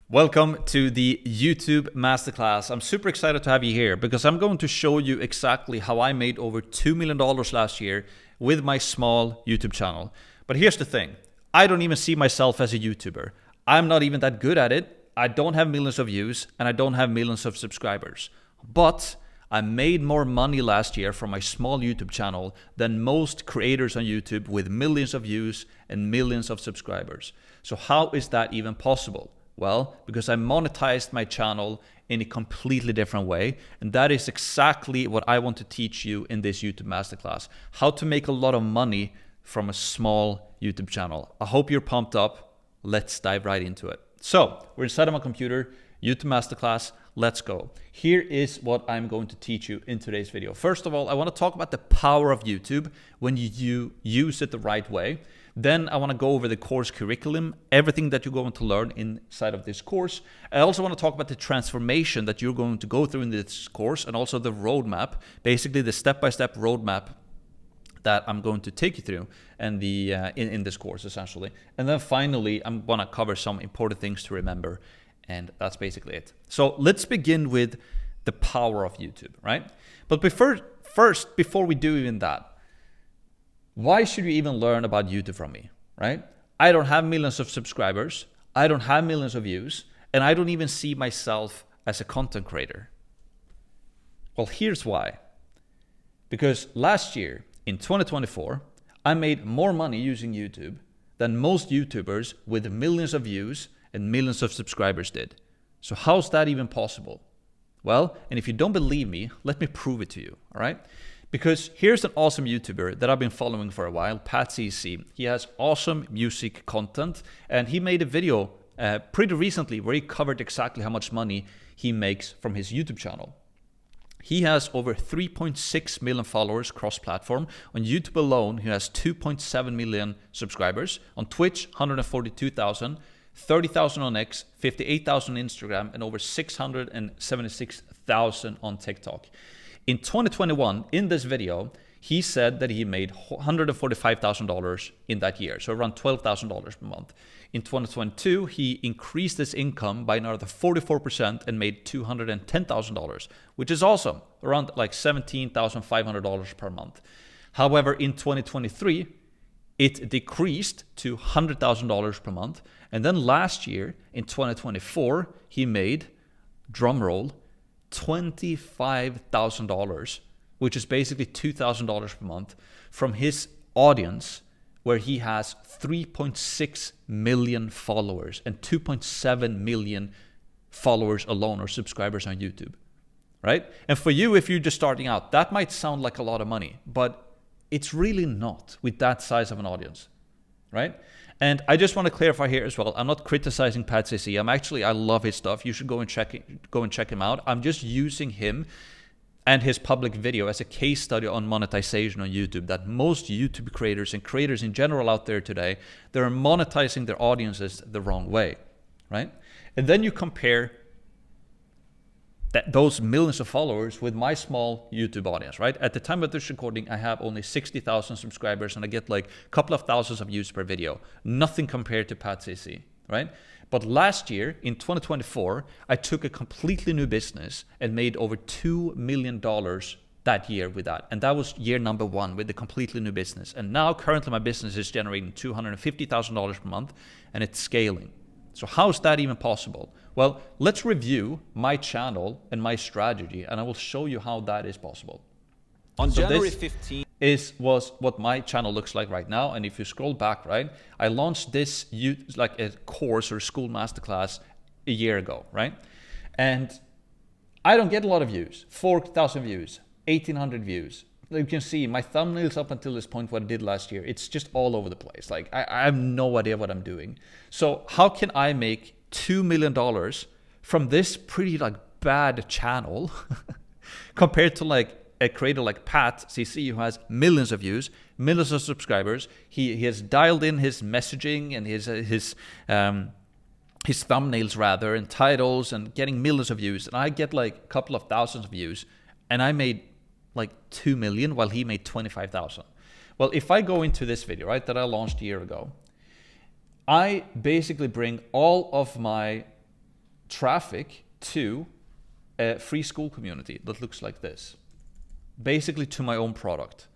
Welcome to the YouTube Masterclass. I'm super excited to have you here because I'm going to show you exactly how I made over $2 million last year with my small YouTube channel. But here's the thing. I don't even see myself as a YouTuber. I'm not even that good at it. I don't have millions of views and I don't have millions of subscribers. But I made more money last year from my small YouTube channel than most creators on YouTube with millions of views and millions of subscribers. So how is that even possible? Well, because I monetized my channel in a completely different way. And that is exactly what I want to teach you in this YouTube Masterclass. How to make a lot of money from a small YouTube channel. I hope you're pumped up. Let's dive right into it. So, we're inside of my computer, YouTube Masterclass. Let's go. Here is what I'm going to teach you in today's video. First of all, I want to talk about the power of YouTube when you use it the right way. Then I want to go over the course curriculum, everything that you're going to learn inside of this course. I also want to talk about the transformation that you're going to go through in this course and also the roadmap, basically the step-by-step roadmap that I'm going to take you through and in this course essentially. And then finally, I'm going to cover some important things to remember, and that's basically it. So let's begin with the power of YouTube, right? But before we do even that, why should you even learn about YouTube from me, right? I don't have millions of subscribers, I don't have millions of views, and I don't even see myself as a content creator. Well, here's why. Because last year, in 2024, I made more money using YouTube than most YouTubers with millions of views and millions of subscribers did. So how's that even possible? Well, and if you don't believe me, let me prove it to you, all right? Because here's an awesome YouTuber that I've been following for a while, PatCC. He has awesome music content, and he made a video pretty recently where he covered exactly how much money he makes from his YouTube channel. He has over 3.6 million followers cross-platform. On YouTube alone, he has 2.7 million subscribers. On Twitch, 142,000, 30,000 on X, 58,000 on Instagram, and over 676,000 on TikTok. In 2021, in this video, he said that he made $145,000 in that year, so around $12,000 per month. In 2022, he increased his income by another 44% and made $210,000, which is awesome, around like $17,500 per month. However, in 2023, it decreased to $100,000 per month. And then last year, in 2024, he made, drumroll, $25,000, which is basically $2,000 per month from his audience, where he has 3.6 million followers and 2.7 million followers alone or subscribers on YouTube, right? And for you, if you're just starting out, that might sound like a lot of money, but it's really not with that size of an audience, right? And I just want to clarify here as well. I'm not criticizing PatCC. I love his stuff. You should go and check him out. I'm just using him and his public video as a case study on monetization on YouTube, that most YouTube creators and creators in general out there today, they're monetizing their audiences the wrong way, right? And then you compare those millions of followers with my small YouTube audience, right? At the time of this recording, I have only 60,000 subscribers and I get like a couple of thousands of views per video. Nothing compared to PatCC, right? But last year, in 2024, I took a completely new business and made over $2 million that year with that. And that was year number one with the completely new business. And now currently my business is generating $250,000 per month and it's scaling. So how is that even possible? Well, let's review my channel and my strategy, and I will show you how that is possible. On January 15th was what my channel looks like right now. And if you scroll back, right, I launched this like a course or Skool Masterclass a year ago, right? And I don't get a lot of views, 4,000 views, 1,800 views. You can see my thumbnails up until this point, what I did last year, it's just all over the place. Like I have no idea what I'm doing. So how can I make $2 million from this pretty like bad channel compared to like a creator like PatCC who has millions of views, millions of subscribers. He has dialed in his messaging and his thumbnails rather and titles and getting millions of views. And I get like a couple of thousands of views and I made like 2 million while he made 25,000. Well, if I go into this video, right, that I launched a year ago, I basically bring all of my traffic to a free Skool community that looks like this. Basically to my own product.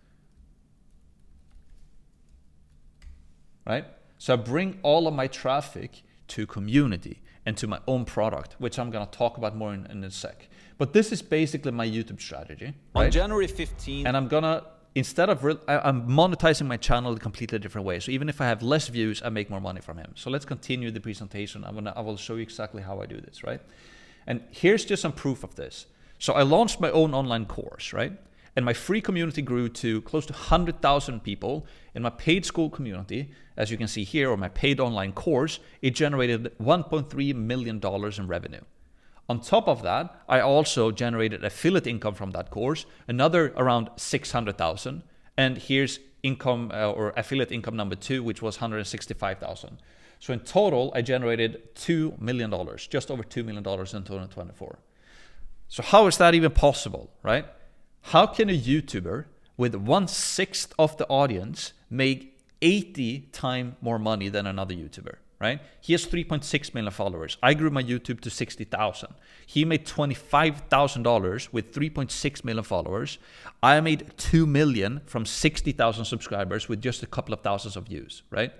Right? So I bring all of my traffic to community and to my own product, which I'm going to talk about more in a sec. But this is basically my YouTube strategy. Right? On January 15th. And I'm going to, instead of, I'm monetizing my channel a completely different way. So even if I have less views, I make more money from him. So let's continue the presentation. I will show you exactly how I do this, right? And here's just some proof of this. So I launched my own online course, right? And my free community grew to close to 100,000 people. In my paid Skool community, as you can see here, or my paid online course, it generated $1.3 million in revenue. On top of that, I also generated affiliate income from that course, another around 600,000. And here's income or affiliate income number 2, which was 165,000. So in total, I generated $2 million, just over $2 million in 2024. So how is that even possible, right? How can a YouTuber with 1/6 of the audience make 80 times more money than another YouTuber, right? He has 3.6 million followers. I grew my YouTube to 60,000. He made $25,000 with 3.6 million followers. I made 2 million from 60,000 subscribers with just a couple of thousands of views, right?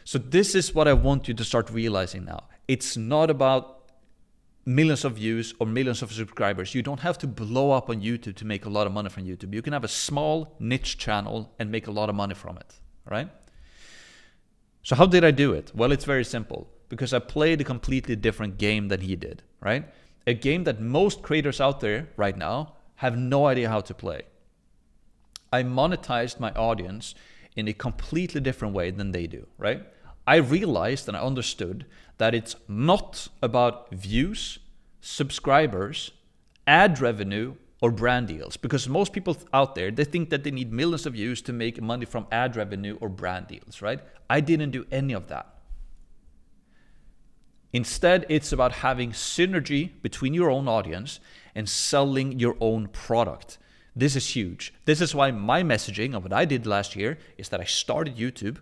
So this is what I want you to start realizing now. It's not about millions of views or millions of subscribers. You don't have to blow up on YouTube to make a lot of money from YouTube. You can have a small niche channel and make a lot of money from it, all right? So how did I do it? Well, it's very simple, because I played a completely different game than he did, right? A game that most creators out there right now have no idea how to play. I monetized my audience in a completely different way than they do, right? I realized and I understood that it's not about views, subscribers, ad revenue, or brand deals. Because most people out there, they think that they need millions of views to make money from ad revenue or brand deals, right? I didn't do any of that. Instead, it's about having synergy between your own audience and selling your own product. This is huge. This is why my messaging of what I did last year is that I started YouTube.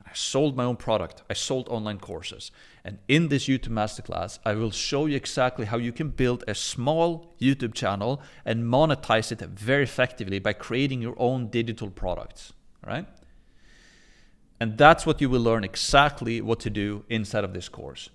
I sold my own product. I sold online courses. And in this YouTube Masterclass, I will show you exactly how you can build a small YouTube channel and monetize it very effectively by creating your own digital products, right? And that's what you will learn exactly what to do inside of this course.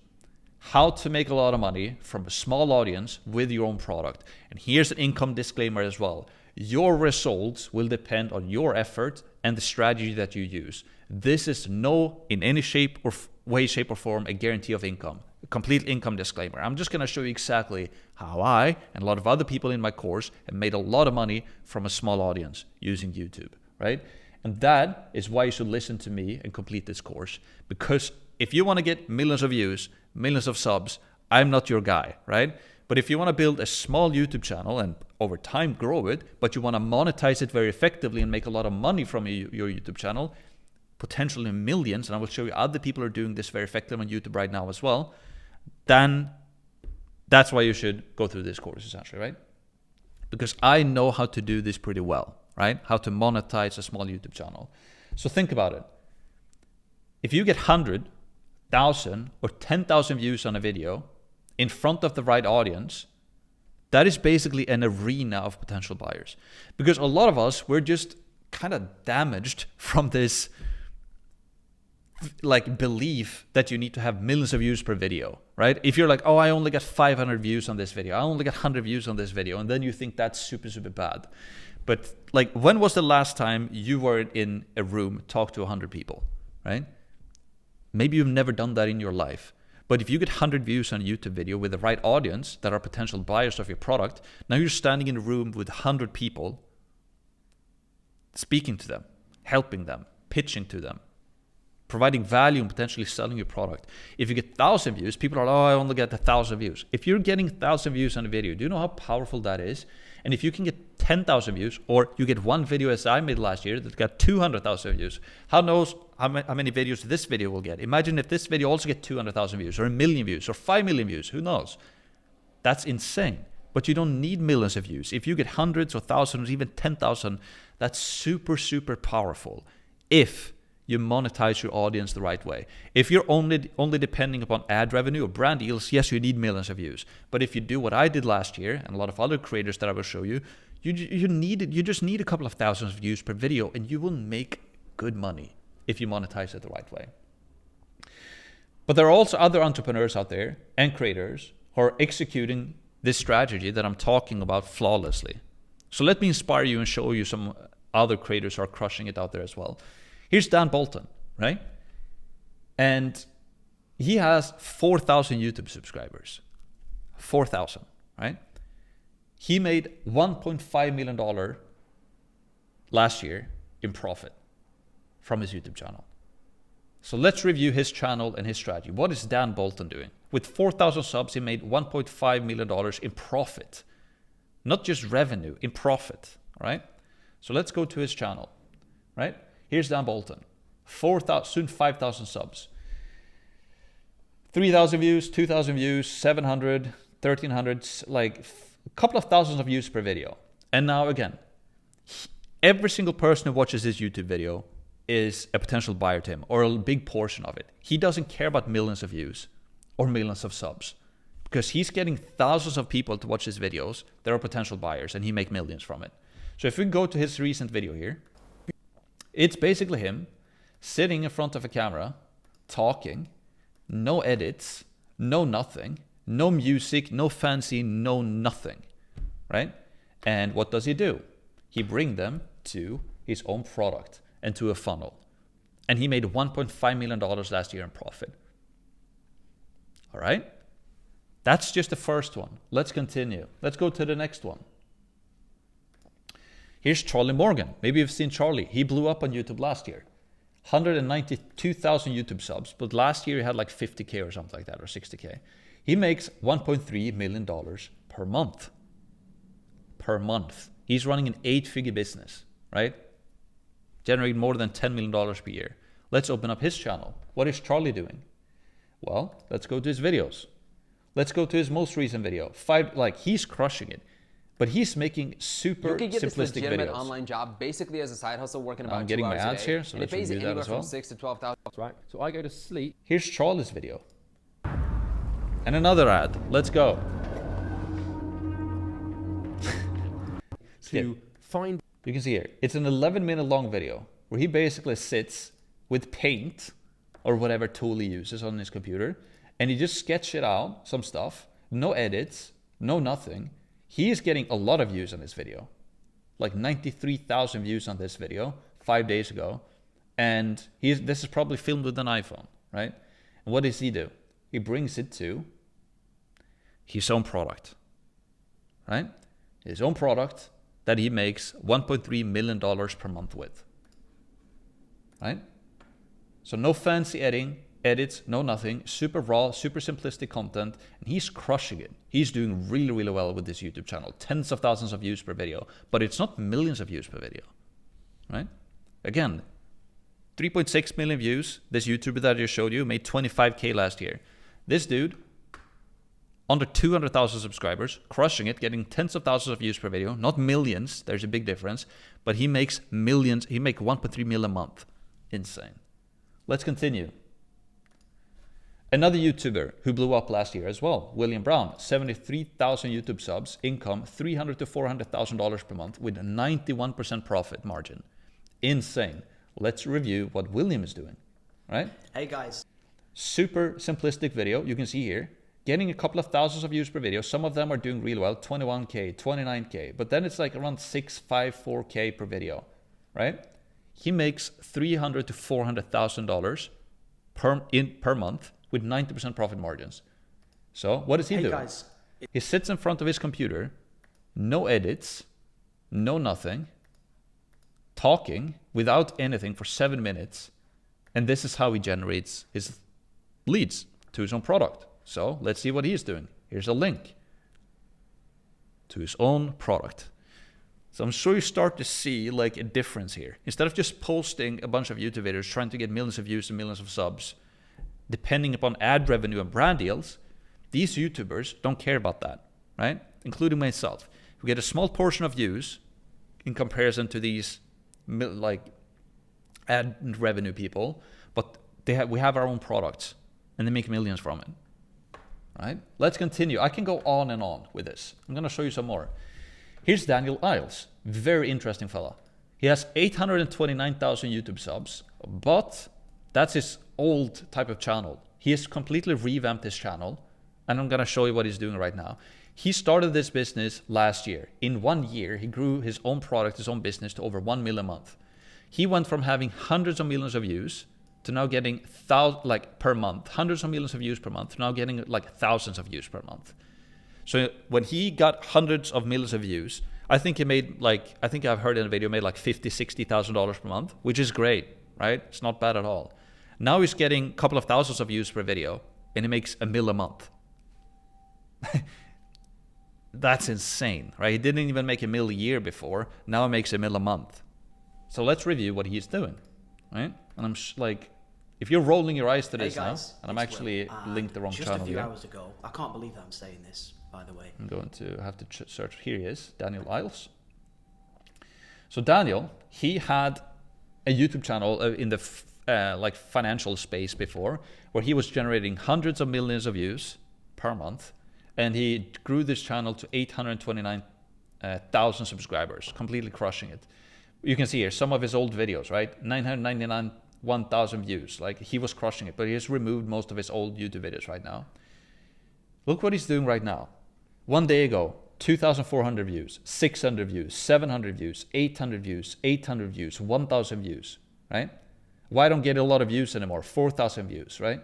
How to make a lot of money from a small audience with your own product. And here's an income disclaimer as well. Your results will depend on your effort and the strategy that you use. This is in any shape or way, shape or form, a guarantee of income. A complete income disclaimer. I'm just going to show you exactly how I and a lot of other people in my course have made a lot of money from a small audience using YouTube, right? And that is why you should listen to me and complete this course. Because if you want to get millions of views, millions of subs, I'm not your guy, right? But if you want to build a small YouTube channel and over time grow it, but you want to monetize it very effectively and make a lot of money from your YouTube channel, potentially millions, and I will show you other people are doing this very effectively on YouTube right now as well, then that's why you should go through this course essentially, right? Because I know how to do this pretty well, right? How to monetize a small YouTube channel. So think about it. If you get 100,000 or 10,000 views on a video in front of the right audience, that is basically an arena of potential buyers. Because a lot of us, we're just kind of damaged from this like belief that you need to have millions of views per video, right? If you're like, oh, I only got 500 views on this video, I only got 100 views on this video, and then you think that's super, super bad. But like, when was the last time you were in a room, talked to 100 people, right? Maybe you've never done that in your life. But if you get 100 views on a YouTube video with the right audience that are potential buyers of your product, now you're standing in a room with 100 people, speaking to them, helping them, pitching to them, providing value and potentially selling your product. If you get 1,000 views, people are like, oh, I only get 1,000 views. If you're getting 1,000 views on a video, do you know how powerful that is? And if you can get 10,000 views, or you get one video as I made last year that got 200,000 views, how knows how many videos this video will get? Imagine if this video also get 200,000 views, or 1 million views, or 5 million views, who knows? That's insane. But you don't need millions of views. If you get hundreds or thousands, even 10,000, that's super, super powerful. If you monetize your audience the right way. If you're only depending upon ad revenue or brand deals, yes, you need millions of views. But if you do what I did last year, and a lot of other creators that I will show you, you just need a couple of thousands of views per video, and you will make good money if you monetize it the right way. But there are also other entrepreneurs out there and creators who are executing this strategy that I'm talking about flawlessly. So let me inspire you and show you some other creators who are crushing it out there as well. Here's Dan Bolton, right? And he has 4,000 YouTube subscribers. 4,000, right? He made $1.5 million last year in profit from his YouTube channel. So let's review his channel and his strategy. What is Dan Bolton doing? With 4,000 subs, he made $1.5 million in profit. Not just revenue, in profit, right? So let's go to his channel, right? Here's Dan Bolton, 4,000, soon 5,000 subs. 3,000 views, 2,000 views, 700, 1,300, like a couple of thousands of views per video. And now again, every single person who watches this YouTube video is a potential buyer to him, or a big portion of it. He doesn't care about millions of views or millions of subs, because he's getting thousands of people to watch his videos that are potential buyers, and he make millions from it. So if we go to his recent video here, it's basically him sitting in front of a camera, talking, no edits, no nothing, no music, no fancy, no nothing, right? And what does he do? He bring them to his own product and to a funnel. And he made $1.5 million last year in profit. All right? That's just the first one. Let's continue. Let's go to the next one. Here's Charlie Morgan. Maybe you've seen Charlie. He blew up on YouTube last year. 192,000 YouTube subs, but last year he had like 50K or something like that, or 60K. He makes $1.3 million per month. Per month. He's running an 8-figure business, right? Generating more than $10 million per year. Let's open up his channel. What is Charlie doing? Well, let's go to his videos. Let's go to his most recent video. He's crushing it. But he's making super simplistic videos. You can get this legitimate online job basically as a side hustle, working about 2 hours a day. I'm getting my ads here, so let's review that as well. From 6 to 12,000. Right. So I go to sleep. Here's Charlie's video. And another ad. Let's go. To find. You can see here, it's an 11-minute long video where he basically sits with Paint or whatever tool he uses on his computer, and he just sketches out some stuff, no edits, no nothing. He is getting a lot of views on this video, like 93,000 views on this video 5 days ago, and this is probably filmed with an iPhone, right? And what does he do? He brings it to his own product, right? His own product that he makes $1.3 million per month with, right? So no fancy edits, no nothing, super raw, super simplistic content, and he's crushing it. He's doing really, really well with this YouTube channel. Tens of thousands of views per video, but it's not millions of views per video, right? Again, 3.6 million views. This YouTuber that I just showed you made 25K last year. This dude, under 200,000 subscribers, crushing it, getting tens of thousands of views per video, not millions, there's a big difference, but he makes millions, he makes 1.3 million a month. Insane. Let's continue. Another YouTuber who blew up last year as well, William Brown, 73,000 YouTube subs, income $300,000 to $400,000 per month with a 91% profit margin. Insane. Let's review what William is doing, right? Hey guys. Super simplistic video, you can see here, getting a couple of thousands of views per video. Some of them are doing really well, 21K, 29K, but then it's like around 654K per video, right? He makes $300,000 to $400,000 per month with 90% profit margins. So what does he do? Guys. He sits in front of his computer, no edits, no nothing, talking without anything for 7 minutes, and this is how he generates his leads to his own product. So let's see what he's doing. Here's a link to his own product. So I'm sure you start to see like a difference here. Instead of just posting a bunch of YouTube videos trying to get millions of views and millions of subs, depending upon ad revenue and brand deals, these YouTubers don't care about that, right? Including myself. We get a small portion of views in comparison to these like ad revenue people, but we have our own products and they make millions from it. Right? Let's continue. I can go on and on with this. I'm going to show you some more. Here's Daniel Iles. Very interesting fella. He has 829,000 YouTube subs, but that's his old type of channel. He has completely revamped his channel, and I'm going to show you what he's doing right now. He started this business last year. In 1 year, he grew his own product, his own business to over 1 million a month. He went from having hundreds of millions of views to now getting per month, hundreds of millions of views per month, now getting like thousands of views per month. So when he got hundreds of millions of views, I think he made I think I've heard in a video, made like $50,000, $60,000 per month, which is great, right? It's not bad at all. Now he's getting a couple of thousands of views per video and he makes $1 million a month. That's insane, right? He didn't even make $1 million a year before. Now he makes $1 million a month. So let's review what he's doing, right? And I'm if you're rolling your eyes to this now, and I'm actually linked the wrong channel here. Just a few hours ago, I can't believe that I'm saying this, by the way. I'm going to have to search. Here he is, Daniel Iles. So Daniel, he had a YouTube channel in the financial space before, where he was generating hundreds of millions of views per month, and he grew this channel to 829,000 subscribers, completely crushing it. You can see here some of his old videos, right? 1,000 views. Like, he was crushing it, but he has removed most of his old YouTube videos right now. Look what he's doing right now. 1 day ago, 2,400 views, 600 views, 700 views, 800 views, 800 views, 1,000 views, right? Why don't get a lot of views anymore? 4,000 views, right?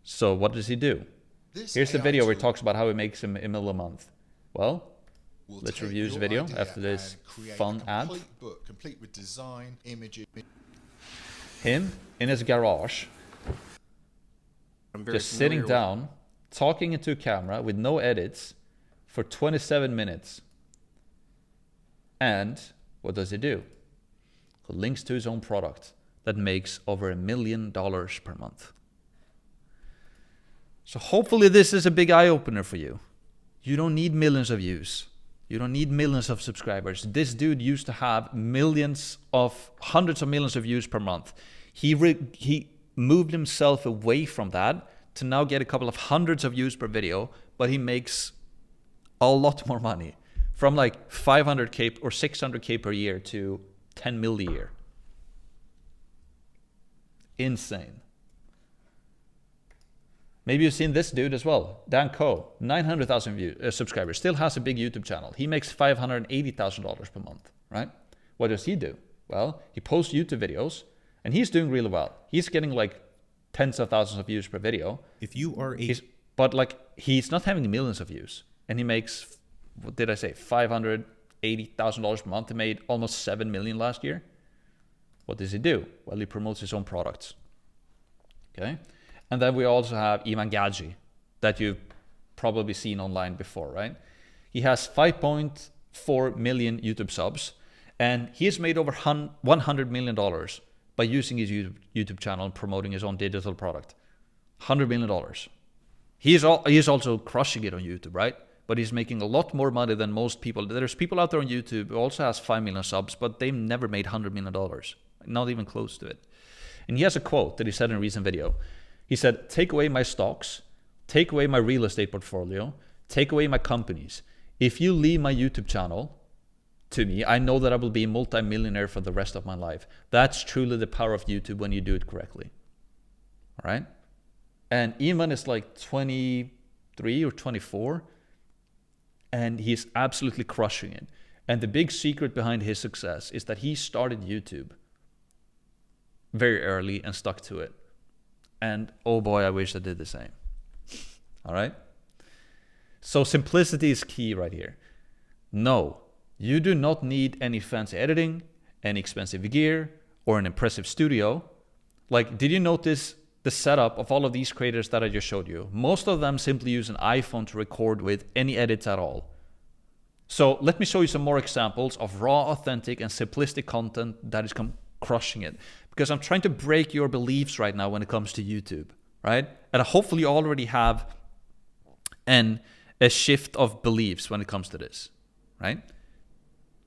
So what does he do? Here's the video where he talks about how he makes $1 million a month. Well, let's review his video after this fun ad. Book, complete with design, images. Him in his garage, just sitting down, talking into a camera with no edits for 27 minutes. And what does he do? He links to his own product that makes over $1 million per month. So hopefully this is a big eye-opener for you. You don't need millions of views. You don't need millions of subscribers. This dude used to have hundreds of millions of views per month. He moved himself away from that to now get a couple of hundreds of views per video, but he makes a lot more money, from like 500K or 600K per year to 10 mil a year. Insane. Maybe you've seen this dude as well, Dan Coe, 900,000 subscribers, still has a big YouTube channel. He makes $580,000 per month, right? What does he do? Well, he posts YouTube videos, and he's doing really well. He's getting like tens of thousands of views per video. If you are but like, he's not having millions of views, and he makes, what did I say, $580,000 per month. He made almost 7 million last year. What does he do? Well, he promotes his own products. Okay. And then we also have Ivan Gadji, that you've probably seen online before, right? He has 5.4 million YouTube subs, and he has made over $100 million by using his YouTube channel and promoting his own digital product. $100 million. He is also crushing it on YouTube, right? But he's making a lot more money than most people. There's people out there on YouTube who also has 5 million subs, but they've never made $100 million. Not even close to it. And he has a quote that he said in a recent video. He said, "Take away my stocks, take away my real estate portfolio, take away my companies. If you leave my YouTube channel to me, I know that I will be a multi-millionaire for the rest of my life." That's truly the power of YouTube when you do it correctly. All right? And Iman is like 23 or 24, and he's absolutely crushing it. And the big secret behind his success is that he started YouTube very early and stuck to it. And oh boy, I wish I did the same. All right? So simplicity is key right here. No, you do not need any fancy editing, any expensive gear, or an impressive studio. Like, did you notice the setup of all of these creators that I just showed you? Most of them simply use an iPhone to record with any edits at all. So let me show you some more examples of raw, authentic, and simplistic content that is crushing it. Because I'm trying to break your beliefs right now when it comes to YouTube, right? And hopefully you already have a shift of beliefs when it comes to this, right?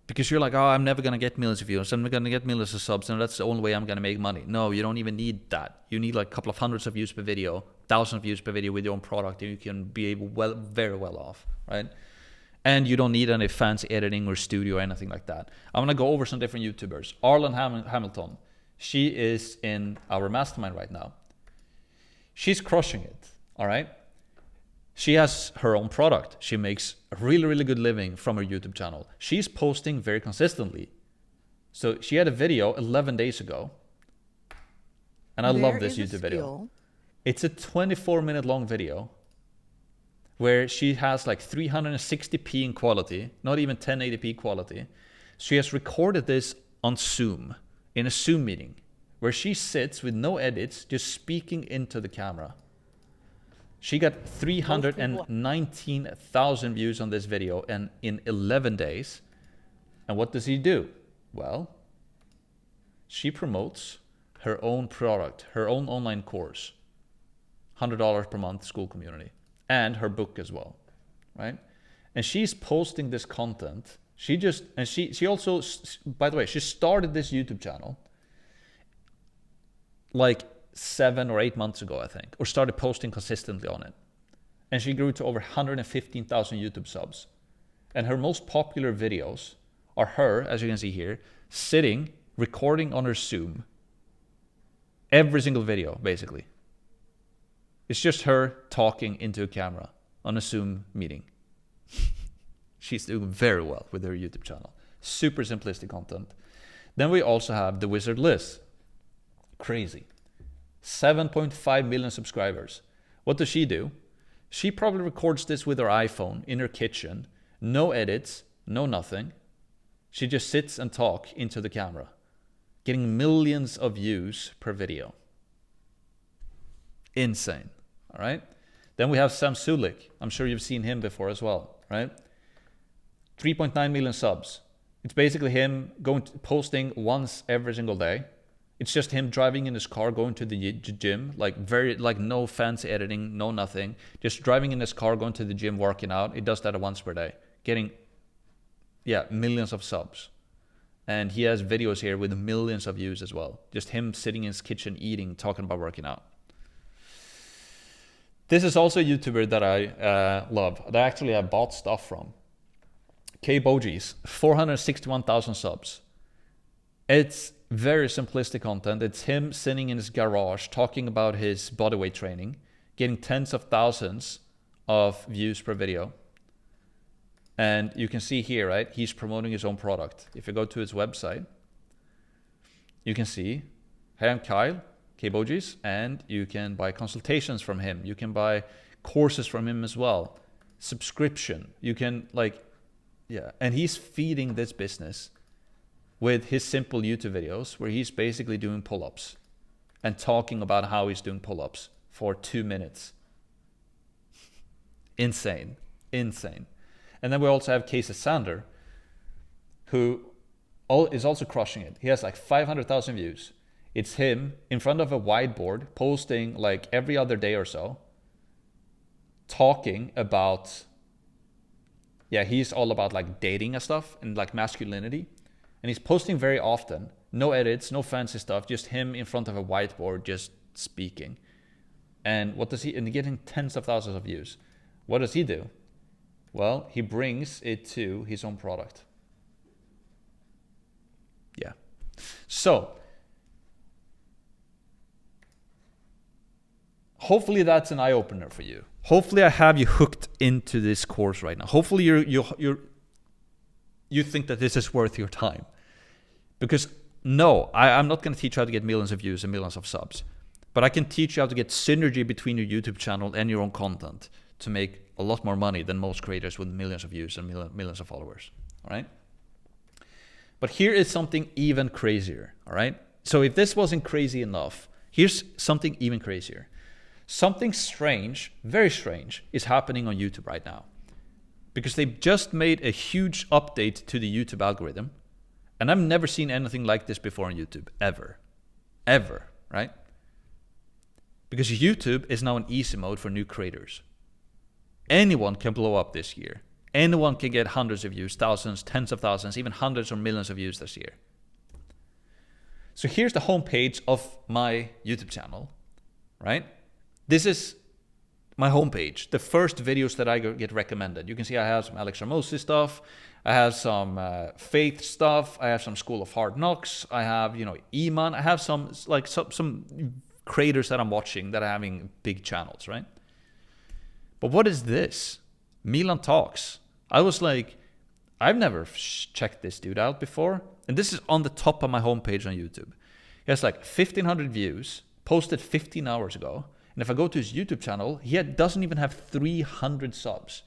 Because you're like, oh, I'm never going to get millions of views. I'm never going to get millions of subs. And that's the only way I'm going to make money. No, you don't even need that. You need like a couple of hundreds of views per video, thousands of views per video with your own product. And you can be very well off, right? And you don't need any fancy editing or studio or anything like that. I'm going to go over some different YouTubers. Arlen Hamilton. She is in our mastermind right now. She's crushing it, all right? She has her own product. She makes a really, really good living from her YouTube channel. She's posting very consistently. So she had a video 11 days ago. And I love this YouTube video. It's a 24-minute long video where she has like 360p in quality, not even 1080p quality. She has recorded this on Zoom, in a Zoom meeting, where she sits with no edits, just speaking into the camera. She got 319,000 views on this video and in 11 days. And what does he do? Well, she promotes her own product, her own online course, $100 per month Skool community, and her book as well, right? And she's posting this content. She also, by the way, she started this YouTube channel like 7 or 8 months ago, I think, or started posting consistently on it. And she grew to over 115,000 YouTube subs. And her most popular videos are her, as you can see here, sitting, recording on her Zoom. Every single video, basically. It's just her talking into a camera on a Zoom meeting. She's doing very well with her YouTube channel. Super simplistic content. Then we also have the Wizard Liz. Crazy. 7.5 million subscribers. What does she do? She probably records this with her iPhone in her kitchen. No edits, no nothing. She just sits and talks into the camera, getting millions of views per video. Insane, all right? Then we have Sam Sulik. I'm sure you've seen him before as well, right? 3.9 million subs. It's basically him posting once every single day. It's just him driving in his car, going to the gym, like no fancy editing, no nothing. Just driving in his car, going to the gym, working out. He does that once per day, getting, millions of subs. And he has videos here with millions of views as well. Just him sitting in his kitchen, eating, talking about working out. This is also a YouTuber that I love, that I bought stuff from. K Bogies, 461,000 subs. It's very simplistic content. It's him sitting in his garage talking about his bodyweight training, getting tens of thousands of views per video. And you can see here, right? He's promoting his own product. If you go to his website, you can see, hey, I'm Kyle, K Bogies, and you can buy consultations from him. You can buy courses from him as well. Subscription. You can and he's feeding this business with his simple YouTube videos where he's basically doing pull-ups and talking about how he's doing pull-ups for 2 minutes. Insane. And then we also have Casey Sander, who is also crushing it. He has like 500,000 views. It's him in front of a whiteboard posting like every other day or so, talking about, he's all about like dating and stuff and like masculinity. And he's posting very often. No edits, no fancy stuff, just him in front of a whiteboard just speaking. And and getting tens of thousands of views. What does he do? Well, he brings it to his own product. Yeah. So, hopefully that's an eye-opener for you. Hopefully I have you hooked into this course right now. Hopefully you think that this is worth your time. Because no, I'm not going to teach you how to get millions of views and millions of subs. But I can teach you how to get synergy between your YouTube channel and your own content to make a lot more money than most creators with millions of views and millions of followers. All right? But here is something even crazier. All right? So if this wasn't crazy enough, here's something even crazier. Something strange, very strange, is happening on YouTube right now. Because they've just made a huge update to the YouTube algorithm. And I've never seen anything like this before on YouTube, ever, right? Because YouTube is now in easy mode for new creators. Anyone can blow up this year. Anyone can get hundreds of views, thousands, tens of thousands, even hundreds or millions of views this year. So here's the homepage of my YouTube channel, right? This is my homepage, the first videos that I get recommended. You can see I have some Alex Ramosi stuff, I have some faith stuff, I have some School of Hard Knocks, I have, Iman, I have some creators that I'm watching that are having big channels, right? But what is this? Milan Talks. I was like, I've never checked this dude out before. And this is on the top of my homepage on YouTube. He has like 1,500 views, posted 15 hours ago. And if I go to his YouTube channel, he doesn't even have 300 subs.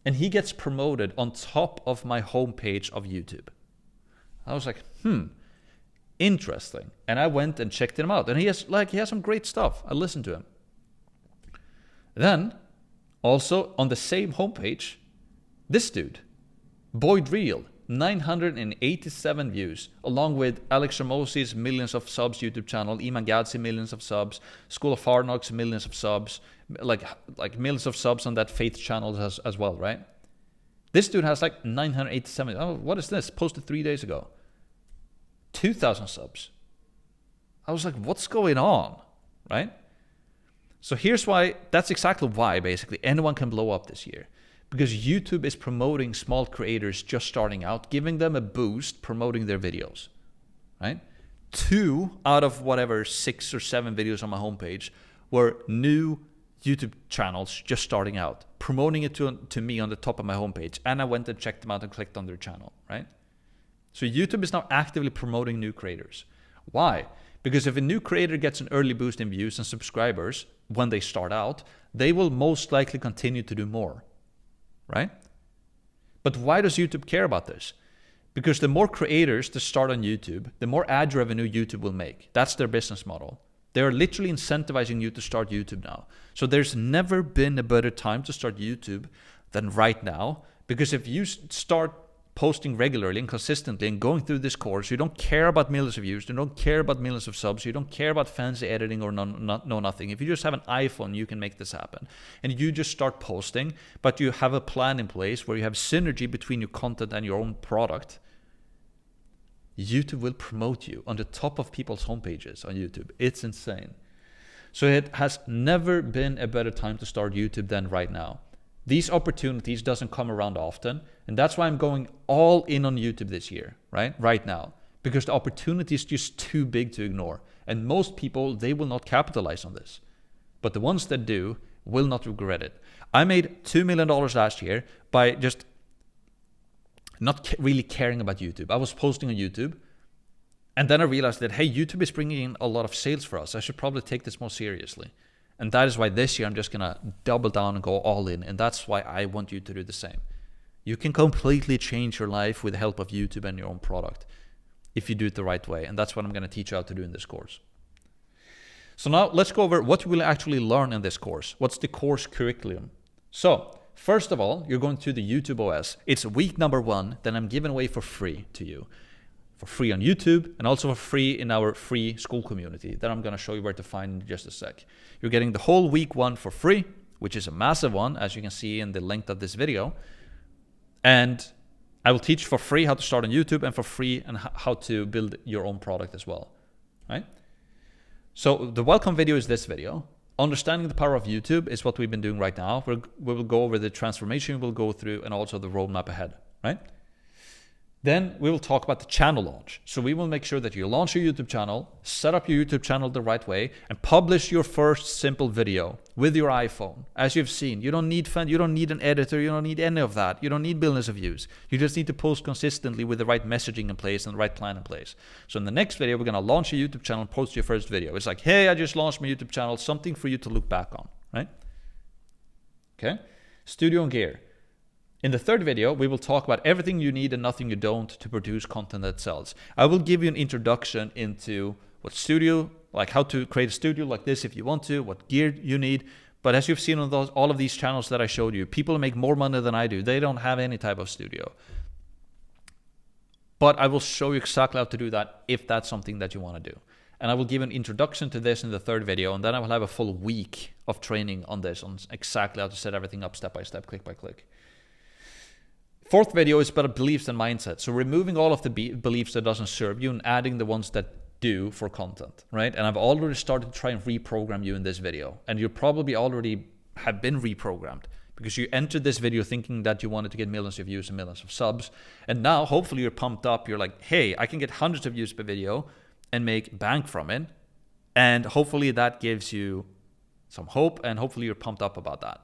And he gets promoted on top of my homepage of YouTube. I was like, interesting. And I went and checked him out. And he has some great stuff. I listened to him. Then, also on the same homepage, this dude, Boyd Real, 987 views, along with Alex Ramosi's millions of subs YouTube channel, Iman Gadzi millions of subs, School of Hard Knocks millions of subs, like millions of subs on that faith channel as well, right? This dude has like 987. Oh, what is this? Posted 3 days ago. 2,000 subs. I was like, what's going on, right? So here's why, that's exactly why basically anyone can blow up this year. Because YouTube is promoting small creators just starting out, giving them a boost, promoting their videos, right? 2 out of whatever 6 or 7 videos on my homepage were new YouTube channels just starting out, promoting it to me on the top of my homepage. And I went and checked them out and clicked on their channel, right? So YouTube is now actively promoting new creators. Why? Because if a new creator gets an early boost in views and subscribers when they start out, they will most likely continue to do more. Right? But why does YouTube care about this? Because the more creators that start on YouTube, the more ad revenue YouTube will make. That's their business model. They're literally incentivizing you to start YouTube now. So there's never been a better time to start YouTube than right now. Because if you start posting regularly and consistently and going through this course, you don't care about millions of views, you don't care about millions of subs, you don't care about fancy editing or nothing. If you just have an iPhone, you can make this happen. And you just start posting, but you have a plan in place where you have synergy between your content and your own product. YouTube will promote you on the top of people's homepages on YouTube. It's insane. So it has never been a better time to start YouTube than right now. These opportunities doesn't come around often, and that's why I'm going all in on YouTube this year, right now, because the opportunity is just too big to ignore, and most people, they will not capitalize on this, but the ones that do will not regret it. I made $2 million last year by just not really caring about YouTube. I was posting on YouTube, and then I realized that, hey, YouTube is bringing in a lot of sales for us. I should probably take this more seriously. And that is why this year I'm just going to double down and go all in. And that's why I want you to do the same. You can completely change your life with the help of YouTube and your own product if you do it the right way. And that's what I'm going to teach you how to do in this course. So now let's go over what you will actually learn in this course. What's the course curriculum? So first of all, you're going to the YouTube OS. It's week number 1 that I'm giving away for free to you. For free on YouTube and also for free in our free school community that I'm going to show you where to find in just a sec. You're getting the whole week 1 for free, which is a massive one, as you can see in the length of this video. And I will teach for free how to start on YouTube and for free and how to build your own product as well, right? So the welcome video is this video. Understanding the power of YouTube is what we've been doing right now. We will go over the transformation we'll go through and also the roadmap ahead, right? Then we will talk about the channel launch. So we will make sure that you launch your YouTube channel, set up your YouTube channel the right way, and publish your first simple video with your iPhone. As you've seen, you don't need an editor, you don't need any of that. You don't need billions of views. You just need to post consistently with the right messaging in place and the right plan in place. So in the next video, we're gonna launch your YouTube channel and post your first video. It's like, hey, I just launched my YouTube channel, something for you to look back on, right? Okay, studio and gear. In the third video, we will talk about everything you need and nothing you don't to produce content that sells. I will give you an introduction into what studio, like how to create a studio like this if you want to, what gear you need. But as you've seen on all of these channels that I showed you, people make more money than I do. They don't have any type of studio. But I will show you exactly how to do that if that's something that you want to do. And I will give an introduction to this in the third video, and then I will have a full week of training on this, on exactly how to set everything up step by step, click by click. Fourth video is about beliefs and mindset. So removing all of the beliefs that doesn't serve you and adding the ones that do for content, right? And I've already started to try and reprogram you in this video. And you probably already have been reprogrammed because you entered this video thinking that you wanted to get millions of views and millions of subs. And now hopefully you're pumped up. You're like, hey, I can get hundreds of views per video and make bank from it. And hopefully that gives you some hope, and hopefully you're pumped up about that,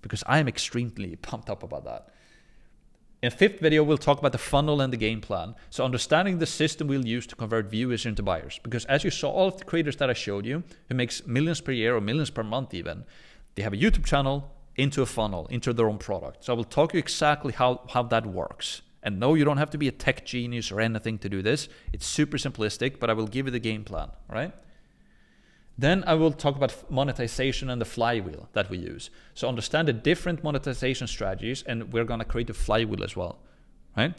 because I am extremely pumped up about that. In fifth video, we'll talk about the funnel and the game plan. So understanding the system we'll use to convert viewers into buyers. Because as you saw, all of the creators that I showed you, who makes millions per year or millions per month even, they have a YouTube channel into a funnel, into their own product. So I will talk you exactly how that works. And no, you don't have to be a tech genius or anything to do this. It's super simplistic, but I will give you the game plan, right? Then I will talk about monetization and the flywheel that we use. So understand the different monetization strategies, and we're going to create a flywheel as well, right?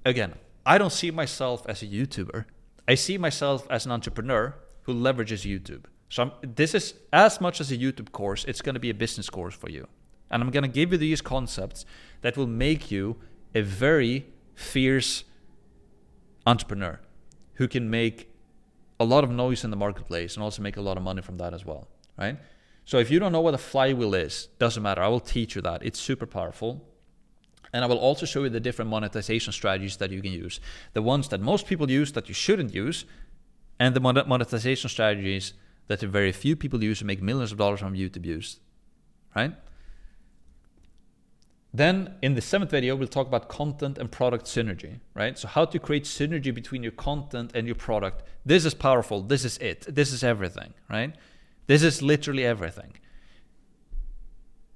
Again, I don't see myself as a YouTuber. I see myself as an entrepreneur who leverages YouTube. So this is as much as a YouTube course, it's going to be a business course for you. And I'm going to give you these concepts that will make you a very fierce entrepreneur who can make a lot of noise in the marketplace and also make a lot of money from that as well, right? So if you don't know what a flywheel is, doesn't matter. I will teach you that. It's super powerful. And I will also show you the different monetization strategies that you can use. The ones that most people use that you shouldn't use, and the monetization strategies that very few people use to make millions of dollars from YouTube use, right? Then in the seventh video, we'll talk about content and product synergy, right? So how to create synergy between your content and your product. This is powerful. This is it. This is everything, right? This is literally everything.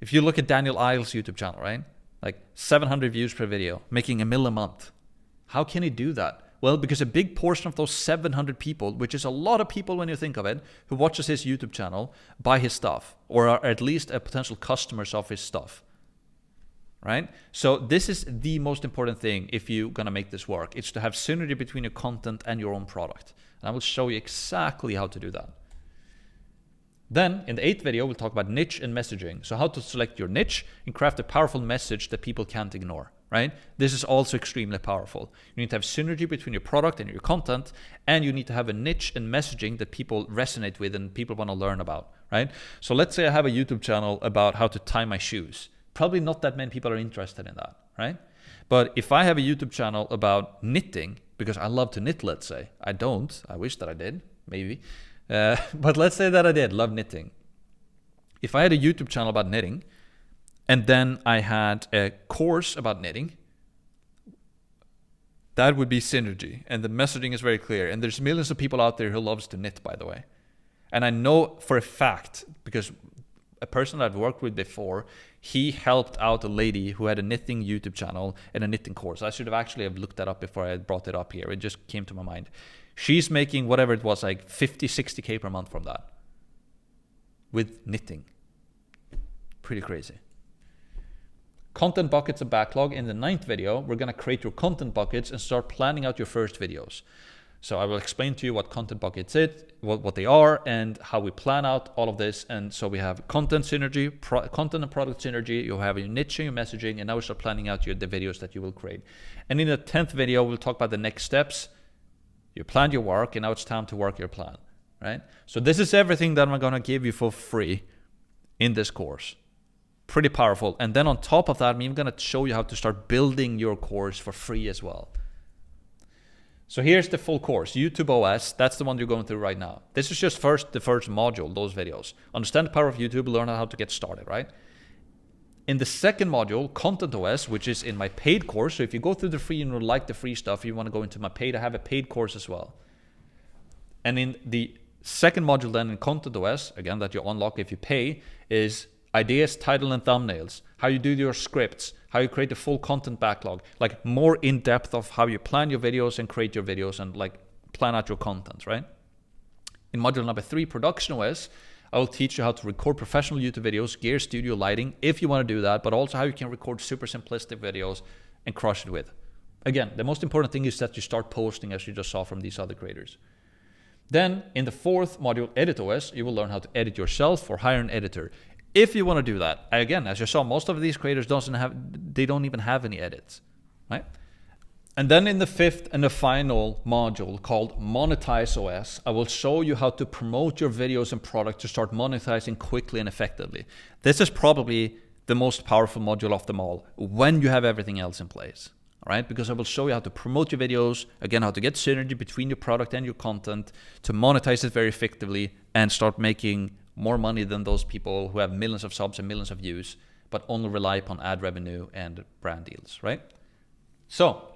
If you look at Daniel Isles' YouTube channel, right? Like 700 views per video, making $1 million a month. How can he do that? Well, because a big portion of those 700 people, which is a lot of people when you think of it, who watches his YouTube channel, buy his stuff, or are at least a potential customers of his stuff. Right? So this is the most important thing if you're going to make this work. It's to have synergy between your content and your own product. And I will show you exactly how to do that. Then in the 8th video, we'll talk about niche and messaging. So how to select your niche and craft a powerful message that people can't ignore, right? This is also extremely powerful. You need to have synergy between your product and your content, and you need to have a niche and messaging that people resonate with and people want to learn about, right? So let's say I have a YouTube channel about how to tie my shoes. Probably not that many people are interested in that, right? But if I have a YouTube channel about knitting, because I love to knit, let's say. I don't. I wish that I did, maybe. But let's say that I did love knitting. If I had a YouTube channel about knitting, and then I had a course about knitting, that would be synergy. And the messaging is very clear. And there's millions of people out there who loves to knit, by the way. And I know for a fact, because a person that I've worked with before, he helped out a lady who had a knitting YouTube channel and a knitting course. I should have actually looked that up before I brought it up here. It just came to my mind. She's making whatever it was, like 50, 60K per month from that. With knitting. Pretty crazy. Content buckets and backlog. In the 9th video, we're going to create your content buckets and start planning out your first videos. So I will explain to you what content buckets is, what they are, and how we plan out all of this. And so we have content synergy, content and product synergy. You have your niche and your messaging, and now we start planning out the videos that you will create. And in the 10th video, we'll talk about the next steps. You planned your work, and now it's time to work your plan, right? So this is everything that I'm going to give you for free in this course. Pretty powerful. And then on top of that, I'm going to show you how to start building your course for free as well. So here's the full course, YouTube OS. That's the one you're going through right now. This is just the first module, those videos. Understand the power of YouTube, learn how to get started, right? In the second module, Content OS, which is in my paid course. So if you go through the free and you like the free stuff, you want to go into my paid, I have a paid course as well. And in the second module then in Content OS, again, that you unlock if you pay, is ideas, title, and thumbnails, how you do your scripts, how you create a full content backlog, like more in depth of how you plan your videos and create your videos and like plan out your content, right? In module number 3, Production OS, I will teach you how to record professional YouTube videos, gear studio lighting, if you want to do that, but also how you can record super simplistic videos and crush it with. Again, the most important thing is that you start posting, as you just saw from these other creators. Then in the 4th module, Edit OS, you will learn how to edit yourself or hire an editor. if you want to do that, again, as you saw, most of these creators don't even have any edits, right? And then in the fifth and the final module called Monetize OS, I will show you how to promote your videos and product to start monetizing quickly and effectively. This is probably the most powerful module of them all when you have everything else in place, all right? Because I will show you how to promote your videos, again, how to get synergy between your product and your content, to monetize it very effectively and start making more money than those people who have millions of subs and millions of views, but only rely upon ad revenue and brand deals, right? So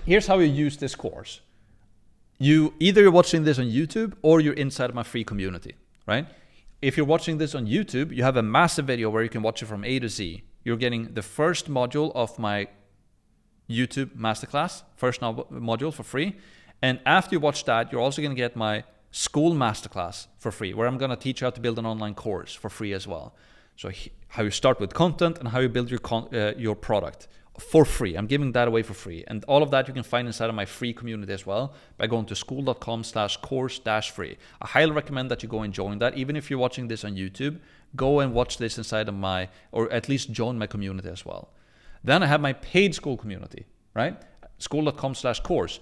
here's how you use this course. Either you're watching this on YouTube or you're inside of my free community, right? If you're watching this on YouTube, you have a massive video where you can watch it from A to Z. You're getting the first module of my YouTube Masterclass, first module for free. And after you watch that, you're also going to get my Skool Masterclass for free, where I'm going to teach you how to build an online course for free as well. So how you start with content and how you build your product for free. I'm giving that away for free. And all of that you can find inside of my free community as well by going to skool.com/course-free. I highly recommend that you go and join that. Even if you're watching this on YouTube, go and watch this inside of or at least join my community as well. Then I have my paid Skool community, right? Skool.com/course.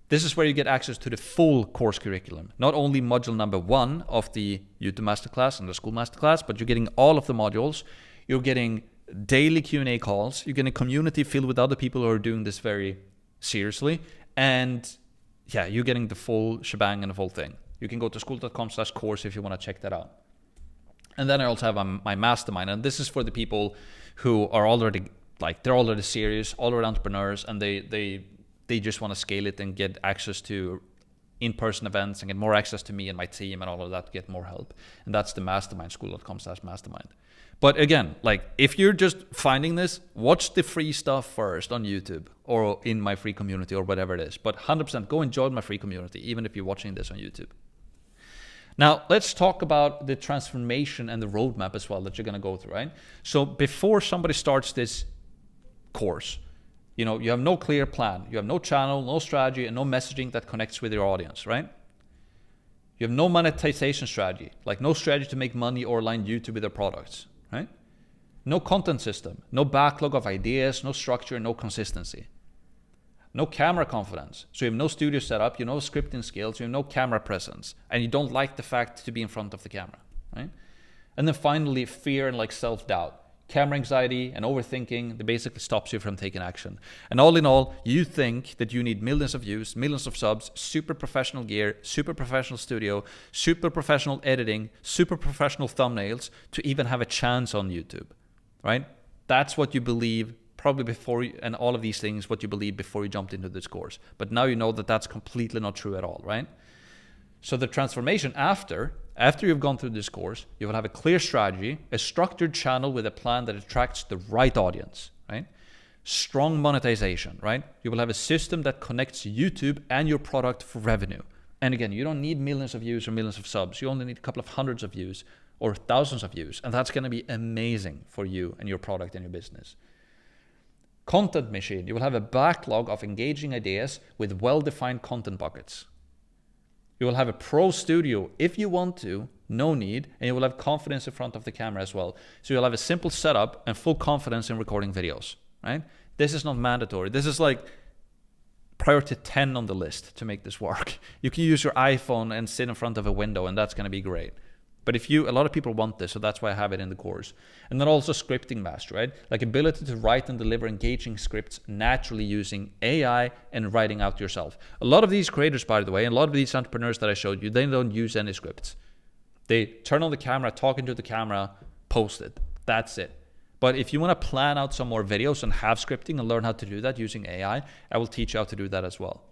This is where you get access to the full course curriculum. Not only module number 1 of the YouTube Masterclass and the Skool Masterclass, but you're getting all of the modules. You're getting daily Q&A calls. You're getting a community filled with other people who are doing this very seriously. And yeah, you're getting the full shebang and the full thing. You can go to skool.com/course if you want to check that out. And then I also have my mastermind. And this is for the people who are already, they're already serious, already entrepreneurs, and they just want to scale it and get access to in-person events and get more access to me and my team and all of that to get more help. And that's the mastermind, skool.com/mastermind. But again, if you're just finding this, watch the free stuff first on YouTube or in my free community or whatever it is. But 100% go and join my free community, even if you're watching this on YouTube. Now, let's talk about the transformation and the roadmap as well that you're going to go through, right? So before somebody starts this course, you have no clear plan. You have no channel, no strategy, and no messaging that connects with your audience, right? You have no monetization strategy, no strategy to make money or align YouTube with their products, right? No content system, no backlog of ideas, no structure, no consistency. No camera confidence. So you have no studio setup, you have no scripting skills, you have no camera presence, and you don't like the fact to be in front of the camera, right? And then finally, fear and self-doubt. Camera anxiety and overthinking that basically stops you from taking action. And all in all, you think that you need millions of views, millions of subs, super professional gear, super professional studio, super professional editing, super professional thumbnails to even have a chance on YouTube, right? That's what you believe probably before, and all of these things, what you believe before you jumped into this course. But now you know that that's completely not true at all, right? So the transformation after you've gone through this course, you will have a clear strategy, a structured channel with a plan that attracts the right audience, right? Strong monetization, right? You will have a system that connects YouTube and your product for revenue. And again, you don't need millions of views or millions of subs. You only need a couple of hundreds of views or thousands of views. And that's going to be amazing for you and your product and your business. Content machine. You will have a backlog of engaging ideas with well-defined content buckets. You will have a pro studio if you want to, no need, and you will have confidence in front of the camera as well. So you'll have a simple setup and full confidence in recording videos, right? This is not mandatory. This is priority 10 on the list to make this work. You can use your iPhone and sit in front of a window, and that's going to be great. But a lot of people want this, so that's why I have it in the course. And then also scripting mastery, right? Ability to write and deliver engaging scripts naturally using AI and writing out yourself. A lot of these creators, by the way, and a lot of these entrepreneurs that I showed you, they don't use any scripts. They turn on the camera, talk into the camera, post it. That's it. But if you want to plan out some more videos and have scripting and learn how to do that using AI, I will teach you how to do that as well.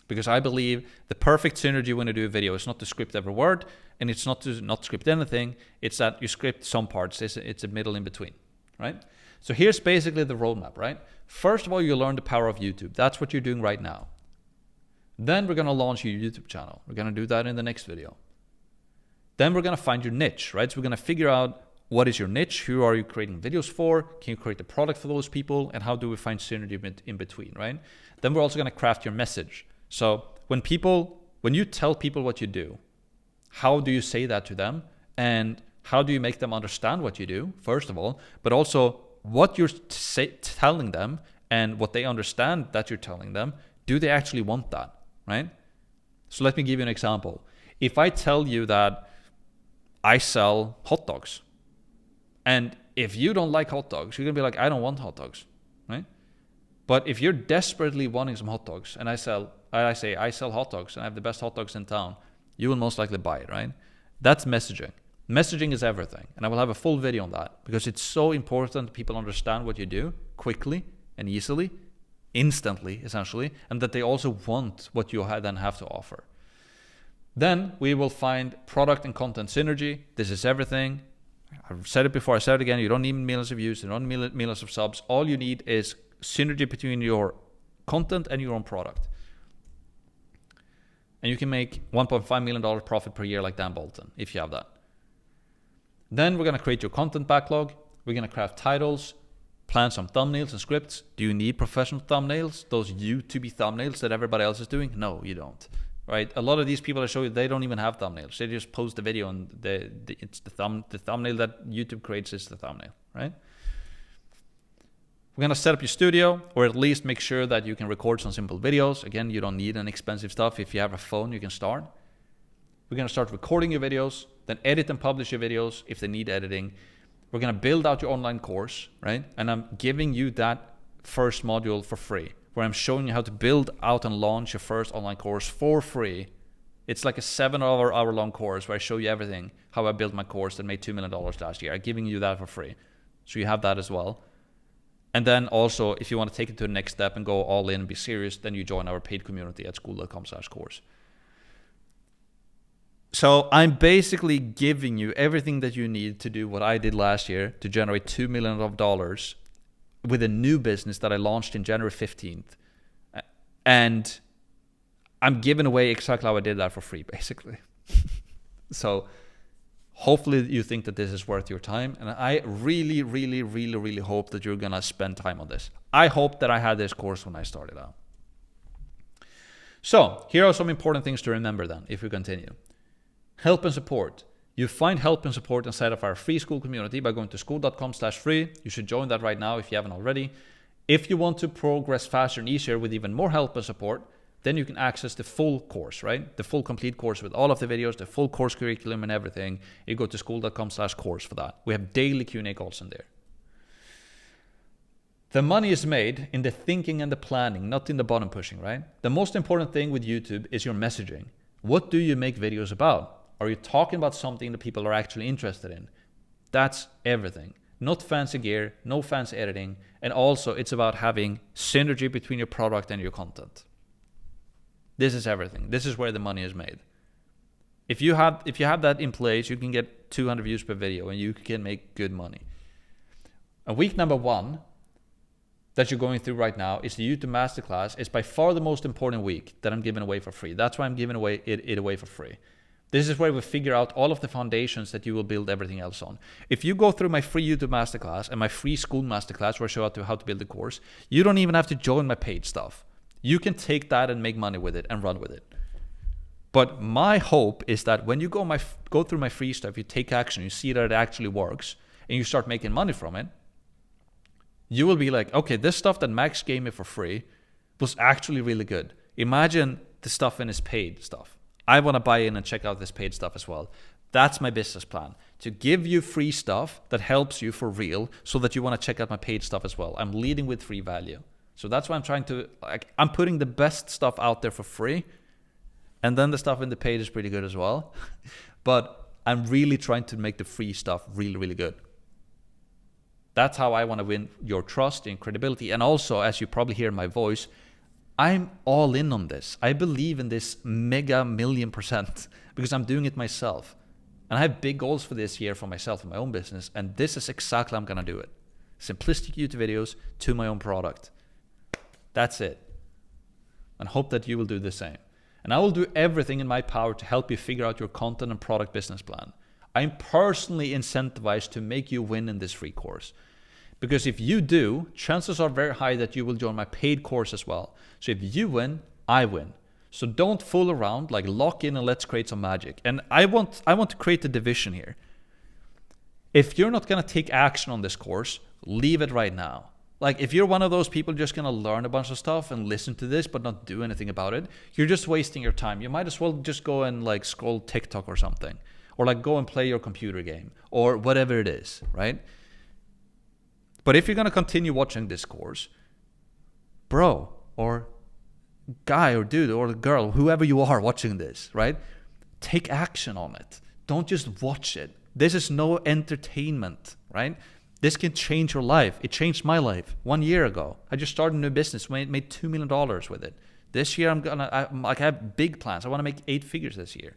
Because I believe the perfect synergy when you do a video is not to script every word, and it's not to not script anything. It's that you script some parts. It's a middle in between, right? So here's basically the roadmap, right? First of all, you learn the power of YouTube. That's what you're doing right now. Then we're going to launch your YouTube channel. We're going to do that in the next video. Then we're going to find your niche, right? So we're going to figure out what is your niche, who are you creating videos for, can you create a product for those people, and how do we find synergy in between, right? Then we're also going to craft your message. So when you tell people what you do, how do you say that to them? And how do you make them understand what you do, first of all, but also what you're telling them and what they understand that you're telling them. Do they actually want that, right? So let me give you an example. If I tell you that I sell hot dogs, and if you don't like hot dogs, you're gonna be like, I don't want hot dogs, right? But if you're desperately wanting some hot dogs, and I say I sell hot dogs and I have the best hot dogs in town, you will most likely buy it, right? That's messaging. Messaging is everything, and I will have a full video on that because it's so important people understand what you do quickly and easily, instantly, essentially, and that they also want what you then have to offer. Then we will find product and content synergy. This is everything. I've said it before, I said it again. You don't need millions of views, you don't need millions of subs. All you need is synergy between your content and your own product. And you can make $1.5 million profit per year like Dan Bolton if you have that. Then we're going to create your content backlog. We're going to craft titles, plan some thumbnails and scripts. Do you need professional thumbnails? Those YouTube thumbnails that everybody else is doing? No, you don't. Right? A lot of these people I show you, they don't even have thumbnails. They just post the video and it's the thumbnail that YouTube creates is the thumbnail, right? We're going to set up your studio, or at least make sure that you can record some simple videos. Again, you don't need an expensive stuff. If you have a phone, you can start. We're going to start recording your videos, then edit and publish your videos if they need editing. We're going to build out your online course, right? And I'm giving you that first module for free, where I'm showing you how to build out and launch your first online course for free. It's like a 7-hour long course where I show you everything, how I built my course that made $2 million last year. I'm giving you that for free. So you have that as well. And then also, if you want to take it to the next step and go all in and be serious, then you join our paid community at skool.com/course. So I'm basically giving you everything that you need to do what I did last year to generate $2 million with a new business that I launched in January 15th. And I'm giving away exactly how I did that for free, basically. So hopefully you think that this is worth your time. And I really, really, really, really hope that you're going to spend time on this. I hope that I had this course when I started out. So here are some important things to remember then, if we continue. Help and support. You find help and support inside of our free Skool community by going to skool.com/free. You should join that right now if you haven't already. If you want to progress faster and easier with even more help and support, then you can access the full course, right? The full complete course with all of the videos, the full course curriculum and everything. You go to skool.com/course for that. We have daily Q&A calls in there. The money is made in the thinking and the planning, not in the button pushing, right? The most important thing with YouTube is your messaging. What do you make videos about? Are you talking about something that people are actually interested in? That's everything. Not fancy gear, no fancy editing, and also it's about having synergy between your product and your content. This is everything. This is where the money is made. If you have that in place, you can get 200 views per video and you can make good money. And week number 1 that you're going through right now is the YouTube Masterclass. It's by far the most important week that I'm giving away for free. That's why I'm giving away it away for free. This is where we figure out all of the foundations that you will build everything else on. If you go through my free YouTube Masterclass and my free Skool Masterclass where I show you how to build the course, you don't even have to join my paid stuff. You can take that and make money with it and run with it. But my hope is that when you go through my free stuff, you take action, you see that it actually works, and you start making money from it, you will be like, okay, this stuff that Max gave me for free was actually really good. Imagine the stuff in his paid stuff. I want to buy in and check out this paid stuff as well. That's my business plan, to give you free stuff that helps you for real so that you want to check out my paid stuff as well. I'm leading with free value. So that's why I'm putting the best stuff out there for free. And then the stuff in the paid is pretty good as well. But I'm really trying to make the free stuff really, really good. That's how I want to win your trust and credibility. And also, as you probably hear in my voice, I'm all in on this. I believe in this mega million% because I'm doing it myself. And I have big goals for this year for myself and my own business. And this is exactly how I'm going to do it. Simplistic YouTube videos to my own product. That's it. And hope that you will do the same. And I will do everything in my power to help you figure out your content and product business plan. I'm personally incentivized to make you win in this free course. Because if you do, chances are very high that you will join my paid course as well. So if you win, I win. So don't fool around, like lock in and let's create some magic. And I want to create a division here. If you're not gonna take action on this course, leave it right now. Like if you're one of those people just gonna learn a bunch of stuff and listen to this but not do anything about it, you're just wasting your time. You might as well just go and like scroll TikTok or something, or like go and play your computer game or whatever it is, right? But if you're gonna continue watching this course, bro or guy or dude or girl, whoever you are watching this, right? Take action on it. Don't just watch it. This is no entertainment, right? This can change your life. It changed my life 1 year ago. I just started a new business, made $2 million with it. This year I have big plans. I want to make 8 figures this year.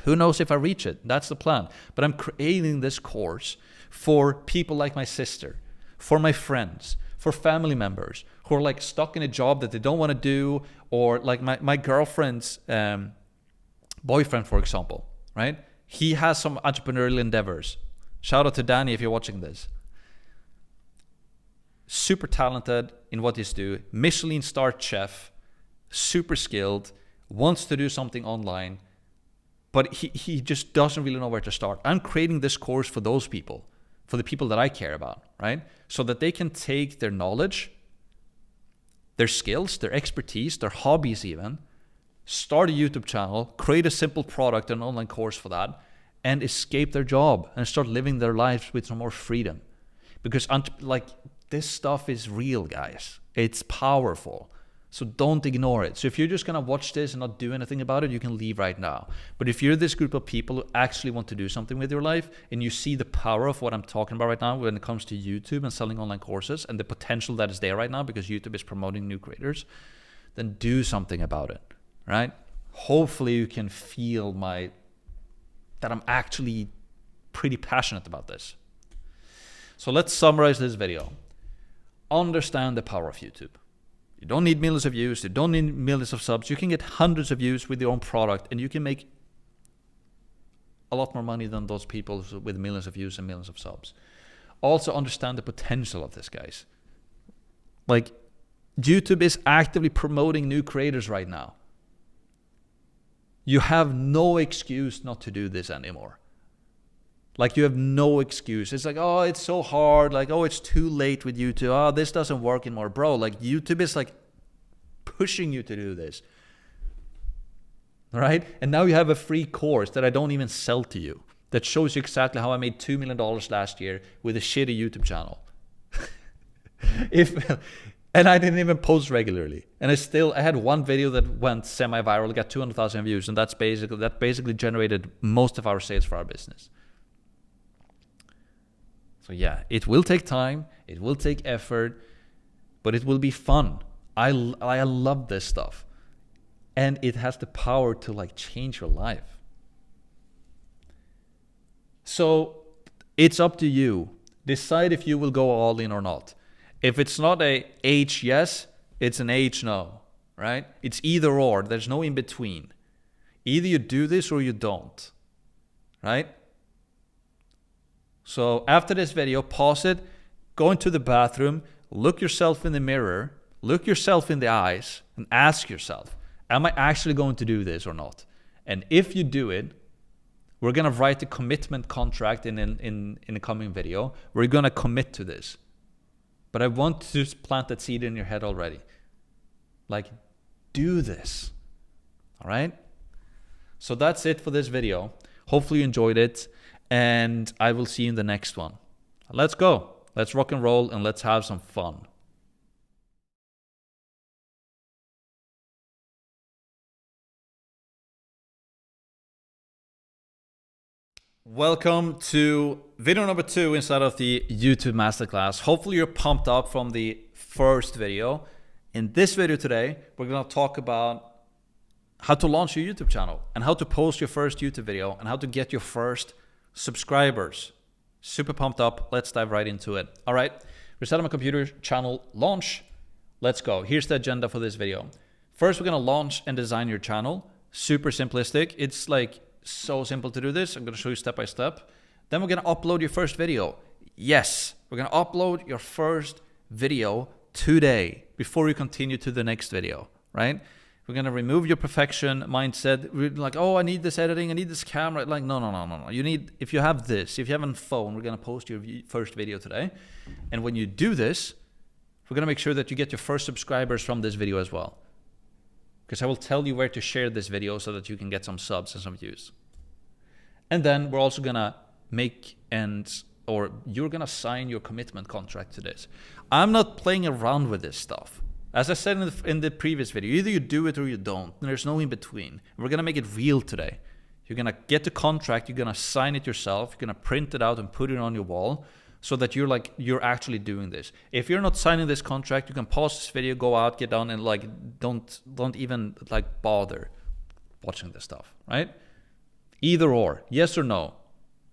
Who knows if I reach it? That's the plan. But I'm creating this course for people like my sister, for my friends, for family members who are like stuck in a job that they don't want to do, or like my girlfriend's boyfriend, for example, right? He has some entrepreneurial endeavors. Shout out to Danny if you're watching this. Super talented in what he's doing. Michelin star chef, super skilled, wants to do something online, but he just doesn't really know where to start. I'm creating this course for those people, for the people that I care about, right? So that they can take their knowledge, their skills, their expertise, their hobbies even, start a YouTube channel, create a simple product, an online course for that, and escape their job and start living their lives with some more freedom. Because like this stuff is real, guys. It's powerful. So don't ignore it. So if you're just gonna watch this and not do anything about it, you can leave right now. But if you're this group of people who actually want to do something with your life and you see the power of what I'm talking about right now when it comes to YouTube and selling online courses and the potential that is there right now because YouTube is promoting new creators, then do something about it, right? Hopefully you can feel that I'm actually pretty passionate about this. So let's summarize this video. Understand the power of YouTube. You don't need millions of views. You don't need millions of subs. You can get hundreds of views with your own product and you can make a lot more money than those people with millions of views and millions of subs. Also understand the potential of this, guys. Like YouTube is actively promoting new creators right now. You have no excuse not to do this anymore. Like you have no excuse. It's like, oh, it's so hard. Like, oh, it's too late with YouTube. Oh, this doesn't work anymore. Bro, like YouTube is like pushing you to do this. Right? And now you have a free course that I don't even sell to you that shows you exactly how I made $2 million last year with a shitty YouTube channel. And I didn't even post regularly. And I had one video that went semi-viral, got 200,000 views, and that basically generated most of our sales for our business. So yeah, it will take time, it will take effort, but it will be fun. I love this stuff. And it has the power to like change your life. So it's up to you. Decide if you will go all in or not. If it's not a H yes, it's an H no, right? It's either or. There's no in between. Either you do this or you don't, right? So after this video, pause it, go into the bathroom, look yourself in the mirror, look yourself in the eyes, and ask yourself, am I actually going to do this or not? And if you do it, we're going to write a commitment contract in the coming video. We're going to commit to this. But I want to plant that seed in your head already. Like, do this. All right? So that's it for this video. Hopefully you enjoyed it. And I will see you in the next one. Let's go. Let's rock and roll and let's have some fun. Welcome to video number 2 inside of the YouTube Masterclass. Hopefully you're pumped up from the first video. In this video today, we're going to talk about how to launch your YouTube channel and how to post your first YouTube video and how to get your first subscribers. Super pumped up. Let's dive right into it. All right, reset my computer, channel launch. Let's go. Here's the agenda for this video. First, we're going to launch and design your channel. Super simplistic. It's like so simple to do this. I'm going to show you step by step. Then we're going to upload your first video. Yes, we're going to upload your first video today before you continue to the next video, right? We're going to remove your perfection mindset. We're like, oh, I need this editing, I need this camera. Like, no. You need, if you have this, if you have a phone, we're going to post your first video today. And when you do this, we're going to make sure that you get your first subscribers from this video as well. Because I will tell you where to share this video so that you can get some subs and some views. And then we're also going to or you're going to sign your commitment contract to this. I'm not playing around with this stuff. As I said in the previous video, either you do it or you don't. There's no in between. We're going to make it real today. You're going to get the contract, you're going to sign it yourself, you're going to print it out and put it on your wall so that you're actually doing this. If you're not signing this contract, you can pause this video, go out, get done, and like don't even like bother watching this stuff, right? Either or, yes or no.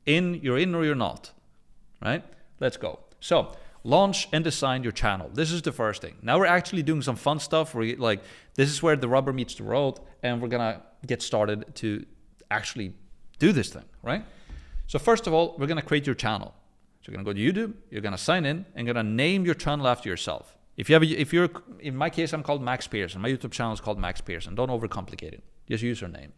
You're in or you're not, right? Let's go. So, launch and design your channel. This is the first thing. Now we're actually doing some fun stuff. This is where the rubber meets the road, and we're gonna get started to actually do this thing, right? So first of all, we're gonna create your channel. So you're gonna go to YouTube, you're gonna sign in, and you're gonna name your channel after yourself. If you're, in my case, I'm called Max Pearson. My YouTube channel is called Max Pearson. Don't overcomplicate it. Just use your name.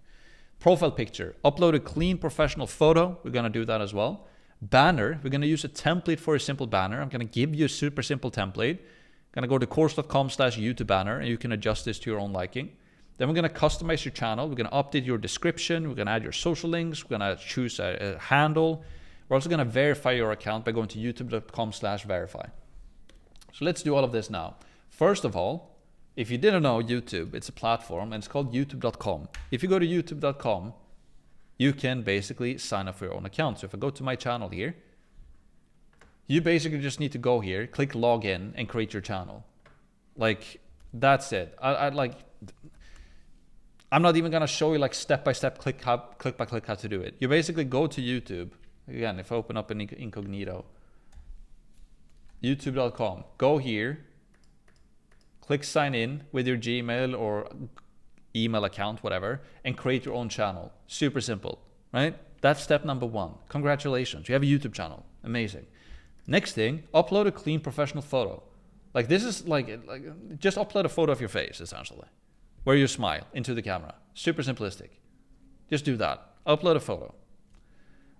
Profile picture. Upload a clean professional photo. We're gonna do that as well. Banner, we're going to use a template for a simple banner. I'm going to give you a super simple template. I'm going to go to course.com/YouTube banner, and you can adjust this to your own liking. Then we're going to customize your channel. We're going to update your description. We're going to add your social links. We're going to choose a handle. We're also going to verify your account by going to youtube.com/verify. So let's do all of this now. First of all, if you didn't know, YouTube, it's a platform, and it's called youtube.com. If you go to youtube.com, you can basically sign up for your own account. So if I go to my channel here, you basically just need to go here, click login, and create your channel. Like, that's it. I'm not even gonna show you like step by step, click by click how to do it. You basically go to YouTube. Again, if I open up an incognito, youtube.com, go here, click sign in with your Gmail or email account, whatever, and create your own channel. Super simple, right? That's step number one. Congratulations, you have a YouTube channel. Amazing. Next thing, upload a clean professional photo. Like this is like just upload a photo of your face, essentially, where you smile into the camera. Super simplistic. Just do that. Upload a photo.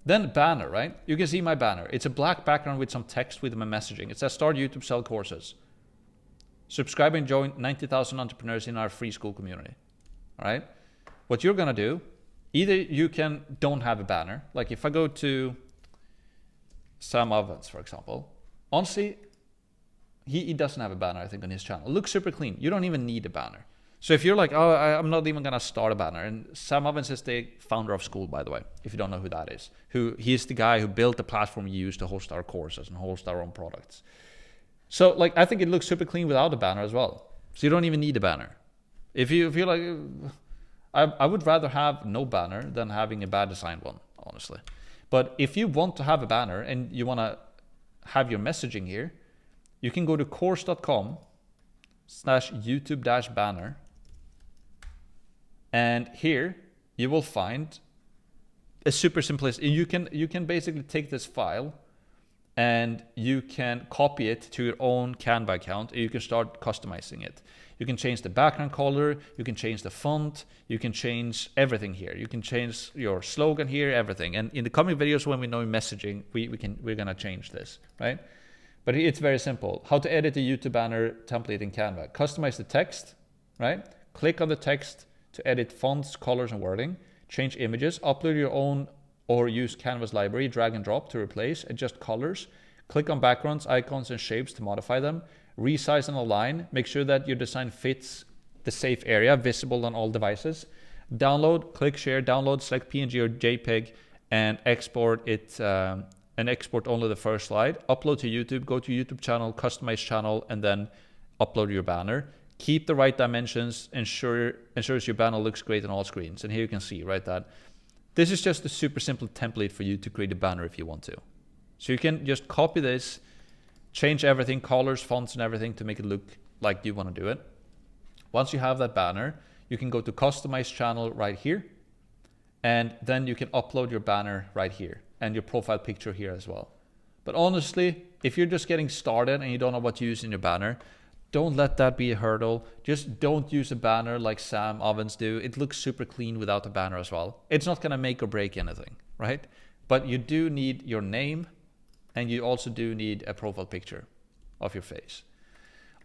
Then banner, right? You can see my banner. It's a black background with some text with my messaging. It says start YouTube, sell courses. Subscribe and join 90,000 entrepreneurs in our free school community. All right. What you're going to do, either you don't have a banner. Like if I go to Sam Ovens, for example, honestly, he doesn't have a banner, I think, on his channel. It looks super clean. You don't even need a banner. So if you're like, oh, I'm not even going to start a banner. And Sam Ovens is the founder of Skool, by the way, if you don't know who that is. He's the guy who built the platform we use to host our courses and host our own products. So like, I think it looks super clean without a banner as well. So you don't even need a banner. If you feel like, I would rather have no banner than having a bad designed one, honestly. But if you want to have a banner and you want to have your messaging here, you can go to course.com/YouTube-banner. And here you will find a super simplistic, you can basically take this file and you can copy it to your own Canva account, and you can start customizing it. You can change the background color, you can change the font, you can change everything here. You can change your slogan here, everything. And in the coming videos, when we know messaging, we're gonna change this, right? But it's very simple. How to edit a YouTube banner template in Canva. Customize the text, right? Click on the text to edit fonts, colors, and wording. Change images, upload your own or use Canva's library, drag and drop to replace, adjust colors. Click on backgrounds, icons, and shapes to modify them. Resize and align. Make sure that your design fits the safe area, visible on all devices. Download, click share, download, select PNG or JPEG, and export it, and export only the first slide. Upload to YouTube, go to YouTube channel, customize channel, and then upload your banner. Keep the right dimensions, ensures your banner looks great on all screens. And here you can see, right, that this is just a super simple template for you to create a banner if you want to. So you can just copy this, change everything, colors, fonts, and everything to make it look like you want to do it. Once you have that banner, you can go to customize channel right here, and then you can upload your banner right here and your profile picture here as well. But honestly, if you're just getting started and you don't know what to use in your banner, Don't let that be a hurdle. Just don't use a banner like Sam Ovens do. It looks super clean without a banner as well. It's not gonna make or break anything, right? But you do need your name, and you also do need a profile picture of your face.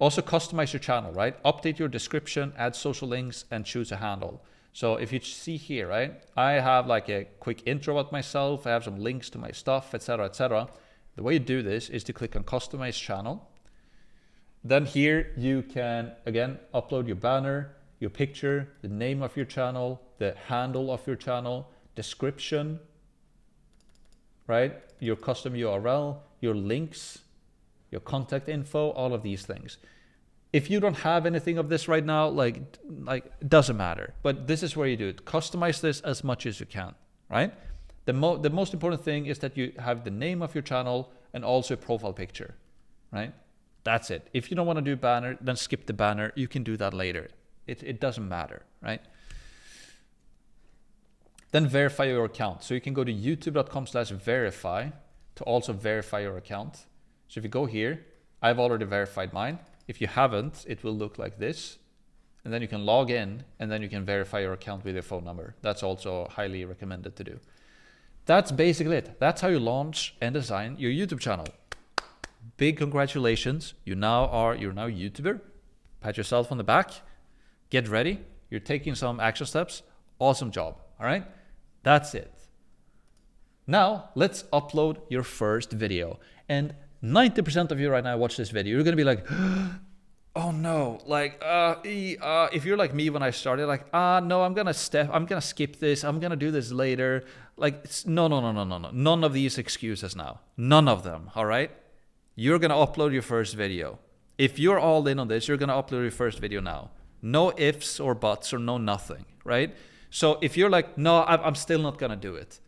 Also customize your channel, right? Update your description, add social links, and choose a handle. So if you see here, right, I have like a quick intro about myself. I have some links to my stuff, etc., etc. The way you do this is to click on customize channel. Then here you can, again, upload your banner, your picture, the name of your channel, the handle of your channel, description, right? Your custom URL, your links, your contact info, all of these things. If you don't have anything of this right now, like it doesn't matter. But this is where you do it. Customize this as much as you can, right? The most important thing is that you have the name of your channel and also a profile picture, right? That's it. If you don't want to do banner, then skip the banner. You can do that later. It doesn't matter, right? Then verify your account. So you can go to youtube.com/verify to also verify your account. So if you go here, I've already verified mine. If you haven't, it will look like this. And then you can log in, and then you can verify your account with your phone number. That's also highly recommended to do. That's basically it. That's how you launch and design your YouTube channel. Big congratulations. You're now a YouTuber. Pat yourself on the back. Get ready. You're taking some action steps. Awesome job. All right. That's it. Now let's upload your first video. And 90% of you right now watch this video. You're going to be like, oh no, like, if you're like me when I started, like, no, I'm going to skip this. I'm going to do this later. Like, no. None of these excuses now. None of them. All right. You're going to upload your first video. If you're all in on this, you're going to upload your first video now. No ifs or buts or no nothing, right? So if you're like, no, I'm still not going to do it.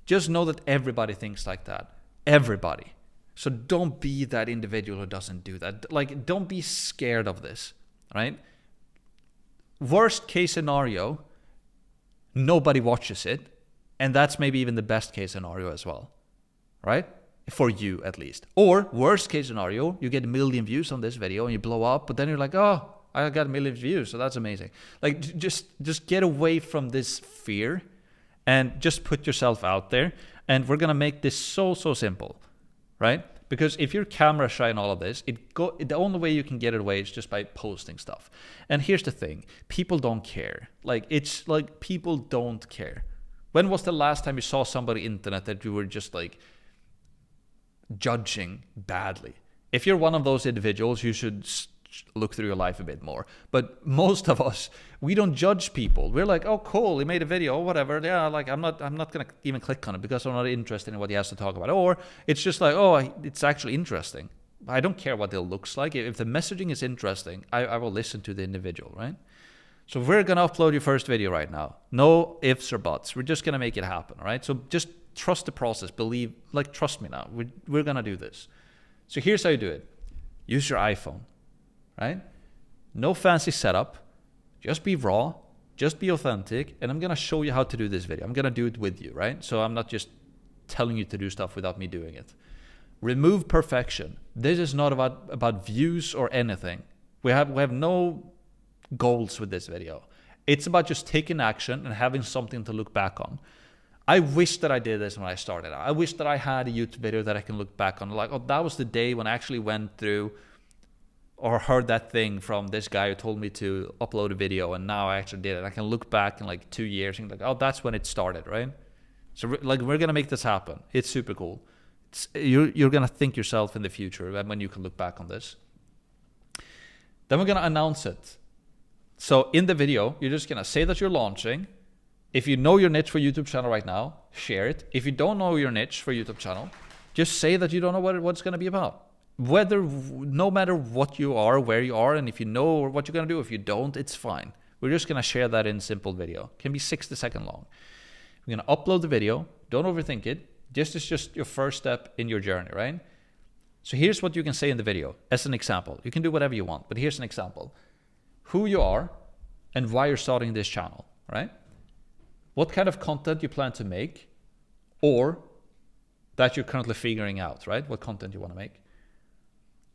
Just know that everybody thinks like that. Everybody. So don't be that individual who doesn't do that. Like, don't be scared of this, right? Worst case scenario, nobody watches it. And that's maybe even the best case scenario as well, right? For you at least. Or worst case scenario, you get 1 million views on this video and you blow up, but then you're like, oh, I got 1 million views, so that's amazing. Like, just get away from this fear and just put yourself out there. And we're gonna make this so simple, right? Because if you're camera shy and all of this, the only way you can get it away is just by posting stuff. And here's the thing, people don't care. Like, it's like people don't care. When was the last time you saw somebody internet that you were just like judging badly? If you're one of those individuals, you should look through your life a bit more. But most of us, we don't judge people. We're like, oh cool, he made a video, whatever. Yeah, like I'm not gonna even click on it because I'm not interested in what he has to talk about. Or it's just like, oh, it's actually interesting. I don't care what it looks like. If the messaging is interesting, I will listen to the individual, right? So we're gonna upload your first video right now. No ifs or buts. We're just gonna make it happen, all right? So just trust the process. Believe, like, trust me now. We're gonna do this. So here's how you do it. Use your iPhone, right? No fancy setup. Just be raw. Just be authentic. And I'm gonna show you how to do this video. I'm gonna do it with you, right? So I'm not just telling you to do stuff without me doing it. Remove perfection. This is not about views or anything. We have no goals with this video. It's about just taking action and having something to look back on. I wish that I did this when I started out. I wish that I had a YouTube video that I can look back on. Like, oh, that was the day when I actually went through or heard that thing from this guy who told me to upload a video, and now I actually did it. I can look back in like 2 years and like, oh, that's when it started, right? So like, we're gonna make this happen. It's super cool. You're gonna thank yourself in the future when you can look back on this. Then we're gonna announce it. So in the video, you're just gonna say that you're launching. If you know your niche for YouTube channel right now, share it. If you don't know your niche for YouTube channel, just say that you don't know what it's gonna be about. No matter what you are, where you are, and if you know what you're gonna do, if you don't, it's fine. We're just gonna share that in simple video. It can be 60 seconds long. We're gonna upload the video. Don't overthink it. This is just your first step in your journey, right? So here's what you can say in the video as an example. You can do whatever you want, but here's an example. Who you are and why you're starting this channel, right? What kind of content you plan to make, or that you're currently figuring out, right? What content you want to make.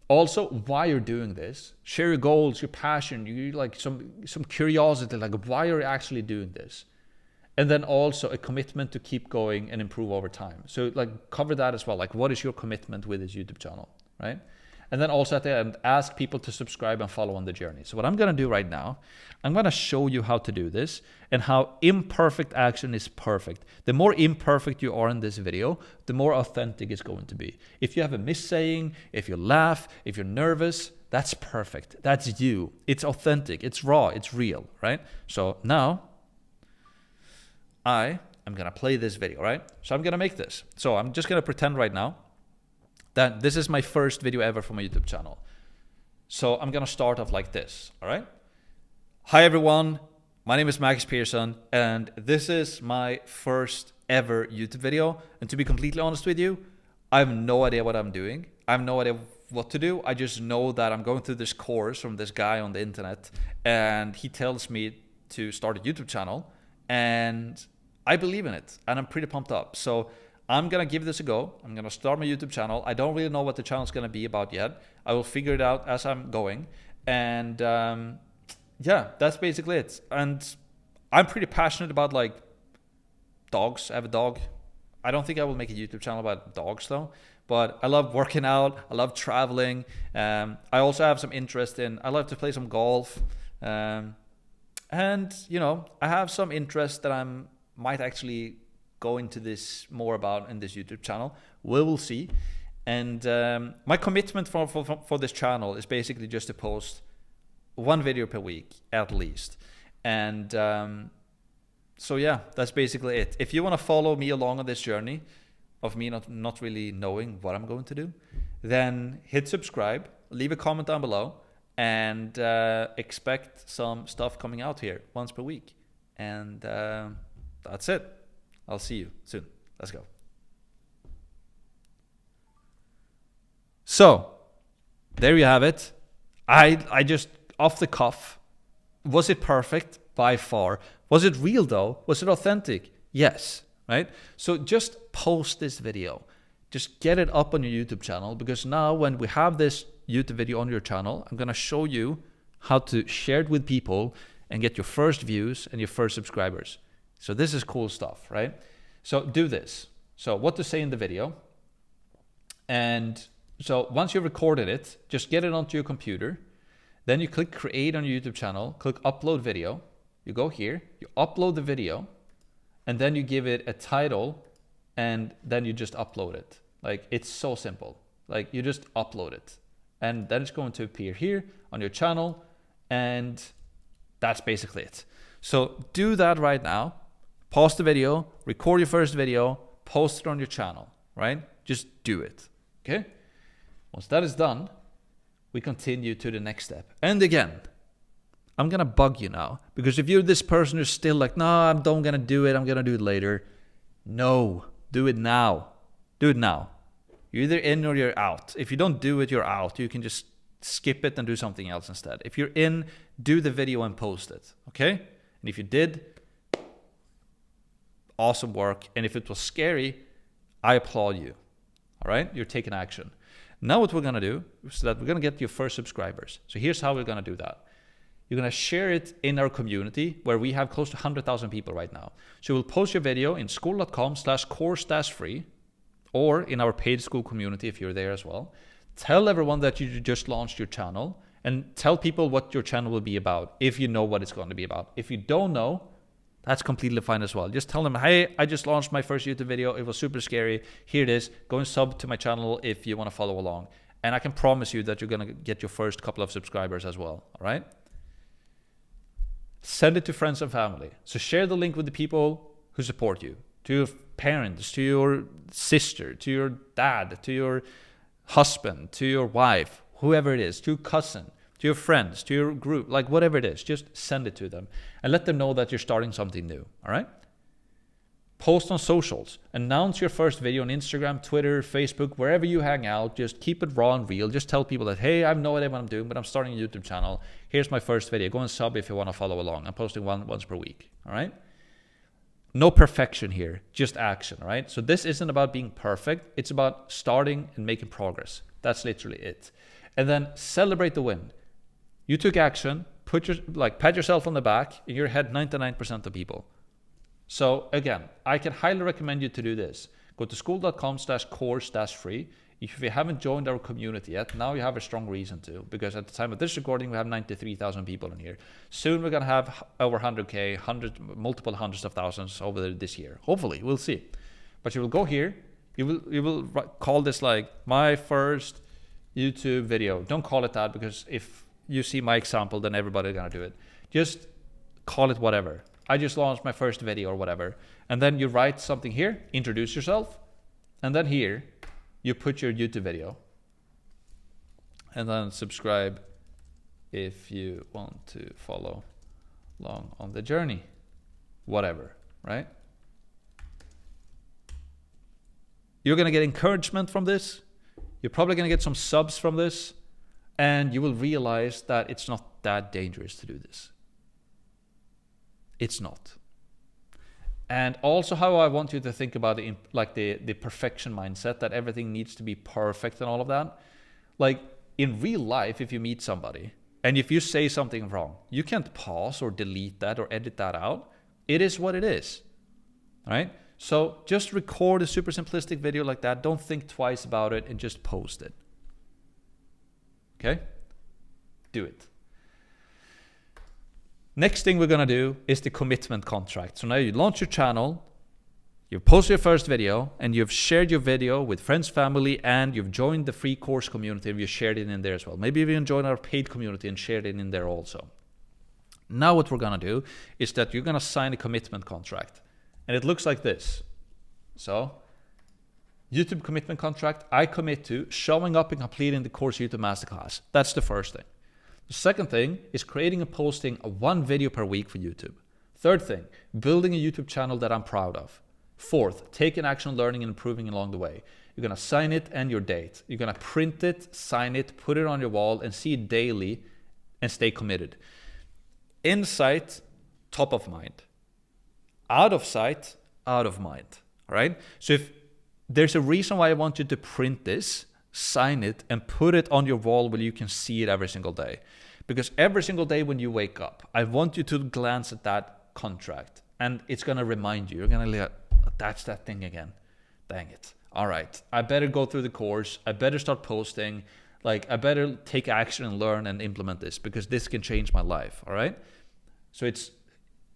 Also, why you're doing this. Share your goals, your passion, you like some curiosity, like why you're actually doing this. And then also a commitment to keep going and improve over time. So like cover that as well. Like what is your commitment with this YouTube channel, right? And then also at the end, ask people to subscribe and follow on the journey. So what I'm gonna do right now, I'm gonna show you how to do this and how imperfect action is perfect. The more imperfect you are in this video, the more authentic it's going to be. If you have a missaying, if you laugh, if you're nervous, that's perfect. That's you. It's authentic, it's raw, it's real, right? So now, I am gonna play this video, right? So I'm gonna make this. So I'm just gonna pretend right now that this is my first video ever for my YouTube channel. So I'm gonna start off like this, all right? Hi everyone, my name is Max Pearson, and this is my first ever YouTube video. And to be completely honest with you, I have no idea what I'm doing. I have no idea what to do. I just know that I'm going through this course from this guy on the internet, and he tells me to start a YouTube channel, and I believe in it, and I'm pretty pumped up. So I'm gonna give this a go. I'm gonna start my YouTube channel. I don't really know what the channel's gonna be about yet. I will figure it out as I'm going. And yeah, that's basically it. And I'm pretty passionate about like dogs. I have a dog. I don't think I will make a YouTube channel about dogs though, but I love working out. I love traveling. I also have some interest in, I love to play some golf. And you know, I have some interest that might actually go into this more about in this YouTube channel. We will see. And my commitment for this channel is basically just to post one video per week at least. And so yeah, that's basically it. If you want to follow me along on this journey of me not really knowing what I'm going to do, then hit subscribe, leave a comment down below, and expect some stuff coming out here once per week. And that's it. I'll see you soon. Let's go. So there you have it. I just off the cuff. Was it perfect? By far. Was it real though? Was it authentic? Yes, right? So just post this video. Just get it up on your YouTube channel, because now when we have this YouTube video on your channel, I'm gonna show you how to share it with people and get your first views and your first subscribers. So this is cool stuff, right? So do this. So what to say in the video. And so once you've recorded it, just get it onto your computer. Then you click create on your YouTube channel, click upload video. You go here, you upload the video, and then you give it a title, and then you just upload it. Like, it's so simple. Like, you just upload it. And then it's going to appear here on your channel, and that's basically it. So do that right now. Pause the video, record your first video, post it on your channel, right? Just do it, okay? Once that is done, we continue to the next step. And again, I'm gonna bug you now, because if you're this person who's still like, no, I'm not gonna do it, I'm gonna do it later. No, do it now. Do it now. You're either in or you're out. If you don't do it, you're out. You can just skip it and do something else instead. If you're in, do the video and post it, okay? And if you did, awesome work. And if it was scary, I applaud you. All right? You're taking action. Now what we're going to do is that we're going to get your first subscribers. So here's how we're going to do that. You're going to share it in our community where we have close to 100,000 people right now. So we'll post your video in skool.com/course-free, or in our paid Skool community if you're there as well. Tell everyone that you just launched your channel, and tell people what your channel will be about if you know what it's going to be about. If you don't know, that's completely fine as well. Just tell them, hey, I just launched my first YouTube video. It was super scary. Here it is. Go and sub to my channel if you want to follow along. And I can promise you that you're going to get your first couple of subscribers as well. All right? Send it to friends and family. So share the link with the people who support you, to your parents, to your sister, to your dad, to your husband, to your wife, whoever it is, to your cousin, to your friends, to your group, like whatever it is, just send it to them and let them know that you're starting something new, all right? Post on socials, announce your first video on Instagram, Twitter, Facebook, wherever you hang out. Just keep it raw and real. Just tell people that, hey, I have no idea what I'm doing, but I'm starting a YouTube channel. Here's my first video. Go and sub if you want to follow along. I'm posting once per week, all right? No perfection here, just action, right? So this isn't about being perfect. It's about starting and making progress. That's literally it. and then celebrate the win. You took action, pat yourself on the back, and you're ahead 99% of people. So again, I can highly recommend you to do this. Go to skool.com/course-free. If you haven't joined our community yet, now you have a strong reason to, because at the time of this recording, we have 93,000 people in here. Soon we're gonna have over 100K, multiple hundreds of thousands over this year. Hopefully, we'll see. But you will go here, you will call this like my first YouTube video. Don't call it that, because if you see my example, then everybody's gonna do it. Just call it whatever. I just launched my first video or whatever. And then you write something here, introduce yourself, and then here, you put your YouTube video, and then subscribe if you want to follow along on the journey, whatever, right? You're gonna get encouragement from this. You're probably gonna get some subs from this, and you will realize that it's not that dangerous to do this. It's not. And also how I want you to think about it, like the perfection mindset, that everything needs to be perfect and all of that. Like in real life, if you meet somebody and if you say something wrong, you can't pause or delete that or edit that out. It is what it is, right? So just record a super simplistic video like that. Don't think twice about it and just post it. Okay? Do it. Next thing we're gonna do is the commitment contract. So now you launch your channel, you post your first video, and you've shared your video with friends, family, and you've joined the free course community and you've shared it in there as well. Maybe even join our paid community and shared it in there also. Now what we're gonna do is that you're gonna sign a commitment contract. And it looks like this. So, YouTube commitment contract, I commit to showing up and completing the course YouTube Masterclass. That's the first thing. The second thing is creating and posting one video per week for YouTube. Third thing, building a YouTube channel that I'm proud of. Fourth, taking action, learning, and improving along the way. You're gonna sign it and your date. You're gonna print it, sign it, put it on your wall, and see it daily, and stay committed. In sight, top of mind. Out of sight, out of mind. All right? So if there's a reason why I want you to print this, sign it, and put it on your wall where you can see it every single day. Because every single day when you wake up, I want you to glance at that contract, and it's gonna remind you. You're gonna like, that's that thing again. Dang it. All right, I better go through the course. I better start posting. Like, I better take action and learn and implement this, because this can change my life. All right? So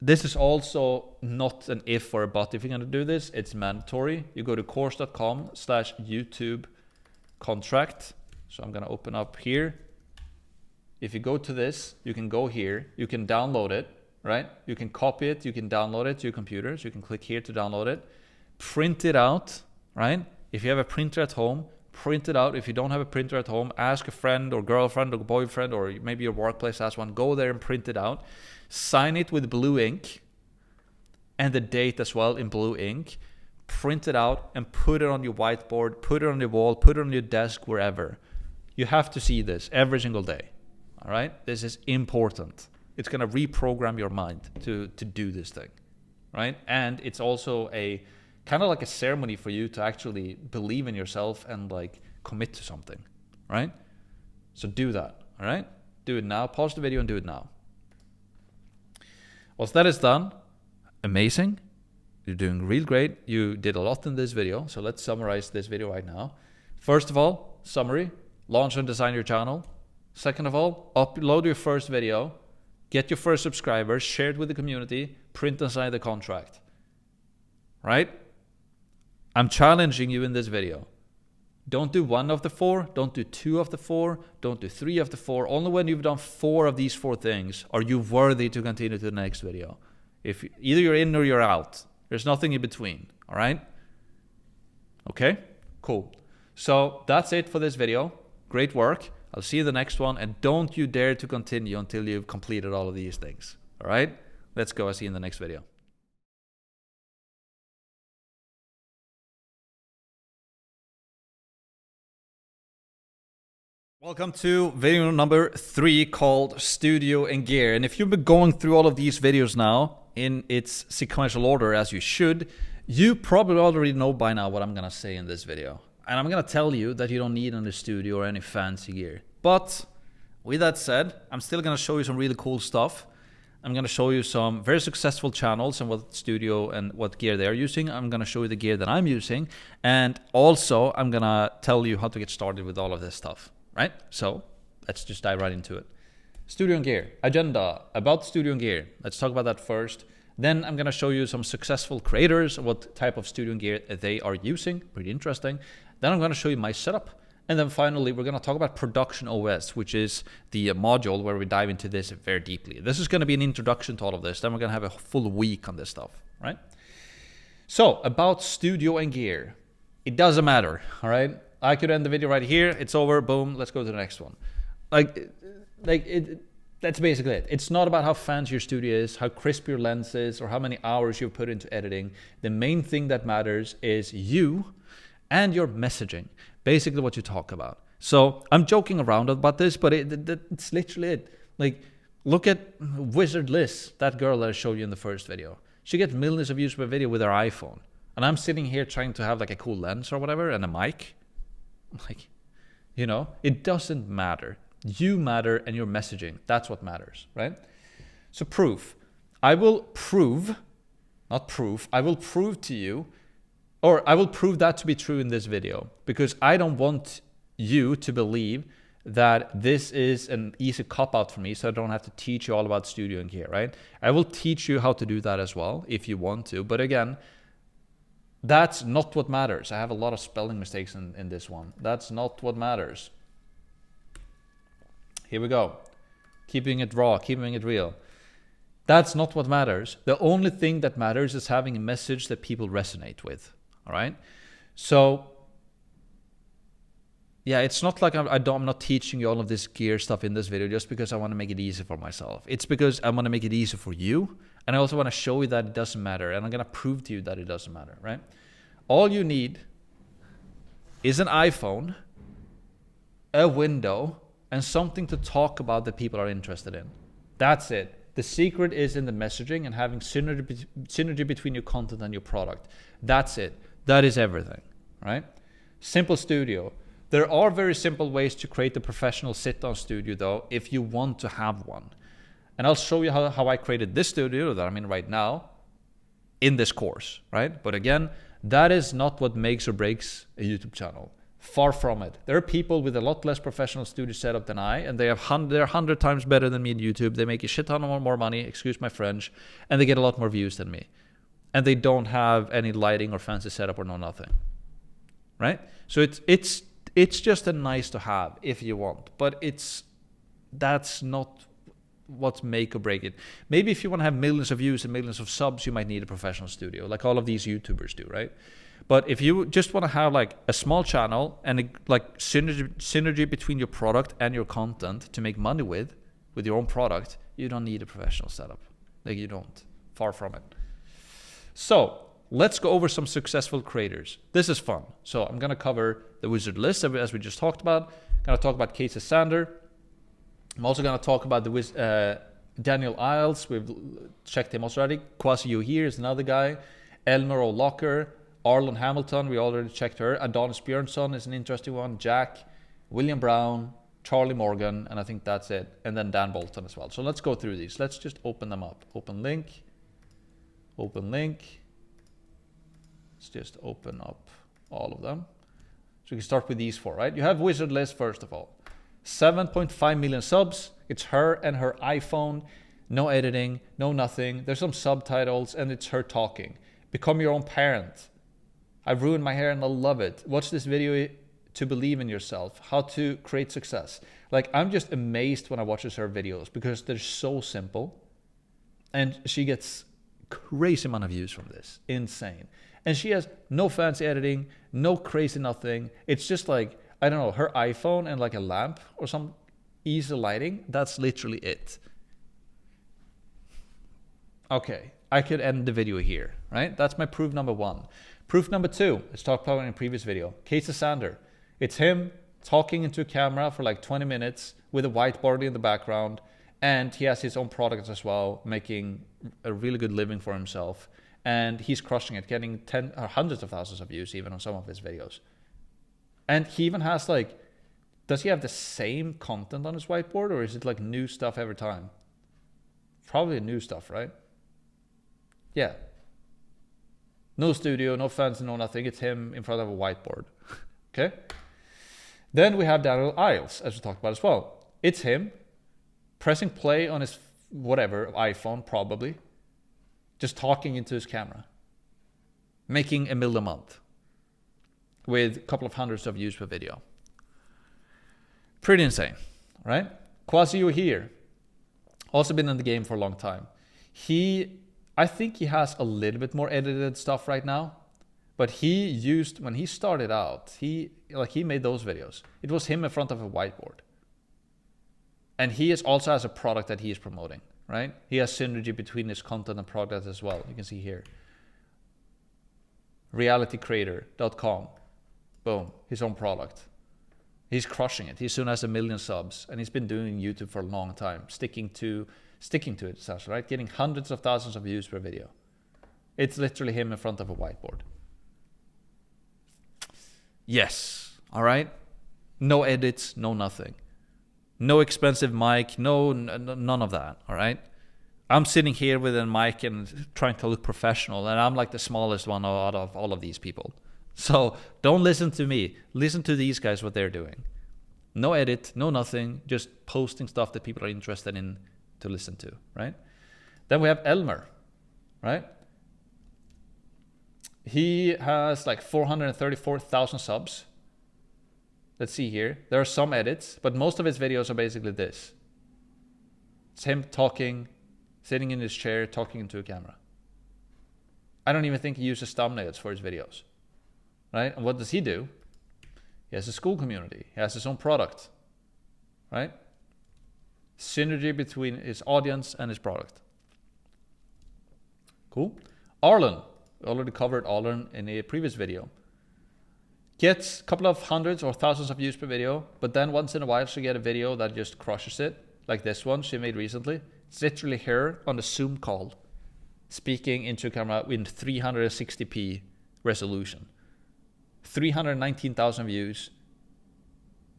this is also not an if or a but. If you're gonna do this, it's mandatory. You go to course.com/YouTube contract. So I'm gonna open up here. If you go to this, you can go here, you can download it, right? You can copy it, you can download it to your computer. So you can click here to download it, print it out, right? If you have a printer at home, print it out. If you don't have a printer at home, ask a friend or girlfriend or boyfriend, or maybe your workplace has one, go there and print it out. Sign it with blue ink and the date as well in blue ink. Print it out and put it on your whiteboard, put it on your wall, put it on your desk, wherever. You have to see this every single day. All right? This is important. It's going to reprogram your mind to do this thing, right? And it's also a kind of like a ceremony for you to actually believe in yourself and like commit to something, right? So do that, all right? Do it now. Pause the video and do it now. Once that is done, amazing. You're doing real great. You did a lot in this video. So let's summarize this video right now. First of all, summary, launch and design your channel. Second of all, upload your first video, get your first subscribers, share it with the community, print and sign the contract, right? I'm challenging you in this video. Don't do one of the four, don't do two of the four, don't do three of the four. Only when you've done 4 of these 4 things are you worthy to continue to the next video. If either you're in or you're out. There's nothing in between, all right? Okay, cool. So that's it for this video. Great work. I'll see you in the next one, and don't you dare to continue until you've completed all of these things, all right? Let's go. I'll see you in the next video. Welcome to video number 3 called Studio and Gear. And if you've been going through all of these videos now in its sequential order, as you should, you probably already know by now what I'm gonna say in this video. And I'm gonna tell you that you don't need any studio or any fancy gear. But with that said, I'm still going to show you some really cool stuff. I'm going to show you some very successful channels and what studio and what gear they're using. I'm going to show you the gear that I'm using. And also, I'm going to tell you how to get started with all of this stuff, right? So let's just dive right into it. Studio and gear. Agenda. About studio and gear. Let's talk about that first. Then I'm going to show you some successful creators, what type of studio and gear they are using. Pretty interesting. Then I'm going to show you my setup. And then finally, we're going to talk about Production OS, which is the module where we dive into this very deeply. This is going to be an introduction to all of this. Then we're going to have a full week on this stuff, right? So about studio and gear, it doesn't matter, all right? I could end the video right here. It's over. Boom. Let's go to the next one. That's basically it. It's not about how fancy your studio is, how crisp your lens is, or how many hours you've put into editing. The main thing that matters is you and your messaging. Basically what you talk about. So I'm joking around about this, but it's literally it. Like, look at Wizard Liz, that girl that I showed you in the first video. She gets millions of views per video with her iPhone. And I'm sitting here trying to have like a cool lens or whatever and a mic. Like, you know, it doesn't matter. You matter and your messaging. That's what matters, right? So proof. I will prove, not proof, I will prove to you, or I will prove that to be true in this video, because I don't want you to believe that this is an easy cop-out for me, so I don't have to teach you all about studio and gear, right? I will teach you how to do that as well, if you want to. But again, that's not what matters. I have a lot of spelling mistakes in this one. That's not what matters. Here we go. Keeping it raw, keeping it real. That's not what matters. The only thing that matters is having a message that people resonate with. All right. So yeah, it's not like I'm not teaching you all of this gear stuff in this video just because I want to make it easy for myself. It's because I want to make it easy for you. And I also want to show you that it doesn't matter. And I'm going to prove to you that it doesn't matter, right? All you need is an iPhone, a window, and something to talk about that people are interested in. That's it. The secret is in the messaging and having synergy between your content and your product. That's it. That is everything, right? Simple studio. There are very simple ways to create a professional sit-down studio though, if you want to have one. And I'll show you how I created this studio that I'm in right now in this course, right? But again, that is not what makes or breaks a YouTube channel. Far from it. There are people with a lot less professional studio setup than I, and they're 100 times better than me in YouTube. They make a shit ton more money, excuse my French, and they get a lot more views than me. And they don't have any lighting or fancy setup or nothing, right? So it's just a nice to have if you want, but that's not what's make or break it. Maybe if you want to have millions of views and millions of subs, you might need a professional studio, like all of these YouTubers do, right? But if you just want to have like a small channel and like synergy between your product and your content to make money with your own product, you don't need a professional setup. Like, you don't. Far from it. So let's go over some successful creators. This is fun. So I'm going to cover the Wizard Liz, as we just talked about. I'm going to talk about Casey Sander. I'm also going to talk about the Daniel Isles. We've checked him already. Kwasi Yohir is another guy. Elmer O'Locker. Arlen Hamilton, we already checked her. Adonis Björnsson is an interesting one. Jack, William Brown, Charlie Morgan, and I think that's it. And then Dan Bolton as well. So let's go through these. Let's just open them up. Open link. Open link. Let's just open up all of them. So we can start with these four, right? You have Wizard Liz first of all. 7.5 million subs. It's her and her iPhone. No editing, no nothing. There's some subtitles and it's her talking. Become your own parent. I've ruined my hair and I love it. Watch this video to believe in yourself. How to create success. Like, I'm just amazed when I watch her videos because they're so simple. And she gets crazy amount of views from this. Insane. And she has no fancy editing, no crazy nothing. It's just like, I don't know, her iPhone and like a lamp or some easy lighting. That's literally it. Okay, I could end the video here, right? That's my proof number one. Proof number two, let's talk about in a previous video. Casey Sander. It's him talking into a camera for like 20 minutes with a whiteboard in the background. And he has his own products as well, making a really good living for himself. And he's crushing it, getting hundreds of thousands of views even on some of his videos. And he even has like Does he have the same content on his whiteboard, or is it like new stuff every time? Probably new stuff, right? Yeah. No studio, no fancy, no nothing. It's him in front of a whiteboard. Okay? Then we have Daniel Iles, as we talked about as well. It's him pressing play on his whatever, iPhone probably, just talking into his camera, making $1 million a month with a couple of hundreds of views per video. Pretty insane, right? Quasio here, also been in the game for a long time. I think he has a little bit more edited stuff right now, but he used, when he started out, he made those videos. It was him in front of a whiteboard. And he also has a product that he is promoting, right? He has synergy between his content and product as well. You can see here. realitycreator.com. Boom, his own product. He's crushing it. He soon has 1 million subs, and he's been doing YouTube for a long time, sticking to it, essentially, right? Getting hundreds of thousands of views per video. It's literally him in front of a whiteboard. Yes, all right? No edits, no nothing. No expensive mic, none of that, all right? I'm sitting here with a mic and trying to look professional, and I'm like the smallest one out of all of these people. So don't listen to me. Listen to these guys, what they're doing. No edit, no nothing, just posting stuff that people are interested in to listen to, right? Then we have Elmer, right? He has like 434,000 subs. Let's see here. There are some edits, but most of his videos are basically this. It's him talking, sitting in his chair, talking into a camera. I don't even think he uses thumbnails for his videos, right? And what does he do? He has a Skool community. He has his own product, right? Synergy between his audience and his product. Cool. Arlen. We already covered Arlen in a previous video. Gets a couple of hundreds or thousands of views per video, but then once in a while she get a video that just crushes it, like this one she made recently. It's literally her on a Zoom call, speaking into a camera in 360p resolution. 319,000 views.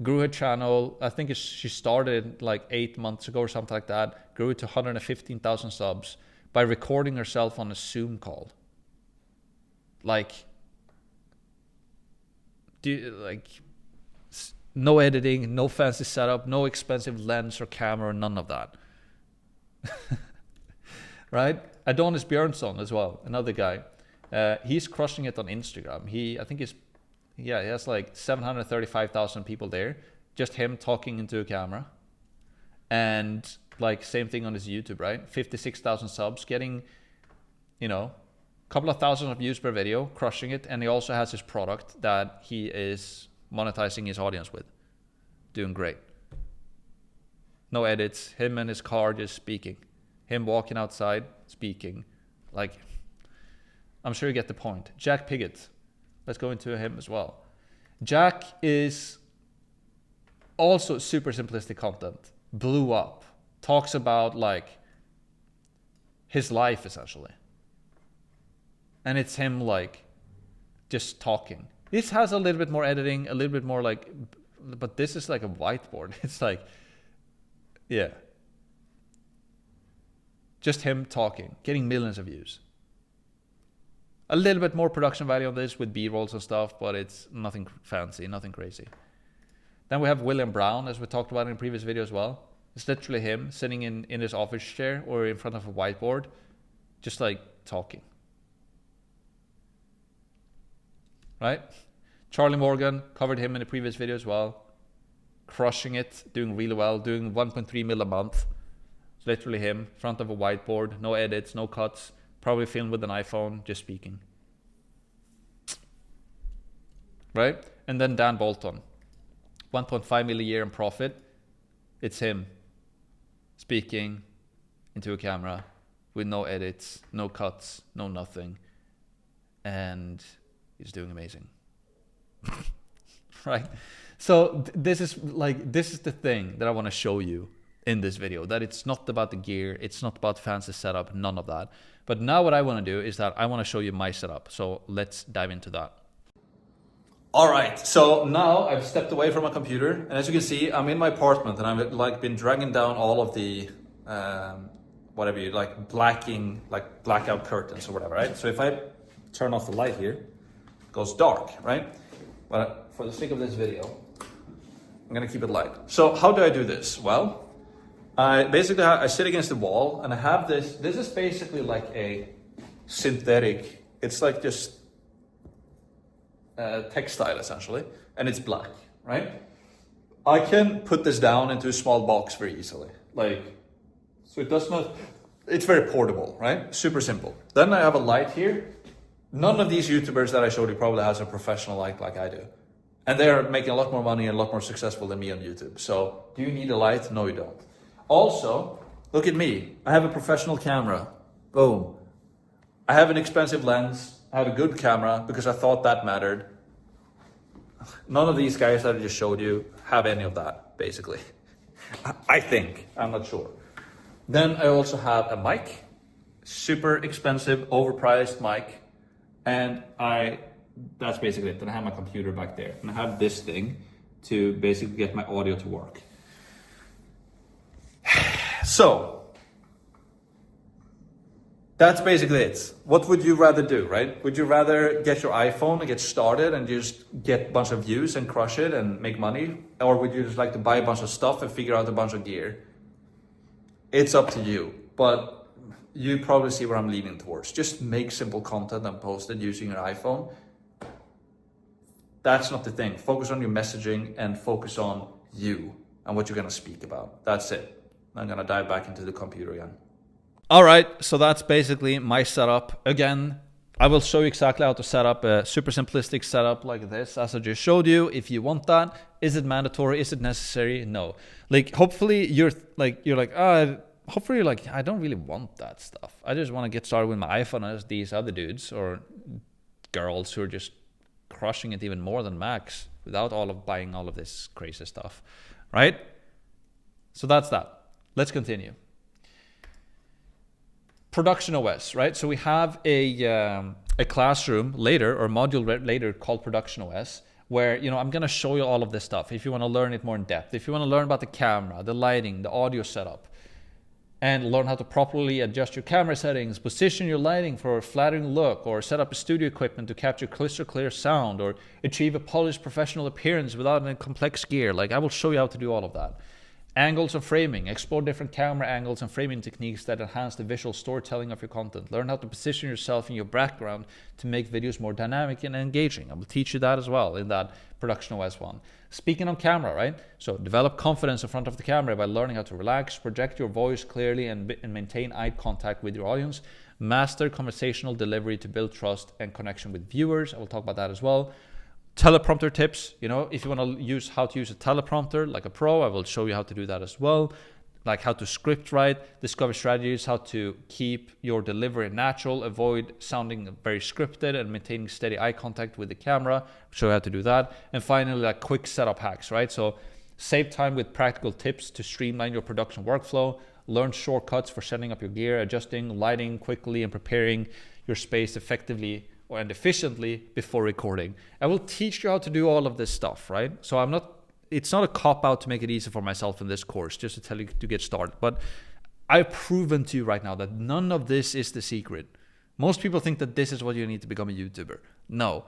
Grew her channel, I think she started like 8 months ago or something like that. Grew it to 115,000 subs by recording herself on a Zoom call. No editing, no fancy setup, no expensive lens or camera, none of that. Right? Adonis Björnsson as well, another guy. He's crushing it on Instagram. He has like 735,000 people there. Just him talking into a camera. And like same thing on his YouTube, right? 56,000 subs, getting, a couple of thousand of views per video, crushing it. And he also has his product that he is monetizing his audience with. Doing great. No edits, him and his car just speaking. Him walking outside, speaking. Like, I'm sure you get the point. Jack Piggott. Let's go into him as well. Jack is also super simplistic content. Blew up. Talks about like his life essentially. And it's him like just talking. This has a little bit more editing, a little bit more like, but this is like a whiteboard. It's like, yeah. Just him talking, getting millions of views. A little bit more production value on this with B-rolls and stuff, but it's nothing fancy, nothing crazy. Then we have William Brown, as we talked about in a previous video as well. It's literally him sitting in his office chair or in front of a whiteboard, just like talking. Right? Charlie Morgan, covered him in a previous video as well. Crushing it, doing really well, doing 1.3 mil a month. It's literally him, in front of a whiteboard, no edits, no cuts. Probably filmed with an iPhone, just speaking. Right? And then Dan Bolton. 1.5 million a year in profit. It's him speaking into a camera with no edits, no cuts, no nothing. And he's doing amazing. Right? So this is the thing that I want to show you in this video, that it's not about the gear, it's not about fancy setup, none of that. But now what I want to do is that I want to show you my setup. So let's dive into that. All right, so now I've stepped away from my computer, and as you can see, I'm in my apartment, and I've like been dragging down all of the whatever you like, blackout curtains or whatever, right? So if I turn off the light here, it goes dark, right? But for the sake of this video, I'm gonna keep it light. So how do I do this? Well, I sit against the wall, and I have this. This is basically like a synthetic. It's like just textile essentially, and it's black, right? I can put this down into a small box very easily, so it does not, it's very portable, right? Super simple. Then I have a light here. None of these YouTubers that I showed you probably has a professional light like I do. And they're making a lot more money and a lot more successful than me on YouTube. So do you need a light? No, you don't. Also, look at me. I have a professional camera. Boom. I have an expensive lens. I have a good camera because I thought that mattered. None of these guys that I just showed you have any of that, basically. I think. I'm not sure. Then I also have a mic. Super expensive, overpriced mic. And that's basically it. Then I have my computer back there. And I have this thing to basically get my audio to work. So, that's basically it. What would you rather do, right? Would you rather get your iPhone and get started and just get a bunch of views and crush it and make money? Or would you just like to buy a bunch of stuff and figure out a bunch of gear? It's up to you, but you probably see where I'm leaning towards. Just make simple content and post it using your iPhone. That's not the thing. Focus on your messaging and focus on you and what you're gonna speak about. That's it. I'm gonna dive back into the computer again. All right, so that's basically my setup. Again, I will show you exactly how to set up a super simplistic setup like this, as I just showed you. If you want that, is it mandatory? Is it necessary? No. Hopefully you're like, I don't really want that stuff. I just want to get started with my iPhone as these other dudes or girls who are just crushing it even more than Max without buying all of this crazy stuff, right? So that's that. Let's continue. Production OS, right? So we have a classroom later or module later called Production OS, where I'm gonna show you all of this stuff. If you want to learn it more in depth, if you want to learn about the camera, the lighting, the audio setup, and learn how to properly adjust your camera settings, position your lighting for a flattering look, or set up a studio equipment to capture crystal clear sound, or achieve a polished professional appearance without any complex gear. I will show you how to do all of that. Angles and framing. Explore different camera angles and framing techniques that enhance the visual storytelling of your content. Learn how to position yourself in your background to make videos more dynamic and engaging. I will teach you that as well in that Production OS one. Speaking on camera, right? So develop confidence in front of the camera by learning how to relax, project your voice clearly, and maintain eye contact with your audience. Master conversational delivery to build trust and connection with viewers. I will talk about that as well. Teleprompter tips, if you want to use how to use a teleprompter like a pro, I will show you how to do that as well. Like how to script write, discover strategies, how to keep your delivery natural, avoid sounding very scripted, and maintaining steady eye contact with the camera. I'll show you how to do that. And finally, quick setup hacks, right? So save time with practical tips to streamline your production workflow, learn shortcuts for setting up your gear, adjusting lighting quickly, and preparing your space effectively and efficiently before recording. I will teach you how to do all of this stuff, right? So it's not a cop-out to make it easy for myself in this course, just to tell you to get started. But I've proven to you right now that none of this is the secret. Most people think that this is what you need to become a YouTuber. No.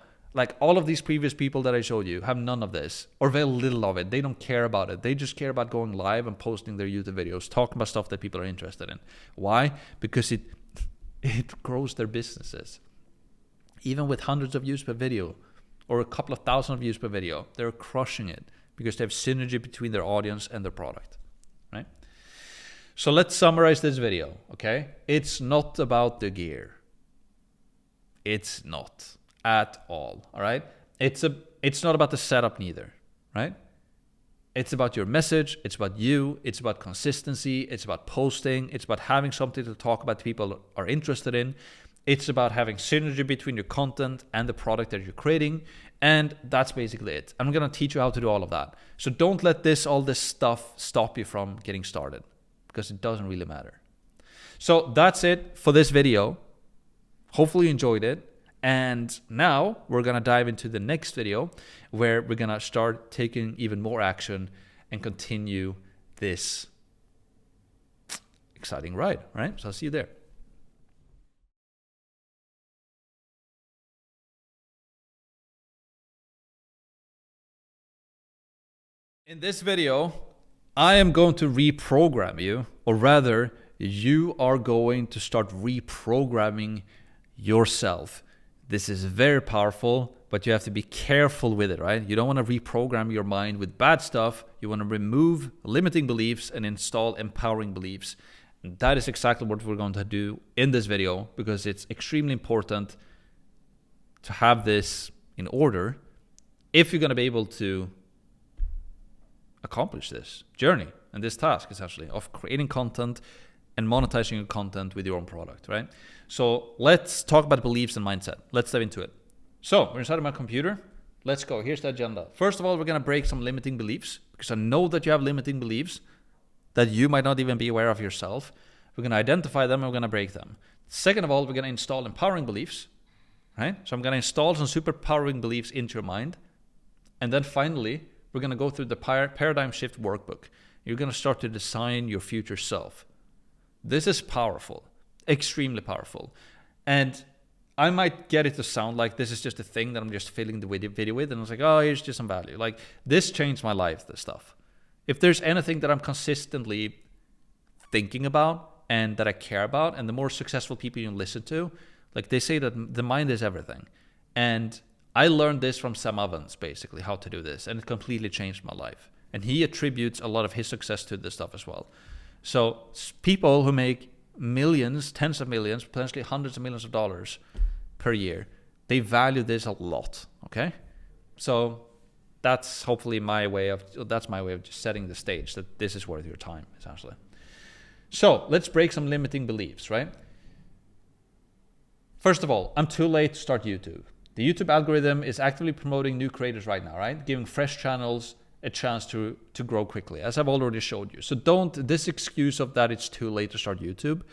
All of these previous people that I showed you have none of this, or very little of it. They don't care about it. They just care about going live and posting their YouTube videos, talking about stuff that people are interested in. Why? Because it grows their businesses. Even with hundreds of views per video or a couple of thousand views per video, they're crushing it because they have synergy between their audience and their product, right? So let's summarize this video, okay? It's not about the gear. It's not at all right? It's not about the setup neither, right? It's about your message, it's about you, it's about consistency, it's about posting, it's about having something to talk about people are interested in. It's about having synergy between your content and the product that you're creating. And that's basically it. I'm going to teach you how to do all of that. So don't let all this stuff stop you from getting started, because it doesn't really matter. So that's it for this video. Hopefully you enjoyed it. And now we're gonna dive into the next video where we're gonna start taking even more action and continue this exciting ride, right? So I'll see you there. In this video, I am going to reprogram you, or rather, you are going to start reprogramming yourself. This is very powerful, but you have to be careful with it, right? You don't want to reprogram your mind with bad stuff. You want to remove limiting beliefs and install empowering beliefs. And that is exactly what we're going to do in this video, because it's extremely important to have this in order if you're going to be able to accomplish this journey and this task, essentially, of creating content and monetizing your content with your own product, right? So let's talk about beliefs and mindset. Let's dive into it. So we're inside of my computer. Let's go. Here's the agenda. First of all, we're going to break some limiting beliefs, because I know that you have limiting beliefs that you might not even be aware of yourself. We're going to identify them and we're going to break them. Second of all, we're going to install empowering beliefs, right? So I'm going to install some super powering beliefs into your mind. And then finally, we're going to go through the paradigm shift workbook. You're going to start to design your future self. This is powerful, extremely powerful. And I might get it to sound like this is just a thing that I'm just filling the video with. And I was like, oh, here's just some value. Like, this changed my life, this stuff. If there's anything that I'm consistently thinking about and that I care about, and the more successful people you listen to, like, they say that the mind is everything. And I learned this from Sam Ovens, basically, how to do this. And it completely changed my life. And he attributes a lot of his success to this stuff as well. So people who make millions, tens of millions, potentially hundreds of millions of dollars per year, they value this a lot, okay? So that's hopefully my way of just setting the stage that this is worth your time, essentially. So let's break some limiting beliefs, right? First of all, I'm too late to start YouTube. The YouTube algorithm is actively promoting new creators right now, right? Giving fresh channels a chance to grow quickly, as I've already showed you. So this excuse of that it's too late to start YouTube,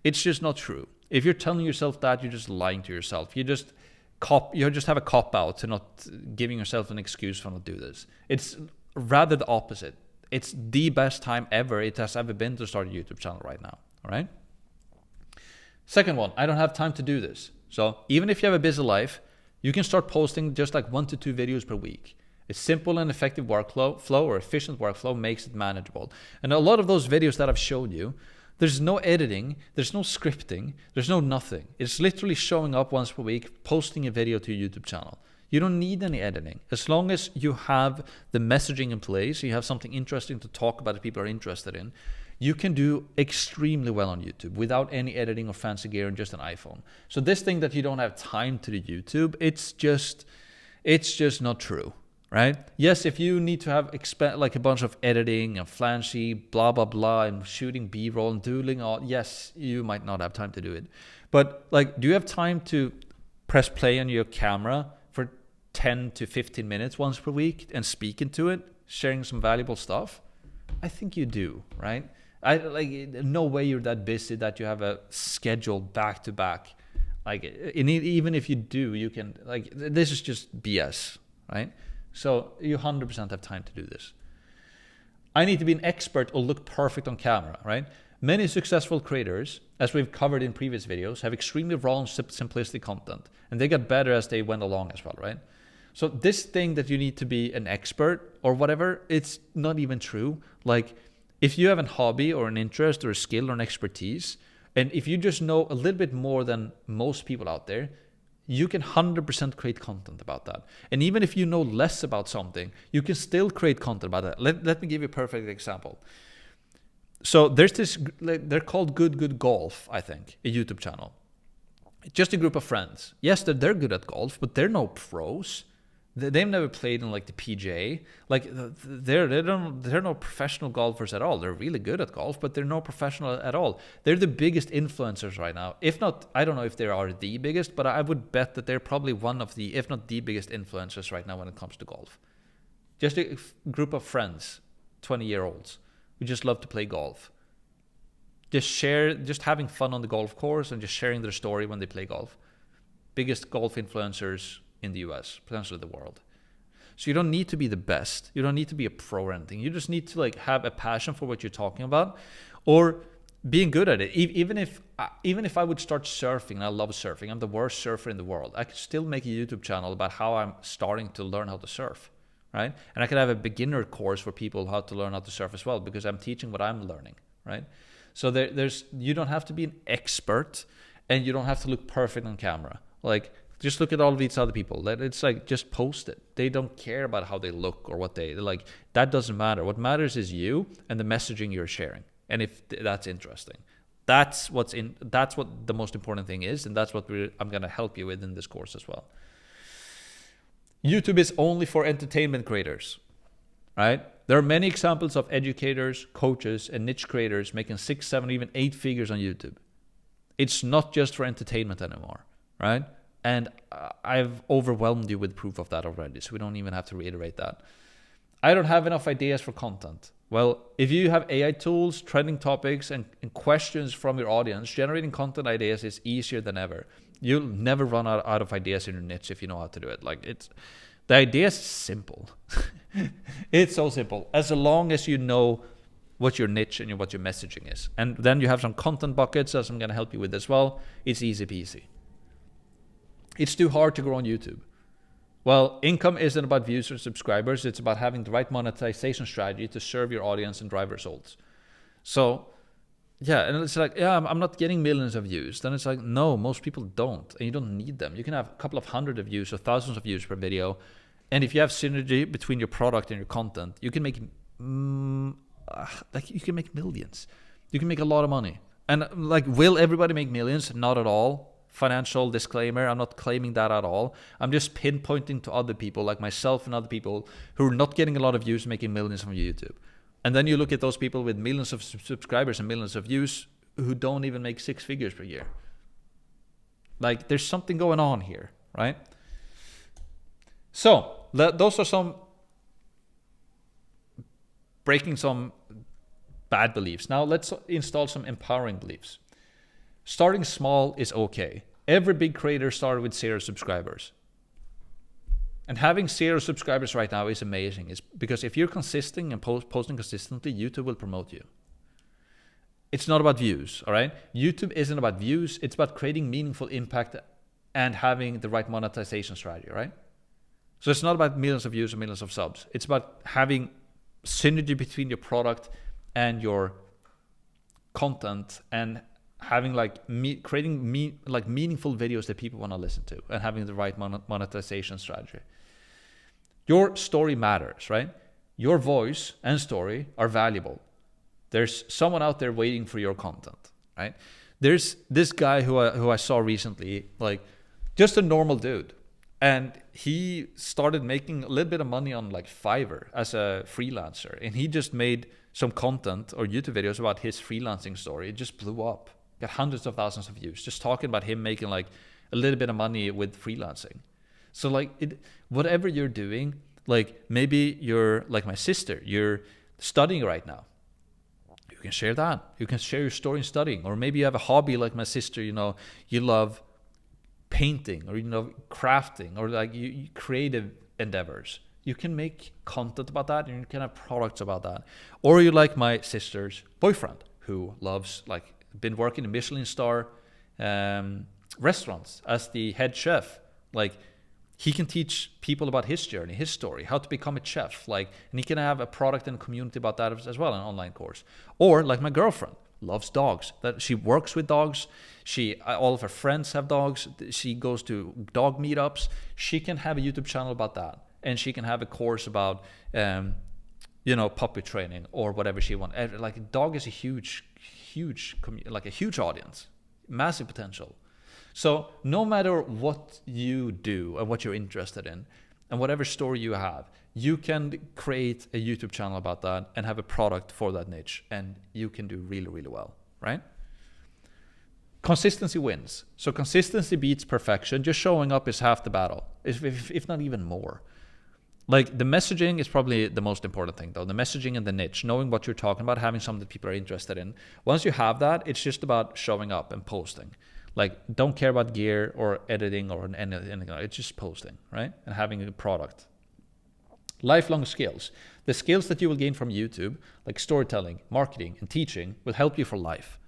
it's just not true. If you're telling yourself that, you're just lying to yourself. You just have a cop out to not giving yourself an excuse for not do this. It's rather the opposite. It's the best time ever it has ever been to start a YouTube channel right now, all right? Second one, I don't have time to do this. So even if you have a busy life, you can start posting just like 1 to 2 videos per week. A simple and effective workflow or efficient workflow makes it manageable. And a lot of those videos that I've showed you, there's no editing, there's no scripting, there's no nothing. It's literally showing up once per week, posting a video to your YouTube channel. You don't need any editing. As long as you have the messaging in place, you have something interesting to talk about that people are interested in, you can do extremely well on YouTube without any editing or fancy gear and just an iPhone. So this thing that you don't have time to do YouTube, it's just not true. Right? Yes, if you need to have like a bunch of editing and flashy, blah, blah, blah, and shooting B-roll and doodling, yes, you might not have time to do it. But like, do you have time to press play on your camera for 10 to 15 minutes once per week and speak into it, sharing some valuable stuff? I think you do, right? No way you're that busy that you have a schedule back to back. Like, even if you do, you can, like, this is just BS, right? So you 100% have time to do this. I need to be an expert or look perfect on camera, right? Many successful creators, as we've covered in previous videos, have extremely raw and simplistic content. And they got better as they went along as well, right? So this thing that you need to be an expert or whatever, it's not even true. Like, if you have a hobby or an interest or a skill or an expertise, and if you just know a little bit more than most people out there, you can 100% create content about that. And even if you know less about something, you can still create content about that. Let me give you a perfect example. So there's this, they're called Good Golf, I think, a YouTube channel. Just a group of friends. Yes, they're good at golf, but they're no pros. They've never played in like the PGA. Like they're no professional golfers at all. They're really good at golf, but they're no professional at all. They're the biggest influencers right now. If not, I don't know if they are the biggest, but I would bet that they're probably one of the, if not the biggest influencers right now when it comes to golf. Just a group of friends, 20-year-olds, who just love to play golf. Just having fun on the golf course and just sharing their story when they play golf. biggest golf influencers in the US, potentially the world. So you don't need to be the best. You don't need to be a pro or anything. You just need to like have a passion for what you're talking about, or being good at it. Even if I would start surfing, and I love surfing, I'm the worst surfer in the world, I could still make a YouTube channel about how I'm starting to learn how to surf, right? And I could have a beginner course for people how to learn how to surf as well, because I'm teaching what I'm learning, right? So there's you don't have to be an expert, and you don't have to look perfect on camera. Like, just look at all of these other people. It's like, just post it. They don't care about how they look or what they like. That doesn't matter. What matters is you and the messaging you're sharing. And if that's interesting, that's what the most important thing is, and that's what I'm going to help you with in this course as well. YouTube is only for entertainment creators, right? There are many examples of educators, coaches, and niche creators making 6, 7, even 8 figures on YouTube. It's not just for entertainment anymore, right? And I've overwhelmed you with proof of that already, so we don't even have to reiterate that. I don't have enough ideas for content. Well, if you have AI tools, trending topics, and questions from your audience, generating content ideas is easier than ever. You'll never run out of ideas in your niche if you know how to do it. Like, the idea is simple. It's so simple. As long as you know what your niche and what your messaging is. And then you have some content buckets, as I'm going to help you with as well. It's easy peasy. It's too hard to grow on YouTube. Well, income isn't about views or subscribers. It's about having the right monetization strategy to serve your audience and drive results. So, yeah, and it's like, yeah, I'm not getting millions of views. Then it's like, no, most people don't, and you don't need them. You can have a couple of hundred of views or thousands of views per video. And if you have synergy between your product and your content, you can make, you can make millions. You can make a lot of money. And like, will everybody make millions? Not at all. Financial disclaimer, I'm not claiming that at all. I'm just pinpointing to other people like myself and other people who are not getting a lot of views, making millions from YouTube. And then you look at those people with millions of subscribers and millions of views who don't even make 6 figures per year. Like, there's something going on here, right? So those are some breaking some bad beliefs. Now let's install some empowering beliefs. Starting small is okay. Every big creator started with 0 subscribers. And having 0 subscribers right now is amazing. It's because if you're consistent and posting consistently, YouTube will promote you. It's not about views, all right? YouTube isn't about views. It's about creating meaningful impact and having the right monetization strategy, right? So it's not about millions of views or millions of subs. It's about having synergy between your product and your content, and having creating meaningful videos that people want to listen to, and having the right monetization strategy. Your story matters, right? Your voice and story are valuable. There's someone out there waiting for your content, right? There's this guy who I saw recently, like, just a normal dude, and he started making a little bit of money on like Fiverr as a freelancer, and he just made some content or YouTube videos about his freelancing story. It just blew up. Got hundreds of thousands of views, just talking about him making like a little bit of money with freelancing. So like, whatever you're doing, like maybe you're like my sister, you're studying right now. You can share that. You can share your story in studying. Or maybe you have a hobby like my sister, you know, you love painting, or, you know, crafting, or like you creative endeavors. You can make content about that, and you can have products about that. Or you like my sister's boyfriend, who loves, like, been working in Michelin star restaurants as the head chef. Like, he can teach people about his journey, his story, how to become a chef. Like, and he can have a product and community about that as well, an online course. Or like my girlfriend, loves dogs. That she works with dogs. All of her friends have dogs. She goes to dog meetups. She can have a YouTube channel about that, and she can have a course about puppy training or whatever she wants. Like, a dog is a huge audience, massive potential. So no matter what you do and what you're interested in and whatever story you have, you can create a YouTube channel about that and have a product for that niche, and you can do really, really well, right? Consistency wins. So consistency beats perfection. Just showing up is half the battle, if not even more. Like, the messaging is probably the most important thing, though. The messaging and the niche, knowing what you're talking about, having something that people are interested in. Once you have that, it's just about showing up and posting. Like, don't care about gear or editing or anything. It's just posting, right? And having a product. Lifelong skills. The skills that you will gain from YouTube, like storytelling, marketing, and teaching, will help you for life.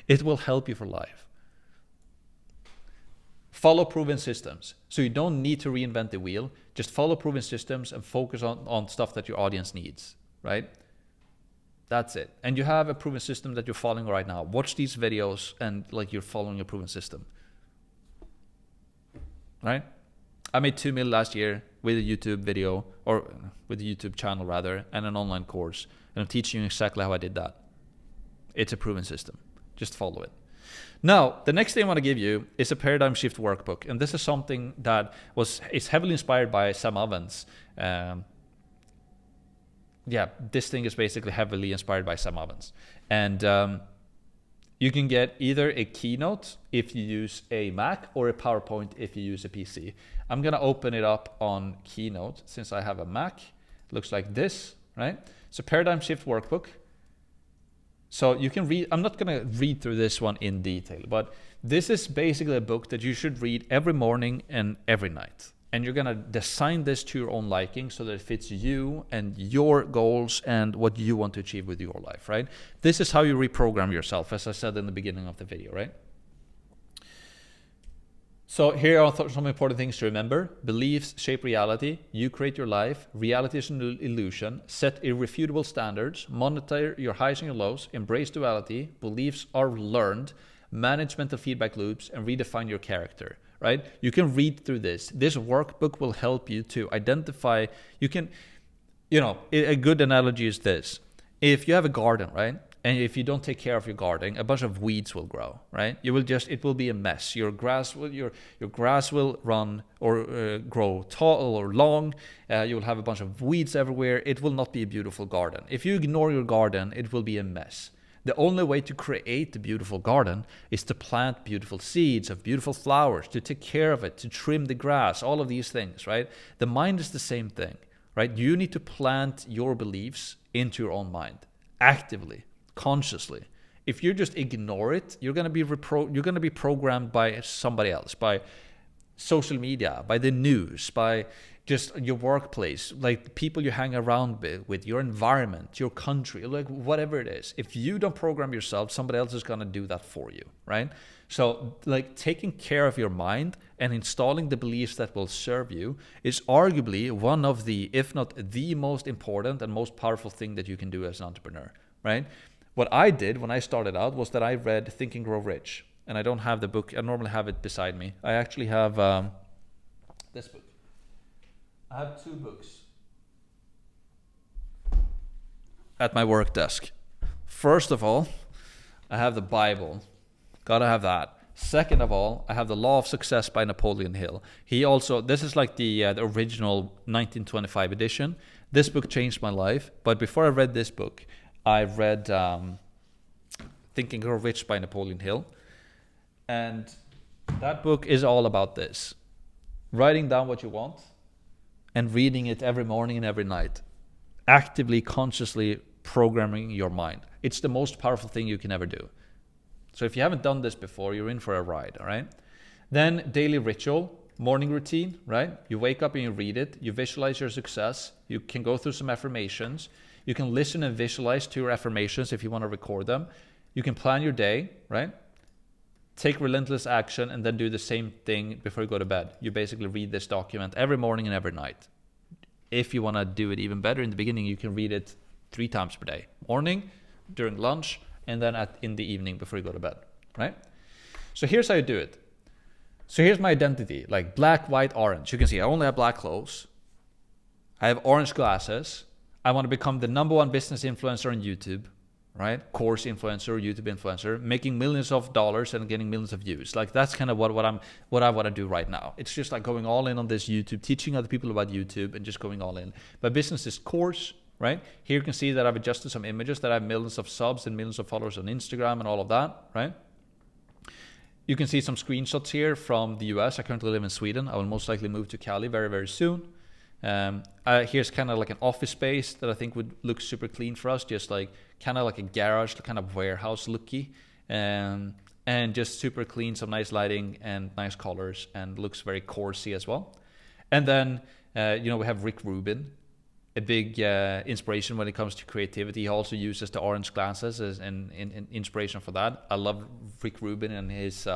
It will help you for life. Follow proven systems. So you don't need to reinvent the wheel. Just follow proven systems and focus on stuff that your audience needs, right? That's it. And you have a proven system that you're following right now. Watch these videos and like you're following a proven system, right? I made 2 million last year with a YouTube video, or with a YouTube channel rather, and an online course. And I'm teaching you exactly how I did that. It's a proven system. Just follow it. Now, the next thing I want to give you is a paradigm shift workbook. And this is something that is heavily inspired by Sam Ovens. This thing is basically heavily inspired by Sam Ovens. And you can get either a Keynote if you use a Mac or a PowerPoint if you use a PC. I'm going to open it up on Keynote since I have a Mac. It looks like this, right? It's a paradigm shift workbook. So you can read, I'm not going to read through this one in detail, but this is basically a book that you should read every morning and every night. And you're going to design this to your own liking so that it fits you and your goals and what you want to achieve with your life, right? This is how you reprogram yourself, as I said in the beginning of the video, right? So here are some important things to remember. Beliefs shape reality. You create your life. Reality is an illusion. Set irrefutable standards. Monitor your highs and your lows. Embrace duality. Beliefs are learned. Manage mental feedback loops and redefine your character, right? You can read through this. This workbook will help you to identify, a good analogy is this. If you have a garden, right? And if you don't take care of your garden, a bunch of weeds will grow, right? It will be a mess. Your grass will run or grow tall or long. You will have a bunch of weeds everywhere. It will not be a beautiful garden. If you ignore your garden, it will be a mess. The only way to create a beautiful garden is to plant beautiful seeds of beautiful flowers, to take care of it, to trim the grass, all of these things, right? The mind is the same thing, right? You need to plant your beliefs into your own mind, actively, consciously. If you just ignore it, you're going to be programmed by somebody else, by social media, by the news, by just your workplace, like the people you hang around with, your environment, your country, like whatever it is. If you don't program yourself, somebody else is going to do that for you, right? So like taking care of your mind and installing the beliefs that will serve you is arguably one of the, if not the most important and most powerful thing that you can do as an entrepreneur, right? What I did when I started out was that I read Think and Grow Rich. And I don't have the book. I normally have it beside me. I actually have this book. I have 2 books at my work desk. First of all, I have the Bible. Gotta have that. Second of all, I have The Law of Success by Napoleon Hill. This is like the original 1925 edition. This book changed my life. But before I read this book, I read Think and Grow Rich by Napoleon Hill. And that book is all about this. Writing down what you want and reading it every morning and every night. Actively, consciously programming your mind. It's the most powerful thing you can ever do. So if you haven't done this before, you're in for a ride, all right? Then daily ritual, morning routine, right? You wake up and you read it. You visualize your success. You can go through some affirmations. You can listen and visualize to your affirmations if you want to record them. You can plan your day, right? Take relentless action and then do the same thing before you go to bed. You basically read this document every morning and every night. If you want to do it even better in the beginning, you can read it 3 times per day. Morning, during lunch, and then in the evening before you go to bed, right? So here's how you do it. So here's my identity, like black, white, orange. You can see I only have black clothes. I have orange glasses. I want to become the #1 business influencer on YouTube. Right? Course influencer, YouTube influencer, making millions of dollars and getting millions of views. Like that's kind of what I want to do right now. It's just like going all in on this YouTube, teaching other people about YouTube and just going all in. My business is course, right? Here you can see that I've adjusted some images, that I have millions of subs and millions of followers on Instagram and all of that, right? You can see some screenshots here from the US. I currently live in Sweden. I will most likely move to Cali very, very soon. Here's kind of like an office space that I think would look super clean for us, just like kind of like a garage, kind of warehouse looky. and just super clean, some nice lighting and nice colors, and looks very coursey as well. And then, we have Rick Rubin, a big inspiration when it comes to creativity. He also uses the orange glasses as an inspiration for that. I love Rick Rubin and his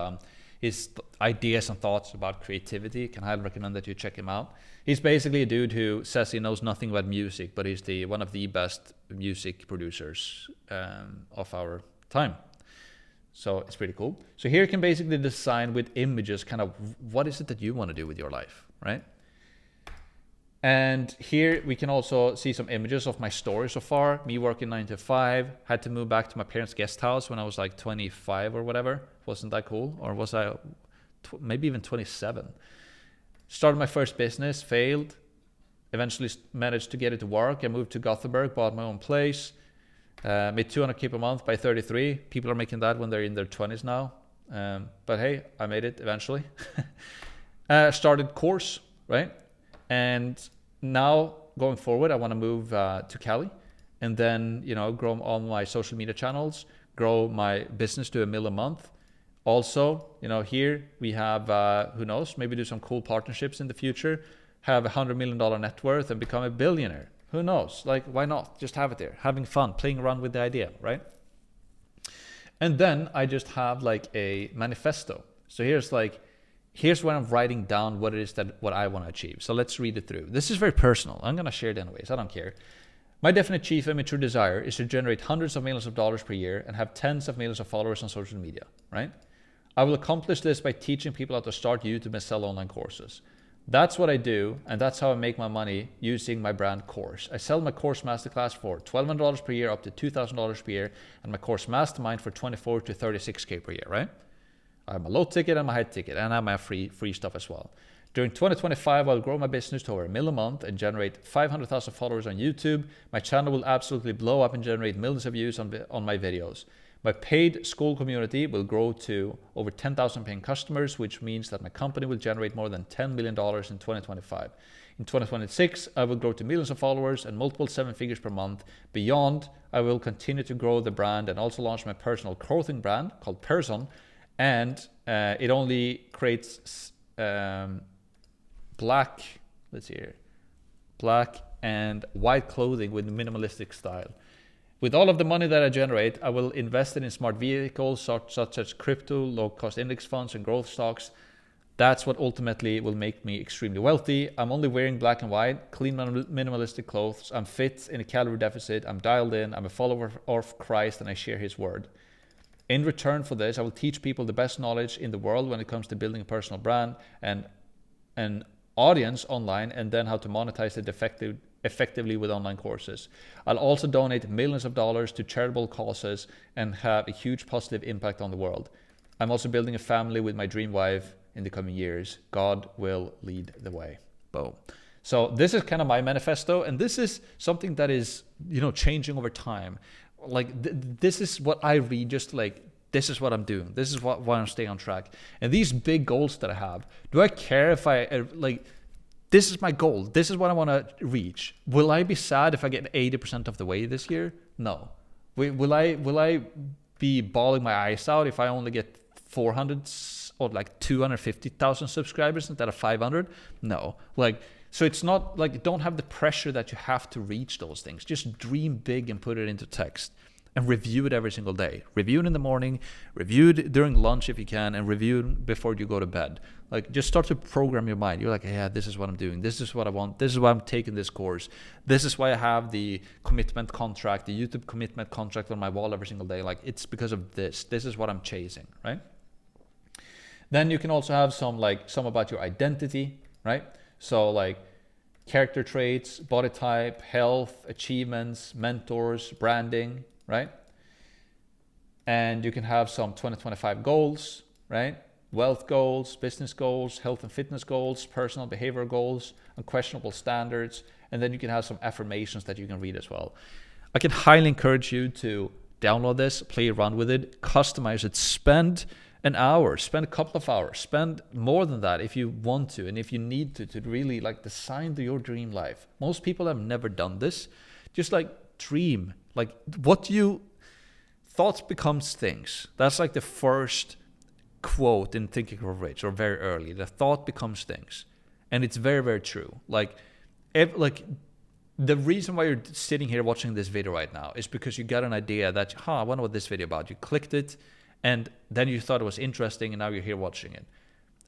ideas and thoughts about creativity. Can highly recommend that you check him out. He's basically a dude who says he knows nothing about music, but he's one of the best music producers of our time. So it's pretty cool. So here you can basically design with images kind of what is it that you want to do with your life, right? And here we can also see some images of my story so far. Me working 9 to 5, had to move back to my parents' guest house when I was like 25 or whatever. Wasn't that cool? Or was I maybe even 27? Started my first business, failed. Eventually managed to get it to work. I moved to Gothenburg, bought my own place. Made 200K per month by 33. People are making that when they're in their 20s now. But hey, I made it eventually. Started course, right? And now going forward, I want to move to Cali and then, grow on my social media channels, grow my business to $1 million a month. Also, here we have, who knows, maybe do some cool partnerships in the future, have $100 million net worth and become a billionaire. Who knows? Like, why not? Just have it there, having fun, playing around with the idea, right? And then I just have like a manifesto. So here's where I'm writing down what it is what I want to achieve. So let's read it through. This is very personal. I'm going to share it anyways. I don't care. My definite chief and mature desire is to generate hundreds of millions of dollars per year and have tens of millions of followers on social media, right? I will accomplish this by teaching people how to start YouTube and sell online courses. That's what I do, and that's how I make my money using my brand Course. I sell my Course Masterclass for $1,200 per year up to $2,000 per year, and my Course Mastermind for $24 to $36K per year, right? I have my low ticket and my high ticket, and I have my free stuff as well. During 2025, I'll grow my business to over $1 million a month and generate 500,000 followers on YouTube. My channel will absolutely blow up and generate millions of views on my videos. My paid school community will grow to over 10,000 paying customers, which means that my company will generate more than $10 million in 2025. In 2026, I will grow to millions of followers and multiple 7 figures per month. Beyond, I will continue to grow the brand and also launch my personal clothing brand called Person. And it only creates black and white clothing with minimalistic style. With all of the money that I generate, I will invest it in smart vehicles such as crypto, low-cost index funds, and growth stocks. That's what ultimately will make me extremely wealthy. I'm only wearing black and white, clean minimalistic clothes. I'm fit in a calorie deficit. I'm dialed in. I'm a follower of Christ, and I share his word. In return for this, I will teach people the best knowledge in the world when it comes to building a personal brand and an audience online, and then how to monetize it effectively with online courses. I'll also donate millions of dollars to charitable causes and have a huge positive impact on the world. I'm also building a family with my dream wife in the coming years. God will lead the way. Boom. So this is kind of my manifesto, and this is something that is, changing over time. Like this is what I read, just like this is what I'm doing. This is why I'm staying on track. And these big goals that I have, do I care if this is my goal. This is what I want to reach. Will I be sad if I get 80% of the way this year? No. Will I be bawling my eyes out if I only get 400 or like 250,000 subscribers instead of 500? No. So it's not like, don't have the pressure that you have to reach those things. Just dream big and put it into text and review it every single day. Review it in the morning, review it during lunch if you can, and review it before you go to bed. Just start to program your mind. You're like, yeah, this is what I'm doing. This is what I want. This is why I'm taking this course. This is why I have the commitment contract, the YouTube commitment contract on my wall every single day. It's because of this. This is what I'm chasing, right? Then you can also have some about your identity, right? So character traits, body type, health, achievements, mentors, branding, right? And you can have some 2025 goals, right? Wealth goals, business goals, health and fitness goals, personal behavior goals, unquestionable standards. And then you can have some affirmations that you can read as well. I can highly encourage you to download this, play around with it, customize it, spend an hour, spend a couple of hours, spend more than that if you want to, and if you need to really design your dream life. Most people have never done this. Just dream, thoughts becomes things. That's the first quote in Think and Grow Rich, or very early, the thought becomes things. And it's very, very true. Like the reason why you're sitting here watching this video right now is because you got an idea that, I wonder what this video about. You clicked it, and then you thought it was interesting, and now you're here watching it.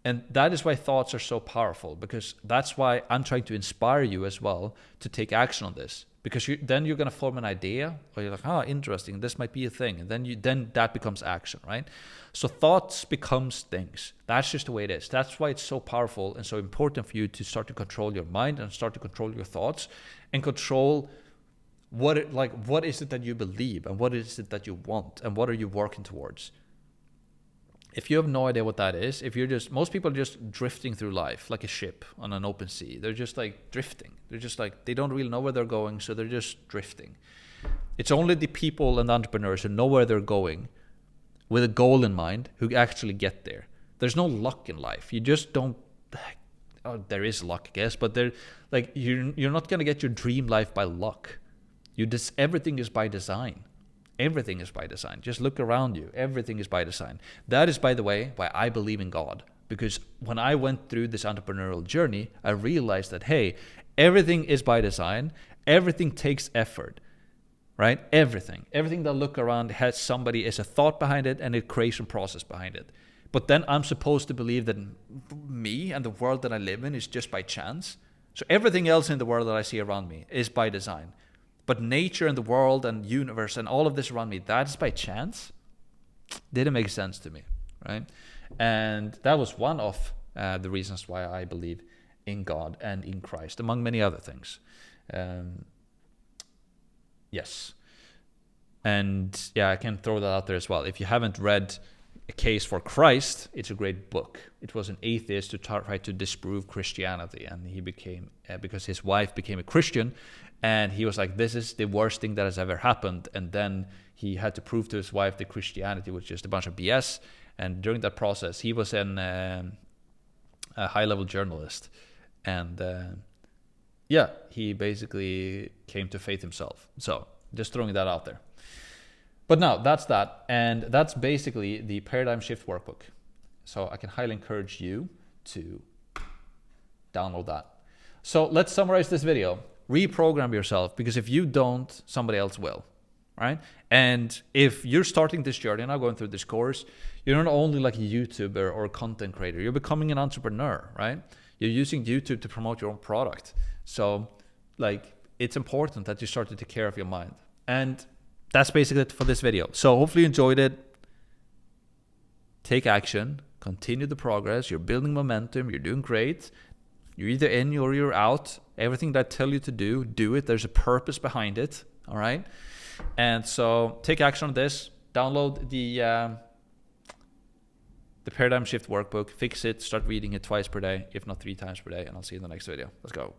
And that is why thoughts are so powerful, because that's why I'm trying to inspire you as well to take action on this. Because then you're going to form an idea, or you're like, interesting, this might be a thing. And then that becomes action, right? So thoughts becomes things. That's just the way it is. That's why it's so powerful and so important for you to start to control your mind and start to control your thoughts and control what is it that you believe, and what is it that you want, and what are you working towards. If you have no idea what that is, most people are just drifting through life like a ship on an open sea. They're just like drifting. They're just like, they don't really know where they're going, so they're just drifting. It's only the people and the entrepreneurs who know where they're going with a goal in mind who actually get there. There's no luck in life. You just don't, there is luck, I guess, but you're not going to get your dream life by luck. Everything is by design. Everything is by design. Just look around you. Everything is by design. That is, by the way, why I believe in God. Because when I went through this entrepreneurial journey, I realized that, hey, everything is by design. Everything takes effort, right? Everything that look around has somebody as a thought behind it and a creation process behind it. But then I'm supposed to believe that me and the world that I live in is just by chance. So everything else in the world that I see around me is by design. But nature and the world and universe and all of this around me, that is by chance. Didn't make sense to me, right? And that was one of the reasons why I believe in God and in Christ, among many other things. Yes. And yeah, I can throw that out there as well. If you haven't read A Case for Christ, it's a great book. It was an atheist who tried to disprove Christianity, and he became, because his wife became a Christian, and he was like, this is the worst thing that has ever happened. And then he had to prove to his wife that Christianity was just a bunch of BS. And during that process, he was a high-level journalist. And he basically came to faith himself. So just throwing that out there. But now that's that. And that's basically the Paradigm Shift Workbook. So I can highly encourage you to download that. So let's summarize this video. Reprogram yourself, because if you don't, somebody else will, right? And if you're starting this journey and now going through this course, you're not only like a YouTuber or a content creator, you're becoming an entrepreneur, right? You're using YouTube to promote your own product. So it's important that you start to take care of your mind. And that's basically it for this video. So hopefully you enjoyed it. Take action, continue the progress. You're building momentum. You're doing great. You're either in or you're out. Everything that I tell you to do, do it. There's a purpose behind it. All right. And so take action on this. Download the Paradigm Shift Workbook. Fix it. Start reading it twice per day, if not 3 times per day. And I'll see you in the next video. Let's go.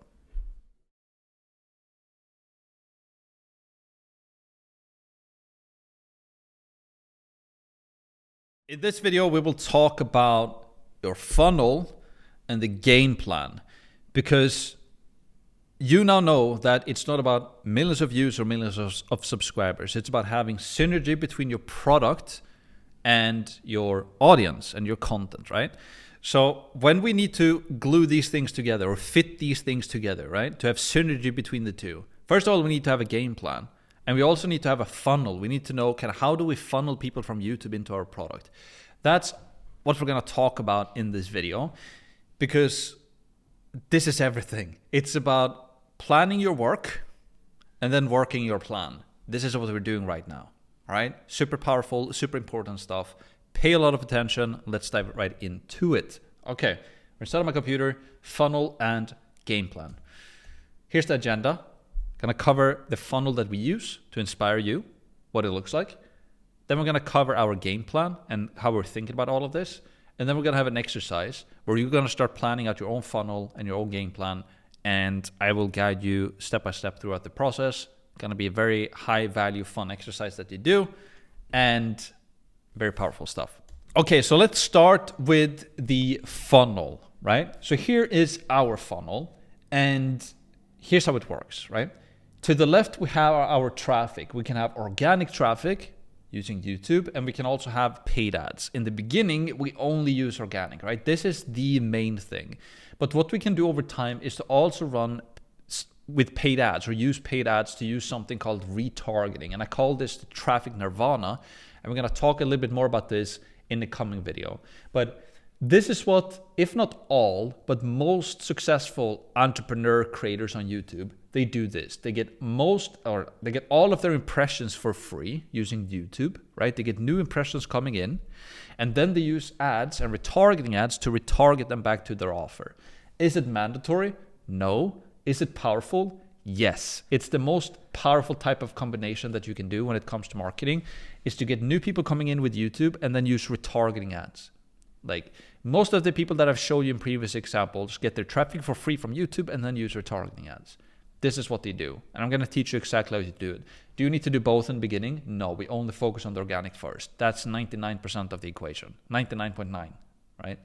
In this video, we will talk about your funnel and the game plan, because you now know that it's not about millions of views or millions of subscribers. It's about having synergy between your product and your audience and your content, right? So when we need to glue these things together or fit these things together, right, to have synergy between the two, first of all, we need to have a game plan. And we also need to have a funnel. We need to know how do we funnel people from YouTube into our product. That's what we're going to talk about in this video, because this is everything. It's about planning your work and then working your plan. This is what we're doing right now. All right? Super powerful, super important stuff. Pay a lot of attention. Let's dive right into it. Okay. We're going to start on my computer, funnel and game plan. Here's the agenda. Going to cover the funnel that we use to inspire you, what it looks like. Then we're going to cover our game plan and how we're thinking about all of this. And then we're going to have an exercise where you're going to start planning out your own funnel and your own game plan. And I will guide you step by step throughout the process. It's going to be a very high value, fun exercise that you do, and very powerful stuff. Okay, so let's start with the funnel, right? So here is our funnel, and here's how it works, right? To the left, we have our traffic. We can have organic traffic. using YouTube, and we can also have paid ads. In the beginning, we only use organic, right? This is the main thing. But what we can do over time is to also run with paid ads, or use paid ads to use something called retargeting. And I call this the traffic nirvana. And we're going to talk a little bit more about this in the coming video. But this is what, if not all, but most successful entrepreneur creators on YouTube, they do this. They get all of their impressions for free using YouTube, right? They get new impressions coming in, and then they use ads and retargeting ads to retarget them back to their offer. Is it mandatory? No. Is it powerful? Yes. It's the most powerful type of combination that you can do when it comes to marketing, is to get new people coming in with YouTube and then use retargeting ads. Like most of the people that I've shown you in previous examples get their traffic for free from YouTube and then use retargeting ads. This is what they do. And I'm going to teach you exactly how to do it. Do you need to do both in the beginning? No, we only focus on the organic first. That's 99% of the equation, 99.9, right?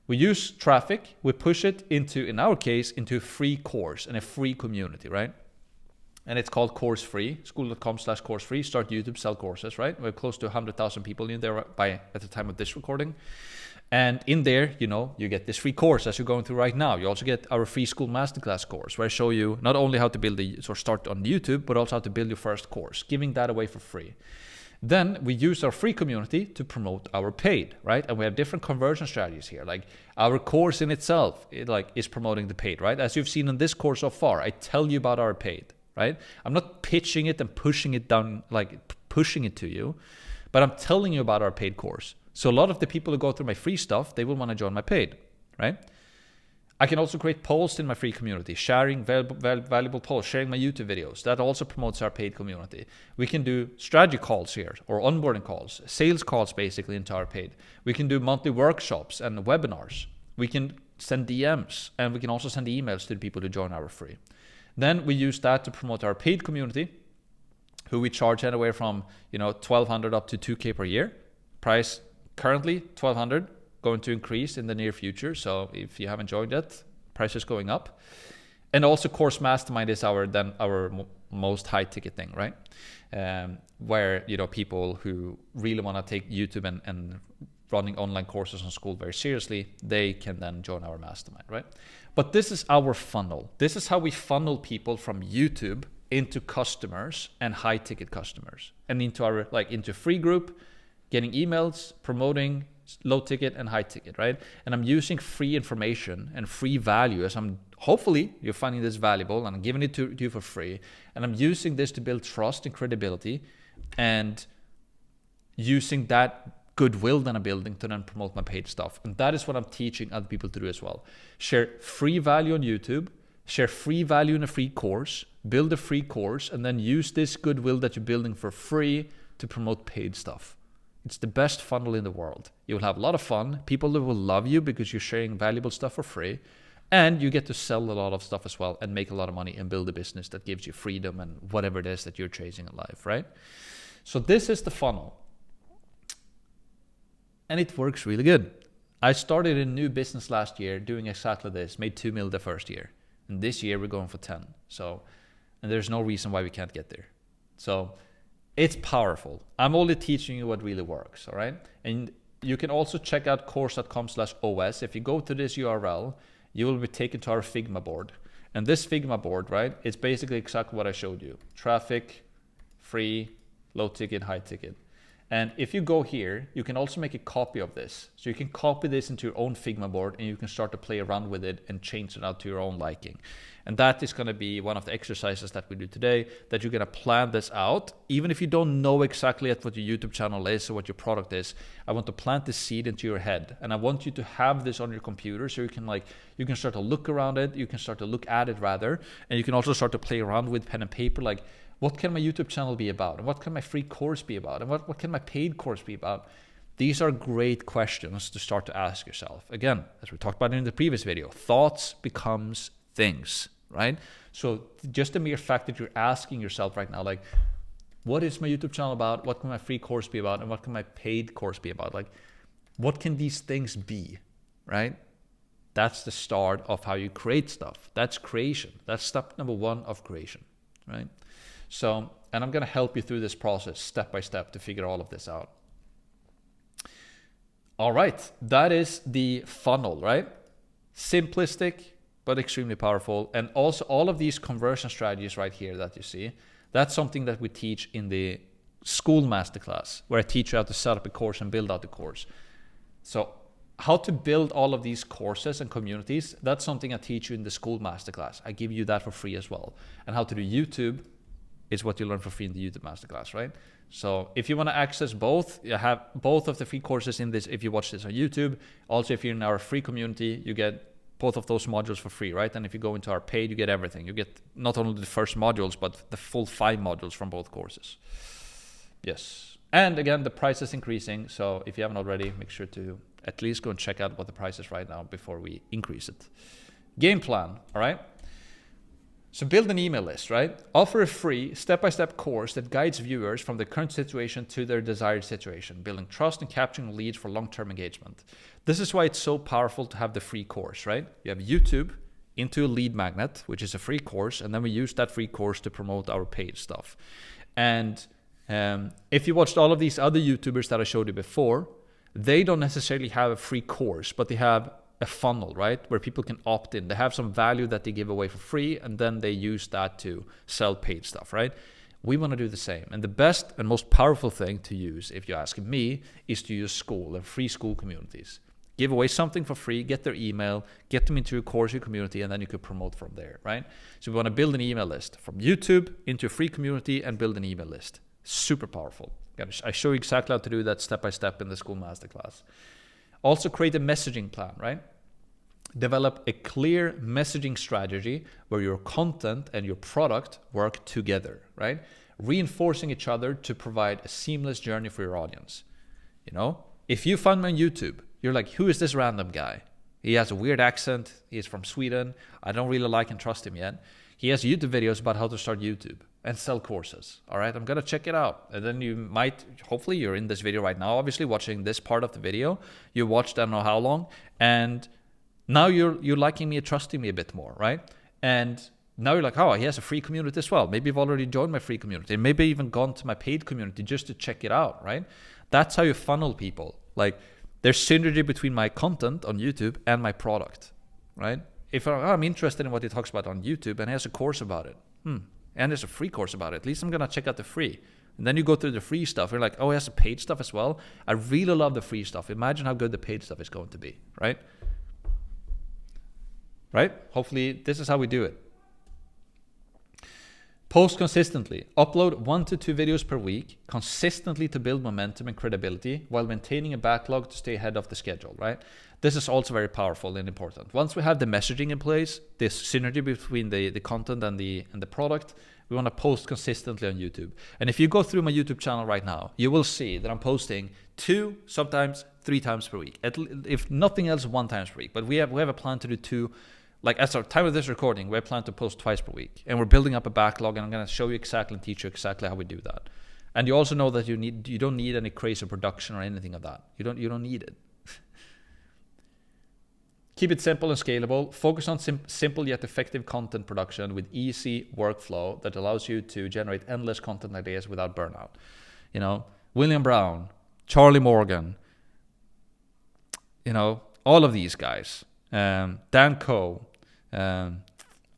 We use traffic, we push it into, in our case, into a free course and a free community, right? And it's called Course Free, skool.com/course free, start YouTube, sell courses, right? We have close to 100,000 people in there at the time of this recording. And in there, you get this free course as you're going through right now. You also get our free Skool Masterclass course, where I show you not only how to start on YouTube, but also how to build your first course, giving that away for free. Then we use our free community to promote our paid, right? And we have different conversion strategies here. Like our course in itself, is promoting the paid, right? As you've seen in this course so far, I tell you about our paid, right? I'm not pitching it and pushing it down, pushing it to you, but I'm telling you about our paid course. So a lot of the people who go through my free stuff, they will want to join my paid, right? I can also create posts in my free community, sharing valuable posts, sharing my YouTube videos. That also promotes our paid community. We can do strategy calls here, or onboarding calls, sales calls basically into our paid. We can do monthly workshops and webinars. We can send DMs, and we can also send emails to the people who join our free. Then we use that to promote our paid community, who we charge anywhere from $1,200 up to $2,000 per year. Price currently $1,200. Going to increase in the near future. So if you haven't joined yet, price is going up. And also Course Mastermind is our most high ticket thing, right? Where people who really want to take YouTube and running online courses on Skool very seriously, they can then join our mastermind, right? But this is our funnel. This is how we funnel people from YouTube into customers and high ticket customers, and into our into free group, getting emails, promoting low ticket and high ticket, right? And I'm using free information and free value, as hopefully you're finding this valuable, and I'm giving it to you for free. And I'm using this to build trust and credibility, and using that goodwill that I'm building to then promote my paid stuff. And that is what I'm teaching other people to do as well. Share free value on YouTube, share free value in a free course, build a free course, and then use this goodwill that you're building for free to promote paid stuff. It's the best funnel in the world. You will have a lot of fun. People will love you because you're sharing valuable stuff for free. And you get to sell a lot of stuff as well and make a lot of money and build a business that gives you freedom and whatever it is that you're chasing in life, right? So this is the funnel. And it works really good. I started a new business last year doing exactly this, made 2 million the first year. And this year we're going for 10. And there's no reason why we can't get there. So it's powerful. I'm only teaching you what really works, all right? And you can also check out course.com/OS. If you go to this URL, you will be taken to our Figma board. And this Figma board, right, it's basically exactly what I showed you. Traffic, free, low ticket, high ticket. And if you go here, you can also make a copy of this. So you can copy this into your own Figma board, and you can start to play around with it and change it out to your own liking. And that is going to be one of the exercises that we do today, that you're going to plan this out. Even if you don't know exactly what your YouTube channel is or what your product is, I want to plant the seed into your head. And I want you to have this on your computer, so you can start to look around it, you can start to look at it rather, and you can also start to play around with pen and paper, like, what can my YouTube channel be about? And what can my free course be about? And what can my paid course be about? These are great questions to start to ask yourself. Again, as we talked about in the previous video, thoughts becomes things, right? So just the mere fact that you're asking yourself right now, like, what is my YouTube channel about? What can my free course be about? And what can my paid course be about? Like, what can these things be, right? That's the start of how you create stuff. That's creation. That's step number 1 of creation, right? So And I'm going to help you through this process step by step to figure all of this out. All right, that is the funnel, right? Simplistic, but extremely powerful. And also all of these conversion strategies right here that you see, that's something that we teach in the Skool Masterclass, where I teach you how to set up a course and build out the course. So how to build all of these courses and communities, that's something I teach you in the Skool Masterclass. I give you that for free as well. And how to do YouTube is what you learn for free in the YouTube Masterclass, right? So if you want to access both, you have both of the free courses in this if you watch this on YouTube. Also, if you're in our free community, you get both of those modules for free, right? And if you go into our paid, you get everything. You get not only the first modules, but the full 5 modules from both courses. Yes. And again, the price is increasing. So if you haven't already, make sure to at least go and check out what the price is right now before we increase it. Game plan, all right? So build an email list, right? Offer a free step-by-step course that guides viewers from their current situation to their desired situation, building trust and capturing leads for long-term engagement. This is why it's so powerful to have the free course, right? You have YouTube into a lead magnet, which is a free course, and then we use that free course to promote our paid stuff. And if you watched all of these other YouTubers that I showed you before, they don't necessarily have a free course, but they have a funnel, right? Where people can opt in. They have some value that they give away for free, and then they use that to sell paid stuff, right? We want to do the same. And the best and most powerful thing to use, if you ask me, is to use Skool and free Skool communities. Give away something for free, get their email, get them into your course, your community, and then you could promote from there, right? So we want to build an email list from YouTube into a free community and build an email list. Super powerful. I show you exactly how to do that step by step in the Skool Masterclass. Also create a messaging plan, right? Develop a clear messaging strategy where your content and your product work together, right? Reinforcing each other to provide a seamless journey for your audience. You know, if you find me on YouTube, you're like, who is this random guy? He has a weird accent. He's from Sweden. I don't really like and trust him yet. He has YouTube videos about how to start YouTube and sell courses. All right, I'm gonna check it out. And then you might, hopefully you're in this video right now, obviously watching this part of the video. You watched I don't know how long, and now you're liking me and trusting me a bit more, right? And now you're like, oh, he has a free community as well. Maybe you've already joined my free community. Maybe even gone to my paid community just to check it out, right? That's how you funnel people. Like, there's synergy between my content on YouTube and my product, right? If I'm interested in what he talks about on YouTube and he has a course about it, and there's a free course about it, at least I'm gonna check out the free. And then you go through the free stuff. You're like, oh, he has a paid stuff as well. I really love the free stuff. Imagine how good the paid stuff is going to be, right? Right? Hopefully this is how we do it. Post consistently. Upload 1 to 2 videos per week consistently to build momentum and credibility while maintaining a backlog to stay ahead of the schedule, right? This is also very powerful and important. Once we have the messaging in place, this synergy between the content and the product, we want to post consistently on YouTube. And if you go through my YouTube channel right now, you will see that I'm posting 2, sometimes 3 times per week. If nothing else, 1 time per week. But we have a plan to do 2. Like at the time of this recording, we plan to post 2 per week, and we're building up a backlog, and I'm going to show you exactly and teach you exactly how we do that. And you also know that you don't need any crazy production or anything of that. You don't need it. Keep it simple and scalable. Focus on simple yet effective content production with easy workflow that allows you to generate endless content ideas without burnout. You know, William Brown, Charlie Morgan, you know, all of these guys, Dan Coe,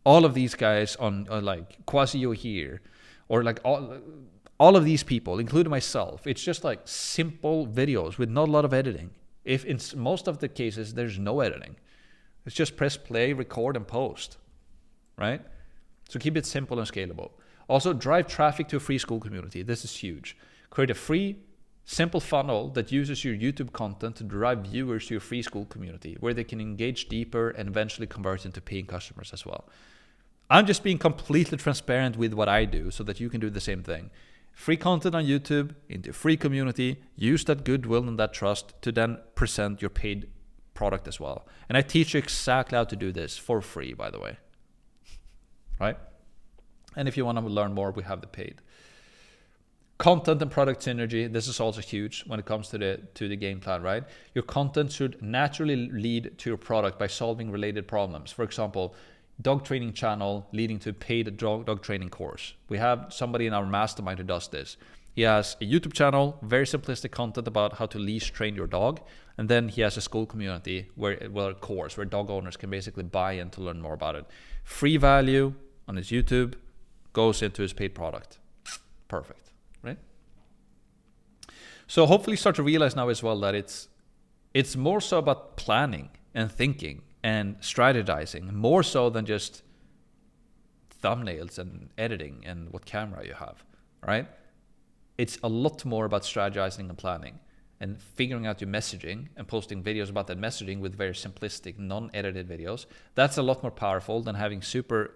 all of these guys on like Quasio here, or like all of these people, including myself. It's just like simple videos with not a lot of editing. If in most of the cases there's no editing, it's just press play, record, and post, right? So keep it simple and scalable. Also, drive traffic to a free Skool community. This is huge. Create a free, simple funnel that uses your YouTube content to drive viewers to your free Skool community, where they can engage deeper and eventually convert into paying customers as well. I'm just being completely transparent with what I do so that you can do the same thing. Free content on YouTube into a free community. Use that goodwill and that trust to then present your paid product as well. And I teach you exactly how to do this for free, by the way. Right? And if you want to learn more, we have the paid. Content and product synergy. This is also huge when it comes to the game plan, right? Your content should naturally lead to your product by solving related problems. For example, dog training channel leading to a paid dog training course. We have somebody in our mastermind who does this. He has a YouTube channel, very simplistic content about how to leash train your dog. And then he has a Skool community a course where dog owners can basically buy in to learn more about it. Free value on his YouTube goes into his paid product. Perfect, right? So hopefully start to realize now as well that it's more so about planning and thinking and strategizing, more so than just thumbnails and editing and what camera you have, right? It's a lot more about strategizing and planning and figuring out your messaging and posting videos about that messaging with very simplistic, non-edited videos. That's a lot more powerful than having super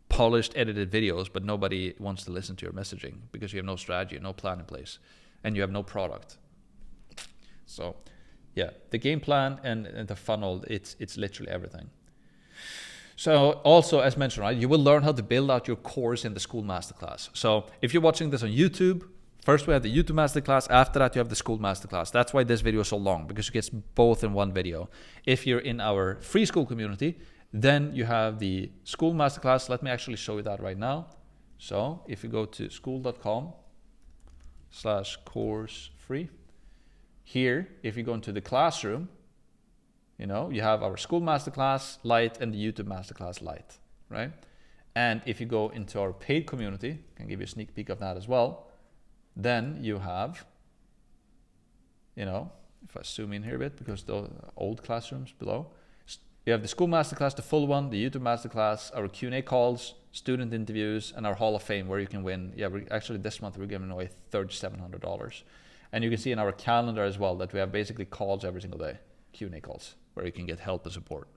polished, edited videos, but nobody wants to listen to your messaging because you have no strategy, no plan in place, and you have no product. So yeah, the game plan and the funnel, it's literally everything. So also, as mentioned, right, you will learn how to build out your course in the Skool Masterclass. So if you're watching this on YouTube, first we have the YouTube Masterclass. After that, you have the Skool Masterclass. That's why this video is so long, because you get both in one video. If you're in our free Skool community, then you have the Skool Masterclass. Let me actually show you that right now. So if you go to skool.com/course free, here, if you go into the classroom, you know, you have our Skool Masterclass Lite and the YouTube Masterclass Lite, right? And if you go into our paid community, I can give you a sneak peek of that as well, then you have, you know, if I zoom in here a bit, because the old classrooms below, you have the Skool Masterclass, the full one, the YouTube Masterclass, our Q&A calls, student interviews, and our Hall of Fame where you can win. Yeah, actually this month we're giving away $3,700. And you can see in our calendar as well that we have basically calls every single day, Q&A calls, where you can get help and support.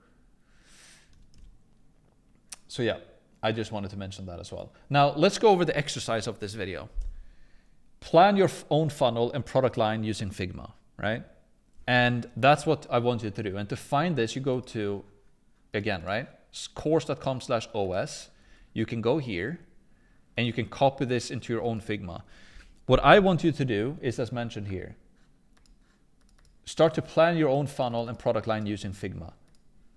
So yeah, I just wanted to mention that as well. Now let's go over the exercise of this video. Plan your own funnel and product line using Figma, right? And that's what I want you to do. And to find this, you go to, again, right, course.com/OS. You can go here and you can copy this into your own Figma. What I want you to do is, as mentioned here, start to plan your own funnel and product line using Figma.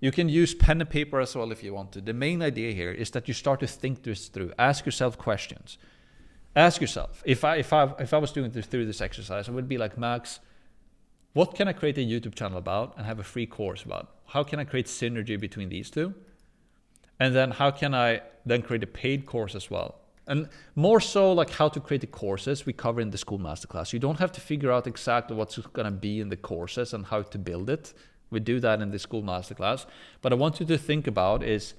You can use pen and paper as well if you want to. The main idea here is that you start to think this through. Ask yourself questions. Ask yourself, if I was doing this through this exercise, I would be like, Max, what can I create a YouTube channel about and have a free course about? How can I create synergy between these two? And then how can I then create a paid course as well? And more so like how to create the courses we cover in the Skool Masterclass. You don't have to figure out exactly what's going to be in the courses and how to build it. We do that in the Skool Masterclass. But I want you to think about is,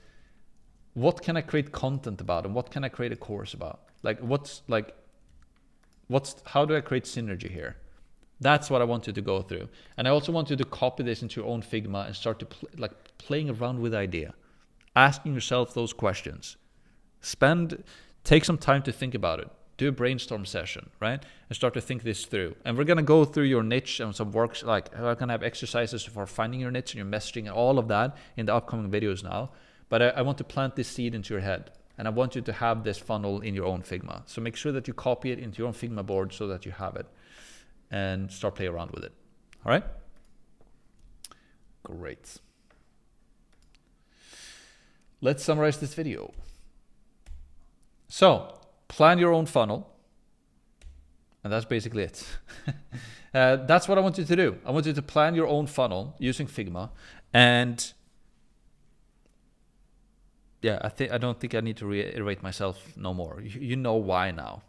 what can I create content about and what can I create a course about? How do I create synergy here? That's what I want you to go through. And I also want you to copy this into your own Figma and start to playing around with the idea, asking yourself those questions. Take some time to think about it. Do a brainstorm session, right? And start to think this through. And we're going to go through your niche and some works, like we're going to have exercises for finding your niche and your messaging and all of that in the upcoming videos now. But I want to plant this seed into your head. And I want you to have this funnel in your own Figma. So make sure that you copy it into your own Figma board so that you have it. And start playing around with it. All right? Great. Let's summarize this video. So, plan your own funnel. And that's basically it. That's what I want you to do. I want you to plan your own funnel using Figma. And yeah, I don't think I need to reiterate myself no more. You know why now.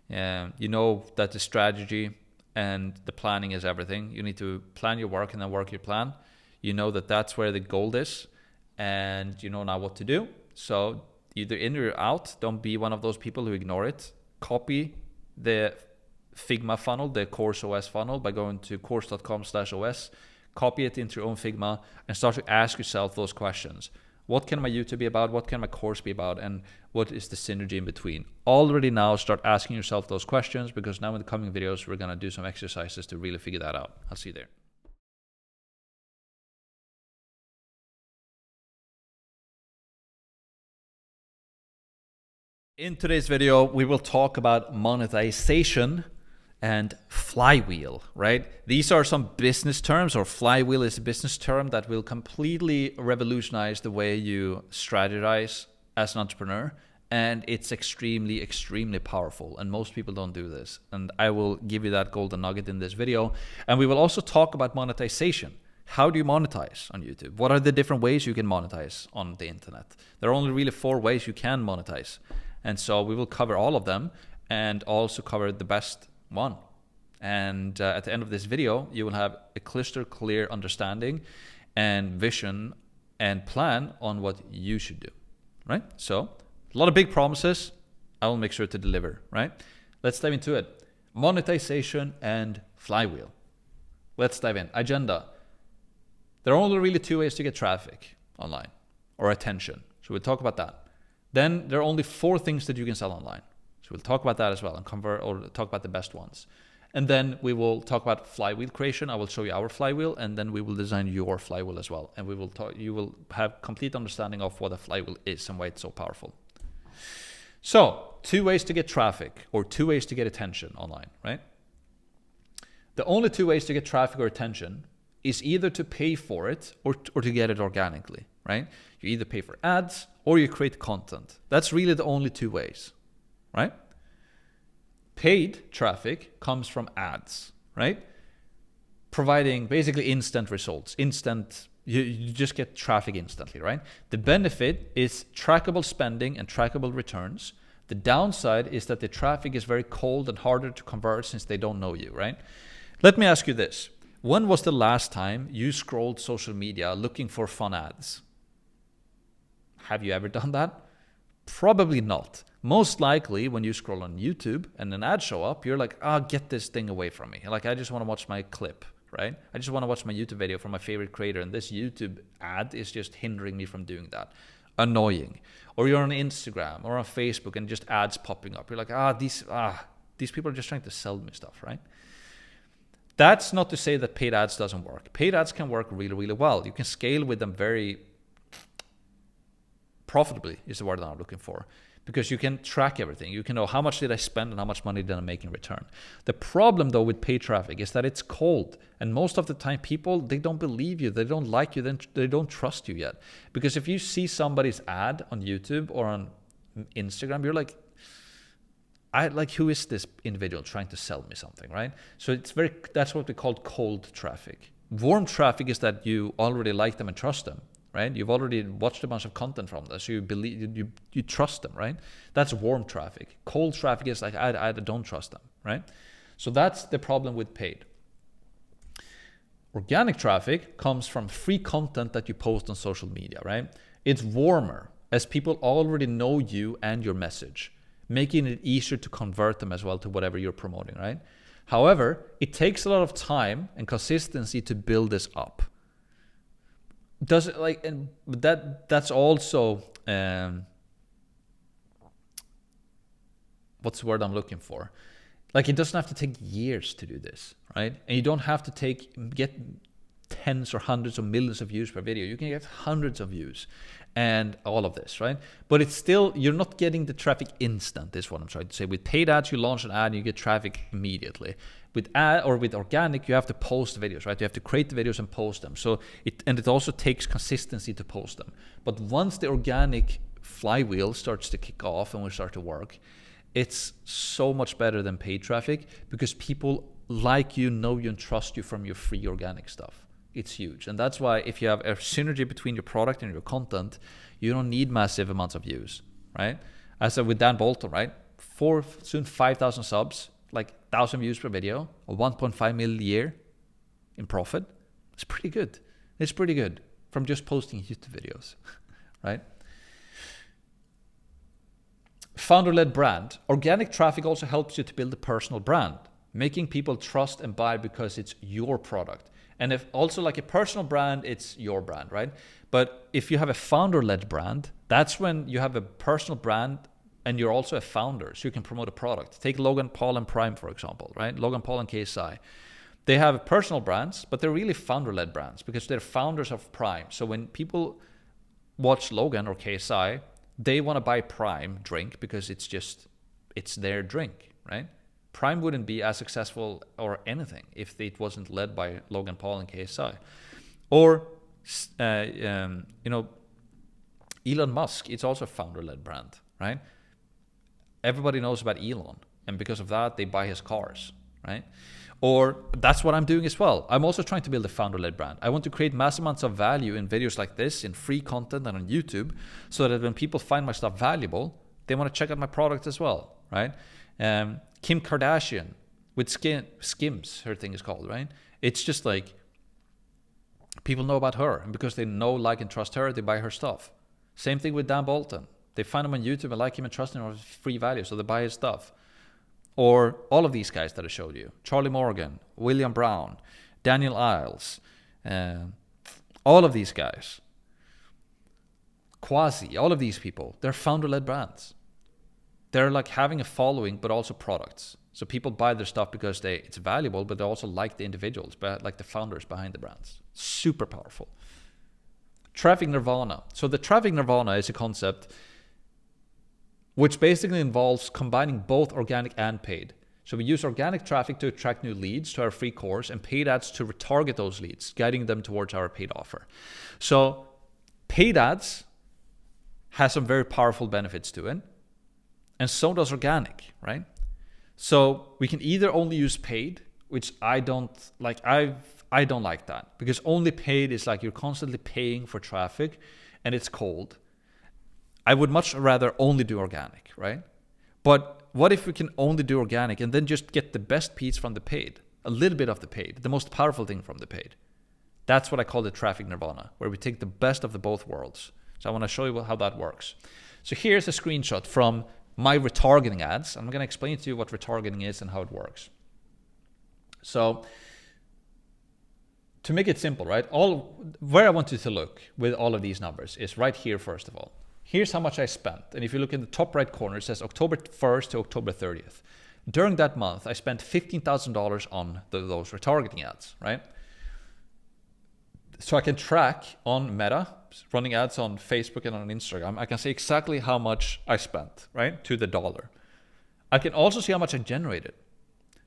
You know that the strategy and the planning is everything. You need to plan your work and then work your plan. You know that that's where the goal is, and you know now what to do. So either in or out, don't be one of those people who ignore it. Copy the Figma funnel, the Course OS funnel, by going to course.com/OS. Copy it into your own Figma and start to ask yourself those questions. What can my YouTube be about? What can my course be about? And what is the synergy in between? Already now start asking yourself those questions, because now in the coming videos, we're going to do some exercises to really figure that out. I'll see you there. In today's video, we will talk about monetization and Flywheel, right? These are some business terms, or Flywheel is a business term that will completely revolutionize the way you strategize as an entrepreneur. And it's extremely, extremely powerful. And most people don't do this. And I will give you that golden nugget in this video. And we will also talk about monetization. How do you monetize on YouTube? What are the different ways you can monetize on the internet? There are only really 4 ways you can monetize. And so we will cover all of them and also cover the best one. And at the end of this video, you will have a crystal clear understanding and vision and plan on what you should do, right? So a lot of big promises. I will make sure to deliver, right? Let's dive into it. Monetization and Flywheel. Let's dive in. Agenda. There are only really 2 ways to get traffic online, or attention. So we'll talk about that. Then there are only 4 things that you can sell online. So we'll talk about that as well and convert, or talk about the best ones. And then we will talk about flywheel creation. I will show you our flywheel, and then we will design your flywheel as well. And we will talk, you will have complete understanding of what a flywheel is and why it's so powerful. So 2 ways to get traffic, or 2 ways to get attention online, right? The only 2 ways to get traffic or attention is either to pay for it or to get it organically, right? You either pay for ads or you create content. That's really the only 2 ways, right? Paid traffic comes from ads, right? Providing basically instant results, you just get traffic instantly, right? The benefit is trackable spending and trackable returns. The downside is that the traffic is very cold and harder to convert since they don't know you, right? Let me ask you this. When was the last time you scrolled social media looking for fun ads? Have you ever done that? Probably not. Most likely when you scroll on YouTube and an ad show up, you're like, get this thing away from me. Like, I just want to watch my clip, right? I just want to watch my YouTube video from my favorite creator, and this YouTube ad is just hindering me from doing that. Annoying. Or you're on Instagram or on Facebook and just ads popping up. You're like, these people are just trying to sell me stuff, right? That's not to say that paid ads doesn't work. Paid ads can work really, really well. You can scale with them very profitably, is the word that I'm looking for, because you can track everything. You can know how much did I spend and how much money did I make in return. The problem though with paid traffic is that it's cold, and most of the time people, they don't believe you, they don't like you, they don't trust you yet. Because if you see somebody's ad on YouTube or on Instagram, you're like, who is this individual trying to sell me something, right? So that's what we call cold traffic. Warm traffic is that you already like them and trust them, right? You've already watched a bunch of content from them, so you believe, you trust them, right? That's warm traffic. Cold traffic is like, I don't trust them, right? So that's the problem with paid. Organic traffic comes from free content that you post on social media, right? It's warmer as people already know you and your message, making it easier to convert them as well to whatever you're promoting, right? However, it takes a lot of time and consistency to build this up. That's also what's the word I'm looking for? Like, it doesn't have to take years to do this, right? And you don't have to get tens or hundreds of millions of views per video. You can get hundreds of views and all of this, right? But it's still, you're not getting the traffic instant, is what I'm trying to say. With paid ads, you launch an ad and you get traffic immediately. With ad or with organic, you have to post the videos, right? You have to create the videos and post them. So it also takes consistency to post them. But once the organic flywheel starts to kick off and we start to work, it's so much better than paid traffic because people like you, know you, and trust you from your free organic stuff. It's huge. And that's why if you have a synergy between your product and your content, you don't need massive amounts of views, right? As with Dan Bolton, right? Soon 5,000 subs, like 1,000 views per video, or 1.5 million a year in profit. It's pretty good. It's pretty good from just posting YouTube videos, right? Founder-led brand. Organic traffic also helps you to build a personal brand, making people trust and buy because it's your product. And if also like a personal brand, it's your brand, right? But if you have a founder-led brand, that's when you have a personal brand and you're also a founder, so you can promote a product. Take Logan Paul and Prime, for example, right? Logan Paul and KSI. They have personal brands, but they're really founder-led brands because they're founders of Prime. So when people watch Logan or KSI, they want to buy Prime drink because it's their drink, right? Prime wouldn't be as successful or anything if it wasn't led by Logan Paul and KSI. Or, you know, Elon Musk, it's also a founder-led brand, right? Everybody knows about Elon, and because of that, they buy his cars, right? Or that's what I'm doing as well. I'm also trying to build a founder-led brand. I want to create massive amounts of value in videos like this, in free content and on YouTube, so that when people find my stuff valuable, they want to check out my product as well, right? Kim Kardashian with Skims, her thing is called, right? It's just like people know about her, and because they know, like, and trust her, they buy her stuff. Same thing with Dan Bolton. They find him on YouTube and like him and trust him for free value, so they buy his stuff. Or all of these guys that I showed you: Charlie Morgan, William Brown, Daniel Iles, all of these guys, Quasi, all of these people, they're founder-led brands. They're like having a following, but also products. So people buy their stuff because it's valuable, but they also like the individuals, like the founders behind the brands. Super powerful. Traffic Nirvana. So the Traffic Nirvana is a concept which basically involves combining both organic and paid. So we use organic traffic to attract new leads to our free course, and paid ads to retarget those leads, guiding them towards our paid offer. So paid ads has some very powerful benefits to it, and so does organic, right? So we can either only use paid, which I don't like. I don't like that, because only paid is like you're constantly paying for traffic and it's cold. I would much rather only do organic, right? But what if we can only do organic and then just get the best piece from the paid, a little bit of the paid, the most powerful thing from the paid? That's what I call the Traffic Nirvana, where we take the best of the both worlds. So I want to show you how that works. So here's a screenshot from my retargeting ads. I'm going to explain to you what retargeting is and how it works. So to make it simple, right? Where I want you to look with all of these numbers is right here, first of all. Here's how much I spent. And if you look in the top right corner, it says October 1st to October 30th. During that month, I spent $15,000 on those retargeting ads, right? So I can track on Meta, running ads on Facebook and on Instagram. I can see exactly how much I spent, right? To the dollar. I can also see how much I generated.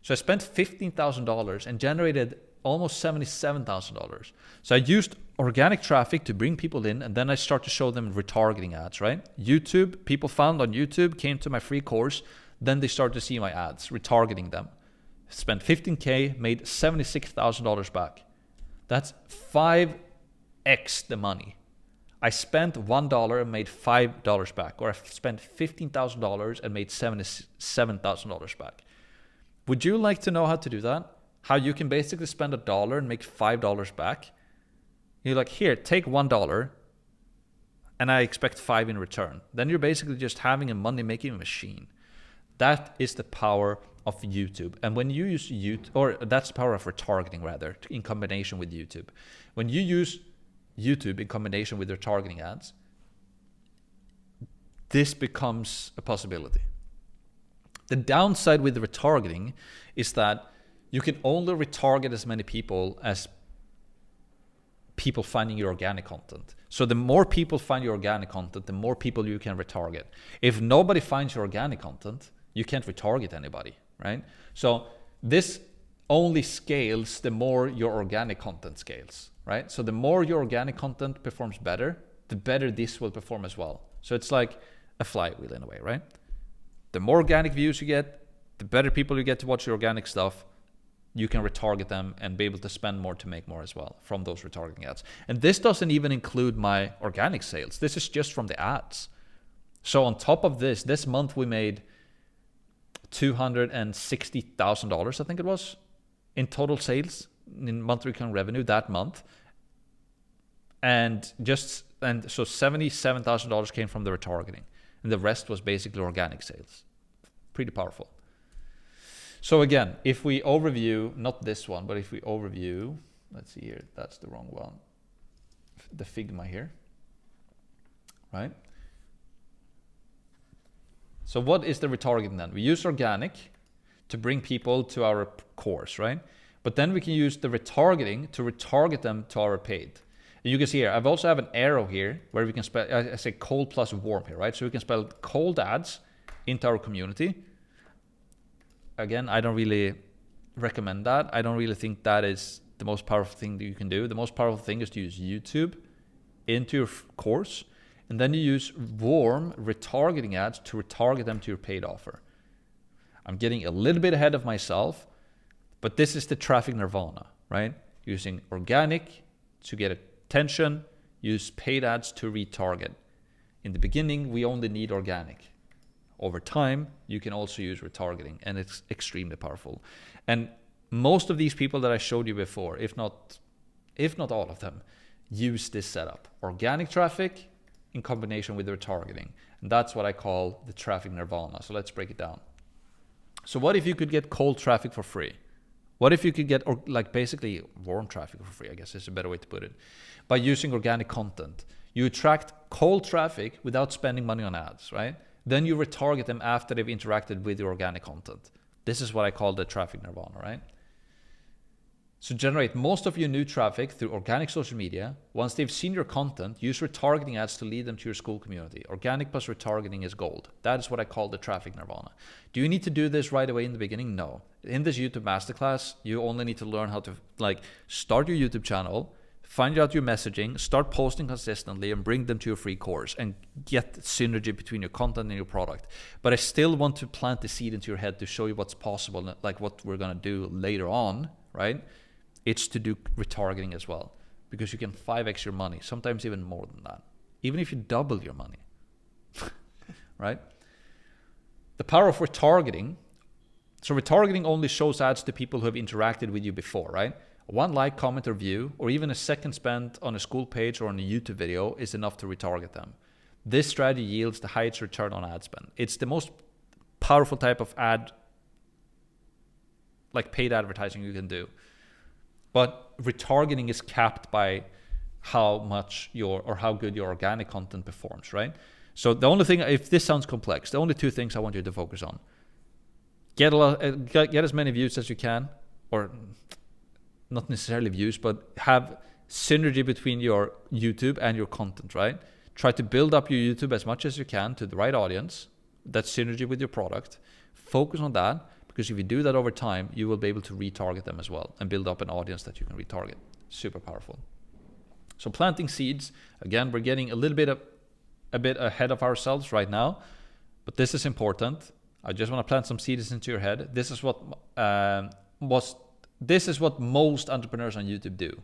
So I spent $15,000 and generated almost $77,000. So I used organic traffic to bring people in, and then I start to show them retargeting ads, right? YouTube, people found on YouTube, came to my free course, then they start to see my ads, retargeting them. Spent $15K, made $76,000 back. That's 5x the money. I spent $1 and made $5 back, or I spent $15,000 and made $77,000 back. Would you like to know how to do that? How you can basically spend $1 and make $5 back? You're like, here, take $1 and I expect 5 in return. Then you're basically just having a money-making machine. That is the power of YouTube. And when you use YouTube, or that's the power of retargeting rather, in combination with YouTube. When you use YouTube in combination with retargeting ads, this becomes a possibility. The downside with the retargeting is that you can only retarget as many people as people finding your organic content. So the more people find your organic content, the more people you can retarget. If nobody finds your organic content, you can't retarget anybody, right? So this only scales the more your organic content scales, right? So the more your organic content performs better, the better this will perform as well. So it's like a flywheel in a way, right? The more organic views you get, the better people you get to watch your organic stuff. You can retarget them and be able to spend more to make more as well from those retargeting ads. And this doesn't even include my organic sales. This is just from the ads. So on top of this month we made $260,000, I think it was, in total sales, in monthly recurring revenue that month. And so $77,000 came from the retargeting. And the rest was basically organic sales. Pretty powerful. So again, if we overview, not this one, but if we overview, let's see here, that's the wrong one. The Figma here, right? So what is the retargeting then? We use organic to bring people to our course, right? But then we can use the retargeting to retarget them to our paid. And you can see here, I've also have an arrow here where we can spell, I say cold plus warm here, right? So we can spell cold ads into our community. again, I don't really recommend that. I don't really think that is the most powerful thing that you can do. The most powerful thing is to use YouTube into your course, and then you use warm retargeting ads to retarget them to your paid offer. I'm getting a little bit ahead of myself, but this is the traffic nirvana, right? Using organic to get attention, use paid ads to retarget. In the beginning, we only need organic. Over time, you can also use retargeting, and it's extremely powerful. And most of these people that I showed you before, if not all of them, use this setup. Organic traffic in combination with retargeting. And that's what I call the traffic nirvana. So let's break it down. So what if you could get cold traffic for free? What if you could get basically warm traffic for free, I guess is a better way to put it, by using organic content? You attract cold traffic without spending money on ads, right? Then you retarget them after they've interacted with your organic content. This is what I call the traffic nirvana, right? So generate most of your new traffic through organic social media. Once they've seen your content, use retargeting ads to lead them to your Skool community. Organic plus retargeting is gold. That is what I call the traffic nirvana. Do you need to do this right away in the beginning? No. In this YouTube Masterclass, you only need to learn how to start your YouTube channel, find out your messaging, start posting consistently, and bring them to your free course and get synergy between your content and your product. But I still want to plant the seed into your head to show you what's possible, like what we're going to do later on, right? It's to do retargeting as well, because you can 5x your money, sometimes even more than that, even if you double your money, right? The power of retargeting. So retargeting only shows ads to people who have interacted with you before, right? One like, comment, or view, or even a second spent on a Skool page or on a YouTube video is enough to retarget them. This strategy yields the highest return on ad spend. It's the most powerful type of ad, like paid advertising you can do. But retargeting is capped by how good your organic content performs, right? So the only thing, if this sounds complex, the only two things I want you to focus on: get as many views as you can, or not necessarily views, but have synergy between your YouTube and your content, right? Try to build up your YouTube as much as you can to the right audience. That's synergy with your product. Focus on that, because if you do that over time, you will be able to retarget them as well and build up an audience that you can retarget. Super powerful. So planting seeds, again, we're getting a bit ahead of ourselves right now, but this is important. I just want to plant some seeds into your head. This is what most entrepreneurs on YouTube do.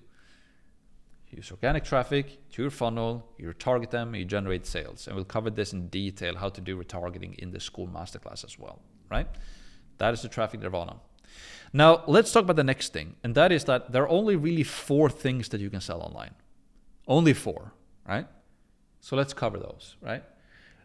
You use organic traffic to your funnel, you retarget them, you generate sales. And we'll cover this in detail, how to do retargeting in the Skool Masterclass as well, right? That is the traffic nirvana. Now, let's talk about the next thing. And that is that there are only really 4 things that you can sell online. Only 4, right? So let's cover those, right?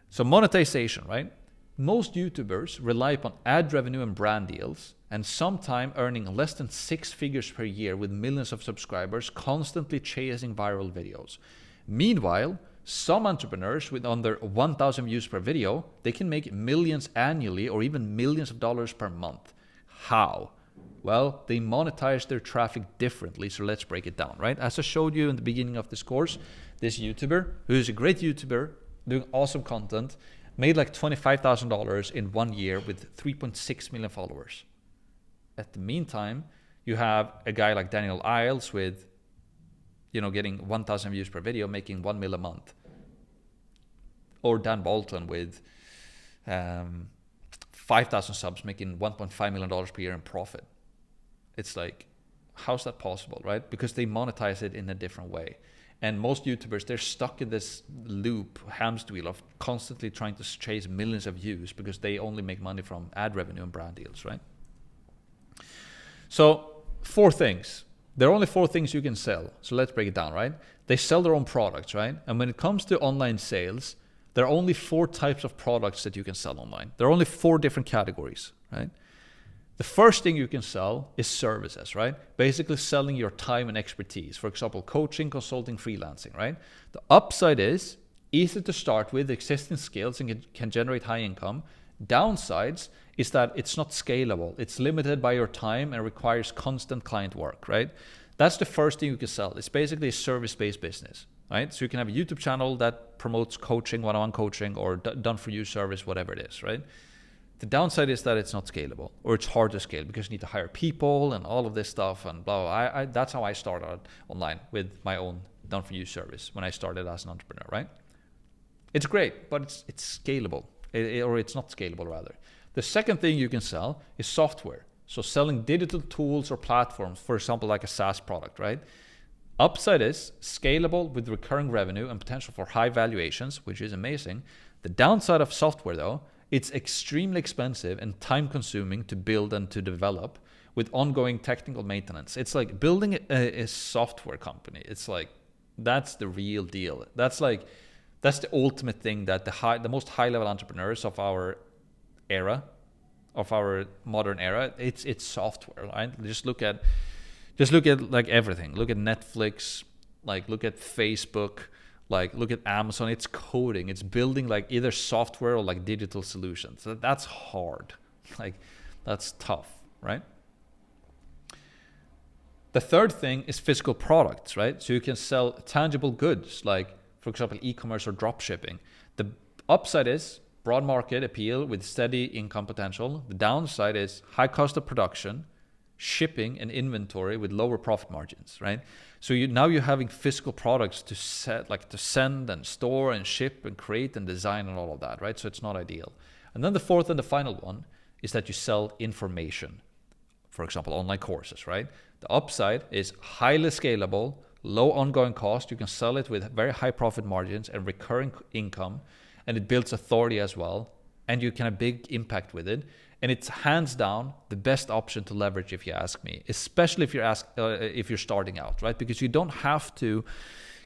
So monetization, right? Most YouTubers rely upon ad revenue and brand deals, and sometime earning less than 6 figures per year with millions of subscribers, constantly chasing viral videos. Meanwhile, some entrepreneurs with under 1,000 views per video, they can make millions annually or even millions of dollars per month. How? Well, they monetize their traffic differently, so let's break it down, right? As I showed you in the beginning of this course, this YouTuber, who is a great YouTuber, doing awesome content, made like $25,000 in 1 year with 3.6 million followers. At the meantime, you have a guy like Daniel Iles with, getting 1,000 views per video, making 1 mil a month. Or Dan Bolton with 5,000 subs, making $1.5 million per year in profit. It's like, how's that possible, right? Because they monetize it in a different way. And most YouTubers, they're stuck in this loop, hamster wheel of constantly trying to chase millions of views because they only make money from ad revenue and brand deals, right? So 4 things. There are only 4 things you can sell. So let's break it down, right? They sell their own products, right? And when it comes to online sales, there are only 4 types of products that you can sell online. There are only 4 different categories, right? The first thing you can sell is services, right? Basically selling your time and expertise. For example, coaching, consulting, freelancing, right? The upside is easy to start with, existing skills, and can generate high income. Downsides is that it's not scalable. It's limited by your time and requires constant client work, right? That's the first thing you can sell. It's basically a service-based business, right? So you can have a YouTube channel that promotes coaching, one-on-one coaching, or done-for-you service, whatever it is, right? The downside is that it's not scalable, or it's hard to scale because you need to hire people and all of this stuff and blah, blah, blah. That's how I started online with my own done for you service when I started as an entrepreneur, right? It's great, but it's scalable, or it's not scalable rather. The second thing you can sell is software. So selling digital tools or platforms, for example, like a SaaS product, right? Upside is scalable with recurring revenue and potential for high valuations, which is amazing. The downside of software though, it's extremely expensive and time consuming to build and to develop with ongoing technical maintenance. It's like building a software company. It's like, that's the real deal. That's the ultimate thing that the most high level entrepreneurs of our era, of our modern era, it's software, right? Just look at like everything. Look at Netflix, like look at Facebook, like look at Amazon. It's coding, it's building like either software or like digital solutions. So that's hard, like that's tough, right? The third thing is physical products, right? So you can sell tangible goods, like for example, e-commerce or drop shipping. The upside is broad market appeal with steady income potential. The downside is high cost of production, shipping and inventory with lower profit margins, right? So you're having physical products to send and store and ship and create and design and all of that, right? So it's not ideal. And then the fourth and the final one is that you sell information. For example, online courses, right? The upside is highly scalable, low ongoing cost. You can sell it with very high profit margins and recurring income, and it builds authority as well, and you can have big impact with it. And it's hands down the best option to leverage, if you ask me, especially if you're starting out, right? Because you don't have to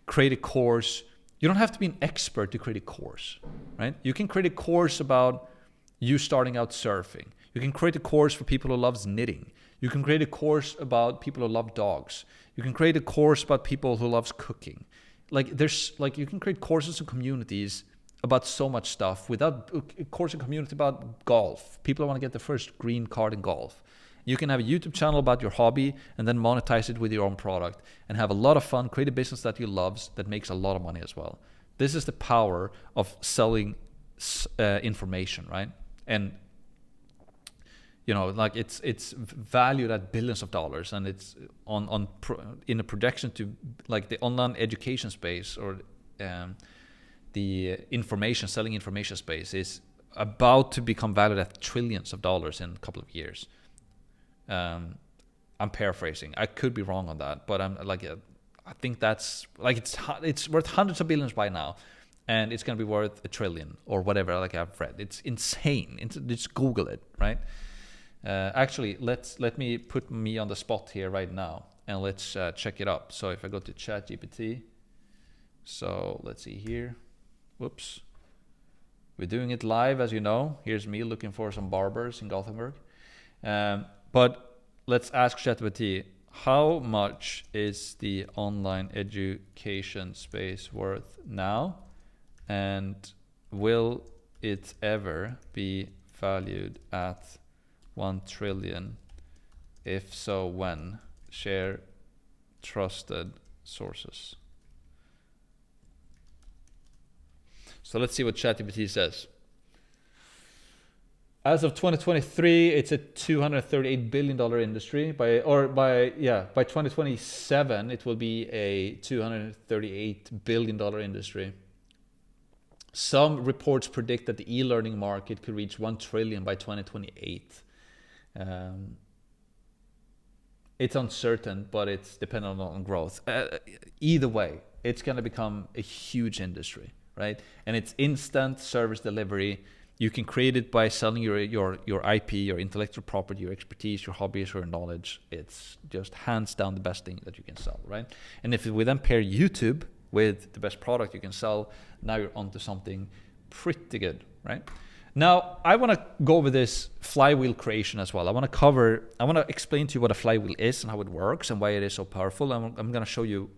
create a course. You don't have to be an expert to create a course, right? You can create a course about you starting out surfing. You can create a course for people who loves knitting. You can create a course about people who love dogs. You can create a course about people who loves cooking. You can create courses and communities about so much stuff, without a course and community about golf. People want to get the first green card in golf. You can have a YouTube channel about your hobby and then monetize it with your own product and have a lot of fun, create a business that you love that makes a lot of money as well. This is the power of selling information, right? And it's valued at billions of dollars, and it's in a projection to like the online education space or the selling information space is about to become valued at trillions of dollars in a couple of years. I'm paraphrasing. I could be wrong on that, but I think that's like it's worth hundreds of billions by now, and it's going to be worth $1 trillion or whatever. Like I've read, it's insane. Just Google it, right? Actually, let me put me on the spot here right now, and let's check it up. So if I go to ChatGPT, so let's see here. Whoops. We're doing it live, as you know. Here's me looking for some barbers in Gothenburg. But let's ask ChatGPT, how much is the online education space worth now? And will it ever be valued at 1 trillion? If so, when? Share trusted sources. So let's see what ChatGPT says. As of 2023, it's a $238 billion industry. By 2027, it will be a $238 billion industry. Some reports predict that the e-learning market could reach 1 trillion by 2028. It's uncertain, but it's dependent on growth. Either way, it's going to become a huge industry, right? And it's instant service delivery. You can create it by selling your IP, your intellectual property, your expertise, your hobbies, your knowledge. It's just hands down the best thing that you can sell, right? And if we then pair YouTube with the best product you can sell, now you're onto something pretty good, right? Now, I want to go over this flywheel creation as well. I want to explain to you what a flywheel is and how it works and why it is so powerful. I'm going to show you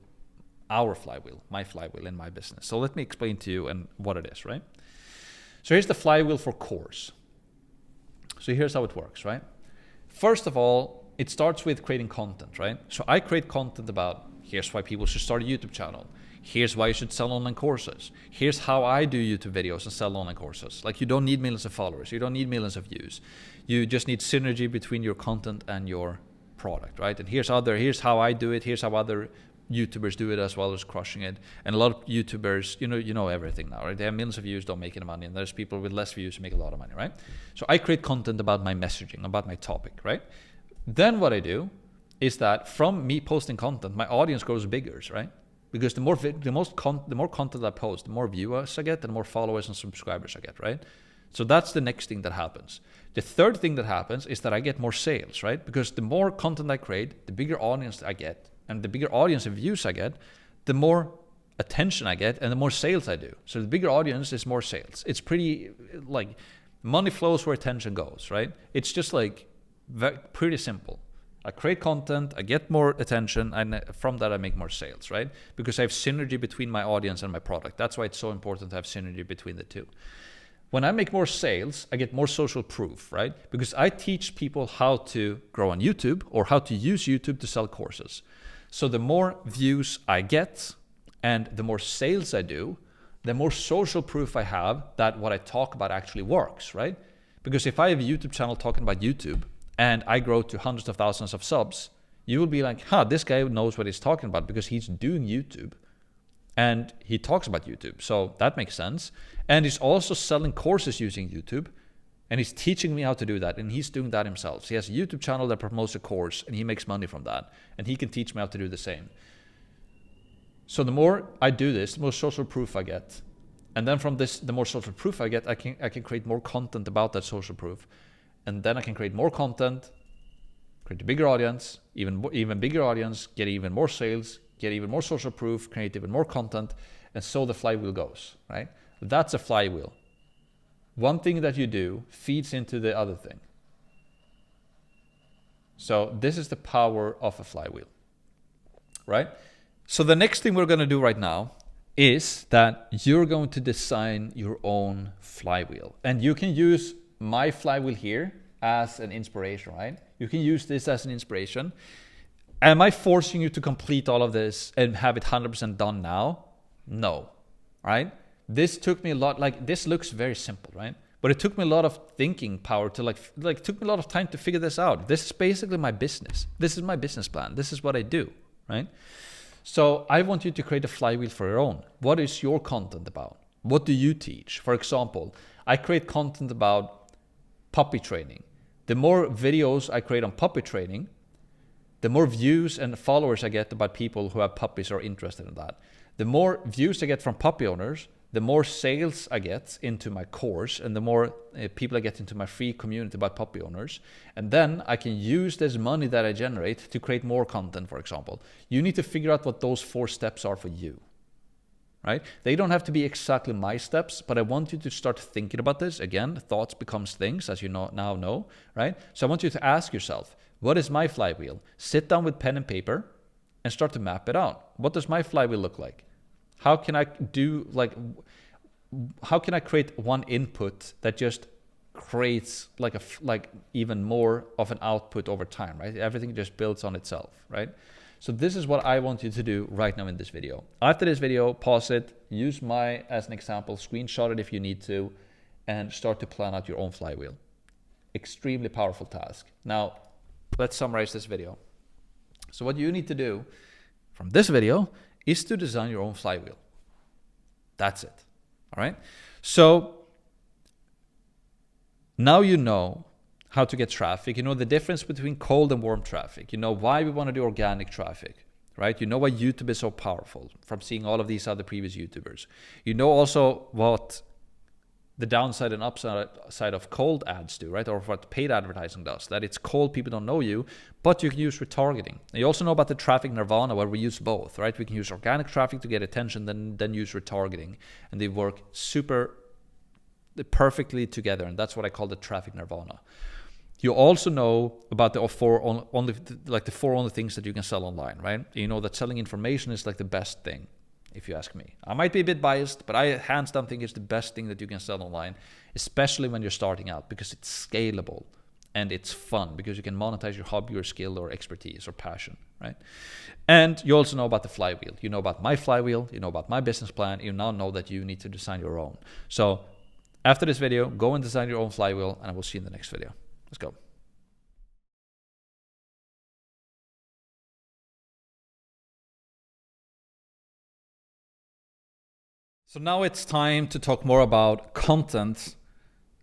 our flywheel, my flywheel in my business. So let me explain to you and what it is, right? So here's the flywheel for course. So here's how it works, right? First of all, it starts with creating content, right? So I create content about here's why people should start a YouTube channel. Here's why you should sell online courses. Here's how I do YouTube videos and sell online courses. Like, you don't need millions of followers. You don't need millions of views. You just need synergy between your content and your product, right? And here's how I do it. Here's how other YouTubers do it as well, as crushing it. And a lot of YouTubers, you know everything now, right? They have millions of views, don't make any money. And there's people with less views who make a lot of money, right? So I create content about my messaging, about my topic, right? Then what I do is that from me posting content, my audience grows bigger, right? Because the more content I post, the more viewers I get, and the more followers and subscribers I get, right? So that's the next thing that happens. The third thing that happens is that I get more sales, right? Because the more content I create, the bigger audience I get, and the bigger audience and views I get, the more attention I get, and the more sales I do. So the bigger audience is more sales. It's pretty, like, money flows where attention goes, right? It's just like pretty simple. I create content, I get more attention, and from that I make more sales, right? Because I have synergy between my audience and my product. That's why it's so important to have synergy between the two. When I make more sales, I get more social proof, right? Because I teach people how to grow on YouTube or how to use YouTube to sell courses. So the more views I get and the more sales I do, the more social proof I have that what I talk about actually works, right? Because if I have a YouTube channel talking about YouTube and I grow to hundreds of thousands of subs, you will be like, this guy knows what he's talking about because he's doing YouTube and he talks about YouTube. So that makes sense. And he's also selling courses using YouTube. And he's teaching me how to do that, and he's doing that himself. So he has a YouTube channel that promotes a course, and he makes money from that. And he can teach me how to do the same. So the more I do this, the more social proof I get. And then from this, the more social proof I get, I can create more content about that social proof. And then I can create more content, create a bigger audience, even bigger audience, get even more sales, get even more social proof, create even more content, and so the flywheel goes, right? That's a flywheel. One thing that you do feeds into the other thing. So this is the power of a flywheel, right? So the next thing we're going to do right now is that you're going to design your own flywheel. And you can use my flywheel here as an inspiration, right? You can use this as an inspiration. Am I forcing you to complete all of this and have it 100% done now? No, right? This took me a lot, like this looks very simple, right? But it took me a lot of thinking power to took me a lot of time to figure this out. This is basically my business. This is my business plan. This is what I do, right? So I want you to create a flywheel for your own. What is your content about? What do you teach? For example, I create content about puppy training. The more videos I create on puppy training, the more views and followers I get about people who have puppies or are interested in that. The more views I get from puppy owners, the more sales I get into my course, and the more people I get into my free community about puppy owners. And then I can use this money that I generate to create more content, for example. You need to figure out what those 4 steps are for you, right? They don't have to be exactly my steps, but I want you to start thinking about this. Again, thoughts becomes things, as you now know, right? So I want you to ask yourself, what is my flywheel? Sit down with pen and paper and start to map it out. What does my flywheel look like? How can I create one input that just creates like even more of an output over time, right? Everything just builds on itself, right? So this is what I want you to do right now in this video. After this video, pause it, use my as an example, screenshot it if you need to, and start to plan out your own flywheel. Extremely powerful task. Now, let's summarize this video. So what you need to do from this video is to design your own flywheel. That's it. All right. So now you know how to get traffic. You know the difference between cold and warm traffic. You know why we want to do organic traffic, right? You know why YouTube is so powerful from seeing all of these other previous YouTubers. You know also what the downside and upside of cold ads do, right? Or what paid advertising does, that it's cold, people don't know you, but you can use retargeting. And you also know about the traffic Nirvana, where we use both, right? We can use organic traffic to get attention, then use retargeting. And they work perfectly together. And that's what I call the traffic Nirvana. You also know about the 4 only things that you can sell online, right? You know that selling information is like the best thing, if you ask me. I might be a bit biased, but I hands down think it's the best thing that you can sell online, especially when you're starting out, because it's scalable and it's fun because you can monetize your hobby or skill or expertise or passion, right? And you also know about the flywheel. You know about my flywheel, you know about my business plan. You now know that you need to design your own. So after this video, go and design your own flywheel, and I will see you in the next video. Let's go. So now it's time to talk more about content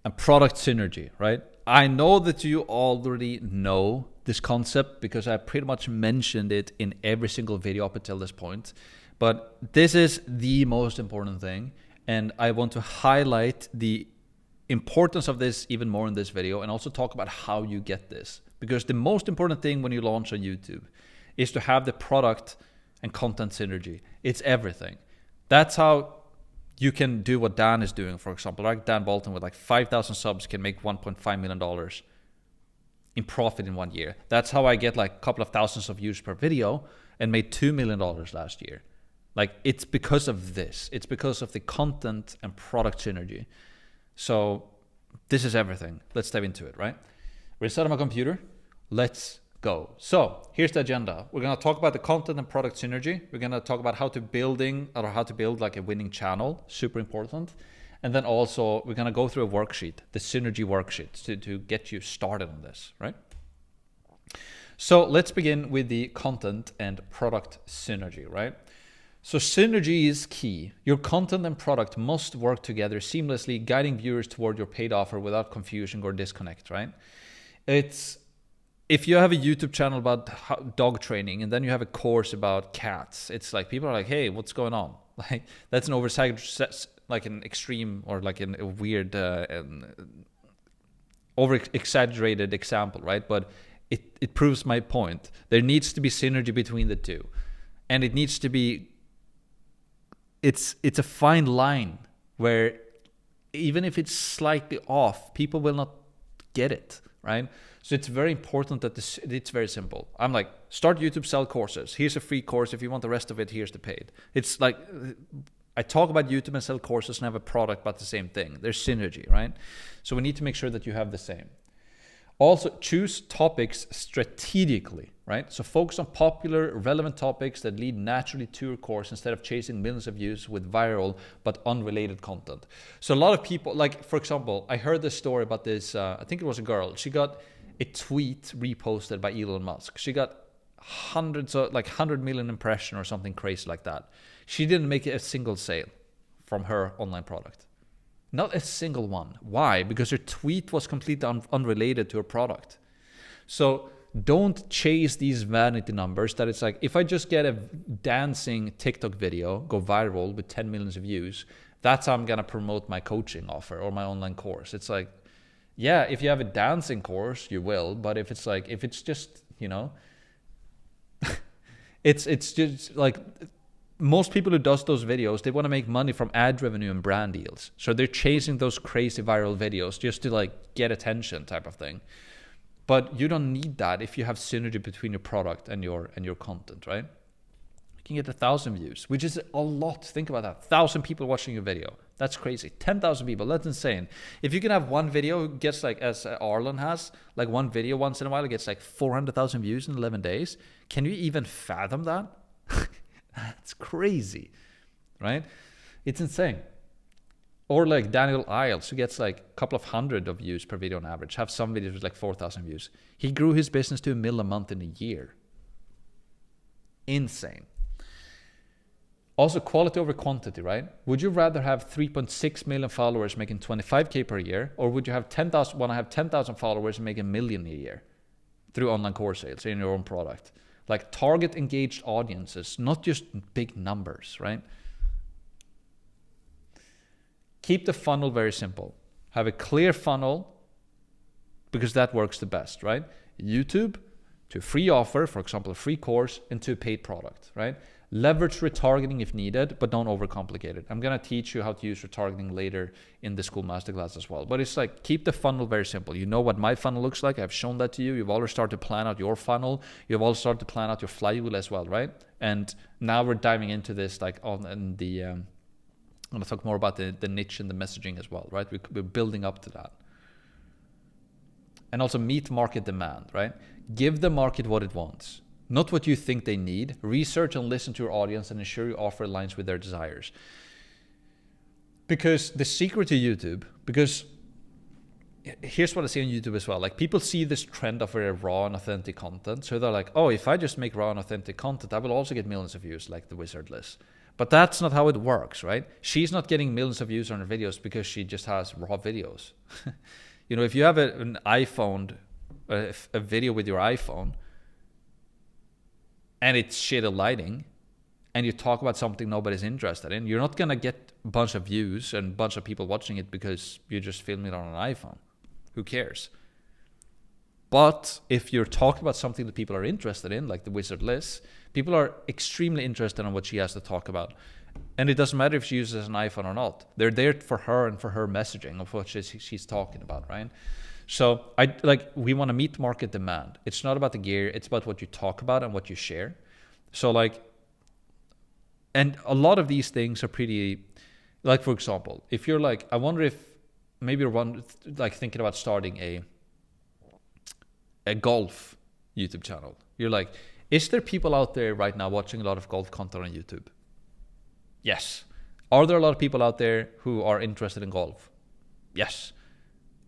and product synergy, right? I know that you already know this concept because I pretty much mentioned it in every single video up until this point. But this is the most important thing, and I want to highlight the importance of this even more in this video, and also talk about how you get this. Because the most important thing when you launch on YouTube is to have the product and content synergy. It's everything. That's how you can do what Dan is doing, for example. Like Dan Bolton with like 5,000 subs can make $1.5 million in profit in 1 year. That's how I get like a couple of thousands of views per video and made $2 million last year. Like, it's because of this. It's because of the content and product synergy. So this is everything. Let's dive into it, right? Reset my computer. Let's go. So here's the agenda. We're going to talk about the content and product synergy. We're going to talk about how to build like a winning channel. Super important. And then also we're going to go through a worksheet, the synergy worksheet, to get you started on this, right? So let's begin with the content and product synergy, right? So synergy is key. Your content and product must work together seamlessly, guiding viewers toward your paid offer without confusion or disconnect, right? If you have a YouTube channel about dog training and then you have a course about cats, it's like people are like, hey, what's going on? Like, that's an like an extreme or like a weird, over-exaggerated example, right? But it proves my point. There needs to be synergy between the two. And it needs to be, it's a fine line where even if it's slightly off, people will not get it, right? So it's very important that it's very simple. I'm like, start YouTube, sell courses. Here's a free course. If you want the rest of it, here's the paid. It's like, I talk about YouTube and sell courses and have a product about the same thing. There's synergy, right? So we need to make sure that you have the same. Also, choose topics strategically, right? So focus on popular, relevant topics that lead naturally to your course instead of chasing millions of views with viral but unrelated content. So a lot of people, like, for example, I heard this story about this, I think it was a girl. She got a tweet reposted by Elon Musk. She got hundreds of, like 100 million impressions or something crazy like that. She didn't make a single sale from her online product. Not a single one. Why? Because her tweet was completely unrelated to her product. So don't chase these vanity numbers that it's like, if I just get a dancing TikTok video, go viral with 10 million views, that's how I'm going to promote my coaching offer or my online course. It's like, yeah, if you have a dancing course, you will. But if it's just, you know, it's just like, most people who does those videos, they want to make money from ad revenue and brand deals. So they're chasing those crazy viral videos just to like get attention type of thing. But you don't need that if you have synergy between your product and your content, right? You can get 1,000 views, which is a lot. Think about that. 1,000 people watching your video. That's crazy. 10,000 people. That's insane. If you can have one video who gets like, as Arlen has, like one video once in a while, it gets like 400,000 views in 11 days. Can you even fathom that? That's crazy, right? It's insane. Or like Daniel Iles, who gets like a couple of hundred of views per video on average, have some videos with like 4,000 views. He grew his business to $1 million a month in a year. Insane. Also, quality over quantity, right? Would you rather have 3.6 million followers making 25K per year, or would you have 10,000 followers and make $1 million a year through online course sales in your own product? Like, target engaged audiences, not just big numbers, right? Keep the funnel very simple. Have a clear funnel because that works the best, right? YouTube to a free offer, for example, a free course, and to a paid product, right? Leverage retargeting if needed, but don't overcomplicate it. I'm going to teach you how to use retargeting later in the Skool Masterclass as well. But it's like, keep the funnel very simple. You know what my funnel looks like. I've shown that to you. You've already started to plan out your funnel. You've also started to plan out your flywheel as well, right? And now we're diving into this, like on the, I'm going to talk more about the niche and the messaging as well, right? We're building up to that. and also meet market demand, right? Give the market what it wants, not what you think they need. Research and listen to your audience and ensure your offer aligns with their desires. Because the secret to YouTube, because here's what I see on YouTube as well. Like, people see this trend of very raw and authentic content. So they're like, oh, if I just make raw and authentic content, I will also get millions of views like the wizard Liz. But that's not how it works, right? She's not getting millions of views on her videos because she just has raw videos. You know, if you have an iPhone, a video with your iPhone, and it's shitty lighting, and you talk about something nobody's interested in, you're not gonna get a bunch of views and a bunch of people watching it because you just filmed it on an iPhone. Who cares? But if you're talking about something that people are interested in, like the wizard Liz, people are extremely interested in what she has to talk about. And it doesn't matter if she uses an iPhone or not. They're there for her and for her messaging of what she's talking about, right? So we want to meet market demand. It's not about the gear. It's about what you talk about and what you share. So and a lot of these things are pretty, like, for example, if you're like, I wonder if maybe you're thinking about starting a golf YouTube channel. You're like, is there people out there right now watching a lot of golf content on YouTube? Yes. Are there a lot of people out there who are interested in golf? Yes.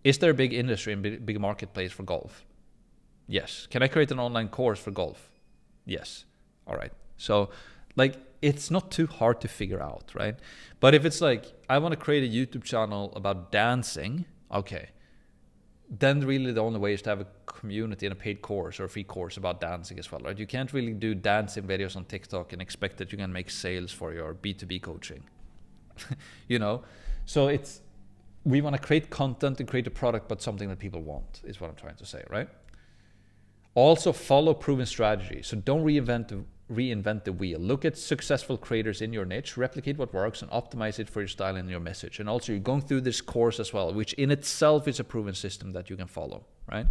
Is there a big industry and big marketplace for golf? Yes. Can I create an online course for golf? Yes. All right. So it's not too hard to figure out, right? But if it's like, I want to create a YouTube channel about dancing, okay, then really the only way is to have a community and a paid course or a free course about dancing as well, right? You can't really do dancing videos on TikTok and expect that you can make sales for your B2B coaching, you know? So we want to create content and create a product, but something that people want is what I'm trying to say, right? Also follow proven strategy. So don't reinvent the wheel. Look at successful creators in your niche, replicate what works, and optimize it for your style and your message. And also, you're going through this course as well, which in itself is a proven system that you can follow, right?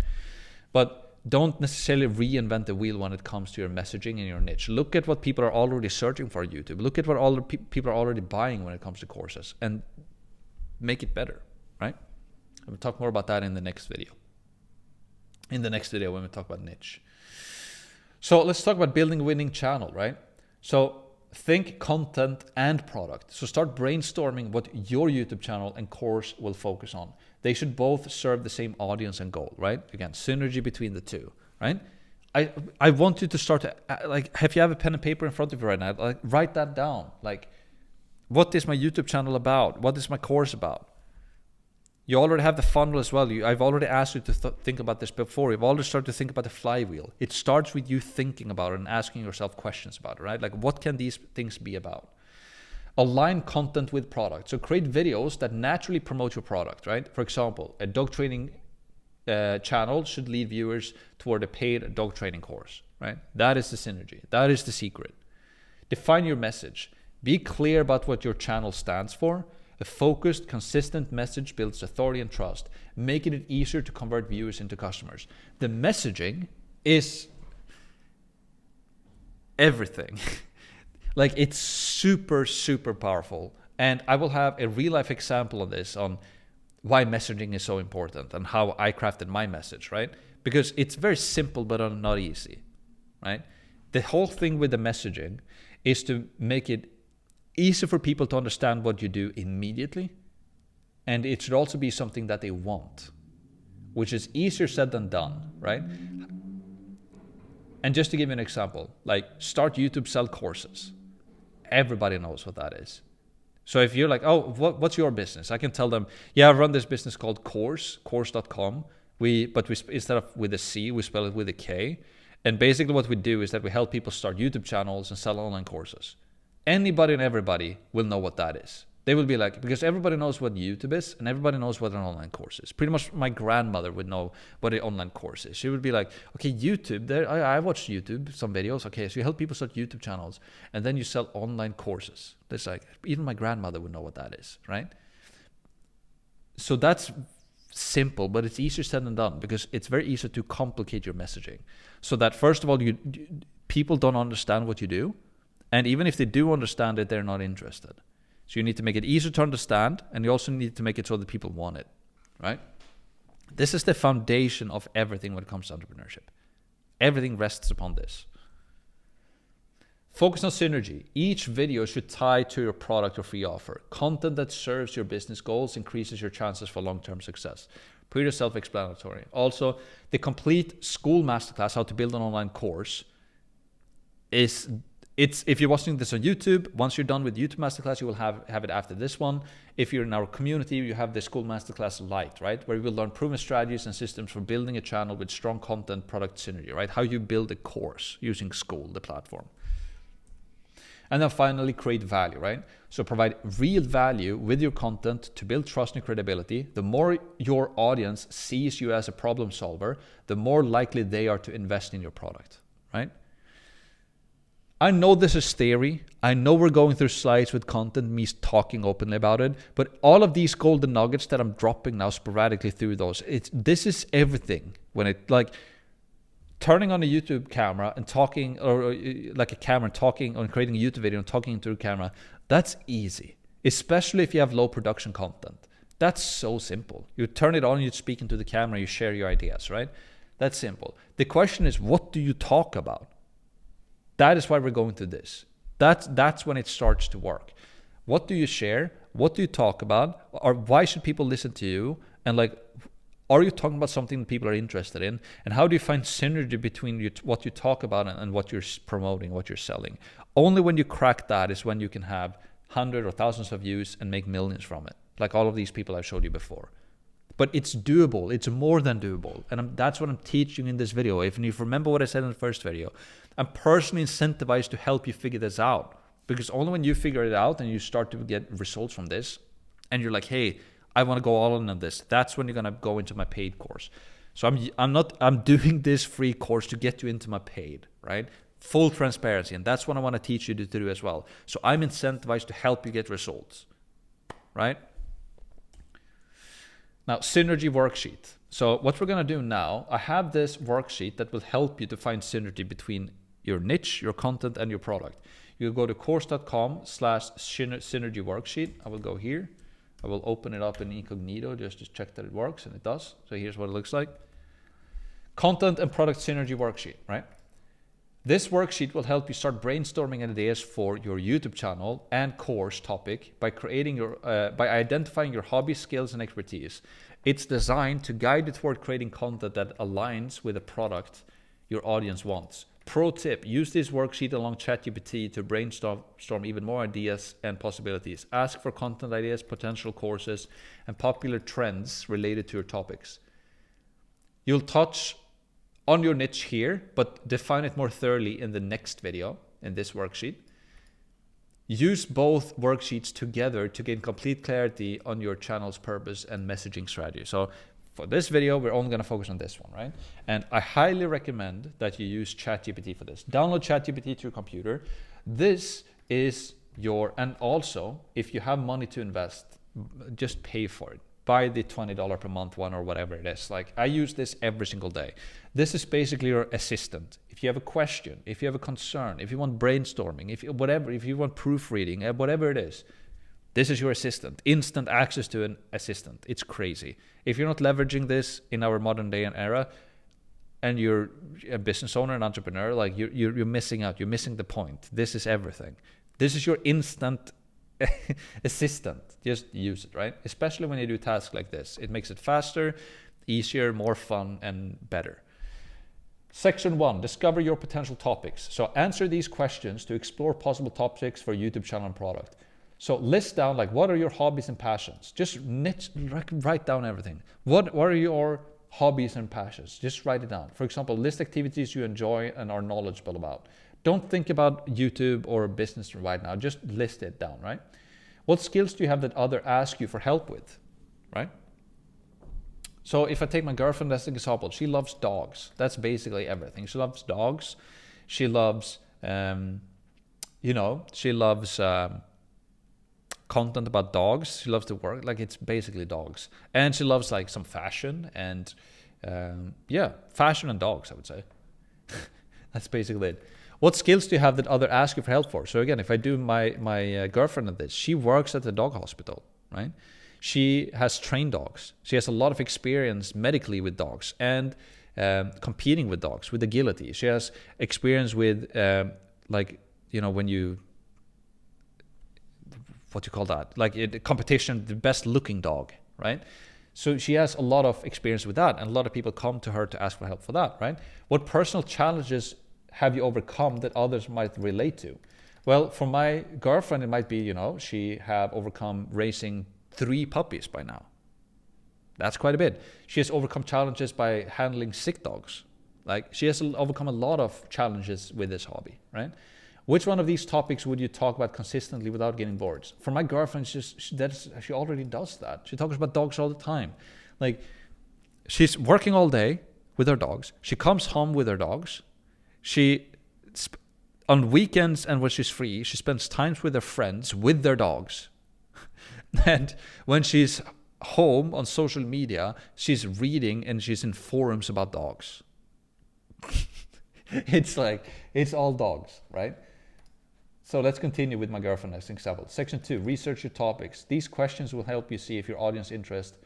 But don't necessarily reinvent the wheel when it comes to your messaging and your niche. Look at what people are already searching for on YouTube. Look at what all the people are already buying when it comes to courses, and make it better, right? We'll talk more about that in the next video. In the next video when we talk about niche. So let's talk about building a winning channel, right? So think content and product. So start brainstorming what your YouTube channel and course will focus on. They should both serve the same audience and goal, right? Again, synergy between the two, right? I want you to start to, if you have a pen and paper in front of you right now, write that down. What is my YouTube channel about? What is my course about? You already have the funnel as well. I've already asked you to think about this before. You've already started to think about the flywheel. It starts with you thinking about it and asking yourself questions about it, right? What can these things be about? Align content with product. So create videos that naturally promote your product, right? For example, a dog training channel should lead viewers toward a paid dog training course, right? That is the synergy. That is the secret. Define your message. Be clear about what your channel stands for. A focused, consistent message builds authority and trust, making it easier to convert viewers into customers. The messaging is everything. It's super, super powerful. And I will have a real life example of this on why messaging is so important and how I crafted my message, right? Because it's very simple, but not easy, right? The whole thing with the messaging is to make it easy for people to understand what you do immediately, and it should also be something that they want, which is easier said than done, right? And just to give you an example, start YouTube, sell courses. Everybody knows what that is. So if you're like, oh, what's your business? I can tell them, yeah, I run this business called course.com. But instead of with a C, we spell it with a K. And basically what we do is that we help people start YouTube channels and sell online courses. Anybody and everybody will know what that is. They will be like, because everybody knows what YouTube is and everybody knows what an online course is. Pretty much my grandmother would know what an online course is. She would be like, okay, YouTube, I watched YouTube, some videos. Okay, so you help people start YouTube channels and then you sell online courses. That's even my grandmother would know what that is, right? So that's simple, but it's easier said than done because it's very easy to complicate your messaging. So that first of all, people don't understand what you do. And even if they do understand it, they're not interested. So you need to make it easier to understand, and you also need to make it so that people want it, right? This is the foundation of everything when it comes to entrepreneurship. Everything rests upon this. Focus on synergy. Each video should tie to your product or free offer. Content that serves your business goals increases your chances for long-term success. Pretty self-explanatory. Also, the complete Skool Masterclass, how to build an online course, it's if you're watching this on YouTube, once you're done with YouTube Masterclass, you will have it after this one. If you're in our community, you have the Skool Masterclass Lite, right? Where you will learn proven strategies and systems for building a channel with strong content product synergy, right? How you build a course using Skool, the platform. And then finally, create value, right? So provide real value with your content to build trust and credibility. The more your audience sees you as a problem solver, the more likely they are to invest in your product, right? I know this is theory. I know we're going through slides with content, me talking openly about it, but all of these golden nuggets that I'm dropping now sporadically through those, this is everything. When it, like, turning on a YouTube camera and talking, or like a camera, talking on creating a YouTube video and talking into the camera, that's easy, especially if you have low production content. That's so simple. You turn it on, you speak into the camera, you share your ideas, right? That's simple. The question is, what do you talk about? That is why we're going through this. That's when it starts to work. What do you share? What do you talk about? Or why should people listen to you? And like, are you talking about something that people are interested in? And how do you find synergy between what you talk about and what you're promoting, what you're selling? Only when you crack that is when you can have hundreds or thousands of views and make millions from it. Like all of these people I showed you before. But it's doable. It's more than doable. And that's what I'm teaching in this video. If you remember what I said in the first video, I'm personally incentivized to help you figure this out. Because only when you figure it out and you start to get results from this, and you're like, hey, I want to go all in on this, that's when you're going to go into my paid course. So I'm doing this free course to get you into my paid, right? Full transparency. And that's what I want to teach you to do as well. So I'm incentivized to help you get results, right? Now, synergy worksheet. So what we're going to do now, I have this worksheet that will help you to find synergy between your niche, your content, and your product. You go to course.com/synergy worksheet. I will go here. I will open it up in incognito just to check that it works, and it does. So here's what it looks like. Content and product synergy worksheet, right? This worksheet will help you start brainstorming ideas for your YouTube channel and course topic by identifying your hobby, skills, and expertise. It's designed to guide you toward creating content that aligns with the product your audience wants. Pro tip, use this worksheet along ChatGPT to brainstorm even more ideas and possibilities. Ask for content ideas, potential courses, and popular trends related to your topics. You'll touch on your niche here, but define it more thoroughly in the next video, in this worksheet. Use both worksheets together to gain complete clarity on your channel's purpose and messaging strategy. So for this video, we're only going to focus on this one, right? And I highly recommend that you use ChatGPT for this. Download ChatGPT to your computer. This is and also, if you have money to invest, just pay for it. Buy the $20 per month one or whatever it is. Like, I use this every single day. This is basically your assistant. If you have a question, if you have a concern, if you want brainstorming, if you want proofreading, whatever it is, this is your assistant. Instant access to an assistant. It's crazy. If you're not leveraging this in our modern day and era, and you're a business owner and entrepreneur, like you're missing out. You're missing the point. This is everything. This is your instant assistant. Just use it, right? Especially when you do tasks like this. It makes it faster, easier, more fun, and better. Section 1, discover your potential topics. So answer these questions to explore possible topics for YouTube channel and product. So list down, like, what are your hobbies and passions? Just write down everything. What are your hobbies and passions? Just write it down. For example, list activities you enjoy and are knowledgeable about. Don't think about YouTube or business right now. Just list it down, right? What skills do you have that others ask you for help with, right? So if I take my girlfriend as an example, she loves dogs. That's basically everything. She loves dogs. She loves, content about dogs. She loves to work. Like, it's basically dogs. And she loves like some fashion and, fashion and dogs, I would say. That's basically it. What skills do you have that others ask you for help for? So again, if I do my girlfriend at this, she works at the dog hospital, right? She has trained dogs. She has a lot of experience medically with dogs and competing with dogs, with agility. She has experience with when you, what do you call that? Like in competition, the best looking dog, right? So she has a lot of experience with that, and a lot of people come to her to ask for help for that, right? What personal challenges have you overcome that others might relate to? Well, for my girlfriend, it might be, she have overcome raising 3 puppies by now. That's quite a bit. She has overcome challenges by handling sick dogs. Like, she has overcome a lot of challenges with this hobby, right? Which one of these topics would you talk about consistently without getting bored? For my girlfriend, she already does that. She talks about dogs all the time. Like, she's working all day with her dogs. She comes home with her dogs. On weekends and when she's free, she spends time with her friends with their dogs. And when she's home on social media, she's reading and she's in forums about dogs. It's all dogs, right? So let's continue with my girlfriend as an example. Section 2, research your topics. These questions will help you see if your audience interest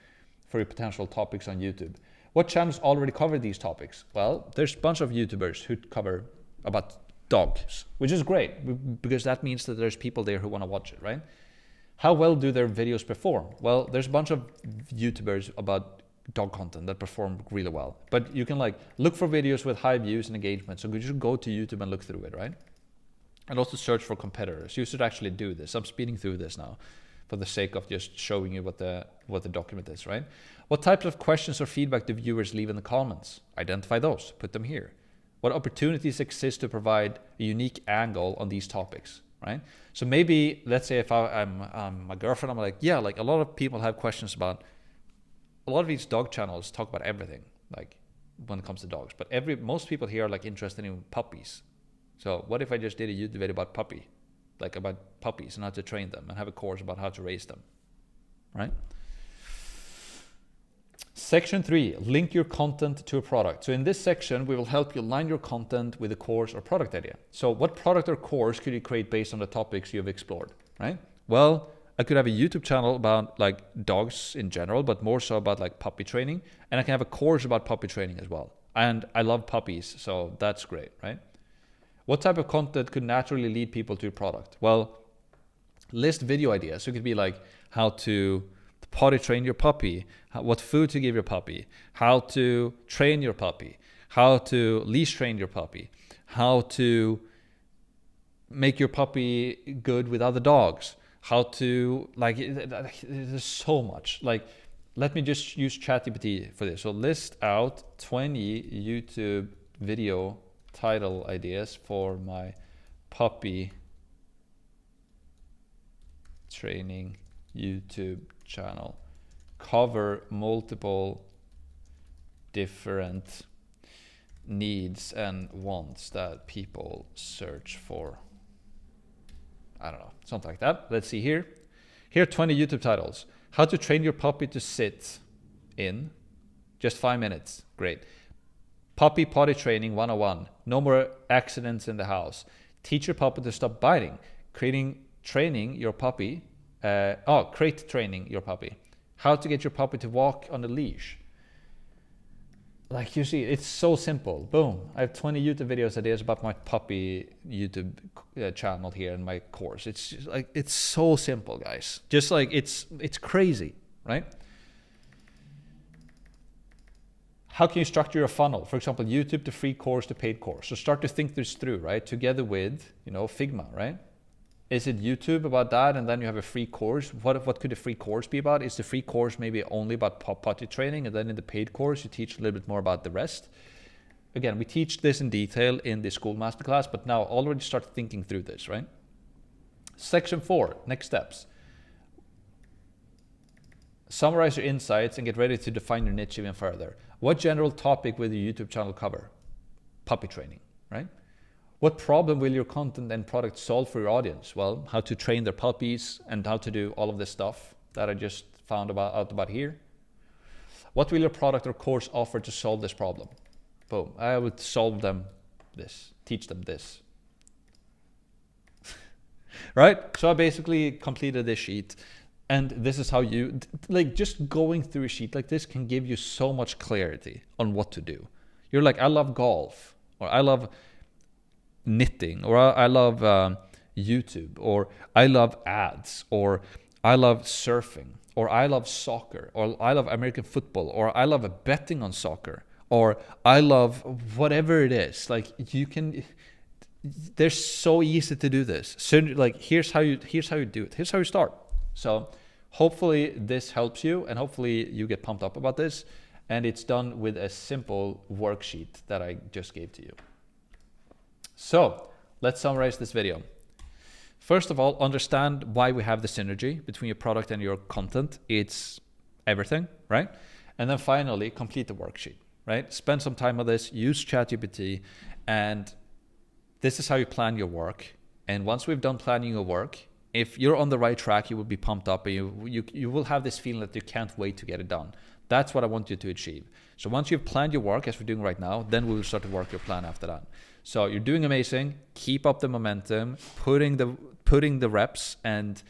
for your potential topics on YouTube. What channels already cover these topics? Well, there's a bunch of YouTubers who cover about dogs, which is great because that means that there's people there who want to watch it, right? How well do their videos perform? Well, there's a bunch of YouTubers about dog content that perform really well, but you can look for videos with high views and engagement. So you should go to YouTube and look through it, right? And also search for competitors. You should actually do this. I'm speeding through this now for the sake of just showing you what the document is, right? What types of questions or feedback do viewers leave in the comments? Identify those, put them here. What opportunities exist to provide a unique angle on these topics, right? So maybe, let's say if I'm my girlfriend, I'm like, yeah, a lot of people have questions about, a lot of these dog channels talk about everything, when it comes to dogs, but most people here are interested in puppies. So what if I just did a YouTube video about about puppies and how to train them, and have a course about how to raise them, right? Section 3, link your content to a product. So in this section, we will help you align your content with a course or product idea. So what product or course could you create based on the topics you've explored, right? Well, I could have a YouTube channel about dogs in general, but more so about puppy training. And I can have a course about puppy training as well. And I love puppies, so that's great, right? What type of content could naturally lead people to your product? Well, list video ideas. So it could be how to potty train your puppy, what food to give your puppy, how to train your puppy, how to leash train your puppy, how to make your puppy good with other dogs, how to there's so much. Let me just use ChatGPT for this. So list out 20 YouTube video title ideas for my puppy training YouTube channel. Cover multiple different needs and wants that people search for. I don't know, something like that. Let's see here. Here are 20 YouTube titles. How to train your puppy to sit in just 5 minutes. Great. Puppy potty training 101. No more accidents in the house. Teach your puppy to stop biting. Create training your puppy. How to get your puppy to walk on a leash. You see, it's so simple. Boom. I have 20 YouTube videos ideas about my puppy YouTube channel here in my course. It's just it's so simple, guys. Just it's crazy, right? How can you structure your funnel? For example, YouTube to free course to paid course. So start to think this through, right? Together with, Figma, right? Is it YouTube about that, and then you have a free course? What could a free course be about? Is the free course maybe only about potty training, and then in the paid course you teach a little bit more about the rest? Again, we teach this in detail in the Skool Masterclass, but now already start thinking through this, right? Section 4, next steps. Summarize your insights and get ready to define your niche even further. What general topic will your YouTube channel cover? Puppy training, right? What problem will your content and product solve for your audience? Well, how to train their puppies and how to do all of this stuff that I just found out about here. What will your product or course offer to solve this problem? Boom, I would solve them this, teach them this. Right? So I basically completed this sheet. And this is how you, like, just going through a sheet like this can give you so much clarity on what to do. You're like, I love golf, or I love knitting, or I love YouTube, or I love ads, or I love surfing, or I love soccer, or I love American football, or I love betting on soccer, or I love whatever it is. Like, you can, they're so easy to do this. So like, here's how you do it. Here's how you start. So hopefully this helps you, and hopefully you get pumped up about this. And it's done with a simple worksheet that I just gave to you. So let's summarize this video. First of all, understand why we have the synergy between your product and your content. It's everything, right? And then finally, complete the worksheet, right? Spend some time on this, use ChatGPT, and this is how you plan your work. And once we've done planning your work, if you're on the right track, you will be pumped up, and you will have this feeling that you can't wait to get it done. That's what I want you to achieve. So once you've planned your work, as we're doing right now, then we will start to work your plan after that. So you're doing amazing. Keep up the momentum, putting the reps, and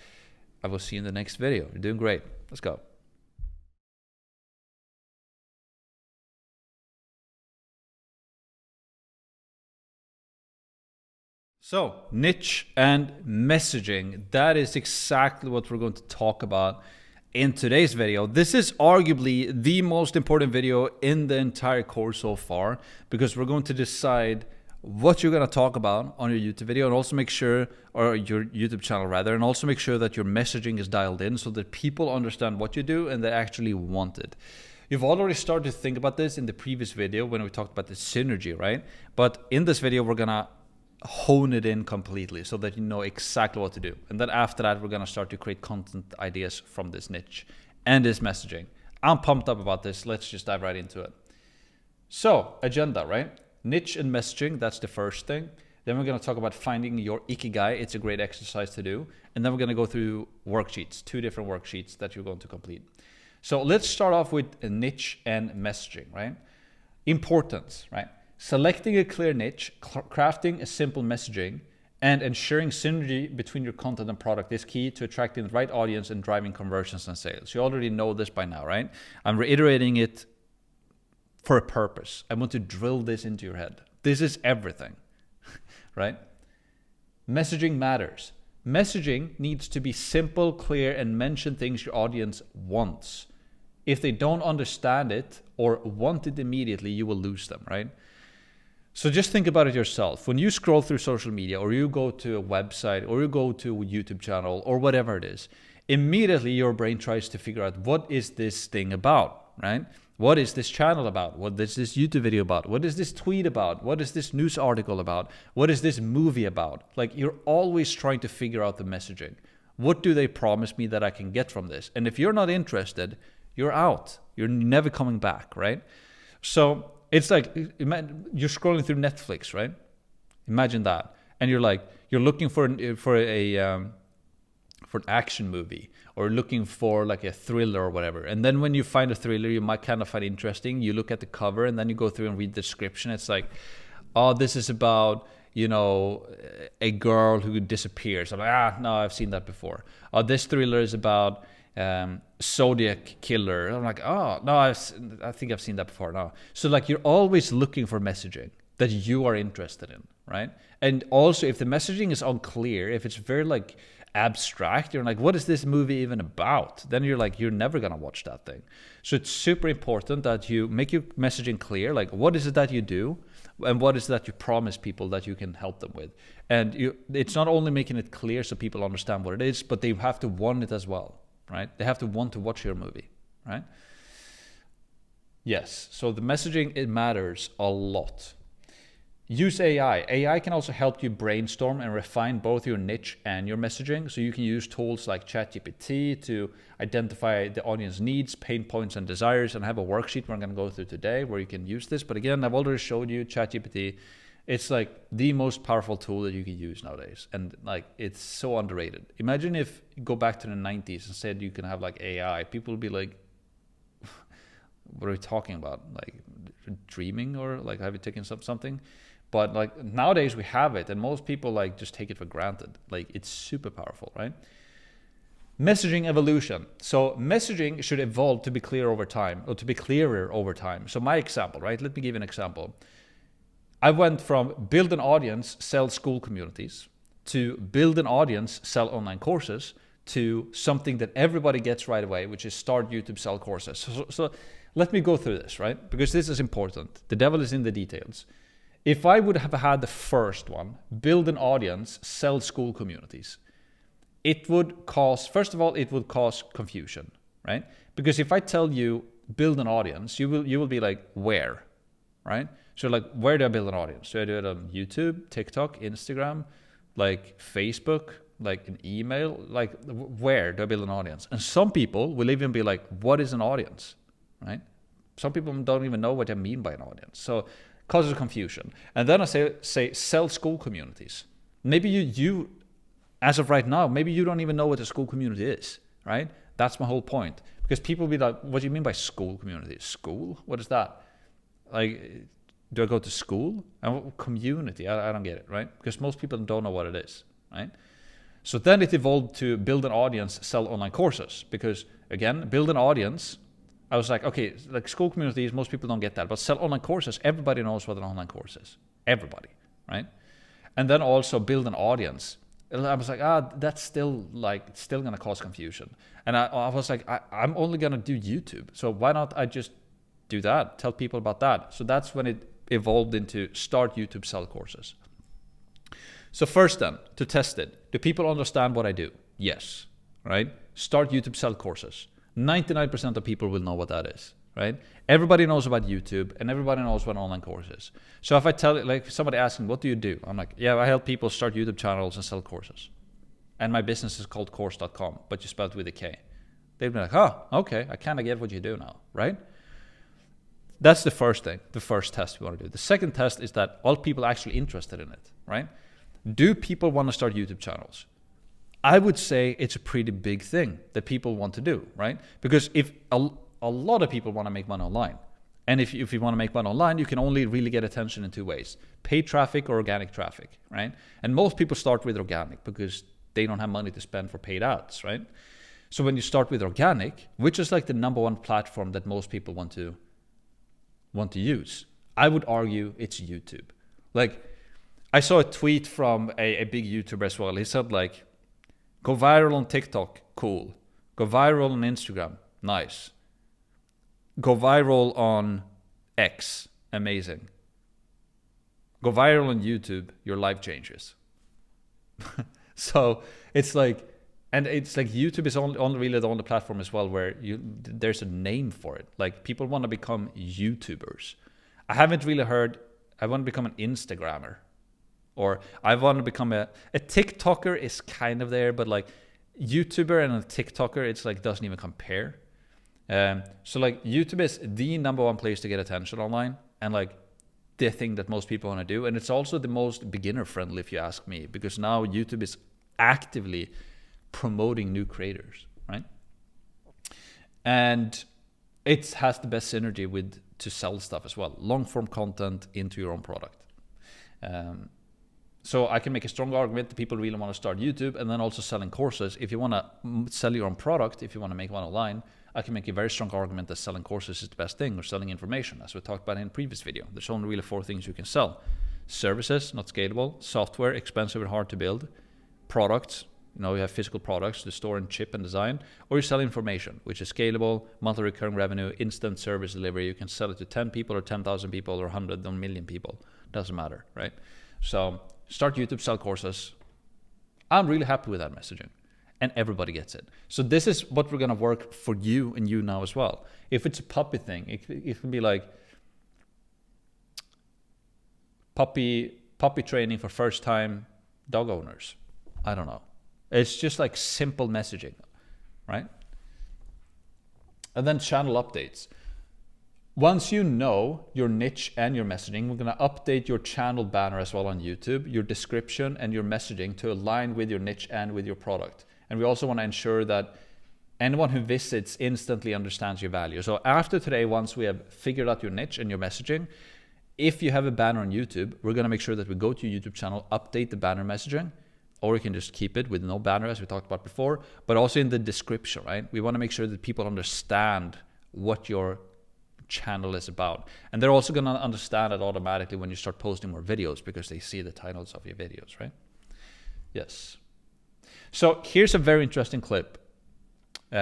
I will see you in the next video. You're doing great. Let's go. So niche and messaging, that is exactly what we're going to talk about in today's video. This is arguably the most important video in the entire course so far, because we're going to decide what you're going to talk about on your YouTube video, and also make sure, or your YouTube channel rather, and also make sure that your messaging is dialed in so that people understand what you do and they actually want it. You've already started to think about this in the previous video when we talked about the synergy, right? But in this video, we're going to hone it in completely so that you know exactly what to do. And then after that, we're going to start to create content ideas from this niche and this messaging. I'm pumped up about this. Let's just dive right into it. So, agenda, right? Niche and messaging, that's the first thing. Then we're going to talk about finding your Ikigai. It's a great exercise to do. And then we're going to go through worksheets, 2 different worksheets that you're going to complete. So let's start off with a niche and messaging, right? Importance, right? Selecting a clear niche, crafting a simple messaging, and ensuring synergy between your content and product is key to attracting the right audience and driving conversions and sales. You already know this by now, right? I'm reiterating it for a purpose. I want to drill this into your head. This is everything, right? Messaging matters. Messaging needs to be simple, clear, and mention things your audience wants. If they don't understand it or want it immediately, you will lose them, right? So just think about it yourself. When you scroll through social media, or you go to a website, or you go to a YouTube channel, or whatever it is, immediately your brain tries to figure out, what is this thing about, right? What is this channel about? What is this YouTube video about? What is this tweet about? What is this news article about? What is this movie about? Like, you're always trying to figure out the messaging. What do they promise me that I can get from this? And if you're not interested, you're out. You're never coming back, right? So it's like, you're scrolling through Netflix, right? Imagine that. And you're like, you're looking for an action movie, or looking for like a thriller or whatever. And then when you find a thriller you might kind of find interesting, you look at the cover and then you go through and read the description. It's like, oh, this is about, you know, a girl who disappears. I'm like, no, I've seen that before. Oh, this thriller is about Zodiac killer. I'm like, oh, no, I think I've seen that before. No. So like, you're always looking for messaging that you are interested in, right? And also, if the messaging is unclear, if it's very like abstract, you're like, what is this movie even about? Then you're like, you're never gonna watch that thing. So it's super important that you make your messaging clear. Like, what is it that you do, and what is it that you promise people that you can help them with? And it's not only making it clear so people understand what it is, but they have to want it as well, right? They have to want to watch your movie, right? Yes, so the messaging, it matters a lot. Use AI. AI can also help you brainstorm and refine both your niche and your messaging. So you can use tools like ChatGPT to identify the audience needs, pain points, and desires. And I have a worksheet we're going to go through today where you can use this. But again, I've already showed you ChatGPT. It's like the most powerful tool that you can use nowadays. And like, it's so underrated. Imagine if you go back to the 90s and said you can have like AI. People would be like, what are we talking about? Like, dreaming, or like, have you taken something? But like, nowadays we have it, and most people like just take it for granted. Like, it's super powerful, right? Messaging evolution. So messaging should evolve to be clear over time, or to be clearer over time. So my example, right? Let me give you an example. I went from build an audience, sell school communities, to build an audience, sell online courses, to something that everybody gets right away, which is start YouTube, sell courses. So let me go through this, right? Because this is important. The devil is in the details. If I would have had the first one, build an audience, sell school communities, it would cause, first of all, it would cause confusion, right? Because if I tell you build an audience, you will be like, where, right? So like, where do I build an audience? Do I do it on YouTube, TikTok, Instagram, like Facebook, like an email? Like, where do I build an audience? And some people will even be like, what is an audience, right? Some people don't even know what I mean by an audience. So it causes confusion. And then I say sell school communities. Maybe you as of right now, maybe you don't even know what a school community is, right? That's my whole point. Because people will be like, what do you mean by school community? School? What is that? Like, do I go to school? And community? I don't get it, right? Because most people don't know what it is, right? So then it evolved to build an audience, sell online courses. Because again, build an audience, I was like, okay, like school communities, most people don't get that. But sell online courses, everybody knows what an online course is. Everybody, right? And then also build an audience. I was like, that's still going to cause confusion. And I was like, I'm only going to do YouTube. So why not I just do that, tell people about that? So that's when it evolved into start YouTube, sell courses. So first then, to test it, do people understand what I do? Yes, right? Start YouTube, sell courses. 99% of people will know what that is, right? Everybody knows about YouTube and everybody knows what online course is. So if I tell, like somebody asking, what do you do? I'm like, yeah, I help people start YouTube channels and sell courses. And my business is called course.com, but you spell it with a K. They'd be like, oh, okay, I kind of get what you do now, right? That's the first thing, the first test we want to do. The second test is that are people actually interested in it, right? Do people want to start YouTube channels? I would say it's a pretty big thing that people want to do, right? Because if a lot of people want to make money online, and if you want to make money online, you can only really get attention in two ways: paid traffic or organic traffic, right? And most people start with organic because they don't have money to spend for paid ads, right? So when you start with organic, which is like the number one platform that most people want to use, I would argue it's YouTube. Like, I saw a tweet from a big YouTuber as well. He said like, go viral on TikTok, cool. Go viral on Instagram, nice. Go viral on X, amazing. Go viral on YouTube, your life changes. So it's like, and it's like YouTube is only really the only platform as well where there's a name for it. Like people want to become YouTubers. I haven't really heard, I want to become an Instagrammer. Or I want to become a TikToker is kind of there, but like YouTuber and a TikToker, it's like doesn't even compare. So like YouTube is the number one place to get attention online, and like the thing that most people want to do. And it's also the most beginner friendly, if you ask me, because now YouTube is actively promoting new creators, right? And it has the best synergy to sell stuff as well. Long form content into your own product. So I can make a strong argument that people really want to start YouTube, and then also selling courses. If you want to sell your own product, if you want to make one online, I can make a very strong argument that selling courses is the best thing, or selling information, as we talked about in the previous video. There's only really 4 things you can sell. Services, not scalable. Software, expensive and hard to build. Products, you have physical products to store and chip and design. Or you sell information, which is scalable, monthly recurring revenue, instant service delivery. You can sell it to 10 people or 10,000 people or 100 or 1 million people. Doesn't matter, right? So start YouTube, sell courses. I'm really happy with that messaging. And everybody gets it. So this is what we're going to work for you and you now as well. If it's a puppy thing, it can be like puppy training for first time dog owners. I don't know. It's just like simple messaging, right? And then channel updates. Once you know your niche and your messaging, we're going to update your channel banner as well on YouTube, your description and your messaging to align with your niche and with your product. And we also want to ensure that anyone who visits instantly understands your value. So after today, once we have figured out your niche and your messaging, if you have a banner on YouTube, we're going to make sure that we go to your YouTube channel, update the banner messaging or you can just keep it with no banner as we talked about before, but also in the description, right? We want to make sure that people understand what your channel is about. And they're also going to understand it automatically when you start posting more videos because they see the titles of your videos, right? Yes. So here's a very interesting clip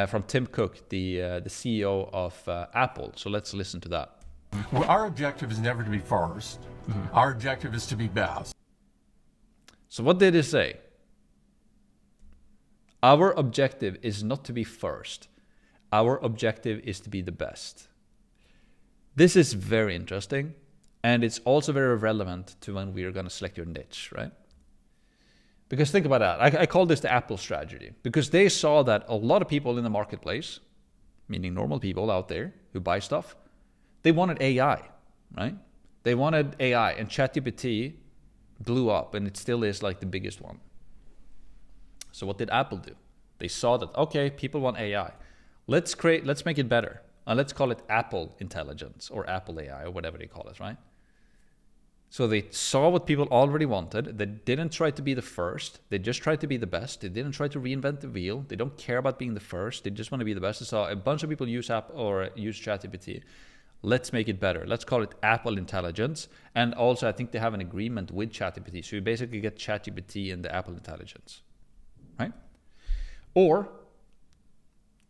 from Tim Cook, the CEO of Apple. So let's listen to that. Well, our objective is never to be first. Our objective is to be best. So what did he say? Our objective is not to be first. Our objective is to be the best. This is very interesting, and it's also very relevant to when we are going to select your niche, right? Because think about that. I call this the Apple strategy, because they saw that a lot of people in the marketplace, meaning normal people out there who buy stuff, they wanted AI, right? They wanted AI, and ChatGPT blew up, and it still is like the biggest one. So what did Apple do? They saw that, okay, people want AI. Let's make it better. And let's call it Apple Intelligence or Apple AI or whatever they call it, right? So they saw what people already wanted. They didn't try to be the first. They just tried to be the best. They didn't try to reinvent the wheel. They don't care about being the first. They just want to be the best. They saw a bunch of people use ChatGPT. Let's make it better. Let's call it Apple Intelligence. And also, I think they have an agreement with ChatGPT. So you basically get ChatGPT in the Apple Intelligence, right? Or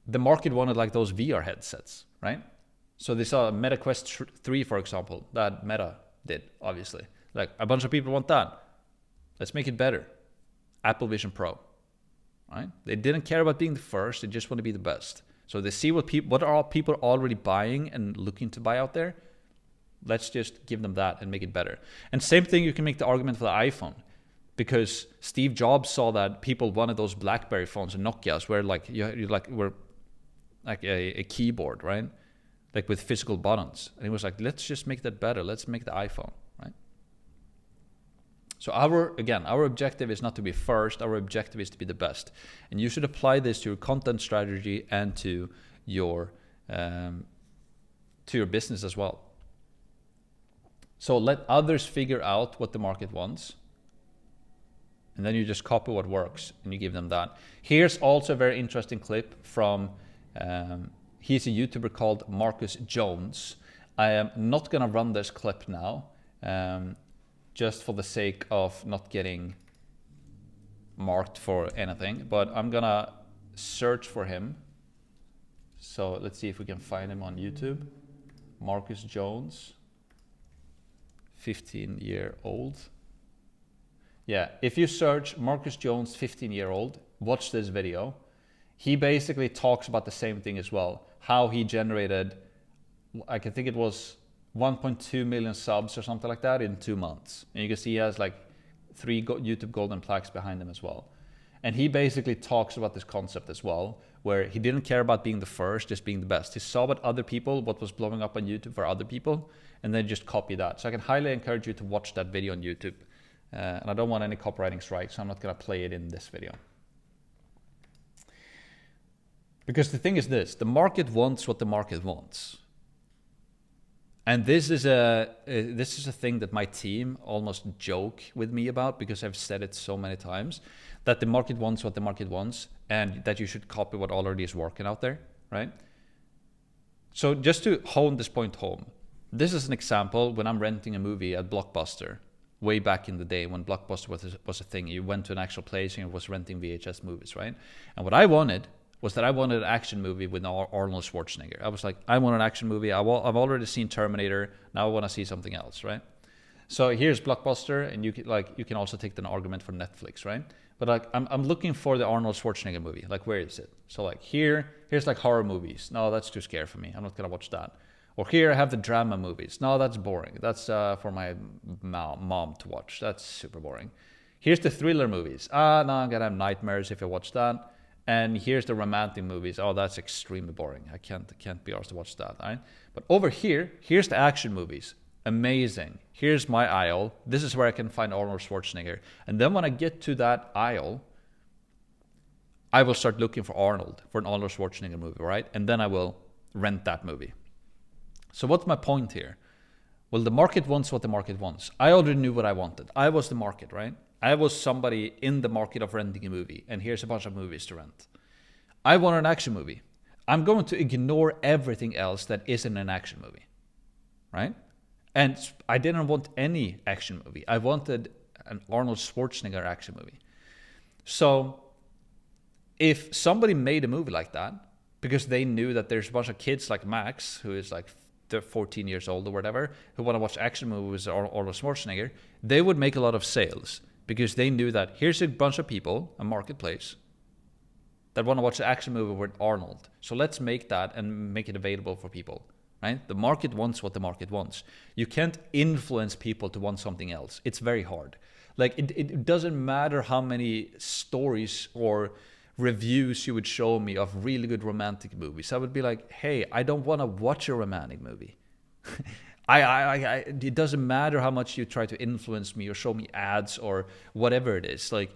the market wanted like those VR headsets, right? So they saw Meta Quest 3, for example, that Meta did, obviously. Like a bunch of people want that. Let's make it better. Apple Vision Pro, right? They didn't care about being the first. They just want to be the best. So they see what are people already buying and looking to buy out there. Let's just give them that and make it better. And same thing, you can make the argument for the iPhone, because Steve Jobs saw that people wanted those BlackBerry phones and Nokias where like you were like a keyboard, right? Like with physical buttons. And he was like, let's just make that better. Let's make the iPhone, right? So our objective is not to be first. Our objective is to be the best. And you should apply this to your content strategy and to your business as well. So let others figure out what the market wants. And then you just copy what works and you give them that. Here's also a very interesting clip from he's a YouTuber called Marcus Jones. I am not gonna run this clip now, just for the sake of not getting marked for anything, but I'm gonna search for him. So let's see if we can find him on YouTube. Marcus Jones, 15-year-old. Yeah, if you search Marcus Jones 15-year-old, watch this video. He basically talks about the same thing as well. How he generated, I think it was 1.2 million subs or something like that in 2 months. And you can see he has like 3 YouTube golden plaques behind him as well. And he basically talks about this concept as well, where he didn't care about being the first, just being the best. He saw what was blowing up on YouTube for other people, and then just copy that. So I can highly encourage you to watch that video on YouTube. And I don't want any copywriting strikes, so I'm not gonna play it in this video. Because the thing is this, the market wants what the market wants. And this is a thing that my team almost joke with me about, because I've said it so many times, that the market wants what the market wants and that you should copy what already is working out there, right? So just to hone this point home, this is an example when I'm renting a movie at Blockbuster, way back in the day when Blockbuster was a thing. You went to an actual place and you was renting VHS movies, right? And what I wanted was that I wanted an action movie with Arnold Schwarzenegger. I was like, I want an action movie. I've already seen Terminator. Now I want to see something else, right? So here's Blockbuster, and you can also take the argument for Netflix, right? But like I'm looking for the Arnold Schwarzenegger movie. Like, where is it? So like here's like horror movies. No, that's too scary for me. I'm not gonna watch that. Or here I have the drama movies. No, that's boring. That's for my mom to watch. That's super boring. Here's the thriller movies. No, I'm gonna have nightmares if I watch that. And here's the romantic movies. Oh, that's extremely boring. I can't be asked to watch that, right? But over here's the action movies. Amazing. Here's my aisle. This is where I can find Arnold Schwarzenegger. And then when I get to that aisle, I will start looking for an Arnold Schwarzenegger movie, right? And then I will rent that movie. So what's my point here? Well, the market wants what the market wants. I already knew what I wanted. I was the market, right? I was somebody in the market of renting a movie, and here's a bunch of movies to rent. I want an action movie. I'm going to ignore everything else that isn't an action movie, right? And I didn't want any action movie. I wanted an Arnold Schwarzenegger action movie. So if somebody made a movie like that, because they knew that there's a bunch of kids like Max, who is like 14 years old or whatever, who want to watch action movies or Arnold Schwarzenegger, they would make a lot of sales because they knew that here's a bunch of people, a marketplace, that want to watch an action movie with Arnold. So let's make that and make it available for people, right? The market wants what the market wants. You can't influence people to want something else. It's very hard. Like it doesn't matter how many stories or reviews you would show me of really good romantic movies. I would be like, hey, I don't want to watch a romantic movie. It doesn't matter how much you try to influence me or show me ads or whatever it is. Like,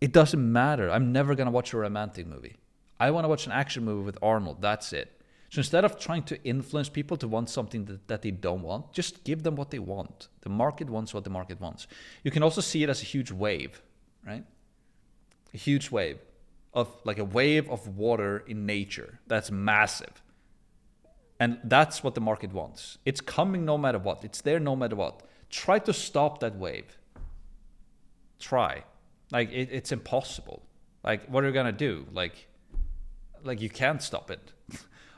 it doesn't matter. I'm never going to watch a romantic movie. I want to watch an action movie with Arnold. That's it. So instead of trying to influence people to want something that they don't want, just give them what they want. The market wants what the market wants. You can also see it as a huge wave, right? A huge wave of like a wave of water in nature. That's massive. And that's what the market wants. It's coming no matter what. It's there no matter what. Try to stop that wave. Try. Like, it's impossible. Like, what are you going to do? Like you can't stop it.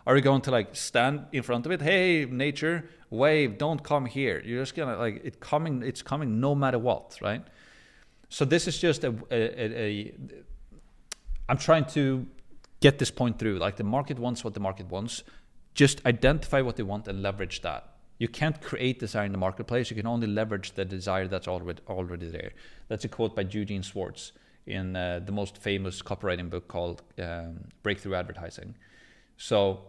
Are you going to like stand in front of it? Hey, nature, wave, don't come here. You're just going to like, it's coming no matter what, right? So this is just I'm trying to get this point through. Like, the market wants what the market wants. Just identify what they want and leverage that. You can't create desire in the marketplace. You can only leverage the desire that's already there. That's a quote by Eugene Schwartz in the most famous copywriting book called Breakthrough Advertising. So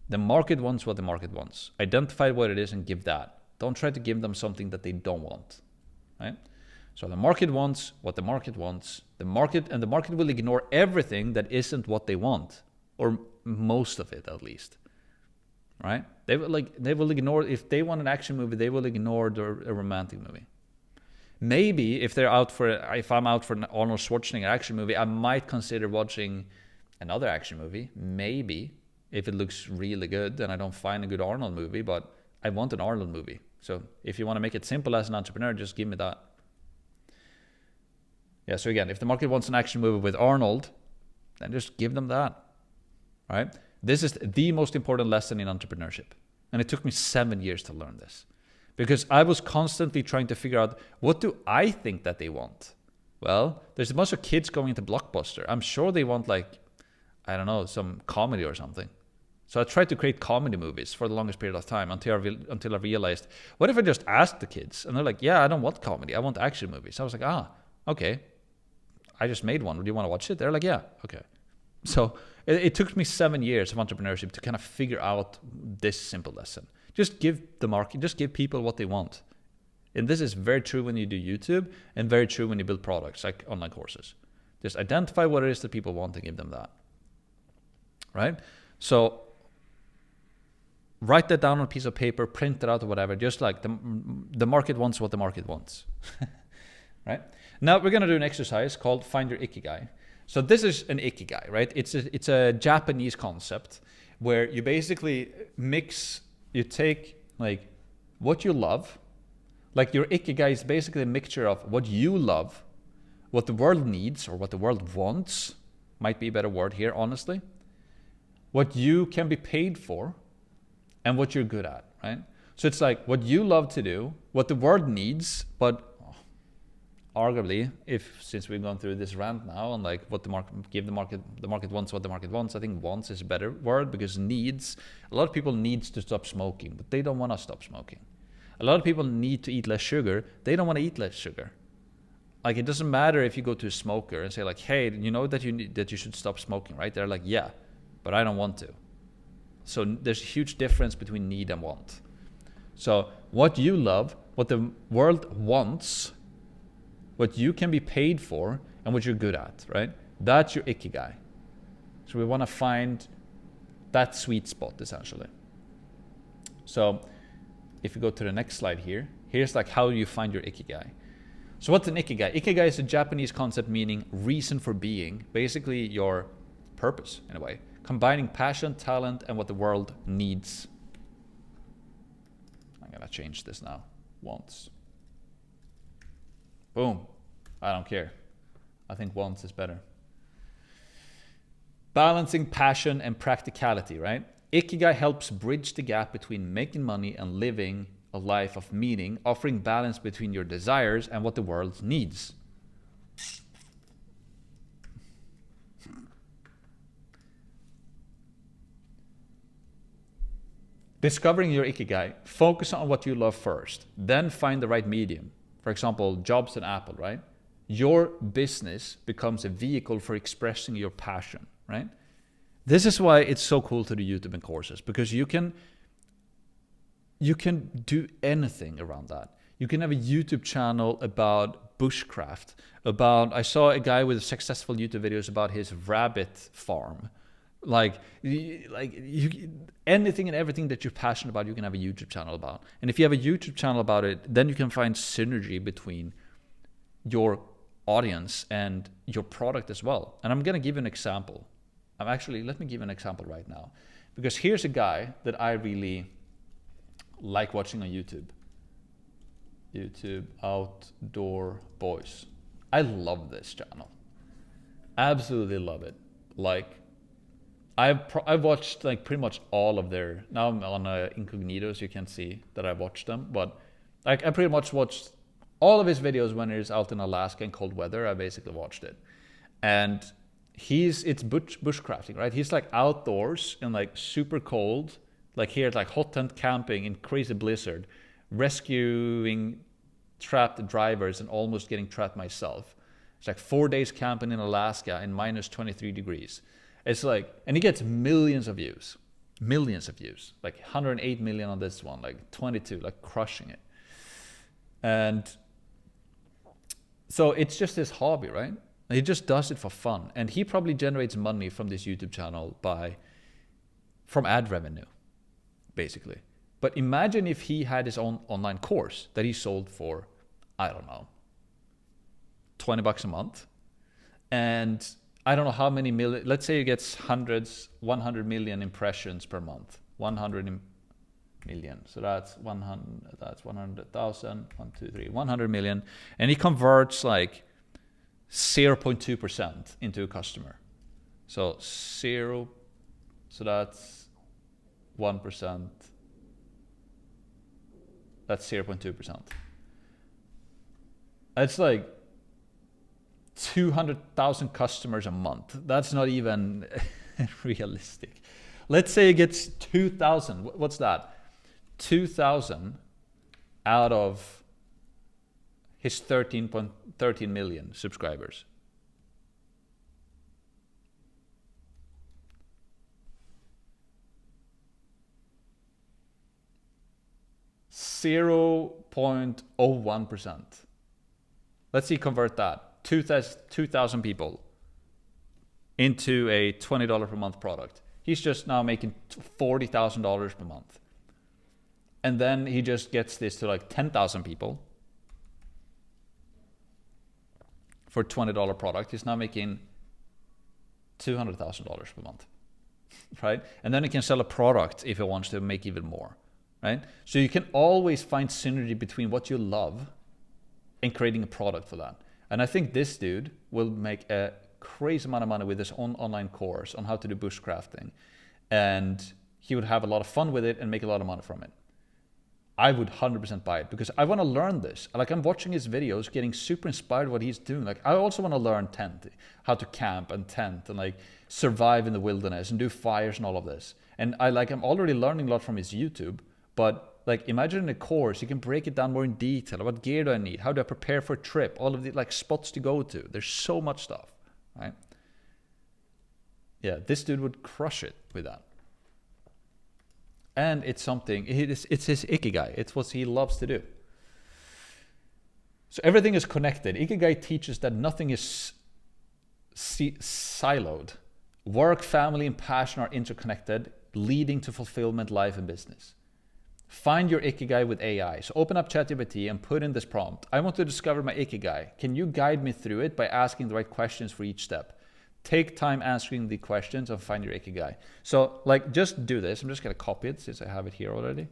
the market wants what the market wants. Identify what it is and give that. Don't try to give them something that they don't want, right? So the market wants what the market wants. The market will ignore everything that isn't what they want, or most of it at least. Right? They will ignore, if they want an action movie, they will ignore a romantic movie. Maybe if I'm out for an Arnold Schwarzenegger action movie, I might consider watching another action movie. Maybe if it looks really good and I don't find a good Arnold movie, but I want an Arnold movie. So if you want to make it simple as an entrepreneur, just give me that. Yeah. So again, if the market wants an action movie with Arnold, then just give them that. Right? This is the most important lesson in entrepreneurship. And it took me 7 years to learn this. Because I was constantly trying to figure out, what do I think that they want? Well, there's a bunch of kids going into Blockbuster. I'm sure they want like, I don't know, some comedy or something. So I tried to create comedy movies for the longest period of time until I realized, what if I just asked the kids? And they're like, yeah, I don't want comedy. I want action movies. I was like, okay. I just made one. Do you want to watch it? They're like, yeah, okay. So it took me 7 years of entrepreneurship to kind of figure out this simple lesson. Just give the market, just give people what they want. And this is very true when you do YouTube and very true when you build products like online courses. Just identify what it is that people want and give them that. Right? So write that down on a piece of paper, print it out or whatever. Just like the market wants what the market wants. Right? Now we're going to do an exercise called Find Your Ikigai. So this is an Ikigai, right? It's a Japanese concept where you basically you take like what you love, like your Ikigai is basically a mixture of what you love, what the world needs or what the world wants, might be a better word here, honestly, what you can be paid for, and what you're good at, right? So it's like what you love to do, what the world needs, but arguably, since we've gone through this rant now on like what the market wants what the market wants, I think wants is a better word, because needs, a lot of people need to stop smoking, but they don't want to stop smoking. A lot of people need to eat less sugar, they don't want to eat less sugar. Like, it doesn't matter if you go to a smoker and say like, hey, you know that you should stop smoking, right? They're like, yeah, but I don't want to. So there's a huge difference between need and want. So what you love, what the world wants, what you can be paid for, and what you're good at, right? That's your Ikigai. So we want to find that sweet spot, essentially. So if you go to the next slide here, here's like how you find your Ikigai. So what's an Ikigai? Ikigai is a Japanese concept meaning reason for being, basically your purpose in a way, combining passion, talent, and what the world needs. I'm gonna change this now, wants. Boom, I don't care. I think wants is better. Balancing passion and practicality, right? Ikigai helps bridge the gap between making money and living a life of meaning, offering balance between your desires and what the world needs. Discovering your Ikigai, focus on what you love first, then find the right medium. For example, Jobs and Apple, right? Your business becomes a vehicle for expressing your passion, right? This is why it's so cool to do YouTube and courses, because you can do anything around that. You can have a YouTube channel about bushcraft, I saw a guy with successful YouTube videos about his rabbit farm. Anything and everything that you're passionate about, you can have a YouTube channel about. And if you have a YouTube channel about it, then you can find synergy between your audience and your product as well. And I'm gonna give you an example. Let me give an example right now. Because here's a guy that I really like watching on YouTube. YouTube Outdoor Boys. I love this channel. Absolutely love it. I've watched pretty much all of their, now I'm on incognito so you can't see that I've watched them, but I pretty much watched all of his videos when he's out in Alaska in cold weather. I basically watched it. And it's bushcrafting, right? He's outdoors in super cold, here at hot tent camping in crazy blizzard, rescuing trapped drivers and almost getting trapped myself. It's 4 days camping in Alaska in minus 23 degrees. It's and he gets millions of views, 108 million on this one, 22, crushing it. And so it's just his hobby, right? He just does it for fun. And he probably generates money from this YouTube channel from ad revenue, basically. But imagine if he had his own online course that he sold for, I don't know, $20 a month. And I don't know how many million, let's say he gets 100 million impressions per month, 100 million. So that's 100,000, 100 million. And he converts 0.2% into a customer. So that's 1%. That's 0.2%. It's 200,000 customers a month. That's not even realistic. Let's say it gets 2,000. What's that? 2,000 out of his 13 million subscribers. $0.01%. Let's see, convert that. 2,000 people into a $20 per month product. He's just now making $40,000 per month. And then he just gets this to 10,000 people for $20 product. He's now making $200,000 per month, right? And then he can sell a product if he wants to make even more, right? So you can always find synergy between what you love and creating a product for that. And I think this dude will make a crazy amount of money with his own online course on how to do bushcrafting. And he would have a lot of fun with it and make a lot of money from it. I would 100% buy it because I want to learn this. I'm watching his videos, getting super inspired what he's doing. I also want to learn how to camp and tent and survive in the wilderness and do fires and all of this. And I'm already learning a lot from his YouTube, but imagine in a course, you can break it down more in detail. What gear do I need? How do I prepare for a trip? All of the spots to go to. There's so much stuff, right? Yeah, this dude would crush it with that. And it's it's his Ikigai. It's what he loves to do. So everything is connected. Ikigai teaches that nothing is siloed. Work, family, and passion are interconnected, leading to fulfillment, life, and business. Find your Ikigai with AI. So open up ChatGPT and put in this prompt. I want to discover my Ikigai. Can you guide me through it by asking the right questions for each step? Take time answering the questions and find your Ikigai. So like, just do this. I'm just going to copy it since I have it here already.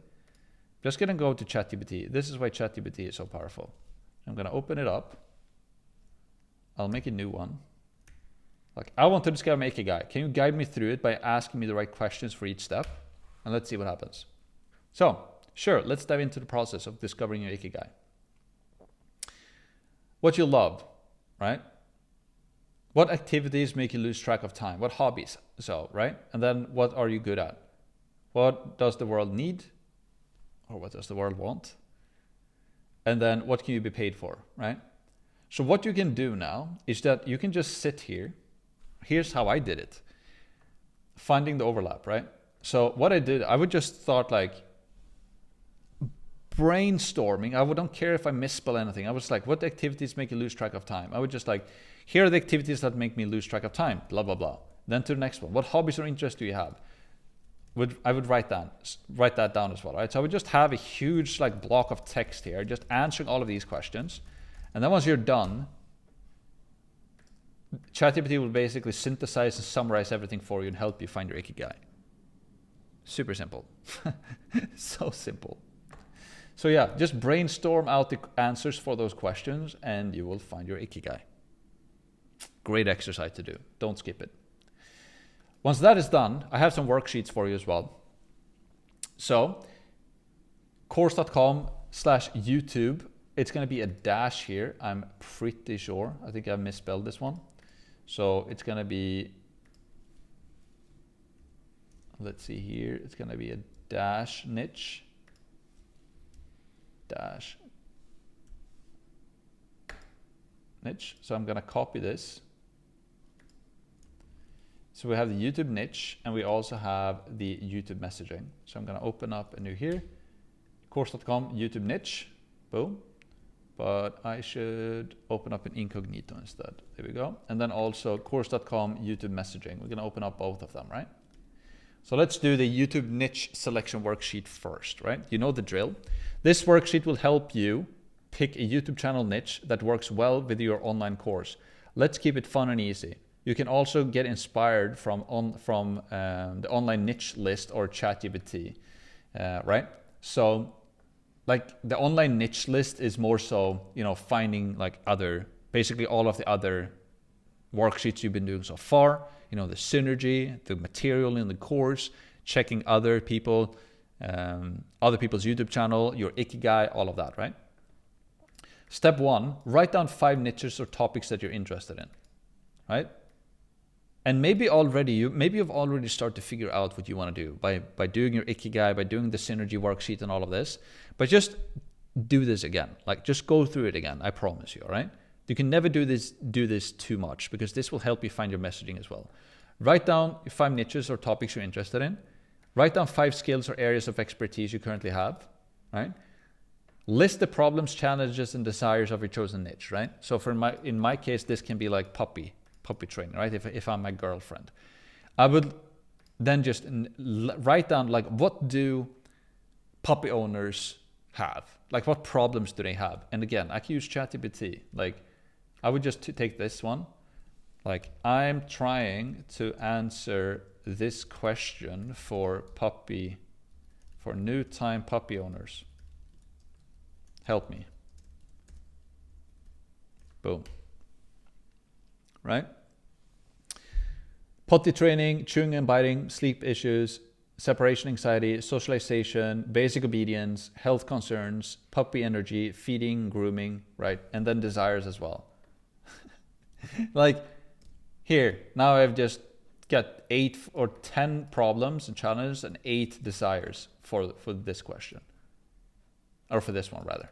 Just going to go to ChatGPT. This is why ChatGPT is so powerful. I'm going to open it up. I'll make a new one. Like, I want to discover my Ikigai. Can you guide me through it by asking me the right questions for each step? And let's see what happens. So, sure, let's dive into the process of discovering your Ikigai. What you love, right? What activities make you lose track of time? What hobbies? So, right? And then what are you good at? What does the world need? Or what does the world want? And then what can you be paid for, right? So what you can do now is that you can just sit here. Here's how I did it. Finding the overlap, right? So what I did, I would just start like brainstorming. I don't care if I misspell anything. I was like, what activities make you lose track of time? I would just like, here are the activities that make me lose track of time, blah, blah, blah. Then to the next one. What hobbies or interests do you have? I would write that down as well, right? So I would just have a huge like block of text here, just answering all of these questions. And then once you're done, ChatGPT will basically synthesize and summarize everything for you and help you find your Ikigai. Super simple. So simple. So yeah, just brainstorm out the answers for those questions and you will find your Ikigai. Great exercise to do. Don't skip it. Once that is done, I have some worksheets for you as well. So course.com/YouTube. It's going to be a dash here. I'm pretty sure. I think I misspelled this one. So it's going to be, let's see here. It's going to be a dash niche. Dash niche. So I'm going to copy this. So we have the YouTube niche and we also have the YouTube messaging. So I'm going to open up a new here. Course.com YouTube niche. Boom. But I should open up an incognito instead. There we go. And then also course.com YouTube messaging. We're going to open up both of them, right? So let's do the YouTube niche selection worksheet first, right? You know the drill. This worksheet will help you pick a YouTube channel niche that works well with your online course. Let's keep it fun and easy. You can also get inspired from the online niche list or ChatGPT, right? So like the online niche list is more so, you know, finding like basically all of the other worksheets you've been doing so far, you know, the synergy, the material in the course, checking other people's YouTube channel, your Ikigai, all of that, right? Step 1, write down 5 niches or topics that you're interested in, right? And maybe you've already started to figure out what you want to do by doing your Ikigai, by doing the synergy worksheet and all of this. But just do this again. Like just go through it again. I promise you. All right. You can never do this too much because this will help you find your messaging as well. Write down 5 niches or topics you're interested in. Write down 5 skills or areas of expertise you currently have. Right. List the problems, challenges, and desires of your chosen niche. Right. So in my case, this can be like puppy training, right? If I'm my girlfriend, I would then just write down like, what do puppy owners have? Like what problems do they have? And again, I can use ChatGPT. Like I would just take this one. Like I'm trying to answer this question for new time puppy owners. Help me. Boom. Right? Potty training, chewing and biting, sleep issues, separation anxiety, socialization, basic obedience, health concerns, puppy energy, feeding, grooming, right? And then desires as well. Like here, now I've just got 8 or 10 problems and challenges and 8 desires for this question. Or for this one rather.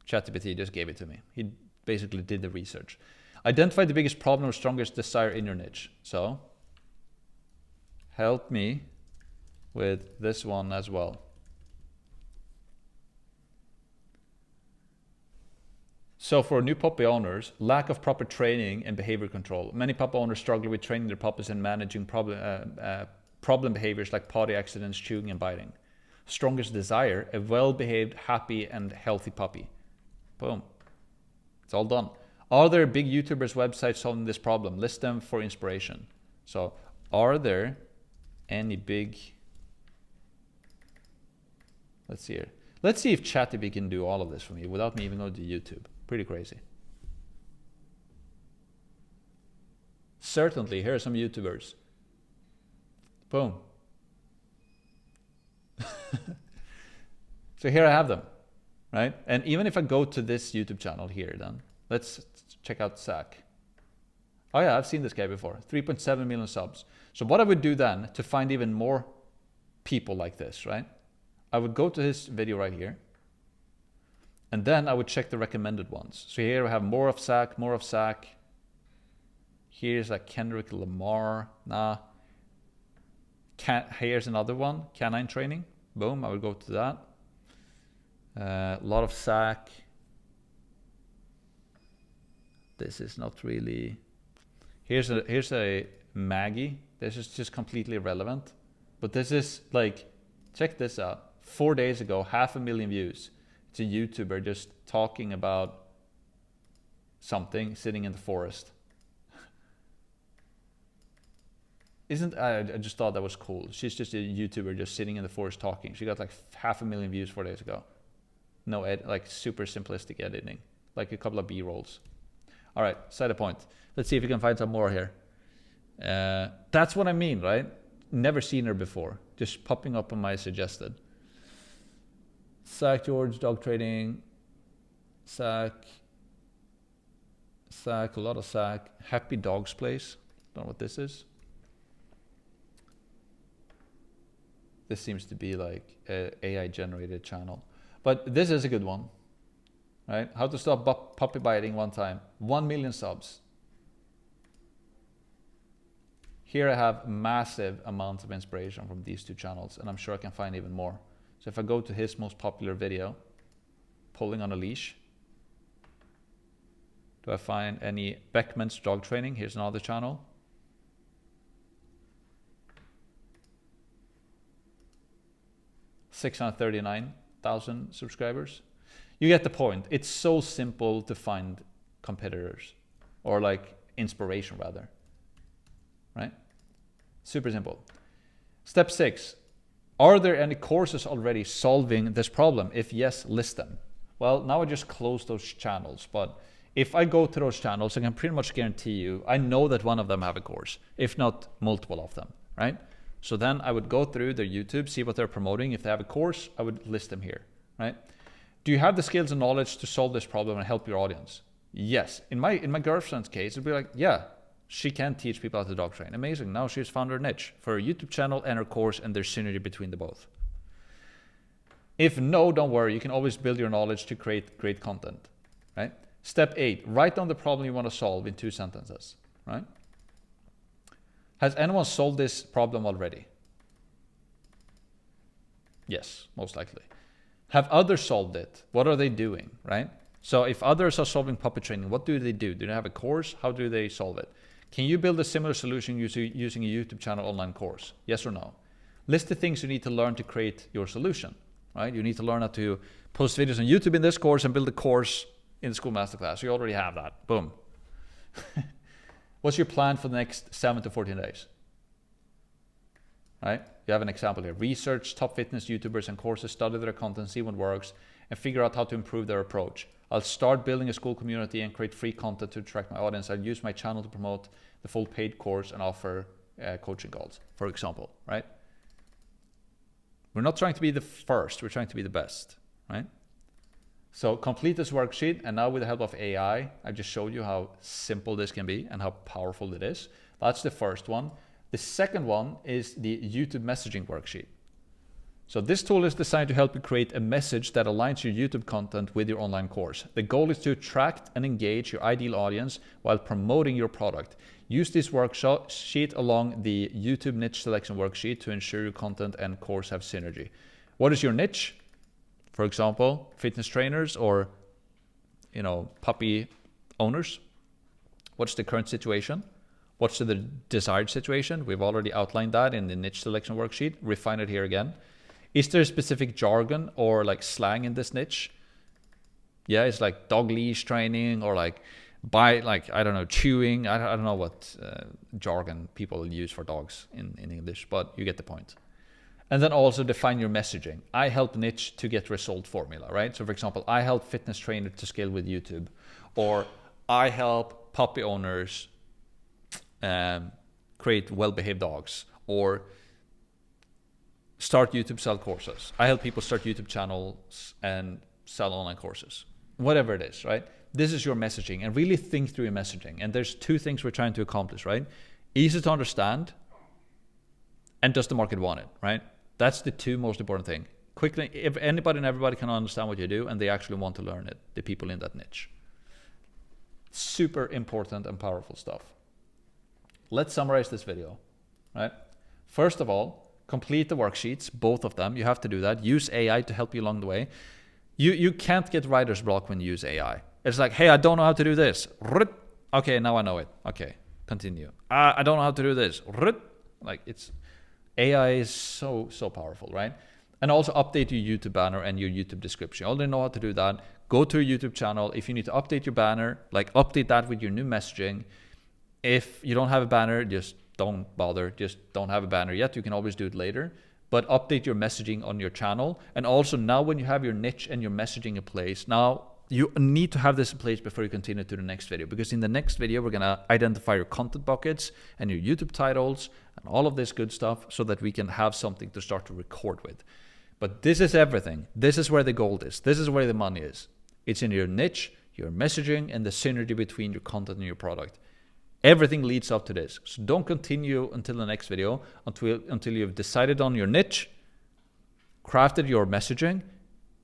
ChatGPT just gave it to me. He basically did the research. Identify the biggest problem or strongest desire in your niche. So help me with this one as well. So for new puppy owners, lack of proper training and behavior control. Many puppy owners struggle with training their puppies and managing problem behaviors like potty accidents, chewing and biting. strongest desire, a well-behaved, happy, and healthy puppy. Boom. It's all done. Are there big YouTubers' websites solving this problem? List them for inspiration. So, are there any big... Let's see here. Let's see if ChatGPT can do all of this for me without me even going to YouTube. Pretty crazy. Certainly, here are some YouTubers. Boom. So here I have them, right? And even if I go to this YouTube channel here, then let's check out Zach. Oh yeah, I've seen this guy before. 3.7 million subs. So what I would do then to find even more people like this, right? I would go to his video right here. And then I would check the recommended ones. So here I have more of Zach, more of Zach. Here's like Kendrick Lamar. Nah. Here's another one, canine training. Boom, I would go to that. A lot of Zach. This is not really. Here's a Maggie. This is just completely irrelevant. But this is like, check this out. 4 days ago, 500,000 views. It's a YouTuber just talking about something, sitting in the forest. I just thought that was cool. She's just a YouTuber just sitting in the forest talking. She got like 500,000 views 4 days ago. No like super simplistic editing, like a couple of B-rolls. All right, side point. Let's see if we can find some more here. That's what I mean, right? Never seen her before. Just popping up on my suggested. Zach George, dog trading. Zach, a lot of Zach. Happy Dogs Place. Don't know what this is. This seems to be like a AI generated channel. But this is a good one, right? How to stop puppy biting one time. 1 million subs. Here I have massive amounts of inspiration from these two channels, and I'm sure I can find even more. So if I go to his most popular video, pulling on a leash, do I find any Beckman's dog training? Here's another channel. $639,000 subscribers. You get the point. It's so simple to find competitors, or like inspiration rather, right? Super simple. Step 6. Are there any courses already solving this problem? If yes, list them. Well, now I just closed those channels, but if I go to those channels, I can pretty much guarantee you, I know that one of them have a course, if not multiple of them, right? So then I would go through their YouTube, see what they're promoting. If they have a course, I would list them here, right? Do you have the skills and knowledge to solve this problem and help your audience? Yes. In my girlfriend's case, it'd be like, yeah, she can teach people how to dog train. Amazing. Now she's found her niche for her YouTube channel and her course, and there's synergy between the both. If no, don't worry. You can always build your knowledge to create great content, right? Step 8, write down the problem you want to solve in 2 sentences, right? Has anyone solved this problem already? Yes, most likely. Have others solved it? What are they doing, right? So if others are solving puppet training, what do they do? Do they have a course? How do they solve it? Can you build a similar solution using a YouTube channel online course? Yes or no? List the things you need to learn to create your solution, right? You need to learn how to post videos on YouTube in this course and build a course in the Skool Masterclass. You already have that. Boom. What's your plan for the next 7 to 14 days? Right? You have an example here. Research top fitness YouTubers and courses, study their content, see what works, and figure out how to improve their approach. I'll start building a Skool community and create free content to attract my audience. I'll use my channel to promote the full paid course and offer coaching calls, for example, right? We're not trying to be the first, we're trying to be the best, right? So complete this worksheet, and now with the help of AI, I just showed you how simple this can be and how powerful it is. That's the first one. The second one is the YouTube messaging worksheet. So this tool is designed to help you create a message that aligns your YouTube content with your online course. The goal is to attract and engage your ideal audience while promoting your product. Use this worksheet along the YouTube niche selection worksheet to ensure your content and course have synergy. What is your niche? For example, fitness trainers or, puppy owners. What's the current situation? What's the desired situation? We've already outlined that in the niche selection worksheet. Refine it here again. Is there a specific jargon or like slang in this niche? Yeah, it's like dog leash training or like I don't know, chewing. I don't know what jargon people use for dogs in English, but you get the point. And then also define your messaging. I help niche to get result formula, right? So for example, I help fitness trainers to scale with YouTube, or I help puppy owners create well-behaved dogs, or start YouTube, sell courses. I help people start YouTube channels and sell online courses. Whatever it is, right? This is your messaging, and really think through your messaging. And there's two things we're trying to accomplish, right? Easy to understand, and does the market want it, right? That's the two most important thing. Quickly, if anybody and everybody can understand what you do and they actually want to learn it, the people in that niche. Super important and powerful stuff. Let's summarize this video, right? First of all, complete the worksheets, both of them. You have to do that. Use AI to help you along the way. You can't get writer's block when you use AI. It's like, hey, I don't know how to do this. Okay, now I know it. Okay, continue. I don't know how to do this. Like, it's AI is so powerful, right? And also update your YouTube banner and your YouTube description. You already know how to do that. Go to your YouTube channel. If you need to update your banner, like update that with your new messaging. If you don't have a banner, just don't bother. Just don't have a banner yet. You can always do it later. But update your messaging on your channel. And also now when you have your niche and your messaging in place, now you need to have this in place before you continue to the next video. Because in the next video, we're going to identify your content buckets and your YouTube titles and all of this good stuff so that we can have something to start to record with. But this is everything. This is where the gold is. This is where the money is. It's in your niche, your messaging, and the synergy between your content and your product. Everything leads up to this. So don't continue until the next video until you've decided on your niche, crafted your messaging,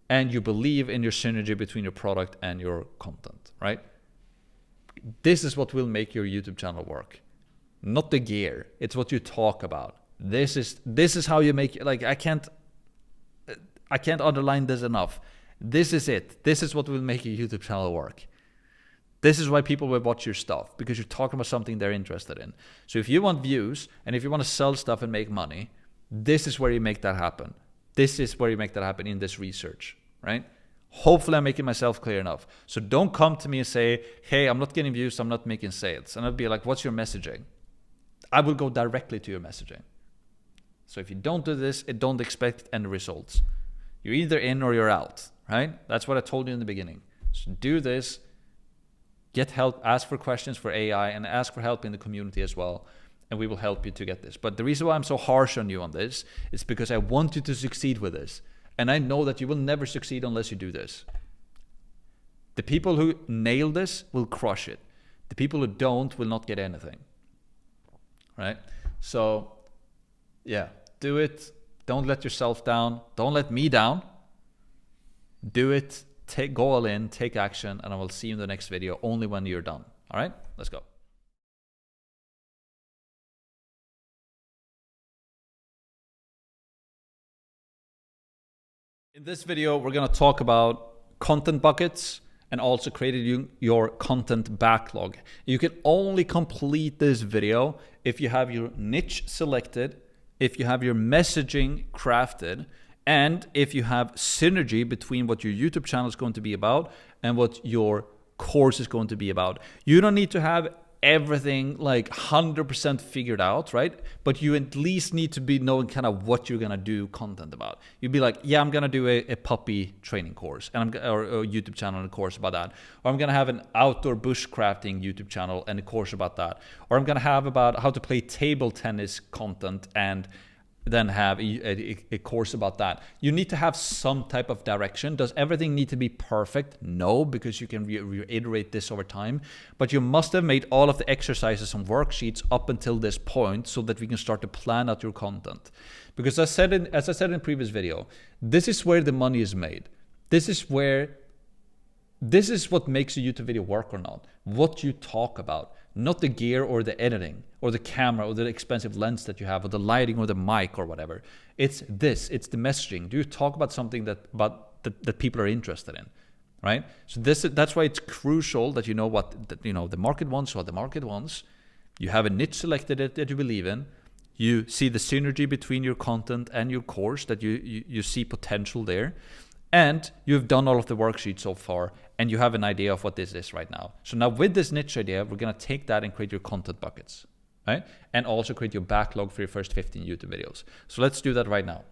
and you believe in your synergy between your product and your content, right? This is what will make your YouTube channel work. Not the gear. It's what you talk about. This is how you make it. Like, I can't underline this enough. This is it. This is what will make your YouTube channel work. This is why people will watch your stuff, because you're talking about something they're interested in. So if you want views and if you want to sell stuff and make money, this is where you make that happen. This is where you make that happen in this research, right? Hopefully I'm making myself clear enough. So don't come to me and say, hey, I'm not getting views, I'm not making sales. And I'll be like, what's your messaging? I will go directly to your messaging. So if you don't do this, don't expect any results. You're either in or you're out, right? That's what I told you in the beginning. So do this, get help, ask for questions for AI, and ask for help in the community as well. And we will help you to get this. But the reason why I'm so harsh on you on this is because I want you to succeed with this. And I know that you will never succeed unless you do this. The people who nail this will crush it. The people who don't will not get anything. Right? So, yeah, do it. Don't let yourself down. Don't let me down. Do it. Go all in. Take action. And I will see you in the next video only when you're done. All right? Let's go. In this video, we're going to talk about content buckets and also creating your content backlog. You can only complete this video if you have your niche selected, if you have your messaging crafted, and if you have synergy between what your YouTube channel is going to be about and what your course is going to be about. You don't need to have everything like 100% figured out, right? But you at least need to be knowing kind of what you're gonna do content about. You'd be like, yeah, I'm gonna do a puppy training course, and or a YouTube channel and a course about that, or I'm gonna have an outdoor bushcrafting YouTube channel and a course about that, or I'm gonna have about how to play table tennis content and then have a course about that. You need to have some type of direction. Does everything need to be perfect? No, because you can reiterate this over time. But you must have made all of the exercises and worksheets up until this point so that we can start to plan out your content. Because as I said in previous video, this is where the money is made. This is what makes a YouTube video work or not. What you talk about. Not the gear or the editing or the camera or the expensive lens that you have or the lighting or the mic or whatever. It's this, it's the messaging. Do you talk about something that people are interested in, right? So that's why it's crucial that you know what the market wants, what the market wants. You have a niche selected that you believe in. you see the synergy between your content and your course, that you see potential there, and you've done all of the worksheets so far, and you have an idea of what this is right now. So now with this niche idea, we're gonna take that and create your content buckets, right? And also create your backlog for your first 15 YouTube videos. So let's do that right now.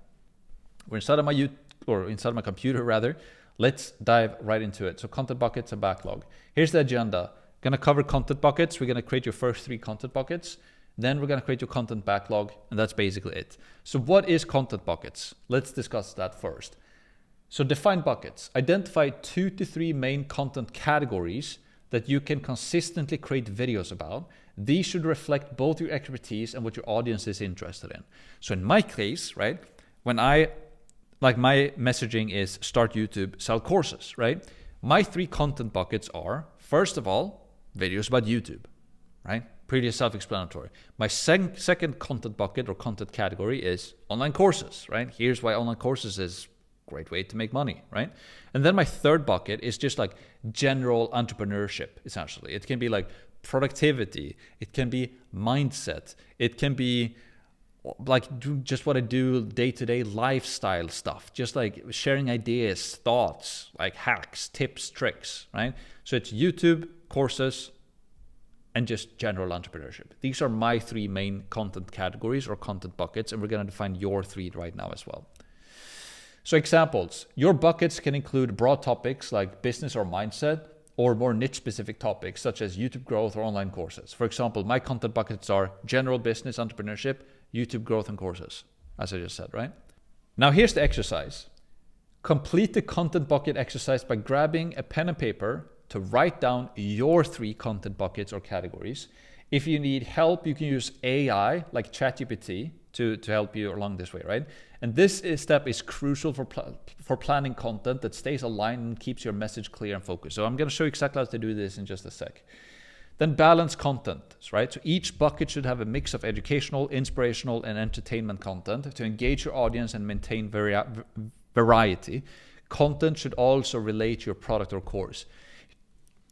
We're inside of my computer rather. Let's dive right into it. So content buckets and backlog. Here's the agenda. Gonna cover content buckets. We're gonna create your first 3 content buckets. Then we're gonna create your content backlog, and that's basically it. So what is content buckets? Let's discuss that first. So define buckets. Identify 2 to 3 main content categories that you can consistently create videos about. These should reflect both your expertise and what your audience is interested in. So in my case, right, when my messaging is start YouTube, sell courses, right? My 3 content buckets are, first of all, videos about YouTube, right? Pretty self-explanatory. My second content bucket or content category is online courses, right? Here's why online courses is a great way to make money, right? And then my third bucket is just like general entrepreneurship, essentially. It can be like productivity. It can be mindset. It can be like just what I do day-to-day lifestyle stuff, just like sharing ideas, thoughts, like hacks, tips, tricks, right? So it's YouTube, courses, and just general entrepreneurship. These are my 3 main content categories or content buckets, and we're gonna define your 3 right now as well. So examples, your buckets can include broad topics like business or mindset, or more niche specific topics such as YouTube growth or online courses. For example, my content buckets are general business, entrepreneurship, YouTube growth and courses, as I just said, right? Now here's the exercise. Complete the content bucket exercise by grabbing a pen and paper to write down your 3 content buckets or categories. If you need help, you can use AI like ChatGPT to help you along this way, right? And this step is crucial for planning content that stays aligned and keeps your message clear and focused. So I'm gonna show you exactly how to do this in just a sec. Then balance content, right? So each bucket should have a mix of educational, inspirational, and entertainment content to engage your audience and maintain variety. Content should also relate to your product or course.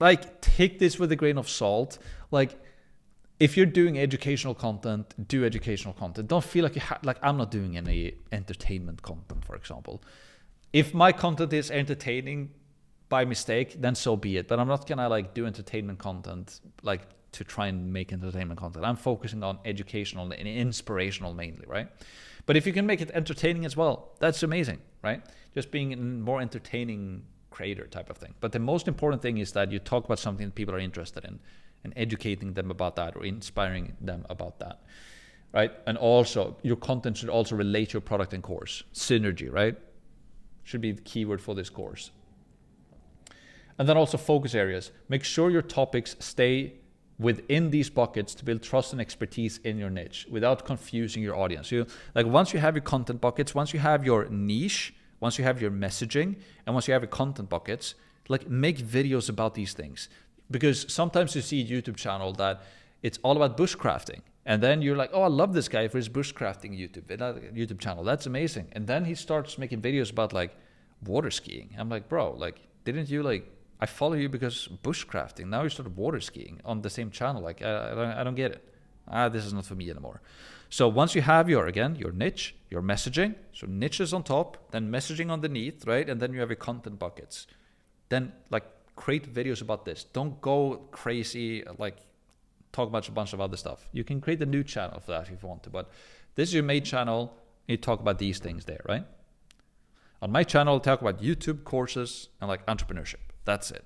Like, take this with a grain of salt. Like, if you're doing educational content, do educational content. Don't feel like like I'm not doing any entertainment content, for example. If my content is entertaining by mistake, then so be it. But I'm not gonna like do entertainment content like to try and make entertainment content. I'm focusing on educational and inspirational mainly, right? But if you can make it entertaining as well, that's amazing, right? Just being a more entertaining creator type of thing. But the most important thing is that you talk about something that people are interested in and educating them about that or inspiring them about that, right? And also your content should also relate to your product and course. Synergy, right? Should be the keyword for this course. And then also focus areas. Make sure your topics stay within these buckets to build trust and expertise in your niche without confusing your audience. So like once you have your content buckets, once you have your niche, once you have your messaging, and once you have your content buckets, like make videos about these things. Because sometimes you see a YouTube channel that it's all about bushcrafting. And then you're like, oh, I love this guy for his bushcrafting YouTube channel. That's amazing. And then he starts making videos about like water skiing. I'm like, bro, like, didn't you like, I follow you because bushcrafting. Now you started water skiing on the same channel. Like, I don't get it. This is not for me anymore. So once you have your niche, your messaging, so niches on top, then messaging underneath, right? And then you have your content buckets. Then like create videos about this. Don't go crazy, like talk about a bunch of other stuff. You can create a new channel for that if you want to, but this is your main channel. You talk about these things there, right? On my channel, I'll talk about YouTube, courses, and like entrepreneurship. That's it.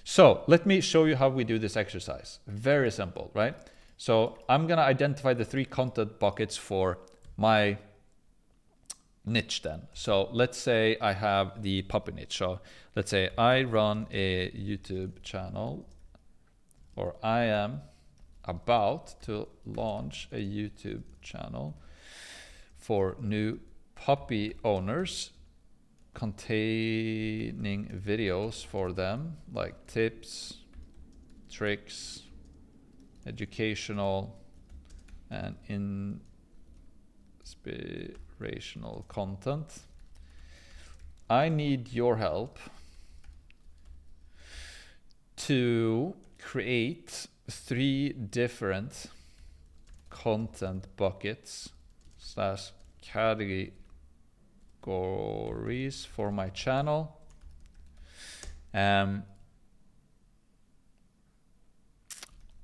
So let me show you how we do this exercise. Very simple, right? So I'm gonna identify the 3 content buckets for my niche then. So let's say I have the puppy niche. So let's say I run a YouTube channel, or I am about to launch a YouTube channel for new puppy owners, containing videos for them like tips, tricks, educational and inspirational content. I need your help to create 3 different content buckets slash categories for my channel.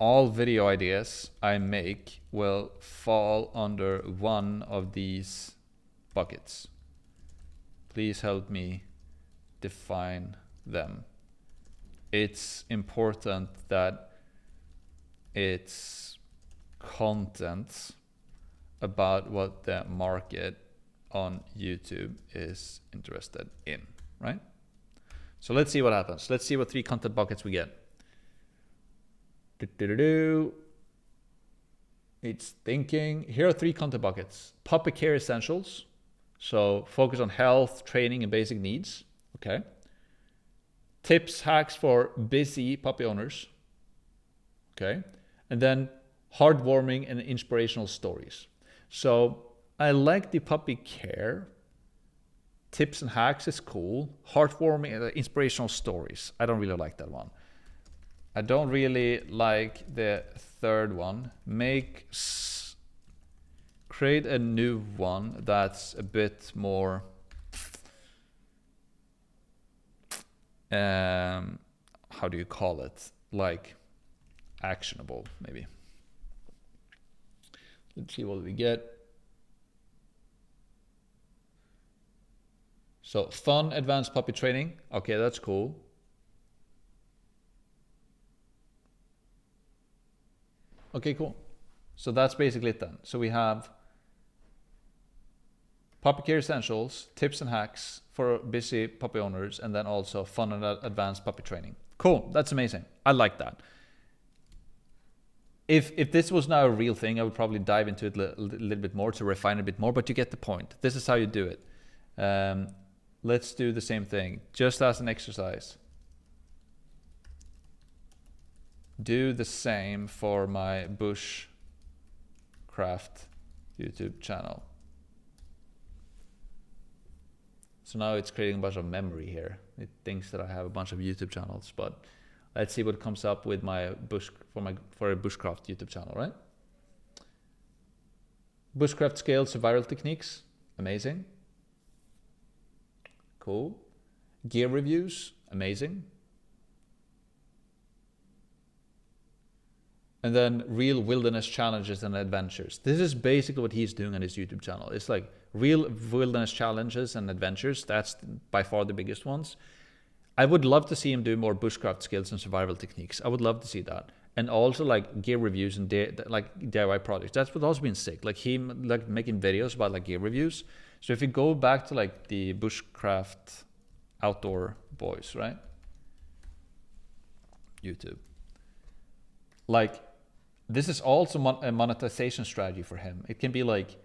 All video ideas I make will fall under one of these buckets. Please help me define them. It's important that it's content about what the market on YouTube is interested in, right? So let's see what happens. Let's see what 3 content buckets we get. It's thinking. Here are 3 content buckets. Puppy care essentials. So focus on health, training, and basic needs. Okay. Tips, hacks for busy puppy owners. Okay. And then heartwarming and inspirational stories. So I like the puppy care. Tips and hacks is cool. Heartwarming and inspirational stories. I don't really like that one. I don't really like the third one. Create a new one that's a bit more how do you call it? Like actionable, maybe. Let's see what we get. So fun advanced puppy training. Okay, that's cool. Okay, cool. So that's basically it then. So we have puppy care essentials, tips and hacks for busy puppy owners, and then also fun and advanced puppy training. Cool, that's amazing. I like that. If this was now a real thing, I would probably dive into it a little bit more to refine it a bit more, but you get the point. This is how you do it. Let's do the same thing, just as an exercise. Do the same for my bushcraft YouTube channel. So now it's creating a bunch of memory here. It thinks that I have a bunch of YouTube channels, but let's see what comes up with my for a bushcraft YouTube channel, right? Bushcraft scale survival techniques, amazing. Cool. Gear reviews, amazing. And then real wilderness challenges and adventures. This is basically what he's doing on his YouTube channel. It's like real wilderness challenges and adventures. That's by far the biggest ones. I would love to see him do more bushcraft skills and survival techniques. I would love to see that. And also like gear reviews and like DIY projects. That's what also been sick. Like him like making videos about like gear reviews. So if you go back to like the bushcraft outdoor boys, right? YouTube. Like this is also a monetization strategy for him. It can be like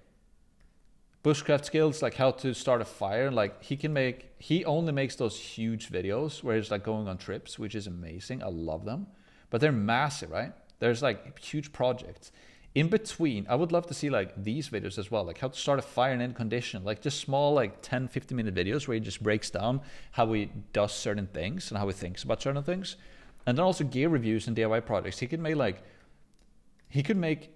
bushcraft skills, like how to start a fire. Like he only makes those huge videos where he's like going on trips, which is amazing. I love them, but they're massive, right? There's like huge projects. In between, I would love to see like these videos as well, like how to start a fire in any condition, like just small like 10-15 minute videos where he just breaks down how he does certain things and how he thinks about certain things. And then also gear reviews and DIY projects. He could make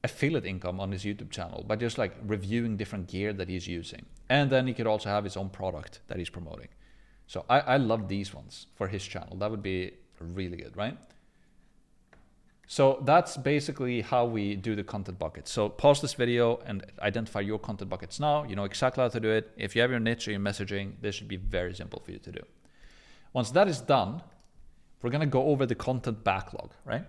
affiliate income on his YouTube channel by just like reviewing different gear that he's using. And then he could also have his own product that he's promoting. So I love these ones for his channel. That would be really good, right? So that's basically how we do the content buckets. So pause this video and identify your content buckets now. You know exactly how to do it. If you have your niche or your messaging, this should be very simple for you to do. Once that is done, we're going to go over the content backlog, right?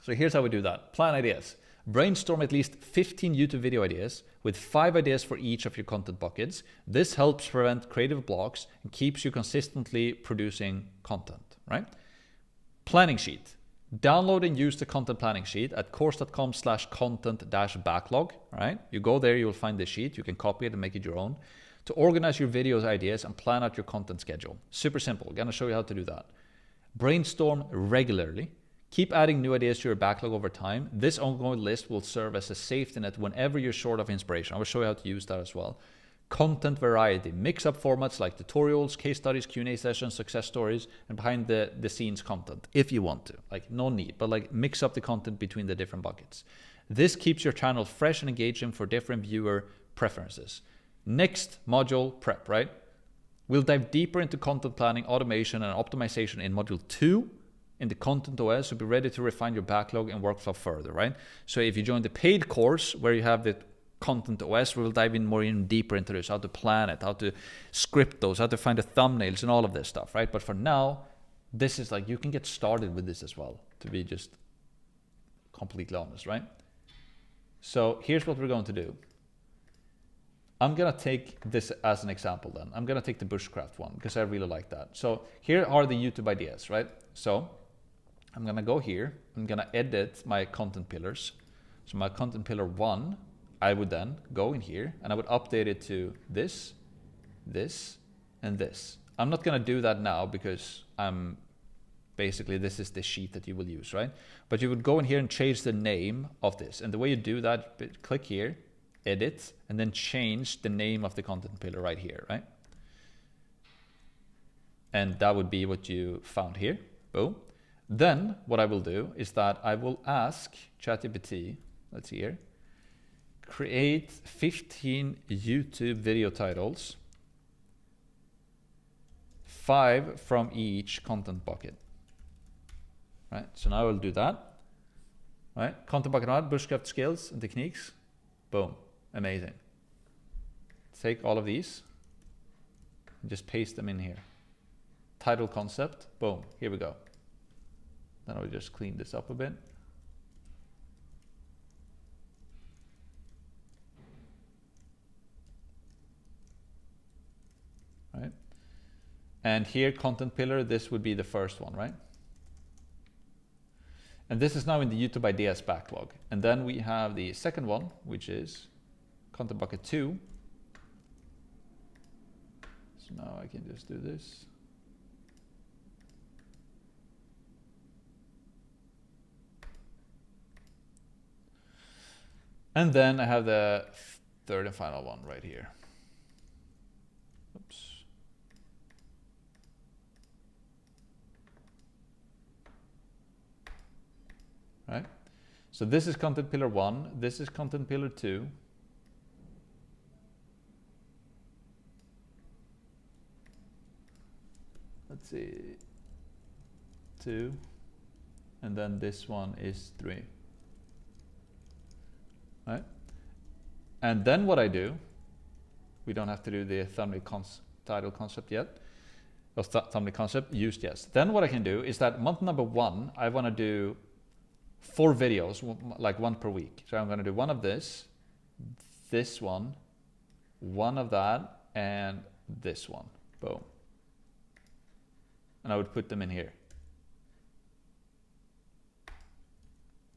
So here's how we do that. Plan ideas. Brainstorm at least 15 YouTube video ideas with 5 ideas for each of your content buckets. This helps prevent creative blocks and keeps you consistently producing content, right? Planning sheet. Download and use the content planning sheet at course.com/content-backlog, right? You go there, you'll find the sheet. You can copy it and make it your own to organize your videos ideas and plan out your content schedule. Super simple. I'm going to show you how to do that. Brainstorm regularly. Keep adding new ideas to your backlog over time. This ongoing list will serve as a safety net whenever you're short of inspiration. I will show you how to use that as well. Content variety. Mix up formats like tutorials, case studies, Q&A sessions, success stories, and behind the scenes content if you want to. Like no need, but like mix up the content between the different buckets. This keeps your channel fresh and engaging for different viewer preferences. Next module, prep, right? We'll dive deeper into content planning, automation, and optimization in module 2 in the Content OS, so be ready to refine your backlog and workflow further, right? So if you join the paid course where you have the Content OS, we'll dive in deeper into this, how to plan it, how to script those, how to find the thumbnails and all of this stuff, right? But for now, this is like, you can get started with this as well, to be just completely honest, right? So here's what we're going to do. I'm gonna take this as an example then. I'm gonna take the bushcraft one because I really like that. So here are the YouTube ideas, right? So I'm gonna go here, I'm gonna edit my content pillars. So my content pillar 1, I would then go in here and I would update it to this, this, and this. I'm not gonna do that now because basically this is the sheet that you will use, right? But you would go in here and change the name of this. And the way you do that, click here, edit, and then change the name of the content pillar right here, right? And that would be what you found here, boom. Then what I will do is that I will ask ChatGPT, let's see here, create 15 YouTube video titles, 5 from each content bucket. Right, so now I will do that. Right, content bucket 1, bushcraft skills and techniques. Boom, amazing. Take all of these and just paste them in here. Title concept, boom, here we go. Then I'll just clean this up a bit. Right, and here content pillar, this would be the first one, right? And this is now in the YouTube ideas backlog. And then we have the second one, which is content bucket 2. So now I can just do this. And then I have the third and final one right here. Oops. Right? So this is content pillar 1, this is content pillar 2. Let's see, 2, and then this one is 3. Right? And then what I do, we don't have to do the thumbnail title concept yet, or thumbnail concept used, yes. Then what I can do is that month number 1, I want to do 4 videos, like 1 per week. So I'm going to do 1 of this one, 1 of that, and this one. Boom. And I would put them in here.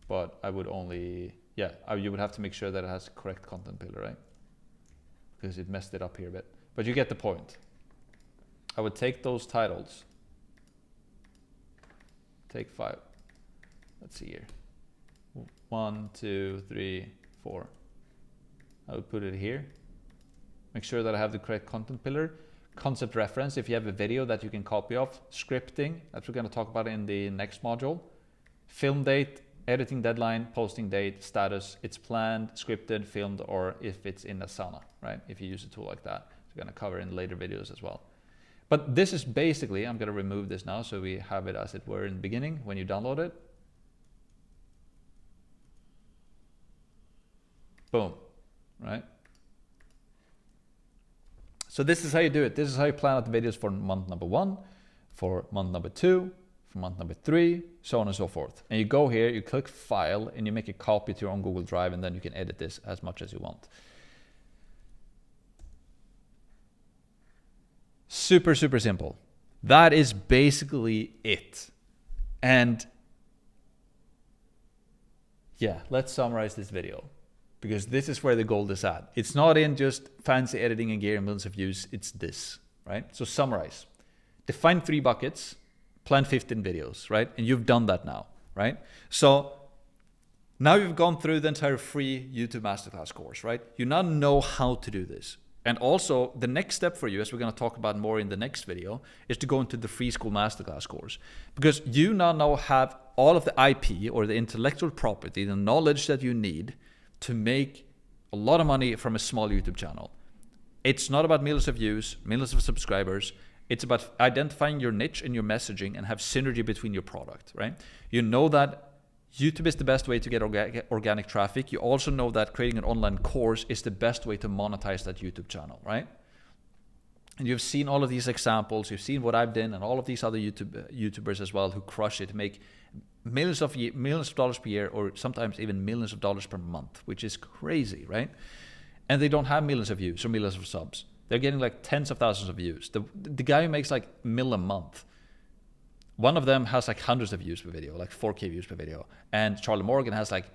But I would only, you would have to make sure that it has the correct content pillar, right? Because it messed it up here a bit. But you get the point. I would take those titles. Take 5. Let's see here. 1, 2, 3, 4. I would put it here. Make sure that I have the correct content pillar. Concept reference, if you have a video that you can copy off. Scripting, that we're going to talk about in the next module. Film date, editing deadline, posting date, status, it's planned, scripted, filmed, or if it's in Asana, right? If you use a tool like that. We're going to cover in later videos as well. But this is basically, I'm going to remove this now so we have it as it were in the beginning when you download it. Boom, right? So this is how you do it. This is how you plan out the videos for month number 1, for month number 2, for month number 3, so on and so forth. And you go here, you click File, and you make a copy to your own Google Drive, and then you can edit this as much as you want. Super, super simple. That is basically it. And yeah, let's summarize this video, because this is where the gold is at. It's not in just fancy editing and gear and millions of views, it's this, right? So summarize. Define 3 buckets, plan 15 videos, right? And you've done that now, right? So now you've gone through the entire free YouTube Masterclass course, right? You now know how to do this. And also the next step for you, as we're going to talk about more in the next video, is to go into the free Skool Masterclass course, because you now have all of the IP or the intellectual property, the knowledge that you need to make a lot of money from a small YouTube channel. It's not about millions of views, millions of subscribers. It's about identifying your niche and your messaging and have synergy between your product, right? You know that YouTube is the best way to get organic traffic. You also know that creating an online course is the best way to monetize that YouTube channel, right? And you've seen all of these examples. You've seen what I've done and all of these other YouTubers as well who crush it, make millions of dollars per year, or sometimes even millions of dollars per month, which is crazy, right? And they don't have millions of views or millions of subs. They're getting like tens of thousands of views. The guy who makes like $1 a month, one of them has like hundreds of views per video, like 4K views per video. And Charlie Morgan has like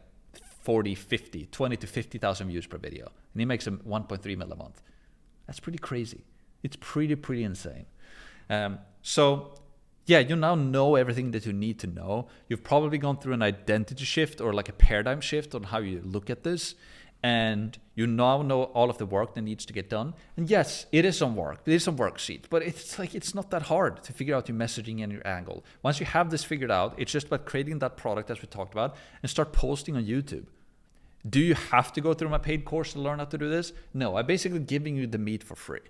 20 to 50,000 views per video. And he makes him 1.3 mil a month. That's pretty crazy. It's pretty insane. So yeah, you now know everything that you need to know. You've probably gone through an identity shift or like a paradigm shift on how you look at this. And you now know all of the work that needs to get done. And yes, it is some work. It is some worksheet, but it's not that hard to figure out your messaging and your angle. Once you have this figured out, it's just about creating that product as we talked about and start posting on YouTube. Do you have to go through my paid course to learn how to do this? No, I'm basically giving you the meat for free.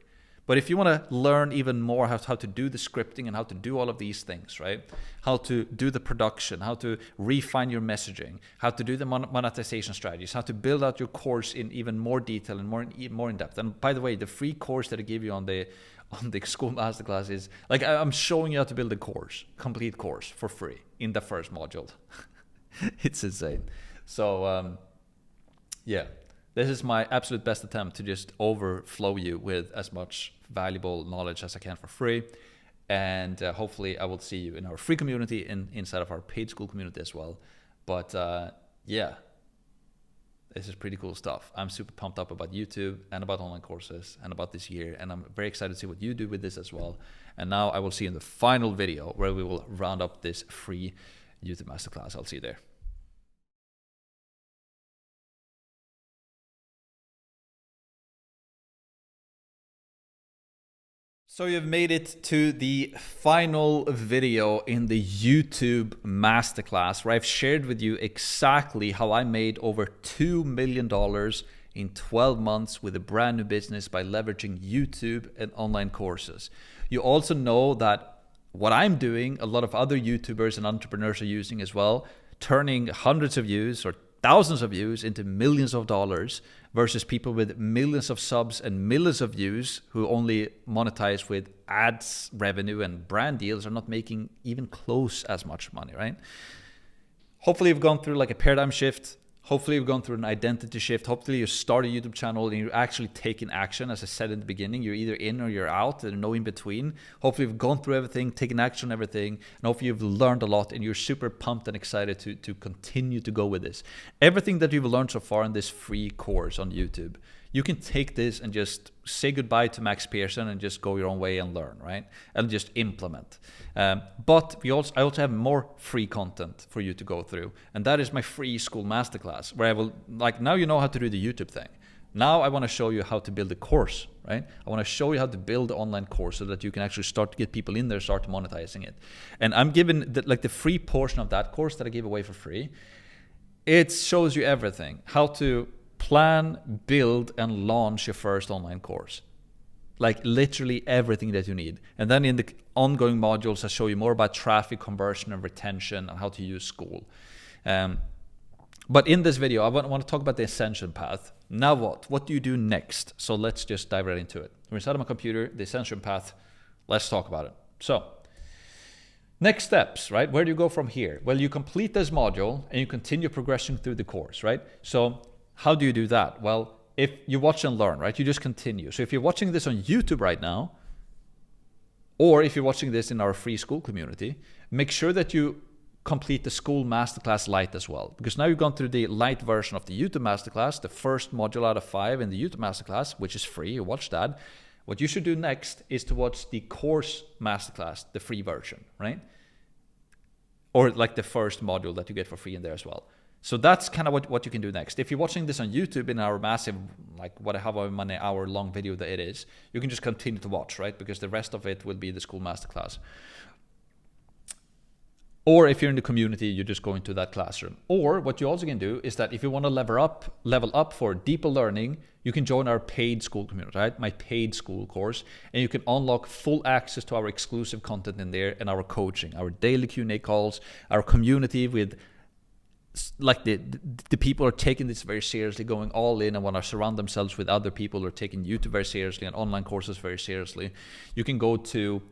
But if you want to learn even more how to do the scripting and how to do all of these things, right? How to do the production, how to refine your messaging, how to do the monetization strategies, how to build out your course in even more detail and more in depth. And by the way, the free course that I give you on the Skool Masterclass is like I'm showing you how to build a course, complete course for free in the first module. It's insane. So yeah. This is my absolute best attempt to just overflow you with as much valuable knowledge as I can for free. And hopefully I will see you in our free community inside of our paid school community as well. But yeah, this is pretty cool stuff. I'm super pumped up about YouTube and about online courses and about this year. And I'm very excited to see what you do with this as well. And now I will see you in the final video where we will round up this free YouTube Masterclass. I'll see you there. So you've made it to the final video in the YouTube Masterclass where I've shared with you exactly how I made over $2 million in 12 months with a brand new business by leveraging YouTube and online courses. You also know that what I'm doing, a lot of other YouTubers and entrepreneurs are using as well, turning hundreds of views or thousands of views into millions of dollars versus people with millions of subs and millions of views who only monetize with ads revenue and brand deals are not making even close as much money, right? Hopefully you've gone through like a paradigm shift. Hopefully you've gone through an identity shift. Hopefully you start a YouTube channel and you're actually taking action. As I said in the beginning, you're either in or you're out. There's no in between. Hopefully you've gone through everything, taken action on everything, and hopefully you've learned a lot and you're super pumped and excited to continue to go with this. Everything that you've learned so far in this free course on YouTube, you can take this and just say goodbye to Max Pearson and just go your own way and learn, right? And just implement. But I also have more free content for you to go through. And that is my free Skool Masterclass, where I will, like, now you know how to do the YouTube thing. Now I want to show you how to build a course, right? I want to show you how to build an online course so that you can actually start to get people in there, start monetizing it. And I'm giving the free portion of that course that I gave away for free. It shows you everything, how to plan, build, and launch your first online course. Like literally everything that you need. And then in the ongoing modules, I show you more about traffic, conversion, and retention and how to use Skool. But in this video, I want to talk about the Ascension path. Now what? What do you do next? So let's just dive right into it. We're inside of my computer, the Ascension path. Let's talk about it. So next steps, right? Where do you go from here? Well, you complete this module and you continue progressing through the course, right? So how do you do that? Well, if you watch and learn, right, you just continue. So if you're watching this on YouTube right now, or if you're watching this in our free Skool community, make sure that you complete the Skool Masterclass Lite as well. Because now you've gone through the Lite version of the YouTube Masterclass, the first module out of 5 in the YouTube Masterclass, which is free, you watch that. What you should do next is to watch the course Masterclass, the free version, right? Or like the first module that you get for free in there as well. So that's kind of what you can do next. If you're watching this on YouTube in our massive, like however many hour long video that it is, you can just continue to watch, right? Because the rest of it will be the Skool Masterclass. Or if you're in the community, you just go into that classroom. Or what you also can do is that if you want to level up for deeper learning, you can join our paid school community, right? My paid school course, and you can unlock full access to our exclusive content in there and our coaching, our daily Q&A calls, our community with like the people are taking this very seriously, going all in and want to surround themselves with other people who are taking YouTube very seriously and online courses very seriously. You can go to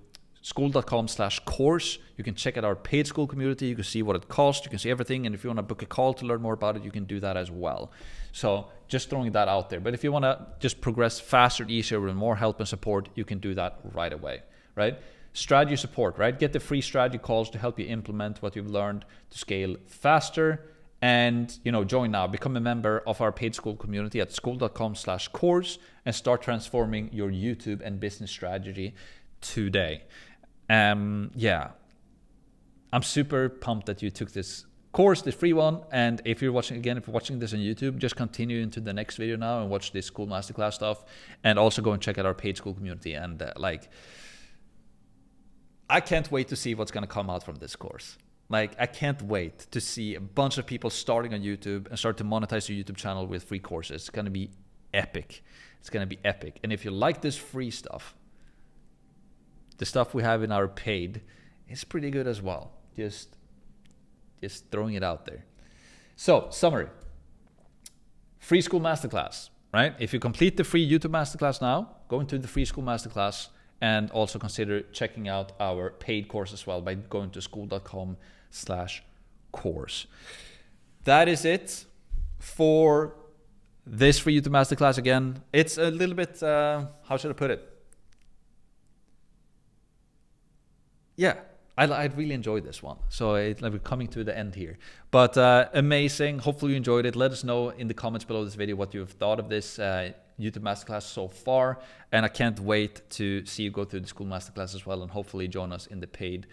skool.com/course. You can check out our paid school community. You can see what it costs. You can see everything. And if you want to book a call to learn more about it, you can do that as well. So just throwing that out there. But if you want to just progress faster, easier, with more help and support, you can do that right away, right? Strategy support, right? Get the free strategy calls to help you implement what you've learned to scale faster. And, you know, join now, become a member of our paid school community at skool.com/course and start transforming your YouTube and business strategy today. Yeah, I'm super pumped that you took this course, the free one. And if you're watching this on YouTube, just continue into the next video now and watch this Skool Masterclass stuff, and also go and check out our paid school community. And I can't wait to see what's going to come out from this course. Like, I can't wait to see a bunch of people starting on YouTube and start to monetize your YouTube channel with free courses. It's going to be epic. It's going to be epic. And if you like this free stuff, the stuff we have in our paid is pretty good as well. Just throwing it out there. So, summary. Free Skool Masterclass, right? If you complete the free YouTube Masterclass now, go into the free Skool Masterclass, and also consider checking out our paid course as well by going to skool.com/course. That is it for this free YouTube Masterclass. Again, it's a little bit, how should I put it? Yeah, I really enjoyed this one. So we're coming to the end here. But amazing. Hopefully you enjoyed it. Let us know in the comments below this video what you've thought of this YouTube Masterclass so far. And I can't wait to see you go through the Skool Masterclass as well, and hopefully join us in the paid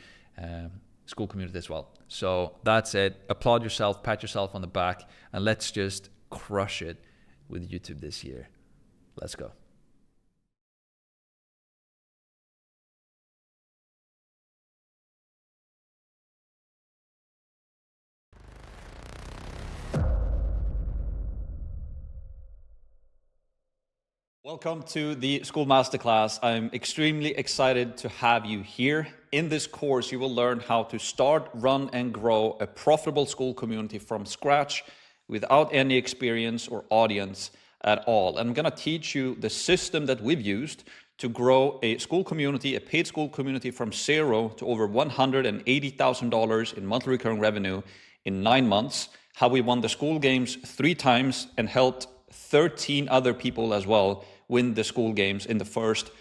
school community as well. So that's it. Applaud yourself, pat yourself on the back, and let's just crush it with YouTube this year. Let's go. Welcome to the Skool Masterclass. I'm extremely excited to have you here. In this course, you will learn how to start, run, and grow a profitable school community from scratch without any experience or audience at all. And I'm going to teach you the system that we've used to grow a school community, a paid school community, from zero to over $180,000 in monthly recurring revenue in 9 months, how we won the school games 3 times and helped 13 other people as well win the school games in the first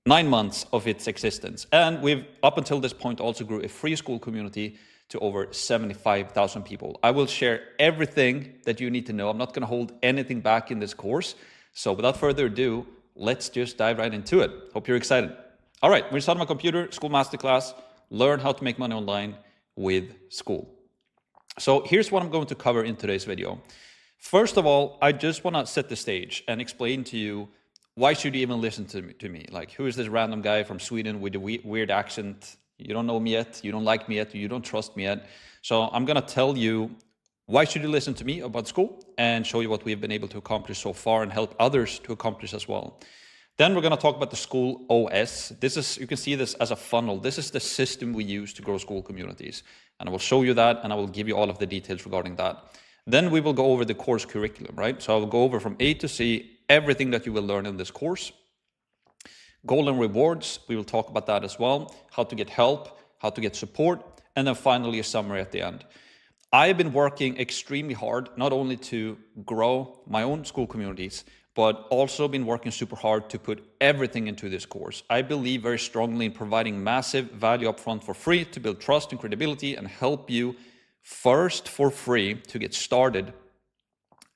9 months of its existence. And we've, up until this point, also grew a free school community to over 75,000 people. I will share everything that you need to know. I'm not going to hold anything back in this course. So without further ado, let's just dive right into it. Hope you're excited. All right, we're starting my computer, Skool Masterclass, learn how to make money online with Skool. So here's what I'm going to cover in today's video. First of all, I just want to set the stage and explain to you, why should you even listen to me? Like, who is this random guy from Sweden with a weird accent? You don't know me yet, you don't like me yet, you don't trust me yet. So I'm going to tell you, why should you listen to me about Skool, and show you what we've been able to accomplish so far and help others to accomplish as well. Then we're going to talk about the Skool OS. This is, you can see this as a funnel. This is the system we use to grow school communities. And I will show you that, and I will give you all of the details regarding that. Then we will go over the course curriculum, right? So I will go over from A to Z, everything that you will learn in this course. Goal and rewards, we will talk about that as well. How to get help, how to get support, and then finally a summary at the end. I've been working extremely hard, not only to grow my own school communities, but also been working super hard to put everything into this course. I believe very strongly in providing massive value upfront for free to build trust and credibility and help you first for free to get started.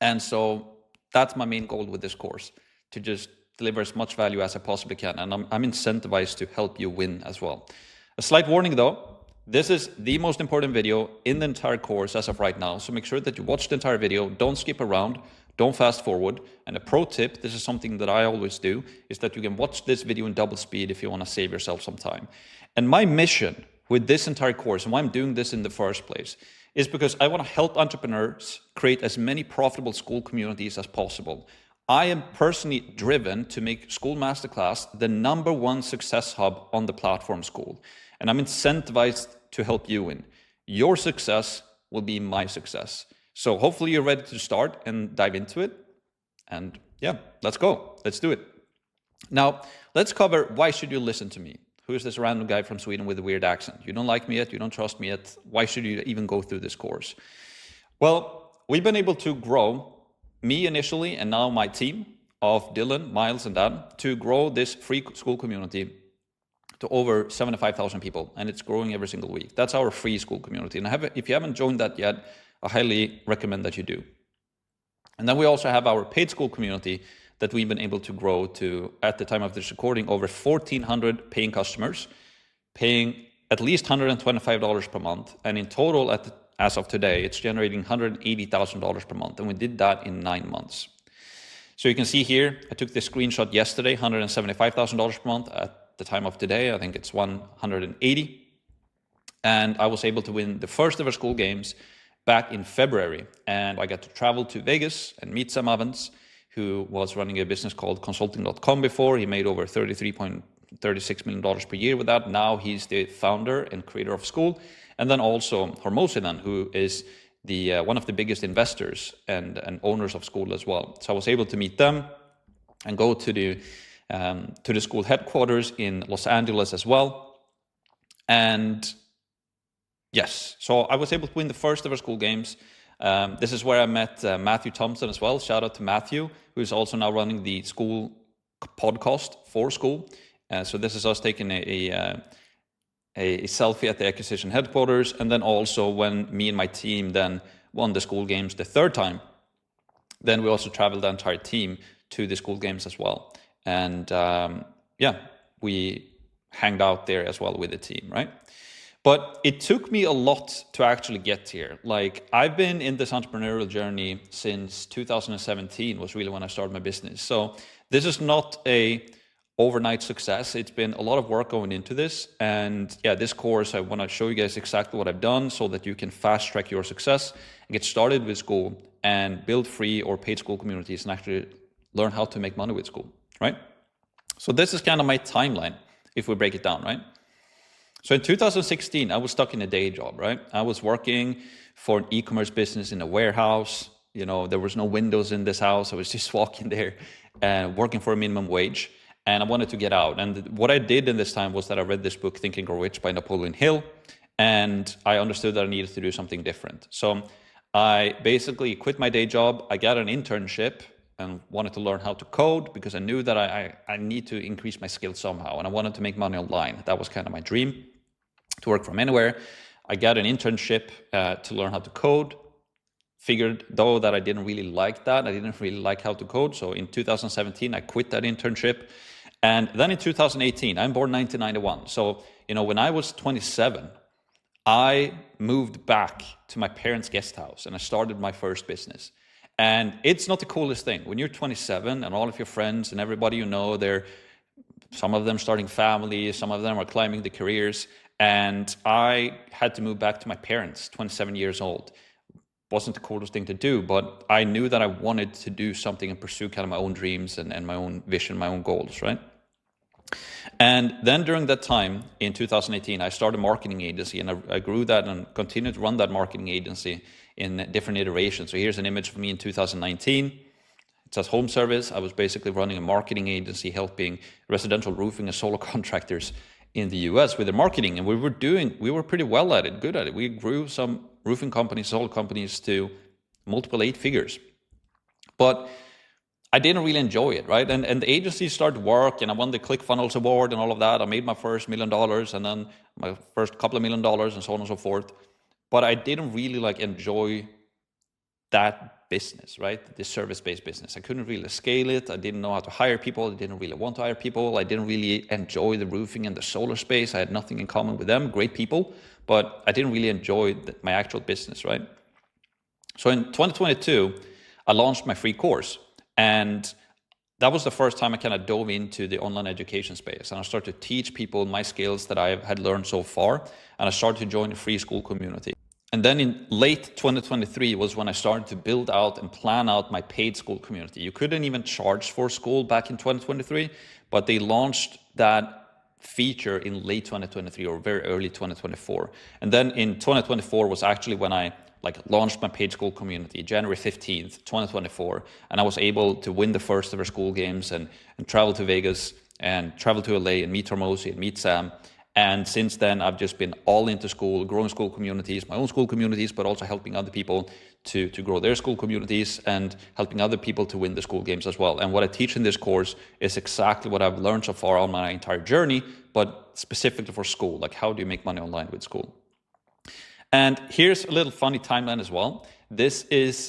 And so that's my main goal with this course, to just deliver as much value as I possibly can. And I'm incentivized to help you win as well. A slight warning though, this is the most important video in the entire course as of right now. So make sure that you watch the entire video, don't skip around, don't fast forward. And a pro tip, this is something that I always do, is that you can watch this video in double speed if you want to save yourself some time. And my mission with this entire course, and why I'm doing this in the first place, is because I want to help entrepreneurs create as many profitable Skool communities as possible. I am personally driven to make Skool Masterclass the #1 success hub on the platform Skool. And I'm incentivized to help you win. Your success will be my success. So hopefully you're ready to start and dive into it. And yeah, let's go. Let's do it. Now, let's cover why should you listen to me? Who is this random guy from Sweden with a weird accent? You don't like me yet, you don't trust me yet. Why should you even go through this course? Well, we've been able to grow, me initially, and now my team of Dylan, Miles, and Dan, to grow this free Skool community to over 75,000 people, and it's growing every single week. That's our free Skool community. And if you haven't joined that yet, I highly recommend that you do. And then we also have our paid Skool community that we've been able to grow to, at the time of this recording, over 1,400 paying customers, paying at least $125 per month. And in total, as of today, it's generating $180,000 per month. And we did that in 9 months. So you can see here, I took this screenshot yesterday, $175,000 per month. At the time of today, I think it's 180. And I was able to win the first ever Skool games back in February. And I got to travel to Vegas and meet Sam Evans, who was running a business called consulting.com before. He made over $33.36 million per year with that. Now he's the founder and creator of Skool. And then also Hormozy, who is the one of the biggest investors and owners of Skool as well. So I was able to meet them and go to the Skool headquarters in Los Angeles as well. And yes, so I was able to win the first ever Skool games. This is where I met Matthew Thompson as well. Shout out to Matthew, who is also now running the Skool podcast for Skool. So this is us taking a selfie at the acquisition headquarters. And then also when me and my team then won the Skool games the third time, then we also traveled the entire team to the Skool games as well. And yeah, we hanged out there as well with the team, right? But it took me a lot to actually get here. Like, I've been in this entrepreneurial journey since 2017 was really when I started my business. So this is not a overnight success. It's been a lot of work going into this. And yeah, this course, I want to show you guys exactly what I've done so that you can fast track your success and get started with Skool and build free or paid Skool communities and actually learn how to make money with Skool, right? So this is kind of my timeline if we break it down, right? So in 2016, I was stuck in a day job, right? I was working for an e-commerce business in a warehouse. You know, there was no windows in this house. I was just walking there and working for a minimum wage. And I wanted to get out. And what I did in this time was that I read this book, Think and Grow Rich by Napoleon Hill. And I understood that I needed to do something different. So I basically quit my day job. I got an internship and wanted to learn how to code because I knew that I need to increase my skills somehow. And I wanted to make money online. That was kind of my dream, to work from anywhere. I got an internship to learn how to code. Figured though that I didn't really like that. I didn't really like how to code. So in 2017, I quit that internship. And then in 2018, I'm born 1991. So, you know, when I was 27, I moved back to my parents' guest house and I started my first business. And it's not the coolest thing. When you're 27 and all of your friends and everybody you know, some of them starting families, some of them are climbing the careers. And I had to move back to my parents, 27 years old. Wasn't the coolest thing to do, but I knew that I wanted to do something and pursue kind of my own dreams and my own vision, my own goals, right? And then during that time, in 2018, I started a marketing agency and I grew that and continued to run that marketing agency in different iterations. So here's an image of me in 2019. It says home service. I was basically running a marketing agency helping residential roofing and solar contractors in the US with their marketing. And we were pretty well at it, good at it. We grew some roofing companies, solar companies to multiple 8 figures. But I didn't really enjoy it, right? And the agency started to work and I won the ClickFunnels award and all of that. I made my first $1 million and then my first couple of $1 million and so on and so forth. But I didn't really enjoy that business, right? The service-based business. I couldn't really scale it. I didn't know how to hire people. I didn't really want to hire people. I didn't really enjoy the roofing and the solar space. I had nothing in common with them. Great people, but I didn't really enjoy my actual business, right? So in 2022, I launched my free course. And that was the first time I kind of dove into the online education space, and I started to teach people my skills that I had learned so far, and I started to join the free Skool community. And then in late 2023 was when I started to build out and plan out my paid Skool community. You couldn't even charge for Skool back in 2023, but they launched that feature in late 2023 or very early 2024. And then in 2024 was actually when I launched my paid Skool community, January 15th, 2024. And I was able to win the first ever Skool games and travel to Vegas and travel to LA and meet Tormosi and meet Sam. And since then, I've just been all into Skool, growing Skool communities, my own Skool communities, but also helping other people to grow their Skool communities and helping other people to win the Skool games as well. And what I teach in this course is exactly what I've learned so far on my entire journey, but specifically for Skool, like how do you make money online with Skool? And here's a little funny timeline as well. This is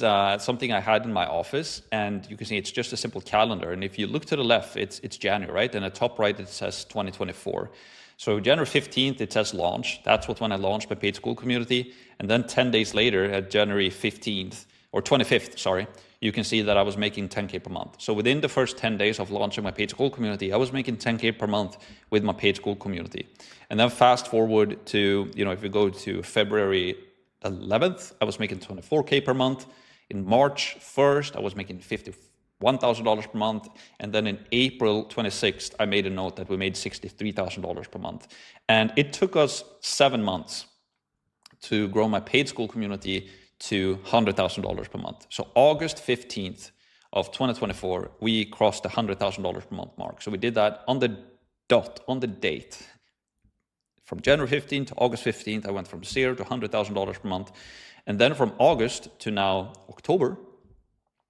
something I had in my office, and you can see it's just a simple calendar. And if you look to the left, it's January, right? And at the top right, it says 2024. So January 15th, it says launch. That's when I launched my paid Skool community. And then 10 days later, at January 15th, or 25th, sorry, you can see that I was making 10K per month. So within the first 10 days of launching my paid Skool community, I was making 10K per month with my paid Skool community. And then fast forward to, if you go to February 11th, I was making 24K per month. In March 1st, I was making $51,000 per month. And then in April 26th, I made a note that we made $63,000 per month. And it took us 7 months to grow my paid Skool community to $100,000 per month. So August 15th of 2024, we crossed the $100,000 per month mark. So we did that on the dot, on the date. From January 15th to August 15th, I went from $0 to $100,000 per month. And then from August to now October,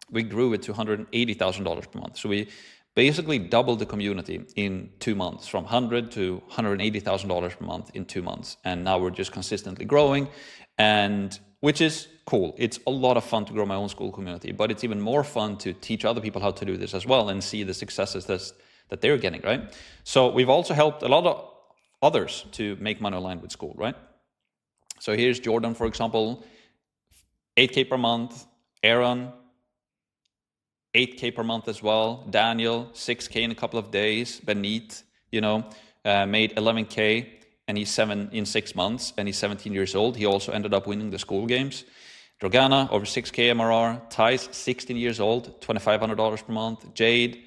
we grew it to $180,000 per month. So we basically doubled the community in 2 months, from $100,000 to $180,000 per month in 2 months. And now we're just consistently growing, and which is cool. It's a lot of fun to grow my own Skool community, but it's even more fun to teach other people how to do this as well and see the successes that they're getting, right? So we've also helped a lot of others to make money online with Skool, right? So here's Jordan, for example, 8K per month. Aaron, 8K per month as well. Daniel, 6K in a couple of days. Benit, made 11K and he's 6 months, and he's 17 years old. He also ended up winning the Skool games. Dragana, over 6K MRR. Thais, 16 years old, $2,500 per month. Jade,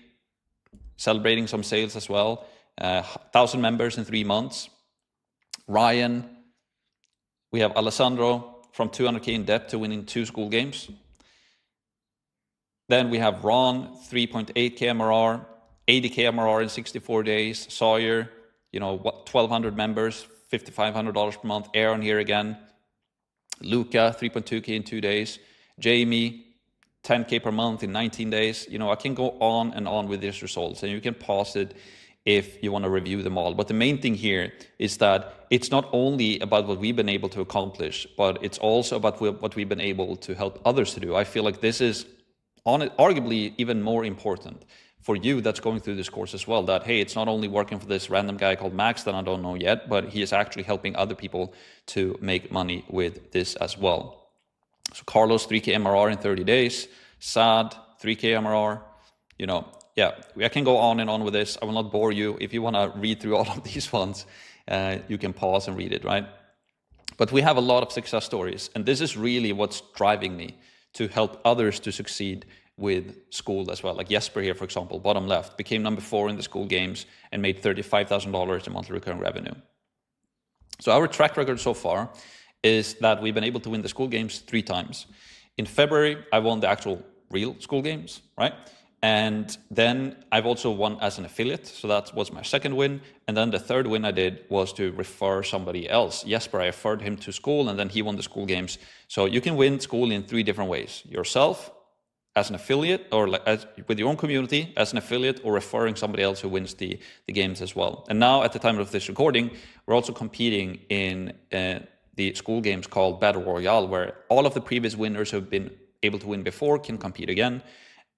celebrating some sales as well. 1,000 members in 3 months. Ryan, we have Alessandro from 200K in debt to winning 2 Skool games. Then we have Ron, 3.8K MRR, 80K MRR in 64 days. Sawyer, 1,200 members, $5,500 per month. Aaron here again. Luca, 3.2K in 2 days. Jamie, 10K per month in 19 days. I can go on and on with these results, and you can pause it if you want to review them all. But the main thing here is that it's not only about what we've been able to accomplish, but it's also about what we've been able to help others to do. I feel like this is arguably even more important for you that's going through this course as well, that, hey, it's not only working for this random guy called Max that I don't know yet, but he is actually helping other people to make money with this as well. So Carlos, 3K MRR in 30 days. Sad, 3K MRR. I can go on and on with this. I will not bore you. If you want to read through all of these ones, you can pause and read it, right? But we have a lot of success stories, and this is really what's driving me to help others to succeed with Skool as well. Like Jesper here, for example, bottom left, became number 4 in the Skool games and made $35,000 in monthly recurring revenue. So our track record so far is that we've been able to win the Skool games 3 times. In February, I won the actual real Skool games, right? And then I've also won as an affiliate, so that was my second win. And then the third win I did was to refer somebody else. Jesper, I referred him to Skool, and then he won the Skool games. So you can win Skool in 3 different ways: yourself, as an affiliate, or with your own community as an affiliate, or referring somebody else who wins the games as well. And now, at the time of this recording, we're also competing in the Skool games called Battle Royale, where all of the previous winners who have been able to win before can compete again.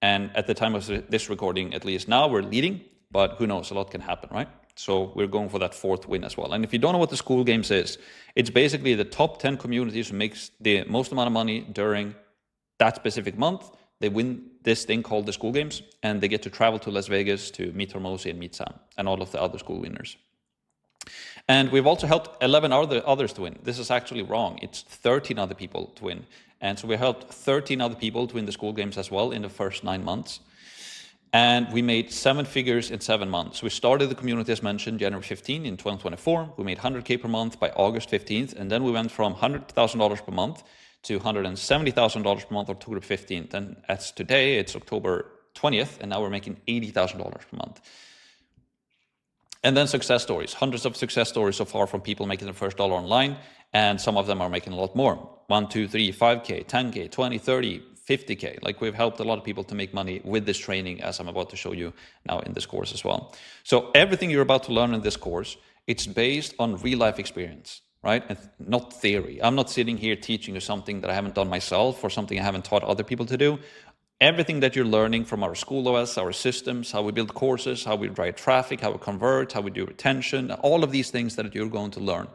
And at the time of this recording, at least now, we're leading, but who knows, a lot can happen, right? So we're going for that 4th win as well. And if you don't know what the Skool games is, it's basically the top 10 communities who makes the most amount of money during that specific month. they win this thing called the Skool Games, and they get to travel to Las Vegas to meet Hormozi and meet Sam and all of the other school winners. And we've also helped 11 others to win. This is actually wrong. It's 13 other people to win. And so we helped 13 other people to win the Skool Games as well in the first 9 months. And we made 7 figures in 7 months. We started the community, as mentioned, January 15 in 2024. We made 100K per month by August 15th. And then we went from $100,000 per month to $170,000 per month October 15th. And as today, it's October 20th, and now we're making $80,000 per month. And then success stories, hundreds of success stories so far from people making their first dollar online, and some of them are making a lot more. 1, 2, 3, 5K, 10K, 20, 30, 50K. Like, we've helped a lot of people to make money with this training, as I'm about to show you now in this course as well. So everything you're about to learn in this course, it's based on real life experience, right? And not theory. I'm not sitting here teaching you something that I haven't done myself or something I haven't taught other people to do. Everything that you're learning from our Skool OS, our systems, how we build courses, how we drive traffic, how we convert, how we do retention, all of these things that you're going to learn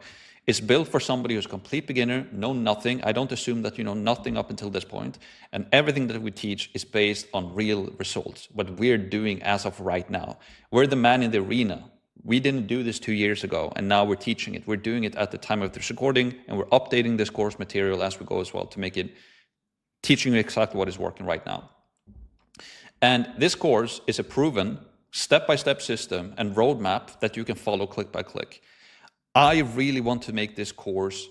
is built for somebody who's a complete beginner, know nothing. I don't assume that you know nothing up until this point. And everything that we teach is based on real results, what we're doing as of right now. We're the man in the arena. We didn't do this 2 years ago, and now we're teaching it. We're doing it at the time of this recording, and we're updating this course material as we go as well to make it teaching you exactly what is working right now. And this course is a proven step-by-step system and roadmap that you can follow click by click. I really want to make this course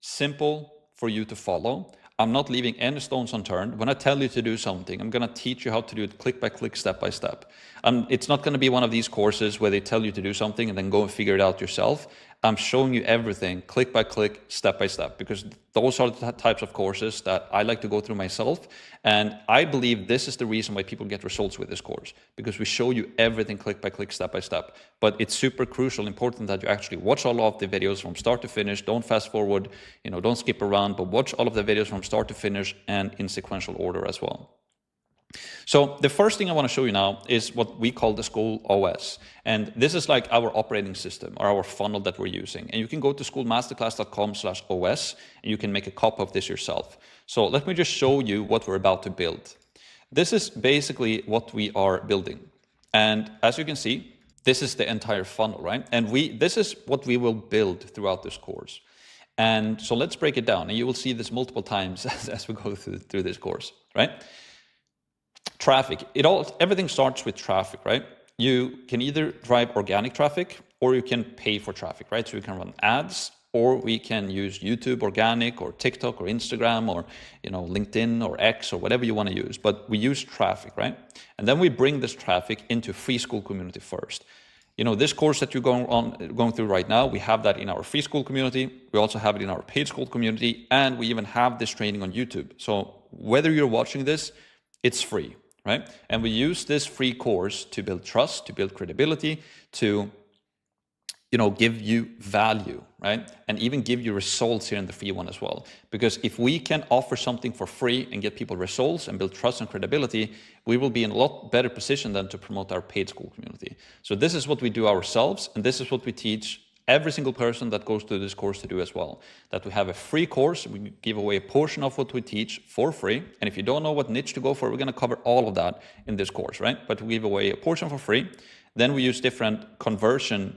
simple for you to follow. I'm not leaving any stones unturned. When I tell you to do something, I'm going to teach you how to do it click by click, step by step. It's not going to be one of these courses where they tell you to do something and then go and figure it out yourself. I'm showing you everything click by click, step by step, because those are the types of courses that I like to go through myself. And I believe this is the reason why people get results with this course, because we show you everything click by click, step by step. But it's super crucial, important that you actually watch all of the videos from start to finish. Don't fast forward, don't skip around, but watch all of the videos from start to finish and in sequential order as well. So the first thing I want to show you now is what we call the Skool OS. And this is like our operating system or our funnel that we're using. And you can go to skoolmasterclass.com/OS and you can make a copy of this yourself. So let me just show you what we're about to build. This is basically what we are building. And as you can see, this is the entire funnel, right? And this is what we will build throughout this course. And so let's break it down. And you will see this multiple times as we go through this course, right? Traffic. Everything starts with traffic, right? You can either drive organic traffic or you can pay for traffic, right? So you can run ads, or we can use YouTube organic or TikTok or Instagram or LinkedIn or X or whatever you want to use. But we use traffic, right? And then we bring this traffic into free Skool community first. This course that you're going through right now, we have that in our free Skool community. We also have it in our paid Skool community, and we even have this training on YouTube. So whether you're watching this, it's free, right? And we use this free course to build trust, to build credibility, to give you value, right? And even give you results here in the free one as well. Because if we can offer something for free and get people results and build trust and credibility, we will be in a lot better position than to promote our paid Skool community. So this is what we do ourselves, and this is what we teach every single person that goes through this course to do as well. That we have a free course, we give away a portion of what we teach for free. And if you don't know what niche to go for, we're going to cover all of that in this course, right? But we give away a portion for free. Then we use different conversion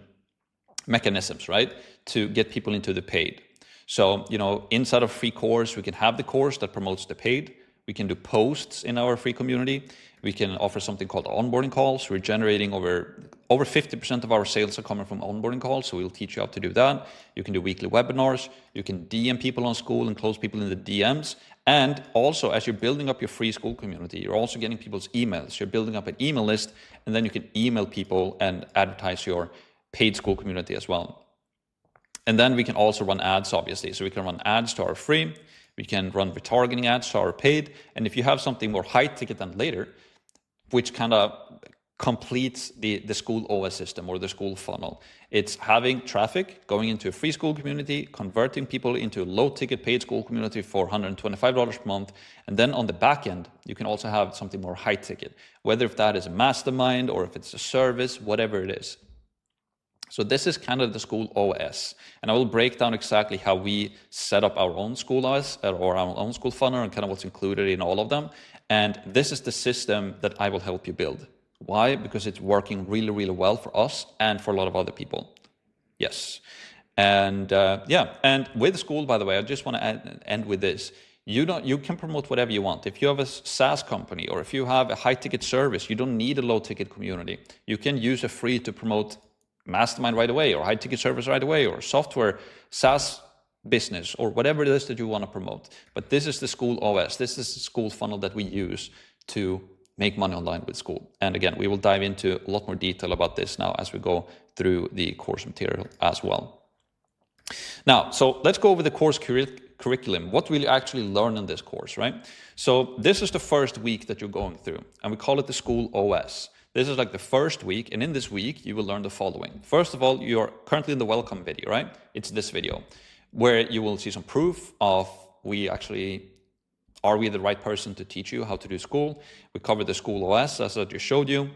mechanisms, right, to get people into the paid. So, inside of free course, we can have the course that promotes the paid. We can do posts in our free community. We can offer something called onboarding calls. We're generating over 50% of our sales are coming from onboarding calls, so we'll teach you how to do that. You can do weekly webinars. You can DM people on Skool and close people in the DMs. And also, as you're building up your free Skool community, you're also getting people's emails. You're building up an email list, and then you can email people and advertise your paid Skool community as well. And then we can also run ads, obviously. So we can run ads to our free, we can run retargeting ads to our paid. And if you have something more high ticket than later, which kind of completes the Skool OS system or the Skool funnel, it's having traffic going into a free Skool community, converting people into a low ticket paid Skool community for $125 per month. And then on the back end, you can also have something more high ticket, whether if that is a mastermind or if it's a service, whatever it is. So this is kind of the Skool OS, and I will break down exactly how we set up our own Skool OS or our own Skool funnel and kind of what's included in all of them. And this is the system that I will help you build. Why? Because it's working really, really well for us and for a lot of other people. Yes. And and with Skool, by the way, I just want to end with this. You can promote whatever you want. If you have a SaaS company or if you have a high-ticket service, you don't need a low-ticket community. You can use a free to promote Mastermind right away, or high-ticket service right away, or software, SaaS business, or whatever it is that you want to promote. But this is the Skool OS. This is the Skool funnel that we use to make money online with Skool. And again, we will dive into a lot more detail about this now as we go through the course material as well. Now, so let's go over the course curriculum. What will you actually learn in this course, right? So this is the first week that you're going through, and we call it the Skool OS. This is like the first week, and in this week, you will learn the following. First of all, you're currently in the welcome video, right? It's this video, where you will see some proof of are we the right person to teach you how to do Skool? We cover the Skool OS, as I just showed you.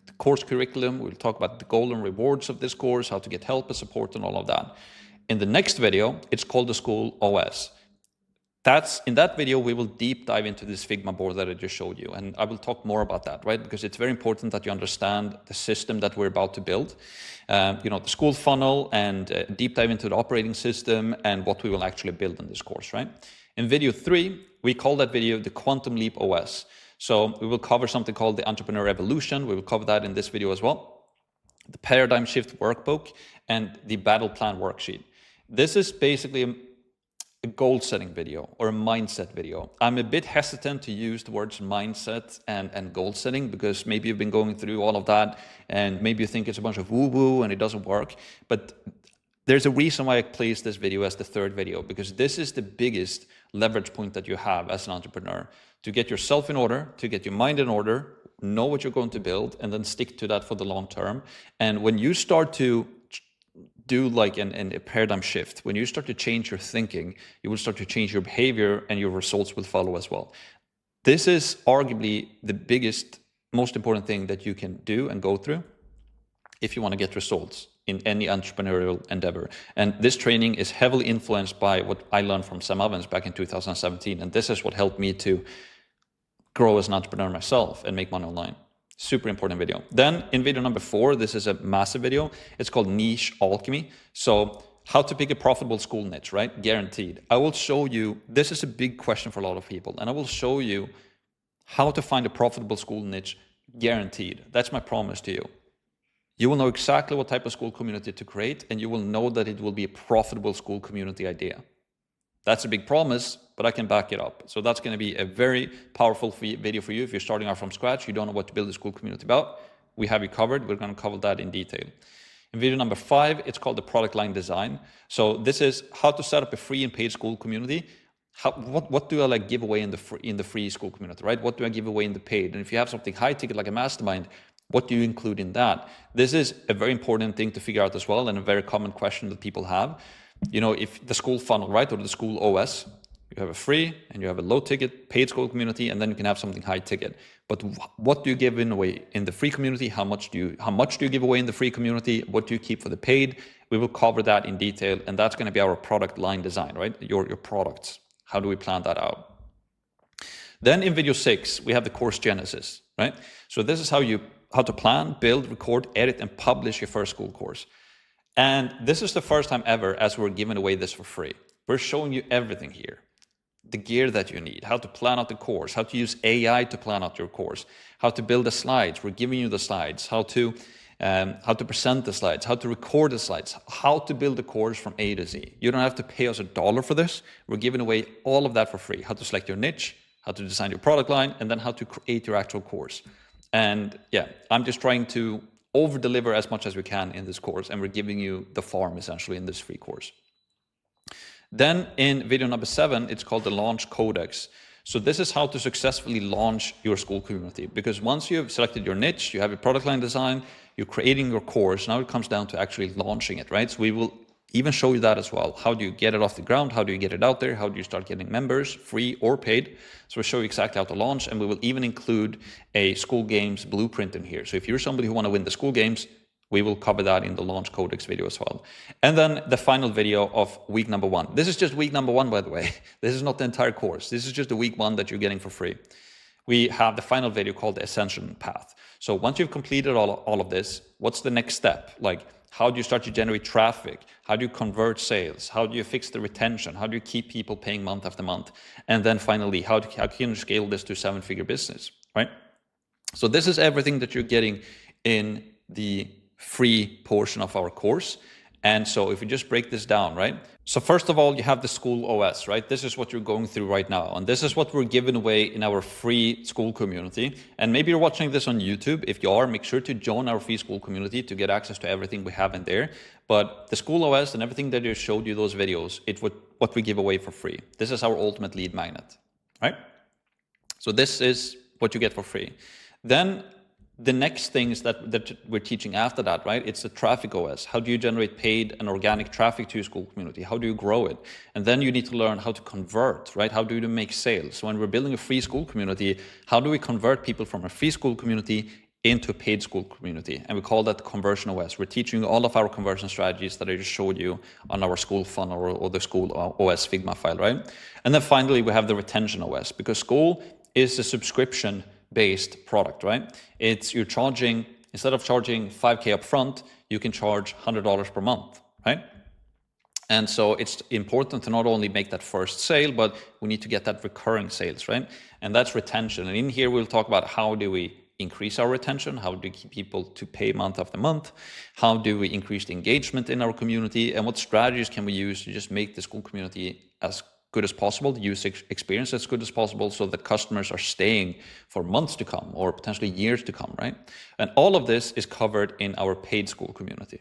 The course curriculum, we'll talk about the goal and rewards of this course, how to get help and support and all of that. In the next video, it's called the Skool OS. In that video, we will deep dive into this Figma board that I just showed you. And I will talk more about that, right? Because it's very important that you understand the system that we're about to build. The Skool funnel, and deep dive into the operating system and what we will actually build in this course, right? In video 3, we call that video the Quantum Leap OS. So we will cover something called the Entrepreneur Evolution. We will cover that in this video as well. The Paradigm Shift Workbook and the Battle Plan Worksheet. This is basically a goal-setting video or a mindset video. I'm a bit hesitant to use the words mindset and goal-setting because maybe you've been going through all of that and maybe you think it's a bunch of woo-woo and it doesn't work. But there's a reason why I placed this video as the third video, because this is the biggest leverage point that you have as an entrepreneur. To get yourself in order, to get your mind in order, know what you're going to build, and then stick to that for the long term. And when you start to do like a paradigm shift, when you start to change your thinking, you will start to change your behavior and your results will follow as well. This is arguably the biggest, most important thing that you can do and go through if you want to get results in any entrepreneurial endeavor. And this training is heavily influenced by what I learned from Sam Ovens back in 2017. And this is what helped me to grow as an entrepreneur myself and make money online. Super important video. Then in video number 4, this is a massive video. It's called Niche Alchemy. So how to pick a profitable Skool niche, right? Guaranteed. I will show you, this is a big question for a lot of people. And I will show you how to find a profitable Skool niche guaranteed. That's my promise to you. You will know exactly what type of Skool community to create, and you will know that it will be a profitable Skool community idea. That's a big promise, but I can back it up. So that's going to be a very powerful video for you if you're starting out from scratch, you don't know what to build a Skool community about. We have you covered. We're going to cover that in detail. In video number 5, it's called the product line design. So this is how to set up a free and paid Skool community. What do I like give away in the free Skool community, right? What do I give away in the paid? And if you have something high ticket like a mastermind, what do you include in that? This is a very important thing to figure out as well, and a very common question that people have. If the Skool funnel, right, or the Skool OS, you have a free and you have a low ticket paid Skool community, and then you can have something high ticket. But what do you give away in the free community? How much do you give away in the free community? What do you keep for the paid? We will cover that in detail, and that's going to be our product line design, right? Your products. How do we plan that out? Then in video 6, we have the course genesis, right? So this is how to plan, build, record, edit, and publish your first Skool course. And this is the first time ever as we're giving away this for free. We're showing you everything here. The gear that you need, how to plan out the course, how to use AI to plan out your course, how to build the slides. We're giving you the slides, how to present the slides, how to record the slides, how to build the course from A to Z. You don't have to pay us $1 for this. We're giving away all of that for free. How to select your niche, how to design your product line, and then how to create your actual course. And yeah, I'm just trying to over-deliver as much as we can in this course, and we're giving you the farm essentially in this free course. Then in video number 7, it's called the Launch Codex. So this is how to successfully launch your Skool community, because once you've selected your niche, you have your product line design, you're creating your course, now it comes down to actually launching it, right? So we will even show you that as well. How do you get it off the ground? How do you get it out there? How do you start getting members, free or paid? So we'll show you exactly how to launch, and we will even include a Skool Games blueprint in here. So if you're somebody who want to win the Skool Games, We will cover that in the launch codex video as well. And then the final video of week number 1. This is just week number 1, by the way. This is not the entire course. This is just the week 1 that you're getting for free. We have the final video called the Ascension path. So once you've completed all of this, what's the next step? Like, how do you start to generate traffic? How do you convert sales? How do you fix the retention? How do you keep people paying month after month? And then finally, how can you scale this to 7-figure business, right? So this is everything that you're getting in the free portion of our course. And so if you just break this down, right? So first of all, you have the Skool OS, right? This is what you're going through right now. And this is what we're giving away in our free Skool community. And maybe you're watching this on YouTube. If you are, make sure to join our free Skool community to get access to everything we have in there. But the Skool OS and everything that I showed you, those videos, it's what we give away for free. This is our ultimate lead magnet, right? So this is what you get for free. Then the next things that we're teaching after that, right? It's the traffic OS. How do you generate paid and organic traffic to your Skool community? How do you grow it? And then you need to learn how to convert, right? How do you make sales? So when we're building a free Skool community, how do we convert people from a free Skool community into a paid Skool community? And we call that conversion OS. We're teaching you all of our conversion strategies that I just showed you on our Skool funnel or the Skool OS Figma file, right? And then finally, we have the retention OS, because Skool is a subscription-based product, right? You're charging, instead of charging $5K up front, you can charge $100 per month, right? And so it's important to not only make that first sale, but we need to get that recurring sales, right? And that's retention. And in here, we'll talk about how do we increase our retention, how do we keep people to pay month after month, how do we increase the engagement in our community, and what strategies can we use to just make the Skool community as good as possible, the user experience as good as possible, so that customers are staying for months to come or potentially years to come, right? And all of this is covered in our paid Skool community.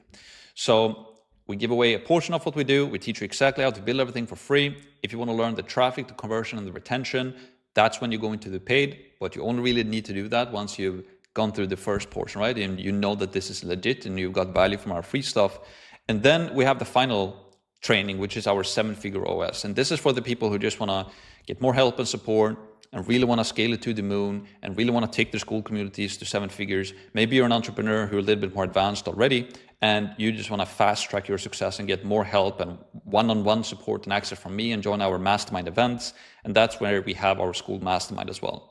So we give away a portion of what we do. We teach you exactly how to build everything for free. If you want to learn the traffic, the conversion, and the retention, that's when you go into the paid, but you only really need to do that once you've gone through the first portion, right? And you know that this is legit and you've got value from our free stuff. And then we have the final training, which is our 7-figure OS. And this is for the people who just want to get more help and support and really want to scale it to the moon and really want to take their Skool communities to 7 figures. Maybe you're an entrepreneur who are a little bit more advanced already and you just want to fast track your success and get more help and one-on-one support and access from me and join our mastermind events. And that's where we have our Skool mastermind as well.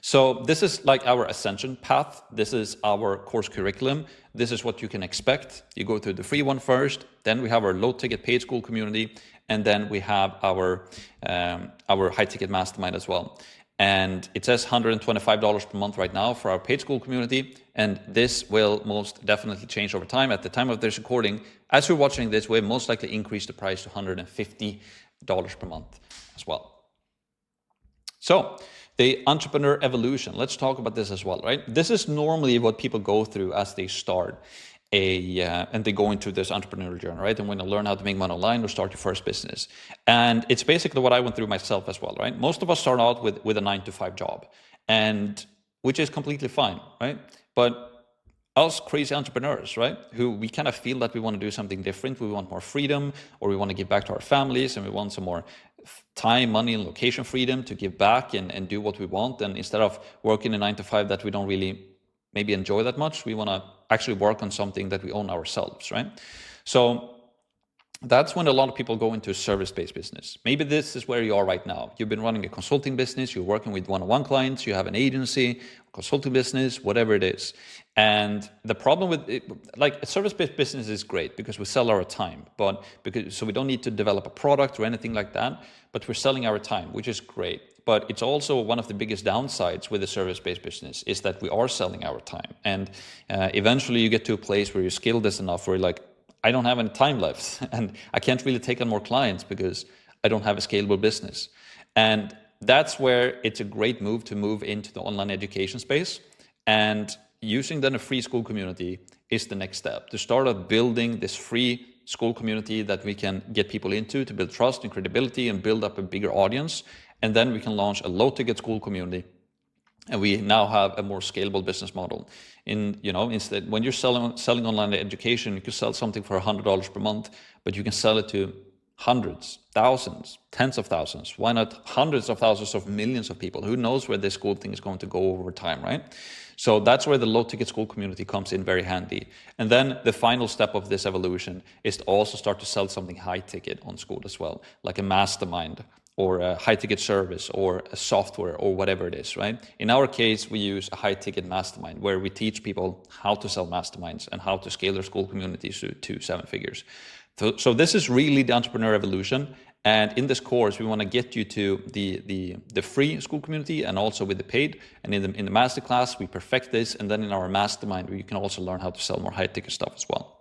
So this is like our Ascension path. This is our course curriculum. This is what you can expect. You go through the free one first, then we have our low ticket paid Skool community, and then we have our high ticket mastermind as well. And it says $125 per month right now for our paid Skool community. And this will most definitely change over time. At the time of this recording, as you're watching this, we'll most likely increase the price to $150 per month as well. So the entrepreneur evolution, let's talk about this as well, right? This is normally what people go through as they start and they go into this entrepreneurial journey, right? And when they learn how to make money online or start your first business. And it's basically what I went through myself as well, right? Most of us start out with a 9-to-5 job, and which is completely fine, right? But us crazy entrepreneurs, right? Who we kind of feel that we want to do something different. We want more freedom, or we want to give back to our families, and we want some more time, money, and location freedom to give back and do what we want. And instead of working a 9-to-5 that we don't really maybe enjoy that much, we want to actually work on something that we own ourselves, right? So that's when a lot of people go into a service-based business. Maybe this is where you are right now. You've been running a consulting business, you're working with one-on-one clients, you have an agency, consulting business, whatever it is. And the problem with it, like a service-based business is great because we sell our time, so we don't need to develop a product or anything like that, but we're selling our time, which is great. But it's also one of the biggest downsides with a service-based business is that we are selling our time. And eventually you get to a place where you're skilled enough where you're like, I don't have any time left and I can't really take on more clients because I don't have a scalable business. And that's where it's a great move to move into the online education space. And using then a free Skool community is the next step to start out building this free Skool community that we can get people into to build trust and credibility and build up a bigger audience. And then we can launch a low ticket Skool community. And we now have a more scalable business model. Instead, when you're selling online education, you can sell something for $100 per month, but you can sell it to hundreds, thousands, tens of thousands, why not hundreds of thousands of millions of people? Who knows where this Skool thing is going to go over time, right? So that's where the low-ticket Skool community comes in very handy. And then the final step of this evolution is to also start to sell something high-ticket on Skool as well, like a mastermind or a high-ticket service or a software or whatever it is, right? In our case, we use a high-ticket mastermind where we teach people how to sell masterminds and how to scale their Skool communities to 7 figures. So this is really the entrepreneur evolution. And in this course, we want to get you to the free Skool community and also with the paid. And in the masterclass, we perfect this. And then in our mastermind, you can also learn how to sell more high-ticket stuff as well.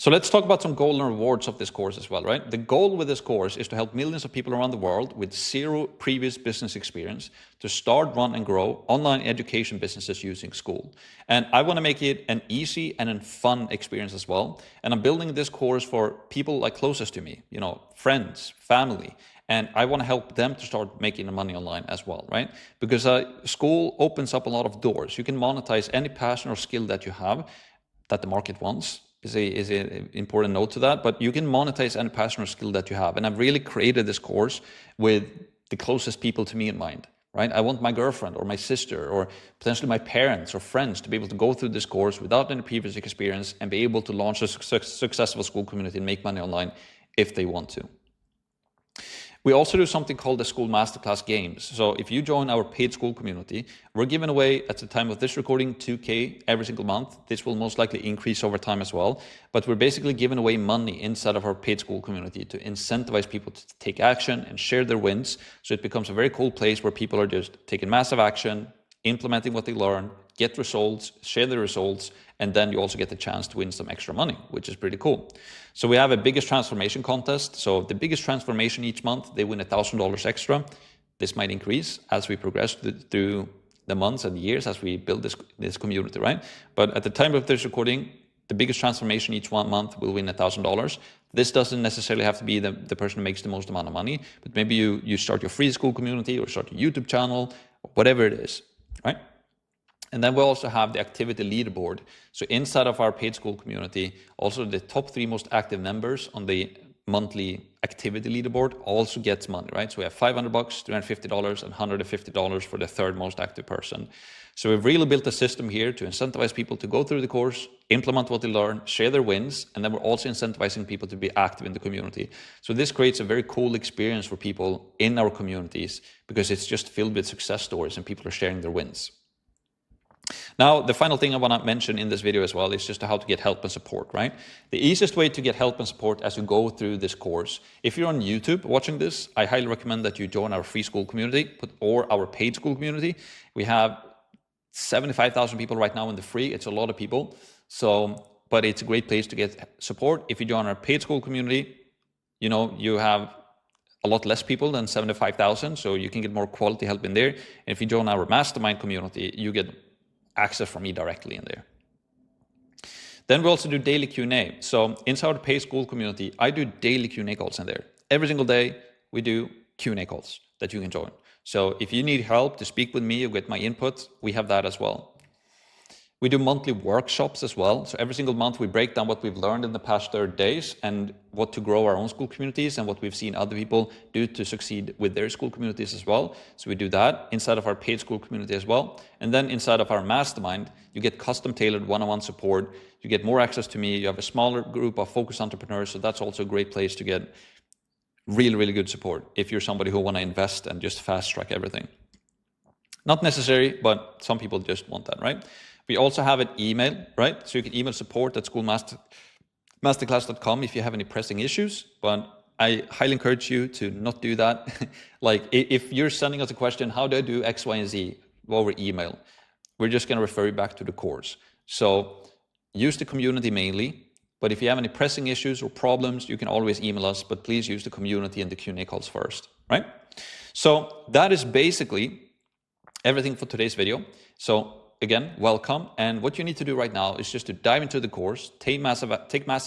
So let's talk about some goal and rewards of this course as well, right? The goal with this course is to help millions of people around the world with 0 previous business experience to start, run, and grow online education businesses using Skool. And I want to make it an easy and a fun experience as well. And I'm building this course for people like closest to me, you know, friends, family. And I want to help them to start making money online as well, right? Because Skool opens up a lot of doors. You can monetize any passion or skill that you have that the market wants. Is an important note to that, but you can monetize any passion or skill that you have. And I've really created this course with the closest people to me in mind, right? I want my girlfriend or my sister or potentially my parents or friends to be able to go through this course without any previous experience and be able to launch a successful Skool community and make money online if they want to. We also do something called the Skool Masterclass Games. So if you join our paid Skool community, we're giving away, at the time of this recording, $2,000 every single month. This will most likely increase over time as well. But we're basically giving away money inside of our paid Skool community to incentivize people to take action and share their wins. So it becomes a very cool place where people are just taking massive action, implementing what they learn, get results, share the results, and then you also get the chance to win some extra money, which is pretty cool. So we have a biggest transformation contest. So the biggest transformation each month, they win $1,000 extra. This might increase as we progress through the months and the years as we build this community, right? But at the time of this recording, the biggest transformation each 1 month will win $1,000. This doesn't necessarily have to be the person who makes the most amount of money, but maybe you start your free Skool community or start a YouTube channel, whatever it is, right? And then we also have the activity leaderboard. So inside of our paid Skool community, also the top 3 most active members on the monthly activity leaderboard also gets money, right? So we have $500, $350, and $150 for the 3rd most active person. So we've really built a system here to incentivize people to go through the course, implement what they learn, share their wins, and then we're also incentivizing people to be active in the community. So this creates a very cool experience for people in our communities because it's just filled with success stories and people are sharing their wins. Now, the final thing I want to mention in this video as well is just how to get help and support, right? The easiest way to get help and support as you go through this course, if you're on YouTube watching this, I highly recommend that you join our free Skool community or our paid Skool community. We have 75,000 people right now in the free. It's a lot of people. But it's a great place to get support. If you join our paid Skool community, you know, you have a lot less people than 75,000, so you can get more quality help in there. And if you join our mastermind community, you get access from me directly in there. Then we also do daily Q&A. So inside the paid Skool community, I do daily Q&A calls in there. Every single day, we do Q&A calls that you can join. So if you need help to speak with me or get my input, we have that as well. We do monthly workshops as well. So every single month, we break down what we've learned in the past 30 days and what to grow our own Skool communities and what we've seen other people do to succeed with their Skool communities as well. So we do that inside of our paid Skool community as well. And then inside of our mastermind, you get custom tailored one-on-one support. You get more access to me. You have a smaller group of focused entrepreneurs. So that's also a great place to get really, really good support if you're somebody who want to invest and just fast track everything. Not necessary, but some people just want that, right? We also have an email, right? So you can email support@skoolmasterclass.com if you have any pressing issues, but I highly encourage you to not do that. Like if you're sending us a question, how do I do X, Y, and Z over email? We're just going to refer you back to the course. So use the community mainly, but if you have any pressing issues or problems, you can always email us, but please use the community and the Q&A calls first, right? So that is basically everything for today's video. So again, welcome. And what you need to do right now is just to dive into the course, take massive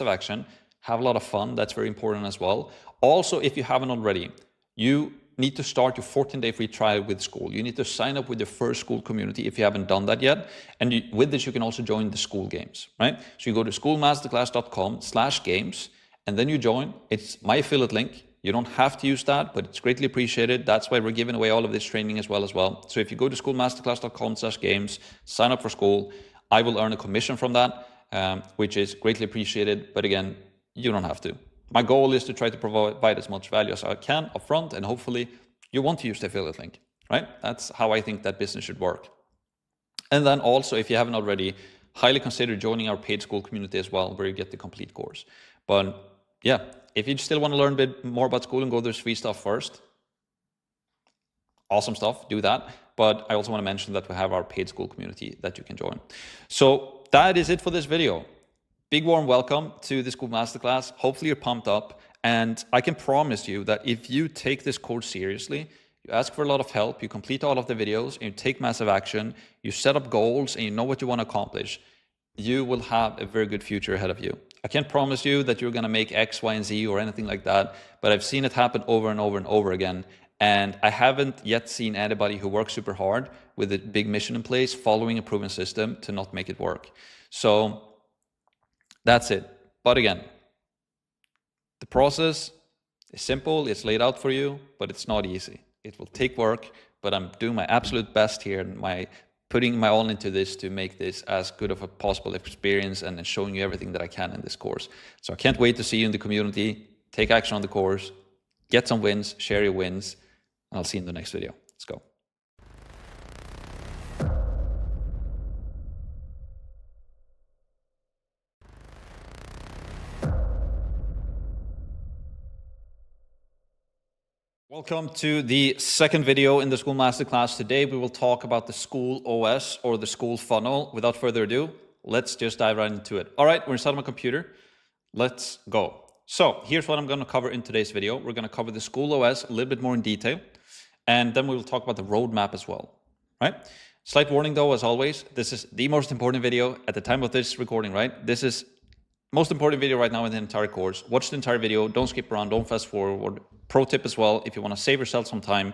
action, have a lot of fun. That's very important as well. Also, if you haven't already, you need to start your 14-day free trial with Skool. You need to sign up with your first Skool community if you haven't done that yet. And with this, you can also join the Skool games, right? So you go to skoolmasterclass.com/games, and then you join. It's my affiliate link. You don't have to use that, but it's greatly appreciated. That's why we're giving away all of this training as well. So if you go to skoolmasterclass.com/games, sign up for Skool, I will earn a commission from that, which is greatly appreciated. But again, you don't have to. My goal is to try to provide as much value as I can upfront, and hopefully you want to use the affiliate link, right? That's how I think that business should work. And then also, if you haven't already, highly consider joining our paid Skool community as well, where you get the complete course. But yeah, if you still want to learn a bit more about Skool and go through free stuff first, awesome stuff, do that. But I also want to mention that we have our paid Skool community that you can join. So that is it for this video. Big warm welcome to the Skool Masterclass. Hopefully you're pumped up, and I can promise you that if you take this course seriously, you ask for a lot of help, you complete all of the videos, and you take massive action, you set up goals, and you know what you want to accomplish, you will have a very good future ahead of you. I can't promise you that you're going to make X, Y, and Z or anything like that, but I've seen it happen over and over and over again. And I haven't yet seen anybody who works super hard with a big mission in place, following a proven system, to not make it work. So that's it. But again, the process is simple, it's laid out for you, but it's not easy. It will take work, but I'm doing my absolute best here, and putting my all into this to make this as good of a possible experience, and then showing you everything that I can in this course. So I can't wait to see you in the community. Take action on the course, get some wins, share your wins, and I'll see you in the next video. Let's go. Welcome to the second video in the Skool Masterclass. Today we will talk about the Skool OS, or the Skool funnel. Without further ado, let's just dive right into it. All right, we're inside of my computer. Let's go. So here's what I'm going to cover in today's video. We're going to cover the Skool OS a little bit more in detail, and then we will talk about the roadmap as well. Right? Slight warning though, as always, this is the most important video at the time of this recording, right? This is most important video right now in the entire course. Watch the entire video, don't skip around, don't fast forward. Pro tip as well, if you want to save yourself some time,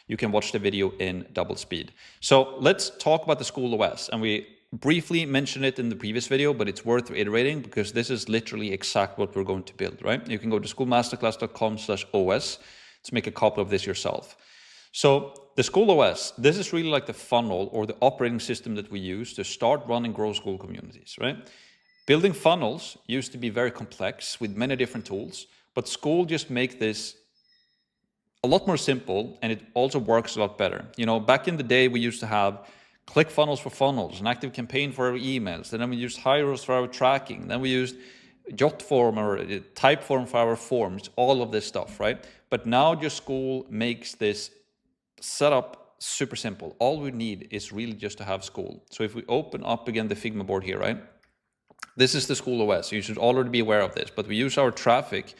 you can watch the video in double speed. So let's talk about the Skool OS. And we briefly mentioned it in the previous video, but it's worth reiterating because this is literally exactly what we're going to build, right? You can go to skoolmasterclass.com/OS to make a copy of this yourself. So the Skool OS, this is really like the funnel or the operating system that we use to start, run, and grow Skool communities, right? Building funnels used to be very complex with many different tools, but Skool just make this a lot more simple, and it also works a lot better. You know, back in the day, we used to have ClickFunnels for funnels, an active campaign for our emails, and then we used Hyros for our tracking, then we used Jotform or Typeform for our forms, all of this stuff, right? But now just Skool makes this setup super simple. All we need is really just to have Skool. So if we open up again the Figma board here, right? This is the Skool OS. You should already be aware of this, but we use our traffic,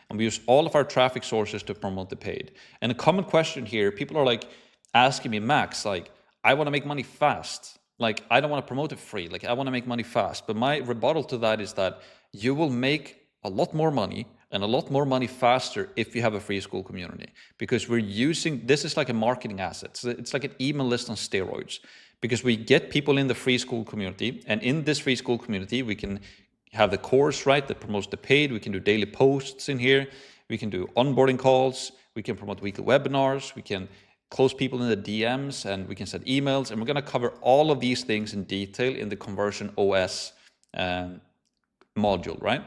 and we use all of our traffic sources to promote the paid. And a common question here, people are like asking me, Max, like, I want to make money fast. Like, I don't want to promote it free. Like, I want to make money fast. But my rebuttal to that is that you will make a lot more money, and a lot more money faster, if you have a free Skool community. Because we're using, this is like a marketing asset. So it's like an email list on steroids. Because we get people in the free Skool community, and in this free Skool community, we can have the course, right, that promotes the paid. We can do daily posts in here. We can do onboarding calls. We can promote weekly webinars. We can close people in the DMs, and we can send emails. And we're going to cover all of these things in detail in the Conversion OS module, right?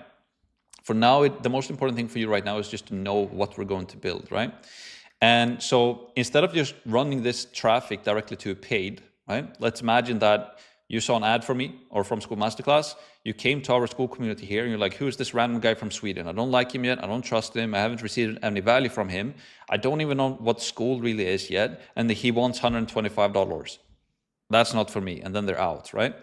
For now, the most important thing for you right now is just to know what we're going to build, right? And so instead of just running this traffic directly to a paid, right? Let's imagine that you saw an ad from me or from Skool Masterclass. You came to our Skool community here, and you're like, who is this random guy from Sweden? I don't like him yet. I don't trust him. I haven't received any value from him. I don't even know what Skool really is yet. And he wants $125. That's not for me. And then they're out, right?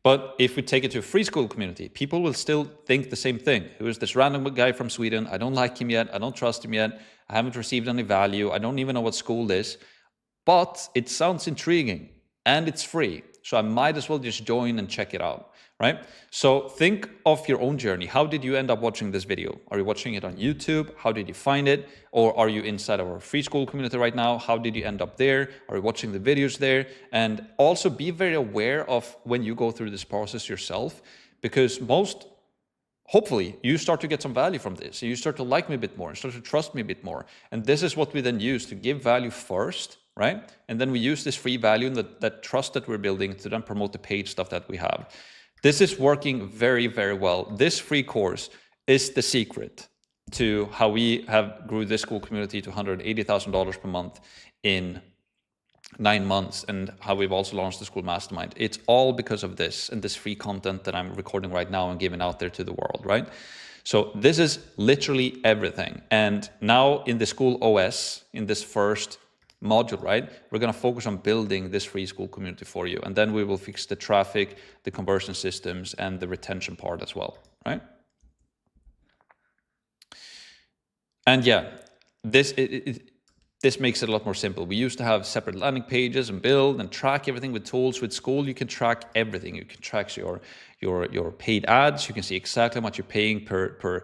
But if we take it to a free Skool community, people will still think the same thing. Who is this random guy from Sweden? I don't like him yet. I don't trust him yet. I haven't received any value. I don't even know what Skool is. But it sounds intriguing, and it's free. So I might as well just join and check it out, right? So think of your own journey. How did you end up watching this video? Are you watching it on YouTube? How did you find it? Or are you inside of our free Skool community right now? How did you end up there? Are you watching the videos there? And also be very aware of when you go through this process yourself, because most hopefully you start to get some value from this. You start to like me a bit more and start to trust me a bit more. And this is what we then use to give value first, right? And then we use this free value and that trust that we're building to then promote the paid stuff that we have. This is working very, very well. This free course is the secret to how we have grew this Skool community to $180,000 per month in 9 months, and how we've also launched the Skool Mastermind. It's all because of this and this free content that I'm recording right now and giving out there to the world, right? So this is literally everything. And now in the Skool OS, in this first module, right, we're going to focus on building this free Skool community for you. And then we will fix the traffic, the conversion systems, and the retention part as well, right? And yeah, this makes it a lot more simple. We used to have separate landing pages and build and track everything with tools. With Skool, you can track everything. You can track your paid ads. You can see exactly how much you're paying per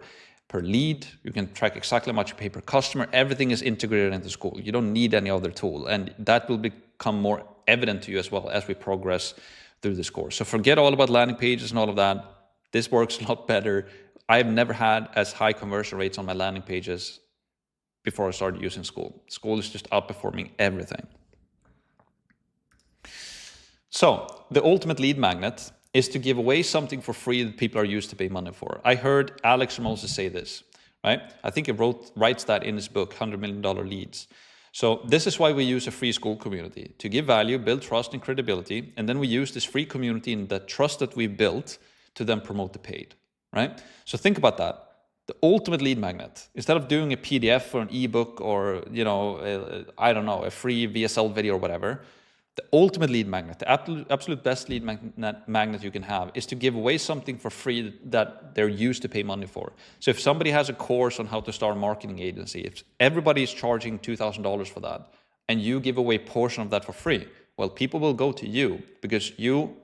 lead. You can track exactly how much you pay per customer. Everything is integrated into Skool. You don't need any other tool. And that will become more evident to you as well as we progress through this course. So forget all about landing pages and all of that. This works a lot better. I've never had as high conversion rates on my landing pages before I started using Skool. Skool is just outperforming everything. So the ultimate lead magnet is to give away something for free that people are used to pay money for. I heard Alex Ramosi say this, right? I think he writes that in his book, $100 Million Leads. So this is why we use a free Skool community, to give value, build trust and credibility, and then we use this free community and that trust that we've built to then promote the paid, right? So think about that. The ultimate lead magnet, instead of doing a PDF or an ebook or, I don't know, a free VSL video or whatever, the ultimate lead magnet, the absolute best lead magnet you can have is to give away something for free that they're used to pay money for. So if somebody has a course on how to start a marketing agency, if everybody is charging $2,000 for that, and you give away a portion of that for free, well, people will go to you because you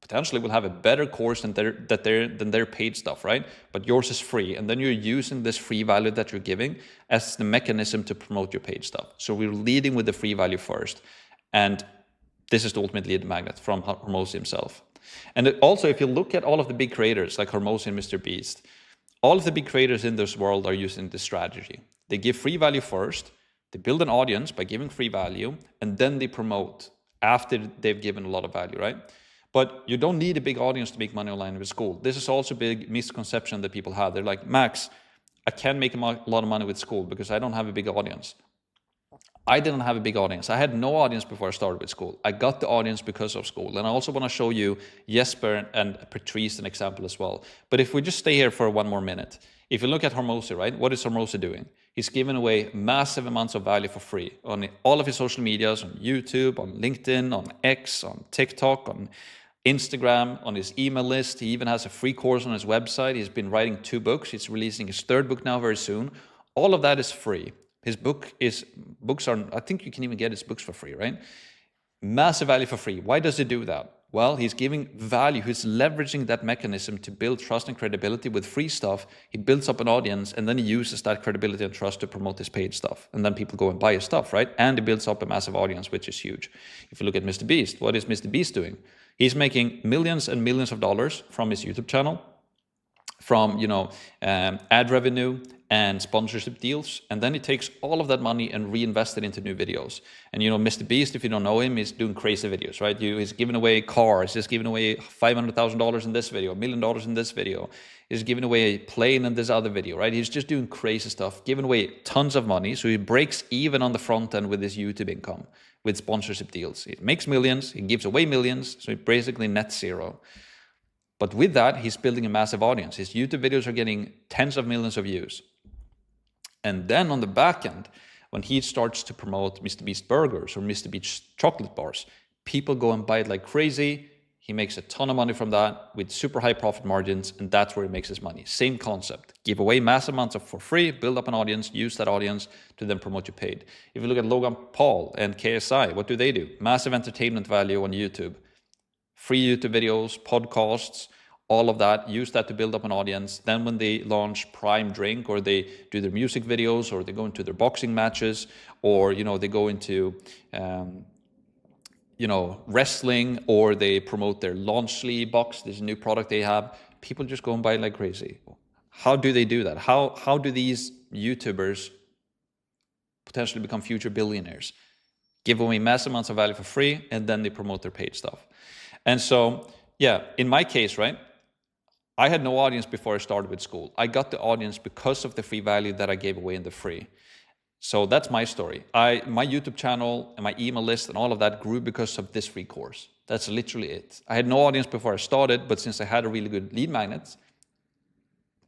potentially will have a better course than their paid stuff, right? But yours is free, and then you're using this free value that you're giving as the mechanism to promote your paid stuff. So we're leading with the free value first, and this is the ultimate lead magnet from Ramosi himself. And also, if you look at all of the big creators like Ramosi and Mr. Beast, all of the big creators in this world are using this strategy. They give free value first, they build an audience by giving free value, and then they promote after they've given a lot of value, right? But you don't need a big audience to make money online with Skool. This is also a big misconception that people have. They're like, Max, I can't make a lot of money with Skool because I don't have a big audience. I didn't have a big audience. I had no audience before I started with Skool. I got the audience because of Skool. And I also want to show you Jesper and Patrice an example as well. But if we just stay here for one more minute, if you look at Ramosi, right? What is Ramosi doing? He's giving away massive amounts of value for free on all of his social medias, on YouTube, on LinkedIn, on X, on TikTok, on Instagram, on his email list. He even has a free course on his website. He's been writing 2 books. He's releasing his 3rd book now very soon. All of that is free. His books are, I think you can even get his books for free, right? Massive value for free. Why does he do that? Well, he's giving value. He's leveraging that mechanism to build trust and credibility with free stuff. He builds up an audience, and then he uses that credibility and trust to promote his paid stuff. And then people go and buy his stuff, right? And he builds up a massive audience, which is huge. If you look at Mr. Beast, what is Mr. Beast doing? He's making millions and millions of dollars from his YouTube channel, from ad revenue and sponsorship deals, and then he takes all of that money and reinvests it into new videos. And Mr. Beast, if you don't know him, is doing crazy videos, right? He's giving away cars, he's giving away $500,000 in this video, $1 million in this video, he's giving away a plane in this other video, right? He's just doing crazy stuff, giving away tons of money, so he breaks even on the front end with his YouTube income, with sponsorship deals. He makes millions, he gives away millions, so he basically net zero. But with that, he's building a massive audience. His YouTube videos are getting tens of millions of views. And then on the back end, when he starts to promote Mr. Beast burgers or Mr. Beast chocolate bars, people go and buy it like crazy. He makes a ton of money from that with super high profit margins, and that's where he makes his money. Same concept. Give away massive amounts of for free, build up an audience, use that audience to then promote your paid. If you look at Logan Paul and KSI, what do? Massive entertainment value on YouTube. Free YouTube videos, podcasts, all of that, use that to build up an audience. Then when they launch Prime Drink, or they do their music videos, or they go into their boxing matches, or they go into wrestling, or they promote their launch sleeve box, this new product they have, people just go and buy like crazy. How do they do that? How do these YouTubers potentially become future billionaires? Give away massive amounts of value for free, and then they promote their paid stuff. And so, yeah, in my case, right, I had no audience before I started with Skool. I got the audience because of the free value that I gave away in the free. So that's my story. My YouTube channel and my email list and all of that grew because of this free course. That's literally it. I had no audience before I started, but since I had a really good lead magnet,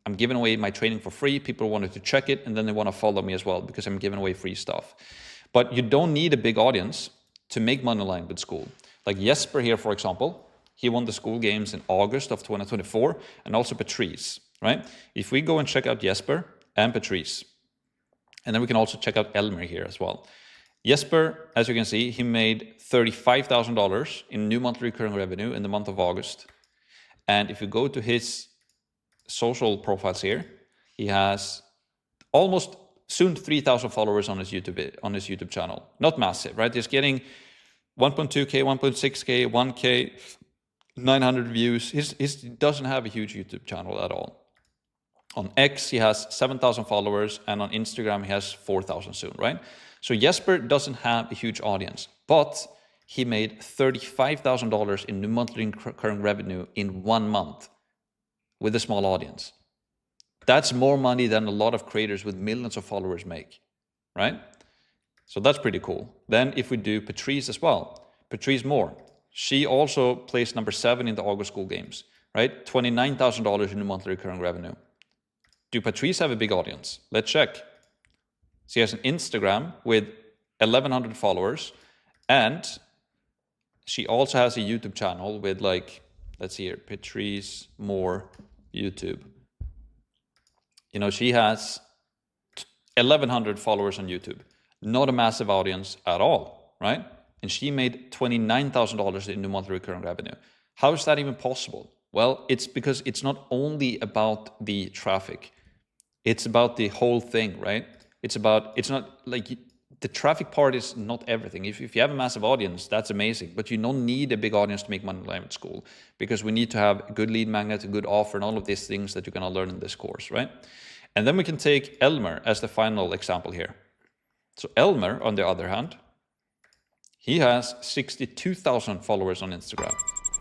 I'm giving away my training for free. People wanted to check it, and then they want to follow me as well because I'm giving away free stuff. But you don't need a big audience to make money online with Skool. Like Jesper here, for example, he won the Skool Games in August of 2024, and also Patrice, right? If we go and check out Jesper and Patrice, and then we can also check out Elmer here as well. Jesper, as you can see, he made $35,000 in new monthly recurring revenue in the month of August. And if you go to his social profiles here, he has almost soon 3,000 followers on his YouTube channel. Not massive, right? He's getting 1.2K, 1.6K, 1K, 900 views. He doesn't have a huge YouTube channel at all. On X, he has 7,000 followers, and on Instagram, he has 4,000 soon, right? So Jesper doesn't have a huge audience, but he made $35,000 in new monthly recurring revenue in 1 month with a small audience. That's more money than a lot of creators with millions of followers make, right? So that's pretty cool. Then if we do Patrice as well, Patrice Moore, she also placed number 7 in the August Skool Games, right? $29,000 in new monthly recurring revenue. Do Patrice have a big audience? Let's check. She has an Instagram with 1,100 followers, and she also has a YouTube channel with like, let's see here, Patrice Moore YouTube. You know, she has 1,100 followers on YouTube. Not a massive audience at all, right? And she made $29,000 in new monthly recurring revenue. How is that even possible? Well, it's because it's not only about the traffic. It's about the whole thing, right? It's not like the traffic part is not everything. If you have a massive audience, that's amazing. But you don't need a big audience to make money online at Skool, because we need to have a good lead magnet, a good offer, and all of these things that you're going to learn in this course, right? And then we can take Elmer as the final example here. So Elmer, on the other hand, he has 62,000 followers on Instagram,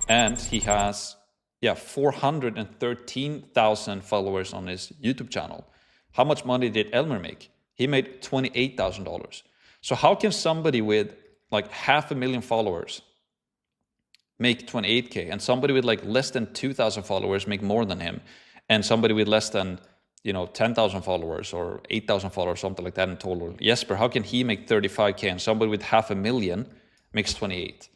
and he has 413,000 followers on his YouTube channel. How much money did Elmer make? He made $28,000. So how can somebody with like 500,000 followers make 28K, and somebody with like less than 2,000 followers make more than him, and somebody with less than 10,000 followers or 8,000 followers, something like that in total? Jesper, how can he make 35K and somebody with 500,000 makes 28?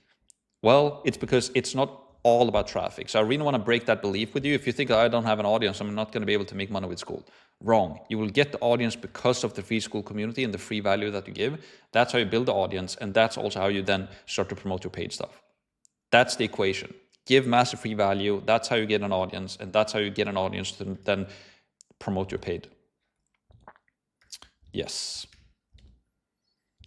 Well, it's because it's not all about traffic. So I really want to break that belief with you. If you think I don't have an audience, I'm not going to be able to make money with Skool. Wrong. You will get the audience because of the free Skool community and the free value that you give. That's how you build the audience, and that's also how you then start to promote your paid stuff. That's the equation. Give massive free value. That's how you get an audience, and that's how you get an audience to then promote your paid. Yes.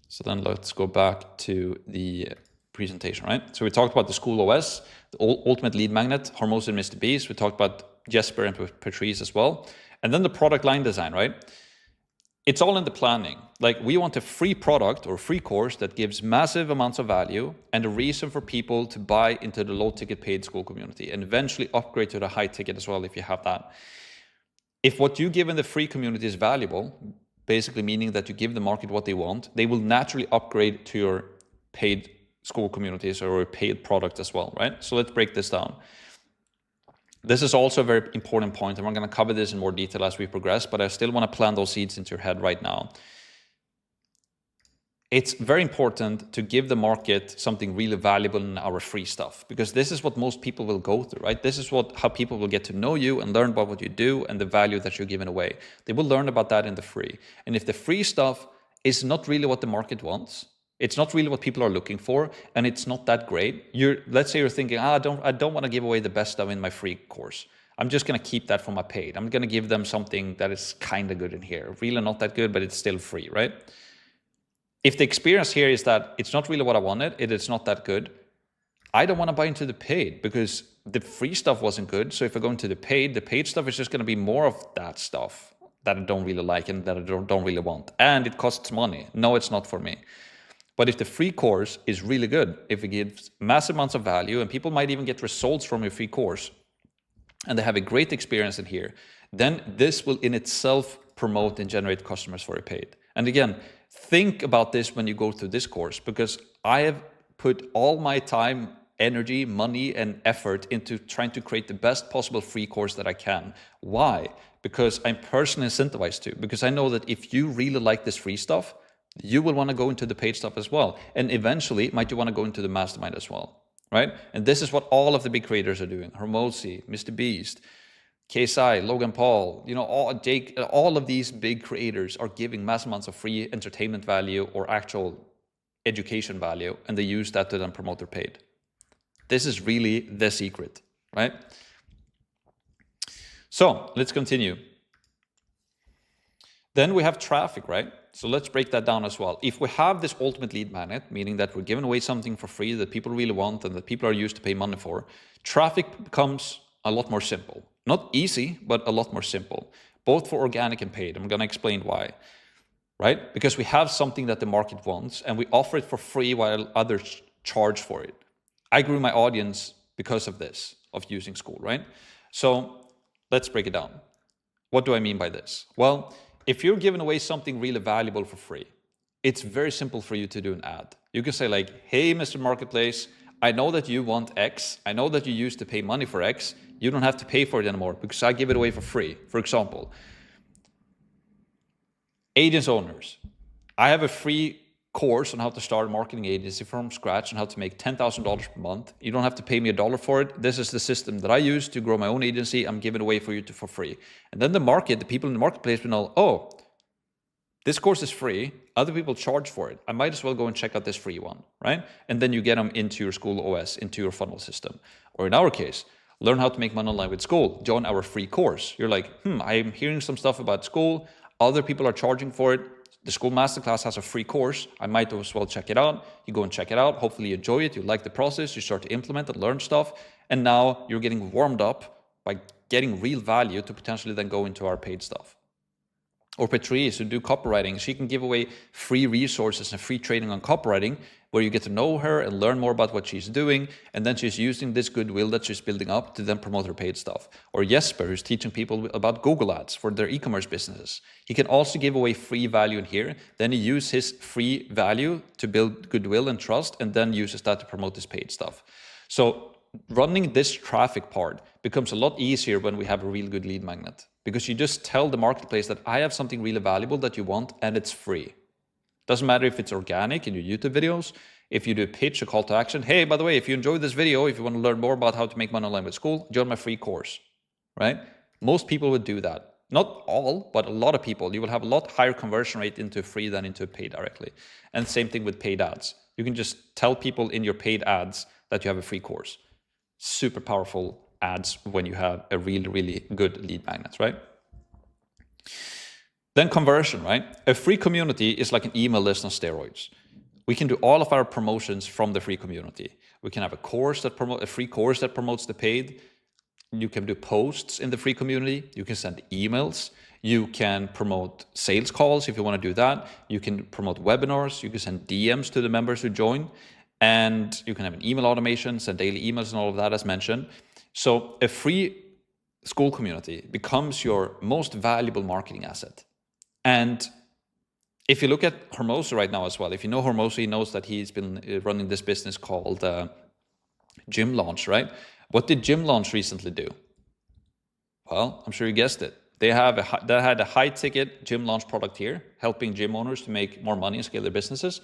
So then let's go back to the presentation, right? So we talked about the Skool OS, the ultimate lead magnet, Hormozy and Mr. Beast. We talked about Jesper and Patrice as well. And then the product line design, right? It's all in the planning. Like, we want a free product or free course that gives massive amounts of value and a reason for people to buy into the low ticket paid Skool community, and eventually upgrade to the high ticket as well if you have that. If what you give in the free community is valuable, basically meaning that you give the market what they want, they will naturally upgrade to your paid Skool communities or a paid product as well, right? So let's break this down. This is also a very important point, and we're going to cover this in more detail as we progress, but I still want to plant those seeds into your head right now. It's very important to give the market something really valuable in our free stuff, because this is what most people will go through, right? This is how people will get to know you and learn about what you do and the value that you're giving away. They will learn about that in the free. And if the free stuff is not really what the market wants, it's not really what people are looking for, and it's not that great. Let's say you're thinking, I don't want to give away the best stuff in my free course. I'm just going to keep that for my paid. I'm going to give them something that is kind of good in here. Really not that good, but it's still free, right? If the experience here is that it's not really what I wanted, it is not that good, I don't want to buy into the paid, because the free stuff wasn't good. So if I go into the paid stuff is just going to be more of that stuff that I don't really like and that I don't really want. And it costs money. No, it's not for me. But if the free course is really good, if it gives massive amounts of value and people might even get results from your free course and they have a great experience in here, then this will in itself promote and generate customers for a paid. And again, think about this when you go through this course, because I have put all my time, energy, money, and effort into trying to create the best possible free course that I can. Why? Because I'm personally incentivized to, because I know that if you really like this free stuff, you will want to go into the paid stuff as well. And eventually, might you want to go into the mastermind as well, right? And this is what all of the big creators are doing. Hormozy, Mr. Beast, KSI, Logan Paul, you know, all of these big creators are giving massive amounts of free entertainment value or actual education value, and they use that to then promote their paid. This is really the secret, right? So let's continue. Then we have traffic, right? So let's break that down as well. If we have this ultimate lead magnet, meaning that we're giving away something for free that people really want and that people are used to pay money for, traffic becomes a lot more simple. Not easy, but a lot more simple, both for organic and paid. I'm going to explain why, right? Because we have something that the market wants and we offer it for free while others charge for it. I grew my audience because of this, of using Skool, right? So let's break it down. What do I mean by this? Well, if you're giving away something really valuable for free, it's very simple for you to do an ad. You can say like, hey, Mr. Marketplace, I know that you want X. I know that you used to pay money for X. You don't have to pay for it anymore because I give it away for free. For example, agents owners. I have a free course on how to start a marketing agency from scratch and how to make $10,000 per month. You don't have to pay me $1 for it. This is the system that I use to grow my own agency. I'm giving it away for you for free. And then the people in the marketplace will know, oh, this course is free. Other people charge for it. I might as well go and check out this free one, right? And then you get them into your Skool OS, into your funnel system. Or in our case, learn how to make money online with Skool. Join our free course. You're like, I'm hearing some stuff about Skool. Other people are charging for it. The Skool Masterclass has a free course. I might as well check it out. You go and check it out. Hopefully you enjoy it. You like the process. You start to implement and learn stuff. And now you're getting warmed up by getting real value to potentially then go into our paid stuff. Or Patrice, who do copywriting, she can give away free resources and free training on copywriting where you get to know her and learn more about what she's doing. And then she's using this goodwill that she's building up to then promote her paid stuff. Or Jesper, who's teaching people about Google Ads for their e-commerce businesses. He can also give away free value in here. Then he uses his free value to build goodwill and trust and then uses that to promote his paid stuff. So running this traffic part becomes a lot easier when we have a real good lead magnet. Because you just tell the marketplace that I have something really valuable that you want and it's free. Doesn't matter if it's organic in your YouTube videos, if you do a pitch, a call to action. Hey, by the way, if you enjoyed this video, if you want to learn more about how to make money online with Skool, join my free course, right? Most people would do that. Not all, but a lot of people. You will have a lot higher conversion rate into free than into paid directly. And same thing with paid ads. You can just tell people in your paid ads that you have a free course. Super powerful ads when you have a really, really good lead magnet, right? Then conversion, right? A free community is like an email list on steroids. We can do all of our promotions from the free community. We can have a free course that promotes the paid. You can do posts in the free community. You can send emails. You can promote sales calls if you want to do that. You can promote webinars. You can send DMs to the members who join. And you can have an email automation, send daily emails and all of that as mentioned. So a free Skool community becomes your most valuable marketing asset. And if you look at Hormozy right now as well, if you know Hormozy, he knows that he's been running this business called Gym Launch, right? What did Gym Launch recently do? Well, I'm sure you guessed it. They had a high-ticket Gym Launch product here, helping gym owners to make more money and scale their businesses.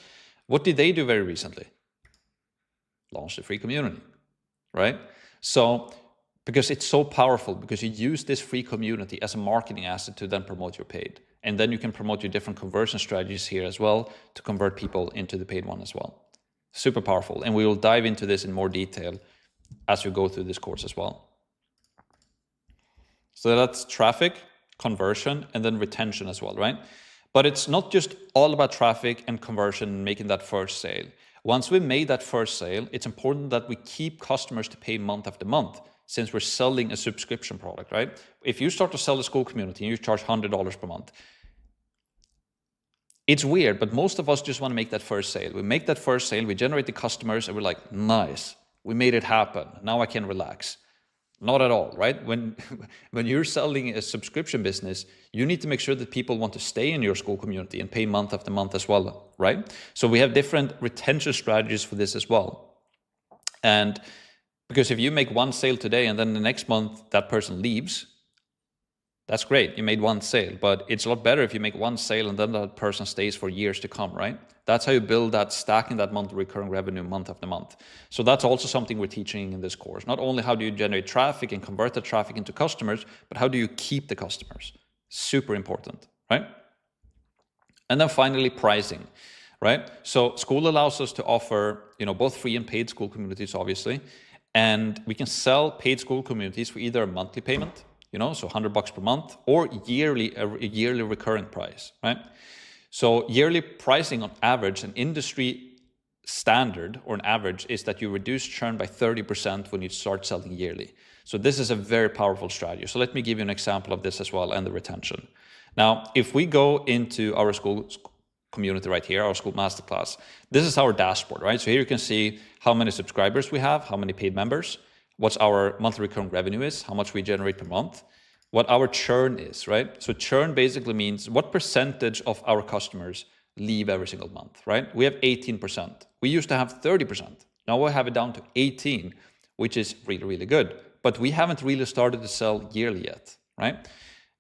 What did they do very recently? Launched a free community, right? So, because it's so powerful, because you use this free community as a marketing asset to then promote your paid. And then you can promote your different conversion strategies here as well to convert people into the paid one as well. Super powerful. And we will dive into this in more detail as we go through this course as well. So that's traffic, conversion, and then retention as well, right? But it's not just all about traffic and conversion and making that first sale. Once we made that first sale, it's important that we keep customers to pay month after month, since we're selling a subscription product, right? If you start to sell the Skool community and you charge $100 per month, it's weird, but most of us just want to make that first sale. We make that first sale, we generate the customers, and we're like, nice, we made it happen. Now I can relax. Not at all, right? When you're selling a subscription business, you need to make sure that people want to stay in your Skool community and pay month after month as well, right? So we have different retention strategies for this as well. And because if you make one sale today and then the next month that person leaves, that's great, you made one sale, but it's a lot better if you make one sale and then that person stays for years to come, right? That's how you build that stacking that monthly recurring revenue month after month. So that's also something we're teaching in this course. Not only how do you generate traffic and convert the traffic into customers, but how do you keep the customers? Super important, right? And then finally, pricing, right? So Skool allows us to offer, both free and paid Skool communities, obviously, and we can sell paid Skool communities for either a monthly payment, so $100 per month, or a yearly recurring price, right? So yearly pricing on average, an industry standard or an average is that you reduce churn by 30% when you start selling yearly. So this is a very powerful strategy. So let me give you an example of this as well, and the retention. Now, if we go into our Skool community right here, our Skool Masterclass, this is our dashboard, right? So here you can see how many subscribers we have, how many paid members, what our monthly recurring revenue is, how much we generate per month, what our churn is, right? So churn basically means what percentage of our customers leave every single month, right? We have 18%. We used to have 30%. Now we have it down to 18, which is really, really good. But we haven't really started to sell yearly yet, right?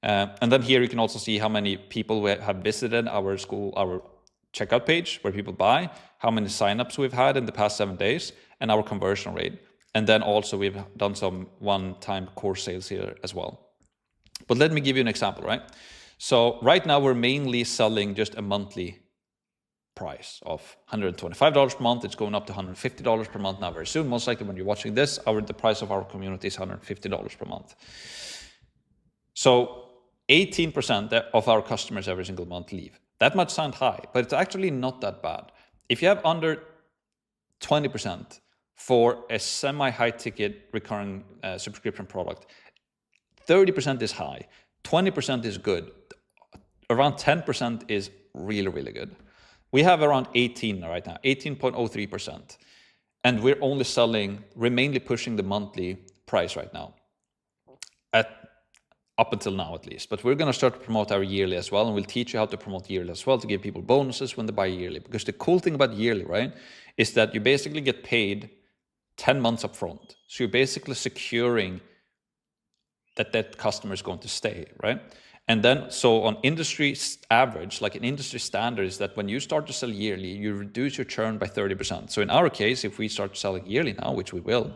And then here you can also see how many people have visited our checkout page where people buy, how many signups we've had in the past 7 days, and our conversion rate. And then also we've done some one-time course sales here as well. But let me give you an example, right? So right now we're mainly selling just a monthly price of $125 per month. It's going up to $150 per month now very soon. Most likely when you're watching this, the price of our community is $150 per month. So 18% of our customers every single month leave. That might sound high, but it's actually not that bad. If you have under 20% for a semi-high ticket recurring subscription product, 30% is high, 20% is good, around 10% is really, really good. We have around 18 right now, 18.03%. And we're mainly pushing the monthly price right now, up until now at least. But we're going to start to promote our yearly as well, and we'll teach you how to promote yearly as well to give people bonuses when they buy yearly. Because the cool thing about yearly, right, is that you basically get paid 10 months up front. So you're basically securing that customer is going to stay, right? And then, so on industry average, like an industry standard is that when you start to sell yearly, you reduce your churn by 30%. So in our case, if we start selling yearly now, which we will,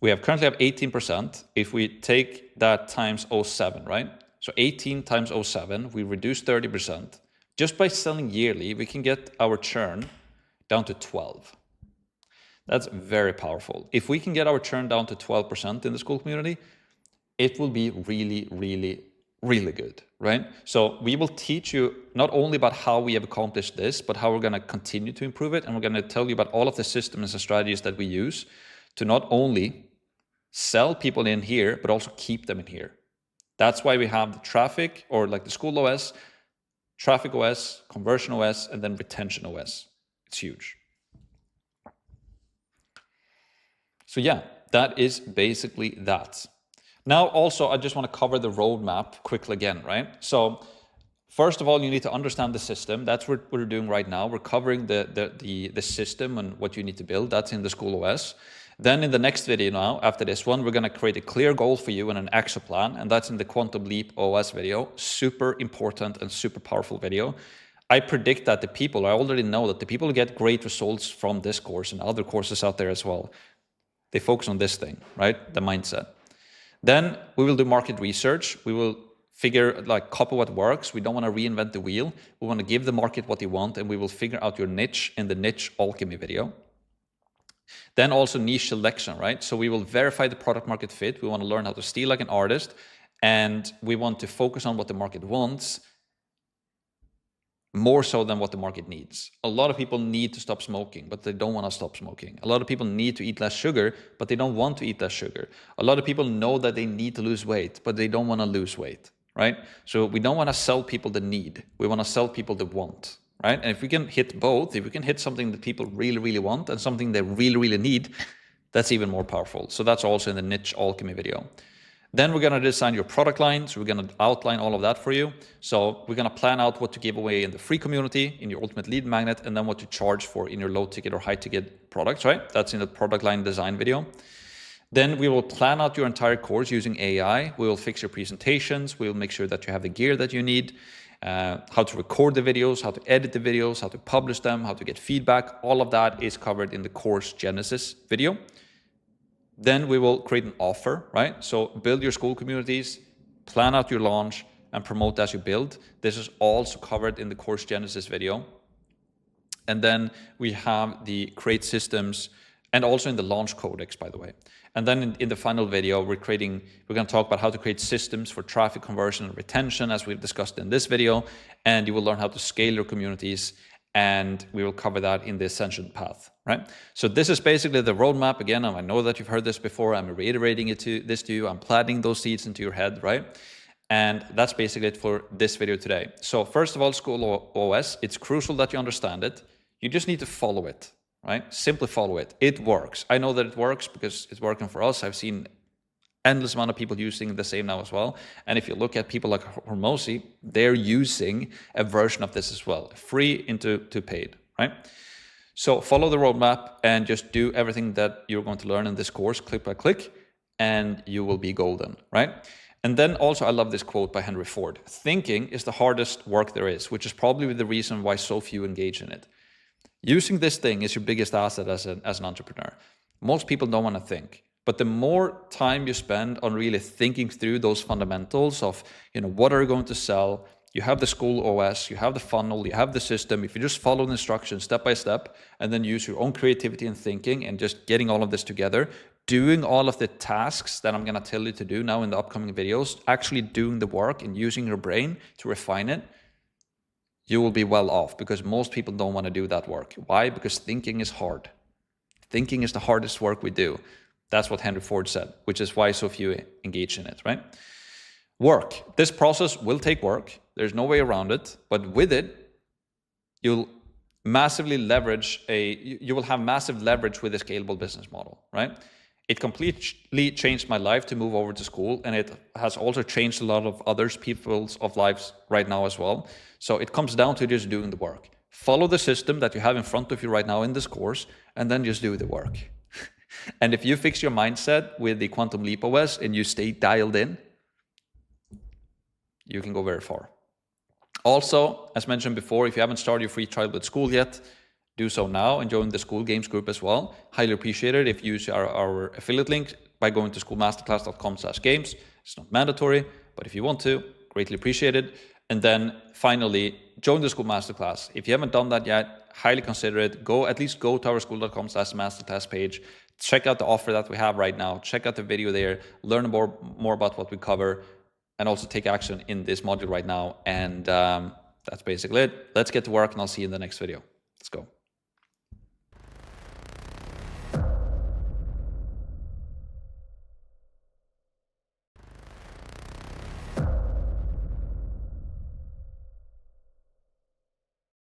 we currently have 18%. If we take that times 0.7, right? So 18 times 0.7, we reduce 30%. Just by selling yearly, we can get our churn down to 12. That's very powerful. If we can get our churn down to 12% in the Skool community, it will be really, really, really good, right? So we will teach you not only about how we have accomplished this, but how we're going to continue to improve it. And we're going to tell you about all of the systems and strategies that we use to not only sell people in here, but also keep them in here. That's why we have the traffic, or like the Skool OS, traffic OS, conversion OS, and then retention OS. It's huge. So yeah, that is basically that. Now also, I just want to cover the roadmap quickly again, right? So first of all, you need to understand the system. That's what we're doing right now. We're covering the system and what you need to build. That's in the Skool OS. Then in the next video now, after this one, we're going to create a clear goal for you and an action plan. And that's in the Quantum Leap OS video. Super important and super powerful video. I predict that I already know that the people who get great results from this course and other courses out there as well, they focus on this thing, right? The mindset. Then we will do market research. We will copy what works. We don't want to reinvent the wheel. We want to give the market what they want, and we will figure out your niche in the niche alchemy video. Then also niche selection, right? So we will verify the product market fit. We want to learn how to steal like an artist, and we want to focus on what the market wants more so than what the market needs. A lot of people need to stop smoking, but they don't want to stop smoking. A lot of people need to eat less sugar, but they don't want to eat less sugar. A lot of people know that they need to lose weight, but they don't want to lose weight, right? So we don't want to sell people the need. We want to sell people the want, right? And if we can hit both, if we can hit something that people really, really want and something they really, really need, that's even more powerful. So that's also in the niche alchemy video. Then we're going to design your product line. So we're going to outline all of that for you. So we're going to plan out what to give away in the free community, in your ultimate lead magnet, and then what to charge for in your low ticket or high ticket products, right? That's in the product line design video. Then we will plan out your entire course using AI. We will fix your presentations. We will make sure that you have the gear that you need, how to record the videos, how to edit the videos, how to publish them, how to get feedback. All of that is covered in the course Genesis video. Then we will create an offer, right? So build your Skool communities, plan out your launch, and promote as you build. This is also covered in the course Genesis video. And then we have the create systems, and also in the launch codex, by the way. And then in the final video, we're going to talk about how to create systems for traffic conversion and retention, as we've discussed in this video. And you will learn how to scale your communities, and we will cover that in the Ascension path, right? So this is basically the roadmap. Again, I know that you've heard this before. I'm reiterating this to you. I'm planting those seeds into your head, right? And that's basically it for this video today. So first of all, Skool OS, it's crucial that you understand it. You just need to follow it, right? Simply follow it. It works. I know that it works because it's working for us. I've seen endless amount of people using the same now as well. And if you look at people like Hormozy, they're using a version of this as well, free into paid, right? So follow the roadmap and just do everything that you're going to learn in this course, click by click, and you will be golden, right? And then also, I love this quote by Henry Ford: thinking is the hardest work there is, which is probably the reason why so few engage in it. Using this thing is your biggest asset as an entrepreneur. Most people don't want to think. But the more time you spend on really thinking through those fundamentals of, what are you going to sell? You have the Skool OS, you have the funnel, you have the system. If you just follow the instructions step by step and then use your own creativity and thinking and just getting all of this together, doing all of the tasks that I'm going to tell you to do now in the upcoming videos, actually doing the work and using your brain to refine it, you will be well off, because most people don't want to do that work. Why? Because thinking is hard. Thinking is the hardest work we do. That's what Henry Ford said, which is why so few engage in it, right? Work. This process will take work. There's no way around it. But with it, you'll massively you will have massive leverage with a scalable business model, right? It completely changed my life to move over to Skool, and it has also changed a lot of people's lives right now as well. So it comes down to just doing the work. Follow the system that you have in front of you right now in this course, and then just do the work. And if you fix your mindset with the Quantum Leap OS and you stay dialed in, you can go very far. Also, as mentioned before, if you haven't started your free trial with Skool yet, do so now and join the Skool Games group as well. Highly appreciated if you use our affiliate link by going to skoolmasterclass.com/games. It's not mandatory, but if you want to, greatly appreciated. And then finally, join the Skool Masterclass. If you haven't done that yet, highly consider it. At least go to our skool.com/masterclass page. Check out the offer that we have right now. Check out the video there. Learn more about what we cover, and also take action in this module right now. And that's basically it. Let's get to work, and I'll see you in the next video. Let's go.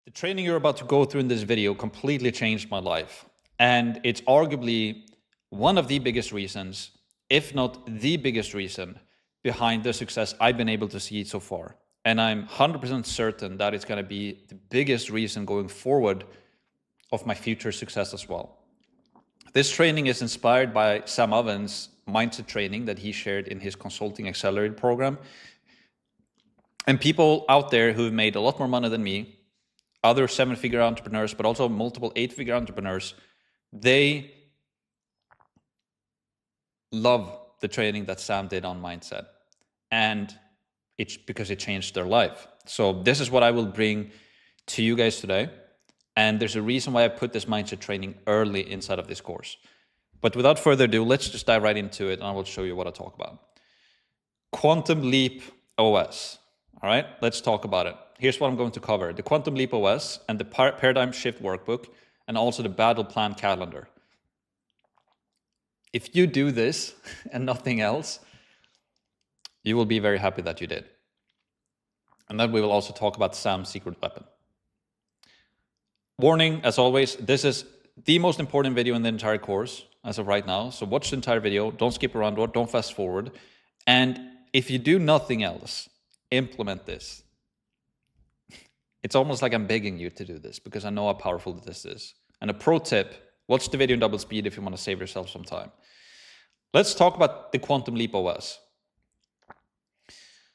The training you're about to go through in this video completely changed my life. And it's arguably one of the biggest reasons, if not the biggest reason, behind the success I've been able to see so far. And I'm 100% certain that it's going to be the biggest reason going forward of my future success as well. This training is inspired by Sam Ovens' mindset training that he shared in his Consulting Accelerator program. And people out there who've made a lot more money than me, other 7-figure entrepreneurs, but also multiple 8-figure entrepreneurs, they love the training that Sam did on mindset. And it's because it changed their life. So this is what I will bring to you guys today. And there's a reason why I put this mindset training early inside of this course. But without further ado, let's just dive right into it, and I will show you what I talk about. Quantum Leap OS. All right, let's talk about it. here's what I'm going to cover: the Quantum Leap OS and the Paradigm Shift Workbook, and also the Battle Plan Calendar. If you do this and nothing else, you will be very happy that you did. And then we will also talk about Sam's secret weapon. Warning, as always, this is the most important video in the entire course as of right now. So watch the entire video, don't skip around, don't fast forward. And if you do nothing else, implement this. It's almost like I'm begging you to do this because I know how powerful this is. And a pro tip, watch the video in double speed if you want to save yourself some time. Let's talk about the Quantum Leap OS.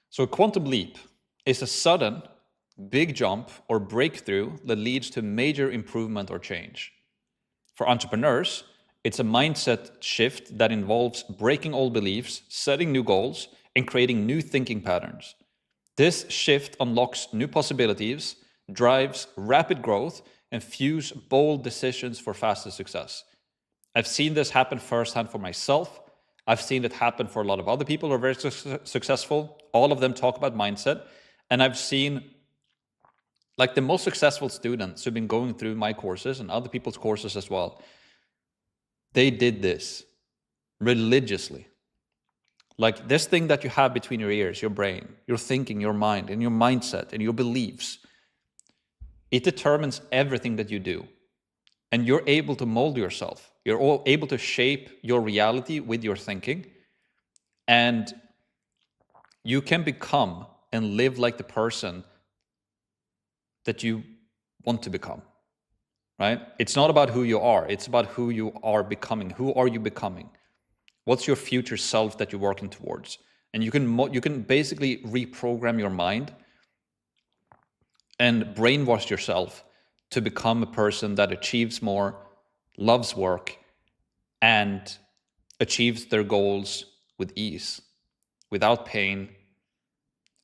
So a quantum leap is a sudden big jump or breakthrough that leads to major improvement or change. For entrepreneurs, it's a mindset shift that involves breaking old beliefs, setting new goals, and creating new thinking patterns. This shift unlocks new possibilities, drives rapid growth, and fuels bold decisions for faster success. I've seen this happen firsthand for myself. I've seen it happen for a lot of other people who are very successful. All of them talk about mindset. And I've seen like the most successful students who've been going through my courses and other people's courses as well. They did this religiously. Like this thing that you have between your ears, your brain, your thinking, your mind, and your mindset, and your beliefs, it determines everything that you do. And you're able to mold yourself. You're all able to shape your reality with your thinking. And you can become and live like the person that you want to become, right? It's not about who you are. It's about who you are becoming. Who are you becoming? What's your future self that you're working towards? And you can basically reprogram your mind and brainwash yourself to become a person that achieves more, loves work, and achieves their goals with ease, without pain,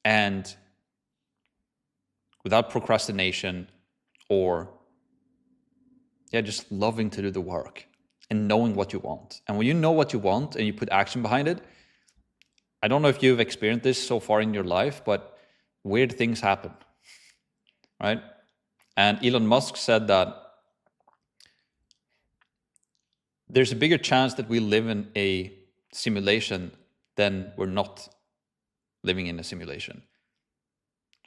and without procrastination, or just loving to do the work and knowing what you want. And when you know what you want and you put action behind it, I don't know if you've experienced this so far in your life, but weird things happen, right? And Elon Musk said that there's a bigger chance that we live in a simulation than we're not living in a simulation,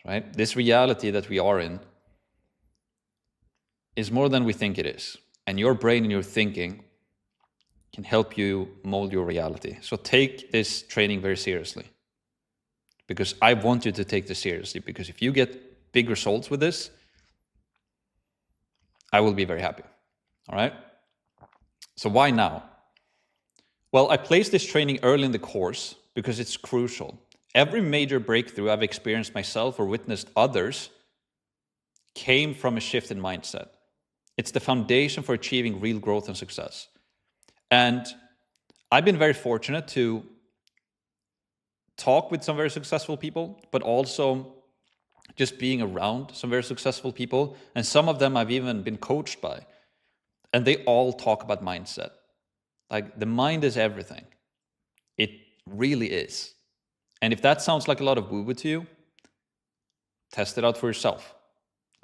right? This reality that we are in is more than we think it is. And your brain and your thinking can help you mold your reality. So take this training very seriously, because I want you to take this seriously, because if you get big results with this, I will be very happy. All right. So why now? Well, I placed this training early in the course because it's crucial. Every major breakthrough I've experienced myself or witnessed others came from a shift in mindset. It's the foundation for achieving real growth and success. And I've been very fortunate to talk with some very successful people, but also just being around some very successful people. And some of them I've even been coached by. And they all talk about mindset. Like the mind is everything. It really is. And if that sounds like a lot of woo-woo to you, test it out for yourself.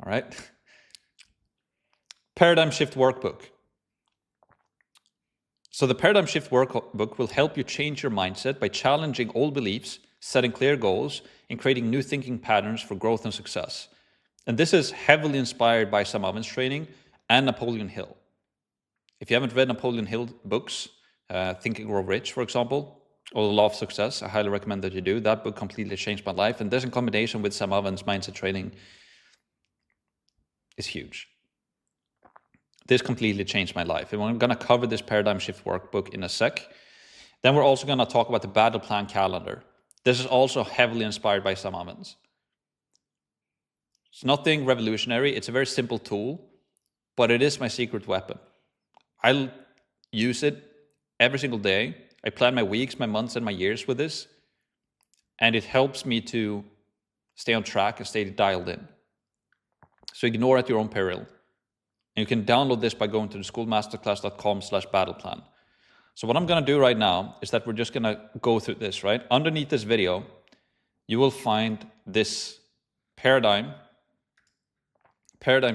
All right? Paradigm Shift Workbook. So the Paradigm Shift Workbook will help you change your mindset by challenging old beliefs, setting clear goals, and creating new thinking patterns for growth and success. And this is heavily inspired by Sam Alvin's training and Napoleon Hill. If you haven't read Napoleon Hill books, Think and Grow Rich, for example, or The Law of Success, I highly recommend that you do. That book completely changed my life. And this in combination with Sam Alvin's mindset training is huge. This completely changed my life. And I'm going to cover this Paradigm Shift Workbook in a sec. Then we're also going to talk about the Battle Plan Calendar. This is also heavily inspired by Sam Alvin's. It's nothing revolutionary. It's a very simple tool, but it is my secret weapon. I use it every single day. I plan my weeks, my months, and my years with this. And it helps me to stay on track and stay dialed in. So ignore at your own peril. And you can download this by going to theskoolmasterclass.com/battleplan. So what I'm going to do right now is that we're just going to go through this, right? Underneath this video, you will find this paradigm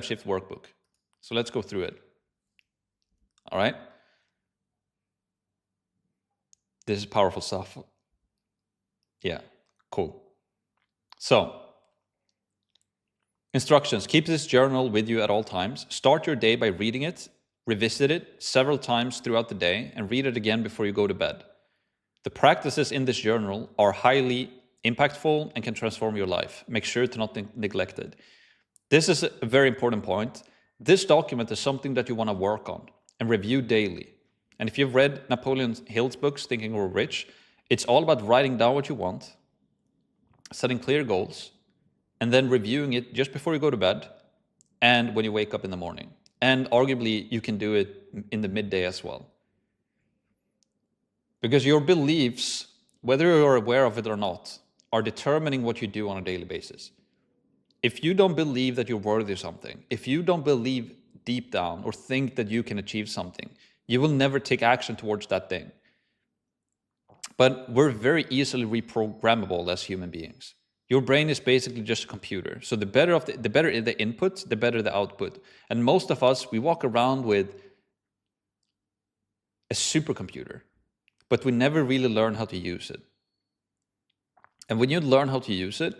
shift workbook. So let's go through it. All right. This is powerful stuff. Yeah, cool. So, instructions. Keep this journal with you at all times. Start your day by reading it, revisit it several times throughout the day, and read it again before you go to bed. The practices in this journal are highly impactful and can transform your life. Make sure to not neglect it. This is a very important point. This document is something that you want to work on and review daily. And if you've read Napoleon Hill's books, Think and Grow Rich, it's all about writing down what you want, setting clear goals, and then reviewing it just before you go to bed and when you wake up in the morning. And arguably, you can do it in the midday as well. Because your beliefs, whether you're aware of it or not, are determining what you do on a daily basis. If you don't believe that you're worthy of something, if you don't believe deep down or think that you can achieve something, you will never take action towards that thing. But we're very easily reprogrammable as human beings. Your brain is basically just a computer. So the better the input, the better the output. And most of us, we walk around with a supercomputer, but we never really learn how to use it. And when you learn how to use it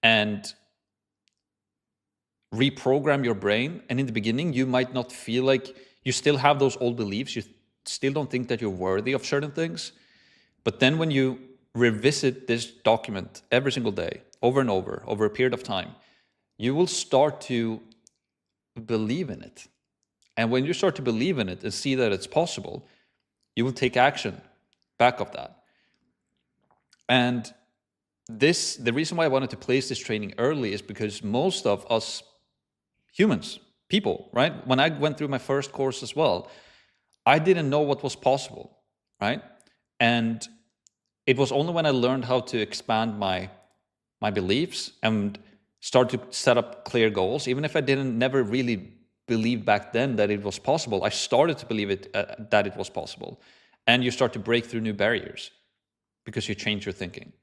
and reprogram your brain, and in the beginning, you might not feel like you still have those old beliefs, you still don't think that you're worthy of certain things. But then when you revisit this document every single day, over and over a period of time, you will start to believe in it. And when you start to believe in it and see that it's possible, you will take action back of that. And the reason why I wanted to place this training early is because most of us humans, people, right? When I went through my first course as well, I didn't know what was possible, right? And it was only when I learned how to expand my beliefs and start to set up clear goals, even if I never really believed back then that it was possible, I started to believe that it was possible. And you start to break through new barriers because you change your thinking.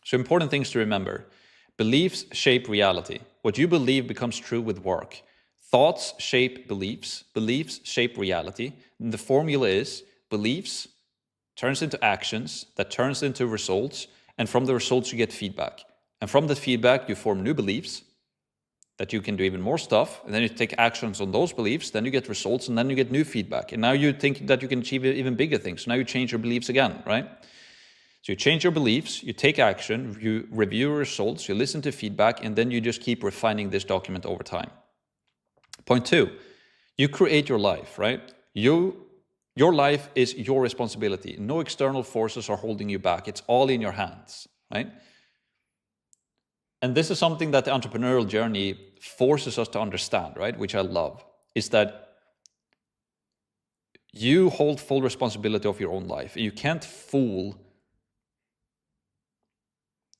So important things to remember. Beliefs shape reality. What you believe becomes true with work. Thoughts shape beliefs. Beliefs shape reality. And the formula is beliefs turns into actions, that turns into results, and from the results you get feedback. And from the feedback you form new beliefs that you can do even more stuff, and then you take actions on those beliefs, then you get results, and then you get new feedback. And now you think that you can achieve even bigger things. So now you change your beliefs again, right? So you change your beliefs, you take action, you review your results, you listen to feedback, and then you just keep refining this document over time. Point 2, you create your life, right? Your life is your responsibility. No external forces are holding you back. It's all in your hands, right? And this is something that the entrepreneurial journey forces us to understand, right? Which I love, is that you hold full responsibility of your own life. You can't fool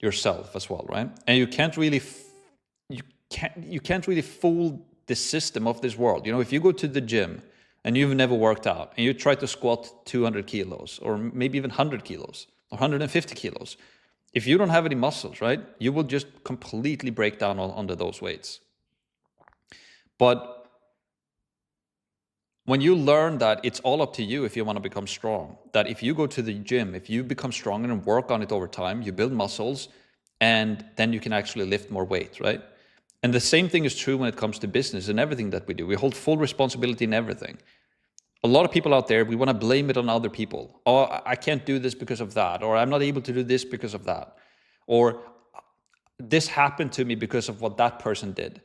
yourself as well, right? And you can't really fool the system of this world. You know, if you go to the gym and you've never worked out and you try to squat 200 kilos or maybe even 100 kilos or 150 kilos, if you don't have any muscles, right, you will just completely break down under those weights. But when you learn that it's all up to you if you want to become strong, that if you go to the gym, if you become stronger and work on it over time, you build muscles, and then you can actually lift more weight, right? And the same thing is true when it comes to business and everything that we do. We hold full responsibility in everything. A lot of people out there, we want to blame it on other people. Oh, I can't do this because of that, or I'm not able to do this because of that, or this happened to me because of what that person did.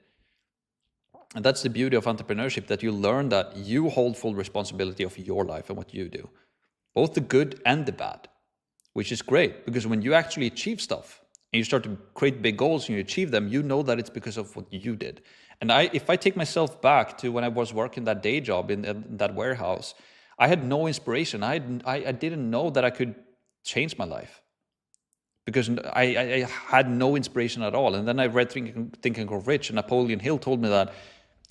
And that's the beauty of entrepreneurship, that you learn that you hold full responsibility of your life and what you do, both the good and the bad, which is great, because when you actually achieve stuff and you start to create big goals and you achieve them, you know that it's because of what you did. And if I take myself back to when I was working that day job in that warehouse, I had no inspiration. I didn't know that I could change my life because I had no inspiration at all. And then I read Think and Grow Rich, and Napoleon Hill told me that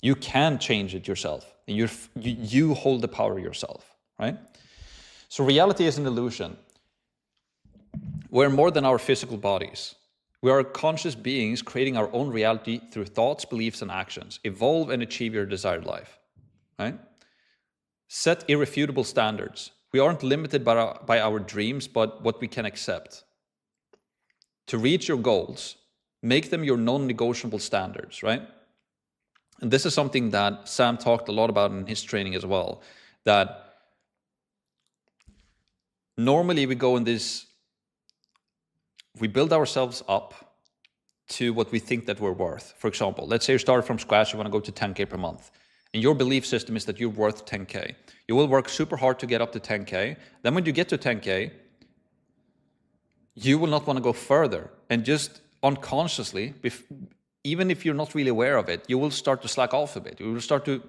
you can change it yourself. And you hold the power yourself, right? So reality is an illusion. We're more than our physical bodies. We are conscious beings creating our own reality through thoughts, beliefs, and actions. Evolve and achieve your desired life, right? Set irrefutable standards. We aren't limited by our dreams, but what we can accept. To reach your goals, make them your non-negotiable standards, right? And this is something that Sam talked a lot about in his training as well, that normally we go in this, we build ourselves up to what we think that we're worth. For example, let's say you started from scratch, you want to go to 10K per month. And your belief system is that you're worth 10K. You will work super hard to get up to 10K. Then when you get to 10K, you will not want to go further. And just unconsciously, even if you're not really aware of it, you will start to slack off a bit. You will start to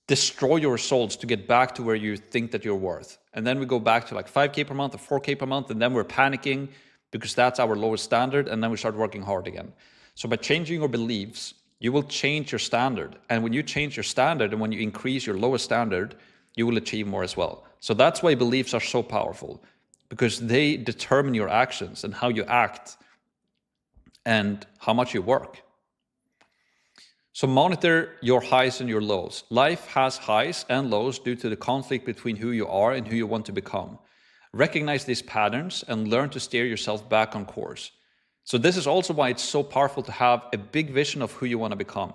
destroy your results to get back to where you think that you're worth. And then we go back to like 5K per month or 4K per month, and then we're panicking because that's our lowest standard, and then we start working hard again. So by changing your beliefs, you will change your standard. And when you change your standard and when you increase your lowest standard, you will achieve more as well. So that's why beliefs are so powerful, because they determine your actions and how you act and how much you work. So monitor your highs and your lows. Life has highs and lows due to the conflict between who you are and who you want to become. Recognize these patterns and learn to steer yourself back on course. So this is also why it's so powerful to have a big vision of who you want to become.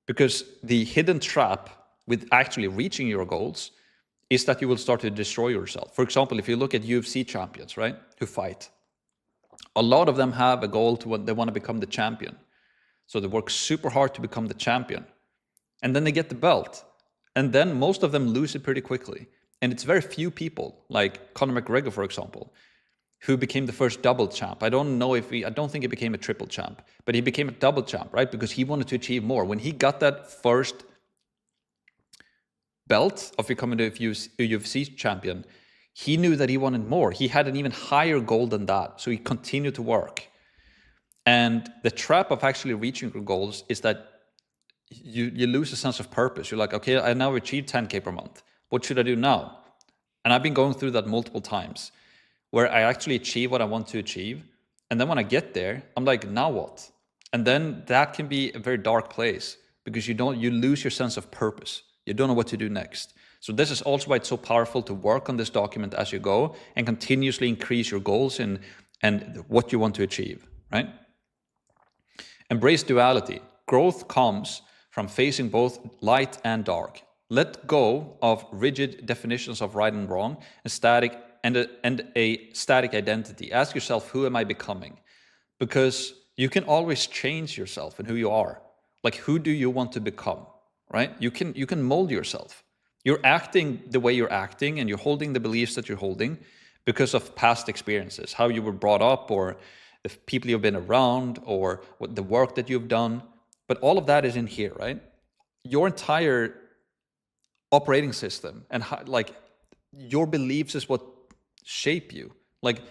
Because the hidden trap with actually reaching your goals is that you will start to destroy yourself. For example, if you look at UFC champions, right, who fight, a lot of them have a goal to what they want to become the champion. So they work super hard to become the champion. And then they get the belt. And then most of them lose it pretty quickly. And it's very few people, like Conor McGregor, for example, who became the first double champ. I don't think he became a triple champ, but he became a double champ, right? Because he wanted to achieve more. When he got that first belt of becoming a UFC champion, he knew that he wanted more. He had an even higher goal than that. So he continued to work. And the trap of actually reaching your goals is that you lose a sense of purpose. You're like, okay, I now achieved 10K per month. What should I do now? And I've been going through that multiple times, where I actually achieve what I want to achieve. And then when I get there, I'm like, now what? And then that can be a very dark place, because you lose your sense of purpose. You don't know what to do next. So this is also why it's so powerful to work on this document as you go and continuously increase your goals and what you want to achieve, right? Embrace duality. Growth comes from facing both light and dark. Let go of rigid definitions of right and wrong and a static identity. Ask yourself, who am I becoming? Because you can always change yourself and who you are. Like, who do you want to become, right? You can mold yourself. You're acting the way you're acting, and you're holding the beliefs that you're holding because of past experiences, how you were brought up, or the people you've been around, or what the work that you've done. But all of that is in here, right? Your entire operating system and how, like, your beliefs is what shape you. Like,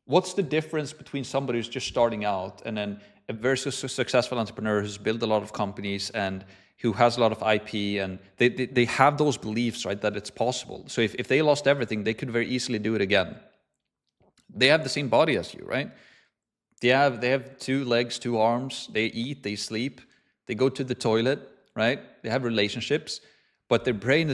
what's the difference between somebody who's just starting out and then a very successful entrepreneur who's built a lot of companies and who has a lot of IP, and they have those beliefs, right, that it's possible. So if they lost everything, they could very easily do it again. They have the same body as you, right? They have 2 legs, 2 arms, they eat, they sleep, they go to the toilet, right? They have relationships, but their brain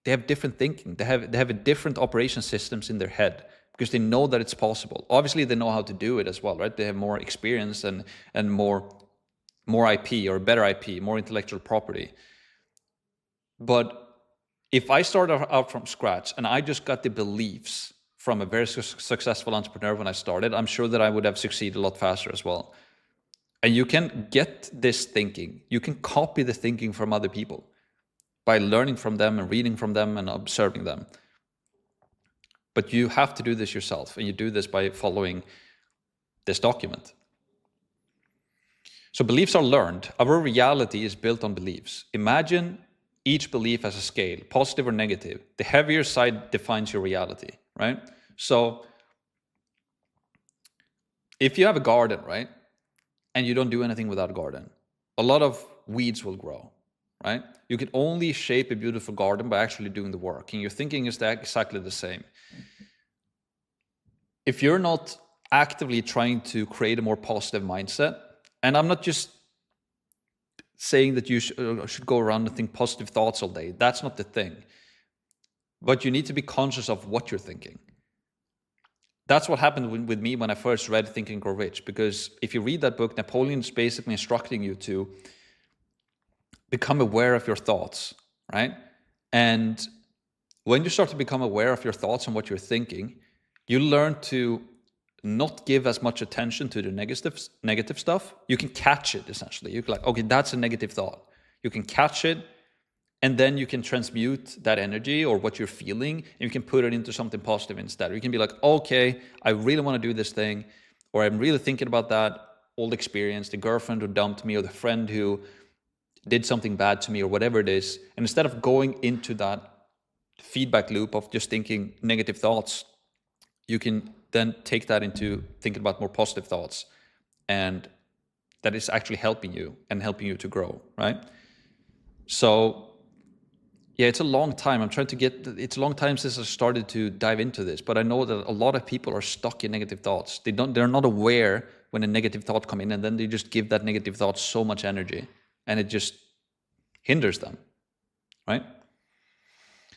they have different thinking. They have a different operation systems in their head because they know that it's possible. Obviously, they know how to do it as well, right? They have more experience and more IP, or better IP, more intellectual property. But if I started out from scratch and I just got the beliefs from a very successful entrepreneur when I started, I'm sure that I would have succeeded a lot faster as well. And you can get this thinking. You can copy the thinking from other people by learning from them and reading from them and observing them. But you have to do this yourself, and you do this by following this document. So beliefs are learned. Our reality is built on beliefs. Imagine each belief as a scale, positive or negative. The heavier side defines your reality, right? So if you have a garden, right, and you don't do anything without a garden, a lot of weeds will grow, right? You can only shape a beautiful garden by actually doing the work, and your thinking is exactly the same. If you're not actively trying to create a more positive mindset. And I'm not just saying that you should go around and think positive thoughts all day. That's not the thing. But you need to be conscious of what you're thinking. That's what happened with me when I first read Think and Grow Rich. Because if you read that book, Napoleon's basically instructing you to become aware of your thoughts, right? And when you start to become aware of your thoughts and what you're thinking, you learn to not give as much attention to the negative stuff. You can catch it, essentially. You're like, okay, that's a negative thought. You can catch it, and then you can transmute that energy or what you're feeling, and you can put it into something positive instead. Or you can be like, okay, I really want to do this thing, or I'm really thinking about that old experience, the girlfriend who dumped me, or the friend who did something bad to me, or whatever it is. And instead of going into that feedback loop of just thinking negative thoughts, you can then take that into thinking about more positive thoughts, and that is actually helping you and helping you to grow, right? So yeah, it's a long time. It's a long time since I started to dive into this, but I know that a lot of people are stuck in negative thoughts. They're not aware when a negative thought come in, and then they just give that negative thought so much energy, and it just hinders them, right?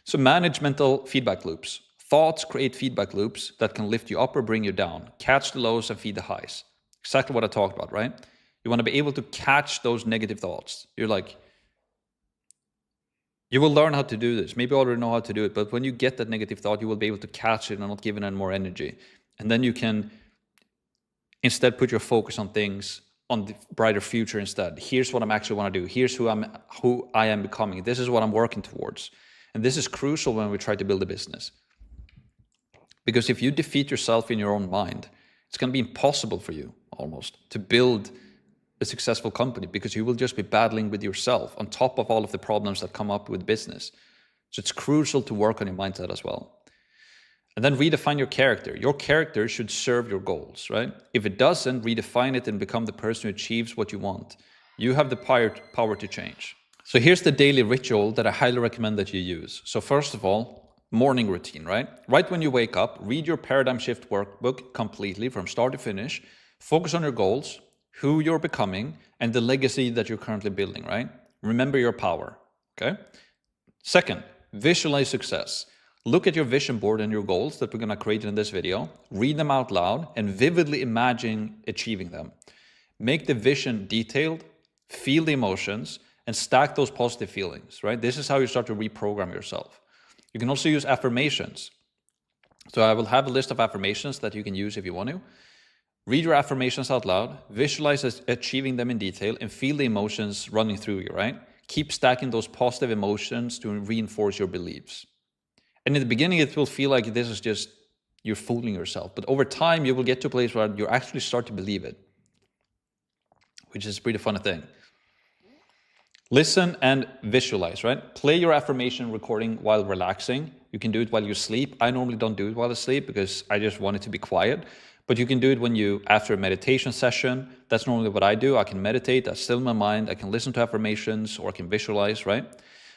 So manage mental feedback loops. Thoughts create feedback loops that can lift you up or bring you down. Catch the lows and feed the highs. Exactly what I talked about, right? You want to be able to catch those negative thoughts. You're like, you will learn how to do this. Maybe you already know how to do it, but when you get that negative thought, you will be able to catch it and not give it any more energy. And then you can instead put your focus on things, on the brighter future instead. Here's what I'm actually want to do. Here's who I am becoming. This is what I'm working towards. And this is crucial when we try to build a business. Because if you defeat yourself in your own mind, it's going to be impossible for you almost to build a successful company, because you will just be battling with yourself on top of all of the problems that come up with business. So it's crucial to work on your mindset as well. And then redefine your character. Your character should serve your goals, right? If it doesn't, redefine it and become the person who achieves what you want. You have the power to change. So here's the daily ritual that I highly recommend that you use. So first of all, morning routine, right? Right when you wake up, read your paradigm shift workbook completely from start to finish. Focus on your goals, who you're becoming, and the legacy that you're currently building, right? Remember your power, okay? Second, visualize success. Look at your vision board and your goals that we're gonna create in this video. Read them out loud and vividly imagine achieving them. Make the vision detailed, feel the emotions, and stack those positive feelings, right? This is how you start to reprogram yourself. You can also use affirmations. So I will have a list of affirmations that you can use if you want to. Read your affirmations out loud, visualize achieving them in detail, and feel the emotions running through you, right? Keep stacking those positive emotions to reinforce your beliefs. And in the beginning, it will feel like this is just, you're fooling yourself. But over time, you will get to a place where you actually start to believe it, which is a pretty fun thing. Listen and visualize, right? Play your affirmation recording while relaxing. You can do it while you sleep. I normally don't do it while I sleep because I just want it to be quiet. But you can do it after a meditation session. That's normally what I do. I can meditate, I still my mind, I can listen to affirmations, or I can visualize, right?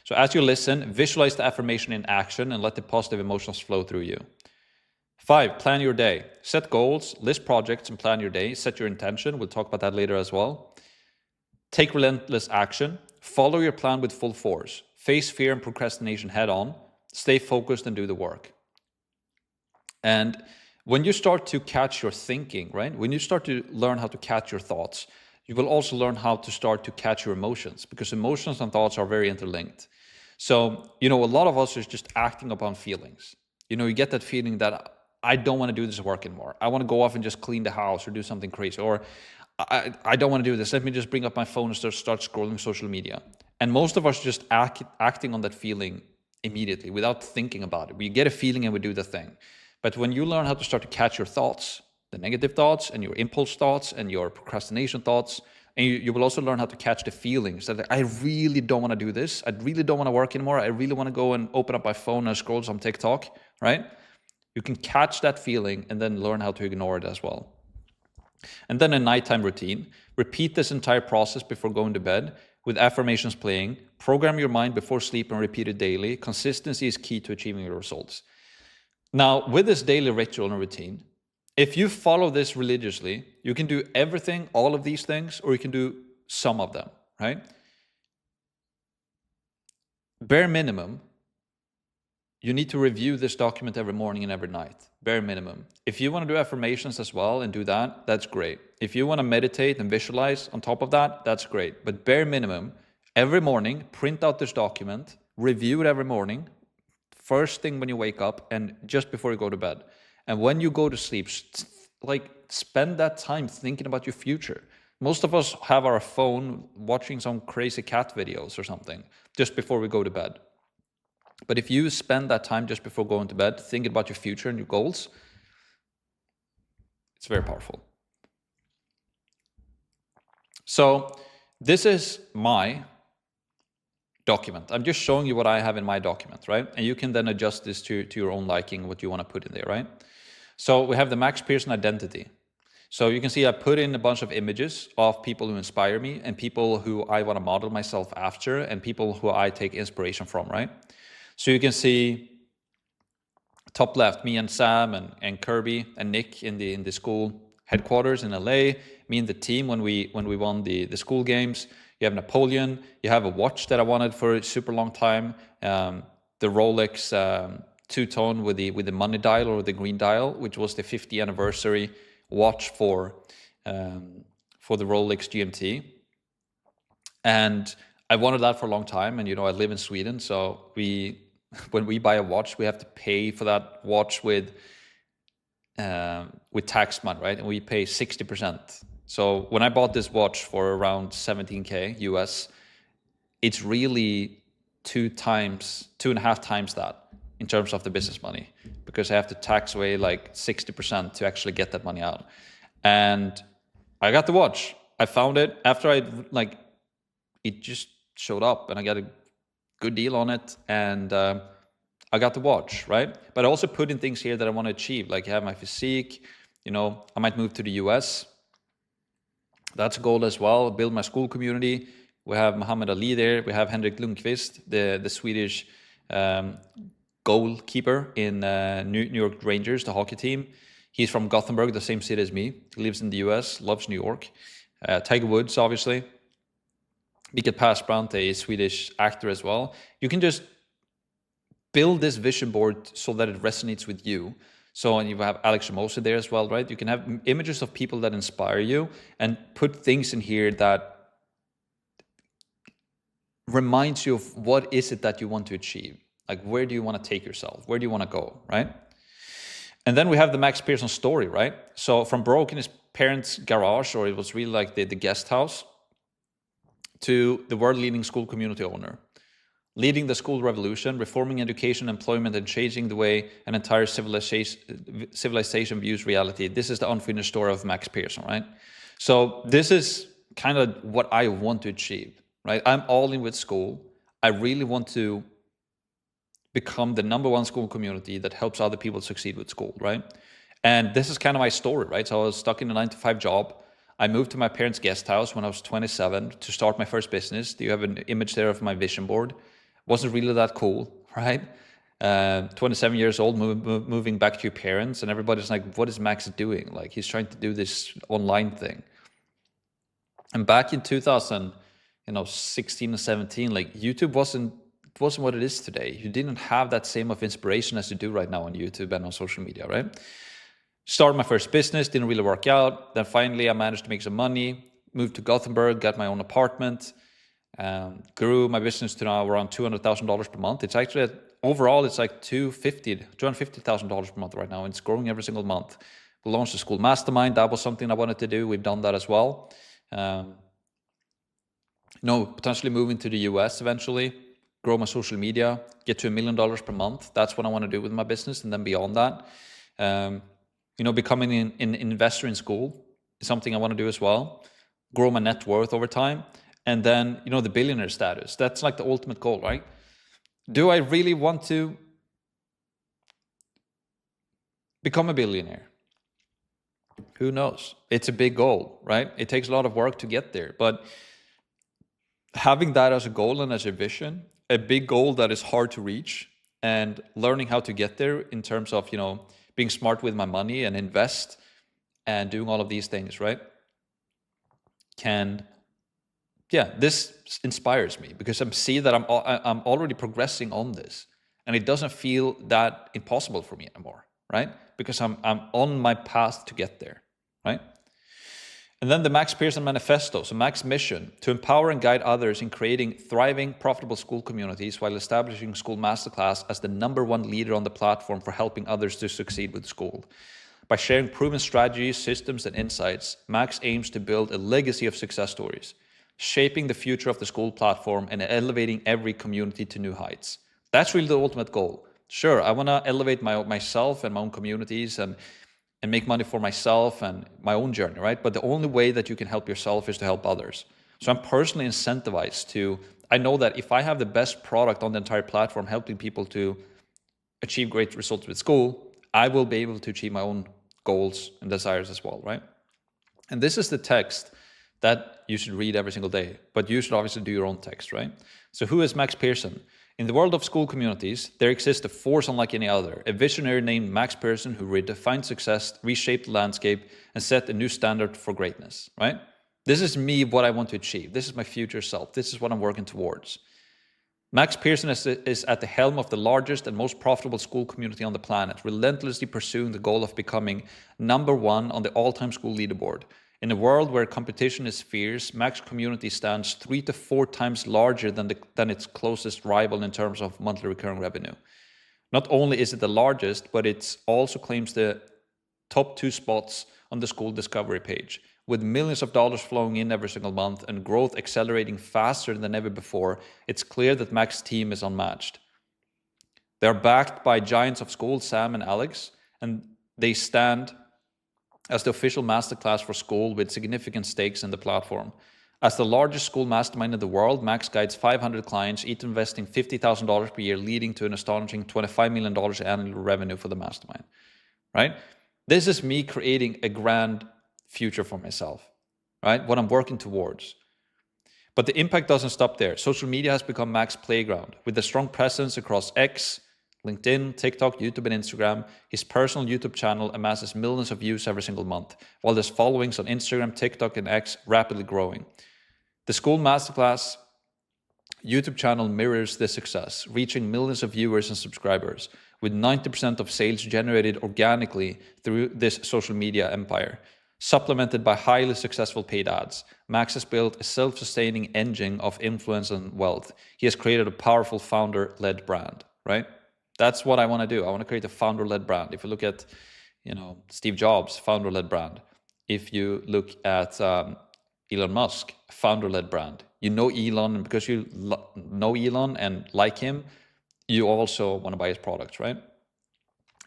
So as you listen, visualize the affirmation in action and let the positive emotions flow through you. 5, plan your day. Set goals, list projects, and plan your day. Set your intention. We'll talk about that later as well. Take relentless action. Follow your plan with full force. Face fear and procrastination head on. Stay focused and do the work. And when you start to catch your thinking, right? When you start to learn how to catch your thoughts, you will also learn how to start to catch your emotions, because emotions and thoughts are very interlinked. So, a lot of us is just acting upon feelings. You get that feeling that I don't want to do this work anymore. I want to go off and just clean the house or do something crazy. Or I don't want to do this. Let me just bring up my phone and start scrolling social media. And most of us just acting on that feeling immediately without thinking about it. We get a feeling and we do the thing. But when you learn how to start to catch your thoughts, the negative thoughts and your impulse thoughts and your procrastination thoughts, and you will also learn how to catch the feelings that I really don't want to do this. I really don't want to work anymore. I really want to go and open up my phone and scroll some TikTok, right? You can catch that feeling and then learn how to ignore it as well. And then a nighttime routine. Repeat this entire process before going to bed with affirmations playing. Program your mind before sleep and repeat it daily. Consistency is key to achieving your results. Now, with this daily ritual and routine, if you follow this religiously, you can do everything, all of these things, or you can do some of them, right? Bare minimum, you need to review this document every morning and every night. Bare minimum. If you want to do affirmations as well and do that, that's great. If you want to meditate and visualize on top of that, that's great. But bare minimum, every morning, print out this document, review it every morning, first thing when you wake up and just before you go to bed. And when you go to sleep, like spend that time thinking about your future. Most of us have our phone watching some crazy cat videos or something just before we go to bed. But if you spend that time just before going to bed thinking about your future and your goals, it's very powerful. So this is my document. I'm just showing you what I have in my document, right? And you can then adjust this to your own liking, what you want to put in there, right? So we have the Max Pearson identity. So you can see I put in a bunch of images of people who inspire me and people who I want to model myself after and people who I take inspiration from, right? So you can see top left, me and Sam and Kirby and Nick in the Skool headquarters in LA, me and the team when we won the Skool games. You have Napoleon, you have a watch that I wanted for a super long time, the Rolex two-tone with the money dial or the green dial, which was the 50th anniversary watch for the Rolex GMT. And I wanted that for a long time, and I live in Sweden, so when we buy a watch, we have to pay for that watch with tax money, right? And we pay 60%. So when I bought this watch for around 17K US, it's really 2.5 times that in terms of the business money, because I have to tax away like 60% to actually get that money out. And I got the watch. I found it after it just showed up and I got a good deal on it, and I got the watch, right? But I also put in things here that I want to achieve, like have my physique, I might move to the US. That's a goal as well, build my Skool community. We have Muhammad Ali there. We have Henrik Lundqvist, the Swedish goalkeeper in New York Rangers, the hockey team. He's from Gothenburg, the same city as me. He lives in the US, loves New York. Tiger Woods, obviously. Mikael Persbrandt, a Swedish actor as well. You can just build this vision board so that it resonates with you. So, and you have Alex Ramosi there as well, right? You can have images of people that inspire you and put things in here that reminds you of what is it that you want to achieve. Like, where do you want to take yourself? Where do you want to go, right? And then we have the Max Pearson story, right? So from broke in his parents' garage, or it was really like the guest house, to the world-leading Skool community owner, leading the Skool revolution, reforming education, employment, and changing the way an entire civilization views reality. This is the unfinished story of Max Pearson, right? So this is kind of what I want to achieve, right? I'm all in with Skool. I really want to become the #1 Skool community that helps other people succeed with Skool, right? And this is kind of my story, right? So I was stuck in a 9-to-5 job. I moved to my parents' guest house when I was 27 to start my first business. Do you have an image there of my vision board? Wasn't really that cool, right? 27 years old, moving back to your parents, and everybody's like, what is Max doing? Like, he's trying to do this online thing. And back in 2016 and 17, like YouTube wasn't what it is today. You didn't have that same of inspiration as you do right now on YouTube and on social media, right? Started my first business, didn't really work out. Then finally I managed to make some money, moved to Gothenburg, got my own apartment, grew my business to now around $200,000 per month. It's actually, overall, it's like $250,000 per month right now, and it's growing every single month. We launched the Skool Mastermind. That was something I wanted to do. We've done that as well. Potentially moving to the US eventually, grow my social media, get to $1 million per month. That's what I want to do with my business. And then beyond that, becoming an investor in Skool is something I want to do as well. Grow my net worth over time. And then, the billionaire status. That's like the ultimate goal, right? Do I really want to become a billionaire? Who knows? It's a big goal, right? It takes a lot of work to get there. But having that as a goal and as a vision, a big goal that is hard to reach, and learning how to get there in terms of, being smart with my money and invest and doing all of these things, right? This inspires me because I see that I'm already progressing on this, and it doesn't feel that impossible for me anymore, right? Because I'm on my path to get there, right? And then the Max Pearson Manifesto, so Max's mission, to empower and guide others in creating thriving, profitable school communities while establishing Skool Masterclass as the #1 leader on the platform for helping others to succeed with school. By sharing proven strategies, systems, and insights, Max aims to build a legacy of success stories, shaping the future of the school platform and elevating every community to new heights. That's really the ultimate goal. Sure, I want to elevate myself and my own communities and make money for myself and my own journey, right? But the only way that you can help yourself is to help others. So I'm personally incentivized I know that if I have the best product on the entire platform, helping people to achieve great results with school, I will be able to achieve my own goals and desires as well, right? And this is the text that you should read every single day, but you should obviously do your own text, right? So who is Max Pearson? In the world of school communities, there exists a force unlike any other, a visionary named Max Pearson who redefined success, reshaped the landscape, and set a new standard for greatness, right? This is me, what I want to achieve. This is my future self. This is what I'm working towards. Max Pearson is at the helm of the largest and most profitable school community on the planet, relentlessly pursuing the goal of becoming #1 on the all-time school leaderboard. In a world where competition is fierce, Max community stands 3 to 4 times larger than its closest rival in terms of monthly recurring revenue. Not only is it the largest, but it also claims the top 2 spots on the school discovery page. With millions of dollars flowing in every single month and growth accelerating faster than ever before, it's clear that Max's team is unmatched. They're backed by giants of school, Sam and Alex, and they stand as the official masterclass for Skool with significant stakes in the platform. As the largest school mastermind in the world, Max guides 500 clients, each investing $50,000 per year, leading to an astonishing $25 million annual revenue for the mastermind, right? This is me creating a grand future for myself, right? What I'm working towards. But the impact doesn't stop there. Social media has become Max's playground. With a strong presence across X, LinkedIn, TikTok, YouTube, and Instagram, his personal YouTube channel amasses millions of views every single month, while his followings on Instagram, TikTok, and X rapidly growing. The Skool Masterclass YouTube channel mirrors this success, reaching millions of viewers and subscribers, with 90% of sales generated organically through this social media empire. Supplemented by highly successful paid ads, Max has built a self-sustaining engine of influence and wealth. He has created a powerful founder-led brand, right? That's what I want to do. I want to create a founder-led brand. If you look at, Steve Jobs, founder-led brand. If you look at Elon Musk, founder-led brand. You know Elon, and because you know Elon and like him, you also want to buy his products, right?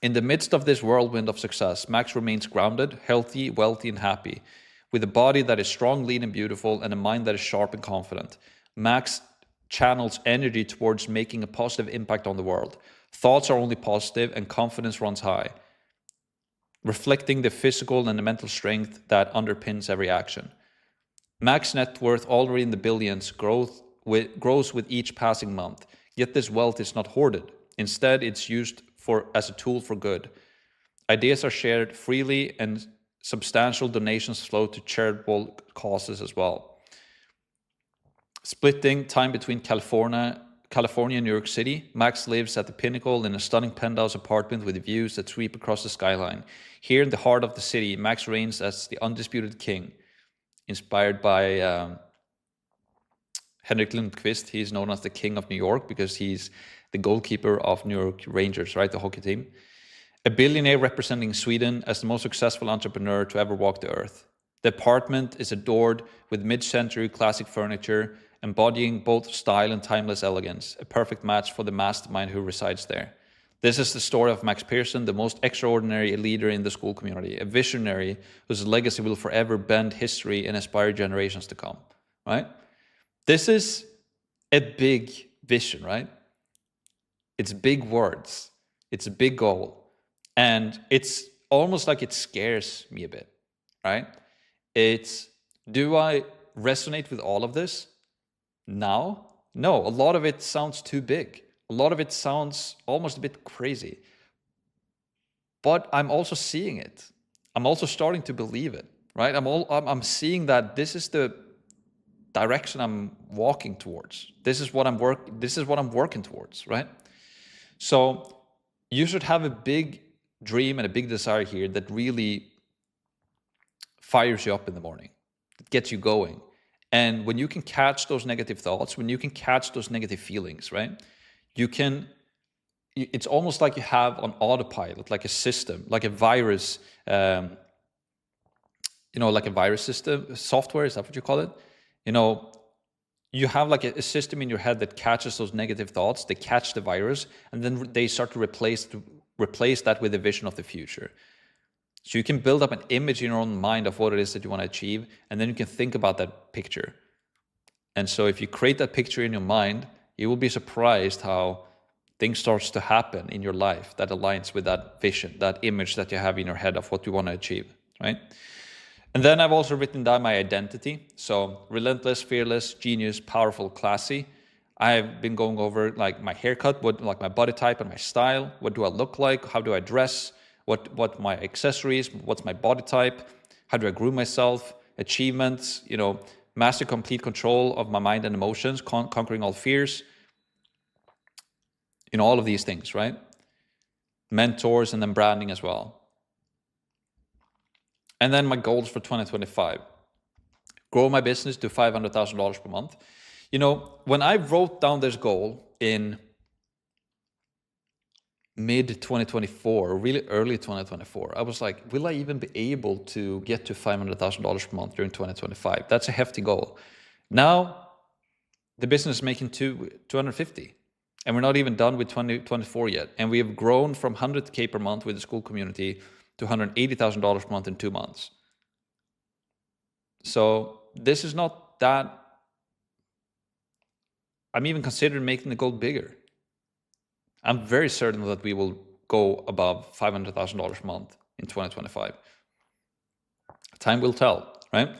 In the midst of this whirlwind of success, Max remains grounded, healthy, wealthy, and happy, with a body that is strong, lean, and beautiful, and a mind that is sharp and confident. Max channels energy towards making a positive impact on the world. Thoughts are only positive, and confidence runs high, reflecting the physical and the mental strength that underpins every action. Max's net worth, already in the billions, grows with each passing month. Yet this wealth is not hoarded. Instead, it's used as a tool for good. Ideas are shared freely, and substantial donations flow to charitable causes as well. Splitting time between California and New York City, Max lives at the pinnacle in a stunning penthouse apartment with views that sweep across the skyline. Here in the heart of the city, Max reigns as the undisputed king. Inspired by Henrik Lundqvist, he's known as the King of New York because he's the goalkeeper of New York Rangers, right, the hockey team. A billionaire representing Sweden as the most successful entrepreneur to ever walk the earth. The apartment is adored with mid-century classic furniture, embodying both style and timeless elegance, a perfect match for the mastermind who resides there. This is the story of Max Pearson, the most extraordinary leader in the school community, a visionary whose legacy will forever bend history and inspire generations to come, right? This is a big vision, right? It's big words. It's a big goal. And it's almost like it scares me a bit, right? Do I resonate with all of this now? No, a lot of it sounds too big. A lot of it sounds almost a bit crazy. But I'm also seeing it. I'm also starting to believe it, right? I'm seeing that this is the direction I'm walking towards. This is what I'm working towards, right? So you should have a big dream and a big desire here that really fires you up in the morning. It gets you going. And when you can catch those negative thoughts, when you can catch those negative feelings, right? It's almost like you have on autopilot, like a system, like a virus, like a virus system, software, is that what you call it? You have like a system in your head that catches those negative thoughts, they catch the virus, and then they start to replace that with a vision of the future. So you can build up an image in your own mind of what it is that you want to achieve, and then you can think about that picture. And so if you create that picture in your mind, you will be surprised how things starts to happen in your life that aligns with that vision, that image that you have in your head of what you want to achieve, right? And then I've also written down my identity. So relentless, fearless, genius, powerful, classy. I've been going over like my haircut, like my body type and my style. What do I look like? How do I dress? What my accessories? What's my body type? How do I groom myself? Achievements, master complete control of my mind and emotions, conquering all fears. All of these things, right? Mentors and then branding as well. And then my goals for 2025. Grow my business to $500,000 per month. When I wrote down this goal in mid-2024, really early 2024, I was like, will I even be able to get to $500,000 per month during 2025? That's a hefty goal. Now, the business is making $250,000. And we're not even done with 2024 yet. And we have grown from $100K per month with the Skool community to $180,000 per month in 2 months. So this is not that. I'm even considering making the goal bigger. I'm very certain that we will go above $500,000 a month in 2025. Time will tell, right?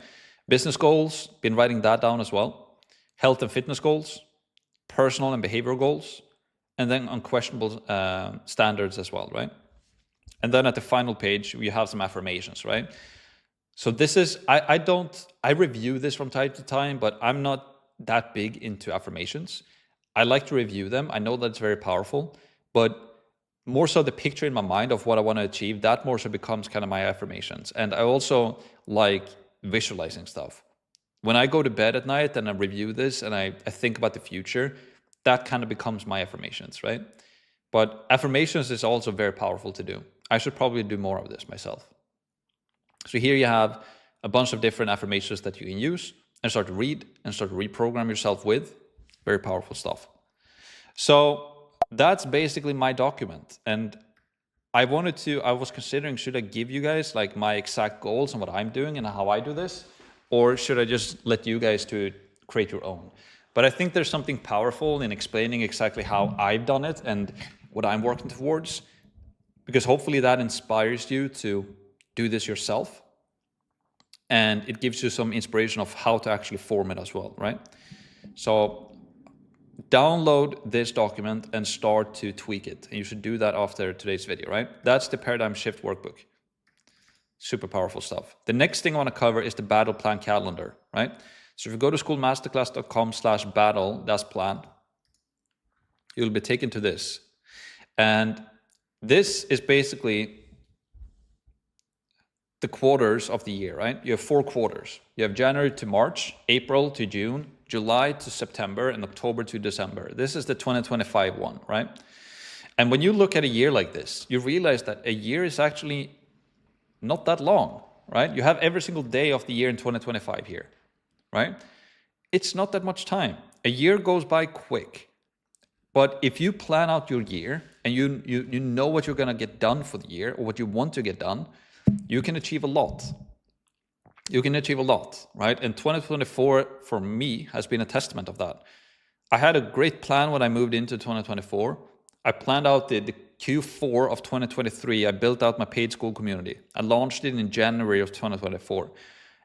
Business goals, been writing that down as well. Health and fitness goals, personal and behavioral goals, and then unquestionable standards as well, right? And then at the final page, we have some affirmations, right? So this is, I review this from time to time, but I'm not that big into affirmations. I like to review them. I know that it's very powerful, but more so the picture in my mind of what I want to achieve, that more so becomes kind of my affirmations. And I also like visualizing stuff. When I go to bed at night and I review this and I think about the future, that kind of becomes my affirmations, right? But affirmations is also very powerful to do. I should probably do more of this myself. So here you have a bunch of different affirmations that you can use and start to read and start to reprogram yourself with. Very powerful stuff. So that's basically my document. And I was considering, should I give you guys like my exact goals and what I'm doing and how I do this? Or should I just let you guys to create your own? But I think there's something powerful in explaining exactly how I've done it and what I'm working towards, because hopefully that inspires you to do this yourself. And it gives you some inspiration of how to actually form it as well, right? So download this document and start to tweak it. And you should do that after today's video, right? That's the Paradigm Shift workbook. Super powerful stuff. The next thing I want to cover is the battle plan calendar, right? So if you go to skoolmasterclass.com/battle, that's plan, you'll be taken to this. And this is basically the quarters of the year, right? You have 4 quarters. You have January to March, April to June, July to September, and October to December. This is the 2025 one, right? And when you look at a year like this, you realize that a year is actually not that long, right? You have every single day of the year in 2025 here, right? It's not that much time. A year goes by quick. But if you plan out your year and you know what you're going to get done for the year or what you want to get done, you can achieve a lot. You can achieve a lot, right? And 2024 for me has been a testament of that. I had a great plan when I moved into 2024. I planned out the Q4 of 2023. I built out my paid Skool community. I launched it in January of 2024.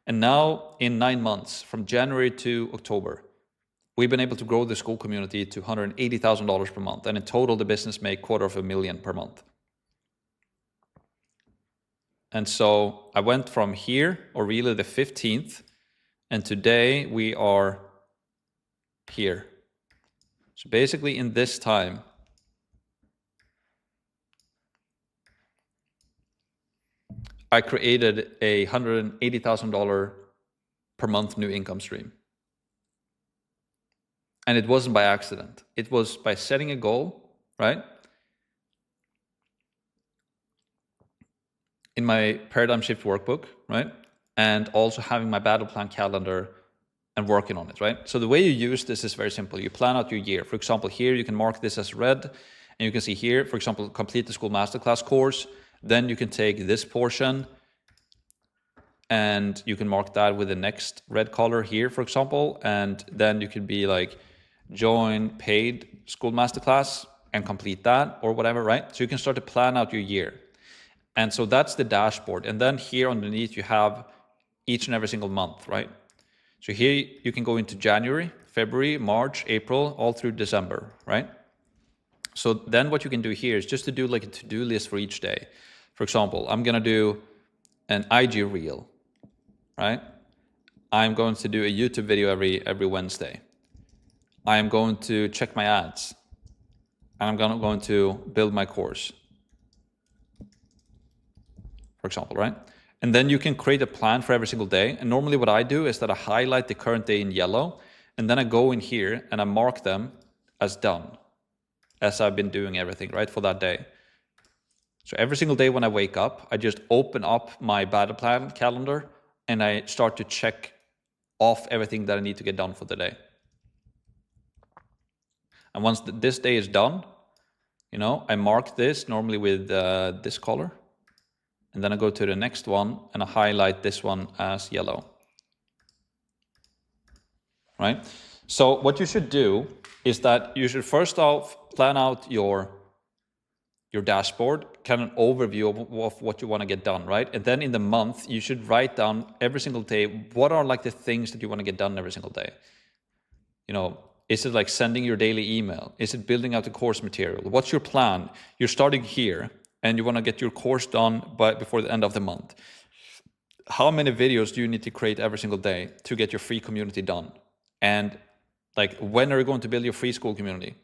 And now in 9 months, from January to October, we've been able to grow the Skool community to $180,000 per month. And in total, the business made $250,000 per month. And so I went from here, or really the 15th, and today we are here. So basically in this time, I created a $180,000 per month new income stream. And it wasn't by accident. It was by setting a goal, right? In my paradigm shift workbook, right? And also having my battle plan calendar and working on it, right? So the way you use this is very simple. You plan out your year. For example, here you can mark this as red, and you can see here, for example, complete the Skool Masterclass course. Then you can take this portion and you can mark that with the next red color here, for example. And then you could be like, join paid Skool Masterclass and complete that or whatever, right? So you can start to plan out your year. And so that's the dashboard. And then here underneath, you have each and every single month, right? So here you can go into January, February, March, April, all through December, right? So then what you can do here is just to do like a to-do list for each day. For example, I'm going to do an IG reel, right? I'm going to do a YouTube video every Wednesday. I'm going to check my ads. And I'm going to build my course, for example, right? And then you can create a plan for every single day. And normally what I do is that I highlight the current day in yellow, and then I go in here and I mark them as done, as I've been doing everything, right, for that day. So every single day when I wake up, I just open up my battle plan calendar and I start to check off everything that I need to get done for the day. And once this day is done, you know, I mark this normally with this color. And then I go to the next one and I highlight this one as yellow. Right? So what you should do is that you should first off plan out your dashboard, kind of an overview of what you want to get done, right? And then in the month, you should write down every single day, what are like the things that you want to get done every single day? You know, is it like sending your daily email? Is it building out the course material? What's your plan? You're starting here and you want to get your course done before the end of the month. How many videos do you need to create every single day to get your free community done? And like, when are you going to build your free Skool community?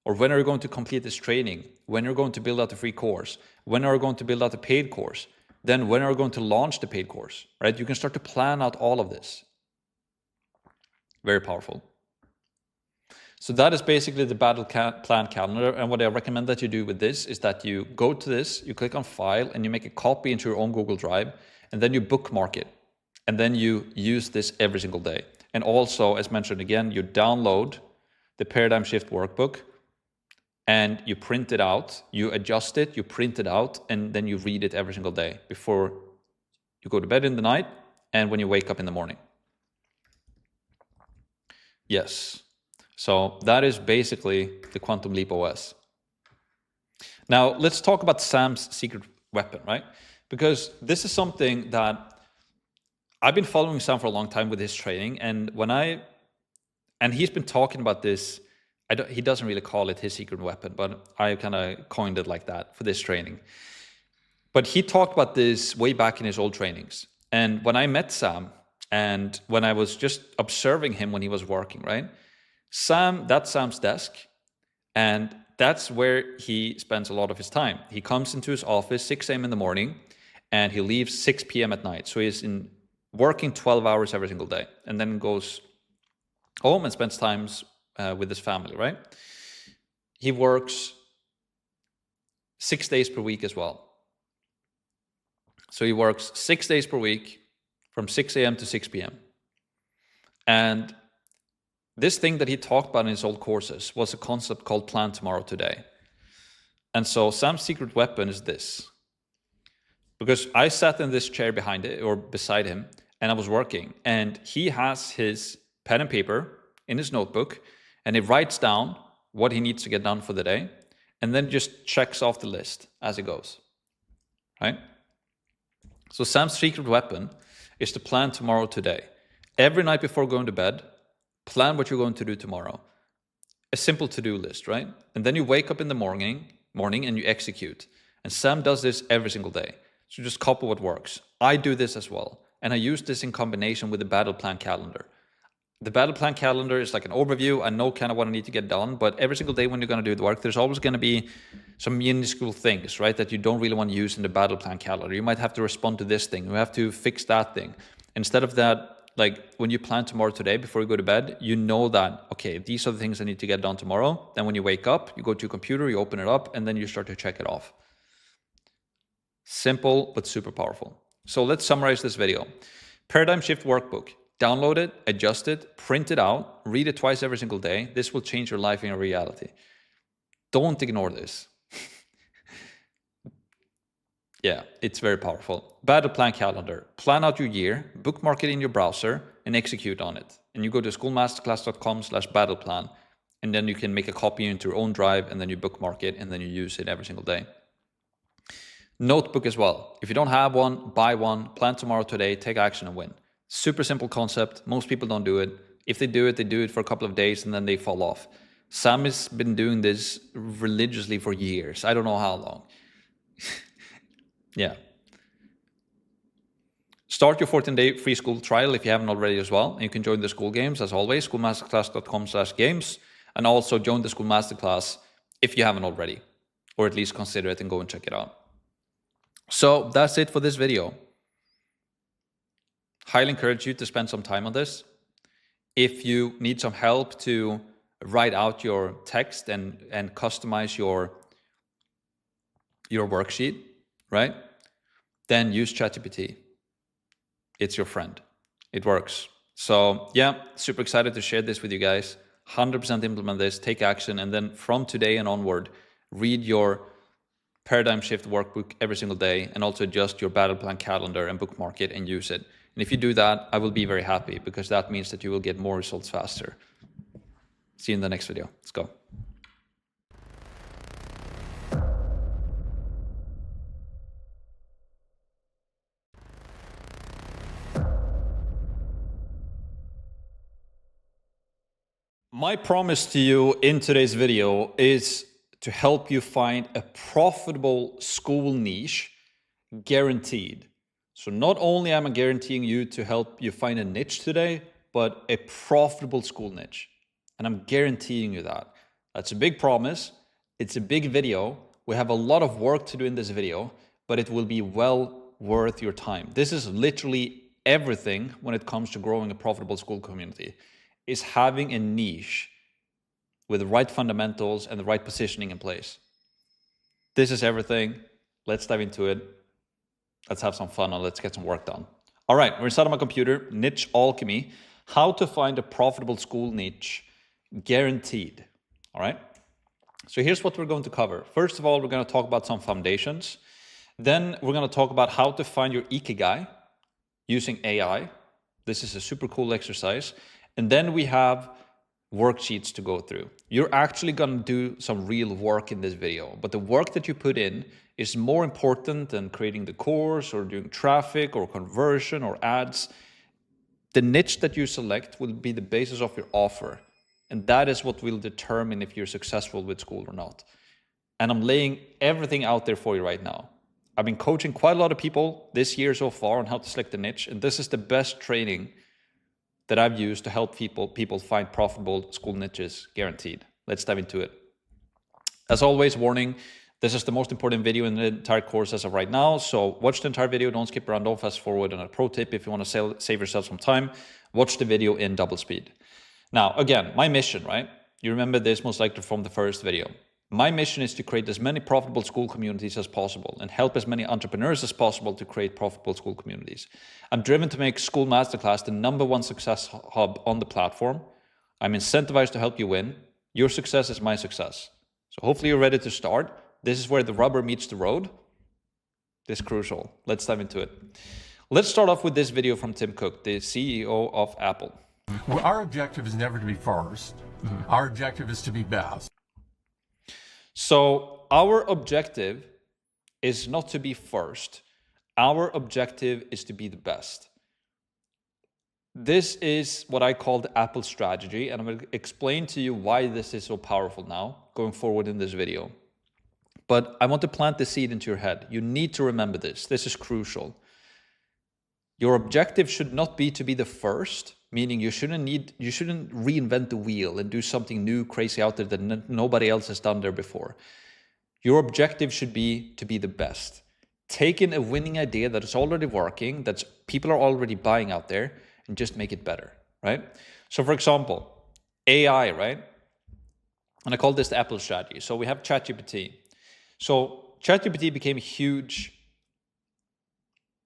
Or when are you going to complete this training? When are you going to build out the free course? When are you going to build out the paid course? Then when are you going to launch the paid course, right? You can start to plan out all of this. Very powerful. So that is basically the battle plan calendar. And what I recommend that you do with this is that you go to this, you click on file, and you make a copy into your own Google Drive, and then you bookmark it. And then you use this every single day. And also, as mentioned again, you download the Paradigm Shift workbook, and you print it out, you adjust it, you print it out, and then you read it every single day before you go to bed in the night and when you wake up in the morning. Yes. So that is basically the Quantum Leap OS. Now, let's talk about Sam's secret weapon, right? Because this is something that I've been following Sam for a long time with his training, and he's been talking about this. He doesn't really call it his secret weapon, but I kind of coined it like that for this training. But he talked about this way back in his old trainings. And when I met Sam, and when I was just observing him when he was working, right? That's Sam's desk, and that's where he spends a lot of his time. He comes into his office 6 a.m. in the morning, and he leaves 6 p.m. at night. So he's working 12 hours every single day, and then goes home and spends time with his family, right? He works 6 days per week as well. So he works 6 days per week from 6 a.m. to 6 p.m. And this thing that he talked about in his old courses was a concept called Plan Tomorrow Today. And so Sam's secret weapon is this. Because I sat in this chair beside him, and I was working, and he has his pen and paper in his notebook, and he writes down what he needs to get done for the day, and then just checks off the list as it goes, right? So Sam's secret weapon is to plan tomorrow today. Every night before going to bed, plan what you're going to do tomorrow. A simple to-do list, right? And then you wake up in the morning and you execute. And Sam does this every single day. So just copy what works. I do this as well. And I use this in combination with the battle plan calendar. The battle plan calendar is like an overview. I know kind of what I need to get done, but every single day when you're going to do the work, there's always going to be some minuscule things, right, that you don't really want to use in the battle plan calendar. You might have to respond to this thing. You have to fix that thing. Instead of that, like when you plan tomorrow today before you go to bed, you know that, okay, these are the things I need to get done tomorrow. Then when you wake up, you go to your computer, you open it up, and then you start to check it off. Simple, but super powerful. So let's summarize this video. Paradigm Shift Workbook. Download it, adjust it, print it out, read it twice every single day. This will change your life in reality. Don't ignore this. Yeah, it's very powerful. Battle plan calendar. Plan out your year, bookmark it in your browser, and execute on it. And you go to schoolmasterclass.com/battleplan, and then you can make a copy into your own drive, and then you bookmark it, and then you use it every single day. Notebook as well. If you don't have one, buy one, plan tomorrow, today, take action and win. Super simple concept. Most people don't do it. If they do it for a couple of days and then they fall off. Sam has been doing this religiously for years. I don't know how long. Yeah. Start your 14-day free school trial if you haven't already as well. And you can join the school games as always, schoolmasterclass.com/games. And also join the School Masterclass if you haven't already, or at least consider it and go and check it out. So that's it for this video. Highly encourage you to spend some time on this. If you need some help to write out your text and customize your worksheet, right? Then use ChatGPT. It's your friend. It works. So yeah, super excited to share this with you guys. 100% implement this, take action, and then from today and onward, read your Paradigm Shift Workbook every single day, and also adjust your battle plan calendar and bookmark it and use it. And if you do that, I will be very happy, because that means that you will get more results faster. See you in the next video. Let's go. My promise to you in today's video is to help you find a profitable school niche, guaranteed. So not only am I guaranteeing you to help you find a niche today, but a profitable school niche. And I'm guaranteeing you that. That's a big promise. It's a big video. We have a lot of work to do in this video, but it will be well worth your time. This is literally everything when it comes to growing a profitable school community, is having a niche with the right fundamentals and the right positioning in place. This is everything. Let's dive into it. Let's have some fun and let's get some work done. All right, we're inside of my computer, Niche Alchemy, how to find a profitable school niche, guaranteed. All right, so here's what we're going to cover. First of all, we're going to talk about some foundations. Then we're going to talk about how to find your Ikigai using AI. This is a super cool exercise. And then we have worksheets to go through. You're actually going to do some real work in this video, but the work that you put in is more important than creating the course or doing traffic or conversion or ads. The niche that you select will be the basis of your offer. And that is what will determine if you're successful with school or not. And I'm laying everything out there for you right now. I've been coaching quite a lot of people this year so far on how to select a niche. And this is the best training that I've used to help people find profitable school niches, guaranteed. Let's dive into it. As always, warning, this is the most important video in the entire course as of right now. So watch the entire video, don't skip around, don't fast forward. And a pro tip, if you want to save yourself some time, watch the video in double speed. Now, again, my mission, right? You remember this most likely from the first video. My mission is to create as many profitable school communities as possible and help as many entrepreneurs as possible to create profitable school communities. I'm driven to make Skool Masterclass the #1 success hub on the platform. I'm incentivized to help you win. Your success is my success. So hopefully you're ready to start. This is where the rubber meets the road. This is crucial. Let's dive into it. Let's start off with this video from Tim Cook, the CEO of Apple. Well, our objective is never to be first. Our objective is to be best. So our objective is not to be first. Our objective is to be the best. This is what I call the Apple strategy, and I'm going to explain to you why this is so powerful now, going forward in this video. But I want to plant the seed into your head. You need to remember this. This is crucial. Your objective should not be to be the first, meaning you shouldn't reinvent the wheel and do something new, crazy out there that nobody else has done there before. Your objective should be to be the best. Take in a winning idea that is already working, that people are already buying out there, and just make it better, right? So for example, AI, right? And I call this the Apple strategy. So we have ChatGPT. So ChatGPT became a huge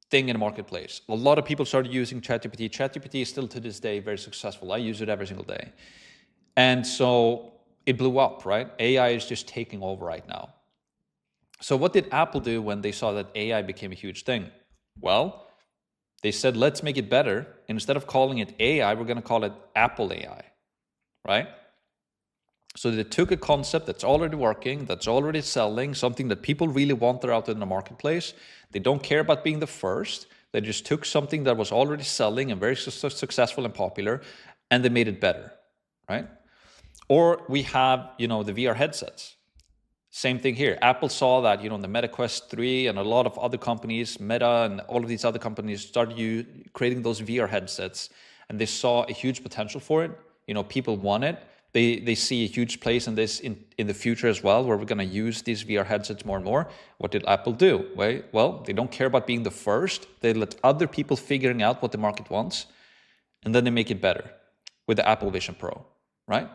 thing in the marketplace. A lot of people started using ChatGPT. ChatGPT is still to this day very successful. I use it every single day. And so it blew up, right? AI is just taking over right now. So what did Apple do when they saw that AI became a huge thing? Well, they said, let's make it better. Instead of calling it AI, we're going to call it Apple AI, right? So they took a concept that's already working, that's already selling, something that people really want there out in the marketplace. They don't care about being the first. They just took something that was already selling and very successful and popular, and they made it better, right? Or we have, the VR headsets. Same thing here. Apple saw that, the Meta Quest 3 and a lot of other companies, Meta and all of these other companies started creating those VR headsets, and they saw a huge potential for it. People want it. They see a huge place in this in the future as well, where we're going to use these VR headsets more and more. What did Apple do? Well, they don't care about being the first. They let other people figuring out what the market wants, and then they make it better with the Apple Vision Pro, right?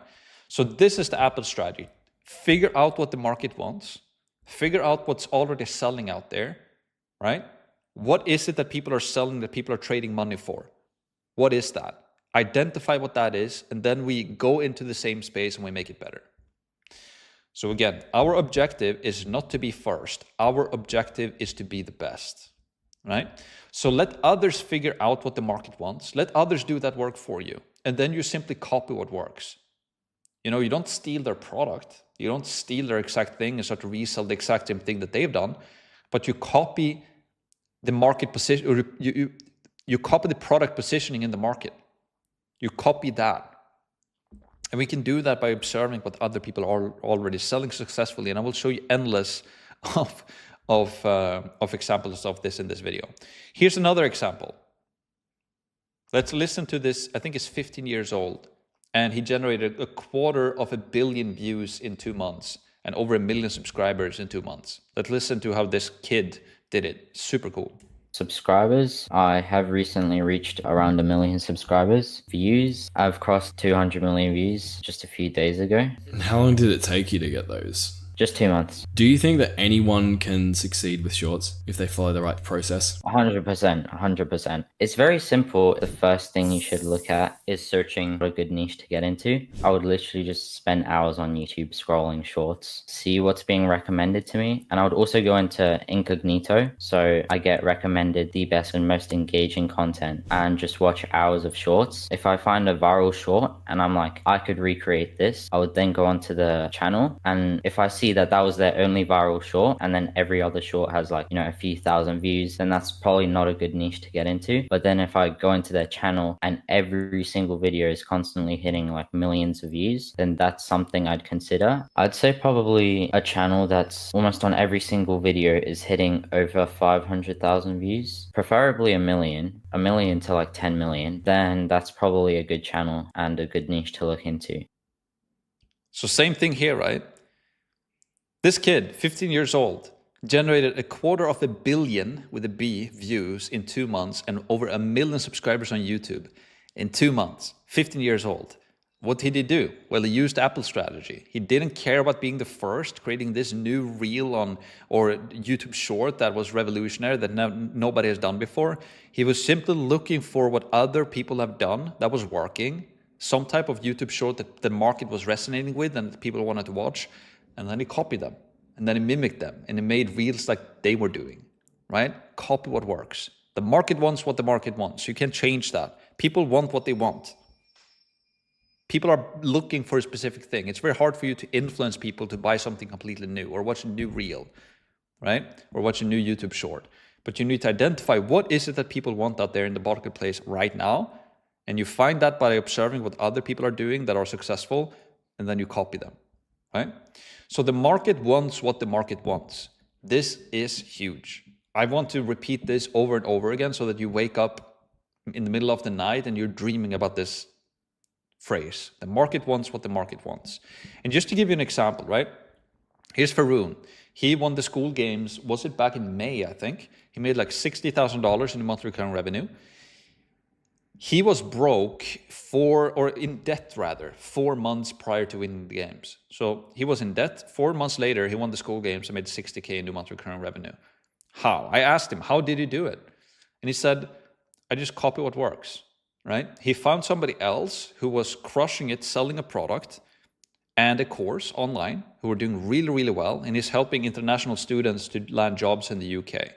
So this is the Apple strategy. Figure out what the market wants. Figure out what's already selling out there, right? What is it that people are selling, that people are trading money for? What is that? Identify what that is, and then we go into the same space and we make it better. So again, our objective is not to be first. Our objective is to be the best, right? So let others figure out what the market wants. Let others do that work for you. And then you simply copy what works. You don't steal their product. You don't steal their exact thing and start to resell the exact same thing that they've done, but you copy the market position, or you copy the product positioning in the market. You copy that. And we can do that by observing what other people are already selling successfully. And I will show you endless of examples of this in this video. Here's another example. Let's listen to this. I think it's 15 years old. And he generated 250 million views in 2 months and over 1 million subscribers in 2 months. Let's listen to how this kid did it. Super cool. Subscribers, I have recently reached around 1 million subscribers. Views, I've crossed 200 million views just a few days ago. And how long did it take you to get those? Just 2 months. Do you think that anyone can succeed with shorts if they follow the right process? 100%. It's very simple. The first thing you should look at is searching for a good niche to get into. I would literally just spend hours on YouTube scrolling shorts, see what's being recommended to me. And I would also go into incognito. So I get recommended the best and most engaging content and just watch hours of shorts. If I find a viral short and I'm like, I could recreate this, I would then go onto the channel. And if I see that was their only viral short and then every other short has a few thousand views, then that's probably not a good niche to get into. But then if I go into their channel and every single video is constantly hitting millions of views, then that's something I'd consider. I'd say probably a channel that's almost on every single video is hitting over 500,000 views, preferably 1 million to 10 million, then that's probably a good channel and a good niche to look into. So same thing here, right? This kid, 15 years old, generated 250 million with a B views in 2 months and over 1 million subscribers on YouTube in 2 months, 15 years old. What did he do? Well, he used Apple strategy. He didn't care about being the first, creating this new reel or YouTube short that was revolutionary, that nobody has done before. He was simply looking for what other people have done that was working, some type of YouTube short that the market was resonating with and people wanted to watch. And then he copied them, and then he mimicked them, and he made reels like they were doing, right? Copy what works. The market wants what the market wants. You can't change that. People want what they want. People are looking for a specific thing. It's very hard for you to influence people to buy something completely new or watch a new reel, right? Or watch a new YouTube short. But you need to identify what is it that people want out there in the marketplace right now, and you find that by observing what other people are doing that are successful, and then you copy them. right? So the market wants what the market wants. This is huge. I want to repeat this over and over again so that you wake up in the middle of the night and you're dreaming about this phrase. The market wants what the market wants. And just to give you an example, right? Here's Faroon. He won the Skool games, was it back in May, I think? He made like $60,000 in monthly recurring revenue. He was broke in debt rather, 4 months prior to winning the games. So he was in debt. 4 months later, he won the Skool games and made $60K in new monthly recurring revenue. How? I asked him, how did he do it? And he said, I just copy what works, right? He found somebody else who was crushing it, selling a product and a course online, who were doing really, really well, and he's helping international students to land jobs in the UK.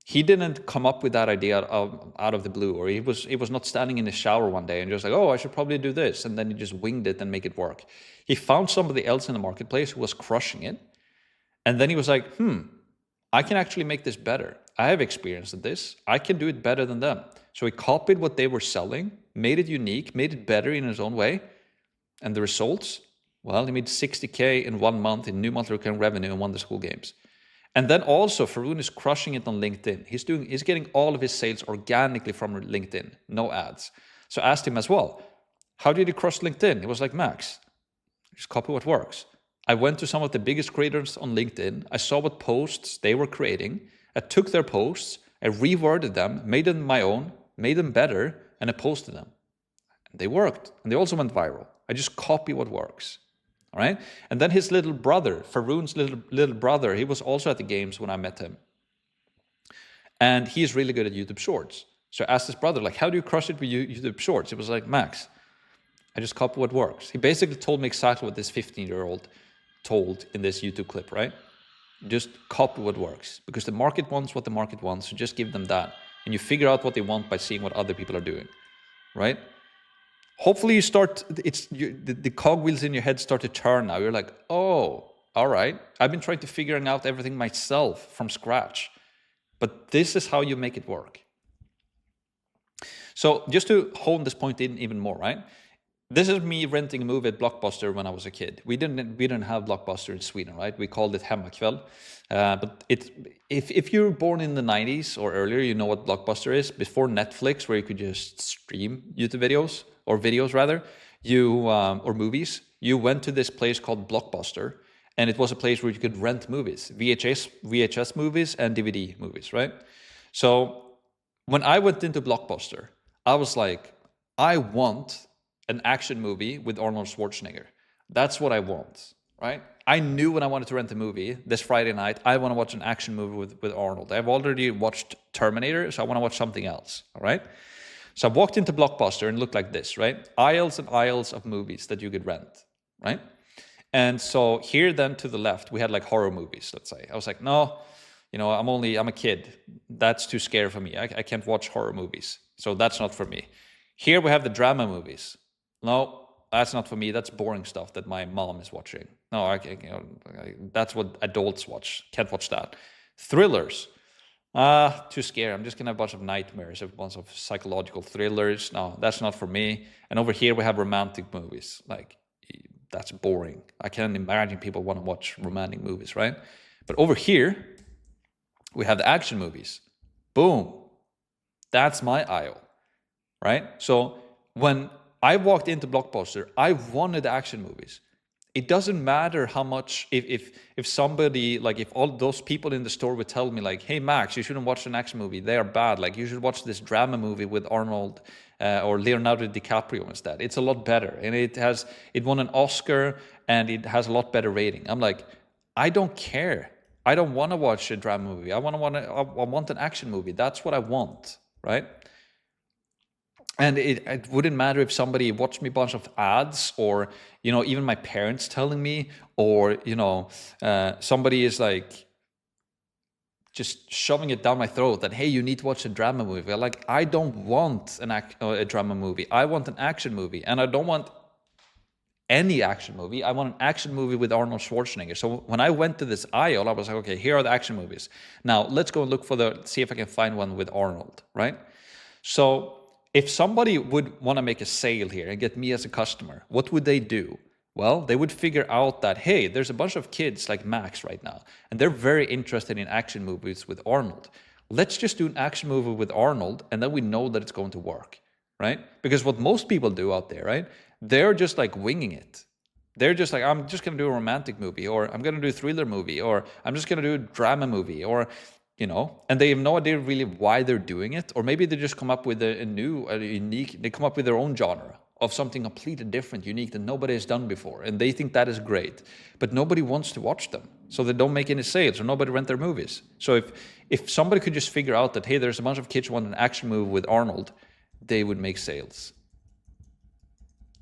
He didn't come up with that idea out of the blue, or he was not standing in the shower one day and just like, oh, I should probably do this, and then he just winged it and make it work. He found somebody else in the marketplace who was crushing it, and then he was like, I can actually make this better. I have experience in this. I can do it better than them. So he copied what they were selling, made it unique, made it better in his own way, and the results, well, he made $60K in 1 month in new monthly recurring revenue and won the Skool games. And then also, Faroon is crushing it on LinkedIn. He's getting all of his sales organically from LinkedIn, no ads. So I asked him as well, how did you crush LinkedIn? He was like, Max, just copy what works. I went to some of the biggest creators on LinkedIn. I saw what posts they were creating. I took their posts, I reworded them, made them my own, made them better, and I posted them. And they worked, and they also went viral. I just copy what works. All right. And then his little brother, Faroon's little brother, he was also at the games when I met him. And he's really good at YouTube Shorts. So I asked his brother, like, how do you crush it with YouTube Shorts? He was like, Max, I just copy what works. He basically told me exactly what this 15-year-old told in this YouTube clip, right? Just copy what works, because the market wants what the market wants. So just give them that. And you figure out what they want by seeing what other people are doing, right? Hopefully you start, the cogwheels in your head start to turn now. You're like, oh, all right. I've been trying to figure out everything myself from scratch, but this is how you make it work. So just to hone this point in even more, right? This is me renting a movie at Blockbuster when I was a kid. We didn't have Blockbuster in Sweden, right? We called it Hemmakväll. But if you're born in the 90s or earlier, you know what Blockbuster is. Before Netflix, where you could just stream YouTube videos, or videos rather, or movies, you went to this place called Blockbuster, and it was a place where you could rent movies, VHS movies and DVD movies, right? So when I went into Blockbuster, I was like, I want an action movie with Arnold Schwarzenegger. That's what I want, right? I knew when I wanted to rent a movie this Friday night, I want to watch an action movie with Arnold. I've already watched Terminator, so I want to watch something else, all right? So I walked into Blockbuster and looked like this, right? Aisles and aisles of movies that you could rent, right? And so here then to the left, we had like horror movies, let's say. I was like, no, I'm a kid. That's too scary for me. I can't watch horror movies. So that's not for me. Here we have the drama movies. No, that's not for me. That's boring stuff that my mom is watching. No, that's what adults watch. Can't watch that. Thrillers. Too scary. I'm just going to have a bunch of nightmares, a bunch of psychological thrillers. No, that's not for me. And over here we have romantic movies. Like, that's boring. I can't imagine people want to watch romantic movies, right? But over here, we have the action movies. Boom. That's my aisle, right? So when I walked into Blockbuster, I wanted action movies. It doesn't matter how much, if somebody, like if all those people in the store would tell me like, hey Max, you shouldn't watch an action movie, they are bad. Like you should watch this drama movie with Arnold or Leonardo DiCaprio instead. It's a lot better. And it won an Oscar and it has a lot better rating. I'm like, I don't care. I don't want to watch a drama movie. I want an action movie. That's what I want, right? And it wouldn't matter if somebody watched me a bunch of ads or, even my parents telling me or, somebody is like just shoving it down my throat that, hey, you need to watch a drama movie. Like, I don't want a drama movie. I want an action movie. And I don't want any action movie. I want an action movie with Arnold Schwarzenegger. So when I went to this aisle, I was like, okay, here are the action movies. Now let's go and look see if I can find one with Arnold, right? So if somebody would want to make a sale here and get me as a customer, what would they do? Well, they would figure out that, hey, there's a bunch of kids like Max right now, and they're very interested in action movies with Arnold. Let's just do an action movie with Arnold, and then we know that it's going to work, right? Because what most people do out there, right? They're just like winging it. They're just like, I'm just going to do a romantic movie, or I'm going to do a thriller movie, or I'm just going to do a drama movie, or, you know, and they have no idea really why they're doing it. Or maybe they just come up with a unique, they come up with their own genre of something completely different, unique that nobody has done before. And they think that is great, but nobody wants to watch them. So they don't make any sales or nobody rent their movies. So if somebody could just figure out that, hey, there's a bunch of kids who want an action movie with Arnold, they would make sales.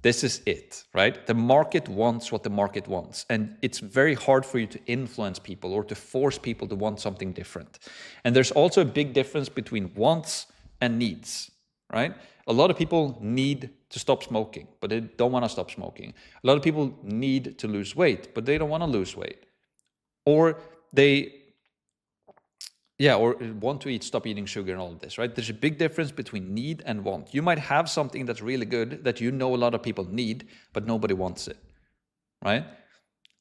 This is it, right? The market wants what the market wants. And it's very hard for you to influence people or to force people to want something different. And there's also a big difference between wants and needs, right? A lot of people need to stop smoking, but they don't want to stop smoking. A lot of people need to lose weight, but they don't want to lose weight. Or they, or want to stop eating sugar and all of this, right? There's a big difference between need and want. You might have something that's really good that you know a lot of people need, but nobody wants it, right?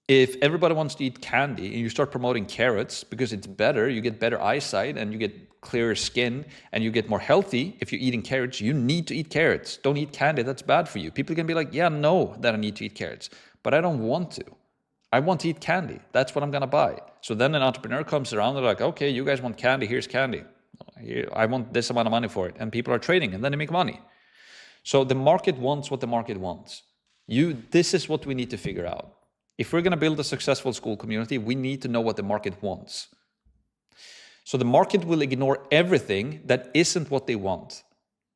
If everybody wants to eat candy and you start promoting carrots because it's better, you get better eyesight and you get clearer skin and you get more healthy. If you're eating carrots, you need to eat carrots. Don't eat candy, that's bad for you. People can be like, yeah, no, that I need to eat carrots, but I don't want to. I want to eat candy. That's what I'm going to buy. So then an entrepreneur comes around, they're like, okay, you guys want candy, here's candy. I want this amount of money for it. And people are trading and then they make money. So the market wants what the market wants. This is what we need to figure out. If we're going to build a successful Skool community, we need to know what the market wants. So the market will ignore everything that isn't what they want,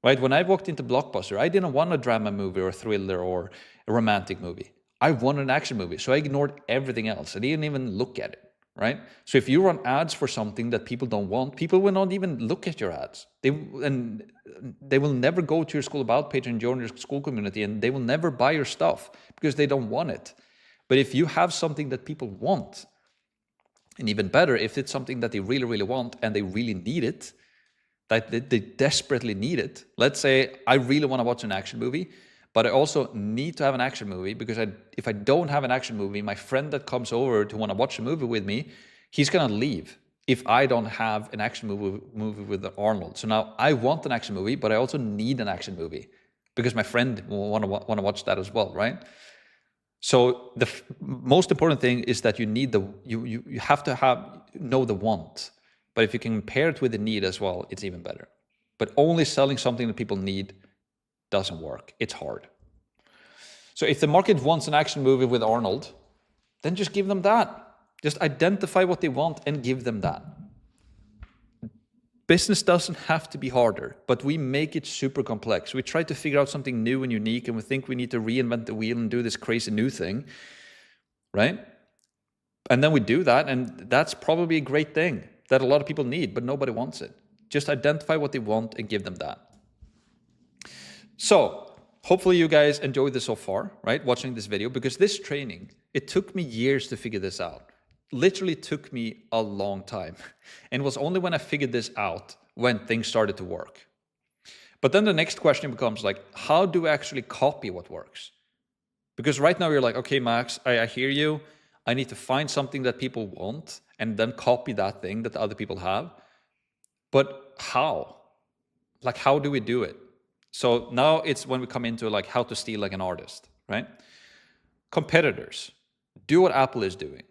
right? When I walked into Blockbuster, I didn't want a drama movie or a thriller or a romantic movie. I wanted an action movie, so I ignored everything else. I didn't even look at it, right? So if you run ads for something that people don't want, people will not even look at your ads. They will never go to your Skool About page and join your Skool community, and they will never buy your stuff because they don't want it. But if you have something that people want, and even better, if it's something that they really, really want and they really need it, that they desperately need it. Let's say I really want to watch an action movie, but I also need to have an action movie because if I don't have an action movie, my friend that comes over to want to watch a movie with me, he's going to leave if I don't have an action movie with Arnold. So now I want an action movie, but I also need an action movie because my friend will want to watch that as well, right? So the most important thing is that you need you have to know the want. But if you can pair it with the need as well, it's even better. But only selling something that people need doesn't work. It's hard. So if the market wants an action movie with Arnold, then just give them that. Just identify what they want and give them that. Business doesn't have to be harder, but we make it super complex. We try to figure out something new and unique, and we think we need to reinvent the wheel and do this crazy new thing, right? And then we do that, and that's probably a great thing that a lot of people need, but nobody wants it. Just identify what they want and give them that. So hopefully you guys enjoyed this so far, right? Watching this video, because this training, it took me years to figure this out. Literally took me a long time. And it was only when I figured this out when things started to work. But then the next question becomes like, how do I actually copy what works? Because right now you're like, okay, Max, I hear you. I need to find something that people want and then copy that thing that other people have. But how? Like, how do we do it? So now it's when we come into like how to steal like an artist, right? Competitors, do what Apple is doing.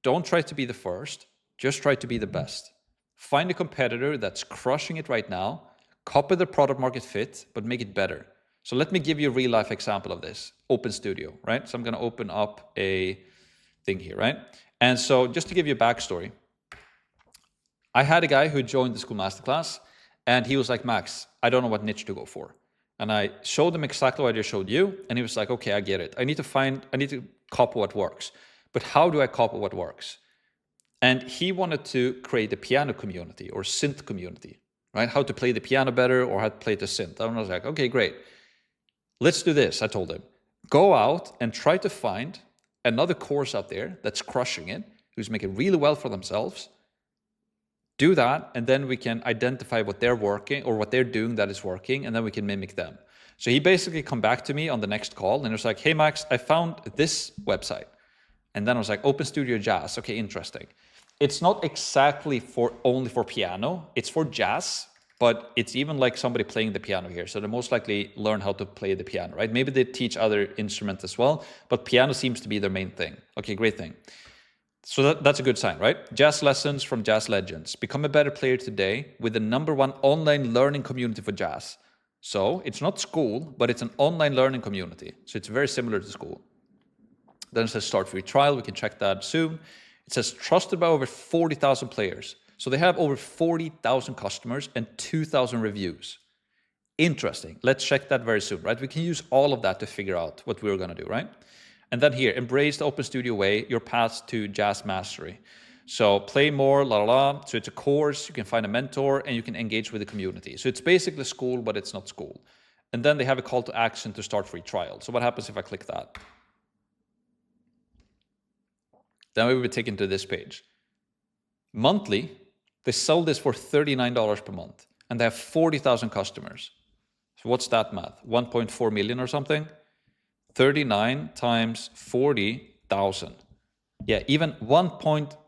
Don't try to be the first, just try to be the best. Find a competitor that's crushing it right now, copy the product market fit, but make it better. So let me give you a real life example of this. Open Studio, right? So I'm going to open up a thing here, right? And so just to give you a backstory, I had a guy who joined the Skool Masterclass, and he was like, Max, I don't know what niche to go for. And I showed him exactly what I just showed you, and he was like, okay, I get it. I need to copy what works. But how do I copy what works? And he wanted to create a piano community or synth community, right? How to play the piano better or how to play the synth. And I was like, okay, great. Let's do this, I told him. Go out and try to find another course out there that's crushing it, who's making really well for themselves. Do that, and then we can identify what they're working or what they're doing that is working, and then we can mimic them. So he basically come back to me on the next call and it was like, hey Max, I found this website. And then I was like, Open Studio Jazz. Okay, interesting. It's not exactly only for piano. It's for jazz, but it's even like somebody playing the piano here. So they most likely learn how to play the piano, right? Maybe they teach other instruments as well, but piano seems to be their main thing. Okay, great thing. So that's a good sign, right? Jazz lessons from jazz legends. Become a better player today with the #1 online learning community for jazz. So it's not Skool, but it's an online learning community. So it's very similar to Skool. Then it says start free trial. We can check that soon. It says trusted by over 40,000 players. So they have over 40,000 customers and 2,000 reviews. Interesting. Let's check that very soon, right? We can use all of that to figure out what we're going to do, right? And then here, embrace the Open Studio way, your path to jazz mastery. So play more, la la la. So it's a course, you can find a mentor, and you can engage with the community. So it's basically Skool, but it's not Skool. And then they have a call to action to start free trial. So what happens if I click that? Then we will be taken to this page. Monthly, they sell this for $39 per month, and they have 40,000 customers. So what's that math? 1.4 million or something? 39 times 40,000. Yeah, even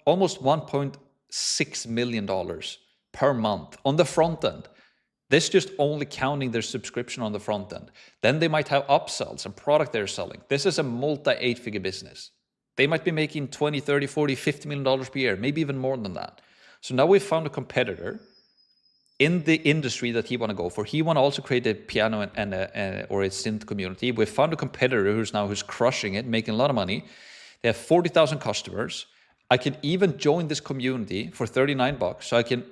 almost $1.6 million per month on the front end. This just only counting their subscription on the front end. Then they might have upsells and product they're selling. This is a multi-8-figure business. They might be making 20, 30, 40, $50 million per year, maybe even more than that. So now we've found a competitor in the industry that he want to go for. He want to also create a piano or a synth community. We've found a competitor who's crushing it, making a lot of money. They have 40,000 customers. I can even join this community for $39. So I can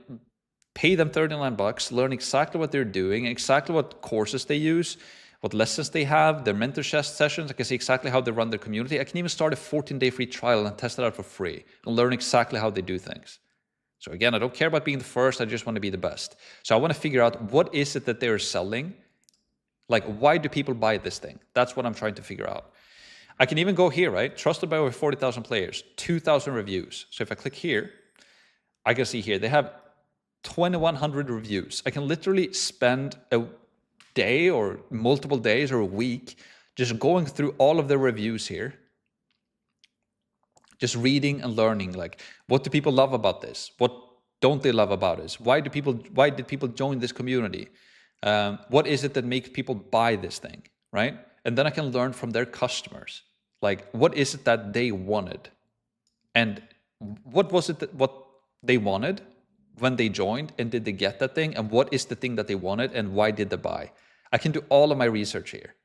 pay them $39, learn exactly what they're doing, exactly what courses they use, what lessons they have, their mentorship sessions. I can see exactly how they run their community. I can even start a 14-day free trial and test it out for free and learn exactly how they do things. So again, I don't care about being the first. I just want to be the best. So I want to figure out what is it that they're selling? Like, why do people buy this thing? That's what I'm trying to figure out. I can even go here, right? Trusted by over 40,000 players, 2,000 reviews. So if I click here, I can see here, they have 2,100 reviews. I can literally spend a day or multiple days or a week just going through all of their reviews here. Just reading and learning, like, what do people love about this? What don't they love about this? Why did people join this community? What is it that makes people buy this thing, right? And then I can learn from their customers. Like, what is it that they wanted? And what was it what they wanted when they joined, and did they get that thing? And what is the thing that they wanted, and why did they buy? I can do all of my research here.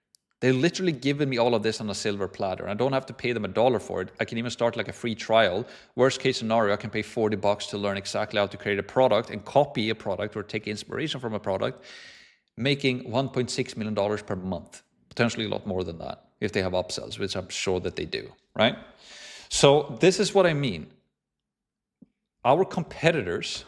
They're literally giving me all of this on a silver platter. I don't have to pay them $1 for it. I can even start like a free trial. Worst case scenario, I can pay $40 to learn exactly how to create a product and copy a product or take inspiration from a product, making $1.6 million per month. Potentially a lot more than that if they have upsells, which I'm sure that they do, right? So this is what I mean. Our competitors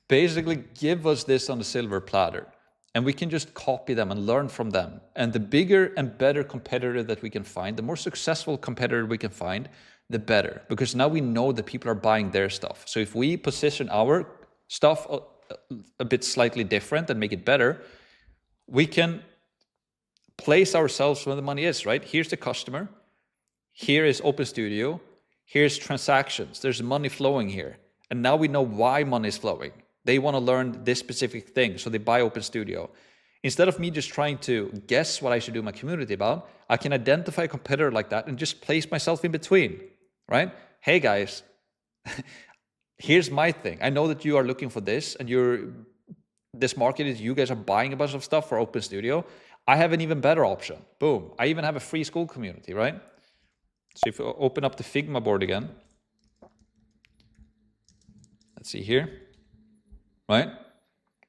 basically give us this on a silver platter, and we can just copy them and learn from them. And the bigger and better competitor that we can find, the more successful competitor we can find, the better. Because now we know that people are buying their stuff. So if we position our stuff a bit slightly different and make it better, we can place ourselves where the money is, right? Here's the customer. Here is Open Studio. Here's transactions. There's money flowing here. And now we know why money is flowing. They want to learn this specific thing, so they buy Open Studio. Instead of me just trying to guess what I should do my community about, I can identify a competitor like that and just place myself in between, right? Hey guys, here's my thing. I know that you are looking for this, and this market is you guys are buying a bunch of stuff for Open Studio. I have an even better option. Boom. I even have a free Skool community, right? So if we open up the Figma board again, let's see here. Right?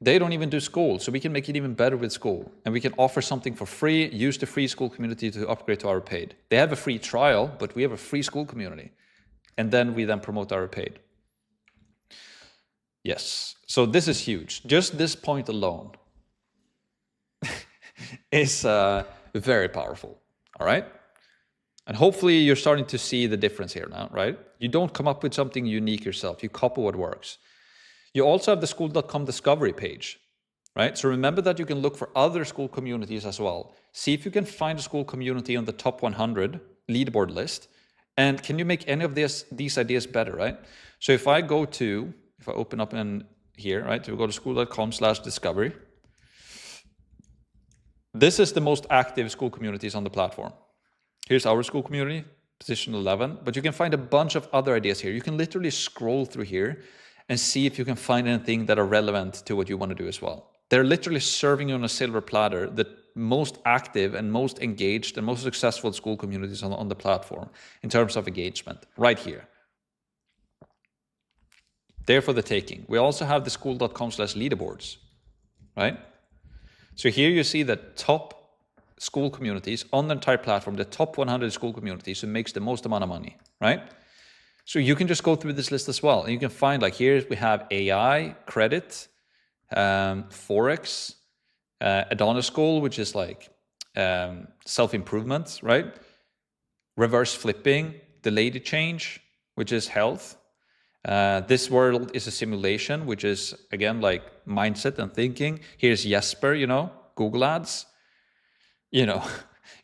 They don't even do Skool, so we can make it even better with Skool. And we can offer something for free, use the free Skool community to upgrade to our paid. They have a free trial, but we have a free Skool community. And then we promote our paid. Yes, so this is huge. Just this point alone is very powerful, all right? And hopefully you're starting to see the difference here now, right? You don't come up with something unique yourself. You copy what works. You also have the Skool.com discovery page. right? So remember that you can look for other school communities as well. See if you can find a school community on the top 100 leaderboard list. And can you make any of these ideas better, right? So if I open up in here, right? So we go to skool.com/discovery. This is the most active school communities on the platform. Here's our school community, position 11, but you can find a bunch of other ideas here. You can literally scroll through here and see if you can find anything that are relevant to what you want to do as well. They're literally serving you on a silver platter the most active and most engaged and most successful school communities on the platform in terms of engagement, right here. There for the taking. We also have the skool.com/leaderboards, right? So here you see the top school communities on the entire platform, the top 100 school communities who makes the most amount of money, right? So you can just go through this list as well. And you can find, like, here we have AI, credit, Forex, Adonis School, which is like self-improvement, right? Reverse flipping, delayed change, which is health. This world is a simulation, which is, again, like mindset and thinking. Here's Jesper, Google Ads. You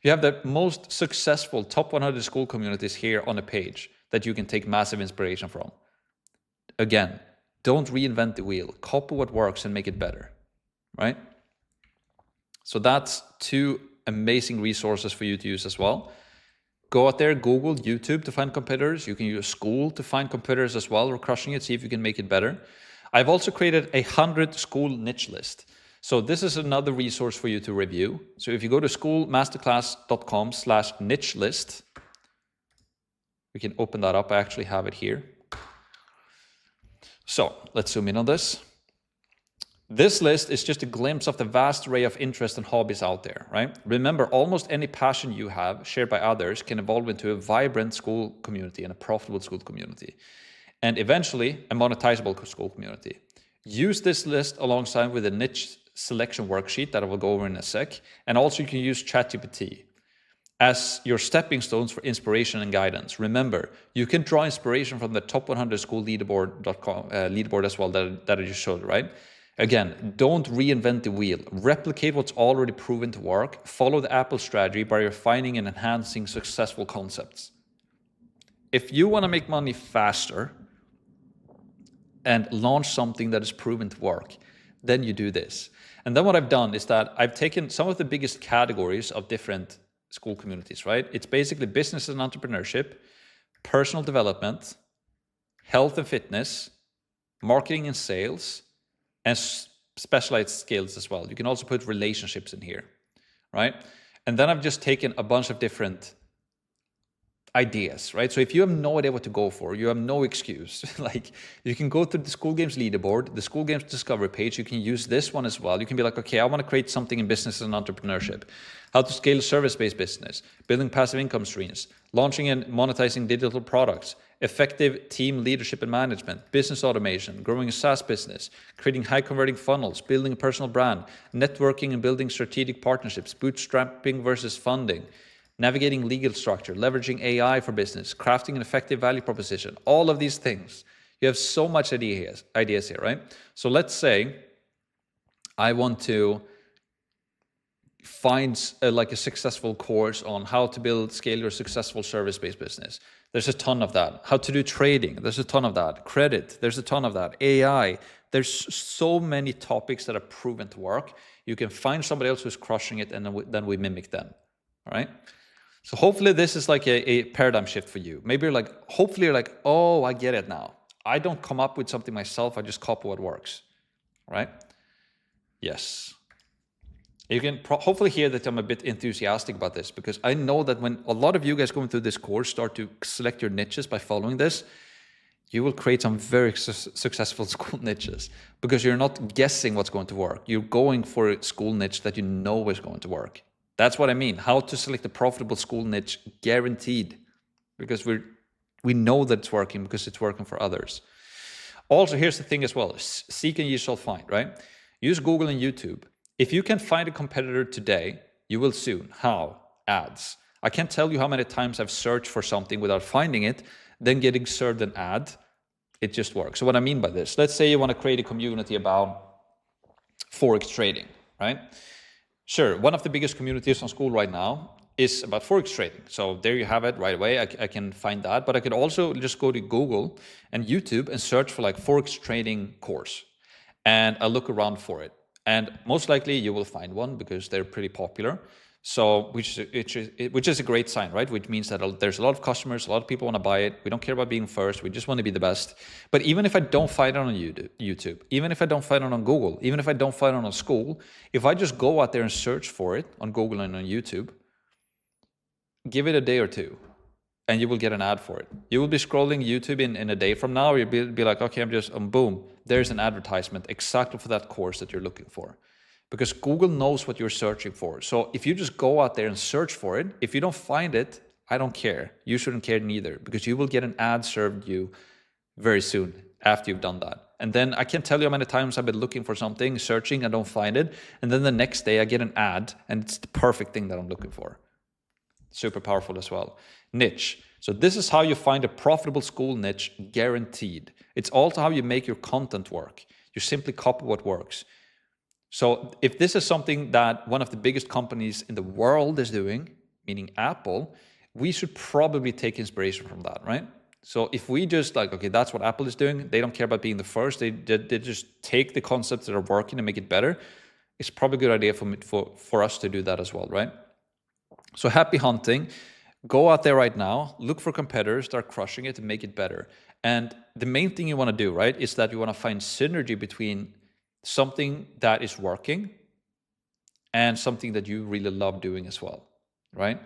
have the most successful top 100 school communities here on a page that you can take massive inspiration from. Again, don't reinvent the wheel. Copy what works and make it better, right? So that's 2 amazing resources for you to use as well. Go out there, Google, YouTube to find competitors. You can use Skool to find competitors as well. We're crushing it. See if you can make it better. I've also created a 100 school niche list. So this is another resource for you to review. So if you go to skoolmasterclass.com/niche list, we can open that up. I actually have it here. So let's zoom in on this. This list is just a glimpse of the vast array of interests and hobbies out there, right? Remember, almost any passion you have shared by others can evolve into a vibrant school community and a profitable school community, and eventually a monetizable school community. Use this list alongside with a niche selection worksheet that I will go over in a sec, and also you can use ChatGPT as your stepping stones for inspiration and guidance. Remember, you can draw inspiration from the top 100 school leaderboard as well that I just showed, right? Again, don't reinvent the wheel. Replicate what's already proven to work. Follow the Apple strategy by refining and enhancing successful concepts. If you want to make money faster and launch something that is proven to work, then you do this. And then what I've done is that I've taken some of the biggest categories of different school communities, right? It's basically business and entrepreneurship, personal development, health and fitness, marketing and sales, and specialized skills as well. You can also put relationships in here, right? And then I've just taken a bunch of different ideas, right? So if you have no idea what to go for, you have no excuse. Like, you can go to the School Games leaderboard, the School Games discovery page. You can use this one as well. You can be like, okay, I want to create something in business and entrepreneurship. How to scale service-based business, building passive income streams, launching and monetizing digital products, effective team leadership and management, business automation, growing a SaaS business, creating high-converting funnels, building a personal brand, networking and building strategic partnerships, bootstrapping versus funding, navigating legal structure, leveraging AI for business, crafting an effective value proposition, all of these things. You have so much ideas here, right? So let's say I want to find like a successful course on how to scale your successful service-based business. There's a ton of that. How to do trading, there's a ton of that. Credit, there's a ton of that. AI, there's so many topics that are proven to work. You can find somebody else who's crushing it, and then we mimic them, all right? So hopefully this is like a paradigm shift for you. Maybe hopefully you're like, oh, I get it now. I don't come up with something myself, I just copy what works, right? Yes. You can hopefully hear that I'm a bit enthusiastic about this, because I know that when a lot of you guys going through this course start to select your niches by following this, you will create some very successful school niches, because you're not guessing what's going to work. You're going for a school niche that you know is going to work. That's what I mean. How to select a profitable school niche, guaranteed, because we know that it's working because it's working for others. Also, here's the thing as well. Seek and ye shall find, right? Use Google and YouTube. If you can find a competitor today, you will soon. How? Ads. I can't tell you how many times I've searched for something without finding it, then getting served an ad. It just works. So what I mean by this, let's say you want to create a community about Forex trading, right? Sure, one of the biggest communities on Skool right now is about Forex trading. So there you have it right away. I can find that, but I could also just go to Google and YouTube and search for like Forex trading course. And I look around for it. And most likely you will find one because they're pretty popular. So which is a great sign, right? Which means that there's a lot of customers, a lot of people want to buy it. We don't care about being first. We just want to be the best. But even if I don't find it on YouTube, even if I don't find it on Google, even if I don't find it on Skool, if I just go out there and search for it on Google and on YouTube, give it a day or two, and you will get an ad for it. You will be scrolling YouTube in a day from now. You'll be like, okay, I'm just, boom, there's an advertisement exactly for that course that you're looking for. Because Google knows what you're searching for. So if you just go out there and search for it, if you don't find it, I don't care. You shouldn't care neither, because you will get an ad served you very soon after you've done that. And then I can't tell you how many times I've been looking for something, searching, I don't find it. And then the next day I get an ad and it's the perfect thing that I'm looking for. Super powerful as well. Niche. So this is how you find a profitable Skool niche, guaranteed. It's also how you make your content work. You simply copy what works. So if this is something that one of the biggest companies in the world is doing, meaning Apple, we should probably take inspiration from that, right? So if we just like, okay, that's what Apple is doing. They don't care about being the first. They just take the concepts that are working and make it better. It's probably a good idea for us to do that as well, right? So happy hunting. Go out there right now, look for competitors, start crushing it and make it better. And the main thing you want to do, right, is that you want to find synergy between something that is working and something that you really love doing as well, right?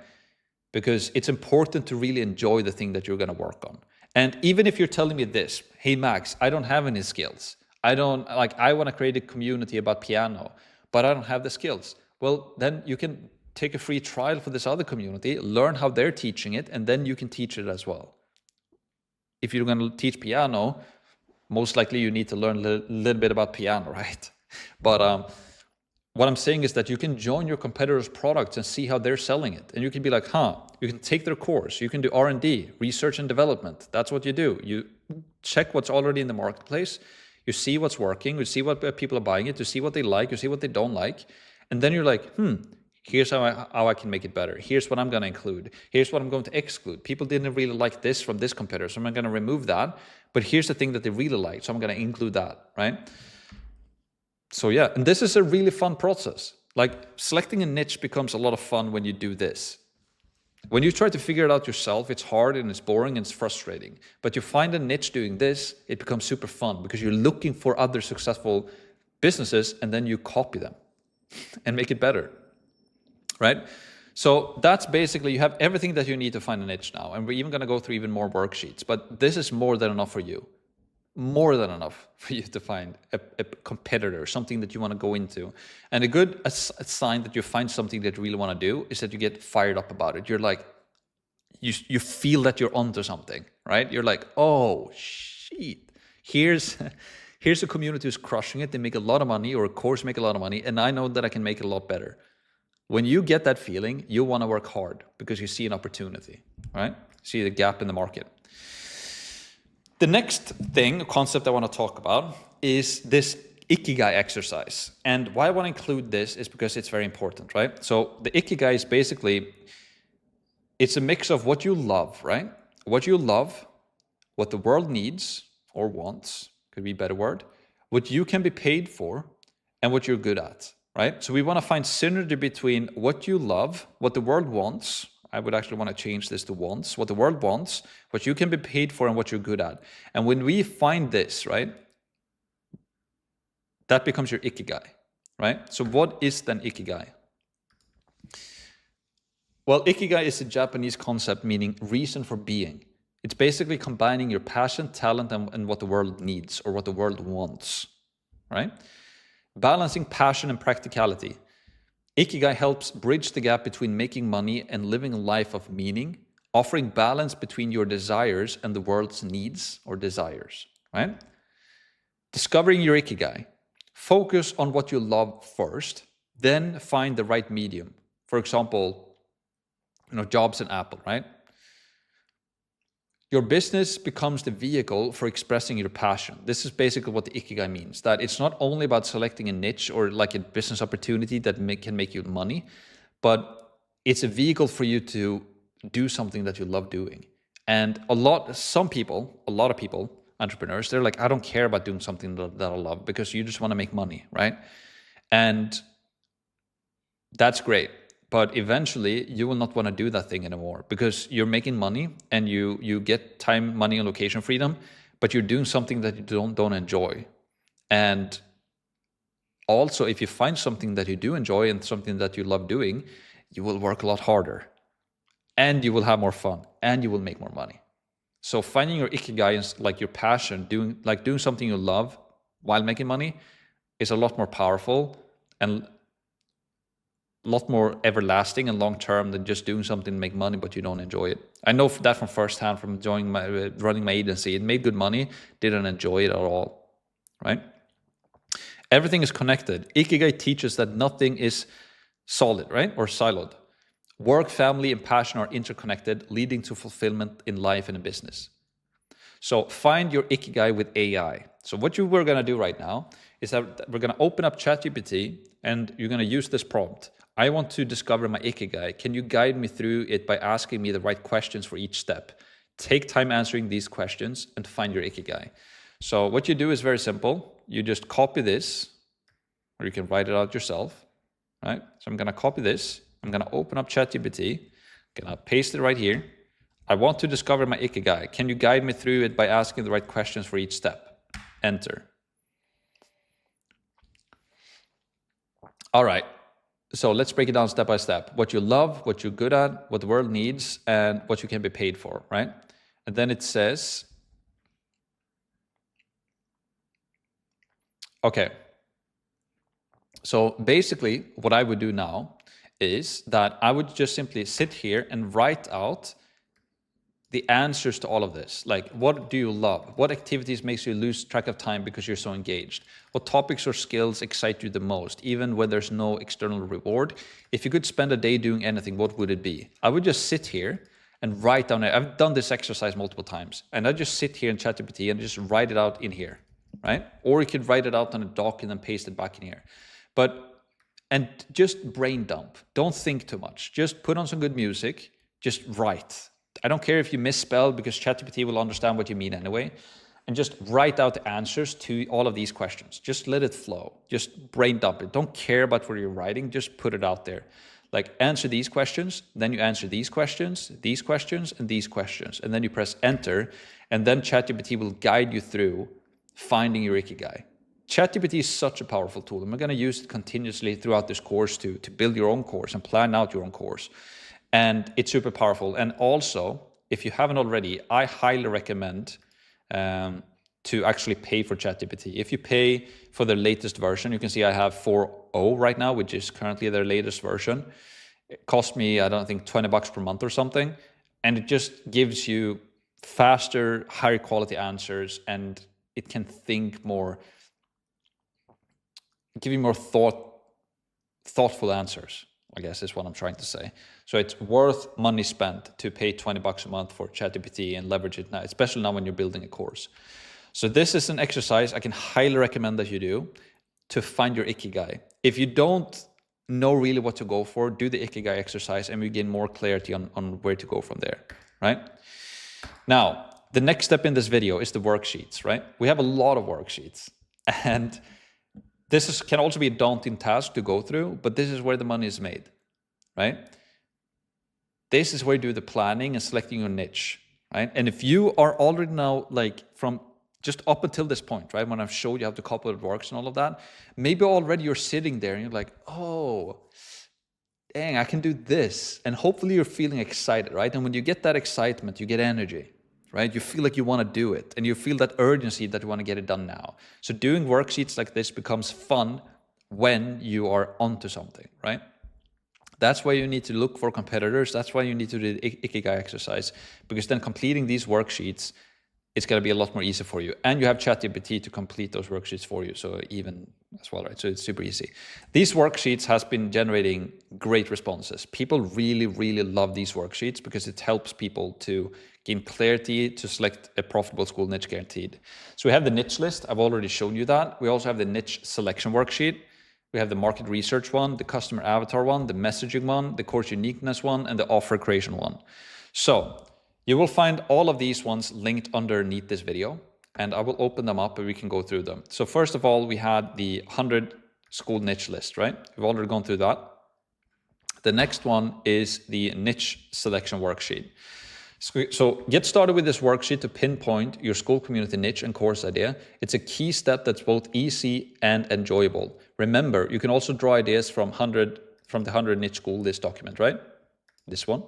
Because it's important to really enjoy the thing that you're going to work on. And even if you're telling me this, hey Max, I don't have any skills. I want to create a community about piano, but I don't have the skills. Well, then you can take a free trial for this other community, learn how they're teaching it, and then you can teach it as well. If you're going to teach piano, most likely you need to learn a little bit about piano, right? But what I'm saying is that you can join your competitors' products and see how they're selling it. And you can be like, you can take their course. You can do R&D, research and development. That's what you do. You check what's already in the marketplace. You see what's working. You see what people are buying it. You see what they like. You see what they don't like. And then you're like, here's how I can make it better. Here's what I'm going to include. Here's what I'm going to exclude. People didn't really like this from this competitor, so I'm going to remove that. But here's the thing that they really like, so I'm going to include that, right? So yeah, and this is a really fun process. Like selecting a niche becomes a lot of fun when you do this. When you try to figure it out yourself, it's hard and it's boring and it's frustrating. But you find a niche doing this, it becomes super fun because you're looking for other successful businesses and then you copy them and make it better. Right? So that's basically, you have everything that you need to find a niche now. And we're even going to go through even more worksheets. But this is more than enough for you. More than enough for you to find a competitor, something that you want to go into. And a sign that you find something that you really want to do is that you get fired up about it. You're like, you feel that you're onto something, right? You're like, oh, shit. Here's a community who's crushing it. They make a lot of money, or a course make a lot of money. And I know that I can make it a lot better. When you get that feeling, you want to work hard because you see an opportunity, right? See the gap in the market. The next concept I want to talk about is this Ikigai exercise. And why I want to include this is because it's very important, right? So the Ikigai is basically, it's a mix of what you love, right? What you love, what the world needs or wants, could be a better word, what you can be paid for, and what you're good at. Right? So we want to find synergy between what you love, what the world wants. I would actually want to change this to wants. What the world wants, what you can be paid for, and what you're good at. And when we find this, right, that becomes your Ikigai, right? So what is then Ikigai? Well, Ikigai is a Japanese concept meaning reason for being. It's basically combining your passion, talent, and what the world needs or what the world wants, right? Balancing passion and practicality. Ikigai helps bridge the gap between making money and living a life of meaning, offering balance between your desires and the world's needs or desires, right? Discovering your Ikigai. Focus on what you love first, then find the right medium. For example, jobs in Apple, right? Your business becomes the vehicle for expressing your passion. This is basically what the Ikigai means, that it's not only about selecting a niche or like a business opportunity that can make you money, but it's a vehicle for you to do something that you love doing. And a lot of people, entrepreneurs, they're like, I don't care about doing something that I love, because you just want to make money, right? And that's great. But eventually you will not want to do that thing anymore, because you're making money and you get time, money, and location freedom, but you're doing something that you don't enjoy. And also, if you find something that you do enjoy and something that you love doing, you will work a lot harder and you will have more fun and you will make more money. So finding your Ikigai is like your passion, doing something you love while making money is a lot more powerful and a lot more everlasting and long-term than just doing something to make money, but you don't enjoy it. I know that from firsthand, from running my agency. It made good money, didn't enjoy it at all, right? Everything is connected. Ikigai teaches that nothing is solid, right? Or siloed. Work, family, and passion are interconnected, leading to fulfillment in life and in business. So find your Ikigai with AI. So what we're going to do right now is that we're going to open up ChatGPT and you're going to use this prompt. I want to discover my Ikigai. Can you guide me through it by asking me the right questions for each step? Take time answering these questions and find your Ikigai. So what you do is very simple. You just copy this, or you can write it out yourself, right? So I'm going to copy this. I'm going to open up ChatGPT. I'm going to paste it right here. I want to discover my Ikigai. Can you guide me through it by asking the right questions for each step? Enter. All right. So let's break it down step by step. What you love, what you're good at, what the world needs, and what you can be paid for, right? And then it says, okay. So basically what I would do now is that I would just simply sit here and write out the answers to all of this. Like, what do you love? What activities makes you lose track of time because you're so engaged? What topics or skills excite you the most, even when there's no external reward? If you could spend a day doing anything, what would it be? I would just sit here and write down. I've done this exercise multiple times, and I just sit here in ChatGPT and just write it out in here, right? Or you could write it out on a doc and then paste it back in here. And just brain dump. Don't think too much. Just put on some good music. Just write. I don't care if you misspell, because ChatGPT will understand what you mean anyway. And just write out the answers to all of these questions. Just let it flow. Just brain dump it. Don't care about what you're writing. Just put it out there. Like, answer these questions, then you answer these questions, and these questions. And then you press enter. And then ChatGPT will guide you through finding your Ikigai. ChatGPT is such a powerful tool, and we're going to use it continuously throughout this course to build your own course and plan out your own course. And it's super powerful. And also, if you haven't already, I highly recommend to actually pay for ChatGPT. If you pay for the latest version, you can see I have 4.0 right now, which is currently their latest version. It cost me, I don't think, $20 per month or something. And it just gives you faster, higher quality answers, and it can think more, give you more thoughtful answers, I guess is what I'm trying to say. So it's worth money spent to pay $20 a month for ChatGPT and leverage it now, especially now when you're building a course. So this is an exercise I can highly recommend that you do to find your Ikigai. If you don't know really what to go for, do the Ikigai exercise and we gain more clarity on where to go from there, right? Now, the next step in this video is the worksheets, right? We have a lot of worksheets, and this can also be a daunting task to go through, but this is where the money is made, right? This is where you do the planning and selecting your niche, right? And if you are already now, like, from just up until this point, right, when I've showed you how to copy it works and all of that, maybe already you're sitting there and you're like, oh, dang, I can do this. And hopefully you're feeling excited, right? And when you get that excitement, you get energy, right? You feel like you want to do it, and you feel that urgency that you want to get it done now. So doing worksheets like this becomes fun when you are onto something, right? That's why you need to look for competitors. That's why you need to do the Ikigai exercise, because then completing these worksheets, it's going to be a lot more easy for you. And you have ChatGPT to complete those worksheets for you. So even as well, right? So it's super easy. These worksheets has been generating great responses. People really, really love these worksheets because it helps people to gain clarity to select a profitable school niche guaranteed. So we have the niche list. I've already shown you that. We also have the niche selection worksheet. We have the market research one, the customer avatar one, the messaging one, the course uniqueness one, and the offer creation one. So you will find all of these ones linked underneath this video, and I will open them up and we can go through them. So first of all, we had the 100 school niche list, right? We've already gone through that. The next one is the niche selection worksheet. So get started with this worksheet to pinpoint your school community niche and course idea. It's a key step that's both easy and enjoyable. Remember, you can also draw ideas from the 100 niche school list document, right? This one.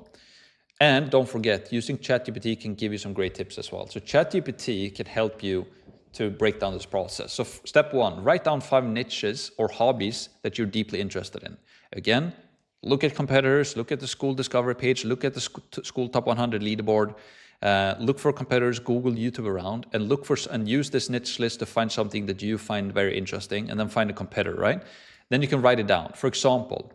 And don't forget, using ChatGPT can give you some great tips as well. So ChatGPT can help you to break down this process. So step 1, write down 5 niches or hobbies that you're deeply interested in. Again, look at competitors, look at the school discovery page, look at the school top 100 leaderboard, look for competitors, Google, YouTube around, and use this niche list to find something that you find very interesting, and then find a competitor, right? Then you can write it down. For example,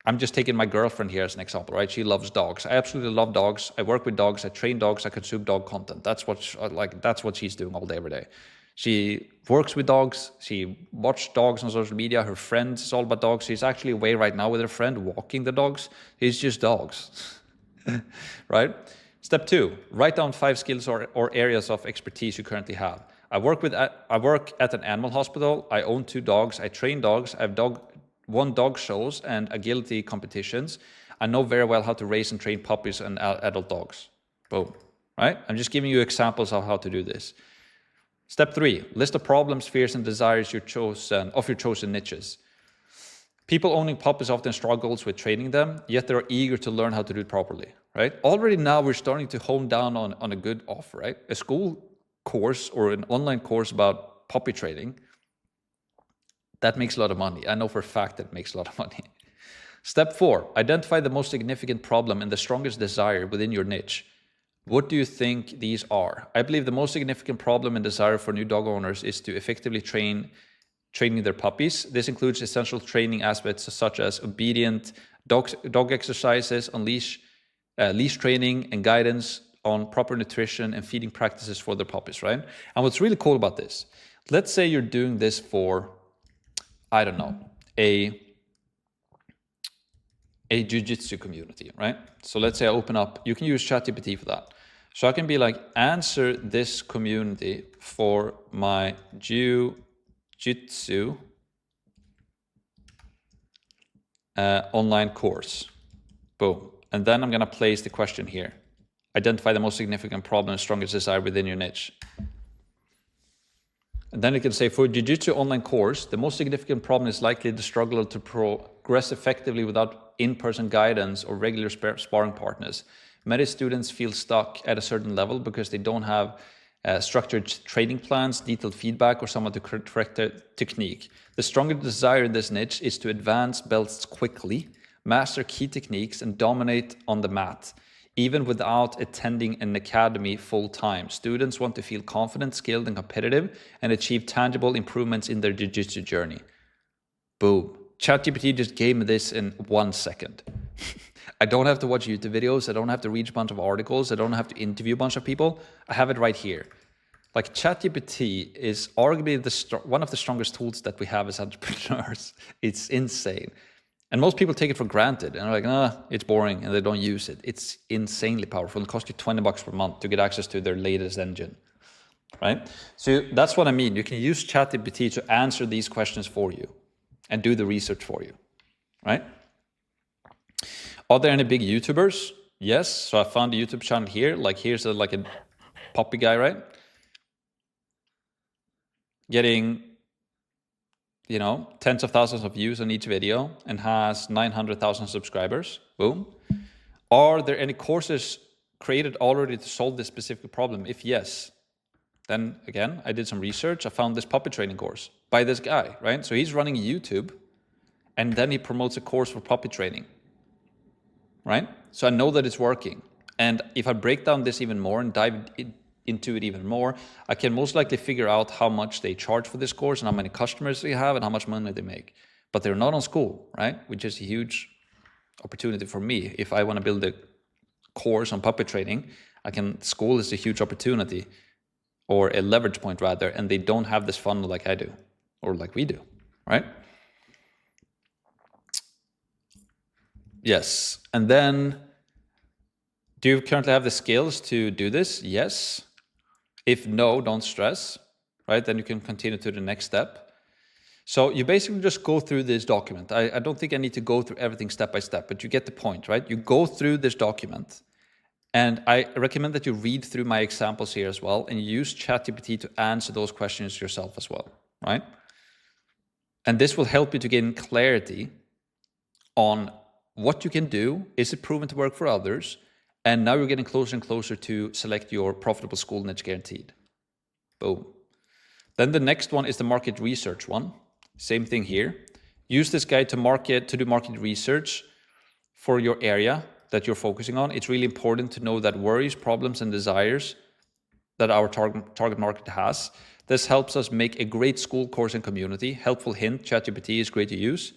I'm just taking my girlfriend here as an example, right? She loves dogs. I absolutely love dogs. I work with dogs. I train dogs. I consume dog content. That's what she's doing all day, every day. She works with dogs. She watches dogs on social media. Her friends, it's all about dogs. She's actually away right now with her friend walking the dogs. It's just dogs, right? Step 2, write down 5 skills or areas of expertise you currently have. I work at an animal hospital. I own 2 dogs. I train dogs. I have won dog shows and agility competitions. I know very well how to raise and train puppies and adult dogs. Boom, right? I'm just giving you examples of how to do this. Step 3, list the problems, fears, and desires of your chosen niches. People owning puppies often struggles with training them, yet they're eager to learn how to do it properly, right? Already now we're starting to hone down on a good offer, right? A school course or an online course about puppy training, that makes a lot of money. I know for a fact that it makes a lot of money. Step 4, identify the most significant problem and the strongest desire within your niche. What do you think these are? I believe the most significant problem and desire for new dog owners is to effectively training their puppies. This includes essential training aspects such as obedient dog exercises, leash training, and guidance on proper nutrition and feeding practices for their puppies, right? And what's really cool about this, let's say you're doing this for, I don't know, a jiu-jitsu community, right? So let's say I open up, you can use ChatGPT for that. So I can be like, answer this community for my jiu-jitsu online course. Boom. And then I'm going to place the question here. Identify the most significant problem and strongest desire within your niche. And then you can say, for Jiu-Jitsu online course, the most significant problem is likely the struggle to progress effectively without in-person guidance or regular sparring partners. Many students feel stuck at a certain level because they don't have structured training plans, detailed feedback, or someone to correct their technique. The strongest desire in this niche is to advance belts quickly, master key techniques, and dominate on the mat. Even without attending an academy full-time, students want to feel confident, skilled, and competitive, and achieve tangible improvements in their jiu-jitsu journey. Boom. ChatGPT just gave me this in 1 second. I don't have to watch YouTube videos. I don't have to read a bunch of articles. I don't have to interview a bunch of people. I have it right here. Like, ChatGPT is arguably one of the strongest tools that we have as entrepreneurs. It's insane. And most people take it for granted and are like, it's boring, and they don't use it. It's insanely powerful. It costs you $20 per month to get access to their latest engine, right? So that's what I mean. You can use ChatGPT to answer these questions for you and do the research for you, right? Are there any big YouTubers? Yes. So I found a YouTube channel here. Like, here's a puppy guy, right? Getting, tens of thousands of views on each video and has 900,000 subscribers. Boom. Are there any courses created already to solve this specific problem? If yes, then again, I did some research. I found this puppy training course by this guy, right? So he's running YouTube, and then he promotes a course for puppy training, right? So I know that it's working. And if I break down this even more and dive into it even more, I can most likely figure out how much they charge for this course and how many customers they have and how much money they make. But they're not on Skool, right? Which is a huge opportunity for me. If I want to build a course on puppet training, Skool is a huge opportunity, or a leverage point rather, and they don't have this funnel like I do, or like we do, right? Yes, and then, do you currently have the skills to do this? Yes. If no, don't stress, right? Then you can continue to the next step. So you basically just go through this document. I don't think I need to go through everything step by step, but you get the point, right? You go through this document, and I recommend that you read through my examples here as well, and use ChatGPT to answer those questions yourself as well, right? And this will help you to gain clarity on what you can do. Is it proven to work for others? And now you're getting closer and closer to select your profitable school niche guaranteed. Boom. Then the next one is the market research one. Same thing here. Use this guide to do market research for your area that you're focusing on. It's really important to know that worries, problems, and desires that our target market has. This helps us make a great school course and community. Helpful hint, ChatGPT is great to use.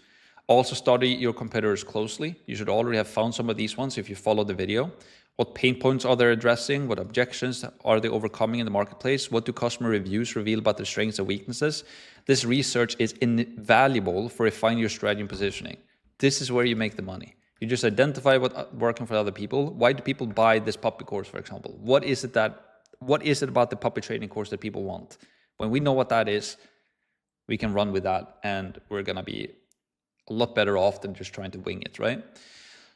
Also study your competitors closely. You should already have found some of these ones if you follow the video. What pain points are they addressing? What objections are they overcoming in the marketplace? What do customer reviews reveal about their strengths and weaknesses? This research is invaluable for refining your strategy and positioning. This is where you make the money. You just identify what's working for other people. Why do people buy this puppy course, for example? What is it about the puppy training course that people want? When we know what that is, we can run with that, and we're gonna be a lot better off than just trying to wing it, right?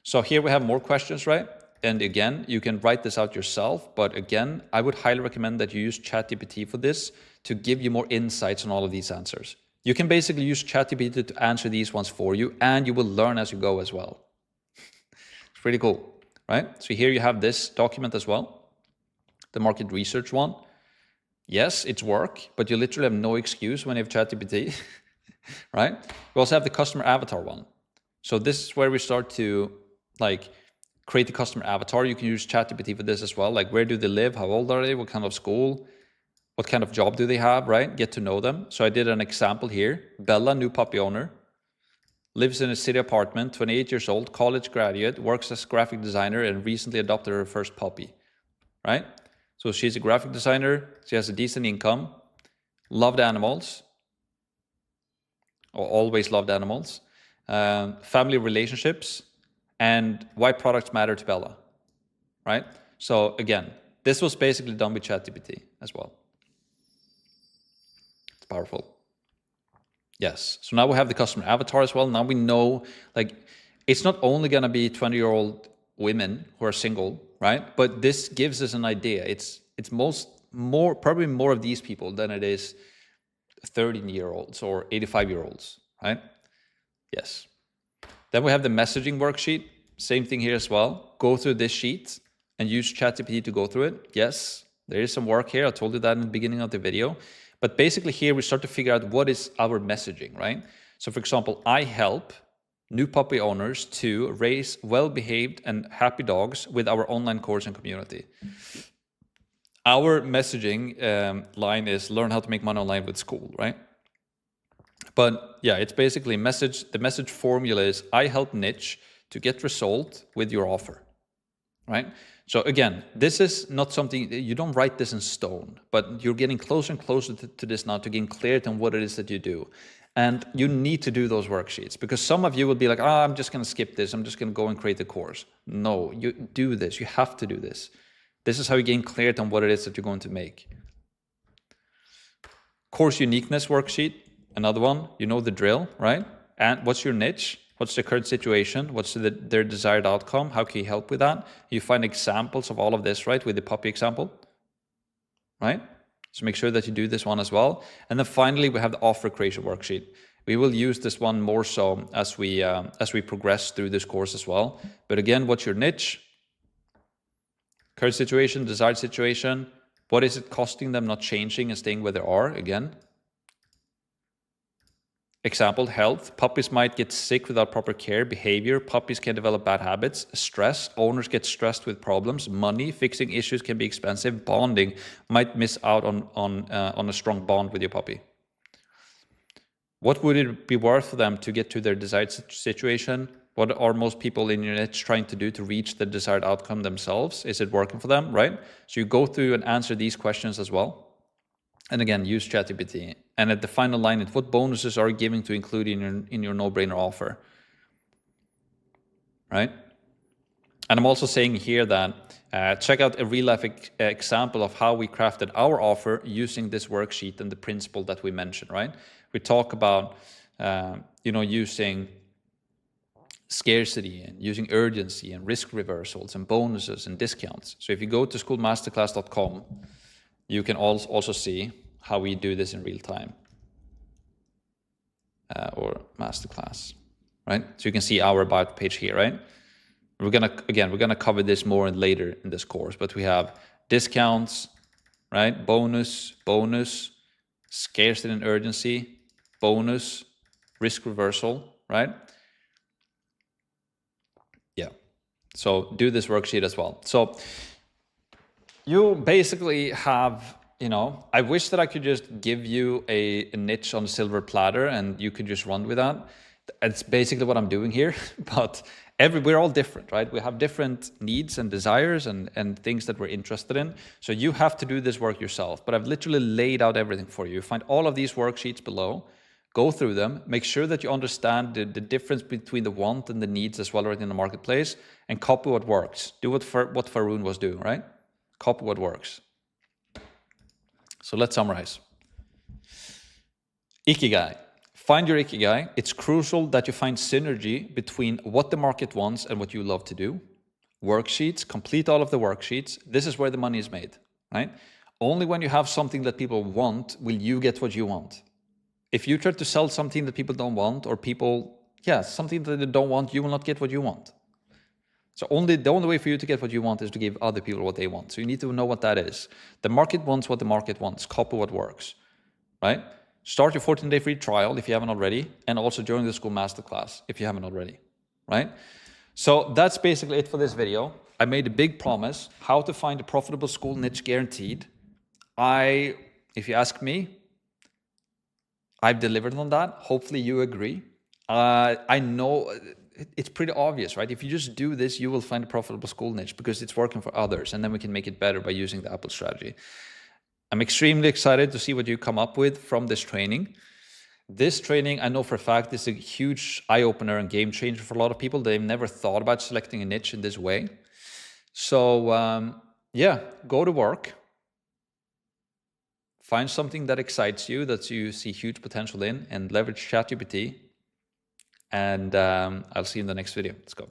So here we have more questions, right? And again, you can write this out yourself, but again, I would highly recommend that you use ChatGPT for this to give you more insights on all of these answers. You can basically use ChatGPT to answer these ones for you, and you will learn as you go as well. It's pretty cool, right? So here you have this document as well, the market research one. Yes, it's work, but you literally have no excuse when you have ChatGPT. Right? We also have the customer avatar one. So this is where we start to create the customer avatar. You can use ChatGPT for this as well. Like, where do they live? How old are they? What kind of school? What kind of job do they have, right? Get to know them. So I did an example here. Bella, new puppy owner, lives in a city apartment, 28 years old, college graduate, works as graphic designer, and recently adopted her first puppy, right? So she's a graphic designer. She has a decent income, loved animals, or always loved animals, family relationships, and why products matter to Bella, right? So again, this was basically done with ChatGPT as well. It's powerful. Yes, so now we have the customer avatar as well. Now we know, it's not only gonna be 20-year-old women who are single, right? But this gives us an idea. It's probably more of these people than it is 30-year-olds or 85-year-olds, right? Yes. Then we have the messaging worksheet. Same thing here as well. Go through this sheet and use ChatGPT to go through it. Yes, there is some work here. I told you that in the beginning of the video. But basically here we start to figure out what is our messaging, right? So for example, I help new puppy owners to raise well-behaved and happy dogs with our online course and community. Our messaging line is learn how to make money online with Skool, right? But yeah, it's basically the message formula is I help niche to get result with your offer, right? So again, this is not something, you don't write this in stone, but you're getting closer and closer to this now to gain clarity on what it is that you do. And you need to do those worksheets because some of you will be like, I'm just going to skip this. I'm just going to go and create the course. No, you do this. You have to do this. This is how you gain clarity on what it is that you're going to make. Course uniqueness worksheet, another one. You know the drill, right? And what's your niche? What's the current situation? What's their desired outcome? How can you help with that? You find examples of all of this, right? With the puppy example, right? So make sure that you do this one as well. And then finally, we have the offer creation worksheet. We will use this one more so as we progress through this course as well. But again, what's your niche? Current situation, desired situation. What is it costing them not changing and staying where they are? Again. Example, health. Puppies might get sick without proper care. Behavior. Puppies can develop bad habits. Stress. Owners get stressed with problems. Money. Fixing issues can be expensive. Bonding. Might miss out on a strong bond with your puppy. What would it be worth for them to get to their desired situation? What are most people in your niche trying to do to reach the desired outcome themselves? Is it working for them, right? So you go through and answer these questions as well. And again, use ChatGPT. And at the final line, what bonuses are you giving to include in your no-brainer offer, right? And I'm also saying here that check out a real-life example of how we crafted our offer using this worksheet and the principle that we mentioned, right? We talk about, using scarcity and using urgency and risk reversals and bonuses and discounts. So if you go to skoolmasterclass.com, you can also see how we do this in real time, or masterclass, right? So you can see our about page here, right? We're gonna cover this more later in this course, but we have discounts, right? Bonus, scarcity and urgency, bonus, risk reversal, right? Yeah. So do this worksheet as well. So you basically have, I wish that I could just give you a niche on a silver platter and you could just run with that. It's basically what I'm doing here, but we're all different, right? We have different needs and desires and things that we're interested in. So you have to do this work yourself, but I've literally laid out everything for you. Find all of these worksheets below, go through them, make sure that you understand the difference between the want and the needs as well right in the marketplace, and copy what works. Do what Faroon was doing, right? Copy what works. So let's summarize. Ikigai. Find your Ikigai. It's crucial that you find synergy between what the market wants and what you love to do. Worksheets, complete all of the worksheets. This is where the money is made, right? Only when you have something that people want will you get what you want. If you try to sell something that people don't want, or something that they don't want, you will not get what you want. So the only way for you to get what you want is to give other people what they want. So you need to know what that is. The market wants what the market wants. Copy what works, right? Start your 14-day free trial if you haven't already, and also join the Skool Masterclass if you haven't already, right? So that's basically it for this video. I made a big promise, how to find a profitable school niche guaranteed. If you ask me, I've delivered on that. Hopefully you agree. I know it's pretty obvious, right? If you just do this, you will find a profitable school niche because it's working for others, and then we can make it better by using the Apple strategy. I'm extremely excited to see what you come up with from this training. This training, I know for a fact, is a huge eye-opener and game changer for a lot of people. They've never thought about selecting a niche in this way. So go to work. Find something that excites you, that you see huge potential in, and leverage ChatGPT. And I'll see you in the next video. Let's go.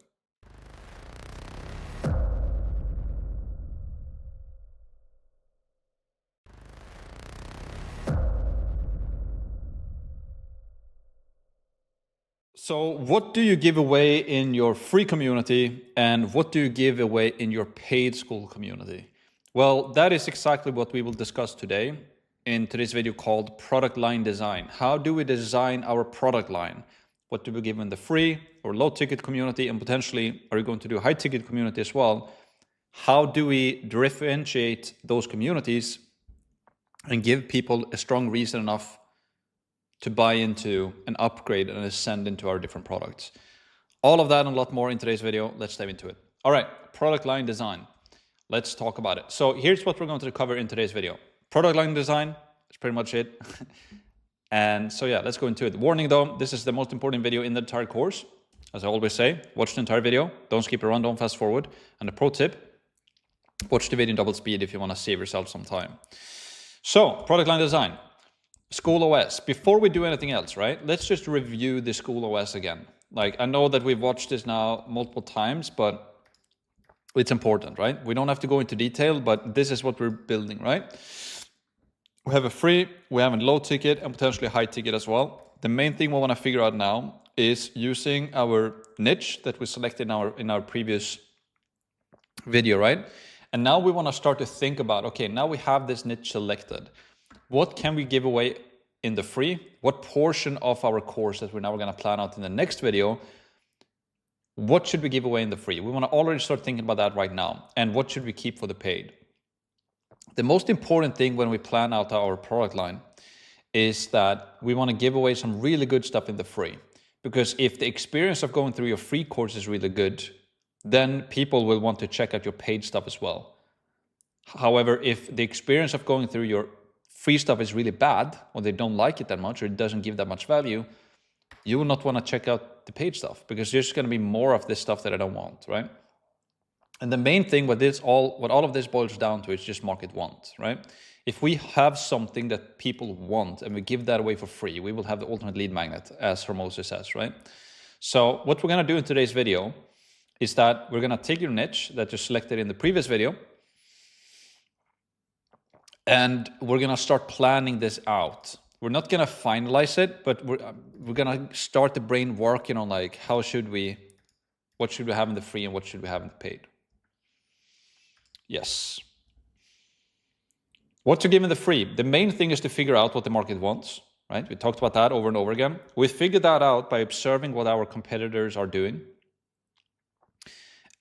So what do you give away in your free community, and what do you give away in your paid school community? Well, that is exactly what we will discuss today in today's video called Product Line Design. How do we design our product line? What do we give in the free or low ticket community, and potentially are you going to do a high ticket community as well? How do we differentiate those communities and give people a strong reason enough to buy into and upgrade and ascend into our different products? All of that and a lot more in today's video. Let's dive into it. All right, product line design. Let's talk about it. So here's what we're going to cover in today's video. Product line design, that's pretty much it. And so let's go into it. Warning though, this is the most important video in the entire course. As I always say, watch the entire video. Don't skip around, don't fast forward. And a pro tip, watch the video in double speed if you want to save yourself some time. So, product line design. Skool OS. Before we do anything else, right? Let's just review the Skool OS again. Like, I know that we've watched this now multiple times, but it's important, right? We don't have to go into detail, but this is what we're building, right? We have a free, we have a low ticket, and potentially a high ticket as well. The main thing we want to figure out now is using our niche that we selected in our previous video, right? And now we want to start to think about, okay, now we have this niche selected. What can we give away in the free? What portion of our course that we're now going to plan out in the next video, what should we give away in the free? We want to already start thinking about that right now. And what should we keep for the paid? The most important thing when we plan out our product line is that we want to give away some really good stuff in the free. Because if the experience of going through your free course is really good, then people will want to check out your paid stuff as well. However, if the experience of going through your free stuff is really bad, or they don't like it that much, or it doesn't give that much value, you will not want to check out the paid stuff, because there's going to be more of this stuff that I don't want, right? And the main thing what all of this boils down to is just market want, right? If we have something that people want and we give that away for free, we will have the ultimate lead magnet, as Hermosa says, right? So what we're going to do in today's video is that we're going to take your niche that you selected in the previous video, and we're going to start planning this out. We're not going to finalize it, but we're going to start the brain working on like, what should we have in the free and what should we have in the paid? Yes. What to give in the free? The main thing is to figure out what the market wants, right? We talked about that over and over again. We figured that out by observing what our competitors are doing.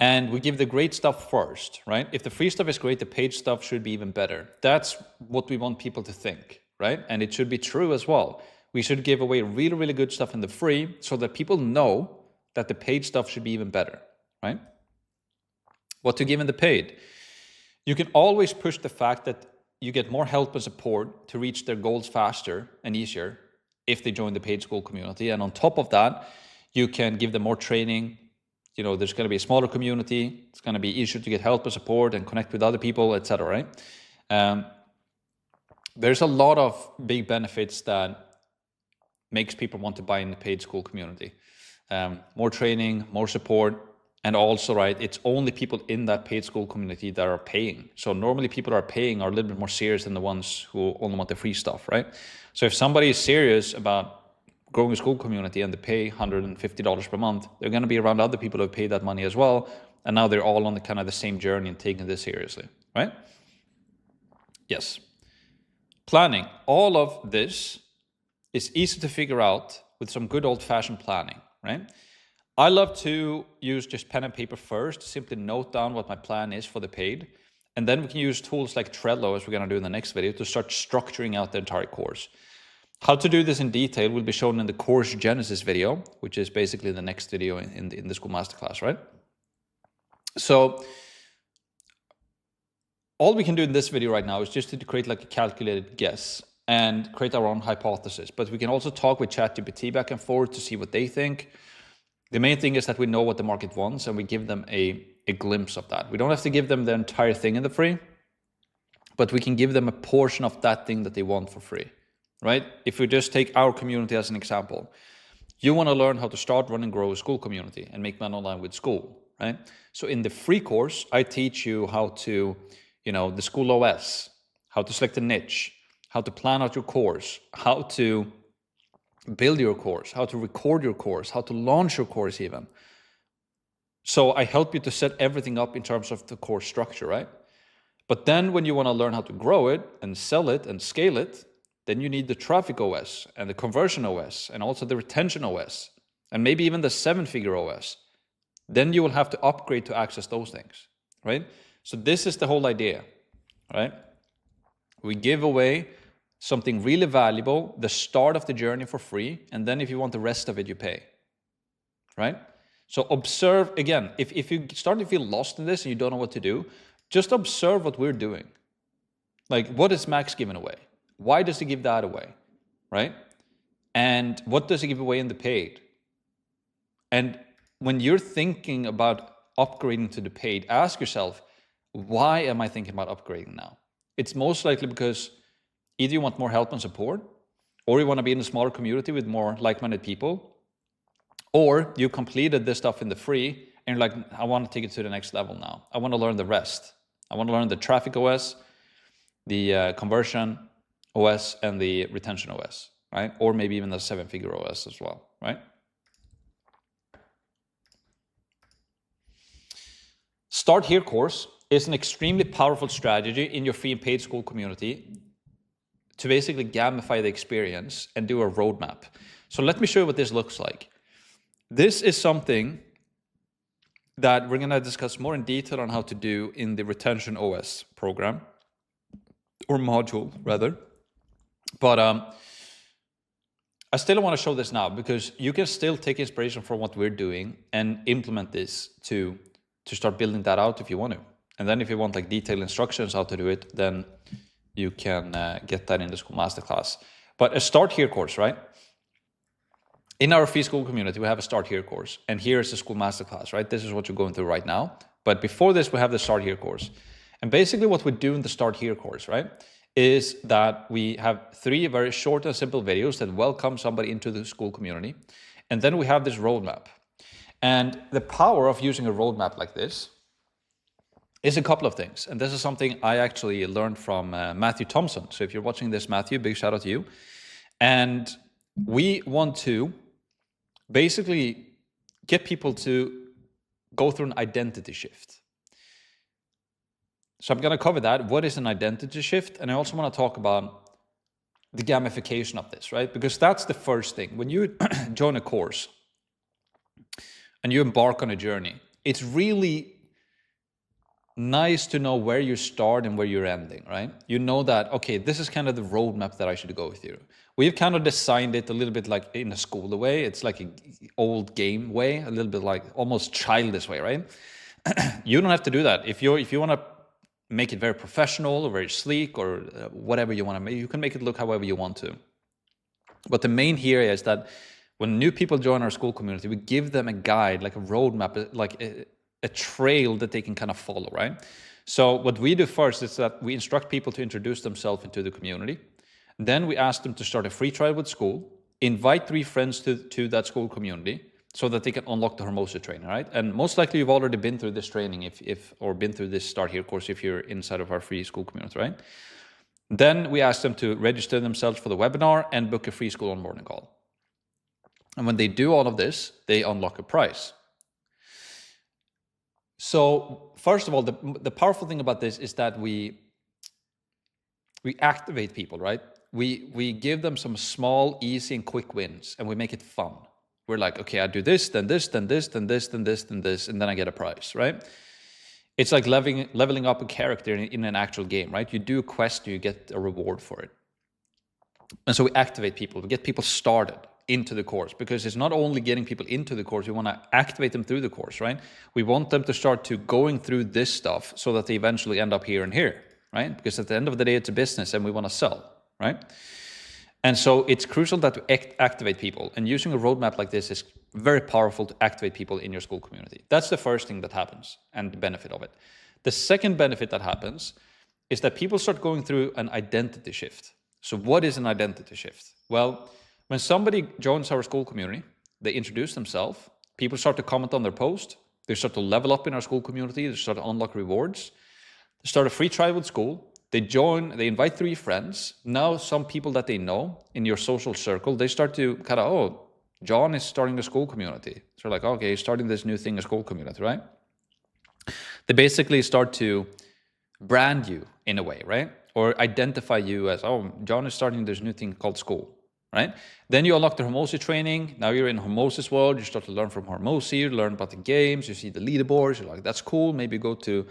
And we give the great stuff first, right? If the free stuff is great, the paid stuff should be even better. That's what we want people to think, right? And it should be true as well. We should give away really, really good stuff in the free so that people know that the paid stuff should be even better, right? What to give in the paid? You can always push the fact that you get more help and support to reach their goals faster and easier if they join the paid Skool community. And on top of that, you can give them more training. You know, there's going to be a smaller community. It's going to be easier to get help and support and connect with other people, etc. Right? There's a lot of big benefits that makes people want to buy in the paid Skool community. More training, more support, and also, right, it's only people in that paid Skool community that are paying. So normally people are paying are a little bit more serious than the ones who only want the free stuff, right? So if somebody is serious about growing a Skool community and they pay $150 per month, they're going to be around other people who pay that money as well. And now they're all on the kind of the same journey and taking this seriously, right? Yes. Planning. All of this is easy to figure out with some good old-fashioned planning, right? I love to use just pen and paper first, simply note down what my plan is for the paid. And then we can use tools like Trello, as we're going to do in the next video, to start structuring out the entire course. How to do this in detail will be shown in the course Genesis video, which is basically the next video in the Skool Masterclass, right? So all we can do in this video right now is just to create like a calculated guess and create our own hypothesis. But we can also talk with ChatGPT back and forth to see what they think. The main thing is that we know what the market wants and we give them a glimpse of that. We don't have to give them the entire thing in the free, but we can give them a portion of that thing that they want for free, right? If we just take our community as an example, you want to learn how to start, run, and grow a Skool community and make money online with Skool, right? So in the free course, I teach you how to, the Skool OS, how to select a niche, how to plan out your course, how to build your course, how to record your course, how to launch your course even. So I help you to set everything up in terms of the course structure, right? But then when you want to learn how to grow it and sell it and scale it, then you need the traffic OS and the conversion OS and also the retention OS and maybe even the 7-figure OS. Then you will have to upgrade to access those things, right? So this is the whole idea, right? We give away something really valuable, the start of the journey for free, and then if you want the rest of it, you pay, right? So observe, again, if you start to feel lost in this and you don't know what to do, just observe what we're doing. Like, what is Max giving away? Why does he give that away, right? And what does he give away in the paid? And when you're thinking about upgrading to the paid, ask yourself, why am I thinking about upgrading now? It's most likely because either you want more help and support, or you want to be in a smaller community with more like-minded people, or you completed this stuff in the free, and you're like, I want to take it to the next level now. I want to learn the rest. I want to learn the traffic OS, the conversion OS, and the retention OS, right? Or maybe even the 7-figure OS as well, right? Start Here course is an extremely powerful strategy in your free and paid Skool community to basically gamify the experience and do a roadmap. So let me show you what this looks like. This is something that we're going to discuss more in detail on how to do in the Retention OS program, or module rather. But I still want to show this now because you can still take inspiration from what we're doing and implement this to start building that out if you want to. And then if you want like detailed instructions how to do it, then you can get that in the Skool Masterclass. But a Start Here course, right? In our free school community, we have a Start Here course. And here is the Skool Masterclass, right? This is what you're going through right now. But before this, we have the Start Here course. And basically what we do in the Start Here course, right, is that we have 3 very short and simple videos that welcome somebody into the Skool community. And then we have this roadmap. And the power of using a roadmap like this is a couple of things. And this is something I actually learned from Matthew Thompson. So if you're watching this, Matthew, big shout out to you. And we want to basically get people to go through an identity shift. So I'm going to cover that. What is an identity shift? And I also want to talk about the gamification of this, right? Because that's the first thing. When you join a course and you embark on a journey, it's really nice to know where you start and where you're ending, right? You know that, okay, this is kind of the roadmap that I should go through. We've kind of designed it a little bit like in a school way. It's like an old game way, a little bit like almost childish way, right? You don't have to do that. If you want to make it very professional or very sleek or whatever you want to make, you can make it look however you want to. But the main here is that when new people join our Skool community, we give them a guide, like a roadmap, like a trail that they can kind of follow, right? So what we do first is that we instruct people to introduce themselves into the community. Then we ask them to start a free trial with Skool, invite 3 friends to that Skool community so that they can unlock the Hermosa training, right? And most likely you've already been through this training or been through this Start Here course if you're inside of our free Skool community, right? Then we ask them to register themselves for the webinar and book a free Skool onboarding call. And when they do all of this, they unlock a prize. So first of all, the powerful thing about this is that we activate people, right? We give them some small, easy, and quick wins, and we make it fun. We're like, okay, I do this, then this, then this, then this, then this, then this, and then I get a prize, right? It's like leveling up a character in an actual game, right? You do a quest, you get a reward for it. And so we activate people, we get people started into the course, because it's not only getting people into the course, we want to activate them through the course, right? We want them to start to going through this stuff so that they eventually end up here and here, right? Because at the end of the day, it's a business and we want to sell, right? And so it's crucial that we activate people, and using a roadmap like this is very powerful to activate people in your Skool community. That's the first thing that happens and the benefit of it. The second benefit that happens is that people start going through an identity shift. So what is an identity shift? Well, when somebody joins our Skool community, they introduce themselves, people start to comment on their post, they start to level up in our Skool community, they start to unlock rewards, they start a free trial with Skool, they join, they invite 3 friends. Now some people that they know in your social circle, they start to kind of, oh, John is starting a Skool community. So like, okay, he's starting this new thing, a Skool community, right? They basically start to brand you in a way, right? Or identify you as, oh, John is starting this new thing called Skool, right? Then you unlock the Hermosa training. Now you're in Hermosa's world. You start to learn from Hermosa. You learn about the games. You see the leaderboards. You're like, that's cool. Maybe you go to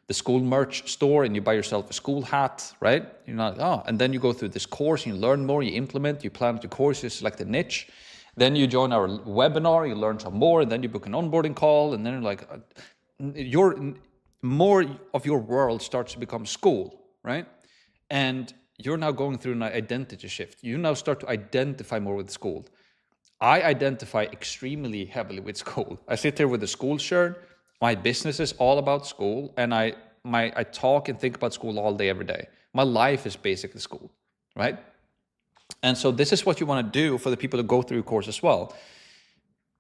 the Skool merch store and you buy yourself a Skool hat, right? You're not, oh, and then you go through this course, you learn more, you implement, you plan the course, you select a niche. Then you join our webinar, you learn some more, and then you book an onboarding call, and then you're like, more of your world starts to become Skool, right? And you're now going through an identity shift. You now start to identify more with Skool. I identify extremely heavily with Skool. I sit here with a Skool shirt. My business is all about Skool, and I talk and think about Skool all day, every day. My life is basically Skool, right? And so this is what you want to do for the people to go through your course as well.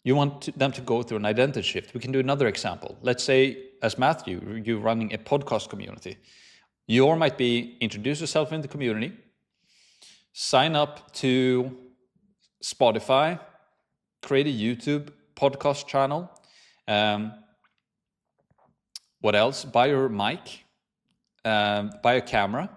You want them to go through an identity shift. We can do another example. Let's say, as Matthew, you're running a podcast community. You might be introduce yourself in the community, sign up to Spotify, create a YouTube podcast channel. What else? Buy your mic, buy a camera,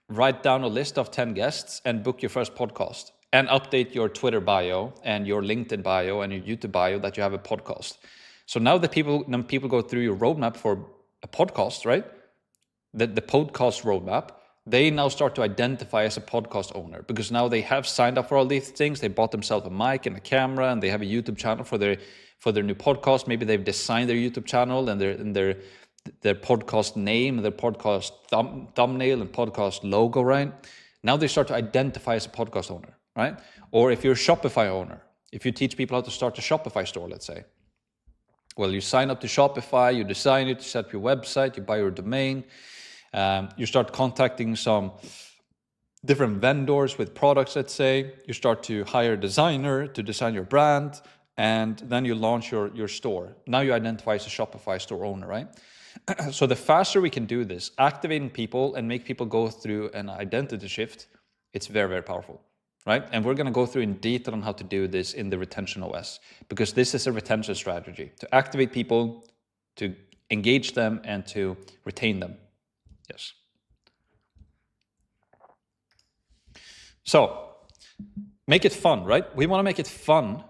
write down a list of 10 guests and book your first podcast, and update your Twitter bio and your LinkedIn bio and your YouTube bio that you have a podcast. So now that people go through your roadmap for a podcast, right? The podcast roadmap, they now start to identify as a podcast owner, because now they have signed up for all these things. They bought themselves a mic and a camera, and they have a YouTube channel for their new podcast. Maybe they've designed their YouTube channel and their podcast name, their podcast thumbnail and podcast logo, right? Now they start to identify as a podcast owner, right? Or if you're a Shopify owner, if you teach people how to start a Shopify store, let's say, well, you sign up to Shopify, you design it, you set up your website, you buy your domain, you start contacting some different vendors with products, let's say, you start to hire a designer to design your brand, and then you launch your store. Now you identify as a Shopify store owner, right? So the faster we can do this, activating people and make people go through an identity shift, it's very, very powerful, right? And we're going to go through in detail on how to do this in the Retention OS, because this is a retention strategy to activate people, to engage them, and to retain them. Yes. So make it fun, right? We want to make it fun,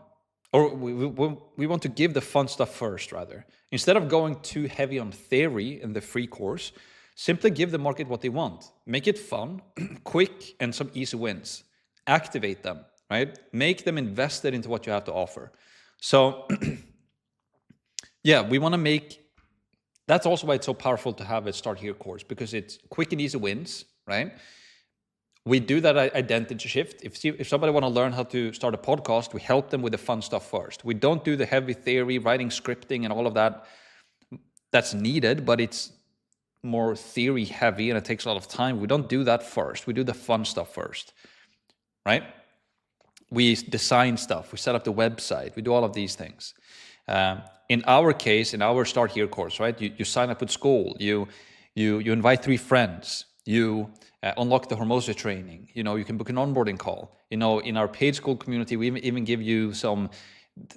or we want to give the fun stuff first, rather. Instead of going too heavy on theory in the free course, simply give the market what they want. Make it fun, quick, and some easy wins. Activate them, right? Make them invested into what you have to offer. So, yeah, we want to make, that's also why it's so powerful to have a Start Here course, because it's quick and easy wins, right? We do that identity shift. If somebody want to learn how to start a podcast, we help them with the fun stuff first. We don't do the heavy theory, writing, scripting, and all of that. That's needed, but it's more theory heavy and it takes a lot of time. We don't do that first. We do the fun stuff first, right? We design stuff. We set up the website. We do all of these things. In our case, in our Start Here course, right? You sign up with Skool. You invite 3 friends. You unlock the Hormozy training. You can book an onboarding call. In our paid Skool community, we even give you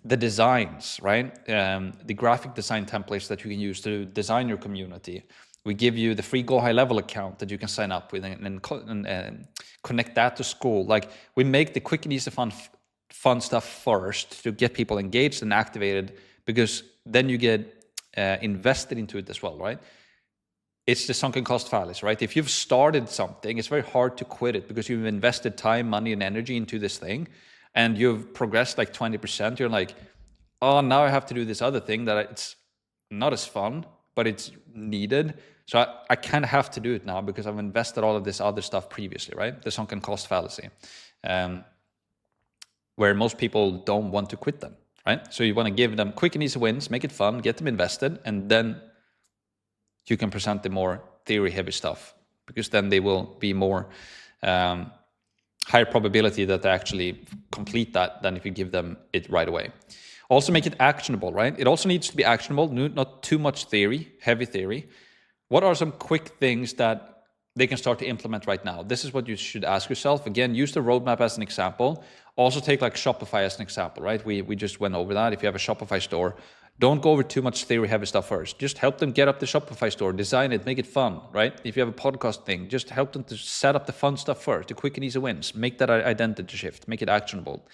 the designs, right? The graphic design templates that you can use to design your community. We give you the free Go High Level account that you can sign up with and connect that to Skool. Like, we make the quick and easy fun stuff first to get people engaged and activated, because then you get invested into it as well, right? It's the sunken cost fallacy, right? If you've started something, it's very hard to quit it, because you've invested time, money, and energy into this thing, and you've progressed like 20%. You're like, oh, now I have to do this other thing that it's not as fun, but it's needed. So I kind of have to do it now because I've invested all of this other stuff previously, right? The sunken cost fallacy, where most people don't want to quit them, right? So you want to give them quick and easy wins, make it fun, get them invested, and then you can present the more theory-heavy stuff, because then they will be more higher probability that they actually complete that than if you give them it right away. Also make it actionable, right? It also needs to be actionable, not too much theory, heavy theory. What are some quick things that they can start to implement right now? This is what you should ask yourself. Again, use the roadmap as an example. Also take like Shopify as an example, right? We just went over that. If you have a Shopify store, don't go over too much theory-heavy stuff first. Just help them get up the Shopify store, design it, make it fun, right? If you have a podcast thing, just help them to set up the fun stuff first, the quick and easy wins. Make that identity shift, make it actionable.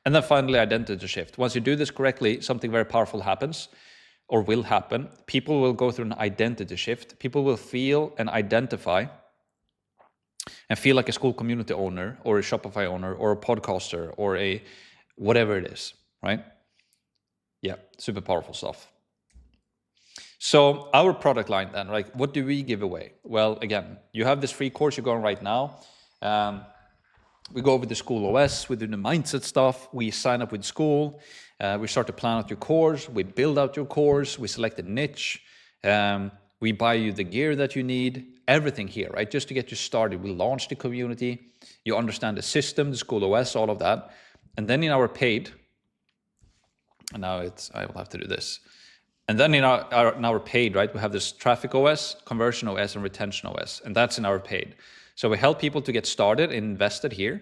And then finally, identity shift. Once you do this correctly, something very powerful happens, or will happen. People will go through an identity shift. People will feel and identify and feel like a Skool community owner, or a Shopify owner, or a podcaster, or a whatever it is, right? Yeah, super powerful stuff. So our product line then, right? What do we give away? Well, again, you have this free course you're going right now. We go over the Skool OS, we do the mindset stuff, we sign up with Skool, we start to plan out your course, we build out your course, we select a niche, we buy you the gear that you need, everything here, right? Just to get you started. We launch the community, you understand the system, the Skool OS, all of that. And then in our paid, and now I will have to do this. And then in our paid, right, we have this traffic OS, conversion OS, and retention OS, and that's in our paid. So we help people to get started and invested here,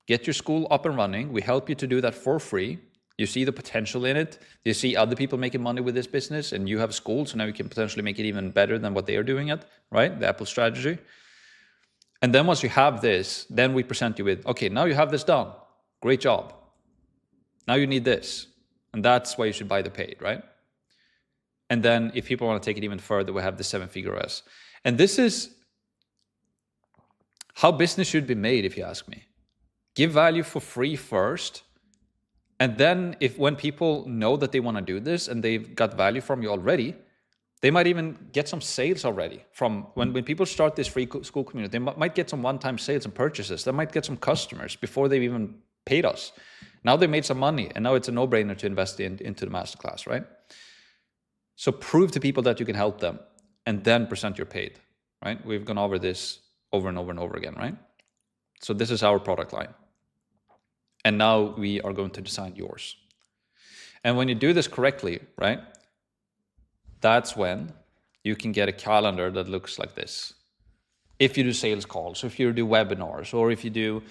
get your Skool up and running. We help you to do that for free. You see the potential in it. You see other people making money with this business, and you have Skool, so now you can potentially make it even better than what they are doing it, right? The Apple strategy. And then once you have this, then we present you with, okay, now you have this done. Great job. Now you need this. And that's why you should buy the paid, right? And then if people want to take it even further, we have the 7-figure OS. And this is how business should be made, if you ask me. Give value for free first. And then when people know that they want to do this and they've got value from you already, they might even get some sales already. From when people start this free school community, they might get some one-time sales and purchases. They might get some customers before they've even paid us. Now they made some money, and now it's a no-brainer to invest into the masterclass, right? So prove to people that you can help them, and then present your paid, right? We've gone over this over and over and over again, right? So this is our product line. And now we are going to design yours. And when you do this correctly, right, that's when you can get a calendar that looks like this. If you do sales calls, if you do webinars, or if you do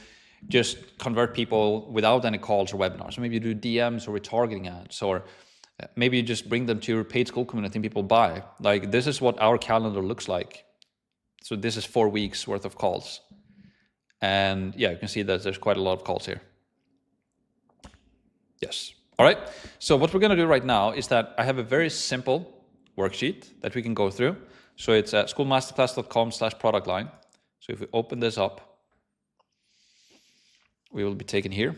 just convert people without any calls or webinars, or maybe you do DMs or retargeting ads, or maybe you just bring them to your paid school community and people buy. Like, this is what our calendar looks like. So this is 4 weeks worth of calls. And yeah, you can see that there's quite a lot of calls here. Yes. All right. So what we're going to do right now is that I have a very simple worksheet that we can go through. So it's at schoolmasterclass.com/product line. So if we open this up, we will be taken here.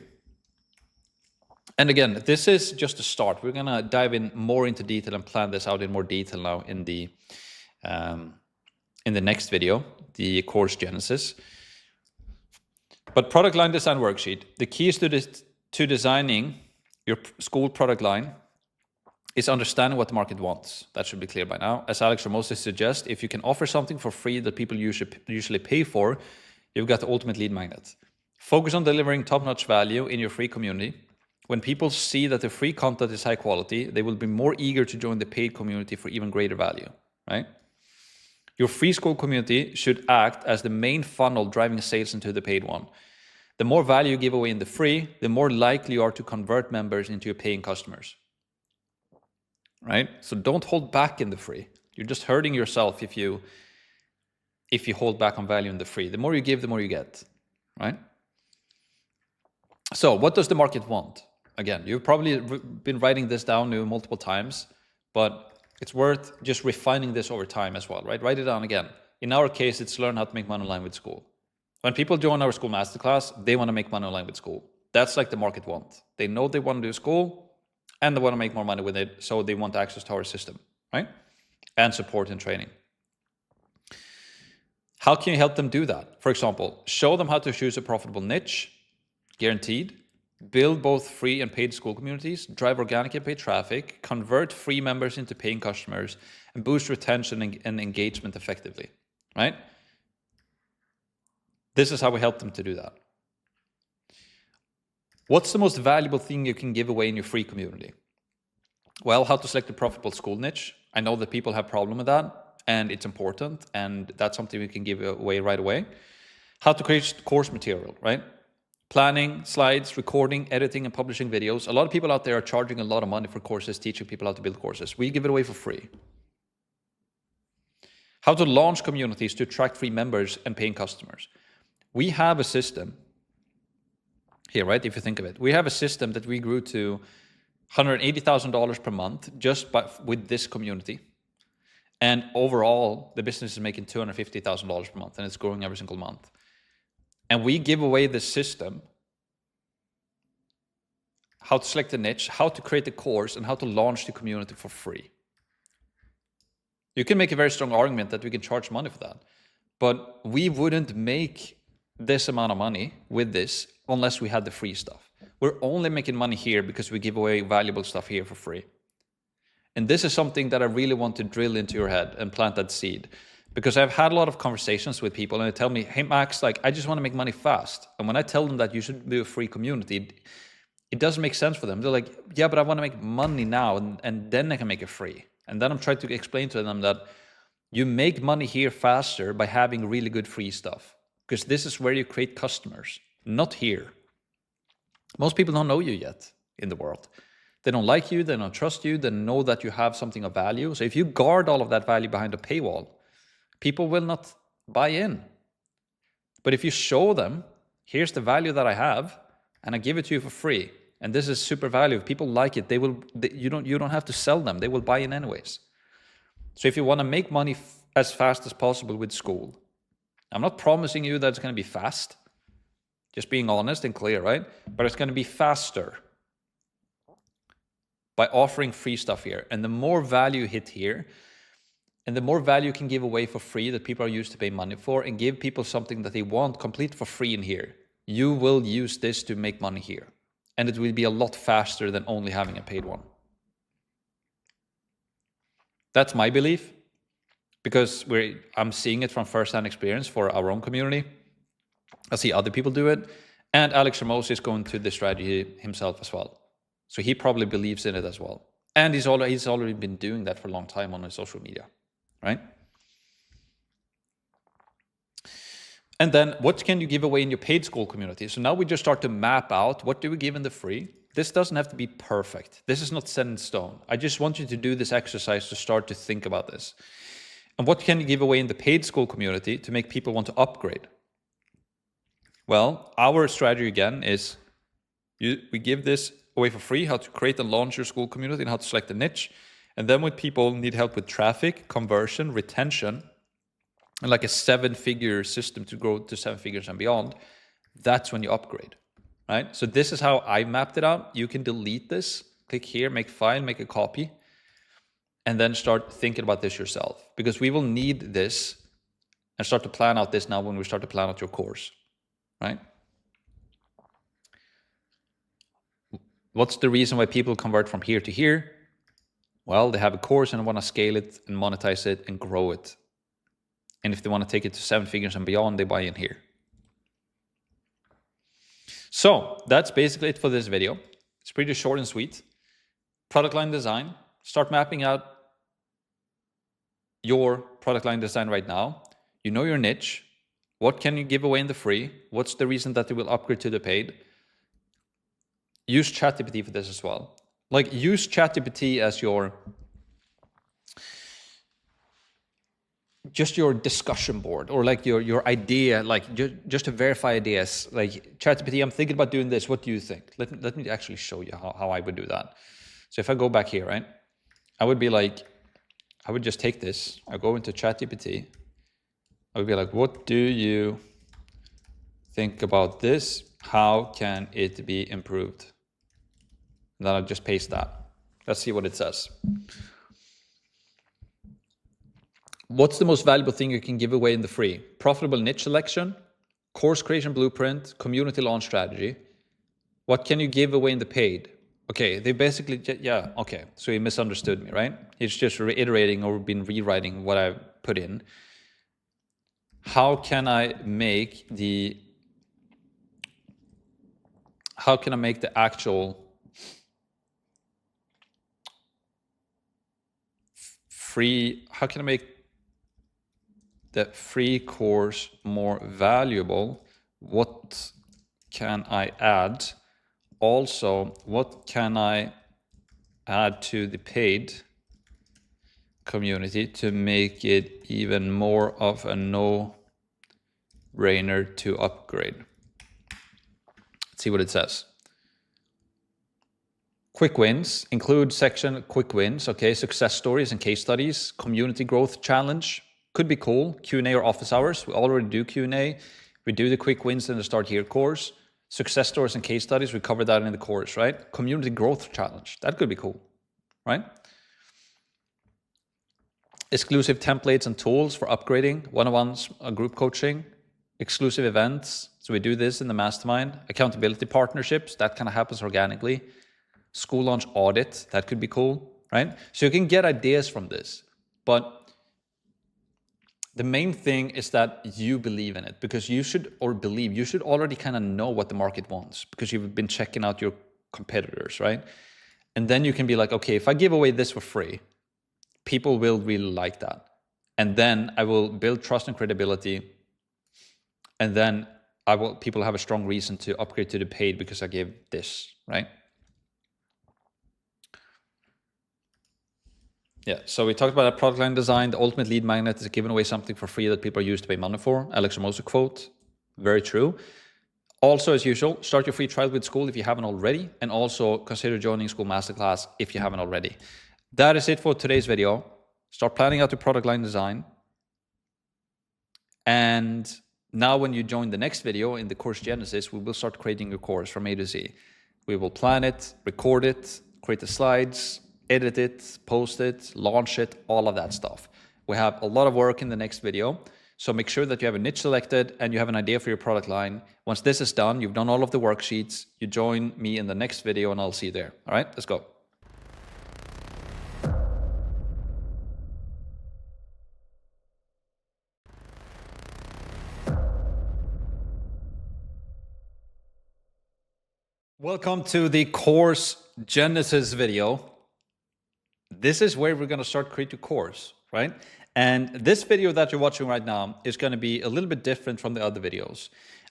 And again, this is just a start. We're going to dive in more into detail and plan this out in more detail now in the next video, the course Genesis. But product line design worksheet, the key is to designing your school product line is understanding what the market wants. That should be clear by now. As Alex Ramosi suggests, if you can offer something for free that people usually pay for, you've got the ultimate lead magnet. Focus on delivering top-notch value in your free community. When people see that the free content is high quality, they will be more eager to join the paid community for even greater value, right? Your free school community should act as the main funnel driving sales into the paid one. The more value you give away in the free, the more likely you are to convert members into your paying customers, right? So don't hold back in the free. You're just hurting yourself if you hold back on value in the free. The more you give, the more you get, right? So what does the market want? Again, you've probably been writing this down multiple times, but it's worth just refining this over time as well, right? Write it down again. In our case, it's learn how to make money online with school. When people join our school masterclass, they want to make money online with school. That's like the market want. They know they want to do school and they want to make more money with it, so they want access to our system, right? And support and training. How can you help them do that? For example, show them how to choose a profitable niche, guaranteed, build both free and paid school communities, drive organic and paid traffic, convert free members into paying customers, and boost retention and engagement effectively, right? This is how we help them to do that. What's the most valuable thing you can give away in your free community? Well, how to select a profitable school niche. I know that people have a problem with that, and it's important, and that's something we can give away right away. How to create course material, right? Planning, slides, recording, editing, and publishing videos. A lot of people out there are charging a lot of money for courses, teaching people how to build courses. We give it away for free. How to launch communities to attract free members and paying customers. We have a system here, right? If you think of it, we have a system that we grew to $180,000 per month just with this community. And overall, the business is making $250,000 per month, and it's growing every single month. And we give away this system, how to select a niche, how to create a course, and how to launch the community for free. You can make a very strong argument that we can charge money for that, but we wouldn't make this amount of money with this unless we had the free stuff. We're only making money here because we give away valuable stuff here for free. And this is something that I really want to drill into your head and plant that seed. Because I've had a lot of conversations with people and they tell me, hey Max, like I just want to make money fast. And when I tell them that you should do a free community, it doesn't make sense for them. They're like, yeah, but I want to make money now and then I can make it free. And then I'm trying to explain to them that you make money here faster by having really good free stuff. Because this is where you create customers, not here. Most people don't know you yet in the world. They don't like you, they don't trust you, they know that you have something of value. So if you guard all of that value behind a paywall, people will not buy in. But if you show them, here's the value that I have, and I give it to you for free, and this is super value, if people like it, you don't have to sell them, they will buy in anyways. So if you want to make money as fast as possible with school, I'm not promising you that it's going to be fast. Just being honest and clear, right? But it's going to be faster by offering free stuff here. And the more value you hit here, and the more value you can give away for free that people are used to pay money for, and give people something that they want complete for free in here, you will use this to make money here. And it will be a lot faster than only having a paid one. That's my belief, because I'm seeing it from first-hand experience for our own community. I see other people do it, and Alex Ramosi is going to this strategy himself as well. So he probably believes in it as well. And he's already been doing that for a long time on his social media, right? And then what can you give away in your paid Skool community? So now we just start to map out, what do we give in the free? This doesn't have to be perfect. This is not set in stone. I just want you to do this exercise to start to think about this. And what can you give away in the paid Skool community to make people want to upgrade? Well, our strategy again is we give this away for free, how to create and launch your Skool community and how to select a niche. And then when people need help with traffic, conversion, retention, and like a 7-figure system to grow to 7 figures and beyond, that's when you upgrade, right? So this is how I mapped it out. You can delete this, click here, make file, make a copy, and then start thinking about this yourself, because we will need this and start to plan out this now when we start to plan out your course, right? What's the reason why people convert from here to here? Well, they have a course and want to scale it and monetize it and grow it. And if they want to take it to 7 figures and beyond, they buy in here. So that's basically it for this video. It's pretty short and sweet. Product line design. Start mapping out your product line design right now. You know your niche. What can you give away in the free? What's the reason that they will upgrade to the paid? Use ChatGPT for this as well. Like, use ChatGPT as your discussion board, or like your idea, like just to verify ideas. Like, ChatGPT, I'm thinking about doing this. What do you think? Let me actually show you how I would do that. So if I go back here, right, I would be like, I would just take this. I go into ChatGPT. I would be like, what do you think about this? How can it be improved? And then I'll just paste that. Let's see what it says. What's the most valuable thing you can give away in the free? Profitable niche selection, course creation blueprint, community launch strategy. What can you give away in the paid? Okay, they basically, yeah, okay. So he misunderstood me, right? He's just reiterating or been rewriting what I put in. How can I make the actual free, how can I make the free course more valuable? What can I add? Also, what can I add to the paid community to make it even more of a no-brainer to upgrade? Let's see what it says. Quick wins, include section quick wins, okay, success stories and case studies, community growth challenge, could be cool, Q&A or office hours, we already do Q&A, we do the quick wins in the Start Here course, success stories and case studies, we covered that in the course, right? Community growth challenge, that could be cool, right? Exclusive templates and tools for upgrading, one-on-ones, group coaching, exclusive events, so we do this in the mastermind, accountability partnerships, that kind of happens organically, Skool launch audit, that could be cool, right? So you can get ideas from this, but the main thing is that you believe in it, because you should already kind of know what the market wants, because you've been checking out your competitors, right? And then you can be like, okay, if I give away this for free, people will really like that. And then I will build trust and credibility. And then people have a strong reason to upgrade to the paid because I gave this, right? Yeah, so we talked about product line design. The ultimate lead magnet is giving away something for free that people are used to pay money for. Alex Ramosi quote, very true. Also, as usual, start your free trial with Skool if you haven't already, and also consider joining Skool Masterclass if you haven't already. That is it for today's video. Start planning out your product line design And now when you join the next video in the course Genesis, we will start creating your course from A to Z. We will plan it, record it, create the slides, edit it, post it, launch it, all of that stuff. We have a lot of work in the next video. So make sure that you have a niche selected and you have an idea for your product line. Once this is done, you've done all of the worksheets, you join me in the next video and I'll see you there. All right, let's go. Welcome to the course Genesis video. This is where we're going to start create your course, right? And this video that you're watching right now is going to be a little bit different from the other videos.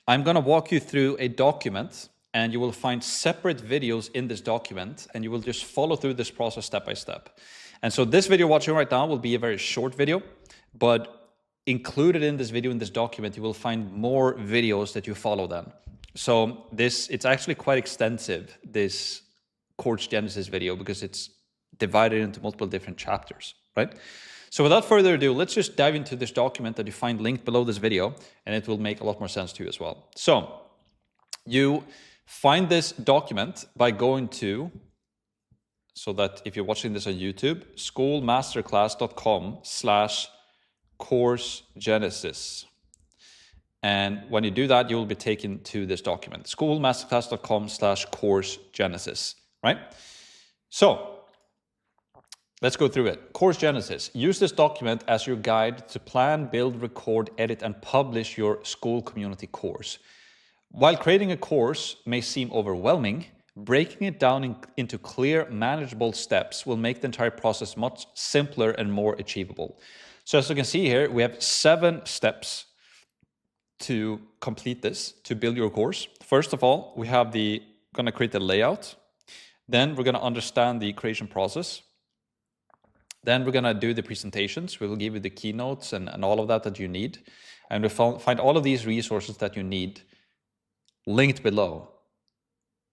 I'm going to walk you through a document and you will find separate videos in this document and you will just follow through this process step by step. And so this video watching right now will be a very short video, but included in this video, in this document, you will find more videos that you follow then. So it's actually quite extensive, this course Genesis video, because it's divided into multiple different chapters, right? So without further ado, let's just dive into this document that you find linked below this video, and it will make a lot more sense to you as well. So you find this document by going to, so that if you're watching this on YouTube, schoolmasterclass.com/course-genesis. And when you do that, you will be taken to this document, schoolmasterclass.com/course-genesis, right? So let's go through it. Course Genesis. Use this document as your guide to plan, build, record, edit, and publish your Skool community course. While creating a course may seem overwhelming, breaking it down into clear, manageable steps will make the entire process much simpler and more achievable. So as you can see here, we have 7 steps to complete this, to build your course. First of all, we have going to create the layout. Then we're going to understand the creation process. Then we're going to do the presentations. We will give you the keynotes and all of that you need. And we'll find all of these resources that you need linked below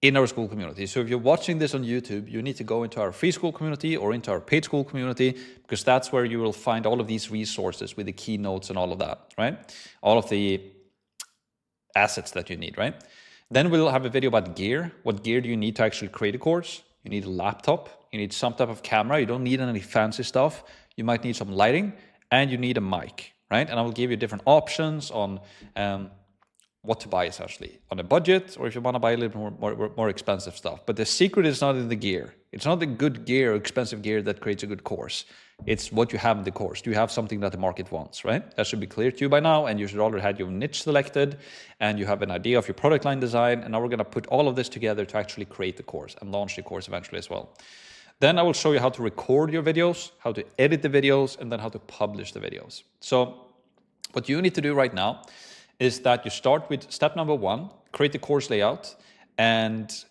in our Skool community. So if you're watching this on YouTube, you need to go into our free Skool community or into our paid Skool community, because that's where you will find all of these resources with the keynotes and all of that, right? All of the assets that you need, right? Then we'll have a video about gear. What gear do you need to actually create a course? You need a laptop. You need some type of camera. You don't need any fancy stuff. You might need some lighting and you need a mic, right? And I will give you different options on what to buy essentially on a budget, or if you want to buy a little more expensive stuff. But the secret is not in the gear. It's not the good gear or expensive gear that creates a good course. It's what you have in the course. Do you have something that the market wants, right? That should be clear to you by now, and you should already have your niche selected and you have an idea of your product line design. And now we're going to put all of this together to actually create the course and launch the course eventually as well. Then I will show you how to record your videos, how to edit the videos, and then how to publish the videos. So what you need to do right now is that you start with step number 1, create the course layout, and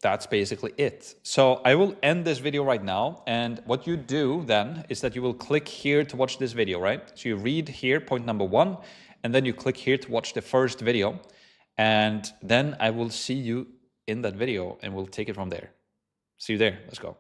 that's basically it. So I will end this video right now, and what you do then is that you will click here to watch this video, right? So you read here point number 1, and then you click here to watch the first video, and then I will see you in that video, and we'll take it from there. See you there. Let's go.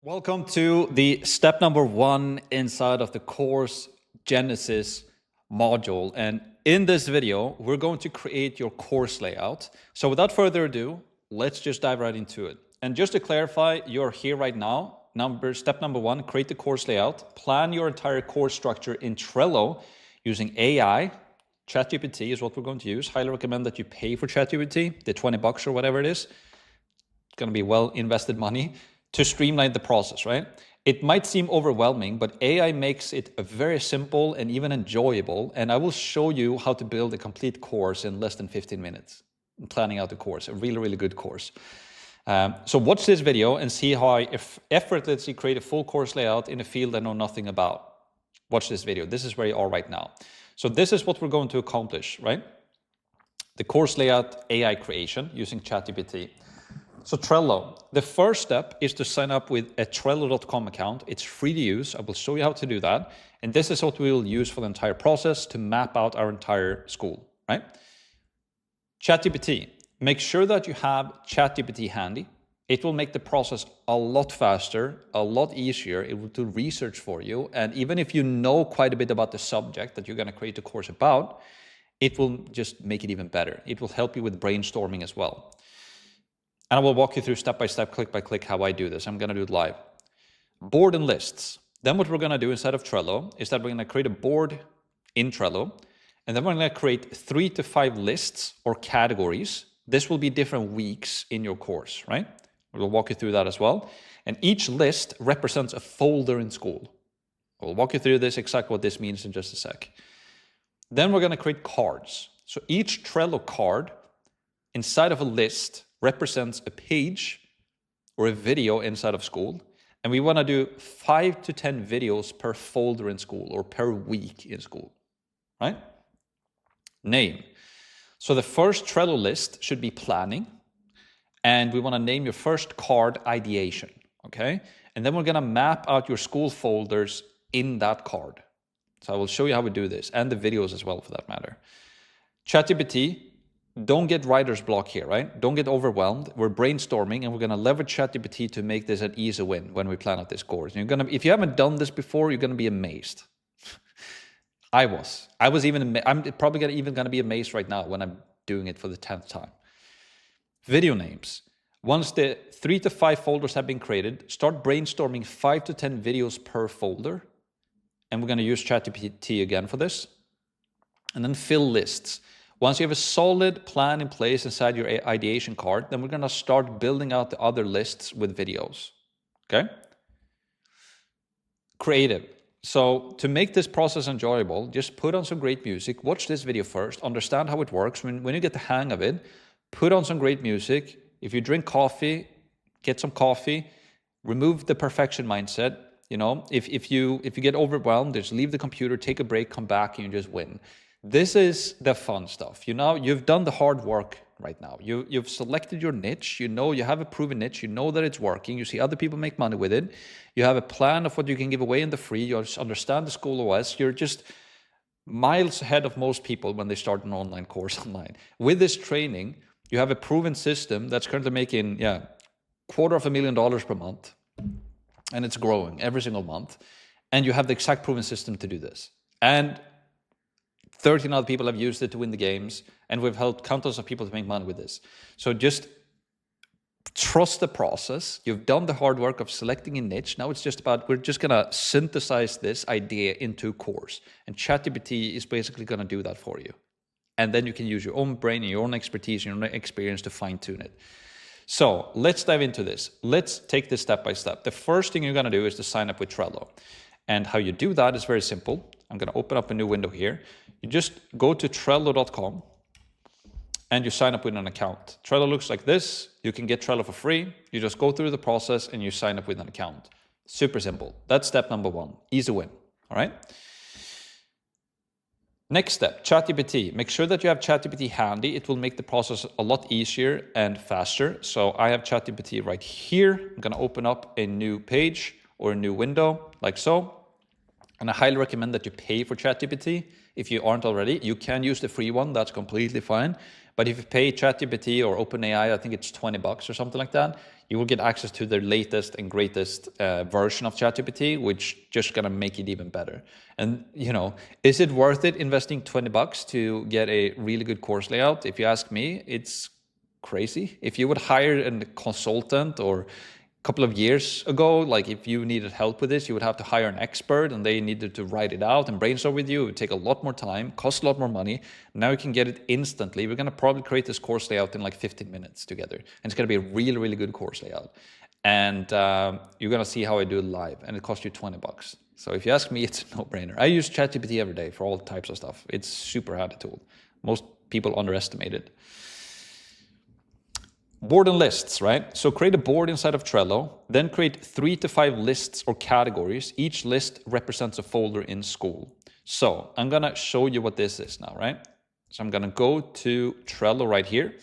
Welcome to the step number 1 inside of the course Genesis module. And in this video, we're going to create your course layout. So without further ado, let's just dive right into it. And just to clarify, you're here right now. Step number 1, create the course layout. Plan your entire course structure in Trello using AI. ChatGPT is what we're going to use. Highly recommend that you pay for ChatGPT, the $20 or whatever it is. It's going to be well invested money to streamline the process, right? It might seem overwhelming, but AI makes it very simple and even enjoyable. And I will show you how to build a complete course in less than 15 minutes. I'm planning out the course, a really, really good course. So watch this video and see how I effortlessly create a full course layout in a field I know nothing about. Watch this video. This is where you are right now. So this is what we're going to accomplish, right? The course layout AI creation using ChatGPT. So Trello, the first step is to sign up with a Trello.com account. It's free to use. I will show you how to do that. And this is what we will use for the entire process to map out our entire school, right? ChatGPT. Make sure that you have ChatGPT handy. It will make the process a lot faster, a lot easier. It will do research for you. And even if you know quite a bit about the subject that you're going to create a course about, it will just make it even better. It will help you with brainstorming as well. And I will walk you through step by step, click by click, how I do this. I'm going to do it live. Board and lists. Then what we're going to do inside of Trello is that we're going to create a board in Trello. And then we're going to create 3 to 5 lists or categories. This will be different weeks in your course, right? We'll walk you through that as well. And each list represents a folder in Skool. We'll walk you through this, exactly what this means in just a sec. Then we're going to create cards. So each Trello card inside of a list represents a page or a video inside of Skool. And we want to do 5 to 10 videos per folder in Skool or per week in Skool, right? Name. So the first Trello list should be planning. And we want to name your first card ideation, okay? And then we're going to map out your Skool folders in that card. So I will show you how we do this, and the videos as well for that matter. ChatGPT, don't get writer's block here, right? Don't get overwhelmed. We're brainstorming, and we're going to leverage ChatGPT to make this an easy win when we plan out this course. And if you haven't done this before, you're going to be amazed. I was even, I'm probably even going to be amazed right now when I'm doing it for the 10th time. Video names. Once the 3 to 5 folders have been created, start brainstorming 5 to 10 videos per folder. And we're going to use ChatGPT again for this. And then fill lists. Once you have a solid plan in place inside your ideation card, then we're going to start building out the other lists with videos. Okay? Creative. So to make this process enjoyable, just put on some great music, watch this video first, understand how it works. When you get the hang of it, put on some great music. If you drink coffee, get some coffee. Remove the perfection mindset. You know, if you get overwhelmed, just leave the computer, take a break, come back, and you just win. This is the fun stuff. You know, you've done the hard work right now. You've selected your niche. You know, you have a proven niche. You know that it's working. You see other people make money with it. You have a plan of what you can give away in the free. You understand the Skool OS. You're just miles ahead of most people when they start an online course online. With this training, you have a proven system that's currently making, $250,000 per month. And it's growing every single month. And you have the exact proven system to do this. And 13 other people have used it to win the games. And we've helped countless of people to make money with this. So just trust the process. You've done the hard work of selecting a niche. Now it's just about, we're just going to synthesize this idea into a course. And ChatGPT is basically going to do that for you. And then you can use your own brain and your own expertise and your own experience to fine tune it. So let's dive into this. Let's take this step by step. The first thing you're going to do is to sign up with Trello. And how you do that is very simple. I'm going to open up a new window here. You just go to Trello.com and you sign up with an account. Trello looks like this. You can get Trello for free. You just go through the process and you sign up with an account. Super simple. That's step number 1. Easy win. All right. Next step, ChatGPT. Make sure that you have ChatGPT handy. It will make the process a lot easier and faster. So I have ChatGPT right here. I'm going to open up a new page or a new window like so. And I highly recommend that you pay for ChatGPT. If you aren't already, you can use the free one. That's completely fine. But if you pay ChatGPT or OpenAI, I think it's $20 or something like that, you will get access to their latest and greatest version of ChatGPT, which just gonna make it even better. And you know, is it worth it investing $20 to get a really good course layout? If you ask me, it's crazy. If you would hire a consultant or couple of years ago, like if you needed help with this, you would have to hire an expert and they needed to write it out and brainstorm with you. It would take a lot more time, cost a lot more money. Now you can get it instantly. We're going to probably create this course layout in like 15 minutes together. And it's going to be a really, really good course layout. And you're going to see how I do it live, and it costs you $20. So if you ask me, it's a no-brainer. I use ChatGPT every day for all types of stuff. It's super handy tool. Most people underestimate it. Board and lists, right? So create a board inside of Trello, then create 3 to 5 lists or categories. Each list represents a folder in Skool. So I'm gonna show you what this is now, right? So I'm gonna go to Trello right here.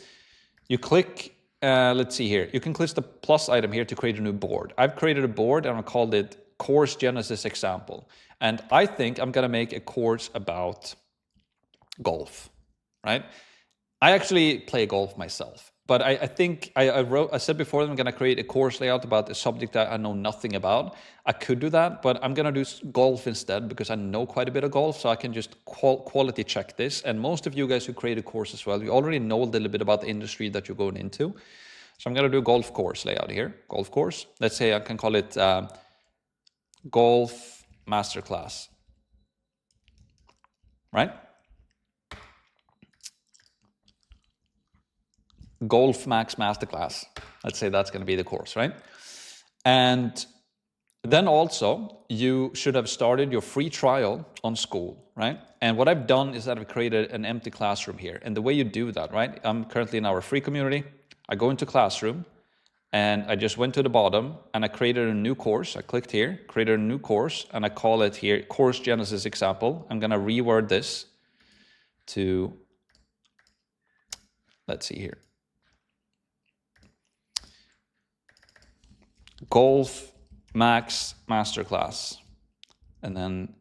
You click, let's see here. You can click the plus item here to create a new board. I've created a board and I called it Course Genesis Example. And I think I'm gonna make a course about golf, right? I actually play golf myself, but I think I said before that I'm going to create a course layout about a subject that I know nothing about. I could do that, but I'm going to do golf instead because I know quite a bit of golf, so I can just quality check this. And most of you guys who create a course as well, you already know a little bit about the industry that you're going into. So I'm going to do golf course layout here. Golf course. Let's say I can call it Golf Masterclass. Right? Golf Max Masterclass. Let's say that's going to be the course, right? And then also, you should have started your free trial on Skool, right? And what I've done is that I've created an empty classroom here. And the way you do that, right? I'm currently in our free community. I go into classroom, and I just went to the bottom, and I created a new course. I clicked here, created a new course, and I call it here Course Genesis Example. I'm going to reword this to, let's see here, Golf Max Masterclass. And then,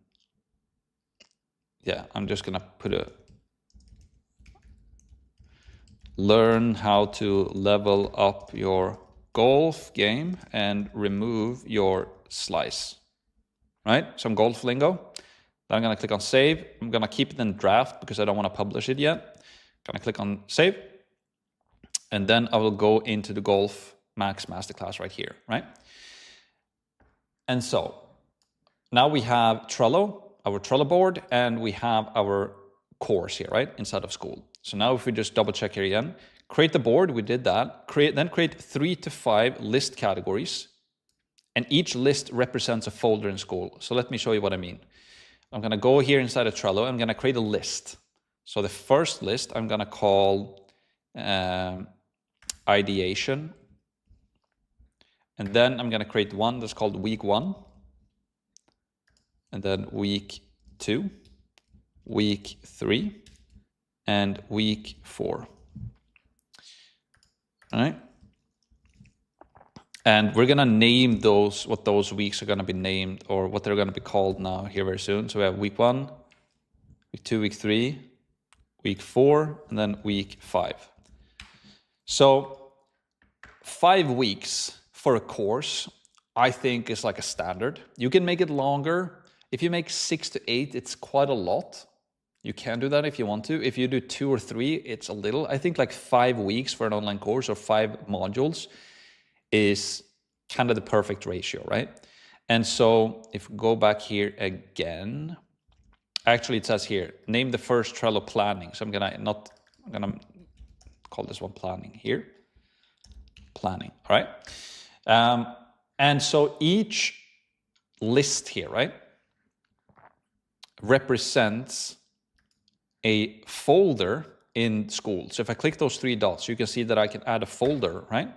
yeah, I'm just gonna put a learn how to level up your golf game and remove your slice, right? Some golf lingo. Then I'm gonna click on save. I'm gonna keep it in draft because I don't want to publish it yet. Gonna click on save. And then I will go into the Golf Max Masterclass right here, right? And so now we have Trello, our Trello board, and we have our course here, right, inside of Skool. So now if we just double check here again, create the board, we did that. Then create 3 to 5 list categories, and each list represents a folder in Skool. So let me show you what I mean. I'm gonna go here inside of Trello, I'm gonna create a list. So the first list I'm gonna call ideation. And then I'm going to create one that's called week 1. And then week 2, week 3, and week 4. All right. And we're going to name those, what those weeks are going to be named, or what they're going to be called now here very soon. So we have week 1, week 2, week 3, week 4, and then week 5. So 5 weeks for a course, I think, is like a standard. You can make it longer. If you make 6 to 8, it's quite a lot. You can do that if you want to. If you do 2 or 3, it's a little. I think like 5 weeks for an online course or 5 modules is kind of the perfect ratio, right? And so if we go back here again, actually it says here, name the first Trello planning. So I'm gonna call this one planning here. Planning, all right? And so each list here, right, represents a folder in Skool. So if I click those 3 dots, you can see that I can add a folder, right?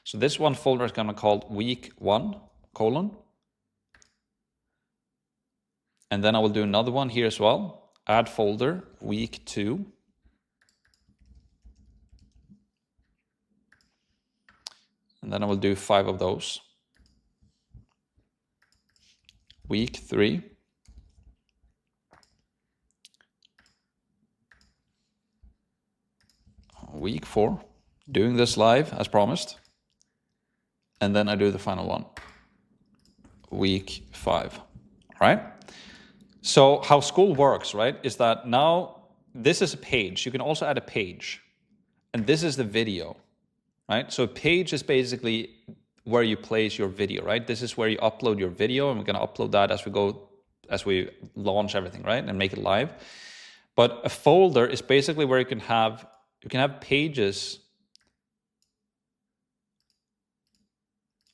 So this one folder is going to be called week 1, colon. And then I will do another one here as well. Add folder, week 2. And then I will do 5 of those. Week 3. Week 4. Doing this live as promised. And then I do the final one. Week 5. All right? So how Skool works, right, is that now this is a page. You can also add a page. And this is the video. Right? So a page is basically where you place your video, right? This is where you upload your video, and we're going to upload that as we launch everything, right? And make it live. But a folder is basically where you can have pages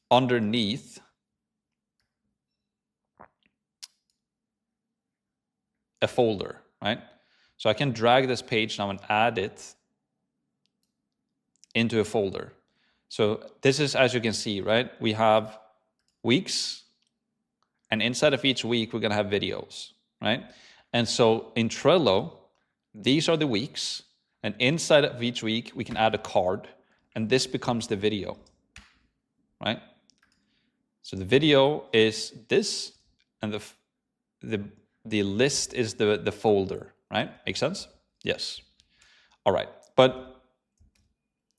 underneath a folder, right? So I can drag this page now and add it into a folder. So this is, as you can see, right? We have weeks, and inside of each week, we're going to have videos, right? And so in Trello, these are the weeks, and inside of each week, we can add a card, and this becomes the video, right? So the video is this, and the list is the folder, right? Make sense? Yes. All right. But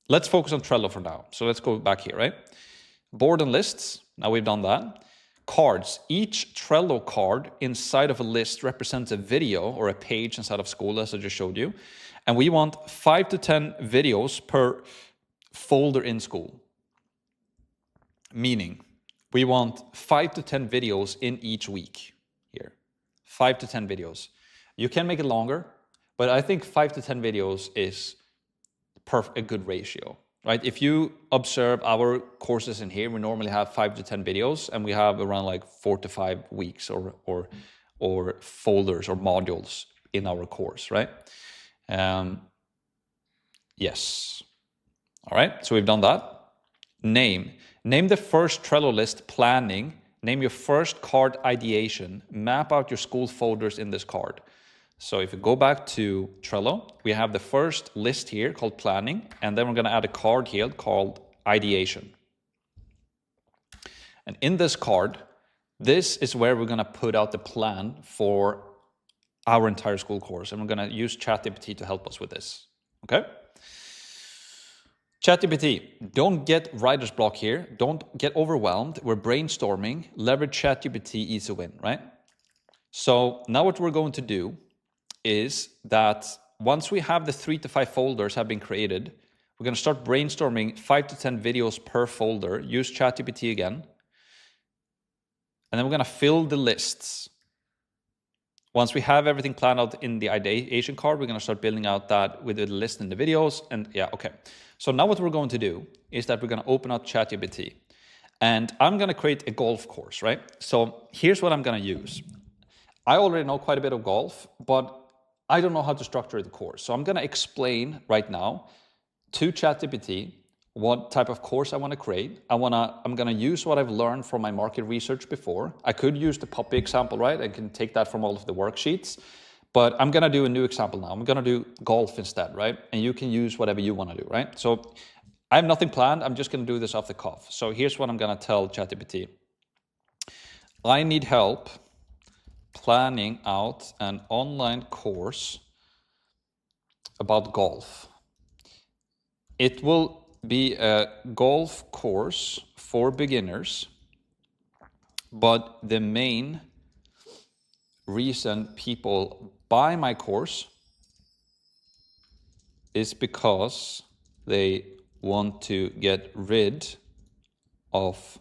let's focus on Trello for now. So let's go back here, right? Board and lists. Now we've done that. Cards. Each Trello card inside of a list represents a video or a page inside of Skool, as I just showed you. And we want 5 to 10 videos per folder in Skool. Meaning, we want 5 to 10 videos in each week here. 5 to 10 videos. You can make it longer, but I think 5 to 10 videos is a good ratio, right? If you observe our courses in here, we normally have 5 to 10 videos, and we have around like 4 to 5 weeks or folders or modules in our course, right? Yes. All right, so we've done that. Name the first Trello list planning. Name your first card ideation. Map out your Skool folders in this card. So if you go back to Trello, we have the first list here called planning, and then we're going to add a card here called ideation. And in this card, this is where we're going to put out the plan for our entire Skool course, and we're going to use ChatGPT to help us with this. Okay? ChatGPT, don't get writer's block here. Don't get overwhelmed. We're brainstorming. Leverage ChatGPT, easy win, right? So now what we're going to do is that once we have the 3 to 5 folders have been created, we're going to start brainstorming 5 to 10 videos per folder. Use ChatGPT again. And then we're going to fill the lists. Once we have everything planned out in the ideation card, we're going to start building out that with the list and the videos. And yeah, okay. So now what we're going to do is that we're going to open up ChatGPT. And I'm going to create a golf course, right? So here's what I'm going to use. I already know quite a bit of golf, but I don't know how to structure the course. So I'm going to explain right now to ChatGPT what type of course I want to create. I'm going to use what I've learned from my market research before. I could use the puppy example, right? I can take that from all of the worksheets, but I'm going to do a new example now. I'm going to do golf instead, right? And you can use whatever you want to do, right? So I have nothing planned. I'm just going to do this off the cuff. So here's what I'm going to tell ChatGPT. I need help planning out an online course about golf. It will be a golf course for beginners, but the main reason people buy my course is because they want to get rid of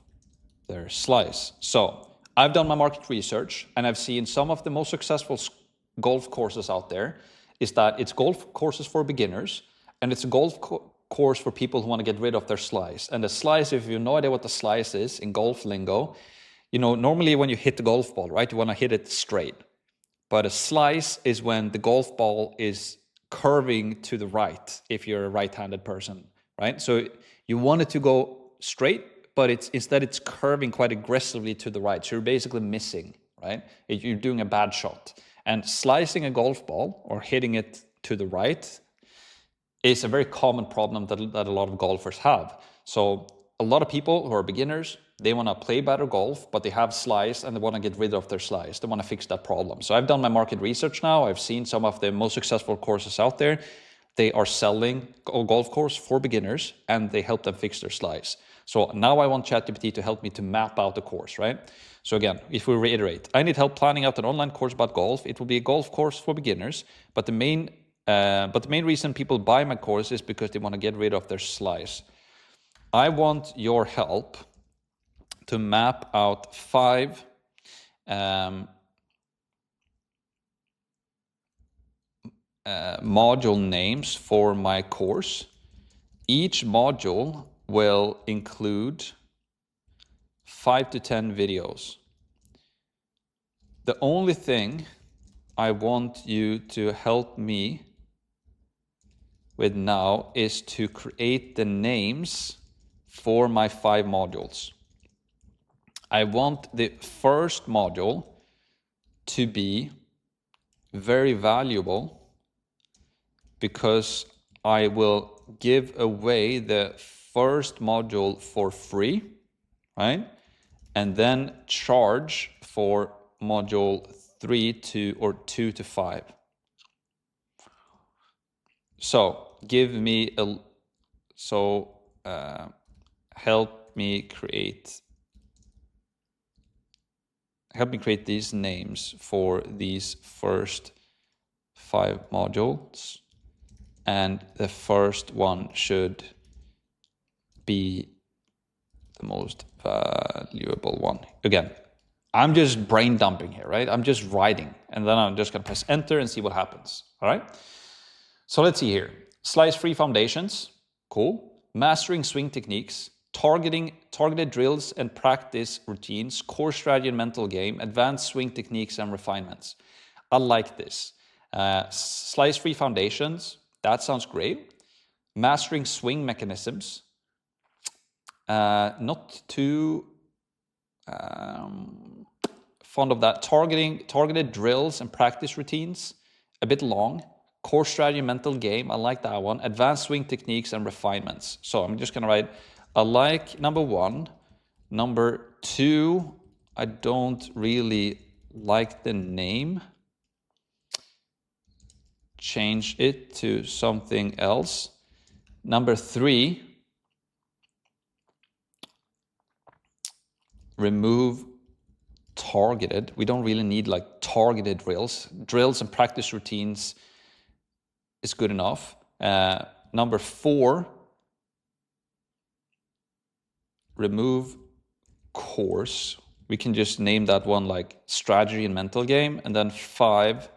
their slice. So I've done my market research, and I've seen some of the most successful golf courses out there is that it's golf courses for beginners, and it's a golf course for people who want to get rid of their slice. And the slice, if you have no idea what the slice is in golf lingo, you know, normally when you hit the golf ball, right, you want to hit it straight. But a slice is when the golf ball is curving to the right, if you're a right-handed person, right? So you want it to go straight, but instead it's curving quite aggressively to the right. So you're basically missing, right? You're doing a bad shot. And slicing a golf ball or hitting it to the right is a very common problem that a lot of golfers have. So a lot of people who are beginners, they want to play better golf, but they have slice and they want to get rid of their slice. They want to fix that problem. So I've done my market research now. I've seen some of the most successful courses out there. They are selling a golf course for beginners, and they help them fix their slice. So now I want ChatGPT to help me to map out the course, right? So again, if we reiterate, I need help planning out an online course about golf. It will be a golf course for beginners, but the main reason people buy my course is because they want to get rid of their slice. I want your help to map out 5 module names for my course. Each module will include 5 to 10 videos. The only thing I want you to help me with now is to create the names for my 5 modules. I want the first module to be very valuable because I will give away the first module for free, right? And then charge for module 3 to 5. So give me a, help me create these names for these first 5 modules, and the first one should be the most valuable one. Again, I'm just brain dumping here, right? I'm just writing, and then I'm just gonna press enter and see what happens, all right? So let's see here. Slice-free foundations, cool. Mastering swing techniques, targeted drills and practice routines, core strategy and mental game, advanced swing techniques and refinements. I like this. Slice-free foundations, that sounds great. Mastering swing mechanisms, not too fond of that. Targeted drills and practice routines, a bit long. Core strategy, mental game, I like that one. Advanced swing techniques and refinements. So I'm just gonna write, I like number 1. Number 2, I don't really like the name. Change it to something else. Number 3, remove targeted. We don't really need like targeted drills. Drills and practice routines is good enough. Number 4, remove course. We can just name that one like strategy and mental game. And then 5,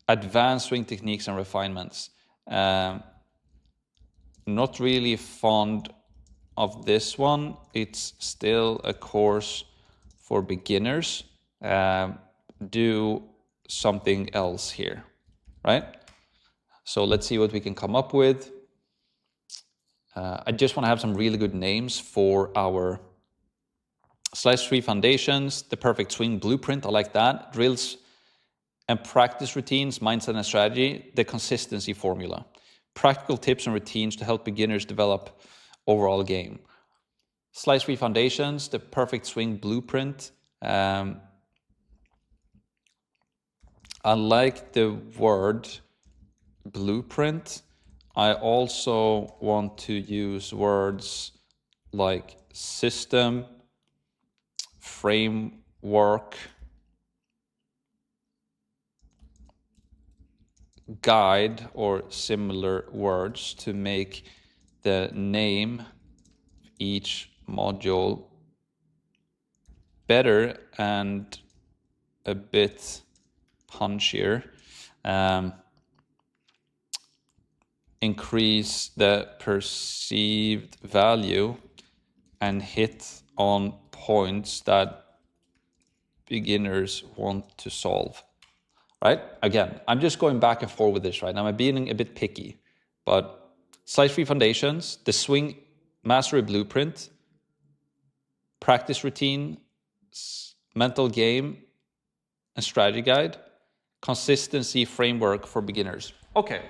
advanced swing techniques and refinements. Not really fond of this one. It's still a course for beginners. Do something else here, right? So let's see what we can come up with. I just want to have some really good names for our slice-free foundations. The perfect swing blueprint, I like that. Drills and practice routines, mindset and strategy. The consistency formula. Practical tips and routines to help beginners develop overall game. Slice-free foundations, the perfect swing blueprint. I like the word blueprint. I also want to use words like system, framework, guide, or similar words to make the name of each module better and a bit punchier. Increase the perceived value and hit on points that beginners want to solve, right? Again, I'm just going back and forth with this right now. I'm being a bit picky, but slice-free foundations, the swing mastery blueprint, practice routine, mental game, and strategy guide, consistency framework for beginners. Okay.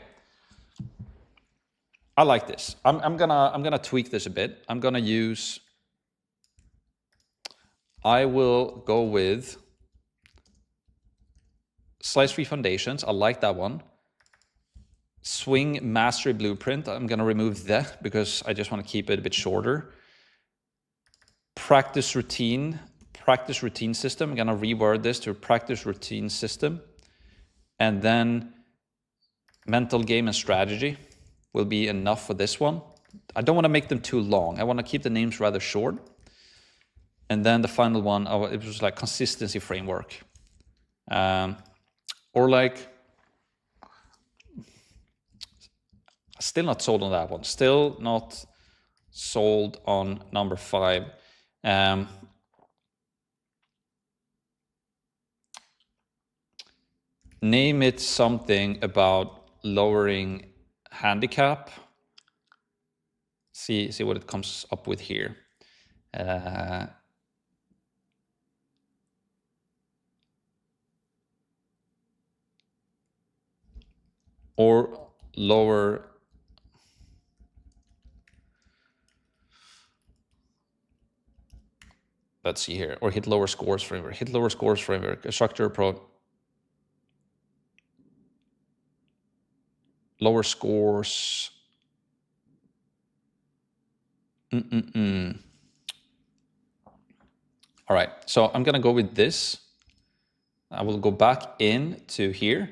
I like this. I'm gonna tweak this a bit. I will go with slice-free foundations. I like that one. Swing mastery blueprint. I'm gonna remove that because I just want to keep it a bit shorter. Practice routine system. I'm gonna reword this to practice routine system. And then mental game and strategy will be enough for this one. I don't want to make them too long. I want to keep the names rather short. And then the final one, it was like consistency framework. Or like, still not sold on that one. Still not sold on number 5. Name it something about lowering handicap. See what it comes up with here. Or lower let's see here, or hit lower scores framework. Hit lower scores framework, a structure approach. lower scores. All right, so I'm gonna go with this. I will go back into here,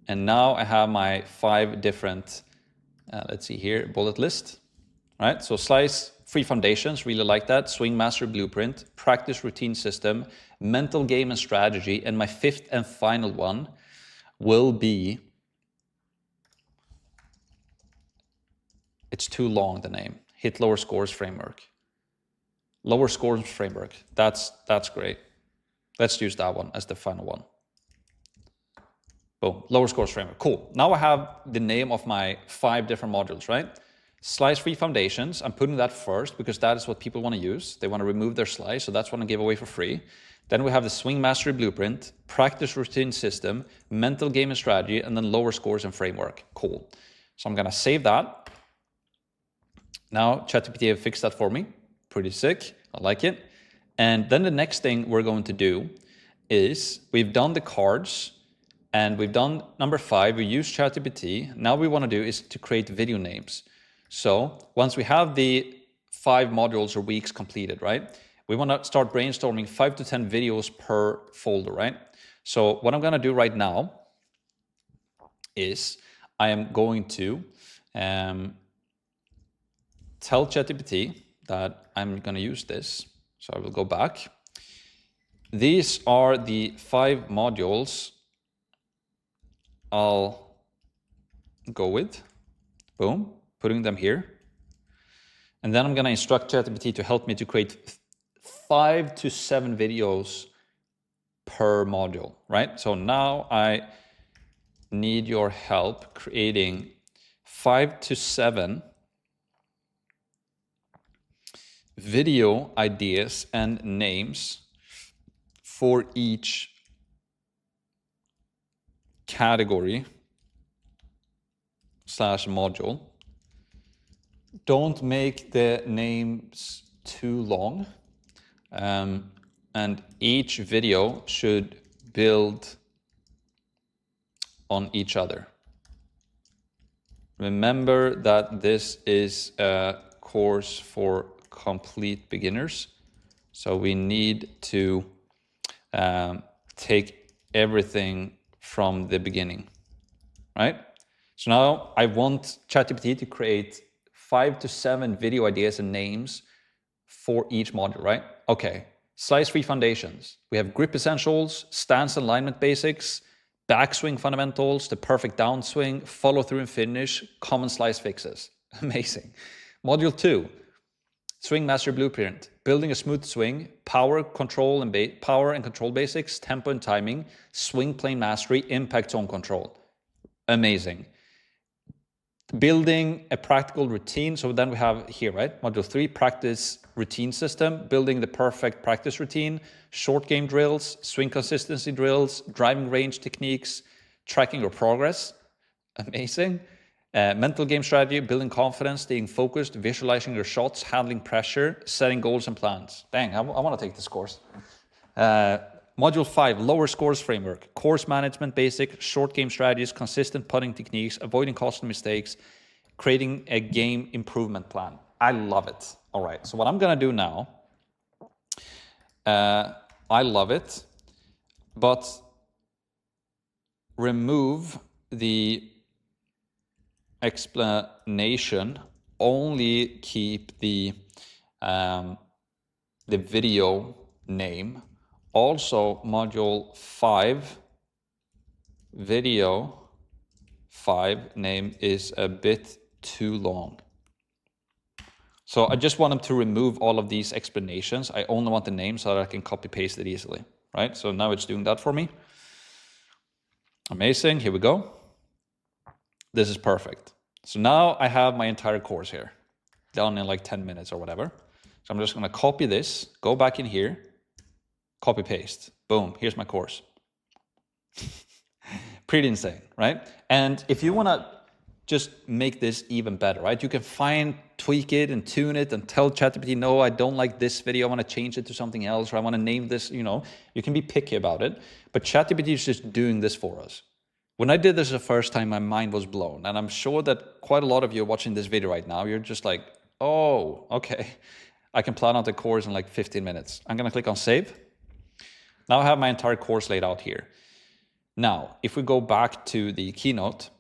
and now I have my 5 different, let's see here, bullet list. All right, so slice, 3 foundations, really like that. Swing master blueprint, practice routine system, mental game and strategy, and my 5th and final one will be, it's too long, the name, hit lower scores framework. Lower scores framework, that's great. Let's use that one as the final one. Boom, lower scores framework, cool. Now I have the name of my 5 different modules, right? Slice free foundations, I'm putting that first because that is what people want to use. They want to remove their slice, so that's what I give away for free. Then we have the swing mastery blueprint, practice routine system, mental game and strategy, and then lower scores and framework, cool. So I'm gonna save that. Now ChatGPT have fixed that for me, pretty sick, I like it. And then the next thing we're going to do is, we've done the cards, and we've done number 5, we use ChatGPT. Now we want to do is to create video names. So once we have the 5 modules or weeks completed, right? We want to start brainstorming 5 to 10 videos per folder, right? So what I'm going to do right now is I am going to tell ChatGPT that I'm going to use this. So I will go back. These are the 5 modules I'll go with, boom, putting them here. And then I'm gonna instruct ChatGPT to help me to create 5 to 7 videos per module, right? So now I need your help creating 5 to 7 video ideas and names for each category / module. Don't make the names too long, and each video should build on each other. Remember that this is a course for complete beginners, so we need to take everything from the beginning, right? So now I want ChatGPT to create 5 to 7 video ideas and names for each module, right? Okay, slice free foundations. We have grip essentials, stance alignment basics, backswing fundamentals, the perfect downswing, follow through and finish, common slice fixes. Amazing. Module 2, swing master blueprint, building a smooth swing, power and control basics, tempo and timing, swing plane mastery, impact zone control. Amazing. Building a practical routine. So then we have here, right? Module 3, practice routine system, building the perfect practice routine, short game drills, swing consistency drills, driving range techniques, tracking your progress. Amazing. Mental game strategy, building confidence, staying focused, visualizing your shots, handling pressure, setting goals and plans. Dang, I want to take this course. Module 5, lower scores framework, course management basic, short game strategies, consistent putting techniques, avoiding costly mistakes, creating a game improvement plan. I love it. All right, so what I'm going to do now, I love it, but remove the explanation, only keep the video name. Also, module 5, video 5 name is a bit too long. So I just want them to remove all of these explanations. I only want the name so that I can copy paste it easily, right? So now it's doing that for me. Amazing, here we go. This is perfect. So now I have my entire course here, done in like 10 minutes or whatever. So I'm just gonna copy this, go back in here, copy paste, boom, here's my course. Pretty insane, right? And if you wanna just make this even better, right? You can tweak it and tune it and tell ChatGPT, no, I don't like this video, I wanna change it to something else, or I wanna name this, you can be picky about it. But ChatGPT is just doing this for us When I did this the first time, my mind was blown. And I'm sure that quite a lot of you watching this video right now, you're just like, oh, okay. I can plan out the course in like 15 minutes. I'm going to click on save. Now I have my entire course laid out here. Now, if we go back to the keynote,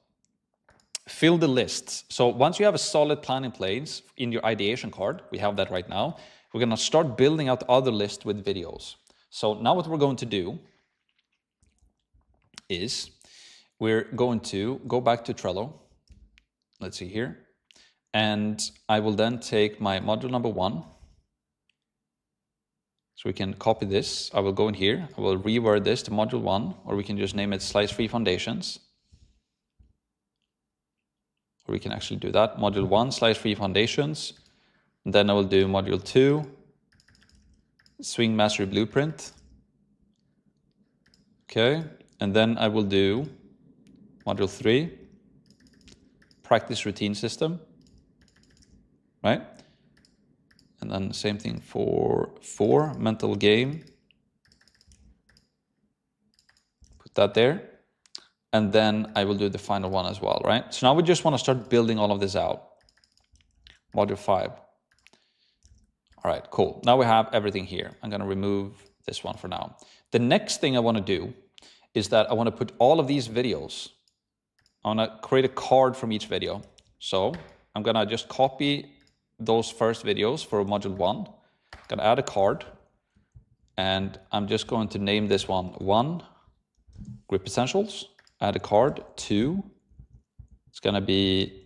fill the lists. So once you have a solid plan in place in your ideation card, we have that right now, we're going to start building out other lists with videos. So now what we're going to do is we're going to go back to Trello. Let's see here. And I will then take my module number 1. So we can copy this. I will go in here. I will reword this to module 1, or we can just name it Slice-Free Foundations. Or we can actually do that. Module 1, Slice-Free Foundations. And then I will do module 2, Swing Mastery Blueprint. Okay. And then I will do module 3, Practice Routine System. Right? And then same thing for 4, Mental Game. Put that there. And then I will do the final one as well, right? So now we just want to start building all of this out. Module 5. All right, cool. Now we have everything here. I'm going to remove this one for now. The next thing I want to do is that I want to put all of these videos. I want to create a card from each video. So I'm going to just copy those first videos for module 1. I'm going to add a card. And I'm just going to name this one 1, Grip Essentials. Add a card. 2, it's going to be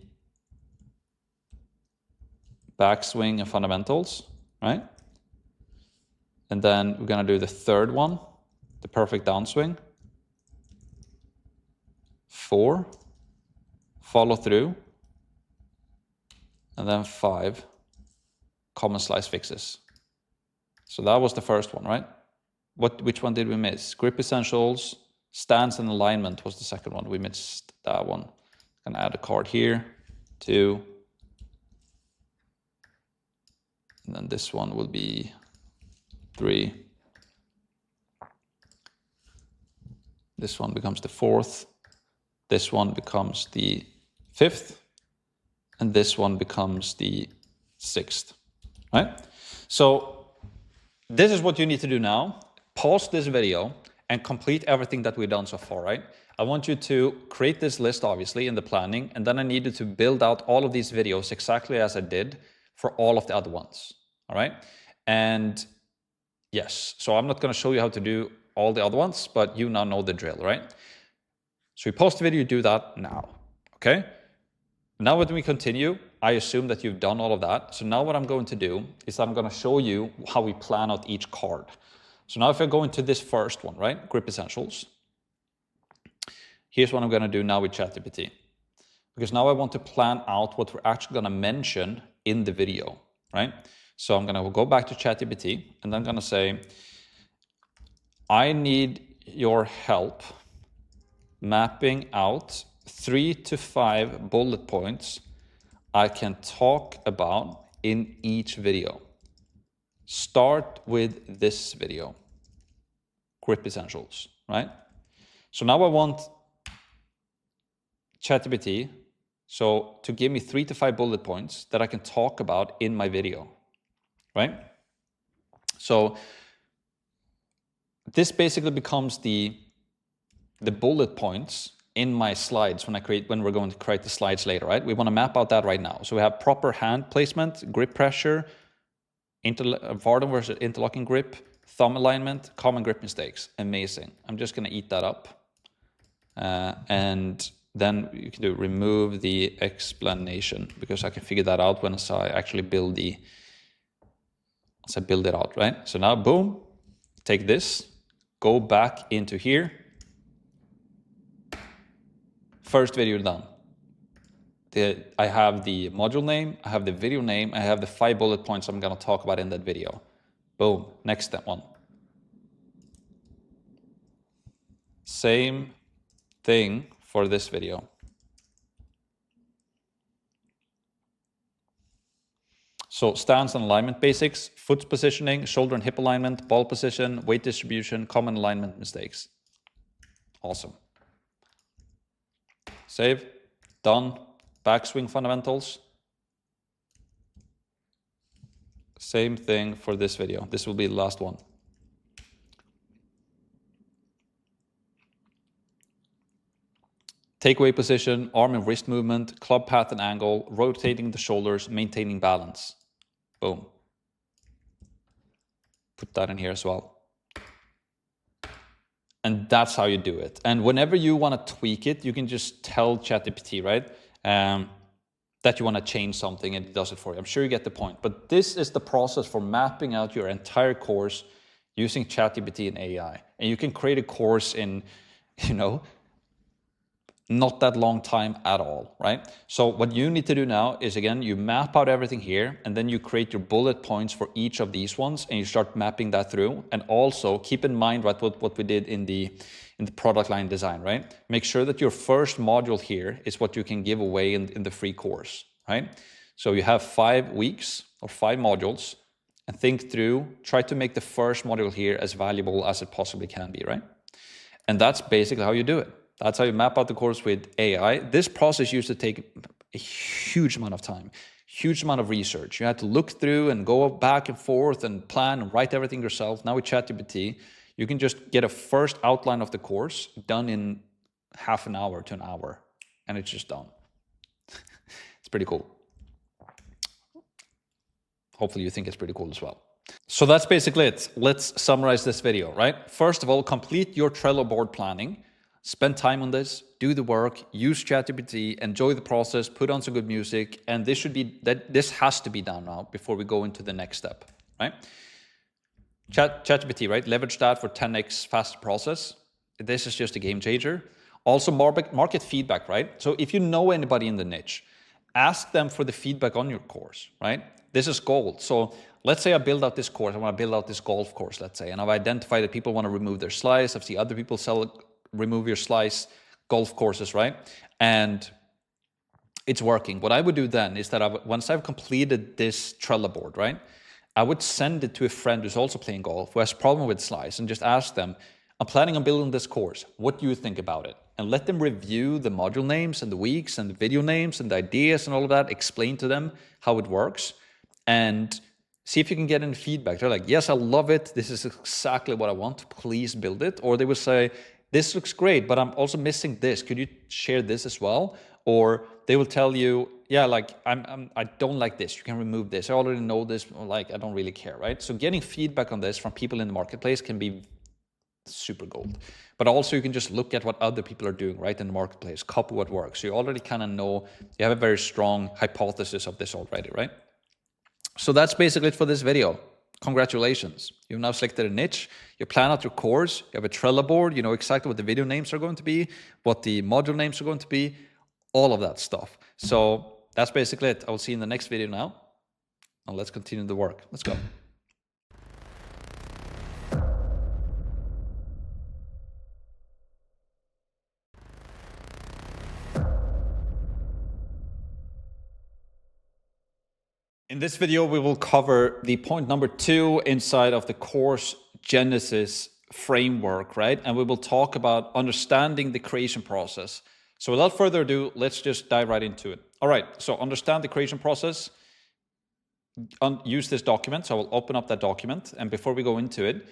Backswing and Fundamentals, right? And then we're going to do the third one, the Perfect Downswing. 4, Follow Through. And then 5, Common Slice Fixes. So that was the first one, right? Which one did we miss? Grip Essentials, Stance and Alignment was the second one. We missed that one. I'm gonna add a card here, 2. And then this one will be 3. This one becomes the 4th. This one becomes the 5th. And this one becomes the 6th, right? So this is what you need to do now. Pause this video and complete everything that we've done so far, right? I want you to create this list, obviously, in the planning, and then I need you to build out all of these videos exactly as I did for all of the other ones, all right? And yes, so I'm not gonna show you how to do all the other ones, but you now know the drill, right? So you pause the video, you do that now, okay? Now when we continue, I assume that you've done all of that. So now what I'm going to do is I'm going to show you how we plan out each card. So now if I go into this first one, right? Grip Essentials. Here's what I'm going to do now with ChatGPT. Because now I want to plan out what we're actually going to mention in the video, right? So I'm going to go back to ChatGPT and I'm going to say, I need your help mapping out 3 to 5 bullet points I can talk about in each video. Start with this video, Grip Essentials, right? So now I want ChatGPT to give me 3 to 5 bullet points that I can talk about in my video, right? So this basically becomes the bullet points in my slides when we're going to create the slides later, right? We want to map out that right now. So we have proper hand placement, grip pressure, Varden versus interlocking grip, thumb alignment, common grip mistakes. Amazing. I'm just going to eat that up. And then you can do remove the explanation because I can figure that out once I actually build it out, right? So now, boom, take this, go back into here. First video done. I have the module name, I have the video name, I have the 5 bullet points I'm going to talk about in that video. Boom, next one. Same thing for this video. So stance and alignment basics, foot positioning, shoulder and hip alignment, ball position, weight distribution, common alignment mistakes. Awesome. Save. Done. Backswing fundamentals. Same thing for this video. This will be the last one. Takeaway position, arm and wrist movement, club path and angle, rotating the shoulders, maintaining balance. Boom. Put that in here as well. And that's how you do it. And whenever you want to tweak it, you can just tell ChatGPT, right? That you want to change something and it does it for you. I'm sure you get the point. But this is the process for mapping out your entire course using ChatGPT and AI. And you can create a course in, not that long time at all, right? So what you need to do now is, again, you map out everything here, and then you create your bullet points for each of these ones, and you start mapping that through. And also keep in mind what we did in the product line design, right? Make sure that your first module here is what you can give away in the free course, right? So you have 5 weeks or 5 modules, and think through, try to make the first module here as valuable as it possibly can be, right? And that's basically how you do it. That's how you map out the course with AI. This process used to take a huge amount of time, huge amount of research. You had to look through and go back and forth and plan and write everything yourself. Now with ChatGPT, you can just get a first outline of the course done in half an hour to an hour, and it's just done. It's pretty cool. Hopefully you think it's pretty cool as well. So that's basically it. Let's summarize this video, right? First of all, complete your Trello board planning. Spend time on this, do the work, use ChatGPT, enjoy the process, put on some good music, and this has to be done now before we go into the next step, right? ChatGPT, right? Leverage that for 10x faster process. This is just a game changer. Also market feedback, right? So if you know anybody in the niche, ask them for the feedback on your course, right? This is gold. So let's say I build out this course, I want to build out this golf course, let's say, and I've identified that people want to remove their slice. I've seen other people remove your slice golf courses, right? And it's working. What I would do then is that once I've completed this Trello board, right, I would send it to a friend who's also playing golf, who has a problem with slice, and just ask them, I'm planning on building this course. What do you think about it? And let them review the module names and the weeks and the video names and the ideas and all of that. Explain to them how it works and see if you can get any feedback. They're like, yes, I love it. This is exactly what I want. Please build it. Or they will say, this looks great, but I'm also missing this. Could you share this as well? Or they will tell you, yeah, like I don't like this. You can remove this. I already know this. Like I don't really care, right? So getting feedback on this from people in the marketplace can be super gold. But also you can just look at what other people are doing, right, in the marketplace, copy what works. So you already kind of know, you have a very strong hypothesis of this already, right? So that's basically it for this video. Congratulations. You've now selected a niche. You plan out your course. You have a Trello board. You know exactly what the video names are going to be, what the module names are going to be, all of that stuff. So that's basically it. I will see you in the next video now. And let's continue the work. Let's go. In this video, we will cover the point number 2 inside of the course Genesis framework, right? And we will talk about understanding the creation process. So without further ado, let's just dive right into it. All right, so understand the creation process. Use this document. So I will open up that document. And before we go into it,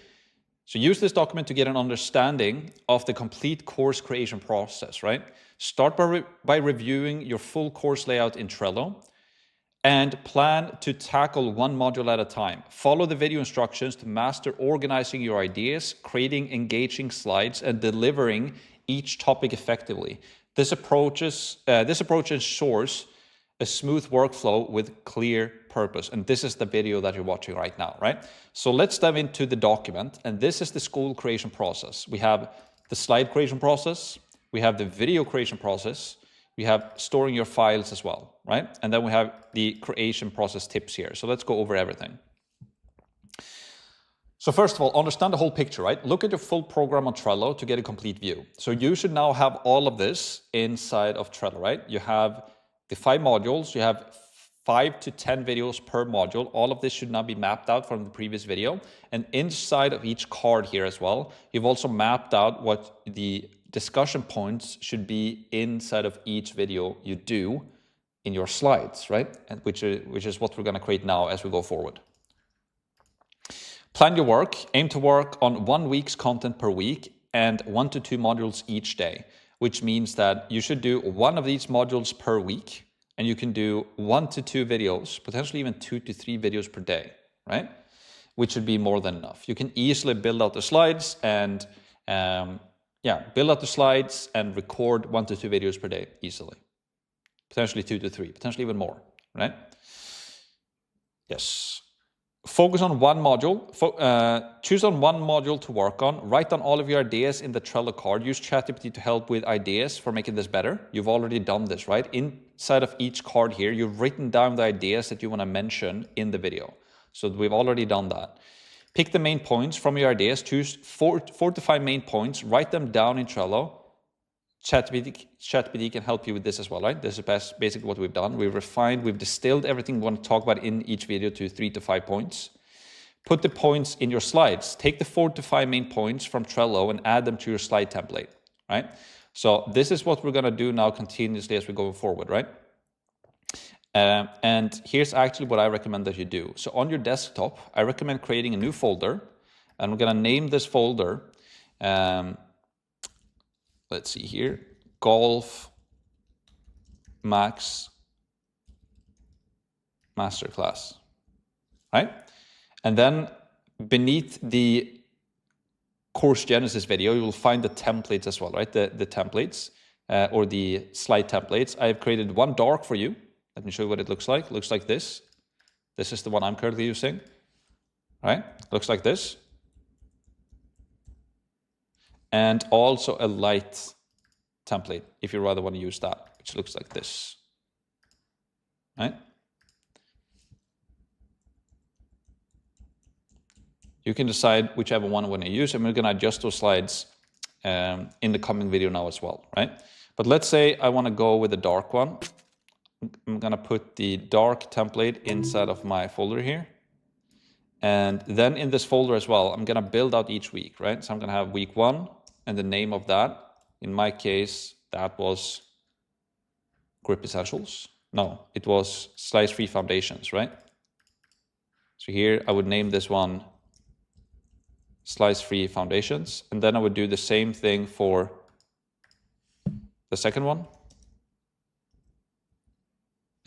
so use this document to get an understanding of the complete course creation process, right? Start by reviewing your full course layout in Trello. And plan to tackle one module at a time. Follow the video instructions to master organizing your ideas, creating engaging slides, and delivering each topic effectively. This approach ensures a smooth workflow with clear purpose. And this is the video that you're watching right now, right? So let's dive into the document. And this is the Skool creation process. We have the slide creation process. We have the video creation process. We have storing your files as well, right? And then we have the creation process tips here. So let's go over everything. So first of all, understand the whole picture, right? Look at your full program on Trello to get a complete view. So you should now have all of this inside of Trello, right? You have the 5 modules. You have 5 to 10 videos per module. All of this should now be mapped out from the previous video. And inside of each card here as well, you've also mapped out what the discussion points should be inside of each video you do in your slides, right? And which is what we're going to create now as we go forward. Plan your work. Aim to work on 1 week's content per week and 1 to 2 modules each day, which means that you should do 1 of these modules per week, and you can do 1 to 2 videos, potentially even 2 to 3 videos per day, right? Which should be more than enough. You can easily build out the slides and build out the slides and record 1 to 2 videos per day easily. Potentially 2 to 3, potentially even more, right? Yes. Focus on one module. Choose on one module to work on. Write down all of your ideas in the Trello card. Use ChatGPT to help with ideas for making this better. You've already done this, right? Inside of each card here, you've written down the ideas that you want to mention in the video. So we've already done that. Pick the main points from your ideas. Choose 4 to 5 main points. Write them down in Trello. ChatGPT can help you with this as well, right? This is basically what we've done. We've refined, we've distilled everything we want to talk about in each video to 3 to 5 points. Put the points in your slides. Take the 4 to 5 main points from Trello and add them to your slide template, right? So this is what we're going to do now continuously as we go forward, right? And here's actually what I recommend that you do. So on your desktop, I recommend creating a new folder, and we're going to name this folder, let's see here, Golf Max Masterclass, right? And then beneath the course Genesis video, you will find the templates as well, right? The templates or the slide templates. I've created one dark for you. Let me show you what it looks like. It looks like this. This is the one I'm currently using, right? Looks like this. And also a light template, if you rather want to use that, which looks like this, right? You can decide whichever one you want to use, and we're going to adjust those slides in the coming video now as well, right? But let's say I want to go with the dark one. I'm going to put the dark template inside of my folder here. And then in this folder as well, I'm going to build out each week, right? So I'm going to have week 1 and the name of that. In my case, that was Grip Essentials. No, it was Slice-Free Foundations, right? So here I would name this one Slice-Free Foundations. And then I would do the same thing for the second one.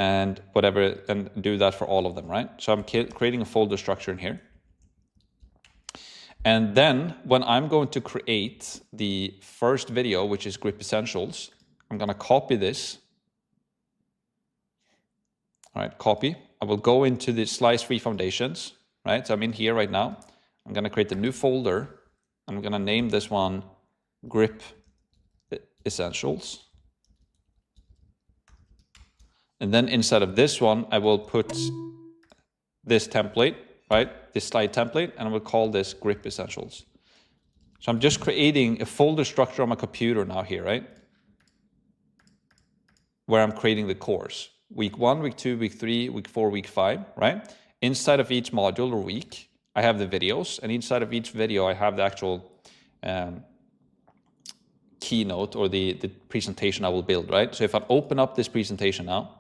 And whatever, and do that for all of them, right? So I'm creating a folder structure in here. And then when I'm going to create the first video, which is Grip Essentials, I'm going to copy this. All right, copy. I will go into the Slice-Free Foundations, right? So I'm in here right now. I'm going to create a new folder. I'm going to name this one Grip Essentials. And then inside of this one, I will put this template, right? This slide template, and I will call this Grip Essentials. So I'm just creating a folder structure on my computer now here, right? Where I'm creating the course. Week 1, week 2, week 3, week 4, week 5, right? Inside of each module or week, I have the videos, and inside of each video, I have the actual keynote or the presentation I will build, right? So if I open up this presentation now,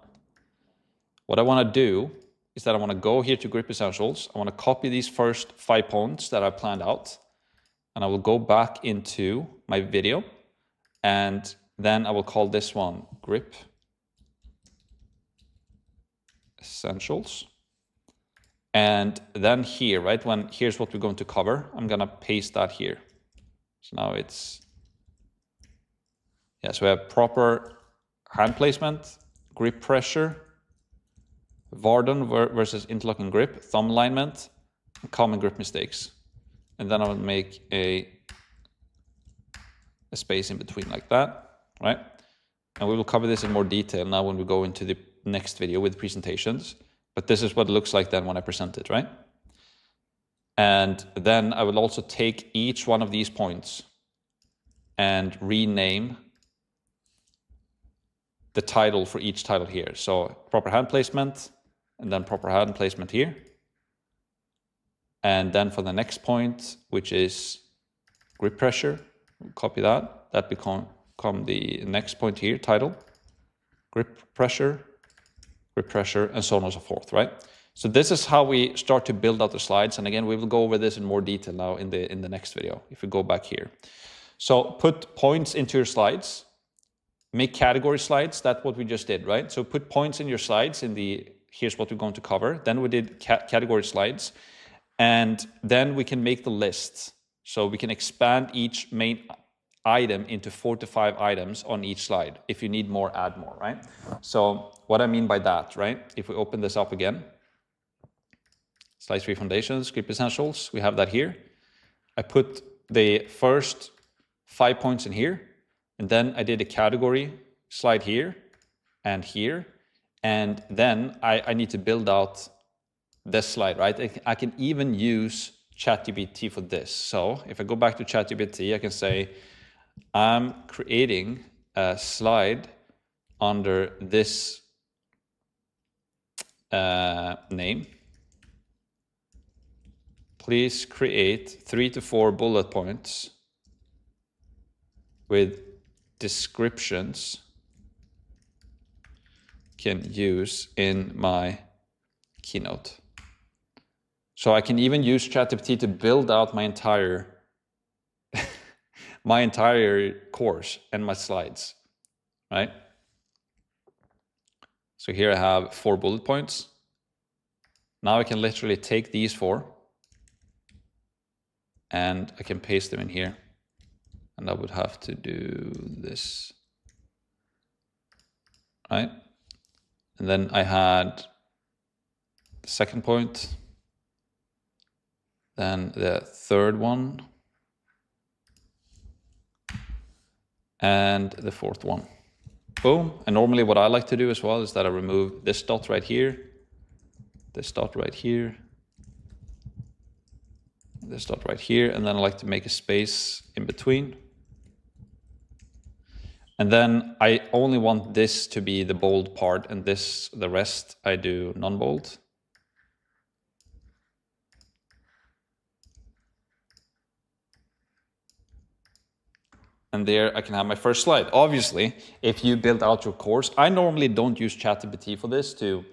what I want to do is that I want to go here to Grip Essentials. I want to copy these first 5 points that I planned out, and I will go back into my video, and then I will call this one Grip Essentials. And then here, right, here's what we're going to cover, I'm going to paste that here. So now it's, so we have proper hand placement, grip pressure, Varden versus interlocking grip, thumb alignment, common grip mistakes. And then I will make a space in between like that, right? And we will cover this in more detail now when we go into the next video with presentations. But this is what it looks like then when I present it, right? And then I will also take each one of these points and rename the title for each title here. So proper hand placement, and then proper hand placement here. And then for the next point, which is grip pressure, we'll copy that. that become the next point here, title, grip pressure, and so on and so forth, right? So this is how we start to build out the slides. And again, we will go over this in more detail now in the next video, if we go back here. So put points into your slides, make category slides. That's what we just did, right? So put points in your slides here's what we're going to cover. Then we did category slides, and then we can make the lists. So we can expand each main item into 4 to 5 items on each slide. If you need more, add more, right? So what I mean by that, right? If we open this up again, Slide 3 Foundations, Script Essentials, we have that here. I put the first 5 points in here, and then I did a category slide here and here, and then I need to build out this slide, right? I can even use ChatGPT for this. So if I go back to ChatGPT, I can say, I'm creating a slide under this name. Please create 3 to 4 bullet points with descriptions can use in my keynote. So I can even use ChatGPT to build out my entire my entire course and my slides, right? So here I have 4 bullet points. Now I can literally take these 4 and I can paste them in here. And I would have to do this, right? And then I had the second point, then the third one, and the fourth one. Boom. And normally what I like to do as well is that I remove this dot right here, this dot right here, this dot right here, and then I like to make a space in between. And then I only want this to be the bold part, and the rest I do non-bold. And there I can have my first slide. Obviously, if you build out your course, I normally don't use ChatGPT for this to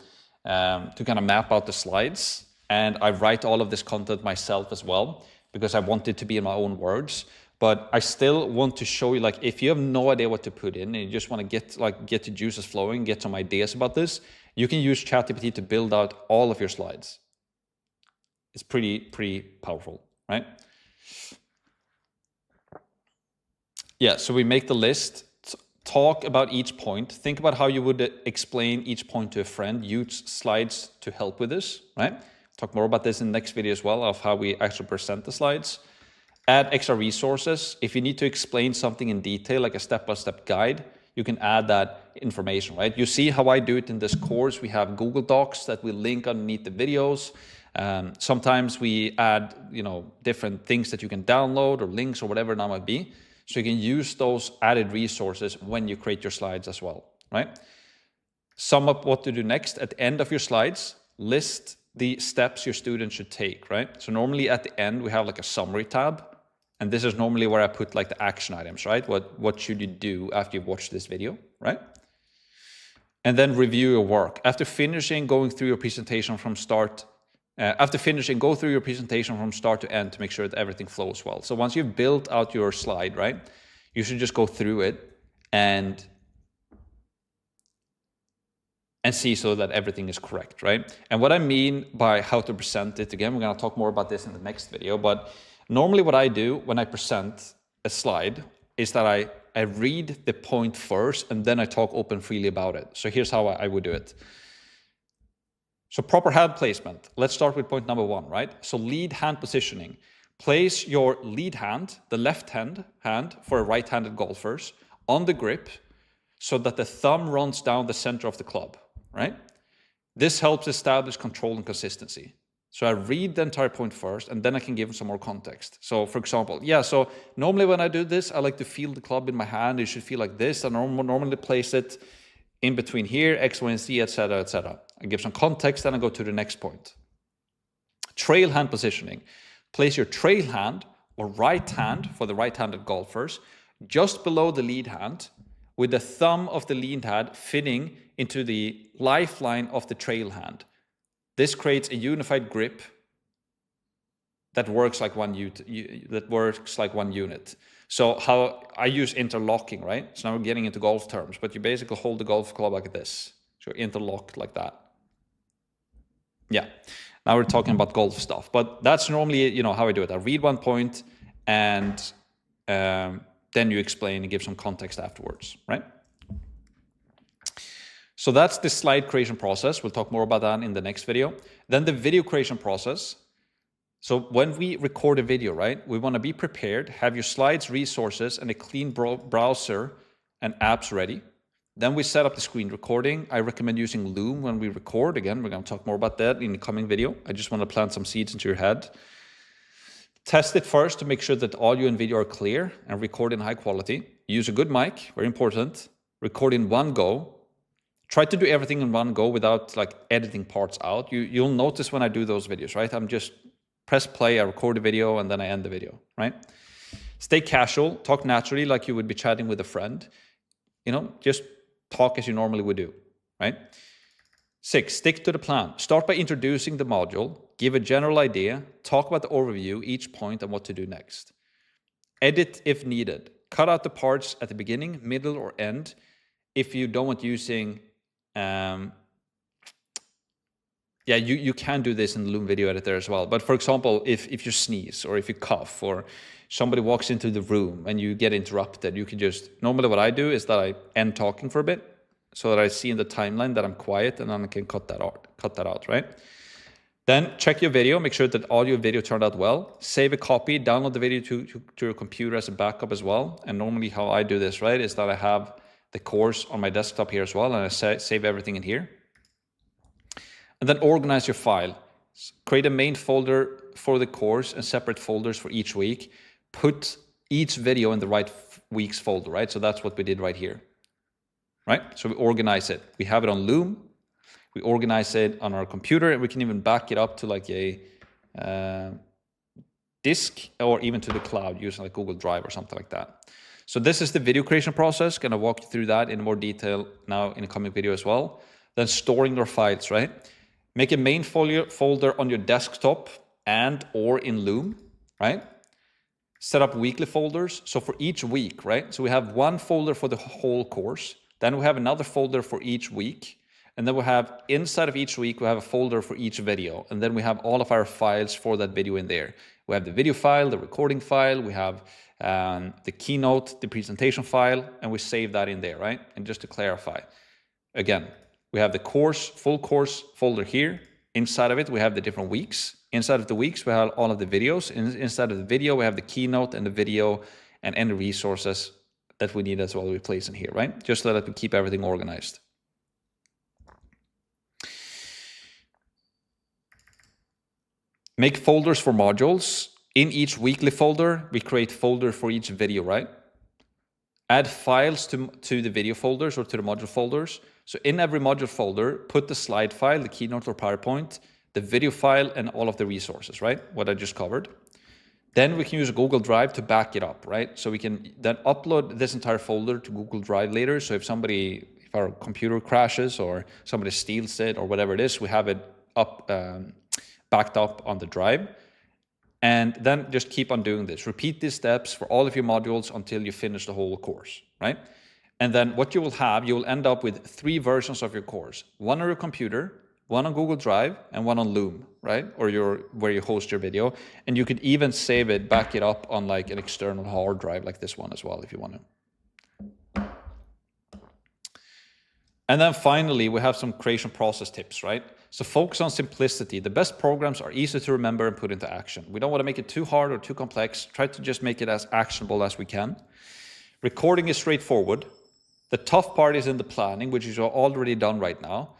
kind of map out the slides. And I write all of this content myself as well, because I want it to be in my own words. But I still want to show you, like, if you have no idea what to put in and you just want to get the juices flowing, get some ideas about this, you can use ChatGPT to build out all of your slides. It's pretty powerful, right? Yeah, so we make the list, talk about each point, think about how you would explain each point to a friend, use slides to help with this, right? Talk more about this in the next video as well, of how we actually present the slides. Add extra resources. If you need to explain something in detail, like a step-by-step guide, you can add that information, right? You see how I do it in this course. We have Google Docs that we link underneath the videos. Sometimes we add, different things that you can download or links or whatever that might be. So you can use those added resources when you create your slides as well, right? Sum up what to do next. At the end of your slides, list the steps your students should take, right? So normally at the end, we have like a summary tab. And this is normally where I put like the action items, right? What should you do after you've watched this video, right? And then review your work. After finishing, going through your presentation from start go through your presentation from start to end to make sure that everything flows well. So once you've built out your slide, right, you should just go through it and see so that everything is correct, right? And what I mean by how to present it, again, we're going to talk more about this in the next video, but normally what I do when I present a slide is that I read the point first and then I talk open freely about it. So here's how I would do it. So proper hand placement. Let's start with point number 1, right? So lead hand positioning. Place your lead hand, the left hand for right-handed golfers, on the grip so that the thumb runs down the center of the club, right? This helps establish control and consistency. So I read the entire point first, and then I can give some more context. So for example, so normally when I do this, I like to feel the club in my hand. It should feel like this. I normally place it in between here, X, Y, and Z, etc., etc. I give some context, then I go to the next point. Trail hand positioning. Place your trail hand or right hand for the right-handed golfers just below the lead hand, with the thumb of the lead hand fitting into the lifeline of the trail hand. This creates a unified grip that works like one unit. So how I use interlocking, right? So now we're getting into golf terms, but you basically hold the golf club like this. So interlocked like that. Yeah. Now we're talking about golf stuff, but that's normally, you know, how I do it. I read one point and then you explain and give some context afterwards, right? So that's the slide creation process. We'll talk more about that in the next video. Then the video creation process. So when we record a video, right, we want to be prepared, have your slides, resources, and a clean browser and apps ready. Then we set up the screen recording. I recommend using Loom when we record. Again, we're going to talk more about that in the coming video. I just want to plant some seeds into your head. Test it first to make sure that audio and video are clear and record in high quality. Use a good mic, very important. Record in one go. Try to do everything in one go without like editing parts out. You'll notice when I do those videos, right? I'm just press play, I record the video, and then I end the video, right? Stay casual, talk naturally like you would be chatting with a friend. You know, just talk as you normally would do, right? 6, stick to the plan. Start by introducing the module, give a general idea, talk about the overview, each point, and what to do next. Edit if needed. Cut out the parts at the beginning, middle, or end if you don't want using... you can do this in the Loom video editor as well. But for example, if you sneeze or if you cough or somebody walks into the room and you get interrupted, you can just, normally what I do is that I end talking for a bit so that I see in the timeline that I'm quiet, and then I can cut that out, right? Then check your video, make sure that audio and video turned out well. Save a copy, download the video to your computer as a backup as well. And normally how I do this, right, is that I have the course on my desktop here as well, and I save everything in here. And then organize your file. Create a main folder for the course and separate folders for each week. Put each video in the right week's folder, right? So that's what we did right here, right? So we organize it. We have it on Loom. We organize it on our computer, and we can even back it up to like a disk or even to the cloud using like Google Drive or something like that. So this is the video creation process. Gonna walk you through that in more detail now in a coming video as well. Then storing your files, right? Make a main folder on your desktop and or in Loom, right? Set up weekly folders. So for each week, right? So we have one folder for the whole course. Then we have another folder for each week. And then we have inside of each week, we have a folder for each video. And then we have all of our files for that video in there. We have the video file, the recording file, we have the keynote, the presentation file, and we save that in there, right? And just to clarify, again, we have the course, full course folder here. Inside of it, we have the different weeks. Inside of the weeks, we have all of the videos. Inside of the video, we have the keynote and the video and any resources that we need as well we place in here, right? Just so that we keep everything organized. Make folders for modules. In each weekly folder, we create folder for each video, right? Add files to the video folders or to the module folders. So in every module folder, put the slide file, the keynote or PowerPoint, the video file, and all of the resources, right? What I just covered. Then we can use Google Drive to back it up, right? So we can then upload this entire folder to Google Drive later. So if our computer crashes or somebody steals it or whatever it is, we have it up, backed up on the drive. And then just keep on doing this. Repeat these steps for all of your modules until you finish the whole course, right? And then what you will end up with 3 versions of your course. One on your computer, one on Google Drive, and one on Loom, right? Or where you host your video. And you could even save it, back it up on like an external hard drive like this one as well if you want to. And then finally, we have some creation process tips, right? So focus on simplicity. The best programs are easy to remember and put into action. We don't want to make it too hard or too complex. Try to just make it as actionable as we can. Recording is straightforward. The tough part is in the planning, which is already done right now.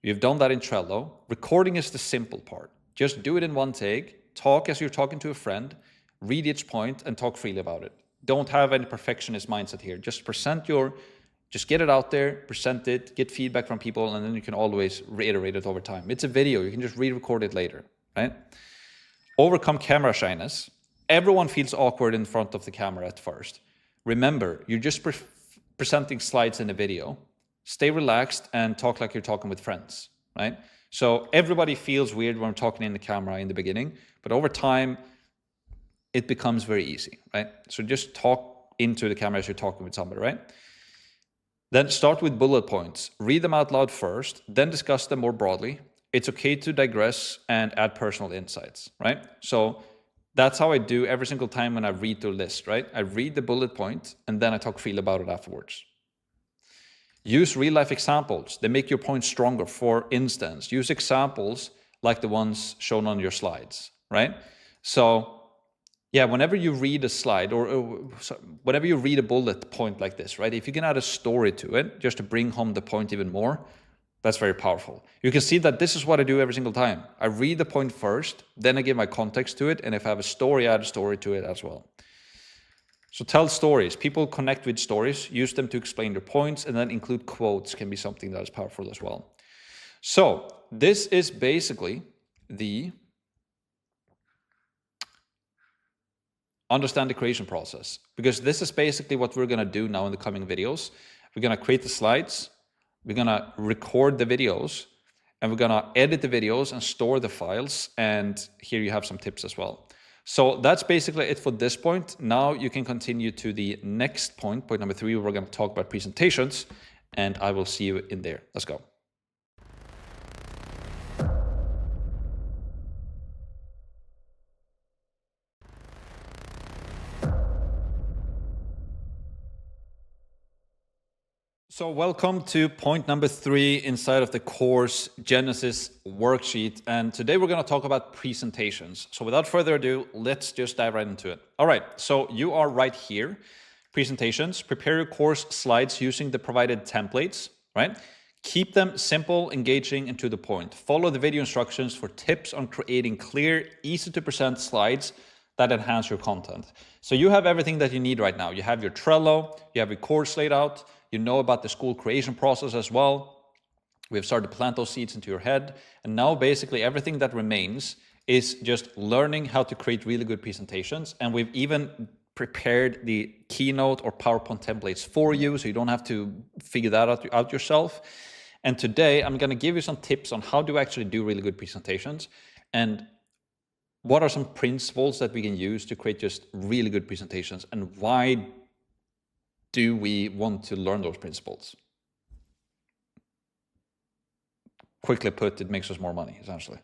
You've done that in Trello. Recording is the simple part. Just do it in one take. Talk as you're talking to a friend. Read each point and talk freely about it. Don't have any perfectionist mindset here. Just get it out there, present it, get feedback from people, and then you can always reiterate it over time. It's a video. You can just re-record it later, right? Overcome camera shyness. Everyone feels awkward in front of the camera at first. remember, you're just presenting slides in a video. Stay relaxed and talk like you're talking with friends, right? So everybody feels weird when I'm talking in the camera in the beginning, but over time, it becomes very easy, right? So just talk into the camera as you're talking with somebody, right? Then start with bullet points. Read them out loud first, then discuss them more broadly. It's okay to digress and add personal insights, right? So that's how I do every single time when I read the list, right? I read the bullet point and then I talk freely about it afterwards. Use real life examples. They make your point stronger. For instance, use examples like the ones shown on your slides, right? So yeah, whenever you read a slide or whenever you read a bullet point like this, right? If you can add a story to it, just to bring home the point even more, that's very powerful. You can see that this is what I do every single time. I read the point first, then I give my context to it. And if I have a story, I add a story to it as well. So tell stories. People connect with stories, use them to explain their points, and then include quotes can be something that is powerful as well. So this is basically the understand the creation process, because this is basically what we're going to do now in the coming videos. We're going to create the slides, we're going to record the videos, and we're going to edit the videos and store the files. And here you have some tips as well. So that's basically it for this point. Now you can continue to the next point, point number 3, where we're going to talk about presentations, and I will see you in there. Let's go. So welcome to point number 3 inside of the course Genesis worksheet. And today we're going to talk about presentations. So without further ado, let's just dive right into it. All right, so you are right here. Presentations, prepare your course slides using the provided templates, right? Keep them simple, engaging, and to the point. Follow the video instructions for tips on creating clear, easy to present slides that enhance your content. So you have everything that you need right now. You have your Trello, you have your course laid out, you know about the Skool creation process as well. We've started to plant those seeds into your head. And now basically everything that remains is just learning how to create really good presentations. And we've even prepared the Keynote or PowerPoint templates for you, so you don't have to figure that out yourself. And today I'm going to give you some tips on how to actually do really good presentations and what are some principles that we can use to create just really good presentations, and why do we want to learn those principles? Quickly put, it makes us more money, essentially,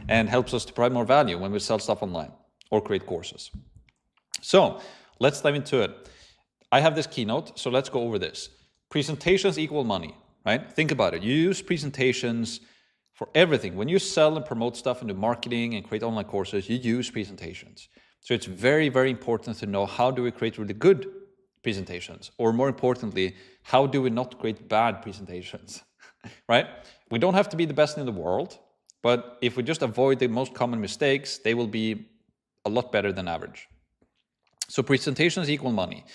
and helps us to provide more value when we sell stuff online or create courses. So let's dive into it. I have this keynote, so let's go over this. Presentations equal money, right? Think about it. You use presentations for everything. When you sell and promote stuff into marketing and create online courses, you use presentations. So it's very, very important to know, how do we create really good presentations? Or more importantly, how do we not create bad presentations, right? We don't have to be the best in the world, but if we just avoid the most common mistakes, they will be a lot better than average. So presentations equal money.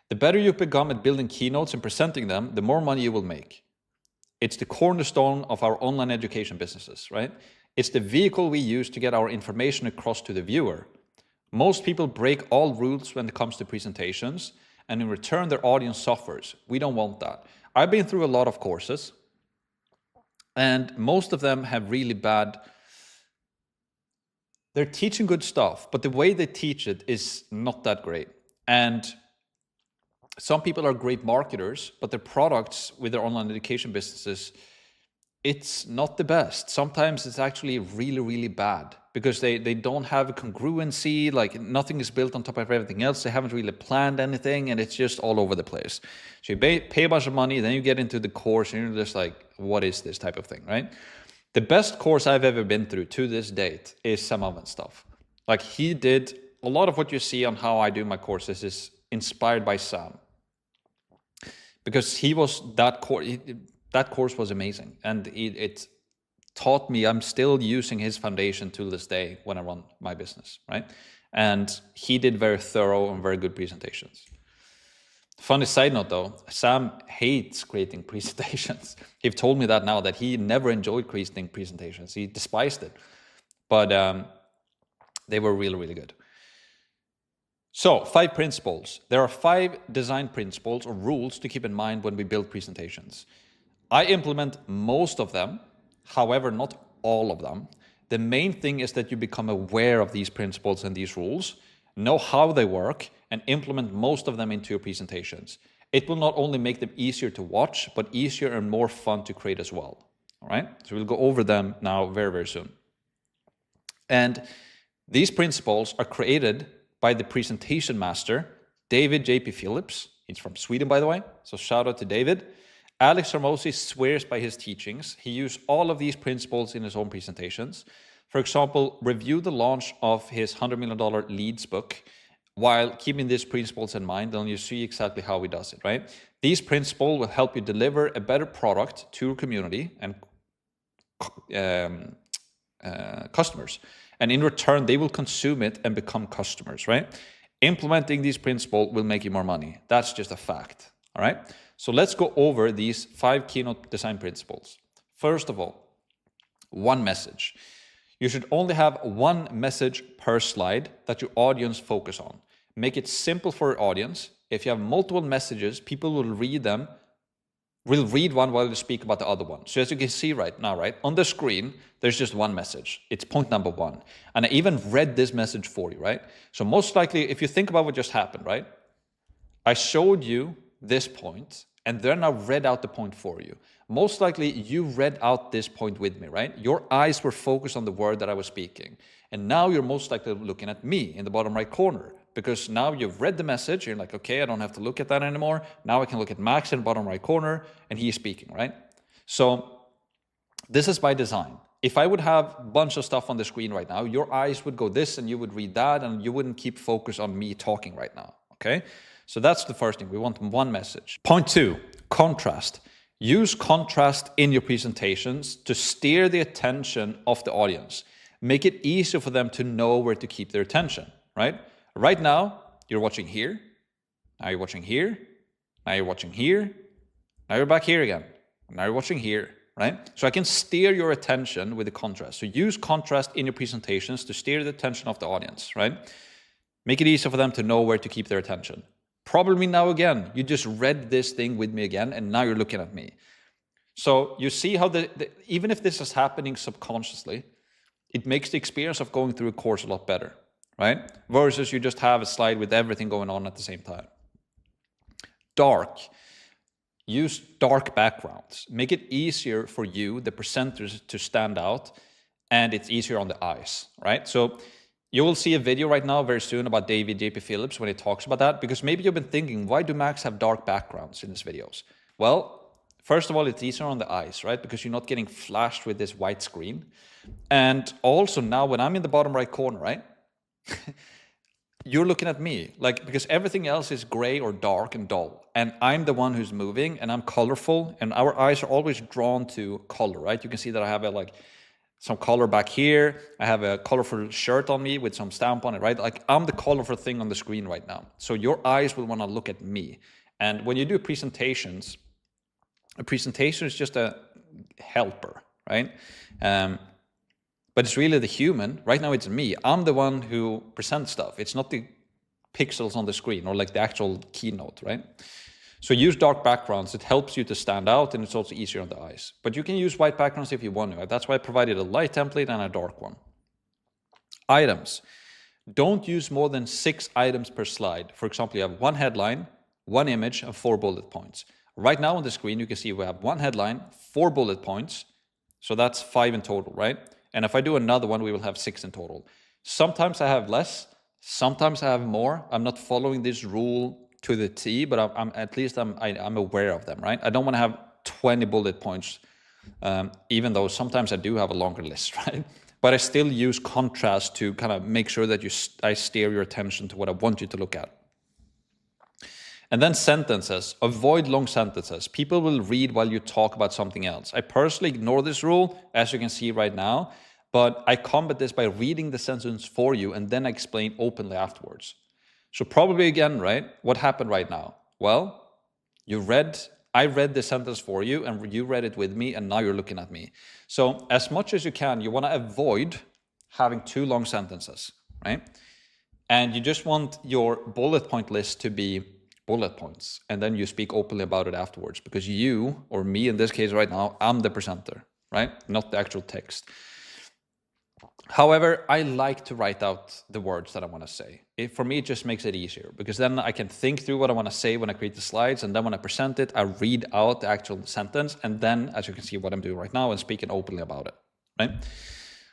The better you become at building keynotes and presenting them, the more money you will make. It's the cornerstone of our online education businesses, right? It's the vehicle we use to get our information across to the viewer. Most people break all rules when it comes to presentations, and in return, their audience suffers. We don't want that. I've been through a lot of courses, and most of them have really bad... They're teaching good stuff, but the way they teach it is not that great. And some people are great marketers, but their products with their online education businesses, it's not the best. Sometimes it's actually really, really bad, because they don't have a congruency, like nothing is built on top of everything else. They haven't really planned anything, and it's just all over the place. So you pay a bunch of money, then you get into the course, and you're just like, what is this type of thing, right? The best course I've ever been through to this date is Sam Altman's stuff. Like, he did a lot of what you see on how I do my courses is inspired by Sam, because he was that course was amazing, and it taught me. I'm still using his foundation to this day when I run my business, right? And he did very thorough and very good presentations. Funny side note though, Sam hates creating presentations. He's told me that now, that he never enjoyed creating presentations. He despised it, but they were really, really good. So 5 principles. There are 5 design principles or rules to keep in mind when we build presentations. I implement most of them, however, not all of them. The main thing is that you become aware of these principles and these rules, know how they work, and implement most of them into your presentations. It will not only make them easier to watch, but easier and more fun to create as well. All right, so we'll go over them now very, very soon. And these principles are created by the presentation master, David J.P. Phillips. He's from Sweden, by the way, so shout out to David. Alex Hormozi swears by his teachings. He used all of these principles in his own presentations. For example, review the launch of his $100 million leads book while keeping these principles in mind, and you see exactly how he does it, right? These principles will help you deliver a better product to your community and customers. And in return, they will consume it and become customers, right? Implementing these principles will make you more money. That's just a fact, all right? So let's go over these 5 keynote design principles. First of all, one message. You should only have one message per slide that your audience focus on. Make it simple for your audience. If you have multiple messages, people will read them, will read one while you speak about the other one. So as you can see right now, right, on the screen, there's just one message. It's point number 1. And I even read this message for you, right? So most likely, if you think about what just happened, right, I showed you this point, and then I read out the point for you. Most likely, you read out this point with me, right? Your eyes were focused on the word that I was speaking. And now you're most likely looking at me in the bottom right corner, because now you've read the message. You're like, okay, I don't have to look at that anymore. Now I can look at Max in the bottom right corner, and he's speaking, right? So this is by design. If I would have a bunch of stuff on the screen right now, your eyes would go this, and you would read that, and you wouldn't keep focus on me talking right now, okay? So that's the first thing. We want one message. Point 2, contrast. Use contrast in your presentations to steer the attention of the audience. Make it easier for them to know where to keep their attention, right? Right now, you're watching here. Now you're watching here. Now you're watching here. Now you're back here again. Now you're watching here, right? So I can steer your attention with the contrast. So use contrast in your presentations to steer the attention of the audience, right? Make it easier for them to know where to keep their attention. Probably now again, you just read this thing with me again, and now you're looking at me. So you see how even if this is happening subconsciously, it makes the experience of going through a course a lot better, right? Versus you just have a slide with everything going on at the same time. Dark. Use dark backgrounds. Make it easier for you, the presenters, to stand out, and it's easier on the eyes, right? So you will see a video right now very soon about David J.P. Phillips when he talks about that, because maybe you've been thinking, why do Macs have dark backgrounds in his videos? Well, first of all, it's easier on the eyes, right? Because you're not getting flashed with this white screen. And also now when I'm in the bottom right corner, right? You're looking at me, like, because everything else is gray or dark and dull. And I'm the one who's moving, and I'm colorful, and our eyes are always drawn to color, right? You can see that I have some color back here. I have a colorful shirt on me with some stamp on it, right? Like, I'm the colorful thing on the screen right now. So your eyes will want to look at me. And when you do presentations, a presentation is just a helper, right? But it's really the human. Right now it's me. I'm the one who presents stuff. It's not the pixels on the screen or like the actual keynote, right? So use dark backgrounds. It helps you to stand out, and it's also easier on the eyes. But you can use white backgrounds if you want to. That's why I provided a light template and a dark one. Items. Don't use more than 6 items per slide. For example, you have 1 headline, 1 image, and 4 bullet points. Right now on the screen, you can see we have 1 headline, 4 bullet points. So that's 5 in total, right? And if I do another one, we will have 6 in total. Sometimes I have less. Sometimes I have more. I'm not following this rule to the T, but I'm at least I'm aware of them, right? I don't want to have 20 bullet points, even though sometimes I do have a longer list, right? But I still use contrast to kind of make sure that I steer your attention to what I want you to look at. And then sentences. Avoid long sentences. People will read while you talk about something else. I personally ignore this rule, as you can see right now, but I combat this by reading the sentence for you and then I explain openly afterwards. So probably again, right? What happened right now? Well, I read the sentence for you and you read it with me, and now you're looking at me. So as much as you can, you want to avoid having too long sentences, right? And you just want your bullet point list to be bullet points. And then you speak openly about it afterwards, because you, or me in this case right now, I'm the presenter, right? Not the actual text. However, I like to write out the words that I want to say. For me, it just makes it easier, because then I can think through what I want to say when I create the slides, and then when I present it, I read out the actual sentence, and then, as you can see what I'm doing right now, and speaking openly about it, right?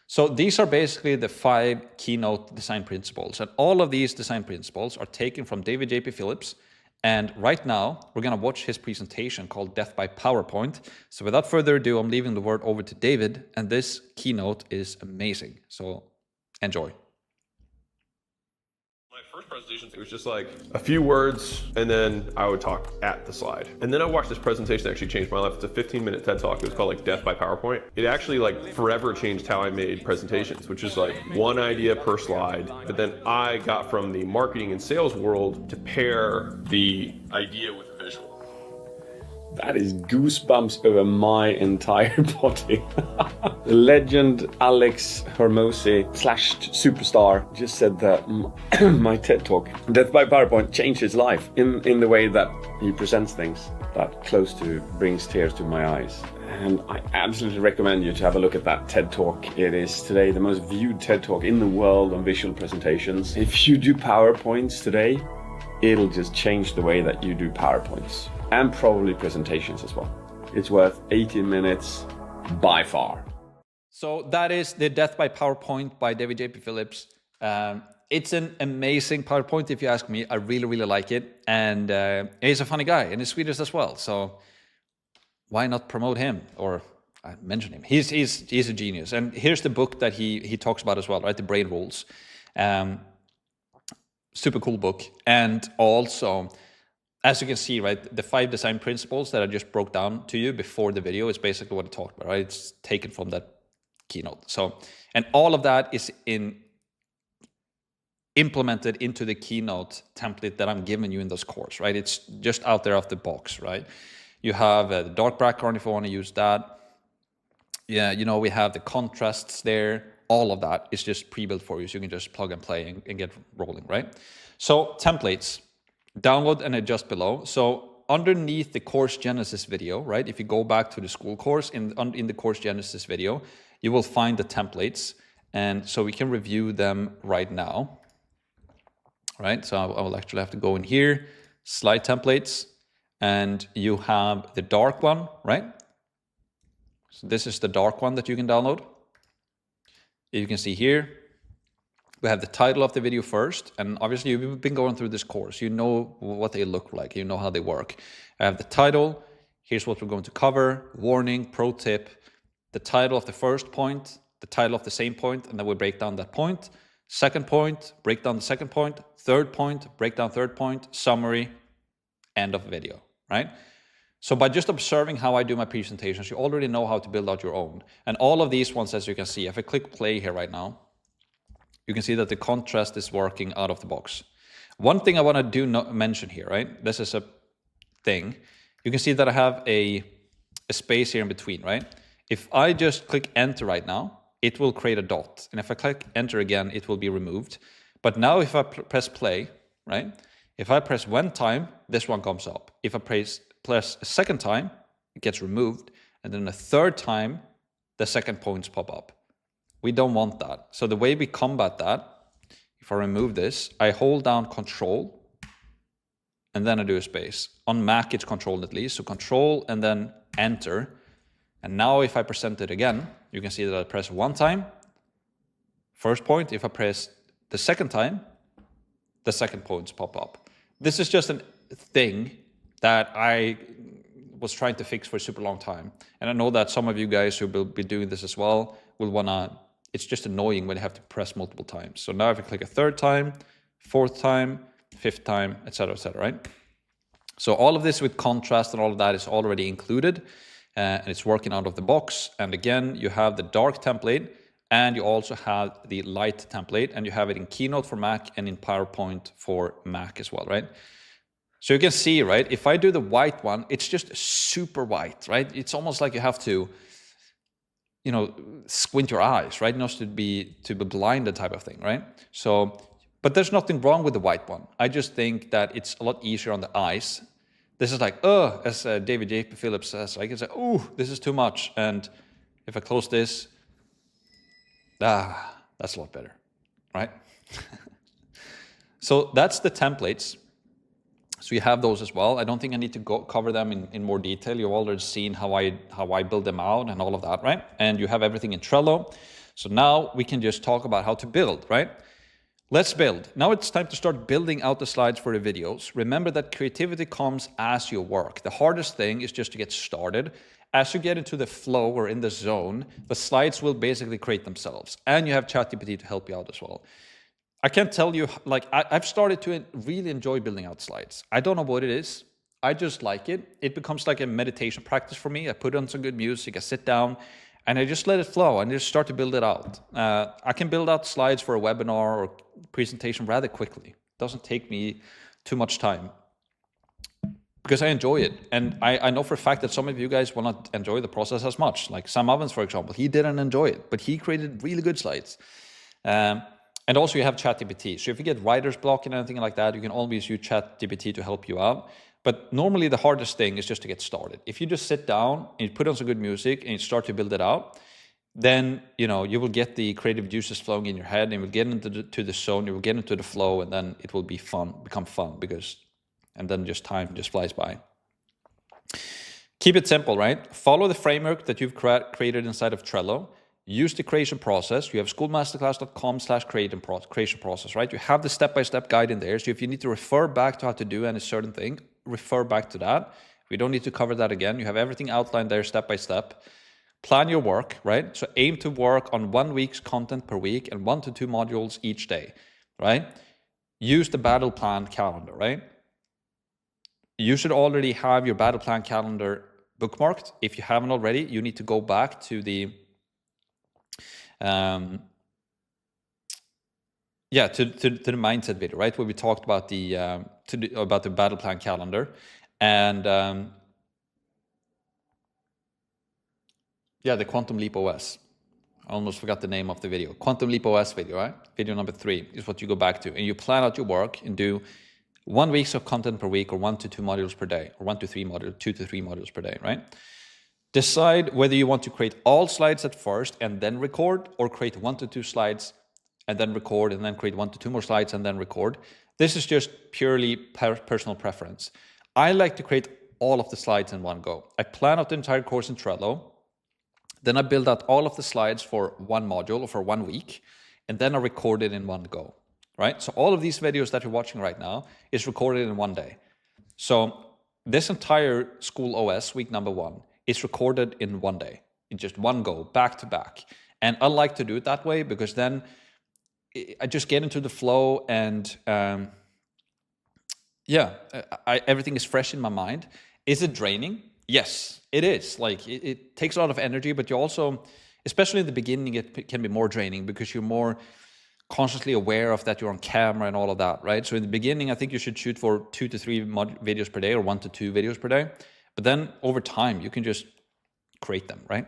So these are basically the 5 keynote design principles, and all of these design principles are taken from David J.P. Phillips. And right now, we're going to watch his presentation called Death by PowerPoint. So without further ado, I'm leaving the word over to David, and this keynote is amazing. So enjoy. My first presentation, it was just like a few words, and then I would talk at the slide. And then I watched this presentation that actually changed my life. It's a 15-minute TED Talk. It was called like Death by PowerPoint. It actually like forever changed how I made presentations, which is like one idea per slide. But then I got from the marketing and sales world to pair the idea with the visual. That is goosebumps over my entire body. The legend Alex Hormozi / superstar just said that my TED Talk, Death by PowerPoint, changed his life in the way that he presents things. That close to brings tears to my eyes. And I absolutely recommend you to have a look at that TED Talk. It is today the most viewed TED Talk in the world on visual presentations. If you do PowerPoints today, it'll just change the way that you do PowerPoints. And probably presentations as well. It's worth 18 minutes by far. So that is the Death by PowerPoint by David J.P. Phillips. It's an amazing PowerPoint, if you ask me. I really, really like it. And he's a funny guy, and he's Swedish as well. So why not promote him or mention him? He's a genius. And here's the book that he talks about as well, right? The Brain Rules. Super cool book. And also, as you can see, right, the 5 design principles that I just broke down to you before the video is basically what I talked about, right? It's taken from that keynote. So, and all of that is implemented into the keynote template that I'm giving you in this course, right? It's just out there off the box, right? You have the dark background if you want to use that. Yeah, you know, we have the contrasts there. All of that is just pre-built for you, so you can just plug and play and get rolling, right? So templates. Download and adjust below. So underneath the course Genesis video, right? If you go back to the Skool course, in the course Genesis video, you will find the templates. And so we can review them right now, right? So I will actually have to go in here, slide templates, and you have the dark one, right? So this is the dark one that you can download. You can see here, we have the title of the video first, and obviously you've been going through this course. You know what they look like, you know how they work. I have the title, here's what we're going to cover, warning, pro tip, the title of the first point, the title of the same point, and then we break down that point. Second point, break down the second point. Third point, break down third point, summary, end of video, right? So by just observing how I do my presentations, you already know how to build out your own. And all of these ones, as you can see, if I click play here right now, you can see that the contrast is working out of the box. One thing I want to mention here, right? This is a thing. You can see that I have a space here in between, right? If I just click enter right now, it will create a dot. And if I click enter again, it will be removed. But now if I press play, right? If I press one time, this one comes up. If I press a second time, it gets removed. And then a third time, the second points pop up. We don't want that. So the way we combat that, if I remove this, I hold down Control, and then I do a space. On Mac, it's Control at least. So Control and then Enter. And now if I present it again, you can see that I press one time, first point. If I press the second time, the second points pop up. This is just a thing that I was trying to fix for a super long time. And I know that some of you guys who will be doing this as well will want to, it's just annoying when you have to press multiple times. So now if I click a third time, fourth time, fifth time, etc., right? So all of this with contrast and all of that is already included, and it's working out of the box. And again, you have the dark template, and you also have the light template, and you have it in Keynote for Mac and in PowerPoint for Mac as well, right? So you can see, right, if I do the white one, it's just super white, right? It's almost like you have to, squint your eyes, right? Not to be blinded type of thing, right? So, But there's nothing wrong with the white one. I just think that it's a lot easier on the eyes. This is like, as David J. Phillips says, like, it's like, this is too much. And if I close this, that's a lot better, right? So that's the templates. So you have those as well. I don't think I need to cover them in more detail. You've already seen how I build them out and all of that, right? And you have everything in Trello. So now we can just talk about how to build, right? Let's build. Now it's time to start building out the slides for the videos. Remember that creativity comes as you work. The hardest thing is just to get started. As you get into the flow or in the zone, the slides will basically create themselves. And you have ChatGPT to help you out as well. I can't tell you, like, I've started to really enjoy building out slides. I don't know what it is. I just like it. It becomes like a meditation practice for me. I put on some good music, I sit down, and I just let it flow and just start to build it out. I can build out slides for a webinar or presentation rather quickly. It doesn't take me too much time because I enjoy it. And I know for a fact that some of you guys will not enjoy the process as much. Like Sam Ovens, for example, he didn't enjoy it, but he created really good slides. And also you have ChatGPT. So if you get writer's block and anything like that, you can always use ChatGPT to help you out. But normally the hardest thing is just to get started. If you just sit down and you put on some good music and you start to build it out, then you will get the creative juices flowing in your head, and you will get into the zone, you will get into the flow, and then it will become fun and then just time just flies by. Keep it simple, right? Follow the framework that you've created inside of Trello. Use the creation process. You have schoolmasterclass.com/creation process, right? You have the step-by-step guide in there. So if you need to refer back to how to do any certain thing, refer back to that. We don't need to cover that again. You have everything outlined there step by step. Plan your work, right? So aim to work on 1 week's content per week and 1 to 2 modules each day, right? Use the battle plan calendar, right? You should already have your battle plan calendar bookmarked. If you haven't already, you need to go back to the to the mindset video, right, where we talked about about the battle plan calendar, and the Quantum Leap OS. I almost forgot the name of the video. Quantum Leap OS video, right? Video number 3 is what you go back to, and you plan out your work and do 1 week of content per week, or 1 to 2 modules per day, or 2 to 3 modules per day, right? Decide whether you want to create all slides at first and then record, or create 1 to 2 slides and then record, and then create 1 to 2 more slides and then record. This is just purely personal preference. I like to create all of the slides in one go. I plan out the entire course in Trello. Then I build out all of the slides for 1 module or for 1 week, and then I record it in one go, right? So all of these videos that you're watching right now is recorded in one day. So this entire Skool OS week number 1 is recorded in one day, in just one go, back to back. And I like to do it that way because then I just get into the flow, and everything is fresh in my mind. Is it draining? Yes, it is. Like it takes a lot of energy, but you also, especially in the beginning, it can be more draining because you're more consciously aware of that you're on camera and all of that, right? So in the beginning, I think you should shoot for 2 to 3 videos per day, or 1 to 2 videos per day. But then over time, you can just create them, right?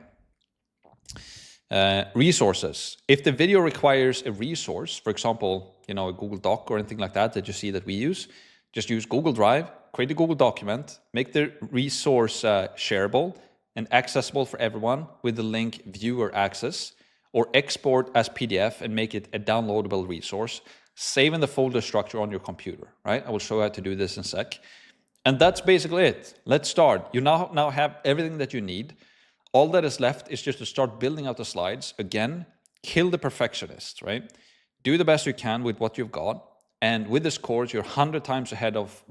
Resources. If the video requires a resource, for example, a Google Doc or anything like that you see that we use, just use Google Drive, create a Google document, make the resource shareable and accessible for everyone with the link viewer access, or export as PDF and make it a downloadable resource. Save in the folder structure on your computer, right? I will show you how to do this in a sec. And that's basically it. Let's start. You now have everything that you need. All that is left is just to start building out the slides. Again, kill the perfectionist, right? Do the best you can with what you've got. And with this course, you're 100 times ahead of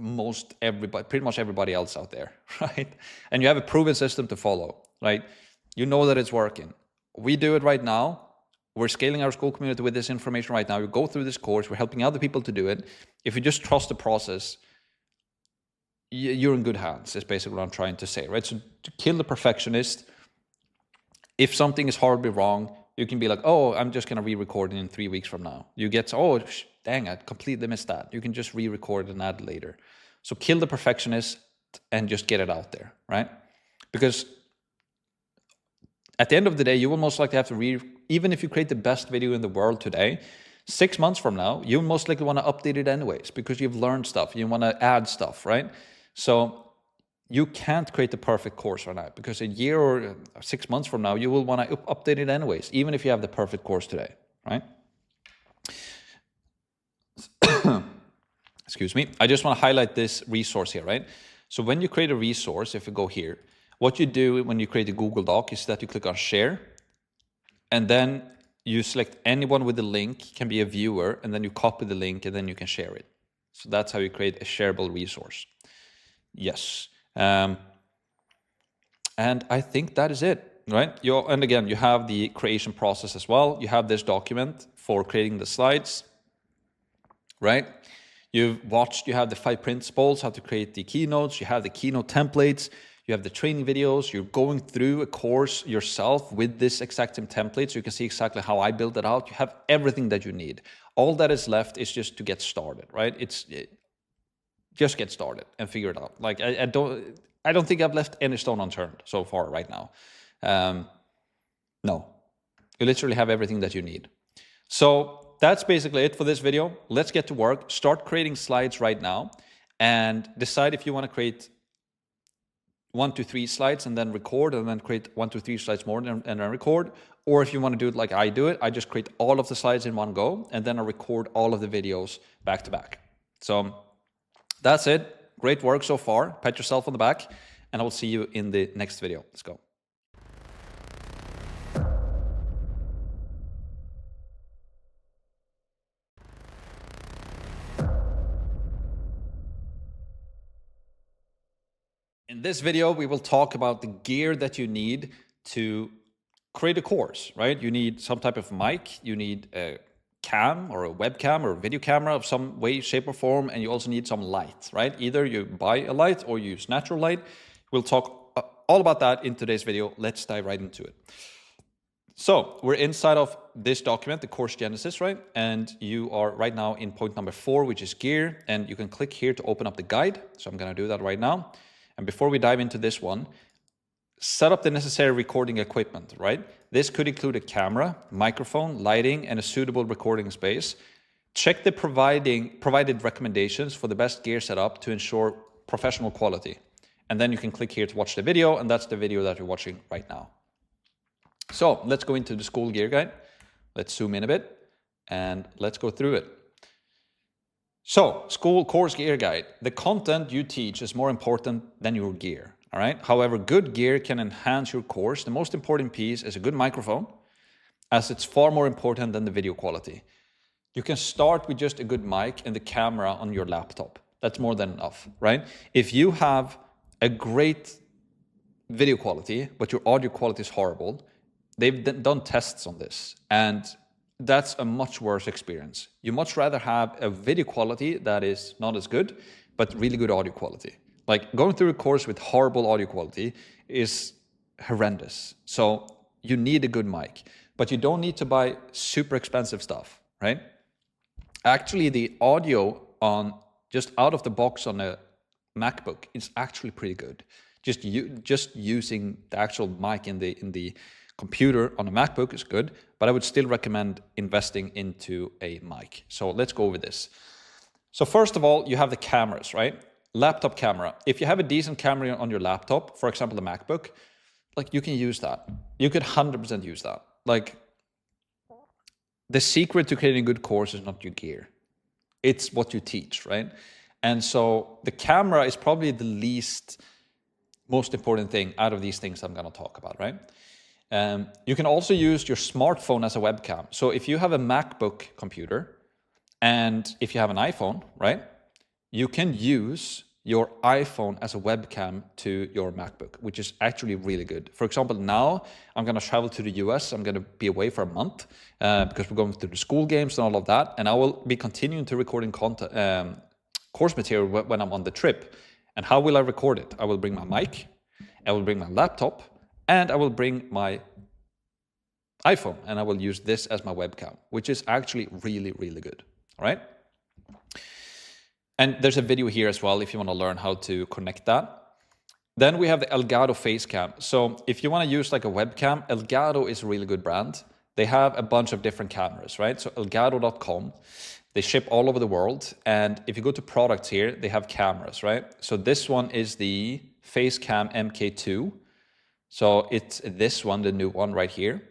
pretty much everybody else out there, right? And you have a proven system to follow, right? You know that it's working. We do it right now. We're scaling our Skool community with this information right now. We go through this course. We're helping other people to do it. If you just trust the process, you're in good hands, is basically what I'm trying to say, right? So to kill the perfectionist, if something is horribly wrong, you can be like, oh, I'm just going to re-record it in 3 weeks from now. You get, dang, I completely missed that. You can just re-record and add later. So kill the perfectionist and just get it out there, right? Because at the end of the day, you will most likely have to even if you create the best video in the world today, 6 months from now, you most likely want to update it anyways because you've learned stuff. You want to add stuff, right? So you can't create the perfect course right now because a year or 6 months from now, you will want to update it anyways, even if you have the perfect course today, right? Excuse me. I just want to highlight this resource here, right? So when you create a resource, if you go here, what you do when you create a Google Doc is that you click on share, and then you select anyone with the link, can be a viewer, and then you copy the link and then you can share it. So that's how you create a shareable resource. Yes. And I think that is it, right? And again, you have the creation process as well. You have this document for creating the slides, right? You've watched, you have the 5 principles, how to create the keynotes, you have the keynote templates, you have the training videos, you're going through a course yourself with this exact same template, so you can see exactly how I build it out. You have everything that you need. All that is left is just to get started, right? Just get started and figure it out. Like I don't think I've left any stone unturned so far right now. No, you literally have everything that you need. So that's basically it for this video. Let's get to work. Start creating slides right now and decide if you want to create 1 to 3 slides and then record, and then create 1 to 3 slides more and then record. Or if you want to do it like I do it, I just create all of the slides in one go and then I record all of the videos back to back. So that's it. Great work so far. Pat yourself on the back, and I will see you in the next video. Let's go. In this video, we will talk about the gear that you need to create a course, right? You need some type of mic, you need a cam or a webcam or a video camera of some way, shape or form, and you also need some light, right? Either you buy a light or you use natural light. We'll talk all about that in today's video. Let's dive right into it. So we're inside of this document, the course Genesis, right? And you are right now in point number 4, which is gear, and you can click here to open up the guide. So I'm going to do that right now. And before we dive into this one, set up the necessary recording equipment, right? This could include a camera, microphone, lighting, and a suitable recording space. Check the provided recommendations for the best gear setup to ensure professional quality. And then you can click here to watch the video, and that's the video that you're watching right now. So let's go into the Skool gear guide. Let's zoom in a bit and let's go through it. So, Skool course gear guide. The content you teach is more important than your gear, all right? However, good gear can enhance your course. The most important piece is a good microphone, as it's far more important than the video quality. You can start with just a good mic and the camera on your laptop. That's more than enough, right? If you have a great video quality, but your audio quality is horrible, they've done tests on this, and that's a much worse experience. You much rather have a video quality that is not as good, but really good audio quality. Like going through a course with horrible audio quality is horrendous. So you need a good mic, but you don't need to buy super expensive stuff, right? Actually, the audio on just out of the box on a MacBook is actually pretty good. Just using the actual mic in the computer on a MacBook is good, but I would still recommend investing into a mic. So let's go over this. So first of all, you have the cameras, right? Laptop camera. If you have a decent camera on your laptop, for example, the MacBook, like you can use that. You could 100% use that. Like the secret to creating a good course is not your gear. It's what you teach, right? And so the camera is probably the most important thing out of these things I'm going to talk about, right? You can also use your smartphone as a webcam. So if you have a MacBook computer and if you have an iPhone, right, you can use your iPhone as a webcam to your MacBook, which is actually really good. For example, now I'm going to travel to the US. I'm going to be away for a month because we're going through the school games and all of that. And I will be continuing to recording content, course material when I'm on the trip. And how will I record it? I will bring my mic, I will bring my laptop, and I will bring my iPhone, and I will use this as my webcam, which is actually really, really good, all right? And there's a video here as well if you want to learn how to connect that. Then we have the Elgato Facecam. So if you want to use like a webcam, Elgato is a really good brand. they have a bunch of different cameras, right? So Elgato.com, they ship all over the world. And if you go to products here, they have cameras, right? So this one is the Facecam MK2. So it's this one, the new one right here.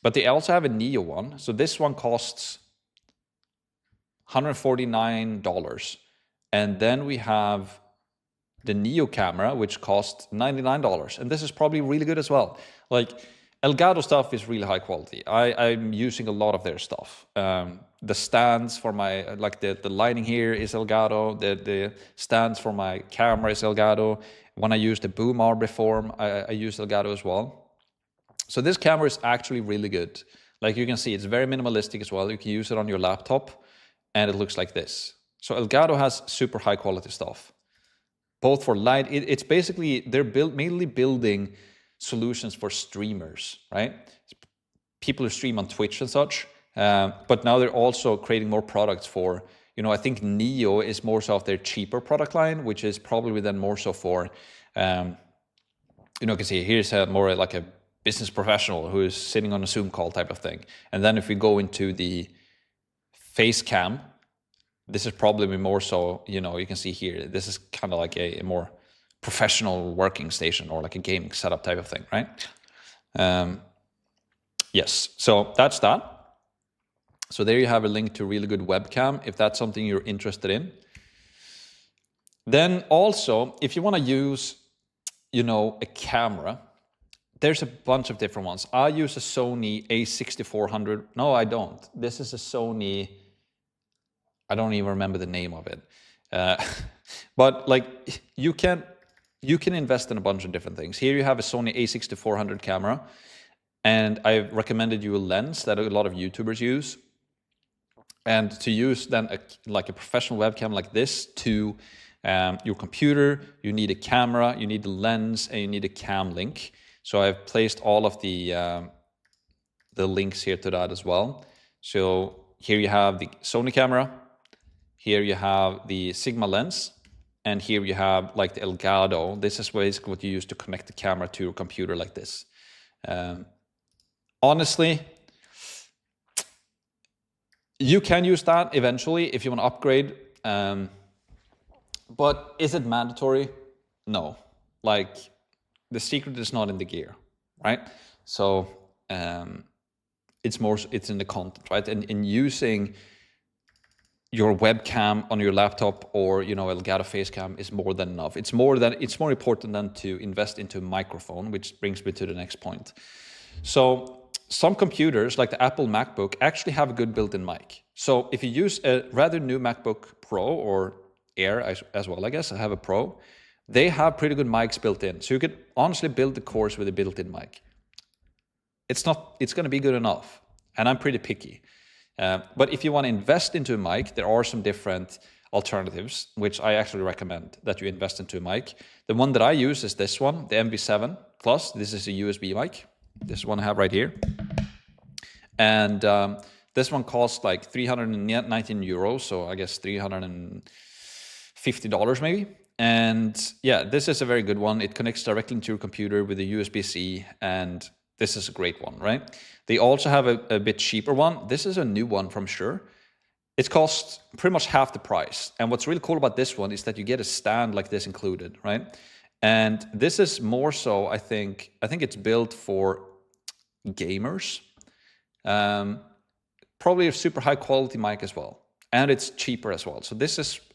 But they also have a Neo one. So this one costs $149. And then we have the Neo camera, which costs $99. And this is probably really good as well. Like, Elgato stuff is really high quality. I'm using a lot of their stuff. The stands for my, like the lighting here is Elgato. The stands for my camera is Elgato. When I used the boom arm before, I used Elgato as well. So this camera is actually really good. Like you can see, it's very minimalistic as well. You can use it on your laptop and it looks like this. So Elgato has super high quality stuff, both for light. It's basically, they're mainly building solutions for streamers, right? People who stream on Twitch and such. But now they're also creating more products for, you know, I think Neo is more so of their cheaper product line, which is probably then more so for, you know, you can see here's more like a business professional who is sitting on a Zoom call type of thing. And then if we go into the Facecam, this is probably more so, you know, you can see here, this is kind of like a more professional working station or like a gaming setup type of thing, right? Yes, so that's that. So there you have a link to a really good webcam if that's something you're interested in. Then also, if you want to use, you know, a camera, there's a bunch of different ones. I use a Sony a6400. No, I don't. This is a Sony, I don't even remember the name of it. But like you can invest in a bunch of different things. Here you have a Sony a6400 camera, and I've recommended you a lens that a lot of YouTubers use. And to use then like a professional webcam like this to your computer, you need a camera, you need the lens, and you need a cam link. So I've placed all of the links here to that as well. So here you have the Sony camera, here you have the Sigma lens, and here you have like the Elgato. This is basically what you use to connect the camera to your computer like this. Honestly, you can use that eventually if you want to upgrade. But is it mandatory? No. Like, the secret is not in the gear, right? So it's in the content, right? And in using your webcam on your laptop or, you know, Elgato Facecam is more than enough. It's more important than to invest into a microphone, which brings me to the next point. So some computers, like the Apple MacBook, actually have a good built-in mic. So if you use a rather new MacBook Pro or Air as well, I guess, I have a Pro, they have pretty good mics built in. So you could honestly build the course with a built-in mic. It's going to be good enough. And I'm pretty picky. But if you want to invest into a mic, there are some different alternatives, which I actually recommend that you invest into a mic. The one that I use is this one, the MV7 Plus. This is a USB mic. This one I have right here. And this one costs like 319 euros, so I guess $350 maybe. And yeah, this is a very good one. It connects directly into your computer with a USB-C, and this is a great one, right? They also have a bit cheaper one. This is a new one from Shure. It costs pretty much half the price. And what's really cool about this one is that you get a stand like this included, right? And this is more so, I think it's built for gamers. Probably a super high quality mic as well. And it's cheaper as well. So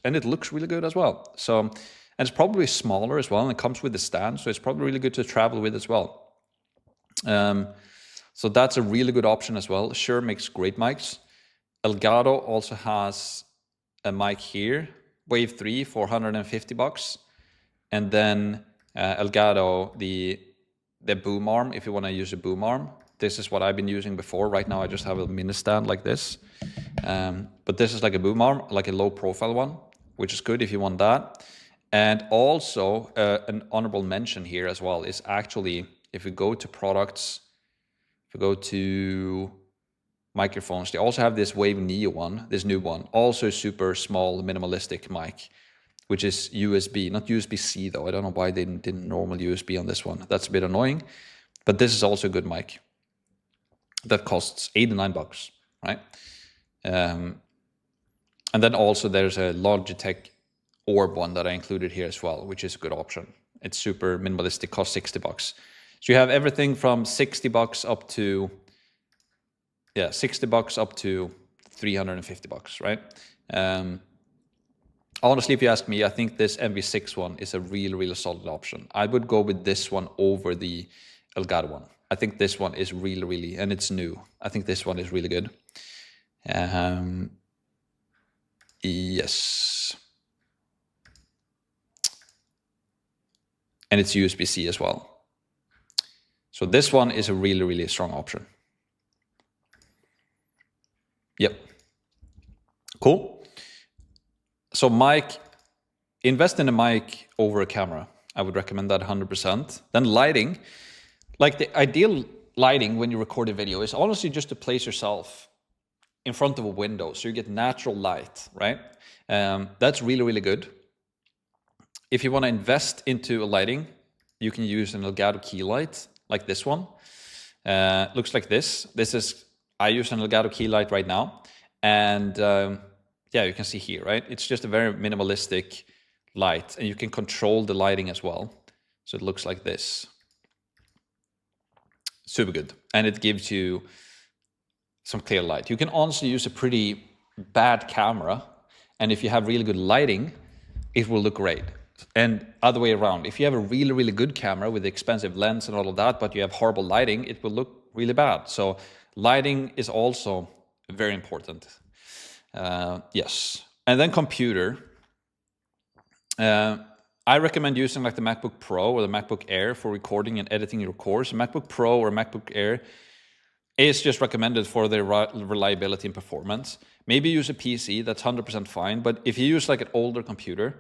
and it looks really good as well. So, and it's probably smaller as well, and it comes with a stand. So it's probably really good to travel with as well. So that's a really good option as well. Shure makes great mics. Elgato also has a mic here, Wave 3 for $150. And then Elgato, the boom arm, if you want to use a boom arm. This is what I've been using before. Right now I just have a mini stand like this. But this is like a boom arm, like a low profile one, which is good if you want that. And also an honorable mention here as well is actually, if we go to products, if we go to microphones, they also have this Wave Neo one, this new one, also super small minimalistic mic, which is USB, not USB-C though. I don't know why they didn't normal USB on this one. That's a bit annoying, but this is also a good mic. that costs $89, right? And then also there's a Logitech Orb one that I included here as well, which is a good option. It's super minimalistic, costs $60. So you have everything from $60 up to, yeah, $60 up to $350, right? Honestly, if you ask me, I think this MV6 one is a really, really solid option. I would go with this one over the Elgato one. I think this one is really, really, and it's new. I think this one is really good. Yes. And it's USB-C as well. So this one is a really, really strong option. Yep. Cool. So mic, invest in a mic over a camera. I would recommend that 100%. Then lighting, like the ideal lighting when you record a video is honestly just to place yourself in front of a window so you get natural light, right? That's really, really good. If you want to invest into a lighting, you can use an Elgato key light like this one. Looks like this. I use an Elgato key light right now. And yeah, you can see here, right? It's just a very minimalistic light, and you can control the lighting as well. So it looks like this. Super good. And it gives you some clear light. You can honestly use a pretty bad camera, and if you have really good lighting, it will look great. And other way around, if you have a really, really good camera with expensive lens and all of that, but you have horrible lighting, it will look really bad. So lighting is also very important. Yes. And then computer. I recommend using like the MacBook Pro or the MacBook Air for recording and editing your course. A MacBook Pro or MacBook Air is just recommended for their reliability and performance. Maybe use a PC, that's 100% fine. But if you use like an older computer,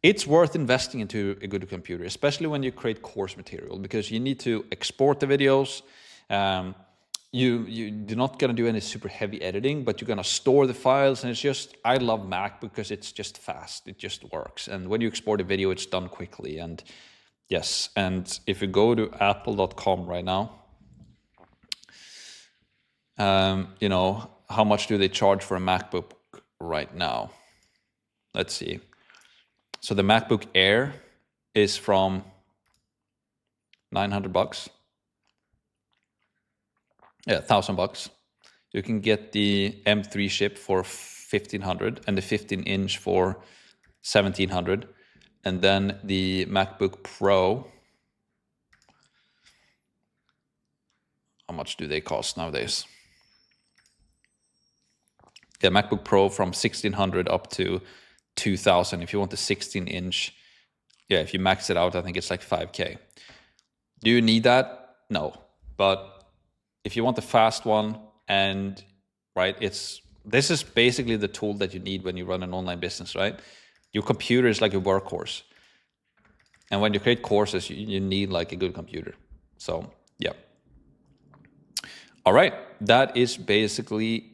it's worth investing into a good computer, especially when you create course material, because you need to export the videos. You're not going to do any super heavy editing, but you're going to store the files. And it's just, I love Mac because it's just fast. It just works. And when you export a video, it's done quickly. And yes, and if you go to apple.com right now, you know, how much do they charge for a MacBook right now? Let's see. So the MacBook Air is from $900. Yeah, $1,000. You can get the M3 chip for $1,500 and the 15-inch for $1,700, and then the MacBook Pro. How much do they cost nowadays? Yeah, MacBook Pro from $1,600 up to $2,000. If you want the 16-inch, yeah, if you max it out, I think it's like $5K. Do you need that? No, but if you want the fast one, and right, this is basically the tool that you need when you run an online business, right? Your computer is like a workhorse, and when you create courses, you need like a good computer. So yeah. All right, that is basically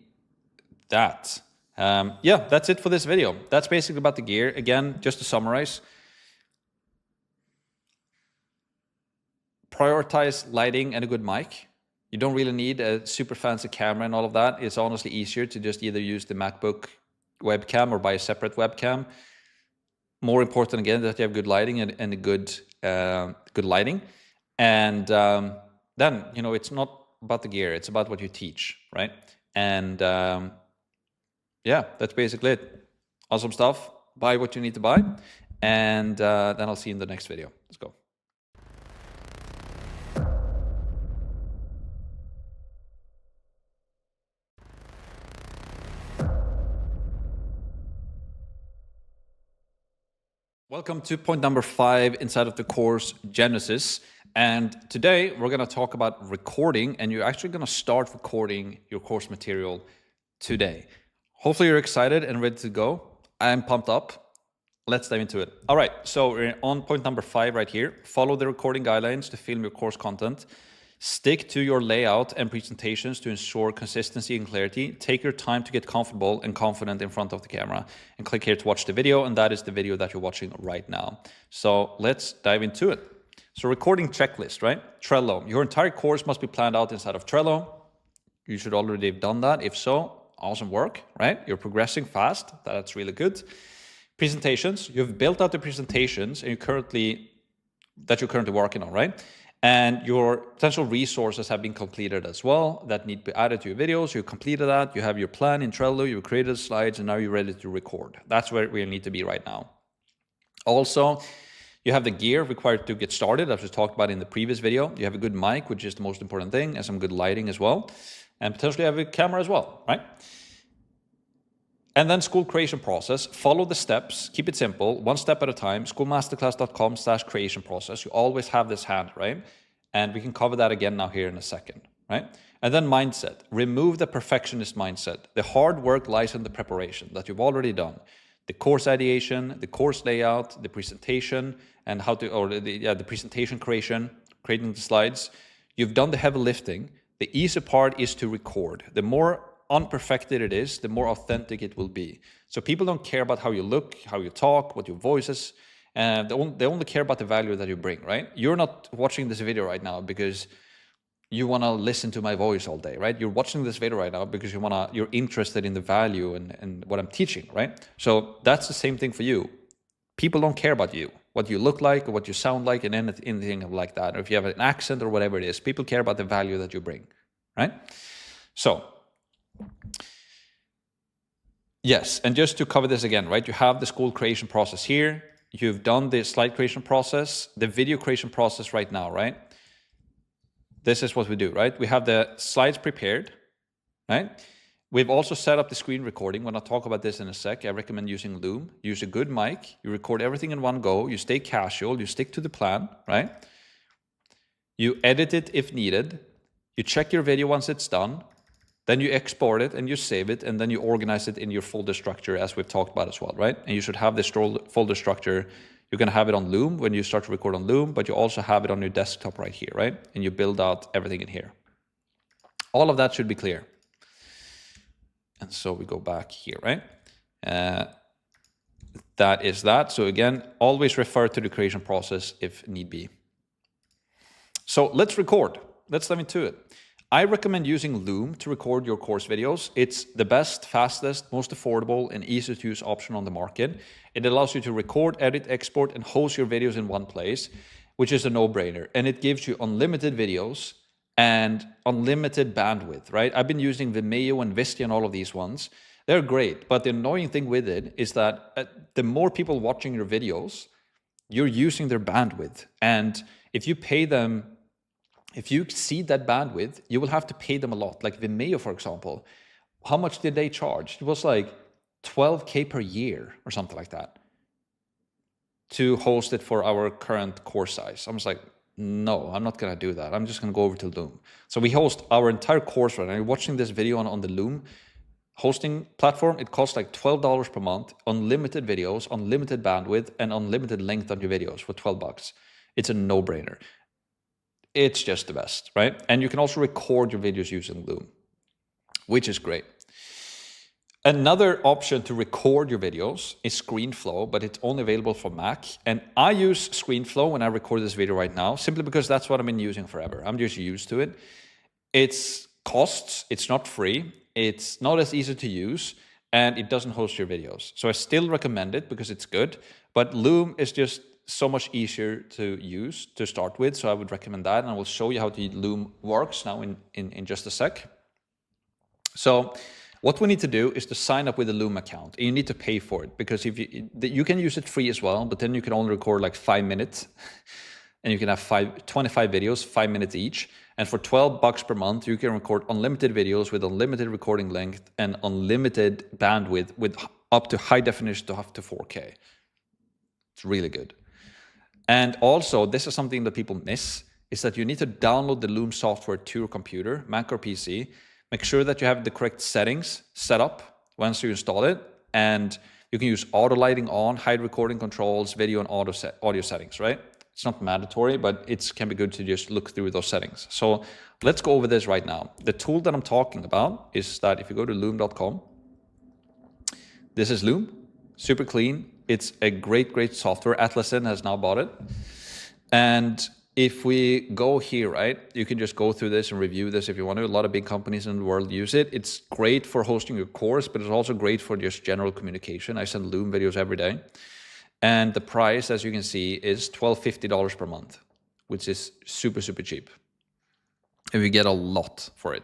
that. Yeah, that's it for this video. That's basically about the gear. Again, just to summarize, prioritize lighting and a good mic. You don't really need a super fancy camera and all of that. It's honestly easier to just either use the MacBook webcam or buy a separate webcam. More important, again, that you have good lighting and a good lighting. And then, you know, it's not about the gear. It's about what you teach, right? And yeah, that's basically it. Awesome stuff. Buy what you need to buy. And then I'll see you in the next video. Let's go. Welcome to point number 5 inside of the course Genesis. And today we're going to talk about recording, and you're actually going to start recording your course material today. Hopefully you're excited and ready to go. I'm pumped up. Let's dive into it. All right, so we're on point number 5 right here. Follow the recording guidelines to film your course content. Stick to your layout and presentations to ensure consistency and clarity. Take your time to get comfortable and confident in front of the camera. And click here to watch the video, and that is the video that you're watching right now. So let's dive into it. So recording checklist, right? Trello. Your entire course must be planned out inside of Trello. You should already have done that. If so, awesome work, right? You're progressing fast. That's really good. Presentations, you've built out the presentations and you're currently working on, right? And your potential resources have been completed as well that need to be added to your videos. You completed that. You have your plan in Trello. You created slides, and now you're ready to record. That's where we need to be right now. Also, you have the gear required to get started, as we talked about in the previous video. You have a good mic, which is the most important thing, and some good lighting as well. And potentially have a camera as well, right? And then Skool creation process. Follow the steps. Keep it simple, one step at a time. Skoolmasterclass.com/creation process. You always have this hand, right? And we can cover that again now here in a second, right? And then mindset. Remove the perfectionist mindset. The hard work lies in the preparation that you've already done. The course ideation, the course layout, the presentation, and the presentation creation, creating the slides. You've done the heavy lifting. The easy part is to record. The more unperfected it is, the more authentic it will be. So people don't care about how you look, how you talk, what your voice is. They only care about the value that you bring, right? You're not watching this video right now because you want to listen to my voice all day, right? You're watching this video right now because you're interested in the value and what I'm teaching, right? So that's the same thing for you. People don't care about you, what you look like or what you sound like and anything like that. Or if you have an accent or whatever it is, people care about the value that you bring, right? So, yes, and just to cover this again, right? You have the Skool creation process here. You've done the slide creation process, the video creation process right now, right? This is what we do, right? We have the slides prepared, right? We've also set up the screen recording. When I talk about this in a sec, I recommend using Loom. Use a good mic. You record everything in one go. You stay casual. You stick to the plan, right? You edit it if needed. You check your video once it's done. Then you export it and you save it, and then you organize it in your folder structure as we've talked about as well, right? And you should have this folder structure. You're going to have it on Loom when you start to record on Loom, but you also have it on your desktop right here, right? And you build out everything in here. All of that should be clear. And so we go back here, right? That is that. So again, always refer to the creation process if need be. So let's record. Let's dive into it. I recommend using Loom to record your course videos. It's the best, fastest, most affordable, and easy to use option on the market. It allows you to record, edit, export, and host your videos in one place, which is a no-brainer. And it gives you unlimited videos and unlimited bandwidth, right? I've been using Vimeo and Vistia and all of these ones. They're great, but the annoying thing with it is that the more people watching your videos, you're using their bandwidth. And if you pay them, if you exceed that bandwidth, you will have to pay them a lot. Like Vimeo, for example, how much did they charge? It was like $12K per year or something like that to host it for our current course size. I was like, no, I'm not going to do that. I'm just going to go over to Loom. So we host our entire course right now. You're watching this video on the Loom hosting platform. It costs like $12 per month, unlimited videos, unlimited bandwidth, and unlimited length on your videos for $12. It's a no-brainer. It's just the best, right? And you can also record your videos using Loom, which is great. Another option to record your videos is ScreenFlow, but it's only available for Mac. And I use ScreenFlow when I record this video right now, simply because that's what I've been using forever. I'm just used to it. It's costs, it's not free, it's not as easy to use, and it doesn't host your videos. So I still recommend it because it's good, but Loom is just so much easier to use to start with, so I would recommend that, and I will show you how the Loom works now in just a sec. So what we need to do is to sign up with a Loom account. You need to pay for it, because if you can use it free as well, but then you can only record like 5 minutes, and you can have 25 videos, 5 minutes each. And for $12 per month, you can record unlimited videos with unlimited recording length and unlimited bandwidth with up to high definition to up to 4K. It's really good. And also, this is something that people miss, is that you need to download the Loom software to your computer, Mac or PC. Make sure that you have the correct settings set up once you install it. And you can use auto lighting on, hide recording controls, video and audio settings, right? It's not mandatory, but it can be good to just look through those settings. So let's go over this right now. The tool that I'm talking about is that if you go to loom.com, this is Loom, super clean. It's a great, great software. Atlassian has now bought it. And if we go here, right, you can just go through this and review this if you want to. A lot of big companies in the world use it. It's great for hosting your course, but it's also great for just general communication. I send Loom videos every day. And the price, as you can see, is $1,250 per month, which is super, super cheap. And we get a lot for it.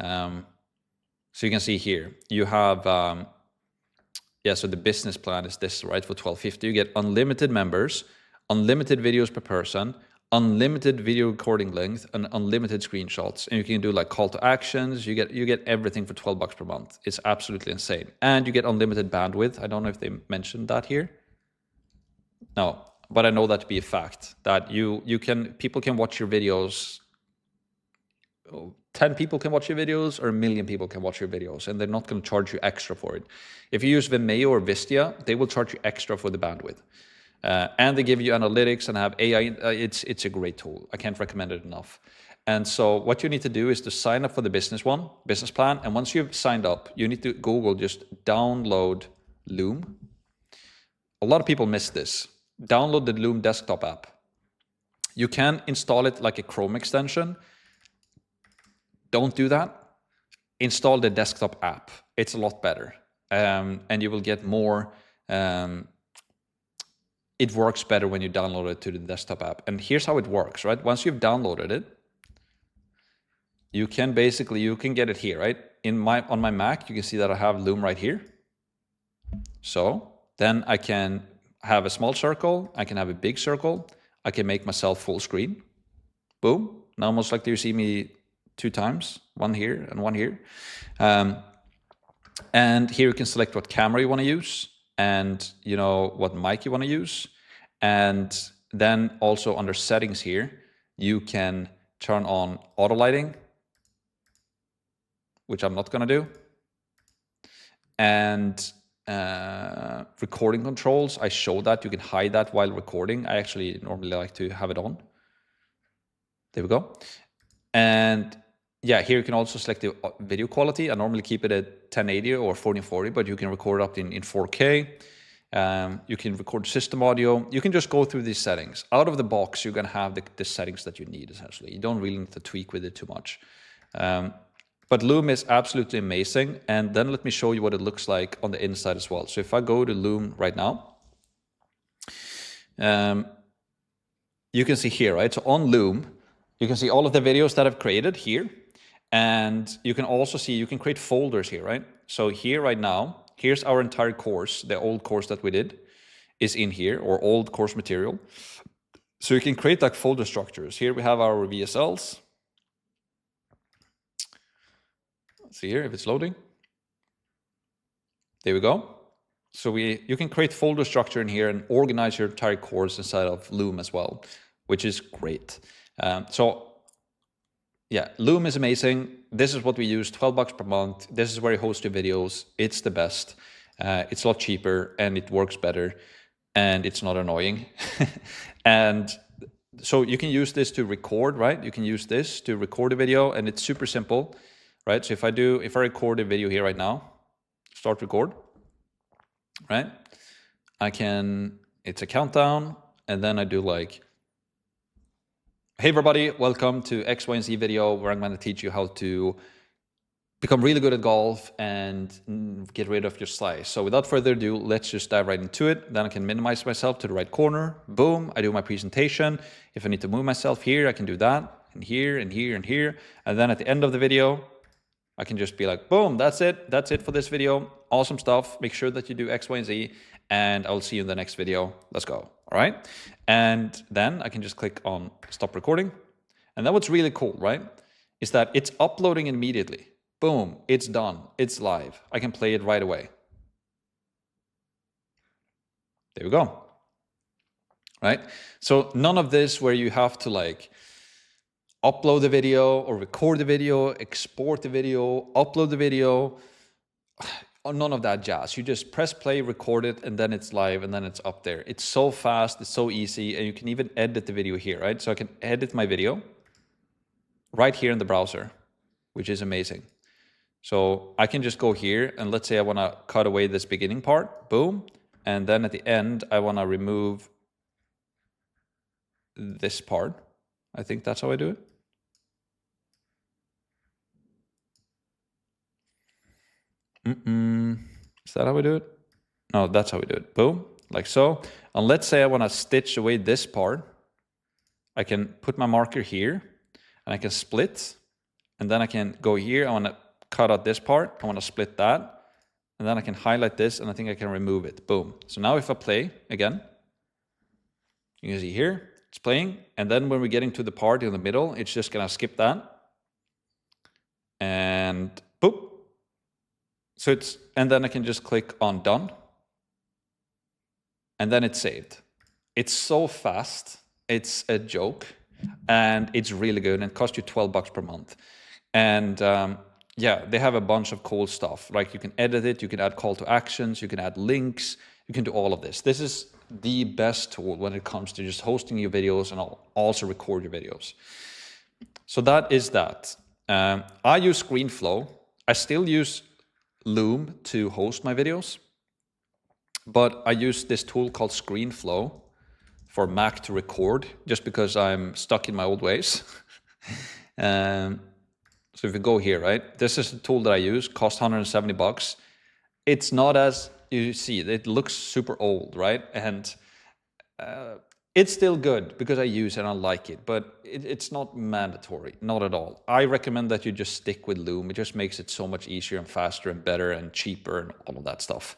So you can see here, you have, so the business plan is this, right? For $1,250, you get unlimited members, unlimited videos per person, unlimited video recording length, and unlimited screenshots. And you can do like call to actions. You get everything for $12 per month. It's absolutely insane. And you get unlimited bandwidth. I don't know if they mentioned that here. No, but I know that to be a fact, that people can watch your videos. 10 people can watch your videos, or 1 million people can watch your videos, and they're not going to charge you extra for it. If you use Vimeo or Vistia, they will charge you extra for the bandwidth. And they give you analytics and have AI. It's a great tool. I can't recommend it enough. And so what you need to do is to sign up for the business plan. And once you've signed up, you need to Google just download Loom. A lot of people miss this. Download the Loom desktop app. You can install it like a Chrome extension. Don't do that. Install the desktop app. It's a lot better. And you will get more. It works better when you download it to the desktop app. And here's how it works, right? Once you've downloaded it, you can get it here, right? On my Mac, you can see that I have Loom right here. So then I can have a small circle. I can have a big circle. I can make myself full screen. Boom. Now almost like you see me 2 times, one here and one here. And here you can select what camera you want to use, and what mic you want to use. And then also under settings here, you can turn on auto lighting, which I'm not going to do. And recording controls, I show that. You can hide that while recording. I actually normally like to have it on. There we go. And yeah, here you can also select the video quality. I normally keep it at 1080 or 1440, but you can record up in 4K. You can record system audio. You can just go through these settings. Out of the box, you're going to have the settings that you need, essentially. You don't really need to tweak with it too much. But Loom is absolutely amazing. And then let me show you what it looks like on the inside as well. So if I go to Loom right now, you can see here, right? So on Loom, you can see all of the videos that I've created here. And you can also see, you can create folders here, right? So here right now, here's our entire course. The old course that we did is in here, or old course material. So you can create like folder structures. Here we have our VSLs. Let's see here if it's loading. There we go. So you can create folder structure in here and organize your entire course inside of Loom as well, which is great. Yeah, Loom is amazing. This is what we use, $12 per month. This is where you host your videos. It's the best. It's a lot cheaper and it works better and it's not annoying. And so you can use this to record, right? You can use this to record a video and it's super simple, right? So if I record a video here right now, start record, right? It's a countdown and then I do like, hey everybody, welcome to X, Y, and Z video where I'm going to teach you how to become really good at golf and get rid of your slice. So without further ado, let's just dive right into it. Then I can minimize myself to the right corner. Boom, I do my presentation. If I need to move myself here, I can do that. And here, and here, and here. And then at the end of the video, I can just be like, boom, that's it. That's it for this video. Awesome stuff. Make sure that you do X, Y, and Z. And I'll see you in the next video. Let's go. All right. And then I can just click on stop recording. And then what's really cool, right, is that it's uploading immediately. Boom, it's done. It's live. I can play it right away. There we go. Right. So none of this where you have to like upload the video or record the video, export the video, upload the video. None of that jazz. You just press play, record it, and then it's live, and then it's up there. It's so fast, it's so easy, and you can even edit the video here, right? So I can edit my video right here in the browser, which is amazing. So I can just go here, and let's say I want to cut away this beginning part, boom, and then at the end, I want to remove this part, I think that's how I do it. Is that how we do it? No, that's how we do it. Boom, like so. And let's say I want to stitch away this part. I can put my marker here, and I can split, and then I can go here. I want to cut out this part. I want to split that, and then I can highlight this, and I think I can remove it. Boom. So now if I play again, you can see here, it's playing, and then when we're getting to the part in the middle, it's just going to skip that. And boop. So it's, and then I can just click on done. And then it's saved. It's so fast. It's a joke. And it's really good. And it costs you $12 per month. And yeah, they have a bunch of cool stuff. Like you can edit it, you can add call to actions, you can add links, you can do all of this. This is the best tool when it comes to just hosting your videos and also record your videos. So that is that. I use ScreenFlow. I still use Loom to host my videos, but I use this tool called ScreenFlow for Mac to record, just because I'm stuck in my old ways. So if you go here, right, this is the tool that I use, costs $170. It's not as, you see, it looks super old, right? And it's still good because I use it and I like it, but it's not mandatory, not at all. I recommend that you just stick with Loom. It just makes it so much easier and faster and better and cheaper and all of that stuff.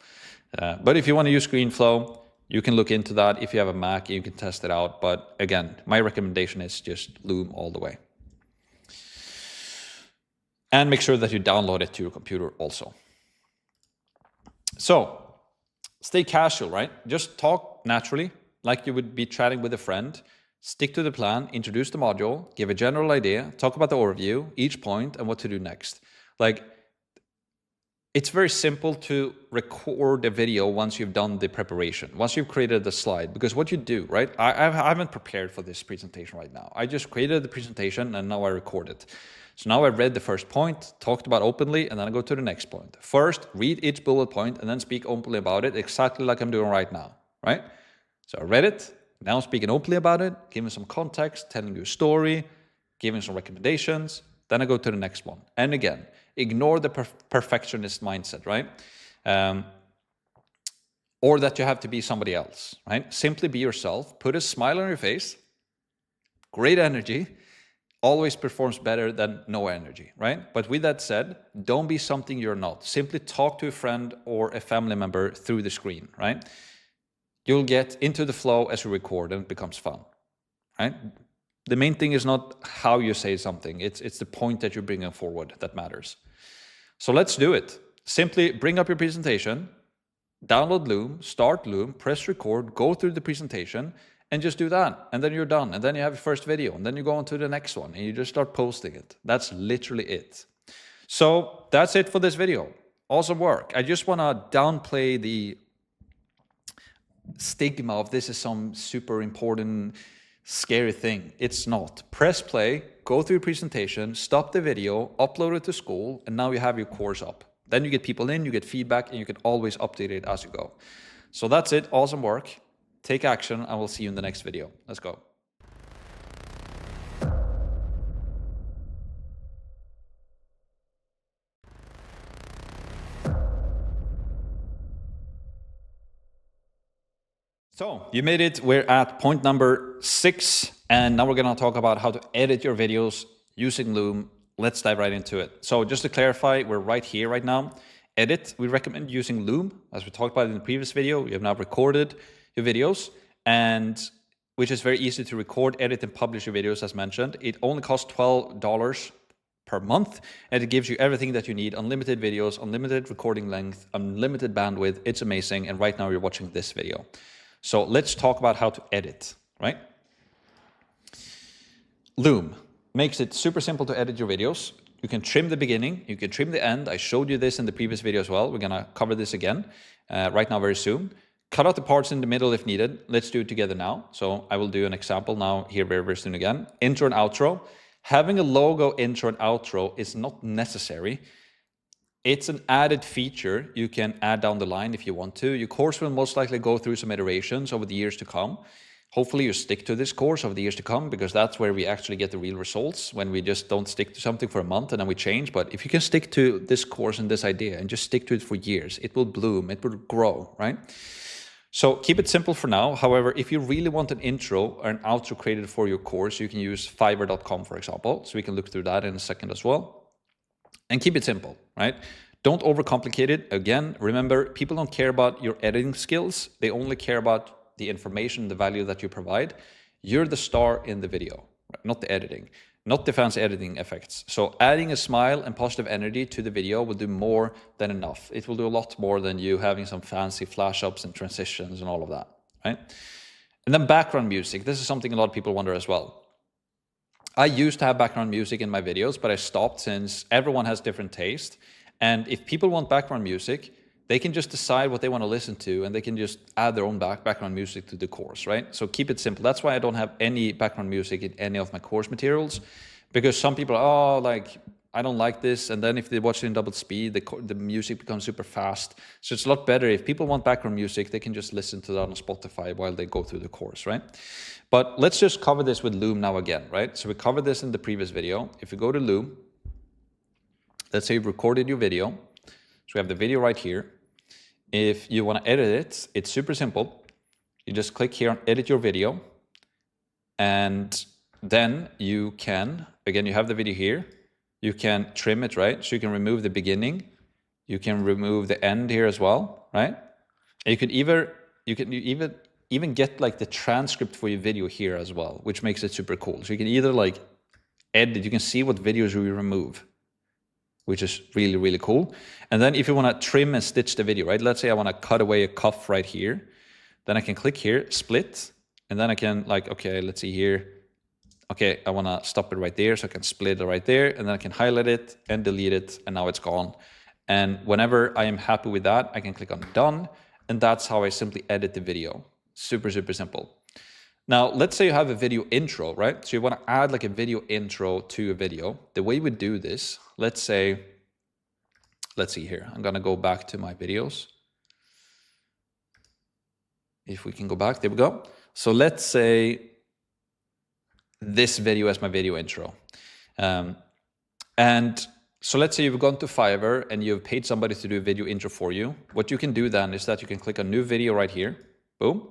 But if you want to use ScreenFlow, you can look into that. If you have a Mac, you can test it out. But again, my recommendation is just Loom all the way. And make sure that you download it to your computer also. So stay casual, right? Just talk naturally, like you would be chatting with a friend. Stick to the plan, introduce the module, give a general idea, talk about the overview, each point, and what to do next. Like, it's very simple to record a video once you've done the preparation, once you've created the slide. Because what you do, right? I haven't prepared for this presentation right now. I just created the presentation and now I record it. So now I read the first point, talked about openly, and then I go to the next point. First, read each bullet point and then speak openly about it, exactly like I'm doing right now, right? So I read it, now I'm speaking openly about it, giving some context, telling you a story, giving some recommendations. Then I go to the next one. And again, ignore the perfectionist mindset, right? Or that you have to be somebody else, right? Simply be yourself, put a smile on your face, great energy, always performs better than no energy, right? But with that said, don't be something you're not. Simply talk to a friend or a family member through the screen, right? You'll get into the flow as you record and it becomes fun, right? The main thing is not how you say something. It's the point that you're bringing forward that matters. So let's do it. Simply bring up your presentation, download Loom, start Loom, press record, go through the presentation, and just do that. And then you're done. And then you have your first video. And then you go on to the next one and you just start posting it. That's literally it. So that's it for this video. Awesome work. I just want to downplay the stigma of this is some super important, scary thing. It's not. Press play, go through your presentation, stop the video, upload it to Skool, and now you have your course up. Then you get people in, you get feedback, and you can always update it as you go. So that's it. Awesome work. Take action, and we'll see you in the next video. Let's go. So you made it. We're at point number 6, and now we're going to talk about how to edit your videos using Loom. Let's dive right into it. So just to clarify, we're right here right now. Edit, we recommend using Loom. As we talked about in the previous video, you have now recorded your videos, and which is very easy to record, edit, and publish your videos as mentioned. It only costs $12 per month, and it gives you everything that you need: unlimited videos, unlimited recording length, unlimited bandwidth. It's amazing, and right now you're watching this video. So let's talk about how to edit, right? Loom makes it super simple to edit your videos. You can trim the beginning, you can trim the end. I showed you this in the previous video as well. We're gonna cover this again right now very soon. Cut out the parts in the middle if needed. Let's do it together now. So I will do an example now here very, very soon again. Intro and outro. Having a logo intro and outro is not necessary. It's an added feature you can add down the line if you want to. Your course will most likely go through some iterations over the years to come. Hopefully you stick to this course over the years to come, because that's where we actually get the real results, when we just don't stick to something for a month and then we change. But if you can stick to this course and this idea and just stick to it for years, it will bloom, it will grow, right? So keep it simple for now. However, if you really want an intro or an outro created for your course, you can use fiverr.com, for example. So we can look through that in a second as well. And keep it simple, right? Don't overcomplicate it. Again, remember, people don't care about your editing skills. They only care about the information, the value that you provide. You're the star in the video, right? Not the editing, not the fancy editing effects. So adding a smile and positive energy to the video will do more than enough. It will do a lot more than you having some fancy flash ups and transitions and all of that, right? And then background music. This is something a lot of people wonder as well. I used to have background music in my videos, but I stopped since everyone has different taste. And if people want background music, they can just decide what they want to listen to, and they can just add their own background music to the course, right? So keep it simple. That's why I don't have any background music in any of my course materials, because some people are, oh, like, I don't like this. And then if they watch it in double speed, the music becomes super fast. So it's a lot better. If people want background music, they can just listen to that on Spotify while they go through the course, right? But let's just cover this with Loom now again, right? So we covered this in the previous video. If you go to Loom, let's say you've recorded your video. So we have the video right here. If you want to edit it, it's super simple. You just click here on edit your video. And then you can, again, you have the video here. You can trim it, right? So you can remove the beginning. You can remove the end here as well, right? And you can even get like the transcript for your video here as well, which makes it super cool. So you can either like edit, you can see what videos you remove, which is really, really cool. And then if you want to trim and stitch the video, right? Let's say I want to cut away a cuff right here. Then I can click here, split, and then I can like, okay, let's see here. Okay, I want to stop it right there, so I can split it right there, and then I can highlight it and delete it, and now it's gone. And whenever I am happy with that, I can click on done, and that's how I simply edit the video. Super, super simple. Now, let's say you have a video intro, right? So you want to add like a video intro to a video. The way we do this, let's see here. I'm going to go back to my videos. If we can go back, there we go. So let's say this video as my video intro. And so let's say you've gone to Fiverr and you've paid somebody to do a video intro for you. What you can do then is that you can click on new video right here. Boom.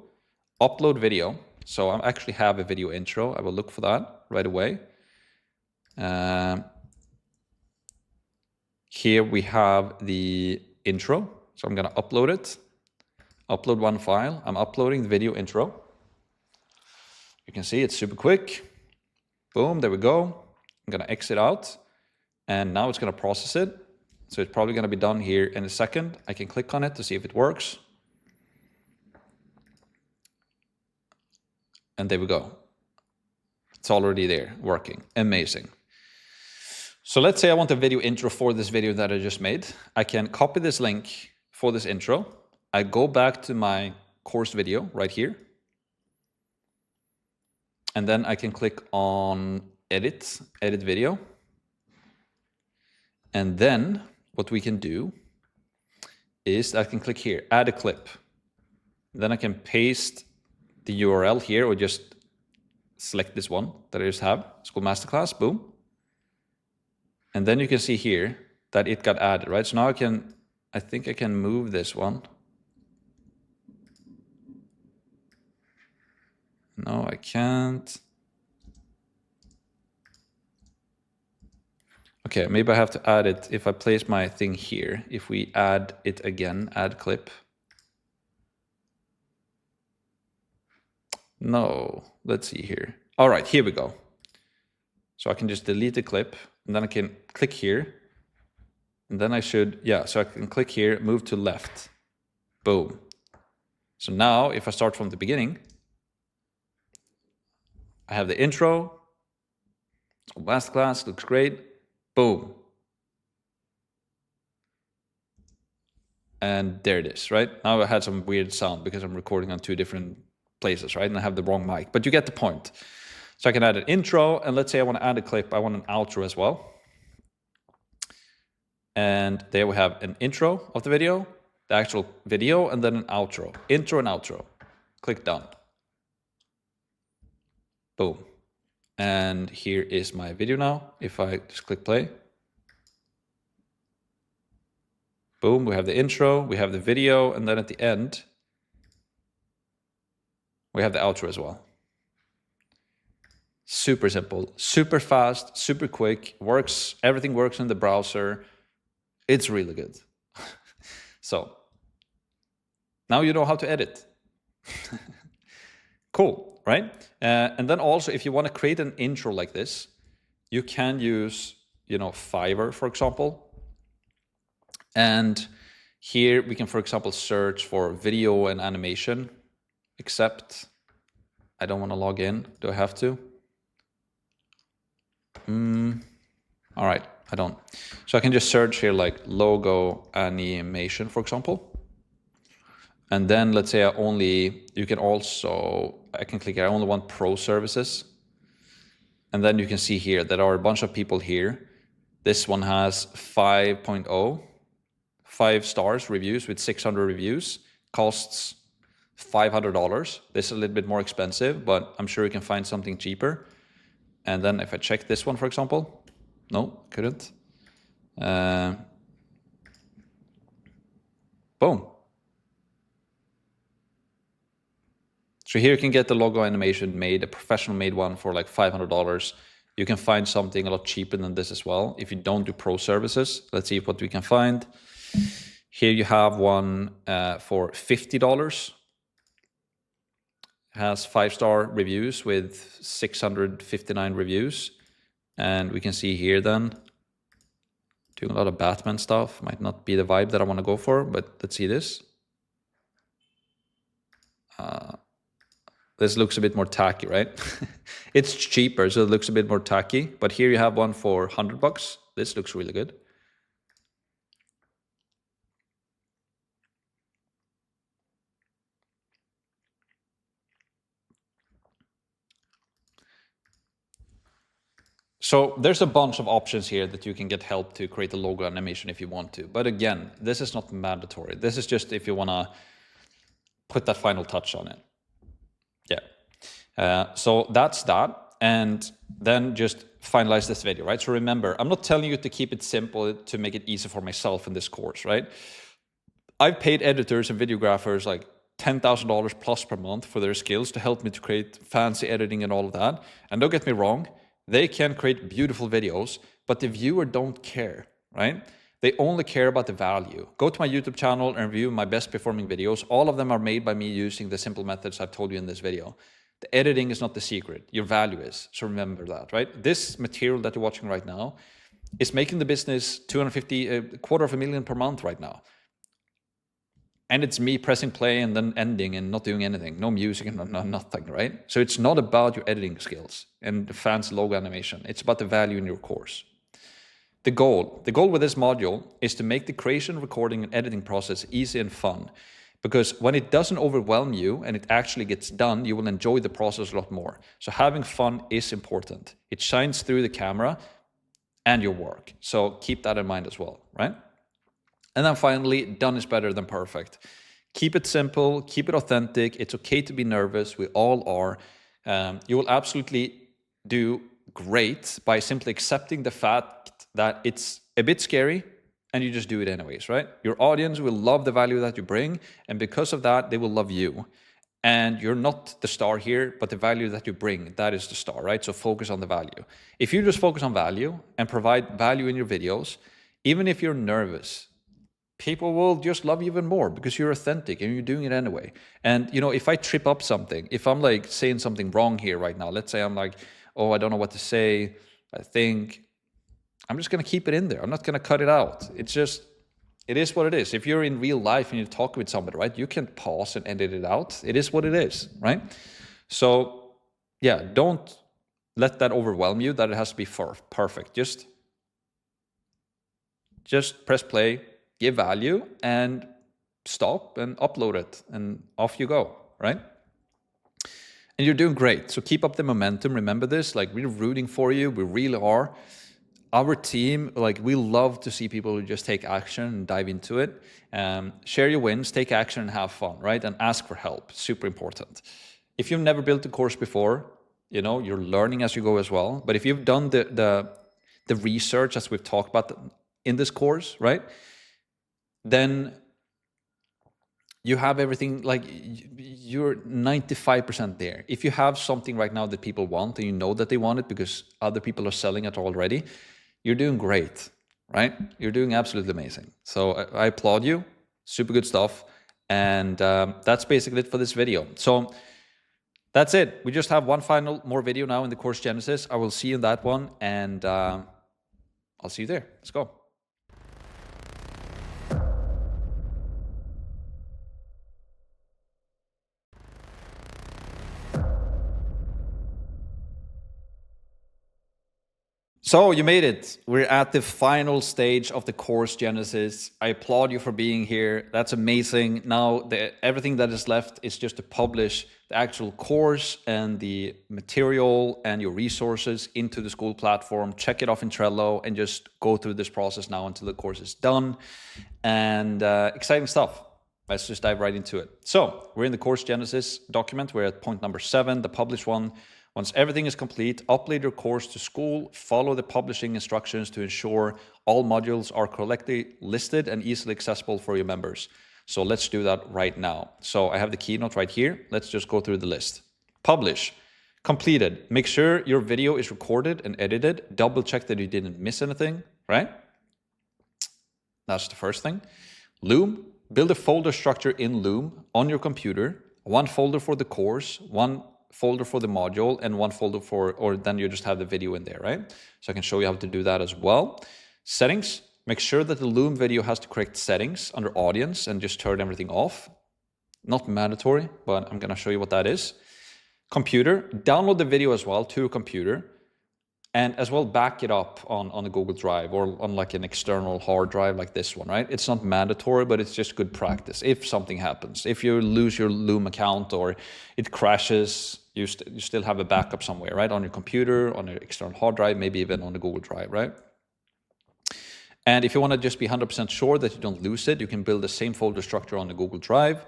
Upload video. So I actually have a video intro. I will look for that right away. Here we have the intro. So I'm going to upload it. Upload one file. I'm uploading the video intro. You can see it's super quick. Boom, there we go. I'm going to exit out. And now it's going to process it. So it's probably going to be done here in a second. I can click on it to see if it works. And there we go. It's already there, working. Amazing. So let's say I want a video intro for this video that I just made. I can copy this link for this intro. I go back to my course video right here. And then I can click on edit video. And then what we can do is I can click here, add a clip. Then I can paste the URL here, or just select this one that I just have, Skool Masterclass, boom. And then you can see here that it got added, right? So now I think I can move this one. No, I can't. Okay, maybe I have to add it if I place my thing here. If we add it again, add clip. No, let's see here. All right, here we go. So I can just delete the clip, and then I can click here. And then I should, yeah, so I can click here, move to left. Boom. So now if I start from the beginning, I have the intro. Masterclass looks great. Boom. And there it is, right? Now I had some weird sound because I'm recording on two different places, right? And I have the wrong mic, but you get the point. So I can add an intro, and let's say I want to add a clip. I want an outro as well. And there we have an intro of the video, the actual video, and then an outro. Intro and outro. Click done. Boom. And here is my video now. If I just click play. Boom, we have the intro, we have the video, and then at the end, we have the outro as well. Super simple, super fast, super quick, works, everything works in the browser. It's really good. So, now you know how to edit. Cool, right? And then also, if you want to create an intro like this, you can use, Fiverr, for example. And here we can, for example, search for video and animation, except I don't want to log in. Do I have to? All right, I don't. So I can just search here like logo animation, for example. And then let's say I can click here, I only want pro services. And then you can see here, there are a bunch of people here. This one has 5.0. 5 stars reviews with 600 reviews, costs $500. This is a little bit more expensive, but I'm sure you can find something cheaper. And then if I check this one, for example, no, couldn't. Boom. So here you can get the logo animation made, a professional made one for like $500. You can find something a lot cheaper than this as well if you don't do pro services. Let's see what we can find. Here you have one for $50. Has 5-star reviews with 659 reviews. And we can see here then, doing a lot of Batman stuff. Might not be the vibe that I want to go for, but let's see this. This looks a bit more tacky, right? It's cheaper, so it looks a bit more tacky. But here you have one for $100. This looks really good. So there's a bunch of options here that you can get help to create a logo animation if you want to. But again, this is not mandatory. This is just if you want to put that final touch on it. Yeah. So that's that. And then just finalize this video, right? So remember, I'm not telling you to keep it simple to make it easy for myself in this course, right? I've paid editors and videographers like $10,000 plus per month for their skills to help me to create fancy editing and all of that. And don't get me wrong, they can create beautiful videos, but the viewer don't care, right? They only care about the value. Go to my YouTube channel and review my best performing videos. All of them are made by me using the simple methods I've told you in this video. The editing is not the secret, your value is. So remember that, right? This material that you're watching right now is making the business $250,000 per month right now. And it's me pressing play and then ending and not doing anything. No music and no nothing, right? So it's not about your editing skills and the fancy logo animation. It's about the value in your course. The goal with this module is to make the creation, recording, and editing process easy and fun. Because when it doesn't overwhelm you and it actually gets done, you will enjoy the process a lot more. So having fun is important. It shines through the camera and your work. So keep that in mind as well, right? And then finally, done is better than perfect. Keep it simple, keep it authentic. It's okay to be nervous. We all are. You will absolutely do great by simply accepting the fact that it's a bit scary and you just do it anyways, right? Your audience will love the value that you bring, and because of that, they will love you. And you're not the star here, but the value that you bring, that is the star, right? So focus on the value. If you just focus on value and provide value in your videos, even if you're nervous, people will just love you even more because you're authentic and you're doing it anyway. And, if I trip up something, if I'm like saying something wrong here right now, let's say I'm like, oh, I don't know what to say, I think, I'm just going to keep it in there. I'm not going to cut it out. It is what it is. If you're in real life and you talk with somebody, right, you can pause and edit it out. It is what it is, right? So, yeah, don't let that overwhelm you that it has to be perfect. Just press play, give value, and stop and upload it, and off you go, right? And you're doing great. So keep up the momentum. Remember this, like we're rooting for you. We really are. Our team, like we love to see people who just take action and dive into it. Share your wins, take action and have fun, right? And ask for help, super important. If you've never built a course before, you know, you're learning as you go as well. But if you've done the research as we've talked about in this course, right, then you have everything, like you're 95% there. If you have something right now that people want and you know that they want it because other people are selling it already, you're doing great, right? You're doing absolutely amazing. So I applaud you. Super good stuff. And that's basically it for this video. So that's it. We just have one final more video now in the course Genesis. I will see you in that one, and I'll see you there. Let's go. So you made it. We're at the final stage of the course Genesis. I applaud you for being here. That's amazing. Now everything that is left is just to publish the actual course and the material and your resources into the Skool platform. Check it off in Trello and just go through this process now until the course is done. And exciting stuff. Let's just dive right into it. So we're in the course Genesis document. We're at point number 7, the published one. Once everything is complete, upload your course to Skool, follow the publishing instructions to ensure all modules are correctly listed and easily accessible for your members. So let's do that right now. So I have the keynote right here. Let's just go through the list. Publish. Completed. Make sure your video is recorded and edited. Double check that you didn't miss anything, right? That's the first thing. Loom. Build a folder structure in Loom on your computer. One folder for the course, one folder for the module, and one folder for, or then you just have the video in there, right? So I can show you how to do that as well. Settings, make sure that the Loom video has the correct settings under audience and just turn everything off. Not mandatory, but I'm gonna show you what that is. Computer, download the video as well to your computer, and as well back it up on a Google Drive or on like an external hard drive like this one, right? It's not mandatory, but it's just good practice if something happens. If you lose your Loom account or it crashes, you still have a backup somewhere, right? On your computer, on your external hard drive, maybe even on the Google Drive, right? And if you want to just be 100% sure that you don't lose it, you can build the same folder structure on the Google Drive,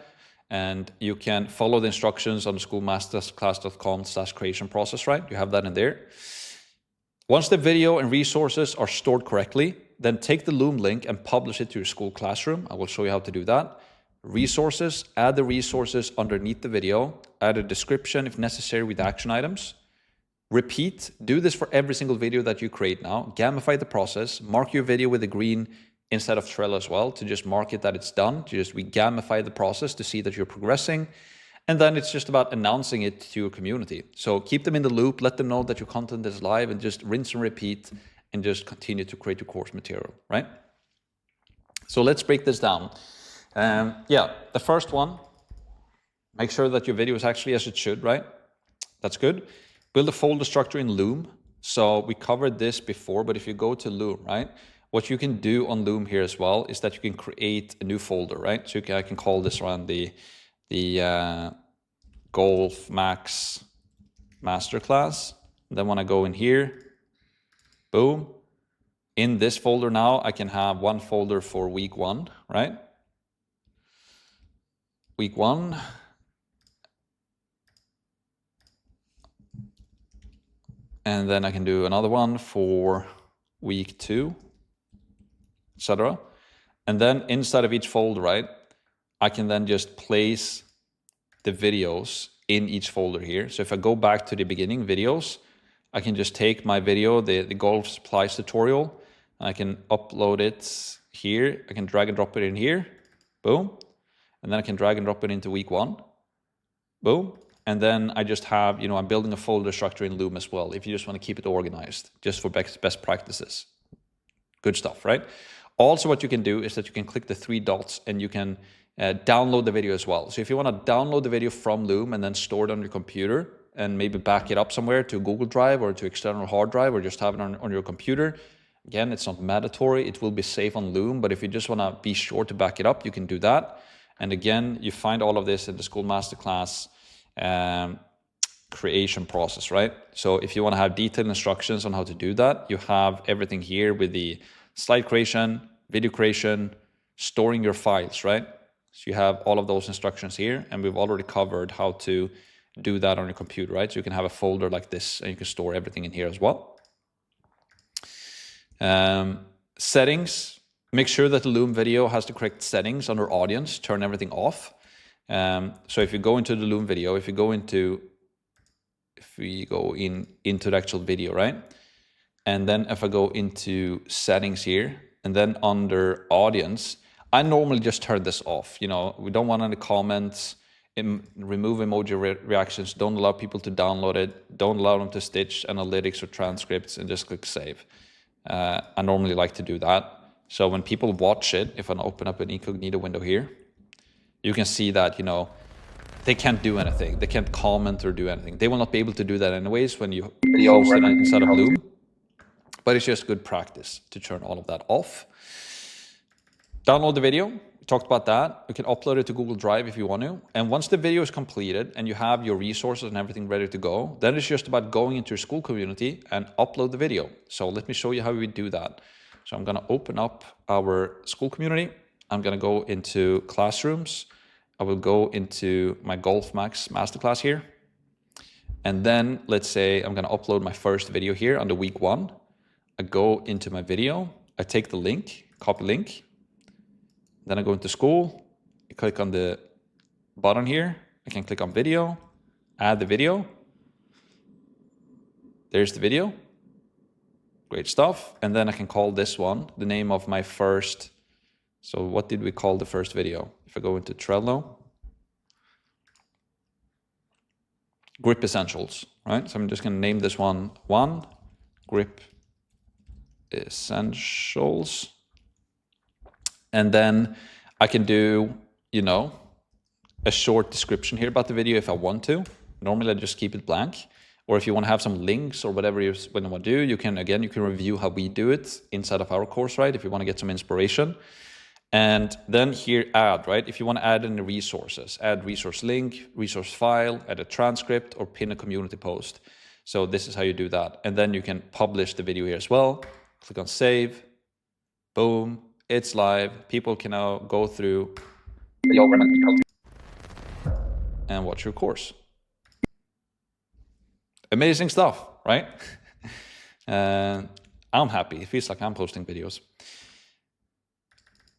and you can follow the instructions on the skoolmasterclass.com/creation process, right? You have that in there. Once the video and resources are stored correctly, then take the Loom link and publish it to your Skool classroom. I will show you how to do that. Resources, add the resources underneath the video, add a description if necessary with action items. Repeat, do this for every single video that you create now. Gamify the process, mark your video with a green instead of Trello as well to just mark it that it's done. We gamify the process to see that you're progressing. And then it's just about announcing it to your community. So keep them in the loop, let them know that your content is live, and just rinse and repeat and just continue to create your course material, right? So let's break this down. The first one, make sure that your video is actually as it should, right? That's good. Build a folder structure in Loom. So we covered this before, but if you go to Loom, right? What you can do on Loom here as well is that you can create a new folder, right? So I can call this one the Golf Max Masterclass. And then when I go in here, boom. In this folder now, I can have one folder for week 1, right? Week 1. And then I can do another one for week 2, etc. And then inside of each folder, right, I can then just place the videos in each folder here. So if I go back to the beginning videos, I can just take my video, the golf supplies tutorial, and I can upload it here. I can drag and drop it in here, boom. And then I can drag and drop it into week 1, boom. And then I just have, I'm building a folder structure in Loom as well, if you just want to keep it organized, just for best practices. Good stuff, right? Also, what you can do is that you can click the 3 dots and you can download the video as well. So if you want to download the video from Loom and then store it on your computer and maybe back it up somewhere to Google Drive or to external hard drive or just have it on your computer, again, it's not mandatory. It will be safe on Loom, but if you just want to be sure to back it up, you can do that. And again, you find all of this in the Skool Masterclass creation process, right? So if you want to have detailed instructions on how to do that, you have everything here with the slide creation, video creation, storing your files, right? So you have all of those instructions here, and we've already covered how to do that on your computer, right? So you can have a folder like this and you can store everything in here as well. Settings, make sure that the Loom video has the correct settings under audience, turn everything off. So if you go into the Loom video, if we go into the actual video, right? And then if I go into settings here, and then under audience, I normally just turn this off. You know, we don't want any comments, remove emoji reactions, don't allow people to download it, don't allow them to stitch analytics or transcripts, and just click save. I normally like to do that. So when people watch it, if I open up an incognito window here, you can see that, you know, they can't do anything. They can't comment or do anything. They will not be able to do that anyways when you host it inside of Loom. But it's just good practice to turn all of that off. Download the video. We talked about that. You can upload it to Google Drive if you want to. And once the video is completed and you have your resources and everything ready to go, then it's just about going into your Skool community and upload the video. So let me show you how we do that. So I'm going to open up our Skool community. I'm going to go into classrooms. I will go into my Golf Max Masterclass here. And then let's say I'm going to upload my first video here under week 1. I go into my video, I take the link, copy link, then I go into Skool, I click on the button here, I can click on video, add the video, there's the video, great stuff, and then I can call this one the name of my first, so what did we call the first video? If I go into Trello, Grip Essentials, right? So I'm just going to name this one Grip Essentials, and then I can do, you know, a short description here about the video if I want to. Normally I just keep it blank, or if you want to have some links or whatever you want to do, you can review how we do it inside of our course, right? If you want to get some inspiration. And then here add, right? If you want to add any resources, add resource link, resource file, add a transcript, or pin a community post. So this is how you do that. And then you can publish the video here as well. Click on save, boom, it's live. People can now go through and watch your course. Amazing stuff, right? I'm happy. It feels like I'm posting videos.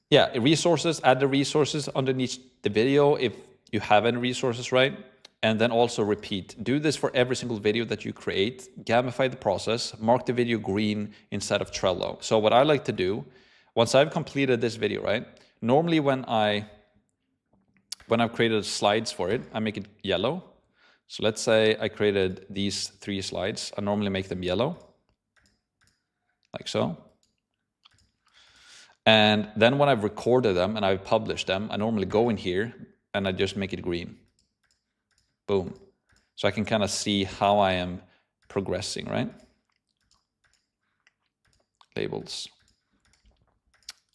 Yeah, resources, add the resources underneath the video if you have any resources, right? And then also repeat. Do this for every single video that you create. Gamify the process. Mark the video green instead of Trello. So what I like to do, once I've completed this video, right? Normally when I've created slides for it, I make it yellow. So let's say I created these 3 slides. I normally make them yellow, like so. And then when I've recorded them and I've published them, I normally go in here and I just make it green. Boom. So I can kind of see how I am progressing, right? Labels.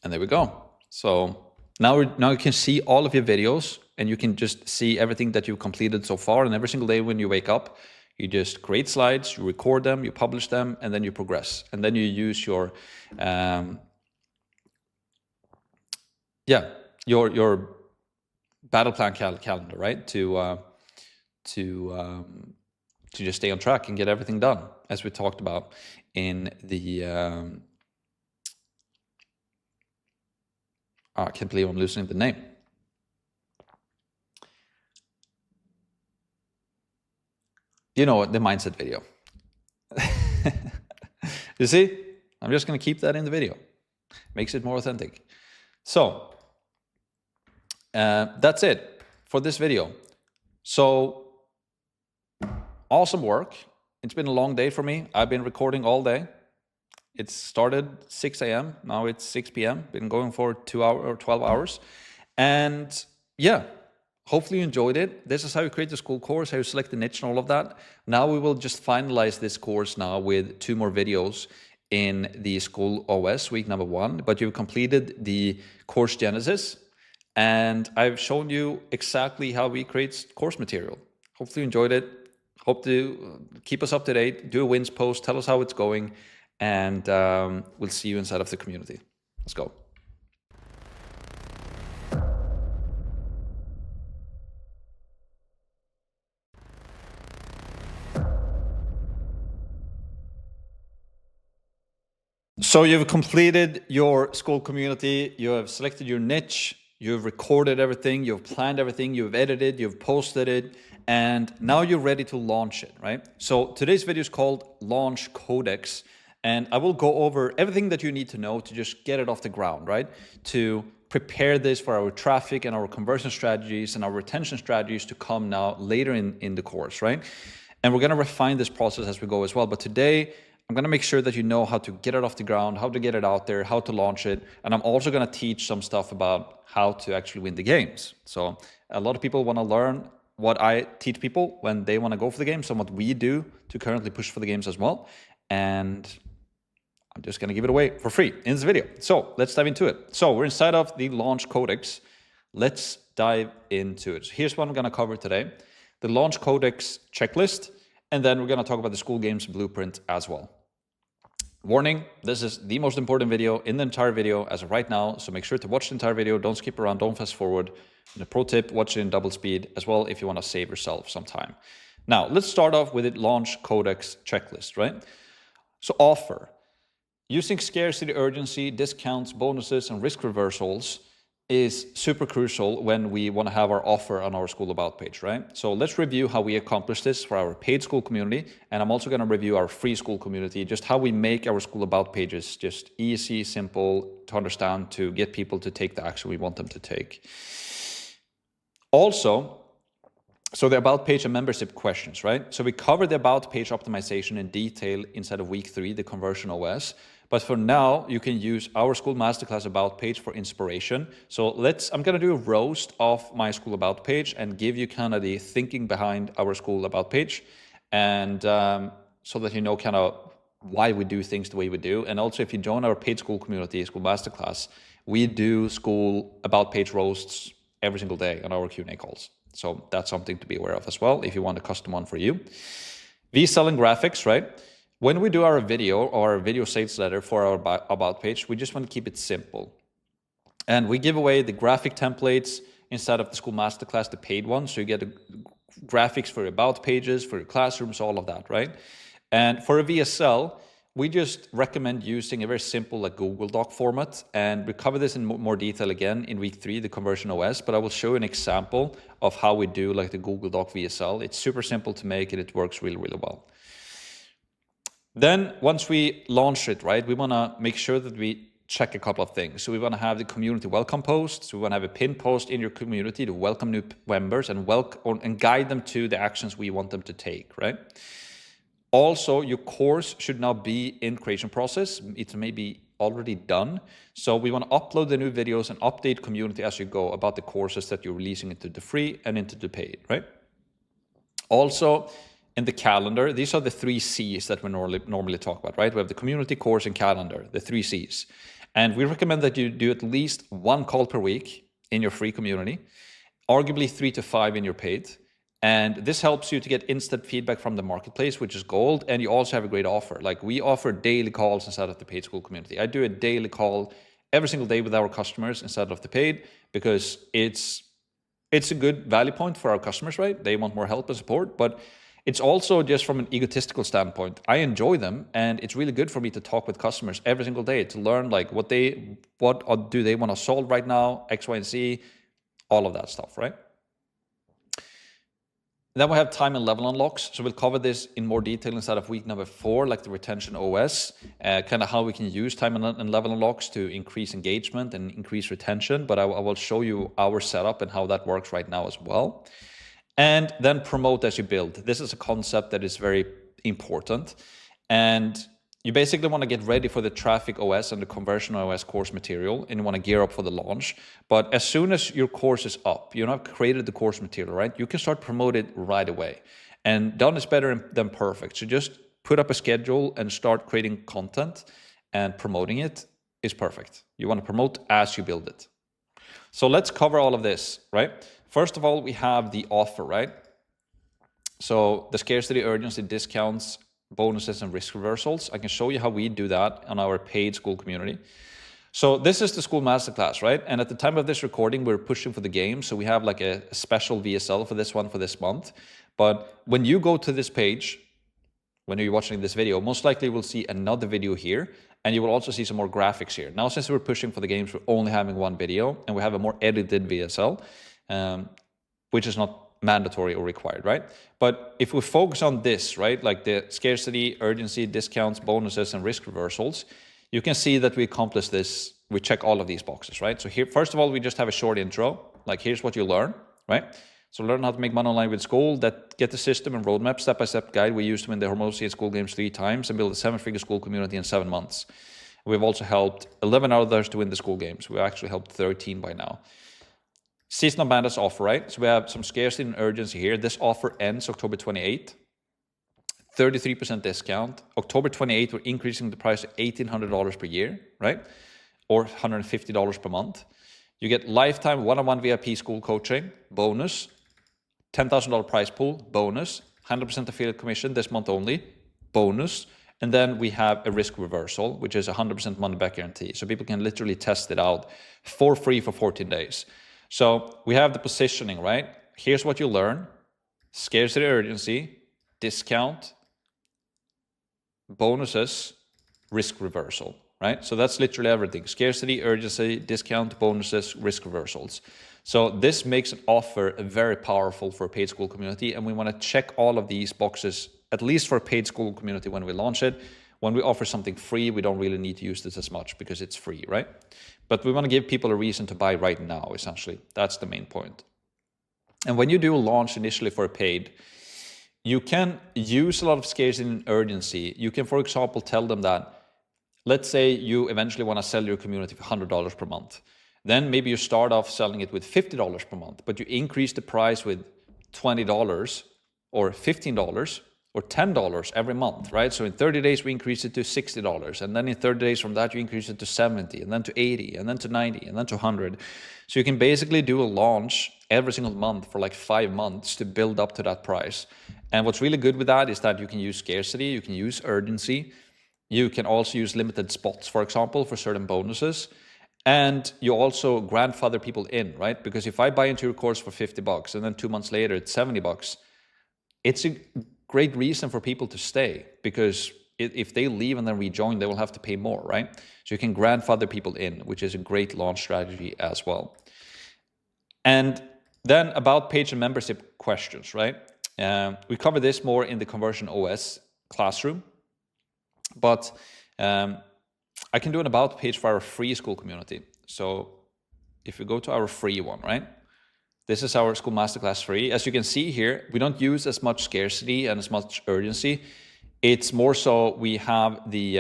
And there we go. So now you can see all of your videos and you can just see everything that you've completed so far. And every single day when you wake up, you just create slides, you record them, you publish them, and then you progress. And then you use your your battle plan calendar, right? To just stay on track and get everything done, as we talked about in the. I can't believe I'm losing the name. You know, the mindset video. You see, I'm just going to keep that in the video. Makes it more authentic. So that's it for this video. So awesome work. It's been a long day for me. I've been recording all day. It started 6 a.m. Now it's 6 p.m. Been going for 2 hours or 12 hours. And yeah, hopefully you enjoyed it. This is how you create the Skool course, how you select the niche and all of that. Now we will just finalize this course now with 2 more videos in the Skool OS week number 1. But you've completed the course Genesis. And I've shown you exactly how we create course material. Hopefully you enjoyed it. Hope to keep us up to date. Do a wins post. Tell us how it's going. And we'll see you inside of the community. Let's go. So you've completed your Skool community, you have selected your niche, you've recorded everything, you've planned everything, you've edited, you've posted it, and now you're ready to launch it, right? So today's video is called Launch Codex, and I will go over everything that you need to know to just get it off the ground, right? To prepare this for our traffic and our conversion strategies and our retention strategies to come now later in the course, right? And we're gonna refine this process as we go as well. But today, I'm gonna make sure that you know how to get it off the ground, how to get it out there, how to launch it. And I'm also gonna teach some stuff about how to actually win the games. So a lot of people wanna learn what I teach people when they wanna go for the games and what we do to currently push for the games as well. And I'm just gonna give it away for free in this video. So let's dive into it. So we're inside of the Launch Codex. Let's dive into it. So here's what I'm gonna cover today. The Launch Codex checklist, and then we're gonna talk about the Skool Games blueprint as well. Warning, this is the most important video in the entire video as of right now, so make sure to watch the entire video, don't skip around, don't fast forward. And a pro tip, watch it in double speed as well if you wanna save yourself some time. Now, let's start off with the Launch Codex checklist, right? So offer. Using scarcity, urgency, discounts, bonuses, and risk reversals is super crucial when we want to have our offer on our Skool About page, right? So let's review how we accomplish this for our paid Skool community. And I'm also going to review our free Skool community, just how we make our Skool About pages just easy, simple to understand, to get people to take the action we want them to take. Also, so the About page and membership questions, right? So we covered the About page optimization in detail inside of week 3, the Conversion OS. But for now, you can use our Skool Masterclass About page for inspiration. So I'm gonna do a roast of my Skool About page and give you kind of the thinking behind our Skool About page. And so that you know kind of why we do things the way we do. And also if you join our paid Skool community, Skool Masterclass, we do Skool About page roasts every single day on our Q&A calls. So that's something to be aware of as well if you want a custom one for you. VSell and graphics, right? When we do our video or our video sales letter for our About page, we just want to keep it simple. And we give away the graphic templates inside of the Skool Masterclass, the paid one. So you get the graphics for your About pages, for your classrooms, all of that, right? And for a VSL, we just recommend using a very simple like Google Doc format. And we cover this in more detail again in week 3, the Conversion OS. But I will show you an example of how we do like the Google Doc VSL. It's super simple to make and it works really, really well. Then once we launch it, right, we want to make sure that we check a couple of things. So we want to have the community welcome post. So we want to have a pinned post in your community to welcome new members and guide them to the actions we want them to take, right? Also, your course should now be in creation process. It may be already done. So we want to upload the new videos and update community as you go about the courses that you're releasing into the free and into the paid, right? Also, in the calendar, these are the 3 C's that we normally talk about, right? We have the community, course, and calendar, the 3 C's. And we recommend that you do at least 1 call per week in your free community, arguably 3 to 5 in your paid. And this helps you to get instant feedback from the marketplace, which is gold. And you also have a great offer. Like we offer daily calls inside of the paid Skool community. I do a daily call every single day with our customers inside of the paid because it's a good value point for our customers, right? They want more help and support, but it's also just from an egotistical standpoint. I enjoy them, and it's really good for me to talk with customers every single day to learn like what do they want to solve right now, X, Y, and Z, all of that stuff, right? Then we have time and level unlocks. So we'll cover this in more detail inside of week number 4, like the Retention OS, kind of how we can use time and level unlocks to increase engagement and increase retention. But I will show you our setup and how that works right now as well. And then promote as you build. This is a concept that is very important. And you basically want to get ready for the Traffic OS and the Conversion OS course material, and you want to gear up for the launch. But as soon as your course is up, you have created the course material, right? You can start promote it right away. And done is better than perfect. So just put up a schedule and start creating content, and promoting it is perfect. You want to promote as you build it. So let's cover all of this, right? First of all, we have the offer, right? So the scarcity, urgency, discounts, bonuses, and risk reversals. I can show you how we do that on our paid Skool community. So this is the Skool Masterclass, right? And at the time of this recording, we're pushing for the game. So we have like a special VSL for this one for this month. But when you go to this page, when you're watching this video, most likely we'll see another video here. And you will also see some more graphics here. Now, since we're pushing for the games, we're only having one video, and we have a more edited VSL, which is not mandatory or required, right? But if we focus on this, right, like the scarcity, urgency, discounts, bonuses, and risk reversals, you can see that we accomplish this. We check all of these boxes, right? So here, first of all, we just have a short intro, like here's what you learn, right? So learn how to make money online with Skool, that get the system and roadmap, step-by-step guide. We used to win the Hormozy and Skool games 3 times and build a 7-figure Skool community in 7 months. We've also helped 11 others to win the Skool games. We've actually helped 13 by now. Seasonal Madness offer, right? So we have some scarcity and urgency here. This offer ends October 28th. 33% discount. October 28th, we're increasing the price to $1,800 per year, right? Or $150 per month. You get lifetime one-on-one VIP Skool coaching, bonus, $10,000 prize pool, bonus, 100% affiliate commission this month only, bonus. And then we have a risk reversal, which is 100% money back guarantee. So people can literally test it out for free for 14 days. So we have the positioning, right? Here's what you learn. Scarcity, urgency, discount, bonuses, risk reversal, right? So that's literally everything. Scarcity, urgency, discount, bonuses, risk reversals. So this makes an offer very powerful for a paid Skool community. And we want to check all of these boxes, at least for a paid Skool community when we launch it. When we offer something free, we don't really need to use this as much because it's free, right? But we want to give people a reason to buy right now, essentially. That's the main point. And when you do a launch initially for a paid, you can use a lot of scarcity and urgency. You can, for example, tell them that, let's say you eventually want to sell your community for $100 per month. Then maybe you start off selling it with $50 per month, but you increase the price with $20 or $15 or $10 every month, right? So in 30 days, we increase it to $60. And then in 30 days from that, you increase it to 70, and then to 80, and then to 90, and then to 100. So you can basically do a launch every single month for like 5 months to build up to that price. And what's really good with that is that you can use scarcity, you can use urgency, you can also use limited spots, for example, for certain bonuses. And you also grandfather people in, right? Because if I buy into your course for $50 and then 2 months later it's $70, it's a great reason for people to stay, because if they leave and then rejoin, they will have to pay more, right? So you can grandfather people in, which is a great launch strategy as well. And then about page and membership questions, right? We cover this more in the Conversion OS classroom, but I can do an about page for our free Skool community. So if we go to our free one, right? This is our Skool Masterclass free. As you can see here, we don't use as much scarcity and as much urgency. It's more so we have the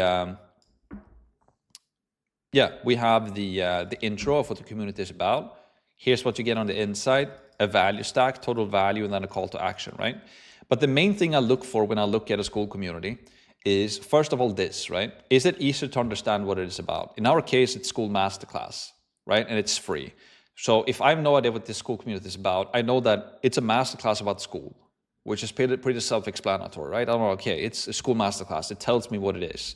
intro of what the community is about. Here's what you get on the inside, a value stack, total value, and then a call to action, right? But the main thing I look for when I look at a Skool community is, first of all, this, right? Is it easy to understand what it is about? In our case, it's Skool Masterclass, right? And it's free. So if I have no idea what this Skool community is about, I know that it's a masterclass about Skool, which is pretty self-explanatory, right? I know, okay, it's a Skool Masterclass. It tells me what it is.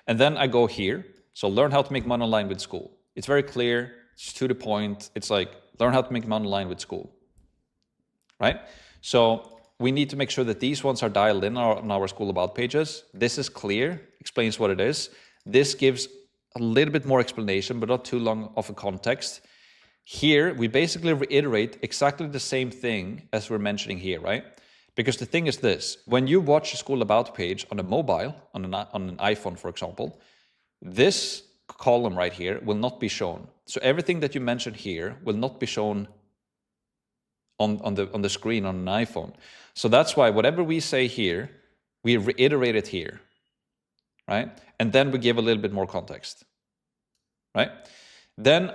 And then I go here. So learn how to make money online with Skool. It's very clear. It's to the point. It's like, learn how to make money online with Skool, right? So we need to make sure that these ones are dialed in on our Skool About pages. This is clear, explains what it is. This gives a little bit more explanation, but not too long of a context. Here, we basically reiterate exactly the same thing as we're mentioning here, right? Because the thing is this, when you watch a Skool About page on a mobile, on an iPhone, for example, this column right here will not be shown. So everything that you mentioned here will not be shown on the screen on an iPhone. So that's why whatever we say here, we reiterate it here, right? And then we give a little bit more context, right? Then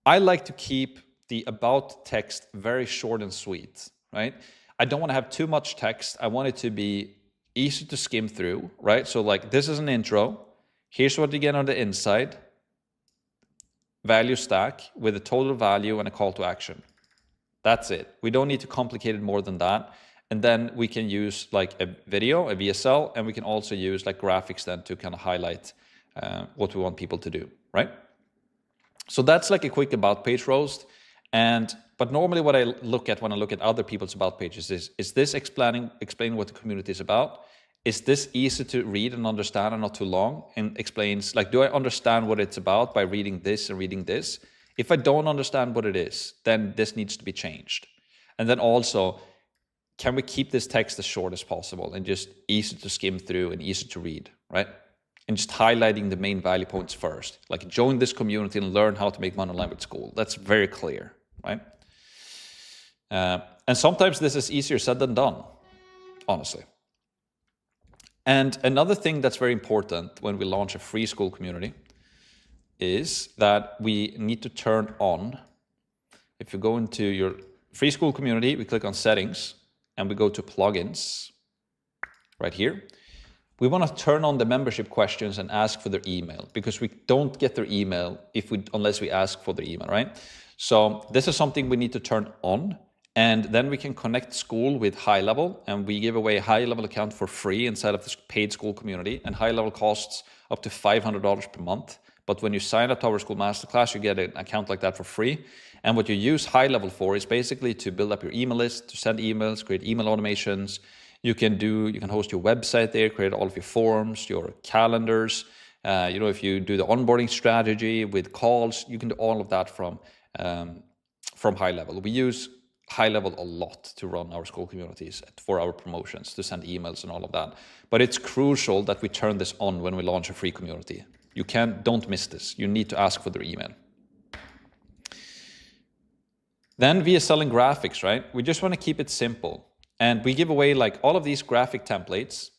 I like to keep the about text very short and sweet, right? I don't want to have too much text. I want it to be easy to skim through, right? So like, this is an intro. Here's what you get on the inside. Value stack with a total value and a call to action. That's it. We don't need to complicate it more than that. And then we can use like a video, a VSL, and we can also use like graphics then to kind of highlight what we want people to do, right? So that's like a quick about page roast. But normally what I look at when I look at other people's about pages is this explaining what the community is about? is this easy to read and understand and not too long? And explains, like, do I understand what it's about by reading this and reading this? If I don't understand what it is, then this needs to be changed. And then also, can we keep this text as short as possible and just easy to skim through and easy to read, right? And just highlighting the main value points first. Like, join this community and learn how to make money online with Skool. That's very clear, right? And sometimes this is easier said than done, honestly. And another thing that's very important when we launch a free Skool community is that we need to turn on, if you go into your free Skool community, we click on settings and we go to plugins right here. We want to turn on the membership questions and ask for their email, because we don't get their email unless we ask for their email, right? So this is something we need to turn on. And then we can connect Skool with High Level, and we give away a High Level account for free inside of this paid Skool community. And High Level costs up to $500 per month. But when you sign up to our Skool Masterclass, you get an account like that for free. And what you use High Level for is basically to build up your email list, to send emails, create email automations. You can host your website there, create all of your forms, your calendars. If you do the onboarding strategy with calls, you can do all of that from High Level. We use High Level a lot to run our Skool communities for our promotions, to send emails and all of that. But it's crucial that we turn this on when we launch a free community. Don't miss this. You need to ask for their email. Then VSL and graphics, right? We just want to keep it simple. And we give away like all of these graphic templates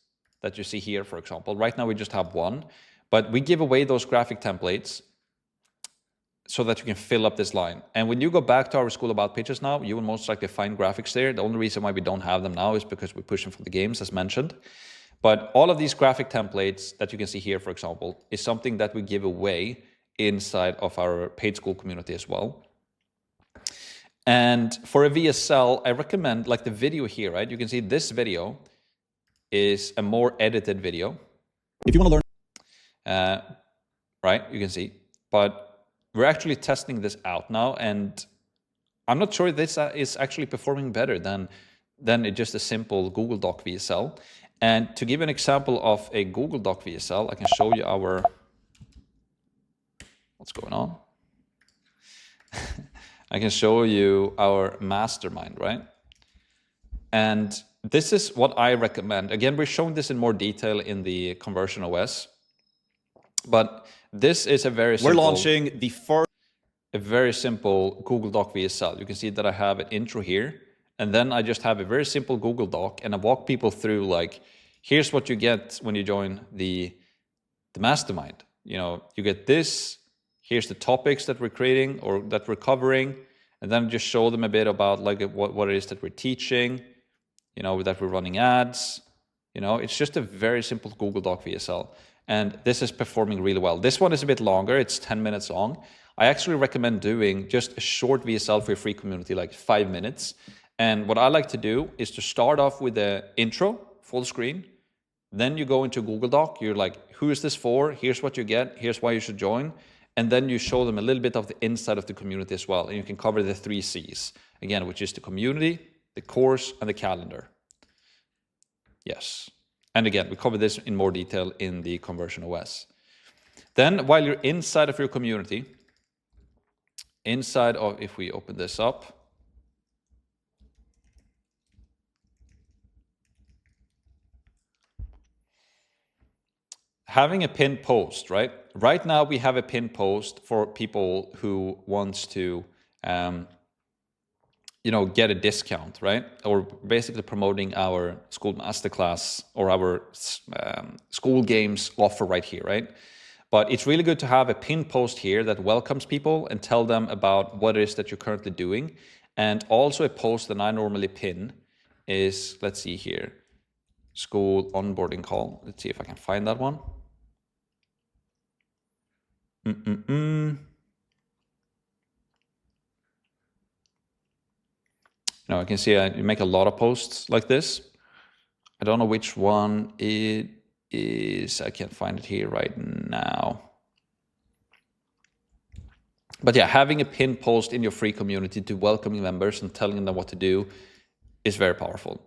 that you see here, for example. Right now we just have one, but we give away those graphic templates so that you can fill up this line. And when you go back to our Skool About pages now, you will most likely find graphics there. The only reason why we don't have them now is because we push them from the games, as mentioned. But all of these graphic templates that you can see here, for example, is something that we give away inside of our paid Skool community as well. And for a VSL, I recommend, like the video here, right? You can see this video is a more edited video. If you want to learn, right, you can see. But we're actually testing this out now, and I'm not sure this is actually performing better than just a simple Google Doc VSL. And to give an example of a Google Doc VSL, I can show you what's going on. I can show you our mastermind, right? And this is what I recommend. Again, we're showing this in more detail in the Conversion OS. But this is a very simple... We're launching a very simple Google Doc VSL. You can see that I have an intro here. And then I just have a very simple Google Doc. And I walk people through, like, here's what you get when you join the mastermind. You get this. Here's the topics that we're creating or that we're covering. And then just show them a bit about like what it is that we're teaching, that we're running ads. It's just a very simple Google Doc VSL. And this is performing really well. This one is a bit longer. It's 10 minutes long. I actually recommend doing just a short VSL for your free community, like 5 minutes. And what I like to do is to start off with the intro, full screen. Then you go into Google Doc. You're like, who is this for? Here's what you get. Here's why you should join. And then you show them a little bit of the inside of the community as well. And you can cover the 3 C's, again, which is the community, the course, and the calendar. Yes. And again, we cover this in more detail in the Conversion OS. Then while you're inside of your community, if we open this up, having a pinned post, right? Right now we have a pinned post for people who wants to, get a discount, right? Or basically promoting our Skool Masterclass or our Skool Games offer right here, right? But it's really good to have a pinned post here that welcomes people and tell them about what it is that you're currently doing. And also a post that I normally pin is, let's see here, Skool onboarding call. Let's see if I can find that one. I can see you make a lot of posts like this. I don't know which one it is. I can't find it here right now. But yeah, having a pinned post in your free community to welcoming members and telling them what to do is very powerful.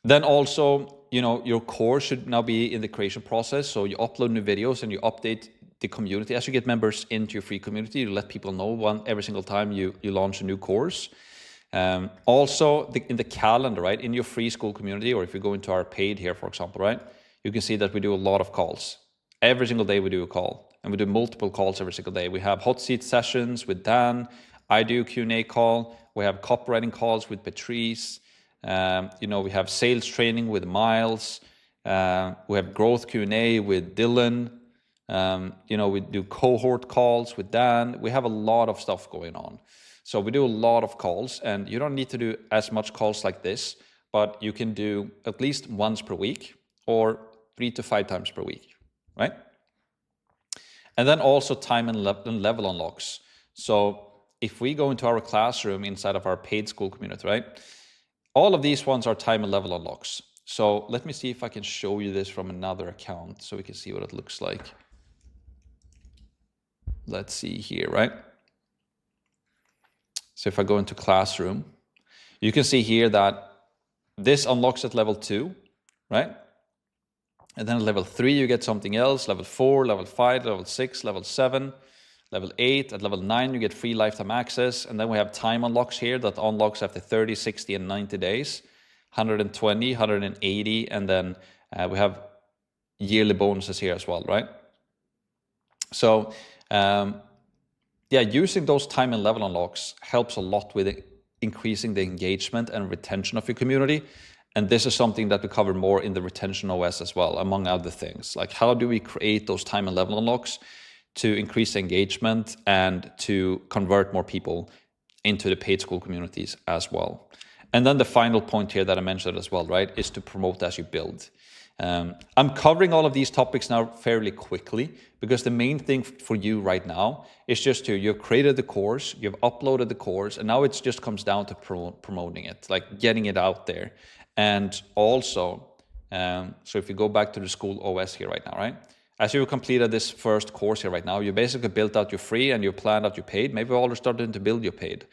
Then also, your course should now be in the creation process. So you upload new videos and you update the community. As you get members into your free community, you let people know every single time you launch a new course. Also, in the calendar, right, in your free school community, or if you go into our paid here, for example, right, you can see that we do a lot of calls. Every single day we do a call, and we do multiple calls every single day. We have hot seat sessions with Dan. I do a Q&A call. We have copywriting calls with Patrice. We have sales training with Miles. We have growth Q&A with Dylan. We do cohort calls with Dan. We have a lot of stuff going on. So we do a lot of calls, and you don't need to do as much calls like this, but you can do at least once per week or 3 to 5 times per week, right? And then also time and level unlocks. So if we go into our classroom inside of our paid school community, right? All of these ones are time and level unlocks. So let me see if I can show you this from another account so we can see what it looks like. Let's see here, right? So if I go into classroom, you can see here that this unlocks at level 2, right? And then at level 3, you get something else. Level 4, level 5, level 6, level 7, level 8. At level 9, you get free lifetime access. And then we have time unlocks here that unlocks after 30, 60, and 90 days. 120, 180, and then we have yearly bonuses here as well, right? So, using those time and level unlocks helps a lot with increasing the engagement and retention of your community. And this is something that we cover more in the Retention OS as well, among other things. Like, how do we create those time and level unlocks to increase engagement and to convert more people into the paid school communities as well? And then the final point here that I mentioned as well, right, is to promote as you build. I'm covering all of these topics now fairly quickly because the main thing for you right now is just you've created the course, you've uploaded the course, and now it just comes down to promoting it, like getting it out there. And also, so if you go back to the Skool OS here right now, right? As you completed this first course here right now, you basically built out your free and you planned out your paid. Maybe you're already starting to build your paid.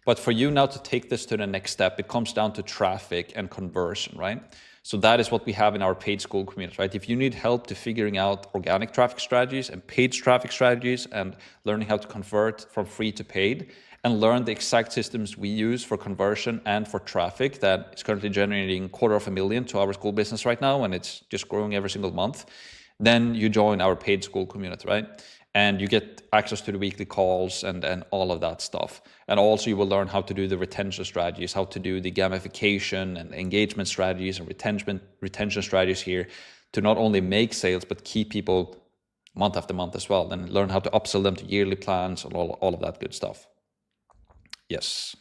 But for you now to take this to the next step, it comes down to traffic and conversion, right? So that is what we have in our paid school community, right? If you need help to figuring out organic traffic strategies and paid traffic strategies and learning how to convert from free to paid and learn the exact systems we use for conversion and for traffic that is currently generating $250,000 to our school business right now, and it's just growing every single month, then you join our paid school community, right? And you get access to the weekly calls and all of that stuff. And also you will learn how to do the retention strategies, how to do the gamification and engagement strategies and retention strategies here to not only make sales, but keep people month after month as well, and learn how to upsell them to yearly plans and all of that good stuff. Yes.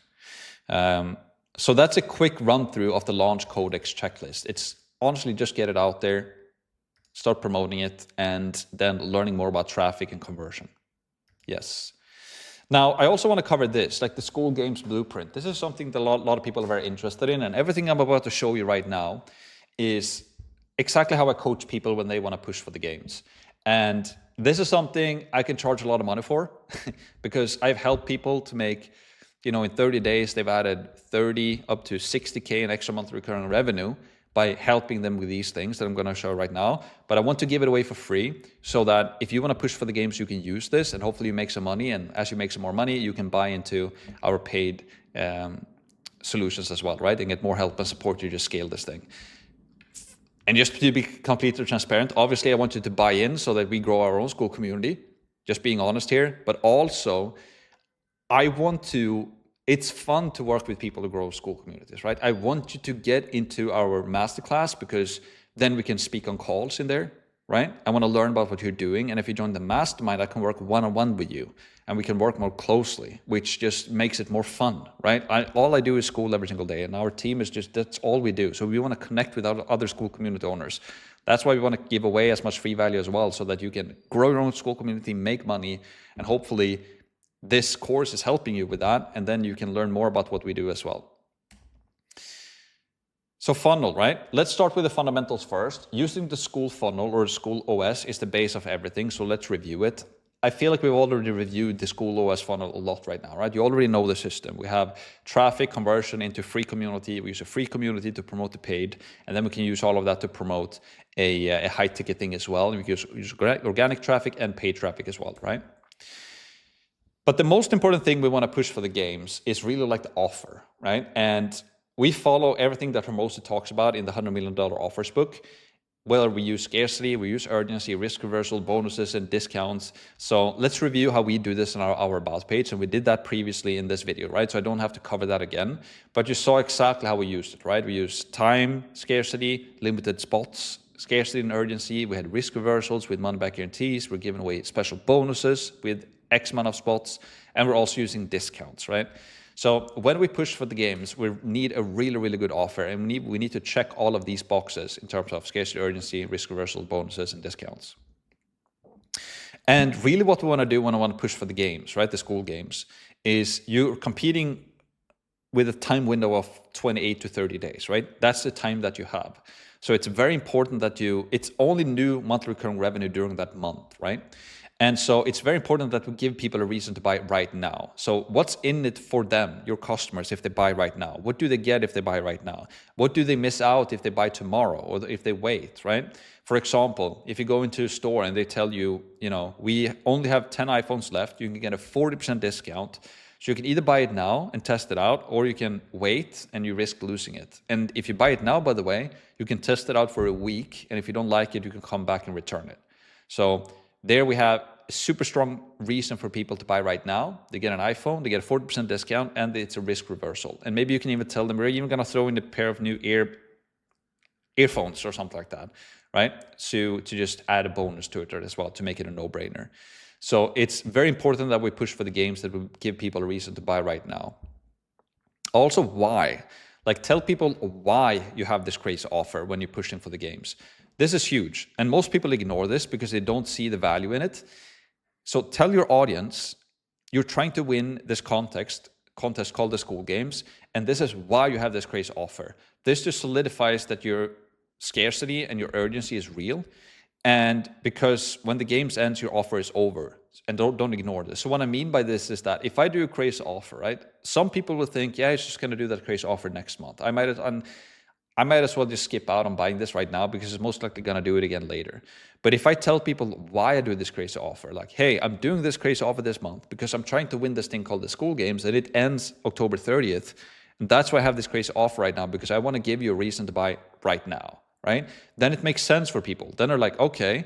So that's a quick run through of the launch codex checklist. It's honestly just get it out there, start promoting it, and then learning more about traffic and conversion. Yes. Now, I also want to cover this, like the school games blueprint. This is something that a lot of people are very interested in, and everything I'm about to show you right now is exactly how I coach people when they want to push for the games. And this is something I can charge a lot of money for because I've helped people to make, in 30 days, they've added 30 up to 60K in extra monthly recurring revenue by helping them with these things that I'm going to show right now. But I want to give it away for free so that if you want to push for the games, you can use this and hopefully you make some money. And as you make some more money, you can buy into our paid solutions as well, right? And get more help and support you to scale this thing. And just to be completely transparent, obviously I want you to buy in so that we grow our own school community, just being honest here. But also, it's fun to work with people who grow school communities, right? I want you to get into our masterclass because then we can speak on calls in there, right? I want to learn about what you're doing. And if you join the mastermind, I can work one-on-one with you and we can work more closely, which just makes it more fun, right? All I do is school every single day and our team is that's all we do. So we want to connect with other school community owners. That's why we want to give away as much free value as well so that you can grow your own school community, make money, and hopefully this course is helping you with that, and then you can learn more about what we do as well. So funnel, right? Let's start with the fundamentals first. Using the Skool funnel or Skool OS is the base of everything, so let's review it. I feel like we've already reviewed the Skool OS funnel a lot right now, right? You already know the system. We have traffic conversion into free community. We use a free community to promote the paid, and then we can use all of that to promote a high ticket thing as well. And we can use organic traffic and paid traffic as well, right? But the most important thing we want to push for the games is really like the offer, right? And we follow everything that Hermosi talks about in the $100 million offers book. Whether we use scarcity, we use urgency, risk reversal, bonuses, and discounts. So let's review how we do this on our About page. And we did that previously in this video, right? So I don't have to cover that again. But you saw exactly how we used it, right? We used time, scarcity, limited spots, scarcity and urgency. We had risk reversals with money back guarantees. We're giving away special bonuses with X amount of spots. And we're also using discounts, right? So when we push for the games, we need a really, really good offer, and we need to check all of these boxes in terms of scarcity, urgency, risk reversal, bonuses, and discounts. And really what we want to do when I want to push for the games, right, the Skool games, is you're competing with a time window of 28 to 30 days, right? That's the time that you have. So it's very important that it's only new monthly recurring revenue during that month, right? And so it's very important that we give people a reason to buy right now. So what's in it for them, your customers, if they buy right now? What do they get if they buy right now? What do they miss out if they buy tomorrow or if they wait, right? For example, if you go into a store and they tell you, we only have 10 iPhones left, you can get a 40% discount. So you can either buy it now and test it out, or you can wait and you risk losing it. And if you buy it now, by the way, you can test it out for a week. And if you don't like it, you can come back and return it. So there we have a super strong reason for people to buy right now. They get an iPhone, they get a 40% discount, and it's a risk reversal. And maybe you can even tell them, we're even going to throw in a pair of new earphones or something like that, right? So to just add a bonus to it as well, to make it a no-brainer. So it's very important that we push for the games that will give people a reason to buy right now. Also, why? Like, tell people why you have this crazy offer when you're pushing for the games. This is huge. And most people ignore this because they don't see the value in it. So tell your audience, you're trying to win this contest called the Skool Games. And this is why you have this crazy offer. This just solidifies that your scarcity and your urgency is real. And because when the games ends, your offer is over. And don't ignore this. So what I mean by this is that if I do a crazy offer, right? Some people will think, yeah, it's just going to do that crazy offer next month. I might as well just skip out on buying this right now because it's most likely going to do it again later. But if I tell people why I do this crazy offer, like, hey, I'm doing this crazy offer this month because I'm trying to win this thing called the Skool Games, and it ends October 30th. And that's why I have this crazy offer right now, because I want to give you a reason to buy right now, right? Then it makes sense for people. Then they're like, okay,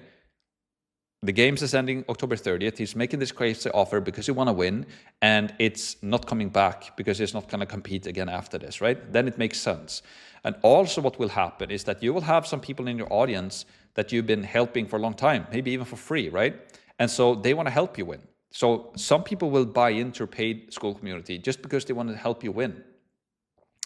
the games is ending October 30th. He's making this crazy offer because he want to win, and it's not coming back because he's not going to compete again after this, right? Then it makes sense. And also what will happen is that you will have some people in your audience that you've been helping for a long time, maybe even for free, right? And so they want to help you win. So some people will buy into your paid Skool community just because they want to help you win.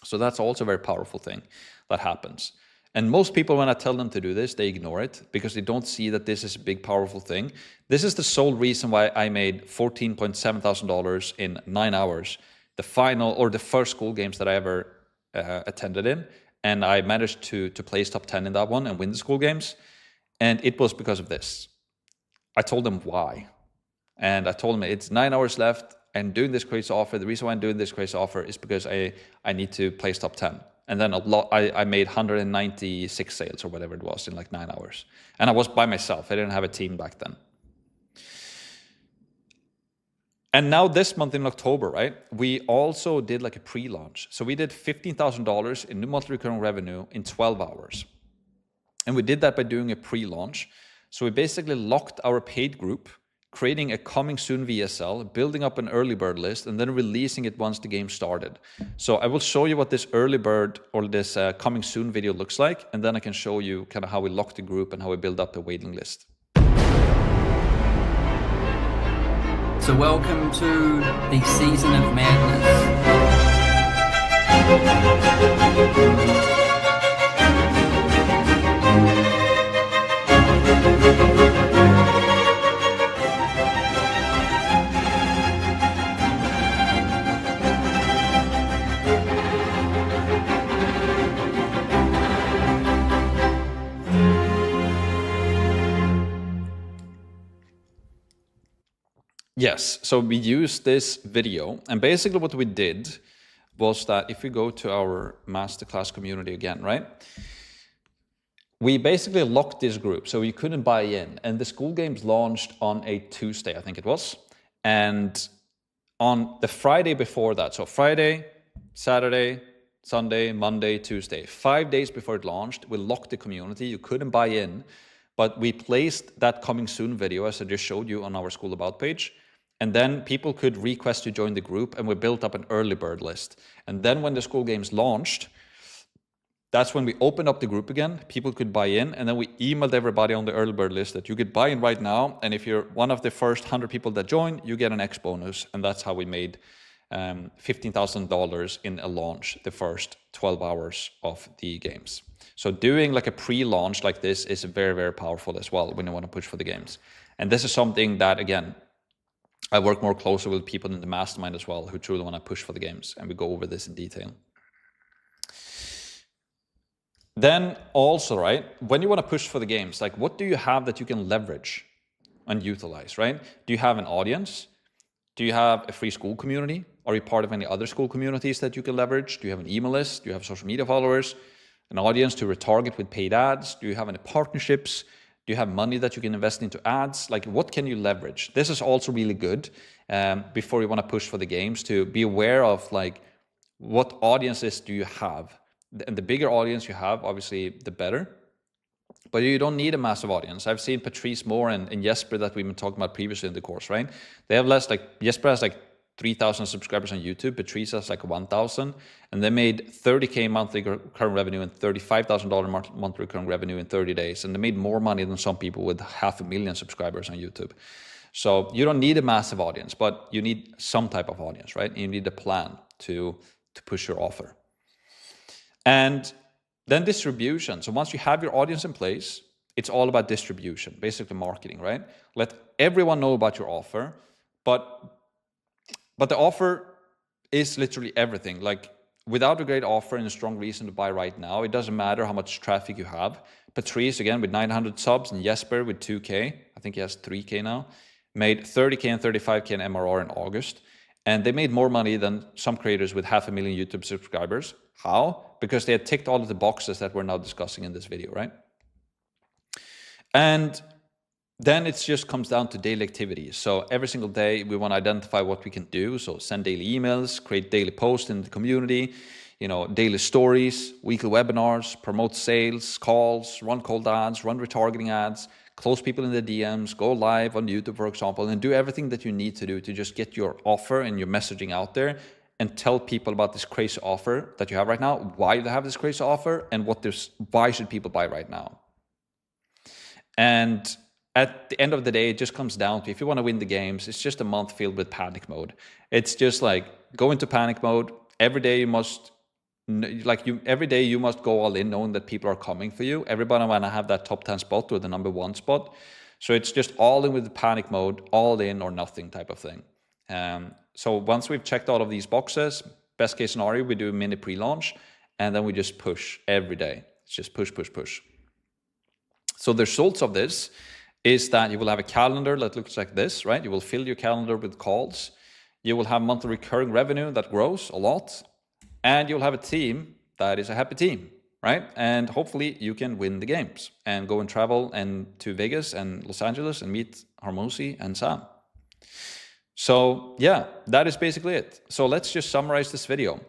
So that's also a very powerful thing that happens. And most people, when I tell them to do this, they ignore it because they don't see that this is a big, powerful thing. This is the sole reason why I made $14,700 in 9 hours, the first Skool Games that I ever attended in. And I managed to place top 10 in that one and win the Skool Games. And it was because of this. I told them why. And I told them it's 9 hours left and doing this crazy offer. The reason why I'm doing this crazy offer is because I need to place top 10. And then I made 196 sales or whatever it was in like 9 hours. And I was by myself. I didn't have a team back then. And now this month in October, right, we also did like a pre-launch. So we did $15,000 in new monthly recurring revenue in 12 hours. And we did that by doing a pre-launch. So we basically locked our paid group, creating a coming soon VSL, building up an early bird list, and then releasing it once the game started. So I will show you what this early bird or this coming soon video looks like. And then I can show you kind of how we lock the group and how we build up the waiting list. So welcome to the season of madness. Yes, so we used this video, and basically what we did was that if we go to our Masterclass community again, right? We basically locked this group, so you couldn't buy in. And the Skool games launched on a Tuesday, I think it was. And on the Friday before that, so Friday, Saturday, Sunday, Monday, Tuesday, 5 days before it launched, we locked the community. You couldn't buy in, but we placed that coming soon video, as I just showed you, on our Skool About page. And then people could request to join the group, and we built up an early bird list. And then when the Skool games launched, that's when we opened up the group again. People could buy in, and then we emailed everybody on the early bird list that you could buy in right now. And if you're one of the first 100 people that join, you get an X bonus. And that's how we made $15,000 in a launch, the first 12 hours of the games. So doing like a pre-launch like this is very, very powerful as well when you want to push for the games. And this is something that, again, I work more closely with people in the mastermind as well who truly want to push for the games. And we go over this in detail. Then also, right, when you want to push for the games, like what do you have that you can leverage and utilize, right? Do you have an audience? Do you have a free Skool community? Are you part of any other Skool communities that you can leverage? Do you have an email list? Do you have social media followers? An audience to retarget with paid ads? Do you have any partnerships? Do you have money that you can invest into ads? Like what can you leverage? This is also really good before you want to push for the games, to be aware of like what audiences do you have? And the bigger audience you have, obviously, the better. But you don't need a massive audience. I've seen Patrice Moore and Jesper that we've been talking about previously in the course, right? They have less, like Jesper has like 3,000 subscribers on YouTube. Patrice has like 1,000. And they made $30K monthly recurring revenue and $35,000 monthly recurring revenue in 30 days. And they made more money than some people with 500,000 subscribers on YouTube. So you don't need a massive audience, but you need some type of audience, right? You need a plan to push your offer. And then distribution. So once you have your audience in place, it's all about distribution, basically marketing, right? Let everyone know about your offer, but the offer is literally everything. Like without a great offer and a strong reason to buy right now, it doesn't matter how much traffic you have. Patrice, again, with 900 subs, and Jesper with 2K, I think he has 3K now, made 30K and 35K in MRR in August. And they made more money than some creators with 500,000 YouTube subscribers. How? Because they had ticked all of the boxes that we're now discussing in this video, right? And then it just comes down to daily activities. So every single day we want to identify what we can do. So send daily emails, create daily posts in the community, daily stories, weekly webinars, promote sales, calls, run cold ads, run retargeting ads, close people in the DMs, go live on YouTube, for example, and do everything that you need to do to just get your offer and your messaging out there and tell people about this crazy offer that you have right now, why you have this crazy offer, and why should people buy right now. And at the end of the day, it just comes down to, if you want to win the games, it's just a month filled with panic mode. It's just like, go into panic mode. Every day you must go all in, knowing that people are coming for you. Everybody want to have that top 10 spot or the number 1 spot. So it's just all in with the panic mode, all in or nothing type of thing. So once we've checked all of these boxes, best case scenario, we do a mini pre-launch, and then we just push every day. It's just push, push, push. So the results of this is that you will have a calendar that looks like this, right? You will fill your calendar with calls. You will have monthly recurring revenue that grows a lot. And you'll have a team that is a happy team, right? And hopefully you can win the games and go and travel to Vegas and Los Angeles and meet Hormozi and Sam. So yeah, that is basically it. So let's just summarize this video.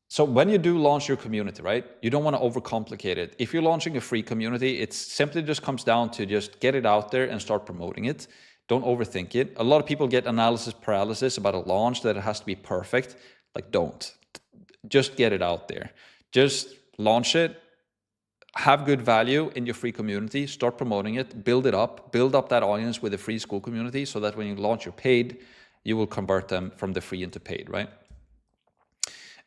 So when you do launch your community, right, you don't want to overcomplicate it. If you're launching a free community, it simply just comes down to just get it out there and start promoting it. Don't overthink it. A lot of people get analysis paralysis about a launch, that it has to be perfect. Like, don't. Just get it out there. Just launch it. Have good value in your free community. Start promoting it. Build it up. Build up that audience with a free Skool community so that when you launch your paid, you will convert them from the free into paid, right?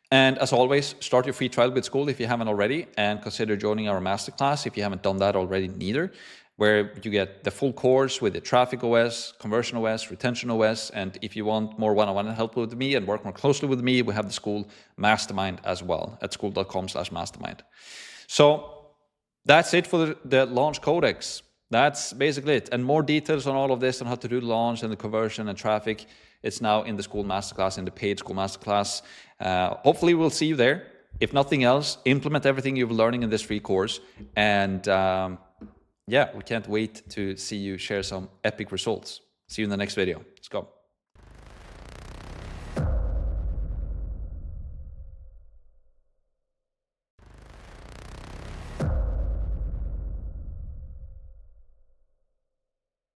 And as always, start your free trial with Skool if you haven't already, and consider joining our masterclass if you haven't done that already neither, where you get the full course with the Traffic OS, Conversion OS, Retention OS, and if you want more one-on-one help with me and work more closely with me, we have the Skool Mastermind as well at skool.com/mastermind. So that's it for the launch codex. that's basically it. And more details on all of this, on how to do the launch and the conversion and traffic, it's now in the Skool Masterclass, in the paid Skool Masterclass. Hopefully we'll see you there. If nothing else, implement everything you're learning in this free course. And yeah, we can't wait to see you share some epic results. See you in the next video. Let's go.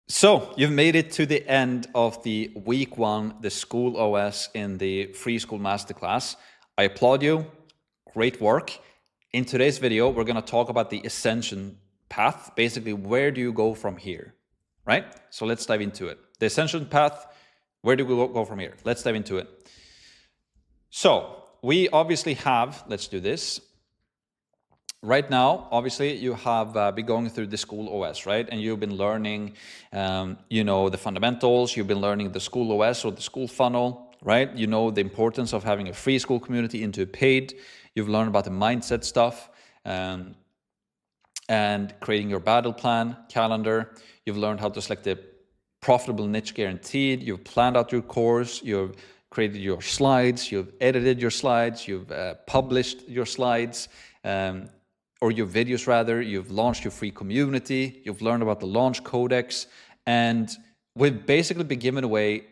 So you've made it to the end of the week 1, the Skool OS in the free Skool Masterclass. I applaud you. Great work. In today's video, we're going to talk about the Ascension path. Basically, where do you go from here, right? So let's dive into it. The Ascension path, where do we go from here? Let's dive into it. So we obviously have, let's do this. Right now, obviously, you have been going through the Skool OS, right? And you've been learning, you know, the fundamentals. You've been learning the Skool OS or the Skool funnel, right? You know the importance of having a free Skool community into a paid. You've learned about the mindset stuff and creating your battle plan, calendar. You've learned how to select the profitable niche guaranteed. You've planned out your course. You've created your slides. You've edited your slides. You've published your slides. Or your videos rather. You've launched your free community. You've learned about the launch codex. And we've basically been giving away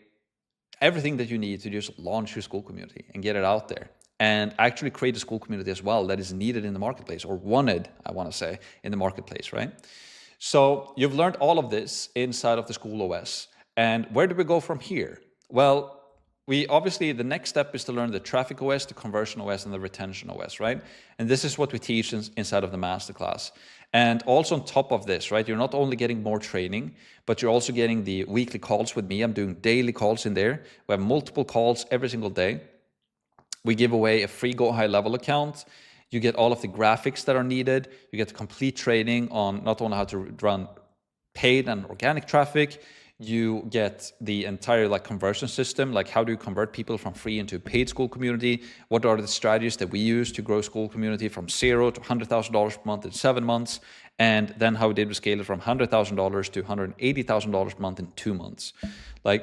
everything that you need to just launch your Skool community and get it out there. And actually create a Skool community as well that is needed in the marketplace, or wanted, I want to say, in the marketplace, right? So you've learned all of this inside of the Skool OS. And where do we go from here? Well, we obviously, the next step is to learn the traffic OS, the conversion OS, and the retention OS, right? And this is what we teach inside of the masterclass. And also on top of this, right, you're not only getting more training, but you're also getting the weekly calls with me. I'm doing daily calls in there. We have multiple calls every single day. We give away a free Go High Level account. You get all of the graphics that are needed. You get complete training on not only how to run paid and organic traffic. You get the entire conversion system, like how do you convert people from free into a paid Skool community? What are the strategies that we use to grow Skool community from $0 to $100,000 per month in 7 months? And then how did we scale it from $100,000 to $180,000 per month in 2 months?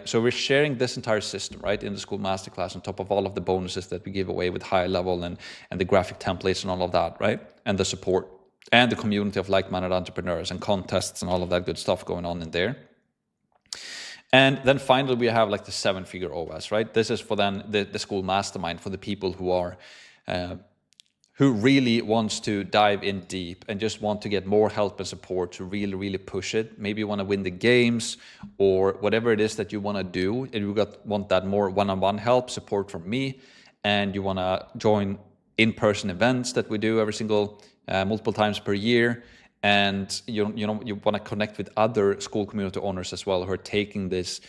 So we're sharing this entire system, right, in the Skool Masterclass on top of all of the bonuses that we give away with high level and the graphic templates and all of that, right? And the support and the community of like-minded entrepreneurs and contests and all of that good stuff going on in there. And then finally, we have the 7-figure OS, right? This is for then the Skool Mastermind for the people who are, who really wants to dive in deep and just want to get more help and support to really, really push it. Maybe you want to win the games or whatever it is that you want to do. And you want that more one-on-one help, support from me. And you want to join in-person events that we do every single, multiple times per year. And you want to connect with other Skool community owners as well who are taking this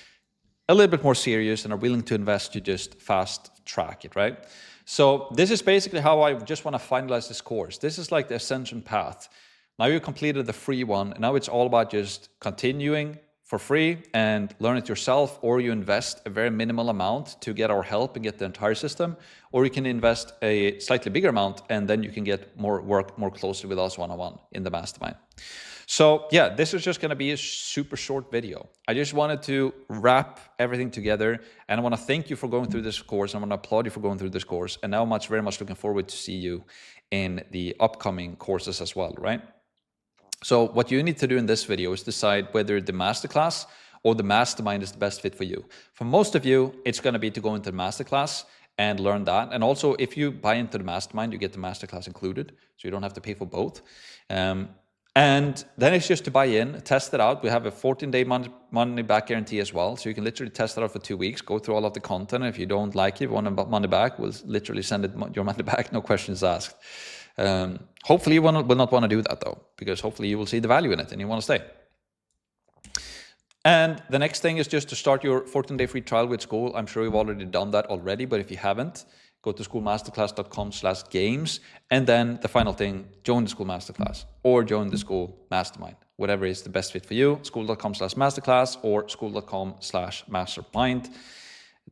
a little bit more serious and are willing to invest to just fast track it, right? So this is basically how I just want to finalize this course. This is like the Ascension path. Now you completed the free one, and now it's all about just continuing for free and learn it yourself, or you invest a very minimal amount to get our help and get the entire system, or you can invest a slightly bigger amount and then you can get work more closely with us one-on-one in the mastermind. So yeah, this is just going to be a super short video. I just wanted to wrap everything together, and I want to thank you for going through this course. I want to applaud you for going through this course, and now I'm very much looking forward to see you in the upcoming courses as well, right? So what you need to do in this video is decide whether the masterclass or the mastermind is the best fit for you. For most of you, it's going to be to go into the masterclass and learn that. And also, if you buy into the mastermind, you get the masterclass included, so you don't have to pay for both. And then it's just to buy in, test it out. We have a 14-day money back guarantee as well, so you can literally test it out for 2 weeks, go through all of the content. And if you don't like it, want money back, we'll literally send your money back, no questions asked. Hopefully you will not want to do that though, because hopefully you will see the value in it and you want to stay. And the next thing is just to start your 14-day free trial with Skool. I'm sure you've already done that already, but if you haven't, go to skoolmasterclass.com/games. And then the final thing, join the Skool Masterclass or join the Skool Mastermind, whatever is the best fit for you, skool.com/masterclass or skool.com/mastermind.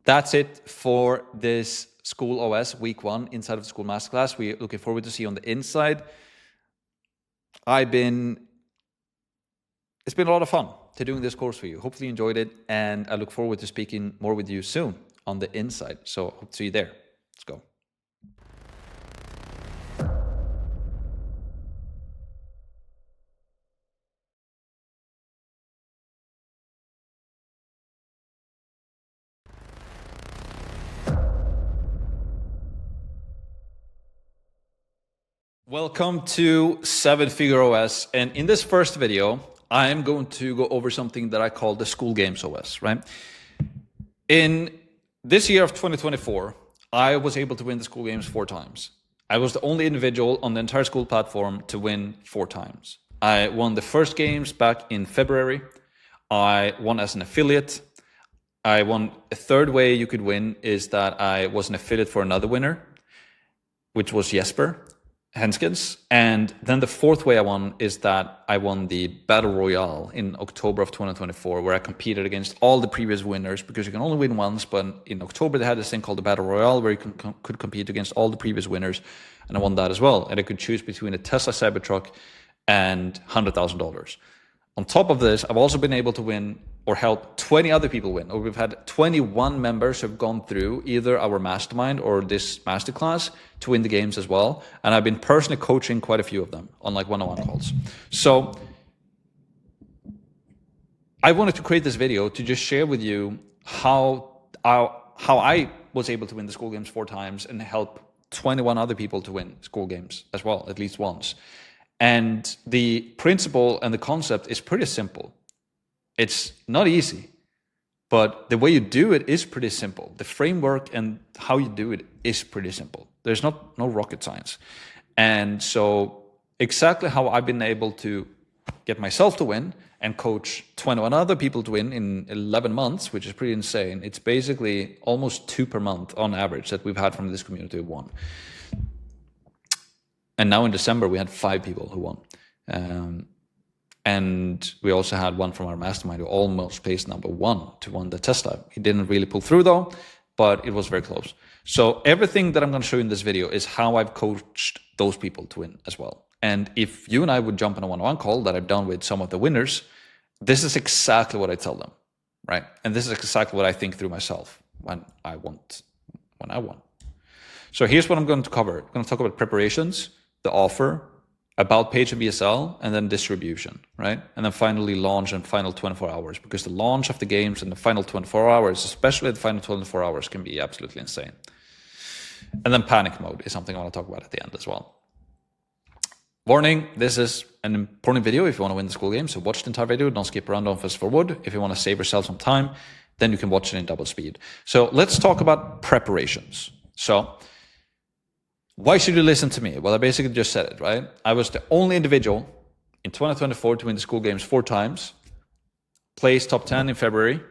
That's it for this Skool OS week 1 inside of the Skool Masterclass. We're looking forward to see you on the inside. it's been a lot of fun to doing this course for you. Hopefully you enjoyed it, and I look forward to speaking more with you soon on the inside. So hope to see you there. Let's go. Welcome to 7-Figure OS, and in this first video, I am going to go over something that I call the Skool Games OS, right? In this year of 2024, I was able to win the Skool Games 4 times. I was the only individual on the entire Skool platform to win 4 times. I won the first games back in February. I won as an affiliate. I won a third way you could win is that I was an affiliate for another winner, which was Jesper Henskens. And then the fourth way I won is that I won the Battle Royale in October of 2024, where I competed against all the previous winners, because you can only win once, but in October they had this thing called the Battle Royale where you could compete against all the previous winners, and I won that as well. And I could choose between a Tesla Cybertruck and $100,000. On top of this, I've also been able to win or help 20 other people win, or we've had 21 members who have gone through either our mastermind or this masterclass to win the games as well. And I've been personally coaching quite a few of them on like one-on-one calls. So I wanted to create this video to just share with you how I was able to win the Skool Games 4 times and help 21 other people to win Skool Games as well, at least once. And the principle and the concept is pretty simple. It's not easy, but the way you do it is pretty simple. The framework and how you do it is pretty simple. There's no rocket science. And so exactly how I've been able to get myself to win and coach 21 other people to win in 11 months, which is pretty insane. It's basically almost 2 per month on average that we've had from this community who won. And now in December, we had 5 people who won. And we also had one from our mastermind who almost placed number 1 to win the Tesla. He didn't really pull through though, but it was very close. So everything that I'm going to show you in this video is how I've coached those people to win as well. And if you and I would jump on a one-on-one call that I've done with some of the winners, this is exactly what I tell them, right? And this is exactly what I think through myself when I won. So here's what I'm going to cover. I'm going to talk about preparations, the offer, about page and BSL, and then distribution, right? And then finally launch and final 24 hours, because the launch of the games and the final 24 hours, especially the final 24 hours, can be absolutely insane. And then panic mode is something I want to talk about at the end as well. Warning, this is an important video if you want to win the Skool game, so watch the entire video, don't skip around, don't fast forward. If you want to save yourself some time, then you can watch it in double speed. So let's talk about preparations. So why should you listen to me? Well, I basically just said it, right? I was the only individual in 2024 to win the Skool Games 4 times. Placed top 10 in February.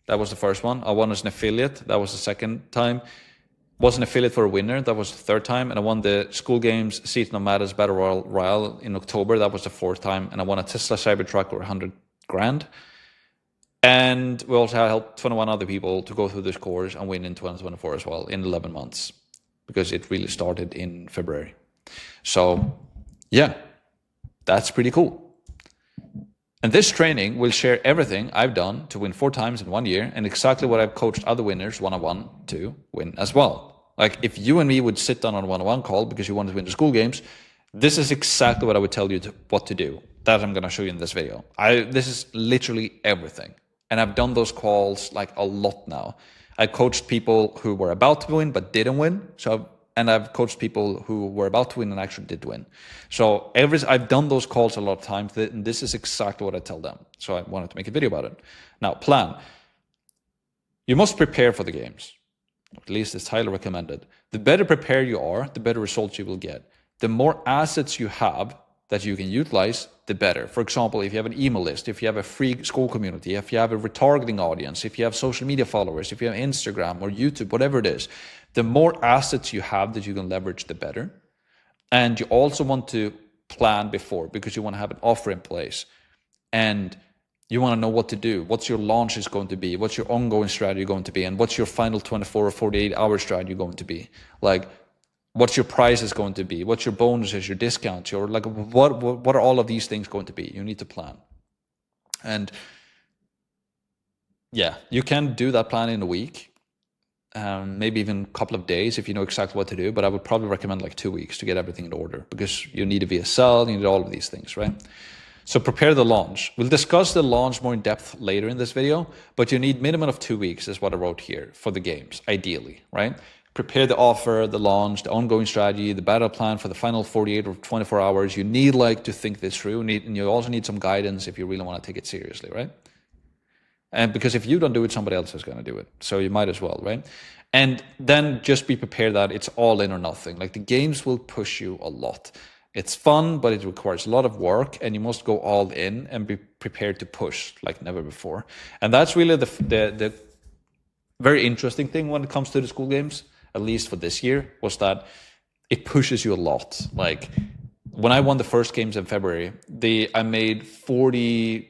That was the first one. I won as an affiliate. That was the second time. Was an affiliate for a winner. That was the third time. And I won the Skool Games Season of Madness Battle Royale in October. That was the 4th time. And I won a Tesla Cybertruck or 100 grand. And we also helped 21 other people to go through this course and win in 2024 as well in 11 months. Because it really started in February. So yeah, that's pretty cool. And this training will share everything I've done to win 4 times in 1 year, and exactly what I've coached other winners one-on-one to win as well. Like if you and me would sit down on a one-on-one call because you wanted to win the Skool Games, this is exactly what I would tell you what to do. That I'm going to show you in this video. This is literally everything. And I've done those calls like a lot now. I coached people who were about to win but didn't win. And I've coached people who were about to win and actually did win. So I've done those calls a lot of times, and this is exactly what I tell them. So I wanted to make a video about it. Now, plan. You must prepare for the games. At least it's highly recommended. The better prepared you are, the better results you will get. The more assets you have that you can utilize, the better. For example, if you have an email list, if you have a free school community, if you have a retargeting audience, if you have social media followers, if you have Instagram or YouTube, whatever it is, the more assets you have that you can leverage, the better. And you also want to plan before, because you want to have an offer in place. And you want to know what to do. What's your launch is going to be? What's your ongoing strategy going to be? And what's your final 24 or 48 hour strategy going to be? Like, what's your price is going to be? What's your bonuses, your discounts, what are all of these things going to be? You need to plan. And yeah, you can do that plan in a week, maybe even a couple of days if you know exactly what to do, but I would probably recommend like 2 weeks to get everything in order, because you need a VSL, you need all of these things, right? So prepare the launch. We'll discuss the launch more in depth later in this video, but you need minimum of 2 weeks is what I wrote here for the games, ideally, right? Prepare the offer, the launch, the ongoing strategy, the battle plan for the final 48 or 24 hours. You need like to think this through, and you also need some guidance if you really want to take it seriously, right? And because if you don't do it, somebody else is going to do it. So you might as well, right? And then just be prepared that it's all in or nothing. Like the games will push you a lot. It's fun, but it requires a lot of work, and you must go all in and be prepared to push like never before. And that's really the very interesting thing when it comes to the Skool games, at least for this year, was that it pushes you a lot. Like when I won the first games in February, I made 42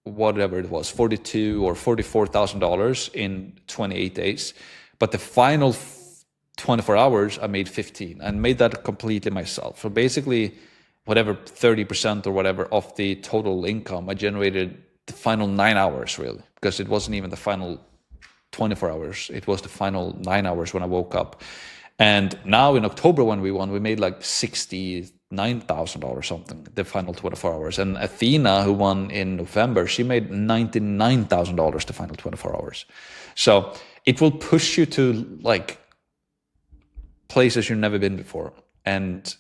or $44,000 in 28 days. But the final 24 hours, I made 15 and made that completely myself. So basically, whatever 30% or whatever of the total income, I generated the final 9 hours, really, because it wasn't even the final 24 hours. It was the final 9 hours when I woke up. And now in October when we won, we made like $69,000 or something, the final 24 hours. And Athena, who won in November, she made $99,000 the final 24 hours. So it will push you to like places you've never been before. And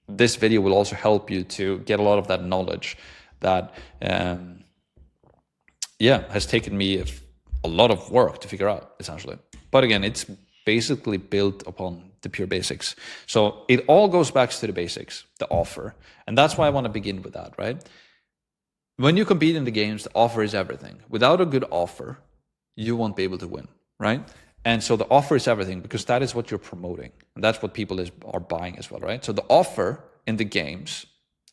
this video will also help you to get a lot of that knowledge that, has taken me a lot of work to figure out, essentially. But again, it's basically built upon the pure basics. So it all goes back to the basics, the offer. And that's why I want to begin with that, right? When you compete in the games, the offer is everything. Without a good offer, you won't be able to win, right? And so the offer is everything, because that is what you're promoting. And that's what people are buying as well, right? So the offer in the games,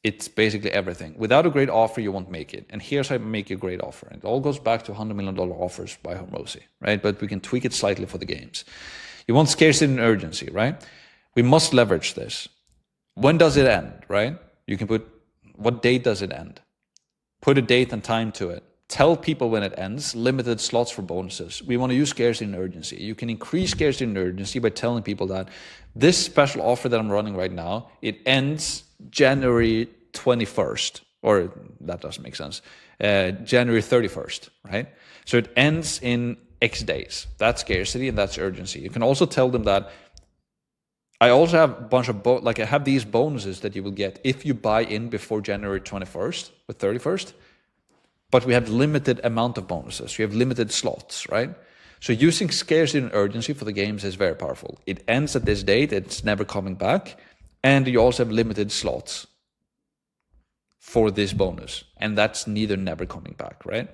it's basically everything. Without a great offer, you won't make it. And here's how you make a great offer. And it all goes back to $100 million offers by Hormozy, right? But we can tweak it slightly for the games. You want scarcity and urgency, right? We must leverage this. When does it end, right? You can put, what date does it end? Put a date and time to it. Tell people when it ends, limited slots for bonuses. We want to use scarcity and urgency. You can increase scarcity and urgency by telling people that this special offer that I'm running right now, it ends January 21st, or that doesn't make sense, January 31st, right? So it ends in X days. That's scarcity and that's urgency. You can also tell them that I also have a bunch of, I have these bonuses that you will get if you buy in before January 21st or 31st. But we have limited amount of bonuses. We have limited slots, right? So using scarcity and urgency for the games is very powerful. It ends at this date. It's never coming back. And you also have limited slots for this bonus. And that's never coming back, right?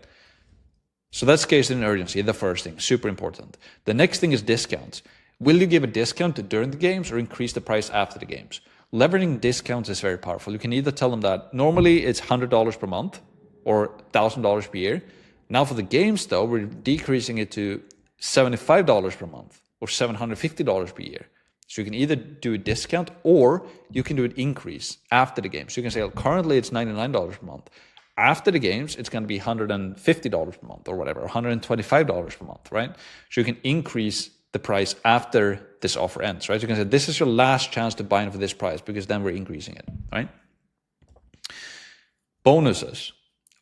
So that's scarcity and urgency, the first thing, super important. The next thing is discounts. Will you give a discount during the games or increase the price after the games? Leveraging discounts is very powerful. You can either tell them that normally it's $100 per month, or $1,000 per year. Now for the games though, we're decreasing it to $75 per month or $750 per year. So you can either do a discount or you can do an increase after the game. So you can say, well, currently it's $99 per month. After the games, it's going to be $150 per month or whatever, $125 per month, right? So you can increase the price after this offer ends, right? So you can say, this is your last chance to buy in for this price, because then we're increasing it, right? Bonuses.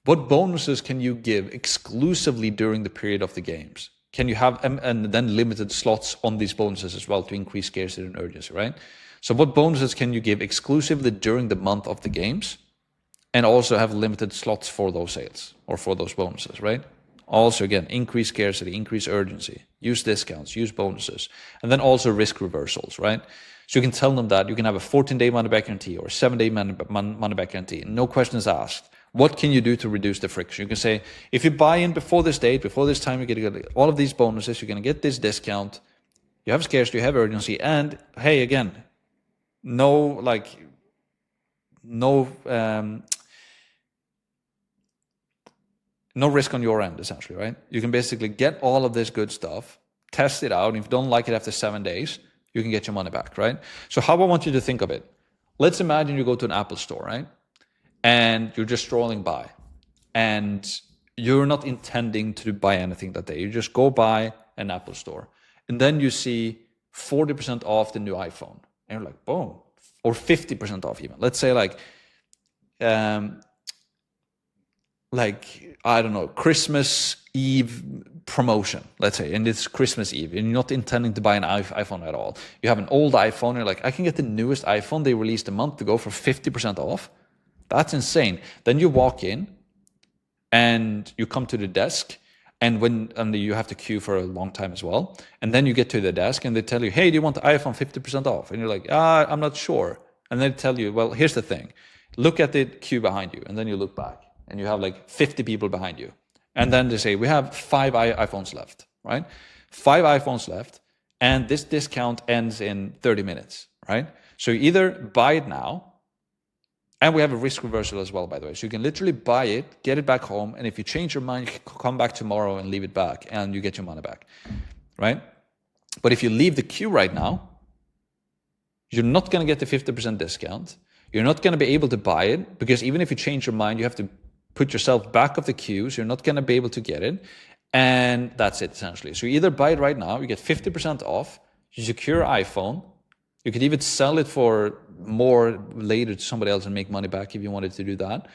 What bonuses can you give exclusively during the period of the games? Can you have, and then limited slots on these bonuses as well to increase scarcity and urgency, right? So what bonuses can you give exclusively during the month of the games, and also have limited slots for those sales or for those bonuses, right? Also, again, increase scarcity, increase urgency, use discounts, use bonuses, and then also risk reversals, right? So you can tell them that you can have a 14-day money-back guarantee or a 7-day money-back guarantee, no questions asked. What can you do to reduce the friction? You can say, if you buy in before this date, before this time, you're going to get all of these bonuses, you're going to get this discount, you have scarcity, you have urgency, and hey, again, no risk on your end, essentially, right? You can basically get all of this good stuff, test it out, and if you don't like it after 7 days, you can get your money back, right? So how I want you to think of it. Let's imagine you go to an Apple store, right? And you're just strolling by. and you're not intending to buy anything that day. You just go by an Apple store, and then you see 40% off the new iPhone, and you're like, boom, or 50% off even. Let's say like I don't know, Christmas Eve promotion, let's say, and it's Christmas Eve, and you're not intending to buy an iPhone at all. You have an old iPhone, you're like, I can get the newest iPhone they released a month ago for 50% off. That's insane. Then you walk in, and you come to the desk, and you have to queue for a long time as well. And then you get to the desk, and they tell you, hey, do you want the iPhone 50% off? And you're like, I'm not sure. And they tell you, well, here's the thing. Look at the queue behind you, and then you look back, and you have like 50 people behind you. And then they say, we have 5 iPhones left, right? 5 iPhones left, and this discount ends in 30 minutes, right? So you either buy it now, and we have a risk reversal as well, by the way. So you can literally buy it, get it back home, and if you change your mind, you can come back tomorrow and leave it back, and you get your money back, right? But if you leave the queue right now, you're not going to get the 50% discount. You're not going to be able to buy it, because even if you change your mind, you have to put yourself back of the queue, so you're not going to be able to get it. And that's it, essentially. So you either buy it right now, you get 50% off, you secure iPhone, you could even sell it for more later to somebody else and make money back if you wanted to do that.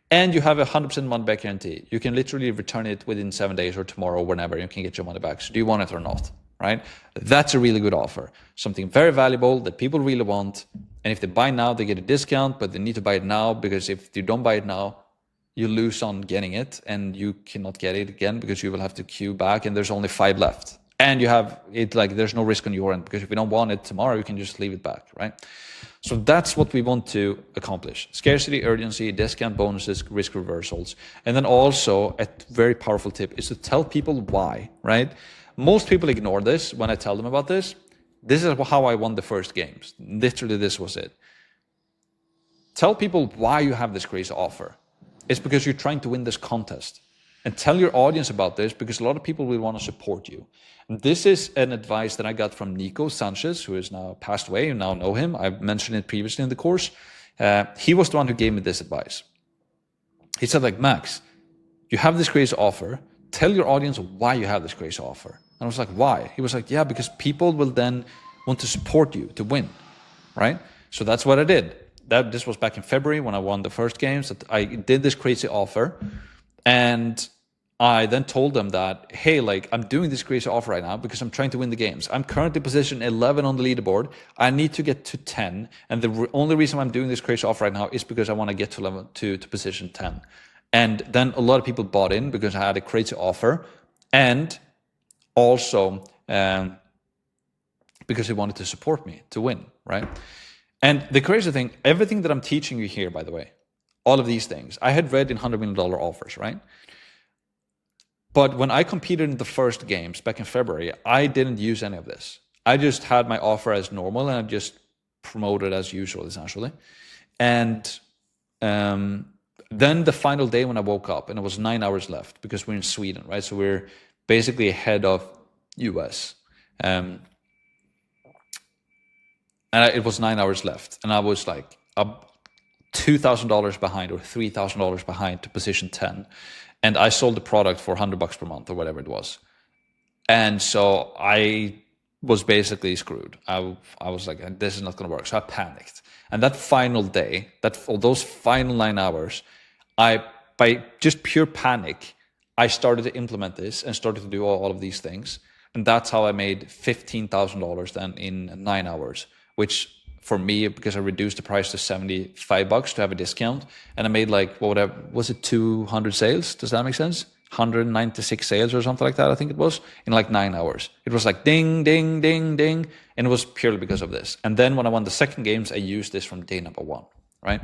And you have a 100% money back guarantee. You can literally return it within 7 days or tomorrow, whenever, you can get your money back. So do you want it or not, right? That's a really good offer. Something very valuable that people really want. And if they buy now, they get a discount, but they need to buy it now, because if you don't buy it now, you lose on getting it, and you cannot get it again because you will have to queue back, and there's only 5 left. And you have it like there's no risk on your end, because if you don't want it tomorrow, you can just leave it back, right? So that's what we want to accomplish. Scarcity, urgency, discount bonuses, risk reversals. And then also a very powerful tip is to tell people why, right? Most people ignore this when I tell them about this. This is how I won the first games. Literally, this was it. Tell people why you have this crazy offer. It's because you're trying to win this contest. And tell your audience about this, because a lot of people will want to support you. And this is an advice that I got from Nico Sanchez, who is now passed away. You now know him. I've mentioned it previously in the course. He was the one who gave me this advice. He said, like, Max, you have this crazy offer. Tell your audience why you have this crazy offer. And I was like, why? He was like, yeah, because people will then want to support you to win, right? So that's what I did. This was back in February when I won the first games. That I did this crazy offer, and I then told them that, hey, like, I'm doing this crazy offer right now because I'm trying to win the games. I'm currently position 11 on the leaderboard. I need to get to 10, and the only reason I'm doing this crazy offer right now is because I want to get to position 10. And then a lot of people bought in because I had a crazy offer, and also because they wanted to support me to win, right? And the crazy thing, everything that I'm teaching you here, by the way, all of these things, I had read in $100 million offers, right? But when I competed in the first games back in February, I didn't use any of this. I just had my offer as normal, and I just promoted as usual, essentially. And then the final day when I woke up, and it was 9 hours left, because we're in Sweden, right? So we're basically ahead of US. And it was 9 hours left, and I was like $2,000 behind, or $3,000 behind, to position 10. And I sold the product for $100 per month, or whatever it was. And so I was basically screwed. I was like, this is not going to work. So I panicked. And that final day, those final 9 hours, by just pure panic, I started to implement this and started to do all of these things. And that's how I made $15,000 then in 9 hours. Which for me, because I reduced the price to $75 to have a discount, and I made like, was it 200 sales? Does that make sense? 196 sales or something like that, I think it was, in like 9 hours. It was like ding, ding, ding, ding. And it was purely because of this. And then when I won the second games, I used this from day number 1, right?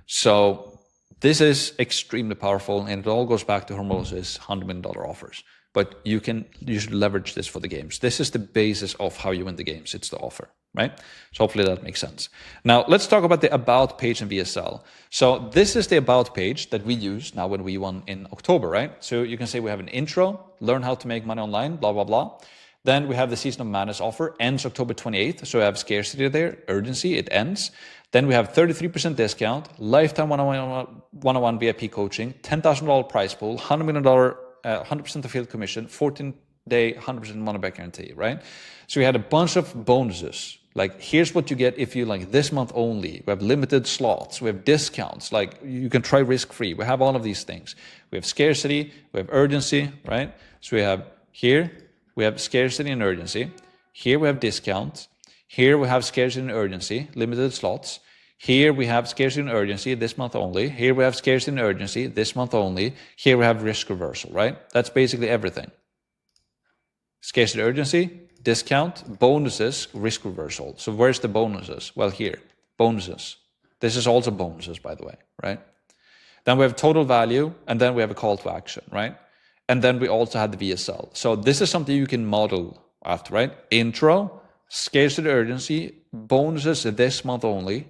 So this is extremely powerful, and it all goes back to Hormoz's $100 million offers. But you should leverage this for the games. This is the basis of how you win the games. It's the offer, right? So hopefully that makes sense. Now let's talk about the About page in VSL. So this is the About page that we use now when we won in October, right? So you can say we have an intro, learn how to make money online, blah, blah, blah. Then we have the Season of Madness offer, ends October 28th. So we have scarcity there, urgency, it ends. Then we have 33% discount, lifetime one-on-one VIP coaching, $10,000 prize pool, $100 million, 100% affiliate commission, 14-day, 100% money back guarantee, right? So we had a bunch of bonuses. Like, here's what you get if you like this month only. We have limited slots. We have discounts. Like, you can try risk-free. We have all of these things. We have scarcity. We have urgency, right? So we have here, we have scarcity and urgency. Here we have discount. Here we have scarcity and urgency, limited slots. Here we have scarcity and urgency this month only. Here we have scarcity and urgency this month only. Here we have risk reversal, right? That's basically everything. Scarcity, urgency, discount, bonuses, risk reversal. So where's the bonuses? Well, here, bonuses. This is also bonuses, by the way, right? Then we have total value, and then we have a call to action, right? And then we also had the VSL. So this is something you can model after, right? Intro, scarcity, urgency, bonuses this month only,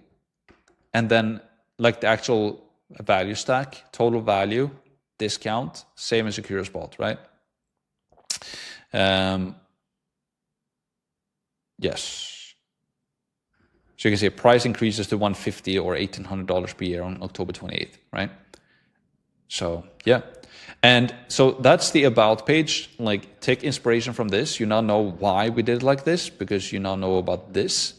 and then like the actual value stack, total value, discount, same as Secure Spot, right? Yes. So you can see price increases to $150 or $1,800 per year on October 28th, right? So yeah. And so that's the about page. Like, take inspiration from this. You now know why we did it like this, because you now know about this.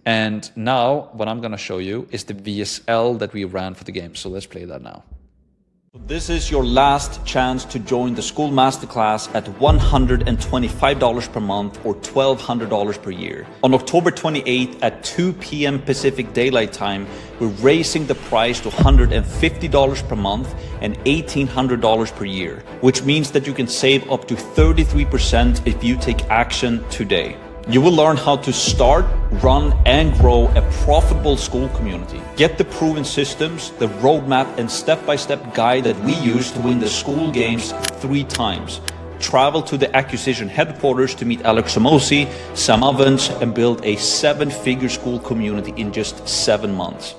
And now what I'm going to show you is the VSL that we ran for the game. So let's play that now. This is your last chance to join the Skool Masterclass at $125 per month or $1,200 per year. On October 28th at 2 p.m. Pacific Daylight Time, we're raising the price to $150 per month and $1,800 per year, which means that you can save up to 33% if you take action today. You will learn how to start, run, and grow a profitable Skool community. Get the proven systems, the roadmap, and step-by-step guide that we use to win the Skool games 3 times. Travel to the acquisition headquarters to meet Alex Hormozi, Sam Ovens, and build a 7-figure Skool community in just 7 months.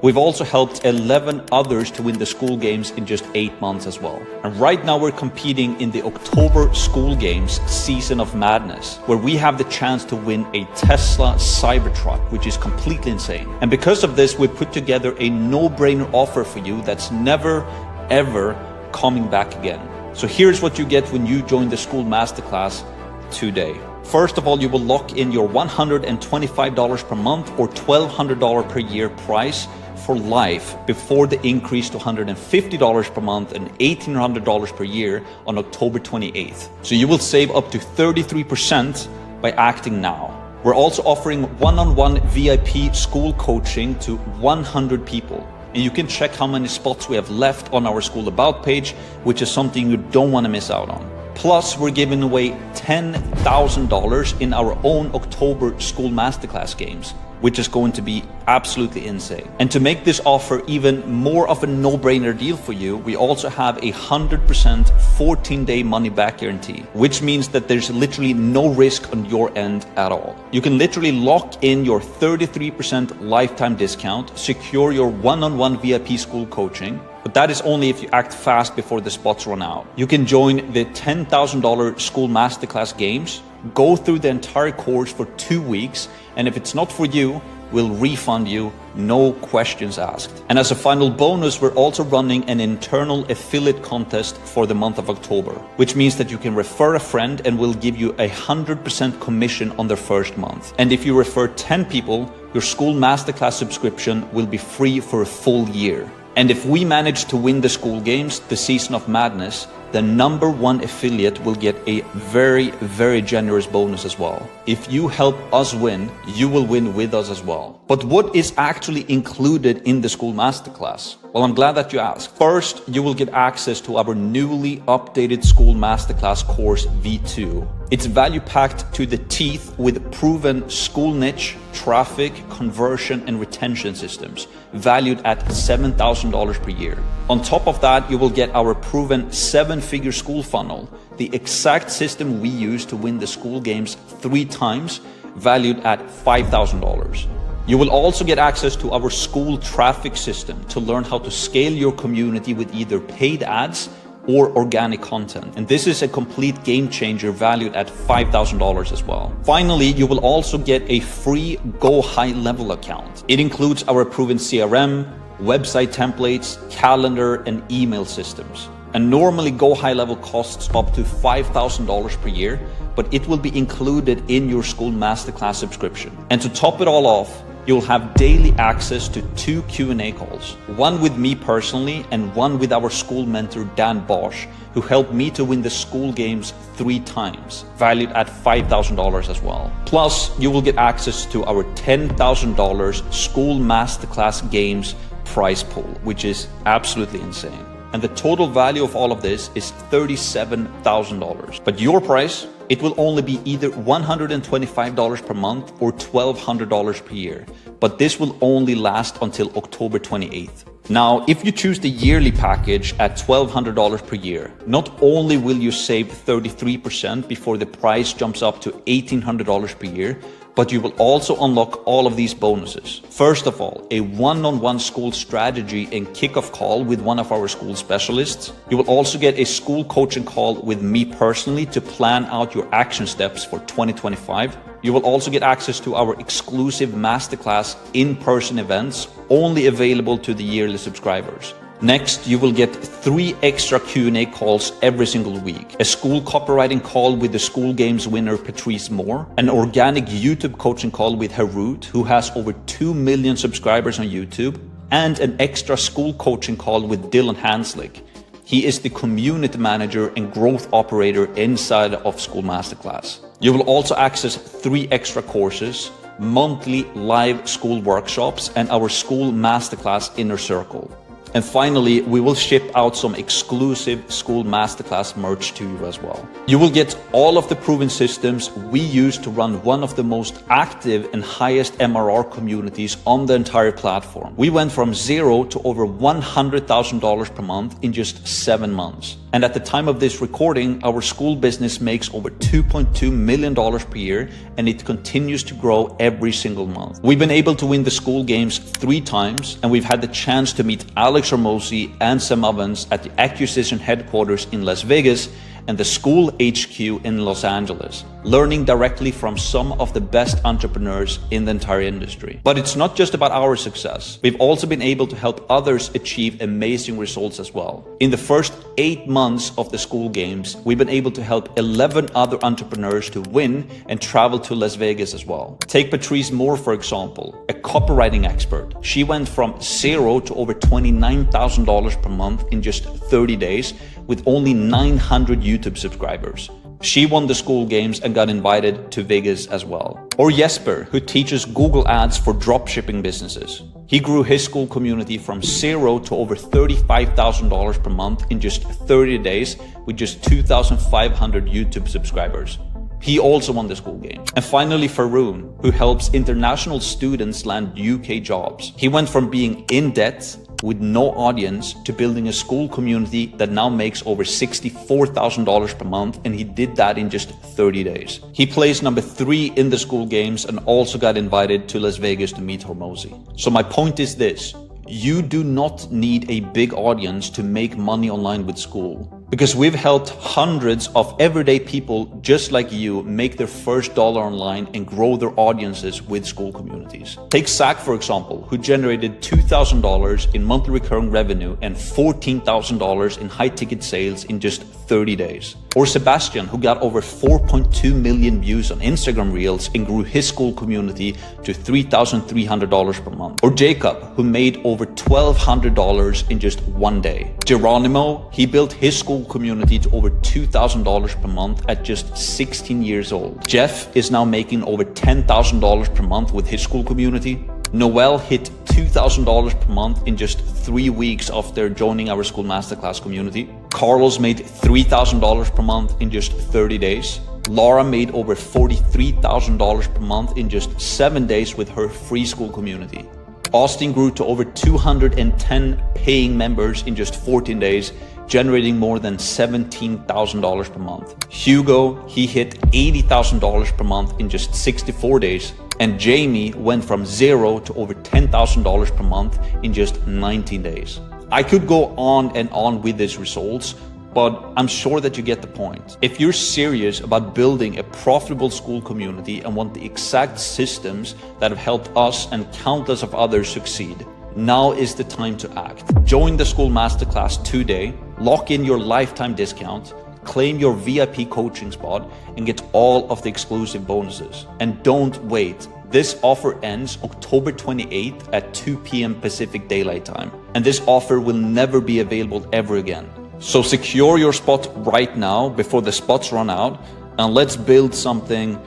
We've also helped 11 others to win the Skool games in just 8 months as well. And right now we're competing in the October Skool Games Season of Madness, where we have the chance to win a Tesla Cybertruck, which is completely insane. And because of this, we put together a no-brainer offer for you that's never, ever coming back again. So here's what you get when you join the Skool Masterclass today. First of all, you will lock in your $125 per month or $1,200 per year price for life before the increase to $150 per month and $1,800 per year on October 28th. So you will save up to 33% by acting now. We're also offering one-on-one VIP Skool coaching to 100 people. And you can check how many spots we have left on our Skool About page, which is something you don't want to miss out on. Plus, we're giving away $10,000 in our own October Skool Masterclass games, which is going to be absolutely insane. And to make this offer even more of a no-brainer deal for you, we also have a 100% 14-day money-back guarantee, which means that there's literally no risk on your end at all. You can literally lock in your 33% lifetime discount, secure your one-on-one VIP Skool coaching, but that is only if you act fast before the spots run out. You can join the $10,000 Skool Masterclass games, go through the entire course for 2 weeks, and if it's not for you, we'll refund you, no questions asked. And as a final bonus, we're also running an internal affiliate contest for the month of October, which means that you can refer a friend and we'll give you 100% commission on their first month. And if you refer 10 people, your Skool Masterclass subscription will be free for a full year. And if we manage to win the Skool Games, the Season of Madness, the #1 affiliate will get a very, very generous bonus as well. If you help us win, you will win with us as well. But what is actually included in the Skool Masterclass? Well, I'm glad that you asked. First, you will get access to our newly updated Skool Masterclass course V2. It's value packed to the teeth with proven Skool niche, traffic, conversion, and retention systems, valued at $7,000 per year. On top of that, you will get our proven 7-figure Skool funnel, the exact system we use to win the Skool games 3 times, valued at $5,000. You will also get access to our Skool traffic system to learn how to scale your community with either paid ads, or organic content. And this is a complete game changer valued at $5,000 as well. Finally, you will also get a free Go High Level account. It includes our proven CRM, website templates, calendar, and email systems. And normally Go High Level costs up to $5,000 per year, but it will be included in your Skool Masterclass subscription. And to top it all off, you'll have daily access to 2 Q&A calls, one with me personally and one with our Skool mentor Dan Bosch, who helped me to win the Skool Games 3 times, valued at $5,000 as well. Plus, you will get access to our $10,000 Skool Masterclass Games prize pool, which is absolutely insane. And the total value of all of this is $37,000. But your price, it will only be either $125 per month or $1,200 per year. But this will only last until October 28th. Now, if you choose the yearly package at $1,200 per year, not only will you save 33% before the price jumps up to $1,800 per year, but you will also unlock all of these bonuses. First of all, a one-on-one Skool strategy and kickoff call with one of our Skool specialists. You will also get a Skool coaching call with me personally to plan out your action steps for 2025. You will also get access to our exclusive Masterclass in-person events, only available to the yearly subscribers. Next, you will get 3 extra Q&A calls every single week. A Skool copywriting call with the Skool Games winner Patrice Moore. An organic YouTube coaching call with Harut, who has over 2 million subscribers on YouTube. And an extra Skool coaching call with Dylan Hanslick. He is the community manager and growth operator inside of Skool Masterclass. You will also access 3 extra courses, monthly live Skool workshops, and our Skool Masterclass Inner Circle. And finally, we will ship out some exclusive Skool Masterclass merch to you as well. You will get all of the proven systems we use to run one of the most active and highest MRR communities on the entire platform. We went from 0 to over $100,000 per month in just 7 months. And at the time of this recording, our Skool business makes over $2.2 million per year, and it continues to grow every single month. We've been able to win the Skool Games 3 times, and we've had the chance to meet Alex Hormozi and Sam Ovens at the Acquisition headquarters in Las Vegas and the Skool HQ in Los Angeles, learning directly from some of the best entrepreneurs in the entire industry. But it's not just about our success. We've also been able to help others achieve amazing results as well. In the first 8 months of the Skool Games, we've been able to help 11 other entrepreneurs to win and travel to Las Vegas as well. Take Patrice Moore, for example, a copywriting expert. She went from 0 to over $29,000 per month in just 30 days with only 900 YouTube subscribers. She won the Skool Games and got invited to Vegas as well. Or Jesper, who teaches Google Ads for dropshipping businesses. He grew his Skool community from 0 to over $35,000 per month in just 30 days with just 2,500 YouTube subscribers. He also won the Skool Games. And finally, Faroon, who helps international students land UK jobs. He went from being in debt with no audience to building a Skool community that now makes over $64,000 per month, and he did that in just 30 days. He placed number 3 in the Skool Games and also got invited to Las Vegas to meet Hormozi. So my point is this: you do not need a big audience to make money online with Skool. Because we've helped hundreds of everyday people just like you make their first dollar online and grow their audiences with Skool communities. Take Zach, for example, who generated $2,000 in monthly recurring revenue and $14,000 in high ticket sales in just 30 days. Or Sebastian, who got over 4.2 million views on Instagram Reels and grew his Skool community to $3,300 per month. Or Jacob, who made over $1,200 in just 1 day. Geronimo, he built his Skool community to over $2,000 per month at just 16 years old. Jeff is now making over $10,000 per month with his Skool community. Noel hit $2,000 per month in just 3 weeks after joining our Skool Masterclass community. Carlos made $3,000 per month in just 30 days. Laura made over $43,000 per month in just 7 days with her free Skool community. Austin grew to over 210 paying members in just 14 days, generating more than $17,000 per month. Hugo, he hit $80,000 per month in just 64 days. And Jamie went from 0 to over $10,000 per month in just 19 days. I could go on and on with these results, but I'm sure that you get the point. If you're serious about building a profitable Skool community and want the exact systems that have helped us and countless of others succeed, now is the time to act. Join the Skool Masterclass today, lock in your lifetime discount, claim your VIP coaching spot, and get all of the exclusive bonuses. And don't wait. This offer ends October 28th at 2 p.m. Pacific Daylight Time. And this offer will never be available ever again. So secure your spot right now before the spots run out, and let's build something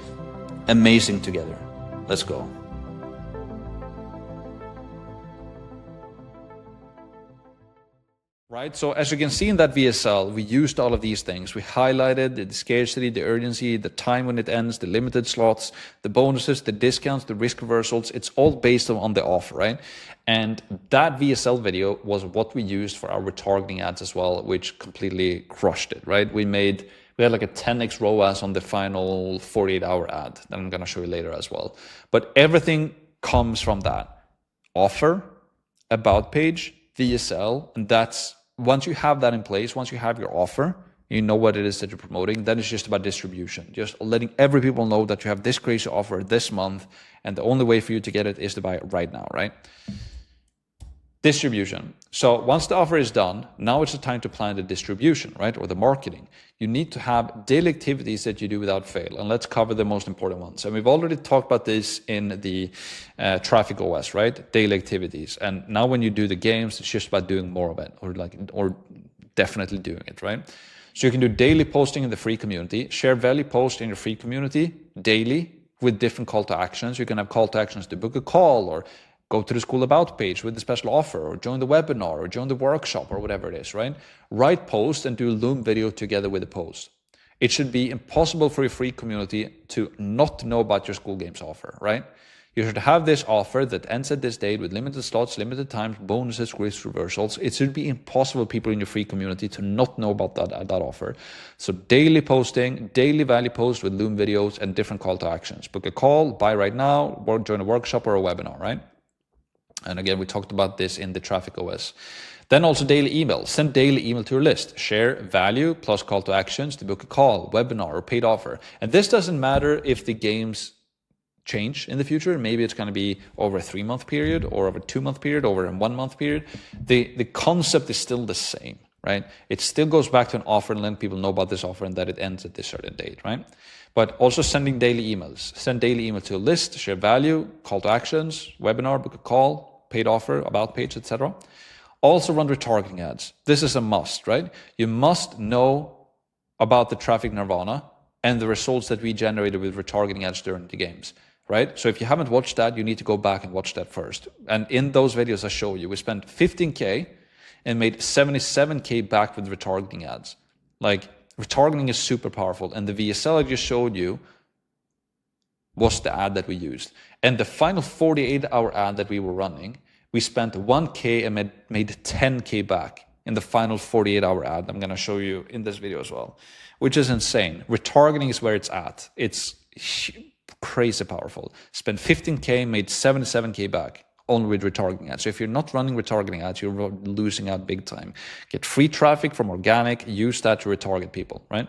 amazing together. Let's go. Right, so as you can see in that VSL, we used all of these things. We highlighted the scarcity, the urgency, the time when it ends, the limited slots, the bonuses, the discounts, the risk reversals. It's all based on the offer, right? And that VSL video was what we used for our retargeting ads as well, which completely crushed it, right? We had like a 10x ROAS on the final 48-hour ad that I'm going to show you later as well. But everything comes from that offer, about page, VSL, and that's once you have that in place, once you have your offer, you know what it is that you're promoting, then it's just about distribution. Just letting every people know that you have this crazy offer this month, and the only way for you to get it is to buy it right now, right? Distribution. So once the offer is done, now it's the time to plan the distribution, right? Or the marketing. You need to have daily activities that you do without fail. And let's cover the most important ones. And we've already talked about this in the Traffic OS, right? Daily activities. And now when you do the games, it's just about doing more of it, or definitely doing it, right? So you can do daily posting in the free community, share value post in your free community daily with different call to actions. You can have call to actions to book a call, or go to the Skool About page with the special offer, or join the webinar, or join the workshop, or whatever it is, right? Write post and do a Loom video together with the post. It should be impossible for your free community to not know about your Skool Games offer, right? You should have this offer that ends at this date with limited slots, limited times, bonuses, risk reversals. It should be impossible for people in your free community to not know about that offer. So daily posting, daily value post with Loom videos and different call to actions. Book a call, buy right now, or join a workshop or a webinar, right? And again, we talked about this in the Traffic OS. Then also daily email. Send daily email to your list. Share value plus call to actions to book a call, webinar, or paid offer. And this doesn't matter if the games change in the future. Maybe it's going to be over a 3-month period, or over a 2-month period, over a 1-month period. The concept is still the same, right? It still goes back to an offer and letting people know about this offer and that it ends at this certain date, right? But also sending daily emails. Send daily email to a list, share value, call to actions, webinar, book a call, paid offer, about page, etc. Also run retargeting ads. This is a must, right? You must know about the traffic Nirvana and the results that we generated with retargeting ads during the games, right? So if you haven't watched that, you need to go back and watch that first. And in those videos I show you, we spent 15K and made 77K back with retargeting ads. Like, retargeting is super powerful, and the VSL I just showed you was the ad that we used. And the final 48-hour ad that we were running, we spent 1K and made 10K back in the final 48-hour ad. I'm going to show you in this video as well, which is insane. Retargeting is where it's at. It's crazy powerful. Spent 15K, made 77K back, only with retargeting ads. So if you're not running retargeting ads, you're losing out big time. Get free traffic from organic, use that to retarget people, right?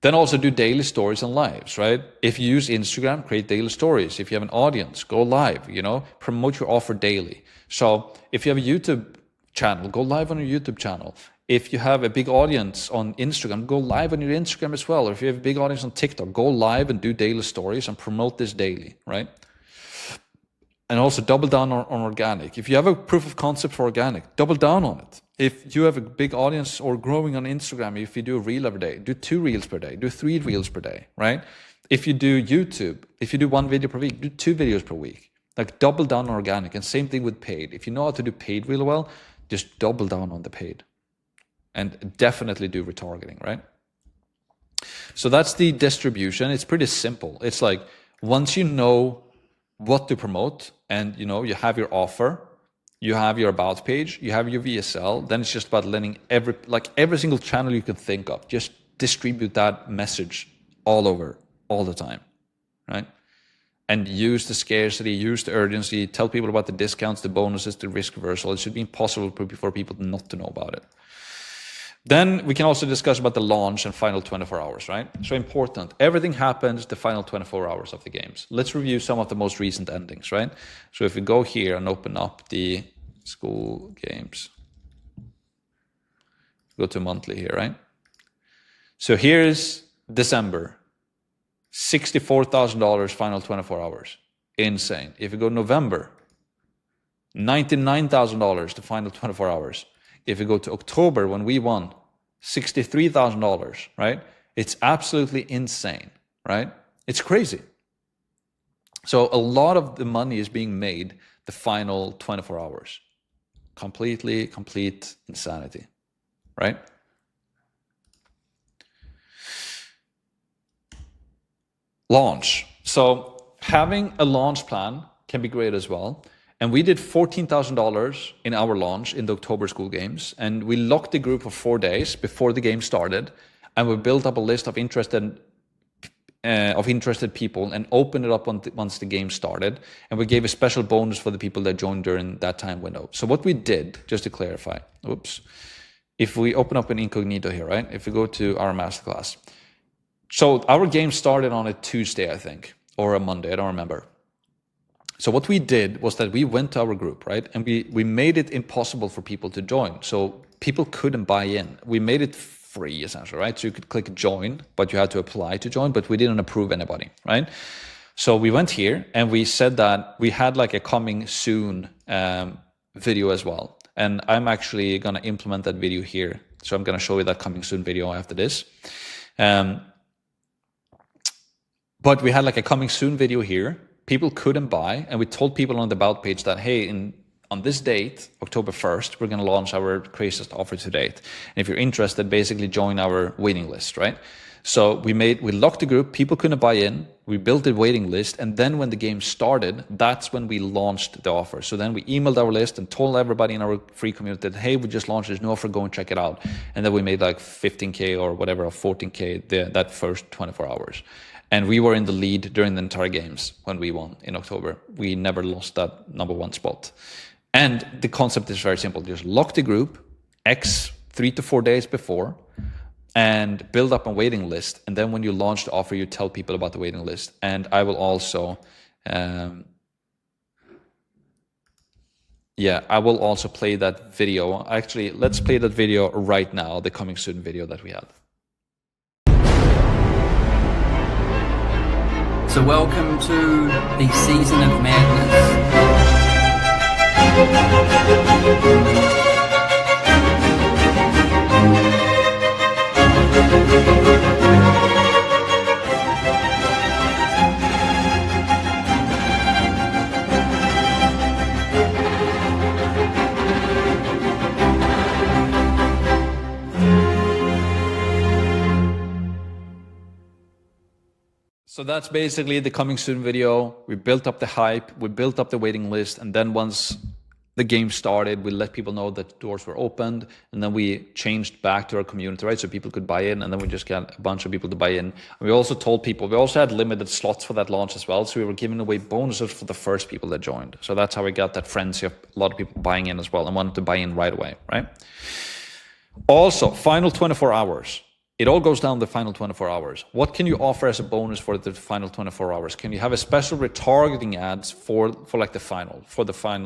Then also do daily stories and lives, right? If you use Instagram, create daily stories. If you have an audience, go live, promote your offer daily. So if you have a YouTube channel, go live on your YouTube channel. If you have a big audience on Instagram, go live on your Instagram as well. Or if you have a big audience on TikTok, go live and do daily stories and promote this daily, right? And also double down on organic. If you have a proof of concept for organic, double down on it. If you have a big audience or growing on Instagram, if you do a reel every day, do 2 reels per day, do 3 reels per day, right? If you do YouTube, if you do 1 video per week, do 2 videos per week. Like, double down on organic. And same thing with paid. If you know how to do paid really well, just double down on the paid. And definitely do retargeting, right? So that's the distribution. It's pretty simple. It's like, once you know what to promote, and you have your offer, you have your about page, you have your VSL, then it's just about letting every single channel you can think of, just distribute that message all over, all the time, right? And use the scarcity, use the urgency, tell people about the discounts, the bonuses, the risk reversal. It should be impossible for people not to know about it. Then we can also discuss about the launch and final 24 hours, right? So important. Everything happens the final 24 hours of the games. Let's review some of the most recent endings, right? So if we go here and open up the Skool games, go to monthly here, right? So here's December, $64,000 final 24 hours. Insane. If you go November, $99,000 the final 24 hours. If you go to October when we won, $63,000, right? It's absolutely insane, right? It's crazy. So a lot of the money is being made the final 24 hours. Complete insanity, right? Launch. So having a launch plan can be great as well. And we did $14,000 in our launch in the October Skool games. And we locked the group for 4 days before the game started. And we built up a list of interested people and opened it up once the game started. And we gave a special bonus for the people that joined during that time window. So what we did, just to clarify, if we open up an incognito here, right? If we go to our masterclass. So our game started on a Tuesday, I think, or a Monday, I don't remember. So what we did was that we went to our group, right? And we made it impossible for people to join. So people couldn't buy in. We made it free, essentially, right? So you could click join, but you had to apply to join, but we didn't approve anybody, right? So we went here and we said that we had like a coming soon video as well. And I'm actually going to implement that video here. So I'm going to show you that coming soon video after this. But we had like a coming soon video here. People couldn't buy, and we told people on the about page that, hey, on this date, October 1st, we're going to launch our craziest offer to date. And if you're interested, basically join our waiting list, right? So we locked the group, people couldn't buy in, we built a waiting list, and then when the game started, that's when we launched the offer. So then we emailed our list and told everybody in our free community that, hey, we just launched this new offer, go and check it out. And then we made like 15K or whatever, or 14K that first 24 hours. And we were in the lead during the entire games when we won in October. We never lost that number one spot. And the concept is very simple. Just lock the group 3 to 4 days before and build up a waiting list. And then when you launch the offer, you tell people about the waiting list. And I will also, I will also play that video. Actually, let's play that video right now, the coming soon video that we had. So welcome to the season of madness. So that's basically the coming soon video. We built up the hype, we built up the waiting list, and then once the game started, we let people know that doors were opened, and then we changed back to our community, right? So people could buy in, and then we just got a bunch of people to buy in. And we also told people, we also had limited slots for that launch as well, so we were giving away bonuses for the first people that joined. So that's how we got that frenzy of a lot of people buying in as well and wanted to buy in right away, right? Also, final 24 hours. It all goes down the final 24 hours. What can you offer as a bonus for the final 24 hours? Can you have a special retargeting ads for like the final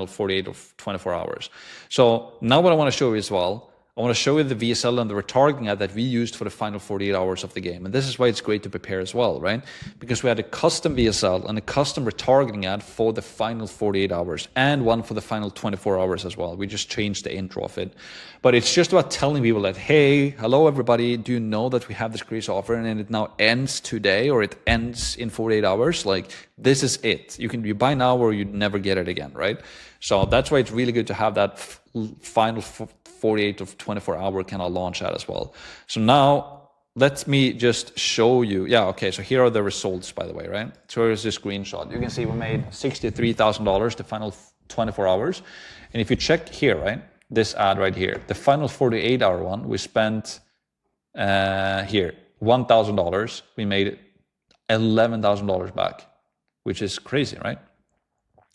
48 or 24 hours? So now what I want to show you as well, I want to show you the VSL and the retargeting ad that we used for the final 48 hours of the game. And this is why it's great to prepare as well, right? Because we had a custom VSL and a custom retargeting ad for the final 48 hours and one for the final 24 hours as well. We just changed the intro of it. But it's just about telling people that, hey, hello everybody, do you know that we have this crazy offer and it now ends today or it ends in 48 hours? Like, this is it. You buy now or you never get it again, right? So that's why it's really good to have that final 48 or 24 hour kind of launch ad as well. So now let me just show you. Yeah, okay, so here are the results, by the way, right? So here's this screenshot. You can see we made $63,000 the final 24 hours. And if you check here, right, this ad right here, the final 48 hour one, we spent here $1,000. We made $11,000 back, which is crazy, right?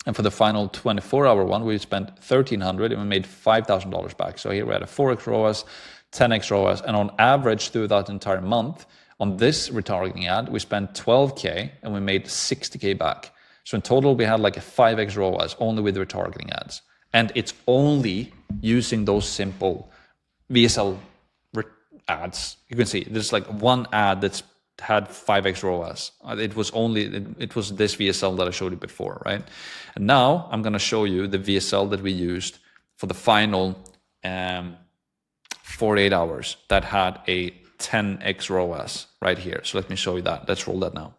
And for the final 24 hour one, we spent $1,300 and we made $5,000 back. So here we had a Forex ROAS, 10x ROAS. And on average through that entire month, on this retargeting ad, we spent 12K and we made 60K back. So in total, we had like a 5x ROAS only with retargeting ads. And it's only using those simple VSL ads. You can see there's like one ad that's had 5x ROAS. It was this VSL that I showed you before, right? And now I'm going to show you the VSL that we used for the final 48 hours that had a 10x ROAS right here. So let me show you that. Let's roll that now.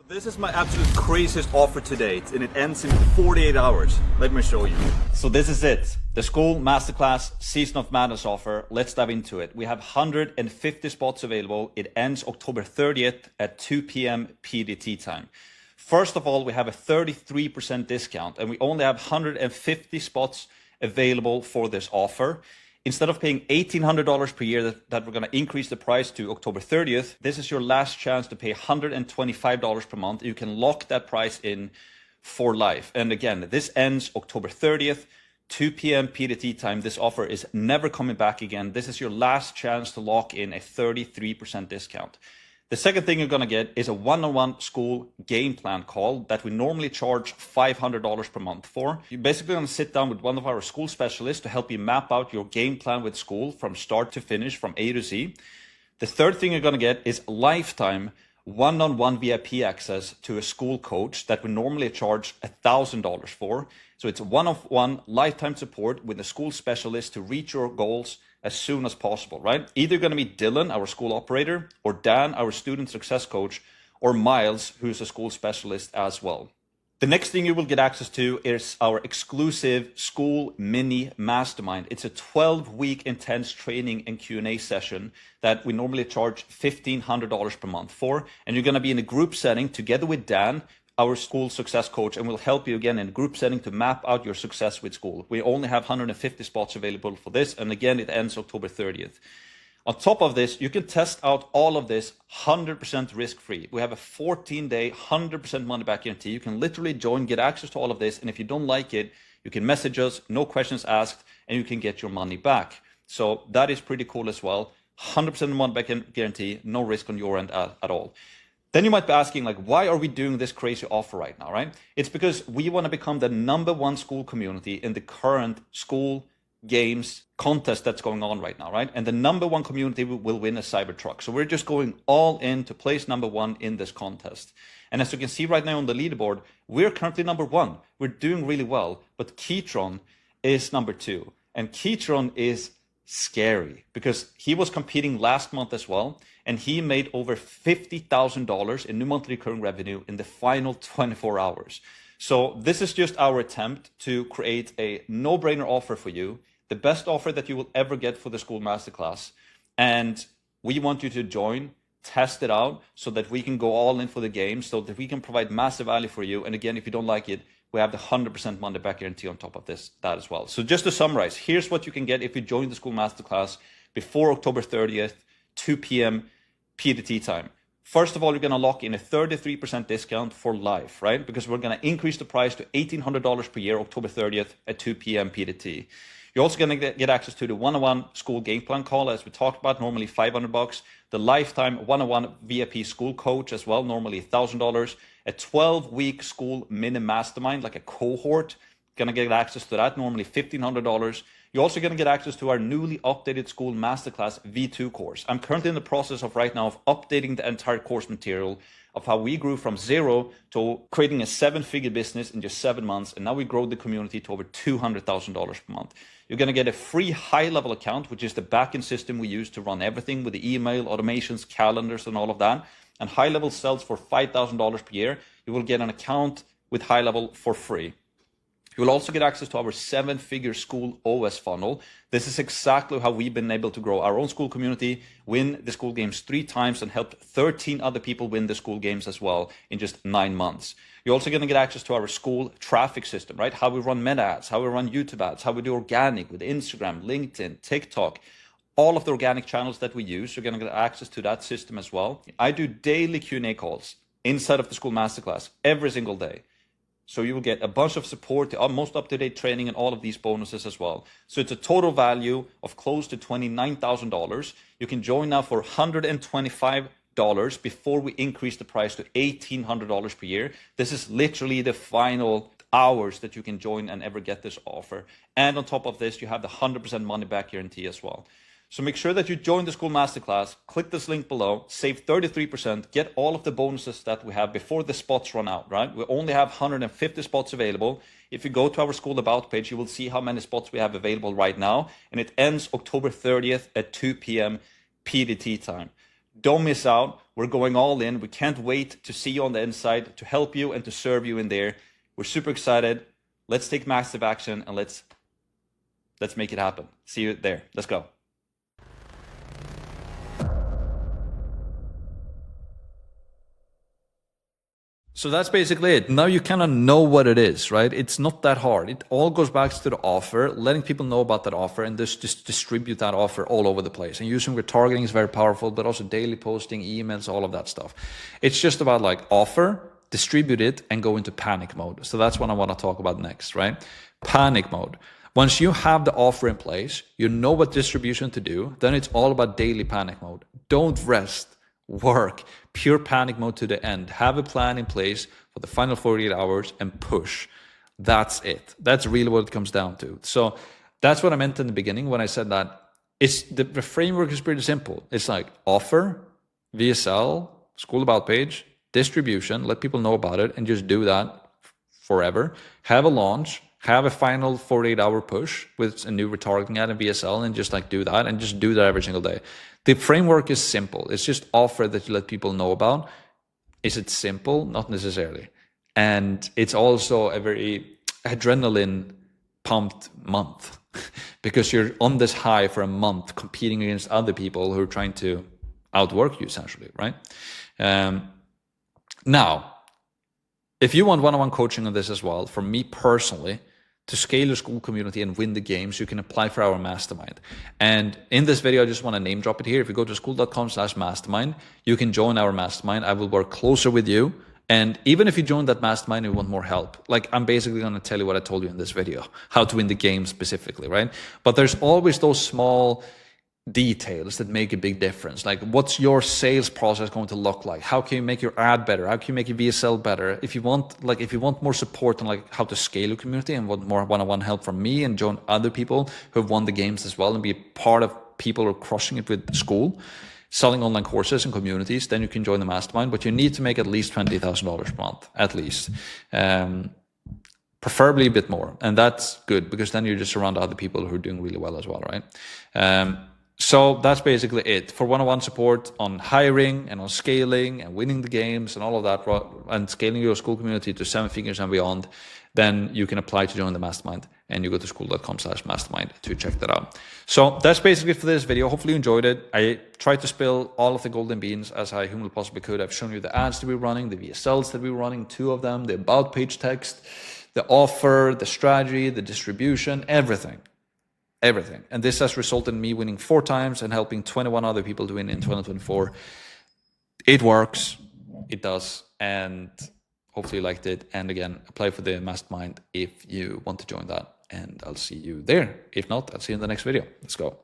This is my absolute craziest offer to date, and it ends in 48 hours. Let me show you. So this is it. The Skool Masterclass Season of Madness offer. Let's dive into it. We have 150 spots available. It ends October 30th at 2 p.m. PDT time. First of all, we have a 33% discount, and we only have 150 spots available for this offer. Instead of paying $1,800 per year that we're going to increase the price to October 30th, this is your last chance to pay $125 per month. You can lock that price in for life. And again, this ends October 30th, 2 p.m. PDT time. This offer is never coming back again. This is your last chance to lock in a 33% discount. The second thing you're going to get is a one-on-one Skool game plan call that we normally charge $500 per month for. You're basically going to sit down with one of our Skool specialists to help you map out your game plan with Skool from start to finish, from A to Z. The third thing you're going to get is lifetime one-on-one VIP access to a Skool coach that we normally charge $1,000 for. So it's one-on-one lifetime support with a Skool specialist to reach your goals as soon as possible, right? Either going to be Dylan, our Skool operator, or Dan, our student success coach, or Miles, who's a Skool specialist as well. The next thing you will get access to is our exclusive Skool Mini Mastermind. It's a 12-week intense training and Q&A session that we normally charge $1,500 per month for. And you're going to be in a group setting together with Dan, our Skool success coach, and we'll help you again in a group setting to map out your success with Skool. We only have 150 spots available for this, and again, it ends October 30th. On top of this, you can test out all of this 100% risk-free. We have a 14-day, 100% money-back guarantee. You can literally join, get access to all of this, and if you don't like it, you can message us, no questions asked, and you can get your money back. So that is pretty cool as well. 100% money-back guarantee, no risk on your end at all. Then you might be asking, like, why are we doing this crazy offer right now, right? It's because we want to become the #1 Skool community in the current Skool games contest that's going on right now, right? And the #1 community will win a Cybertruck. So we're just going all in to place #1 in this contest. And as you can see right now on the leaderboard, we're currently #1. We're doing really well, but Keytron is #2. And Keytron is scary because he was competing last month as well, and he made over $50,000 in new monthly recurring revenue in the final 24 hours. So this is just our attempt to create a no-brainer offer for you, the best offer that you will ever get for the Skool Masterclass. And we want you to join, test it out so that we can go all in for the game, so that we can provide massive value for you. And again, if you don't like it, we have the 100% money back guarantee on top of that as well. So just to summarize, here's what you can get if you join the Skool Masterclass before October 30th, 2 p.m. PDT time. First of all, you're going to lock in a 33% discount for life, right? Because we're going to increase the price to $1,800 per year, October 30th at 2 p.m. PDT. You're also going to get access to the one-on-one Skool game plan call, as we talked about, normally $500. The lifetime one-on-one VIP Skool coach as well, normally $1,000. A 12-week Skool Mini Mastermind, like a cohort, going to get access to that, normally $1,500. You're also going to get access to our newly updated Skool Masterclass V2 course. I'm currently in the process of right now of updating the entire course material of how we grew from zero to creating a 7-figure business in just 7 months. And now we grow the community to over $200,000 per month. You're going to get a free high-level account, which is the backend system we use to run everything with the email, automations, calendars, and all of that. And high-level sells for $5,000 per year. You will get an account with high-level for free. You will also get access to our 7-figure Skool OS funnel. This is exactly how we've been able to grow our own Skool community, win the Skool games 3 times, and help 13 other people win the Skool games as well in just 9 months. You're also going to get access to our Skool traffic system, right? How we run meta ads, how we run YouTube ads, how we do organic with Instagram, LinkedIn, TikTok. All of the organic channels that we use, you're going to get access to that system as well. I do daily Q&A calls inside of the Skool Masterclass every single day. So you will get a bunch of support, the most up-to-date training, and all of these bonuses as well. So it's a total value of close to $29,000. You can join now for $125 before we increase the price to $1,800 per year. This is literally the final hours that you can join and ever get this offer. And on top of this, you have the 100% money back guarantee as well. So make sure that you join the Skool Masterclass, click this link below, save 33%, get all of the bonuses that we have before the spots run out, right? We only have 150 spots available. If you go to our Skool About page, you will see how many spots we have available right now. And it ends October 30th at 2 p.m. PDT time. Don't miss out. We're going all in. We can't wait to see you on the inside, to help you and to serve you in there. We're super excited. Let's take massive action and let's make it happen. See you there. Let's go. So that's basically it. Now you kind of know what it is, right? It's not that hard. It all goes back to the offer, letting people know about that offer, and just distribute that offer all over the place. And using retargeting is very powerful, but also daily posting, emails, all of that stuff. It's just about like offer, distribute it, and go into panic mode. So that's what I want to talk about next, right? Panic mode. Once you have the offer in place, you know what distribution to do, then it's all about daily panic mode. Don't rest. Work, pure panic mode to the end. Have a plan in place for the final 48 hours and push. That's it. That's really what it comes down to. So that's what I meant in the beginning when I said that it's the framework is pretty simple. It's like offer, VSL, Skool About page, distribution, let people know about it, and just do that forever. Have a launch, have a final 48-hour push with a new retargeting ad and VSL, and just like do that, and just do that every single day. The framework is simple. It's just offer that you let people know about. Is it simple? Not necessarily. And it's also a very adrenaline pumped month because you're on this high for a month competing against other people who are trying to outwork you essentially, right? Now, if you want one-on-one coaching on this as well, for me personally, to scale your Skool community and win the games, you can apply for our mastermind. And in this video, I just want to name drop it here. If you go to skool.com/mastermind, you can join our mastermind. I will work closer with you. And even if you join that mastermind and you want more help, like I'm basically going to tell you what I told you in this video, how to win the game specifically, right? But there's always those small details that make a big difference. Like, what's your sales process going to look like? How can you make your ad better? How can you make your VSL better? If you want more support on like how to scale your community and want more one-on-one help from me and join other people who have won the games as well and be a part of people who are crushing it with Skool, selling online courses and communities, then you can join the mastermind. But you need to make at least $20,000 per month, at least. Preferably a bit more. And that's good because then you're just around other people who are doing really well as well, right? So that's basically it. For one-on-one support on hiring and on scaling and winning the games and all of that, and scaling your Skool community to 7 figures and beyond, then you can apply to join the mastermind, and you go to skool.com/mastermind to check that out. So that's basically it for this video. Hopefully you enjoyed it. I tried to spill all of the golden beans as I humanly possibly could. I've shown you the ads that we're running, the VSLs that we're running, 2 of them, the about page text, the offer, the strategy, the distribution, everything. And this has resulted in me winning 4 times and helping 21 other people to win in 2024. It works. It does. And hopefully you liked it. And again, apply for the mastermind if you want to join that. And I'll see you there. If not, I'll see you in the next video. Let's go.